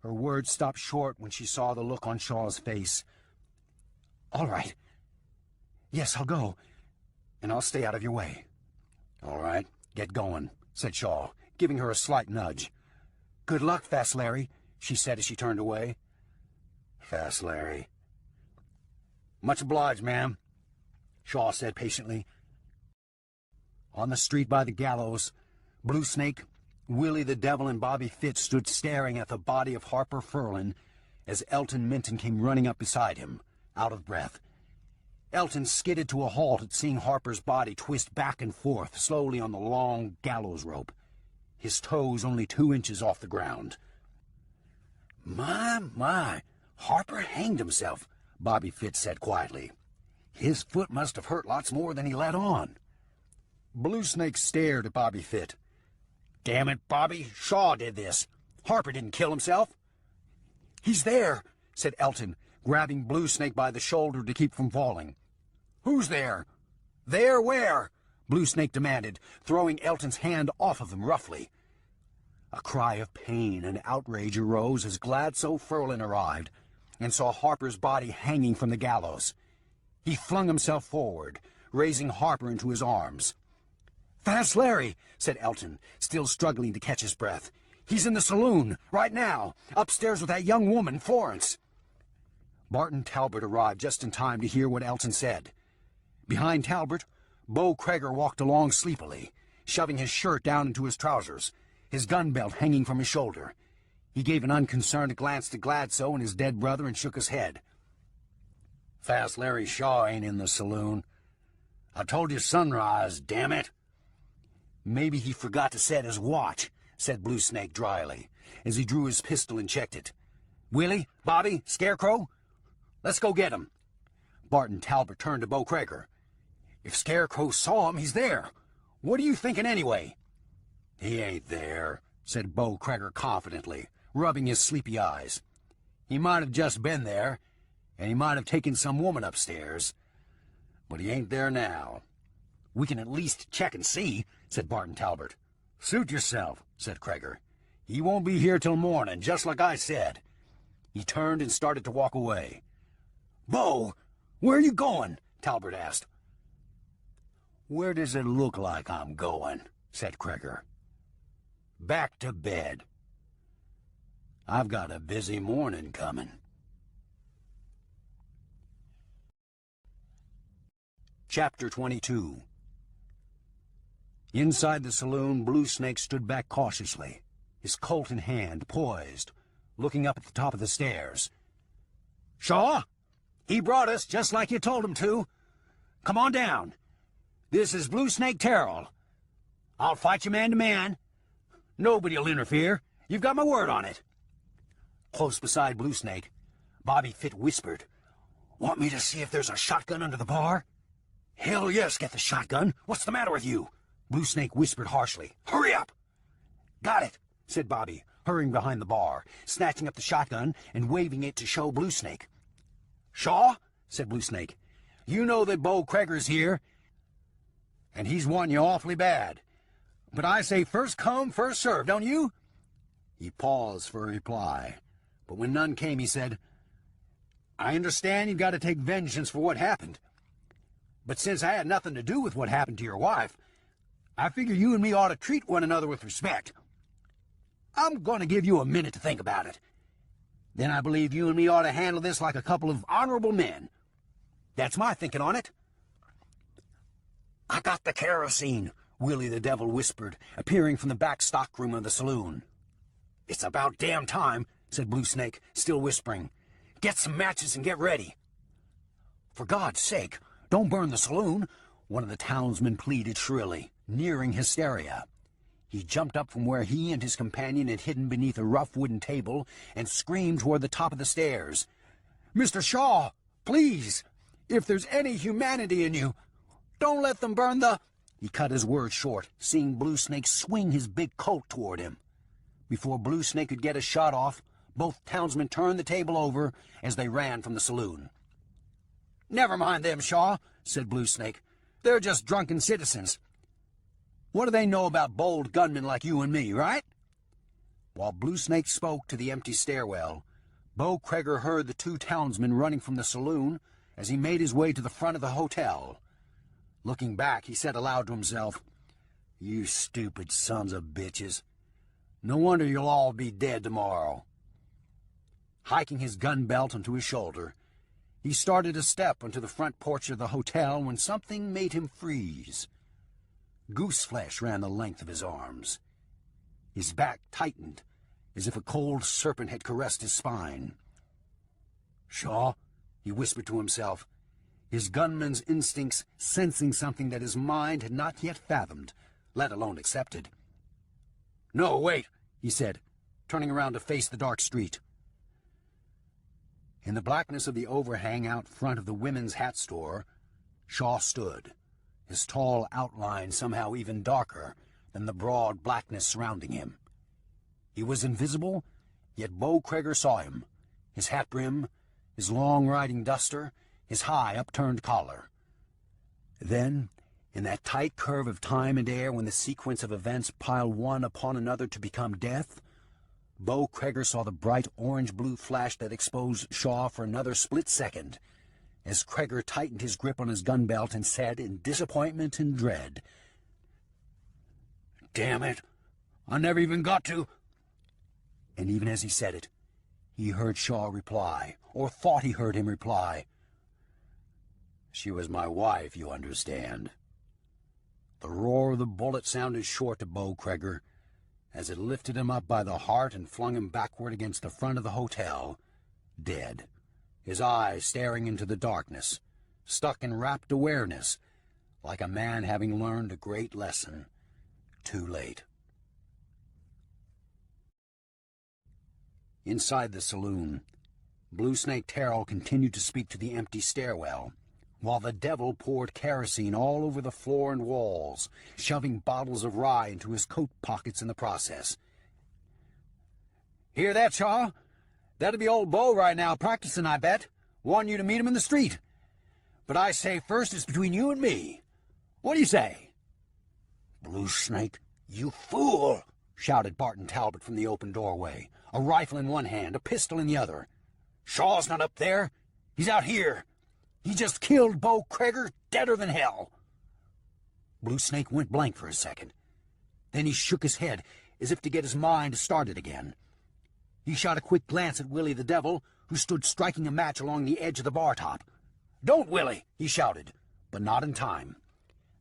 Her words stopped short when she saw the look on Shaw's face. "All right. Yes, I'll go, and I'll stay out of your way." "All right, get going," said Shaw, giving her a slight nudge. "Good luck, Fast Larry," she said as she turned away. "Fast Larry." "Much obliged, ma'am," Shaw said patiently. On the street by the gallows, Blue Snake, Willie the Devil, and Bobby Fitz stood staring at the body of Harper Furlan as Elton Minton came running up beside him, out of breath. Elton skidded to a halt at seeing Harper's body twist back and forth slowly on the long gallows rope, his toes only 2 inches off the ground. My, Harper hanged himself," Bobby Fitz said quietly. "His foot must have hurt lots more than he let on." Blue Snake stared at Bobby Fitz. "Damn it, Bobby, Shaw did this. Harper didn't kill himself." "He's there," said Elton, grabbing Blue Snake by the shoulder to keep from falling. "Who's there?" "There where?" Blue Snake demanded, throwing Elton's hand off of him roughly. A cry of pain and outrage arose as Gladso Furlan arrived and saw Harper's body hanging from the gallows. He flung himself forward, raising Harper into his arms. "Fast Larry," said Elton, still struggling to catch his breath. "He's in the saloon, right now, upstairs with that young woman, Florence." Barton Talbot arrived just in time to hear what Elton said. Behind Talbot, Bo Crager walked along sleepily, shoving his shirt down into his trousers, his gun belt hanging from his shoulder. He gave an unconcerned glance to Gladso and his dead brother and shook his head. "Fast Larry Shaw ain't in the saloon. I told you sunrise, damn it." "Maybe he forgot to set his watch," said Blue Snake dryly, as he drew his pistol and checked it. "Willie, Bobby, Scarecrow, let's go get him." Barton Talbot turned to Bo Crager. "If Scarecrow saw him, he's there. What are you thinking anyway?" "He ain't there," said Bo Crager confidently, rubbing his sleepy eyes. "He might have just been there, and he might have taken some woman upstairs, but he ain't there now. "We can at least check and see," said Barton Talbot. "Suit yourself," said Kreger. "He won't be here till morning, just like I said." He turned and started to walk away. "Bo, where are you going?" Talbot asked. "Where does it look like I'm going?" said Kreger. "Back to bed. I've got a busy morning coming." Chapter 22. Inside the saloon, Blue Snake stood back cautiously, his Colt in hand, poised, looking up at the top of the stairs. "Shaw, he brought us just like you told him to. Come on down. This is Blue Snake Terrell. I'll fight you man to man. Nobody'll interfere. You've got my word on it." Close beside Blue Snake, Bobby Fitt whispered, "Want me to see if there's a shotgun under the bar?" "Hell yes, get the shotgun. What's the matter with you?" Blue Snake whispered harshly. "Hurry up!" "Got it," said Bobby, hurrying behind the bar, snatching up the shotgun and waving it to show Blue Snake. "Shaw," said Blue Snake, "you know that Bo Kreger's here, and he's wanting you awfully bad. But I say first come, first served, don't you?" He paused for a reply, but when none came, he said, "I understand you've got to take vengeance for what happened. But since I had nothing to do with what happened to your wife, I figure you and me ought to treat one another with respect. I'm going to give you a minute to think about it. Then I believe you and me ought to handle this like a couple of honorable men. That's my thinking on it." "I got the kerosene," Willie the Devil whispered, appearing from the back stockroom of the saloon. "It's about damn time," said Blue Snake, still whispering. "Get some matches and get ready." "For God's sake, don't burn the saloon," one of the townsmen pleaded shrilly, nearing hysteria. He jumped up from where he and his companion had hidden beneath a rough wooden table and screamed toward the top of the stairs. "Mr. Shaw, please, if there's any humanity in you, don't let them burn the—" He cut his words short, seeing Blue Snake swing his big Colt toward him. Before Blue Snake could get a shot off, both townsmen turned the table over as they ran from the saloon. "Never mind them, Shaw," said Blue Snake. "They're just drunken citizens. What do they know about bold gunmen like you and me, right?" While Blue Snake spoke to the empty stairwell, Bo Kreger heard the two townsmen running from the saloon as he made his way to the front of the hotel. Looking back, he said aloud to himself, "You stupid sons of bitches. No wonder you'll all be dead tomorrow." Hiking his gun belt onto his shoulder, he started to step onto the front porch of the hotel when something made him freeze. Goose flesh ran the length of his arms. His back tightened, as if a cold serpent had caressed his spine. "Shaw," he whispered to himself, his gunman's instincts sensing something that his mind had not yet fathomed, let alone accepted. "No, wait," he said, turning around to face the dark street. In the blackness of the overhang out front of the women's hat store, Shaw stood, his tall outline somehow even darker than the broad blackness surrounding him. He was invisible, yet Bo Kreger saw him, his hat brim, his long riding duster, his high upturned collar. Then, in that tight curve of time and air when the sequence of events pile one upon another to become death, Bo Kreger saw the bright orange-blue flash that exposed Shaw for another split second, as Kreger tightened his grip on his gun belt and said in disappointment and dread, "Damn it, I never even got to—" And even as he said it, he heard Shaw reply, or thought he heard him reply, "She was my wife, you understand." The roar of the bullet sounded short to Bo Kreger, as it lifted him up by the heart and flung him backward against the front of the hotel, dead, his eyes staring into the darkness, stuck in rapt awareness, like a man having learned a great lesson, too late. Inside the saloon, Blue Snake Terrell continued to speak to the empty stairwell, while the devil poured kerosene all over the floor and walls, shoving bottles of rye into his coat pockets in the process. "Hear that, Shaw? That'll be old Bo right now practicing, I bet, wanting you to meet him in the street. But I say first it's between you and me. What do you say?" "Blue Snake, you fool!" shouted Barton Talbot from the open doorway, a rifle in one hand, a pistol in the other. "Shaw's not up there. He's out here. He just killed Bo Crager, deader than hell." Blue Snake went blank for a second. Then he shook his head as if to get his mind started again. He shot a quick glance at Willie the Devil, who stood striking a match along the edge of the bar top. "Don't, Willie!" he shouted, but not in time.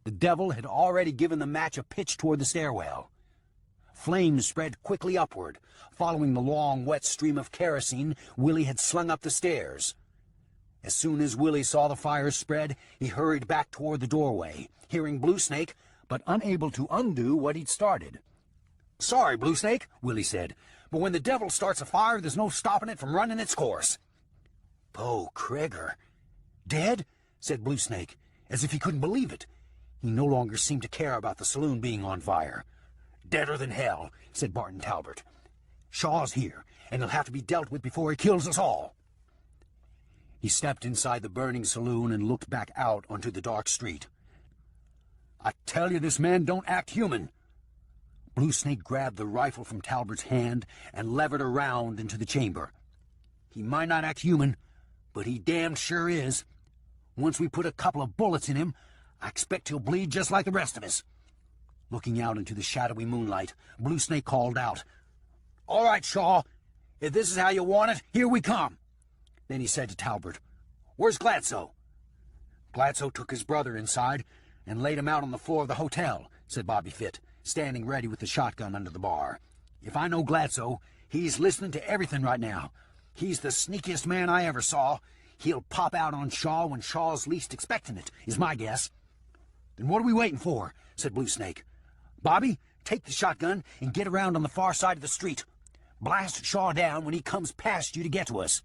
The Devil had already given the match a pitch toward the stairwell. Flames spread quickly upward. Following the long, wet stream of kerosene, Willie had slung up the stairs. As soon as Willie saw the fire spread, he hurried back toward the doorway, hearing Blue Snake, but unable to undo what he'd started. "Sorry, Blue Snake," Willie said, "but when the Devil starts a fire, there's no stopping it from running its course." "Bo Crager dead?" said Blue Snake, as if he couldn't believe it. He no longer seemed to care about the saloon being on fire. "Deader than hell," said Barton Talbot. "Shaw's here, and he'll have to be dealt with before he kills us all." He stepped inside the burning saloon and looked back out onto the dark street. "I tell you, this man don't act human." Blue Snake grabbed the rifle from Talbot's hand and levered around into the chamber. "He might not act human, but he damn sure is. Once we put a couple of bullets in him, I expect he'll bleed just like the rest of us." Looking out into the shadowy moonlight, Blue Snake called out, "All right, Shaw, if this is how you want it, here we come." Then he said to Talbot, "Where's Gladso?" "Gladso took his brother inside and laid him out on the floor of the hotel," said Bobby Fitt, standing ready with the shotgun under the bar. "If I know Gladso, he's listening to everything right now. He's the sneakiest man I ever saw. He'll pop out on Shaw when Shaw's least expecting it, is my guess." "Then what are we waiting for?" said Blue Snake. "Bobby, take the shotgun and get around on the far side of the street. Blast Shaw down when he comes past you to get to us."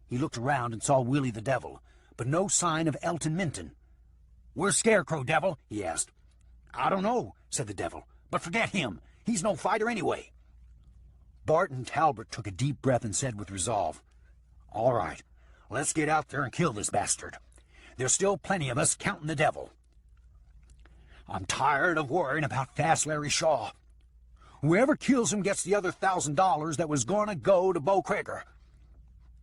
He looked around and saw Willie the Devil, but no sign of Elton Minton. "Where's Scarecrow, Devil?" he asked. "I don't know," said the Devil, "but forget him. He's no fighter anyway." Barton Talbot took a deep breath and said with resolve, "All right, let's get out there and kill this bastard. There's still plenty of us, counting the Devil. I'm tired of worrying about Fast Larry Shaw. Whoever kills him gets the other $1,000 that was going to go to Bo Crager."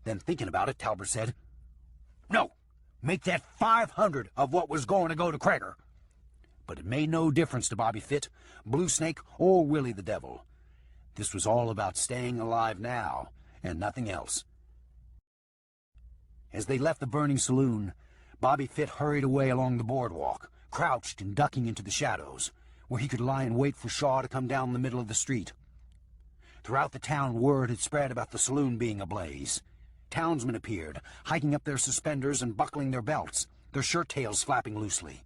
Then, thinking about it, Talbot said, "No, make that 500 of what was going to go to Crager." But it made no difference to Bobby Fitt, Blue Snake, or Willie the Devil. This was all about staying alive now, and nothing else. As they left the burning saloon, Bobby Fitt hurried away along the boardwalk, crouched and ducking into the shadows, where he could lie and wait for Shaw to come down the middle of the street. Throughout the town, word had spread about the saloon being ablaze. Townsmen appeared, hiking up their suspenders and buckling their belts, their shirt tails flapping loosely.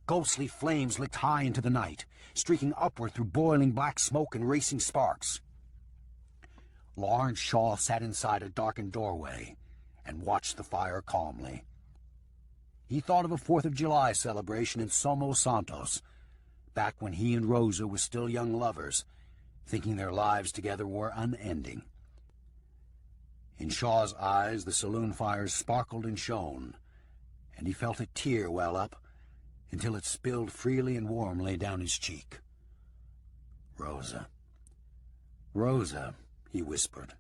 Ghostly flames licked high into the night, streaking upward through boiling black smoke and racing sparks. Lawrence Shaw sat inside a darkened doorway and watched the fire calmly. He thought of a 4th of July celebration in Somos Santos, back when he and Rosa were still young lovers, thinking their lives together were unending. In Shaw's eyes, the saloon fires sparkled and shone, and he felt a tear well up until it spilled freely and warmly down his cheek. "Rosa, Rosa," he whispered,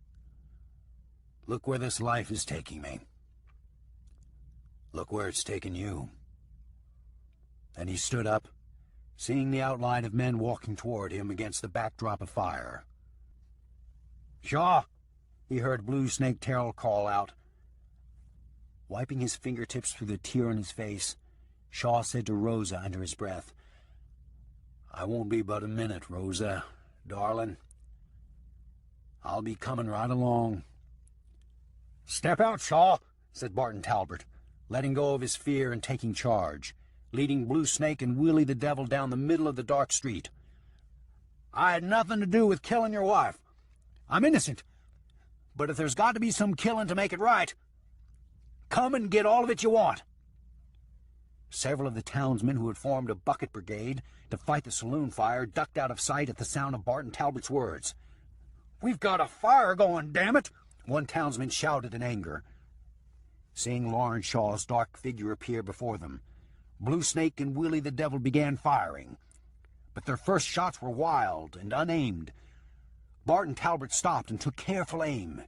"look where this life is taking me. Look where it's taken you." Then he stood up, seeing the outline of men walking toward him against the backdrop of fire. "Shaw!" he heard Blue Snake Terrell call out. Wiping his fingertips through the tear on his face, Shaw said to Rosa under his breath, "I won't be but a minute, Rosa, darling. I'll be coming right along." "Step out, Shaw," said Barton Talbot, letting go of his fear and taking charge, leading Blue Snake and Willie the Devil down the middle of the dark street. "I had nothing to do with killing your wife. I'm innocent. But if there's got to be some killing to make it right, come and get all of it you want." Several of the townsmen who had formed a bucket brigade to fight the saloon fire ducked out of sight at the sound of Barton Talbot's words. "We've got a fire going, damn it!" one townsman shouted in anger. Seeing Lawrence Shaw's dark figure appear before them, Blue Snake and Willie the Devil began firing, but their first shots were wild and unaimed. Barton Talbot stopped and took careful aim.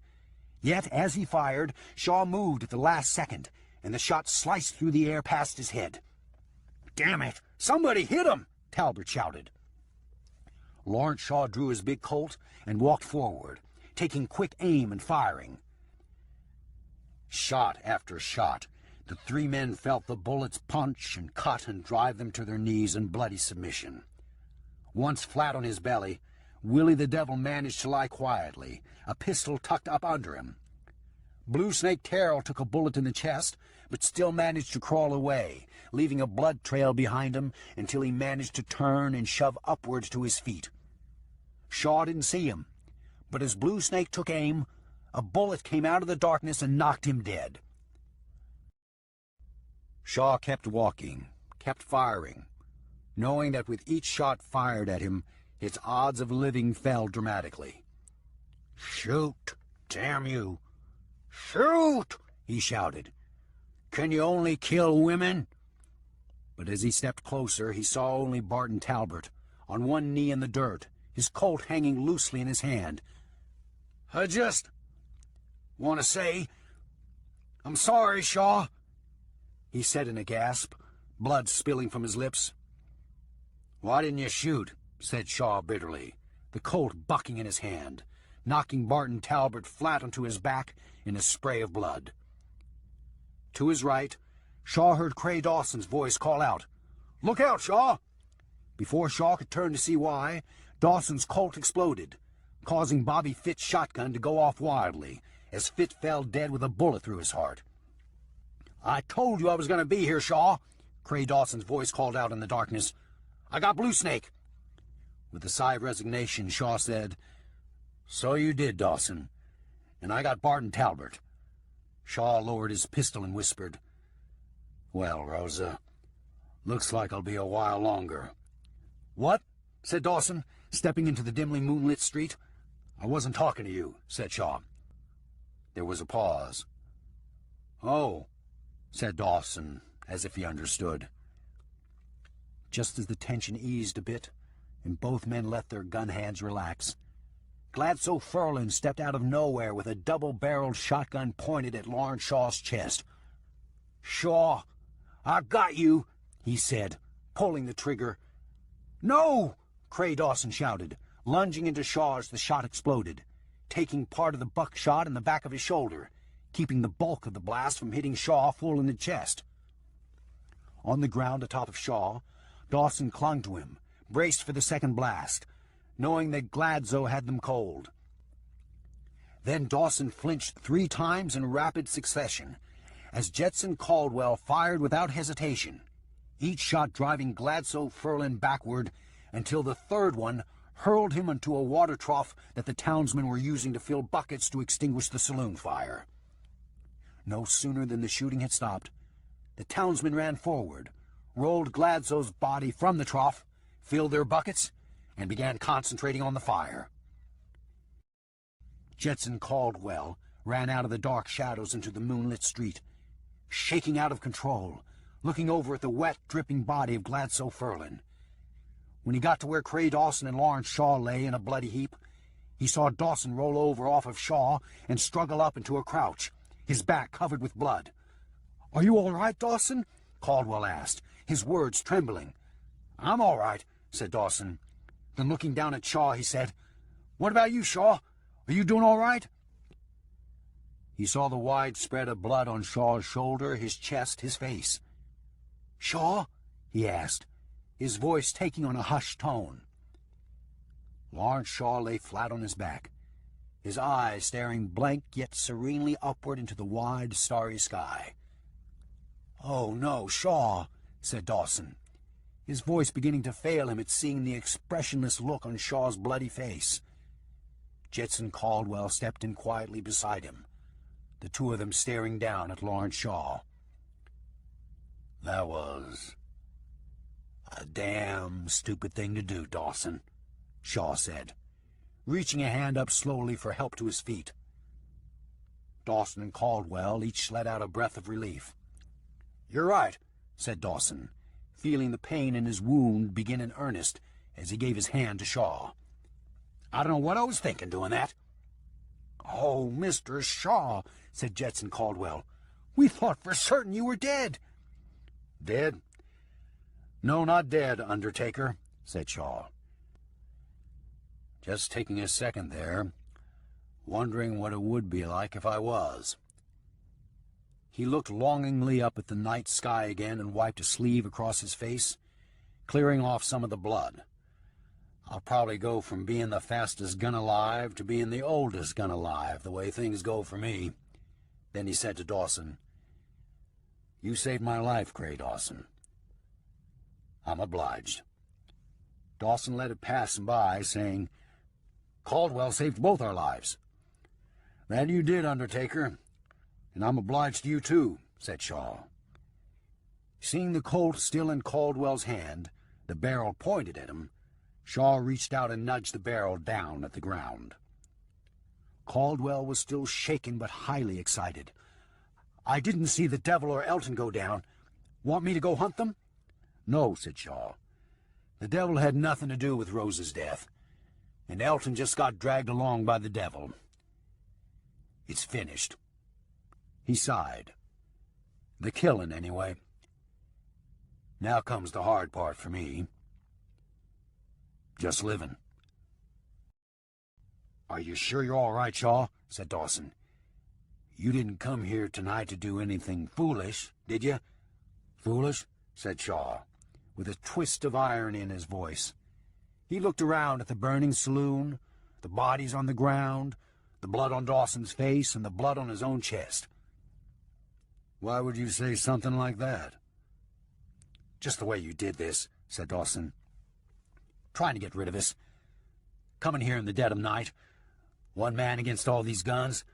Yet, as he fired, Shaw moved at the last second, and the shot sliced through the air past his head. "Damn it! Somebody hit him!" Talbot shouted. Lawrence Shaw drew his big Colt and walked forward, taking quick aim and firing. Shot after shot, the three men felt the bullets punch and cut and drive them to their knees in bloody submission. Once flat on his belly, Willie the Devil managed to lie quietly, a pistol tucked up under him. Blue Snake Terrell took a bullet in the chest, but still managed to crawl away, leaving a blood trail behind him until he managed to turn and shove upwards to his feet. Shaw didn't see him, but as Blue Snake took aim, a bullet came out of the darkness and knocked him dead. Shaw kept walking, kept firing, knowing that with each shot fired at him, his odds of living fell dramatically. "Shoot, damn you! Shoot!" he shouted. "Can you only kill women?" But as he stepped closer, he saw only Barton Talbot, on one knee in the dirt, his Colt hanging loosely in his hand. "I just want to say, I'm sorry, Shaw," he said in a gasp, blood spilling from his lips. "Why didn't you shoot?" said Shaw bitterly, the Colt bucking in his hand, knocking Barton Talbot flat onto his back in a spray of blood. To his right, Shaw heard Cray Dawson's voice call out, "Look out, Shaw!" Before Shaw could turn to see why, Dawson's Colt exploded, causing Bobby Fitt's shotgun to go off wildly, as Fitt fell dead with a bullet through his heart. "I told you I was going to be here, Shaw," Cray Dawson's voice called out in the darkness. "I got Blue Snake." With a sigh of resignation, Shaw said, "So you did, Dawson. And I got Barton Talbot." Shaw lowered his pistol and whispered, "Well, Rosa, looks like I'll be a while longer." "What?" said Dawson, stepping into the dimly moonlit street. "I wasn't talking to you," said Shaw. There was a pause. "Oh," said Dawson, as if he understood. Just as the tension eased a bit, and both men let their gun hands relax, Gladso Furlan stepped out of nowhere with a double-barreled shotgun pointed at Lawrence Shaw's chest. "Shaw, I got you," he said, pulling the trigger. "No!" Cray Dawson shouted, lunging into Shaw as the shot exploded, taking part of the buckshot in the back of his shoulder, keeping the bulk of the blast from hitting Shaw full in the chest. On the ground atop of Shaw, Dawson clung to him, braced for the second blast, knowing that Gladso had them cold. Then Dawson flinched 3 times in rapid succession, as Jetson Caldwell fired without hesitation, each shot driving Gladso Furlan backward until the third one hurled him into a water trough that the townsmen were using to fill buckets to extinguish the saloon fire. No sooner than the shooting had stopped, the townsmen ran forward, rolled Gladso's body from the trough, filled their buckets, and began concentrating on the fire. Jetson Caldwell ran out of the dark shadows into the moonlit street, shaking out of control, looking over at the wet, dripping body of Gladso Furlan. When he got to where Cray Dawson and Lawrence Shaw lay in a bloody heap, he saw Dawson roll over off of Shaw and struggle up into a crouch, his back covered with blood. "Are you all right, Dawson?" Caldwell asked, his words trembling. "I'm all right," said Dawson. Then looking down at Shaw, he said, "What about you, Shaw? Are you doing all right?" He saw the wide spread of blood on Shaw's shoulder, his chest, his face. "Shaw?" he asked, his voice taking on a hushed tone. Lawrence Shaw lay flat on his back, his eyes staring blank yet serenely upward into the wide, starry sky. "Oh, no, Shaw," said Dawson, his voice beginning to fail him at seeing the expressionless look on Shaw's bloody face. Jetson Caldwell stepped in quietly beside him, the two of them staring down at Lawrence Shaw. "That was a damn stupid thing to do, Dawson," Shaw said, reaching a hand up slowly for help to his feet. Dawson and Caldwell each let out a breath of relief. "You're right," said Dawson, feeling the pain in his wound begin in earnest as he gave his hand to Shaw. "I don't know what I was thinking doing that." "Oh, Mr. Shaw," said Jetson Caldwell, "we thought for certain you were dead." "Dead? No, not dead, Undertaker," said Shaw. "Just taking a second there, wondering what it would be like if I was." He looked longingly up at the night sky again and wiped a sleeve across his face, clearing off some of the blood. "I'll probably go from being the fastest gun alive to being the oldest gun alive, the way things go for me." Then he said to Dawson, "You saved my life, Gray Dawson." "I'm obliged." Dawson let it pass him by, saying, "Caldwell saved both our lives." "That you did, Undertaker, and I'm obliged to you, too," said Shaw. Seeing the Colt still in Caldwell's hand, the barrel pointed at him, Shaw reached out and nudged the barrel down at the ground. Caldwell was still shaken but highly excited. "I didn't see the Devil or Elton go down. Want me to go hunt them?" "No," said Shaw. "The Devil had nothing to do with Rose's death, and Elton just got dragged along by the Devil. It's finished." He sighed. "The killing, anyway. Now comes the hard part for me. Just living." "Are you sure you're all right, Shaw?" said Dawson. "You didn't come here tonight to do anything foolish, did you?" "Foolish?" said Shaw, with a twist of irony in his voice. He looked around at the burning saloon, the bodies on the ground, the blood on Dawson's face, and the blood on his own chest. "Why would you say something like that?" "Just the way you did this," said Dawson. "Trying to get rid of us. Coming here in the dead of night. One man against all these guns.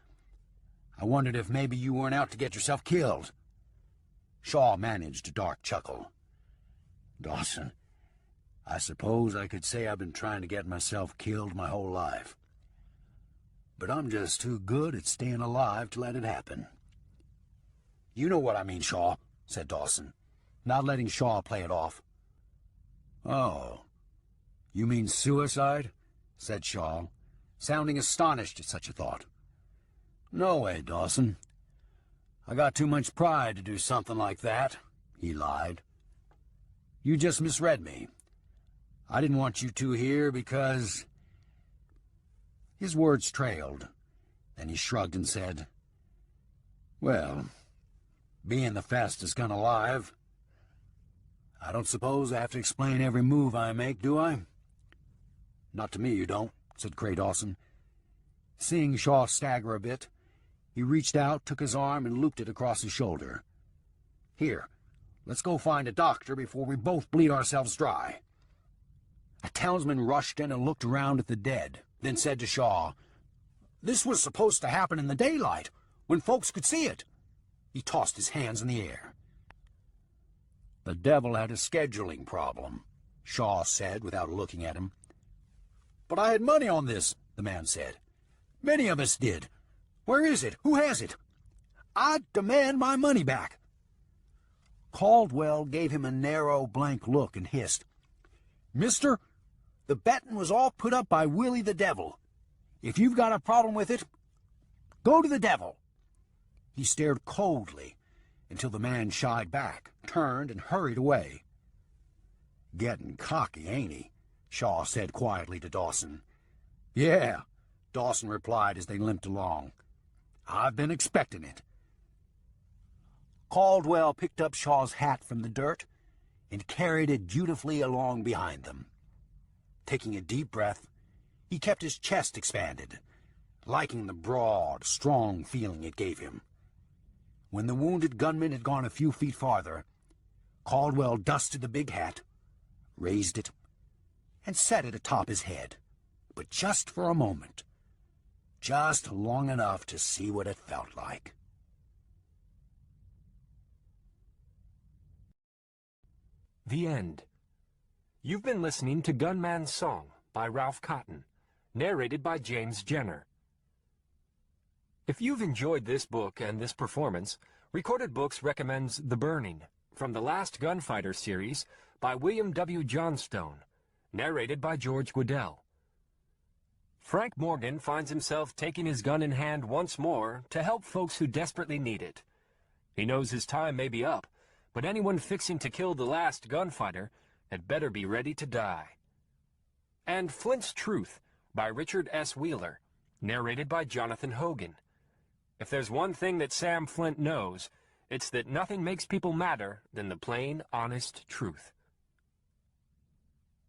I wondered if maybe you weren't out to get yourself killed." Shaw managed a dark chuckle. "Dawson, I suppose I could say I've been trying to get myself killed my whole life. But I'm just too good at staying alive to let it happen." "You know what I mean, Shaw," said Dawson, not letting Shaw play it off. "Oh, you mean suicide?" said Shaw, sounding astonished at such a thought. "No way, Dawson. I got too much pride to do something like that," he lied. "You just misread me. I didn't want you two here because—" His words trailed. Then he shrugged and said, "Well, being the fastest gun alive, I don't suppose I have to explain every move I make, do I?" "Not to me, you don't," said Gray Dawson. Seeing Shaw stagger a bit, he reached out, took his arm, and looped it across his shoulder. "Here, let's go find a doctor before we both bleed ourselves dry." A townsman rushed in and looked around at the dead, then said to Shaw, "This was supposed to happen in the daylight, when folks could see it." He tossed his hands in the air. "The Devil had a scheduling problem," Shaw said without looking at him. "But I had money on this," the man said. "Many of us did. Where is it? Who has it? I demand my money back." Caldwell gave him a narrow, blank look and hissed, "Mister, the betting was all put up by Willie the Devil. If you've got a problem with it, go to the Devil." He stared coldly until the man shied back, turned, and hurried away. "Getting cocky, ain't he?" Shaw said quietly to Dawson. "Yeah," Dawson replied as they limped along. "I've been expecting it." Caldwell picked up Shaw's hat from the dirt and carried it dutifully along behind them. Taking a deep breath, he kept his chest expanded, liking the broad, strong feeling it gave him. When the wounded gunman had gone a few feet farther, Caldwell dusted the big hat, raised it, and set it atop his head, but just for a moment, just long enough to see what it felt like. The End. You've been listening to Gunman's Song by Ralph Cotton, narrated by James Jenner. If you've enjoyed this book and this performance, Recorded Books recommends The Burning from the Last Gunfighter series by William W. Johnstone, narrated by George Guidall. Frank Morgan finds himself taking his gun in hand once more to help folks who desperately need it. He knows his time may be up, but anyone fixing to kill the last gunfighter had better be ready to die. And Flint's Truth by Richard S. Wheeler, narrated by Jonathan Hogan. If there's one thing that Sam Flint knows, it's that nothing makes people madder than the plain, honest truth.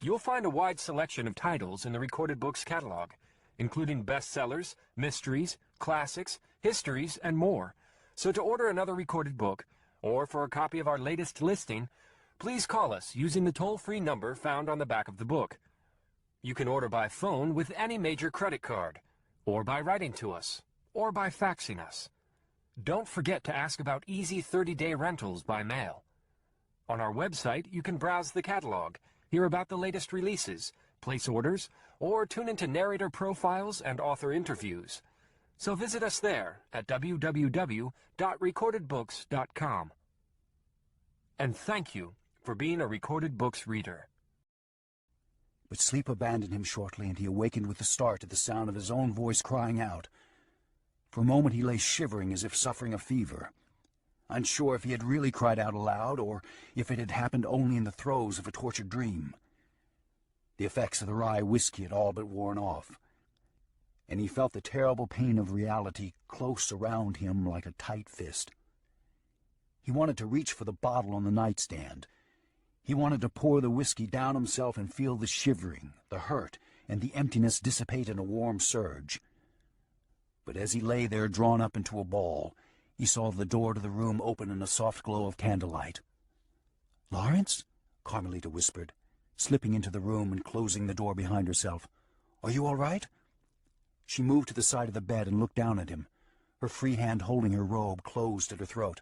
You'll find a wide selection of titles in the Recorded Books catalog, including bestsellers, mysteries, classics, histories, and more. So to order another recorded book, or for a copy of our latest listing, please call us using the toll-free number found on the back of the book. You can order by phone with any major credit card, or by writing to us, or by faxing us. Don't forget to ask about easy 30-day rentals by mail. On our website, you can browse the catalog, hear about the latest releases, place orders, or tune into narrator profiles and author interviews. So visit us there at www.recordedbooks.com. And thank you for being a Recorded Books reader. But sleep abandoned him shortly, and he awakened with a start at the sound of his own voice crying out. For a moment he lay shivering as if suffering a fever, unsure if he had really cried out aloud or if it had happened only in the throes of a tortured dream. The effects of the rye whiskey had all but worn off, and he felt the terrible pain of reality close around him like a tight fist. He wanted to reach for the bottle on the nightstand. He wanted to pour the whiskey down himself and feel the shivering, the hurt, and the emptiness dissipate in a warm surge. But as he lay there drawn up into a ball, he saw the door to the room open in a soft glow of candlelight. "Lawrence?" Carmelita whispered, slipping into the room and closing the door behind herself. "Are you all right?" She moved to the side of the bed and looked down at him, her free hand holding her robe closed at her throat.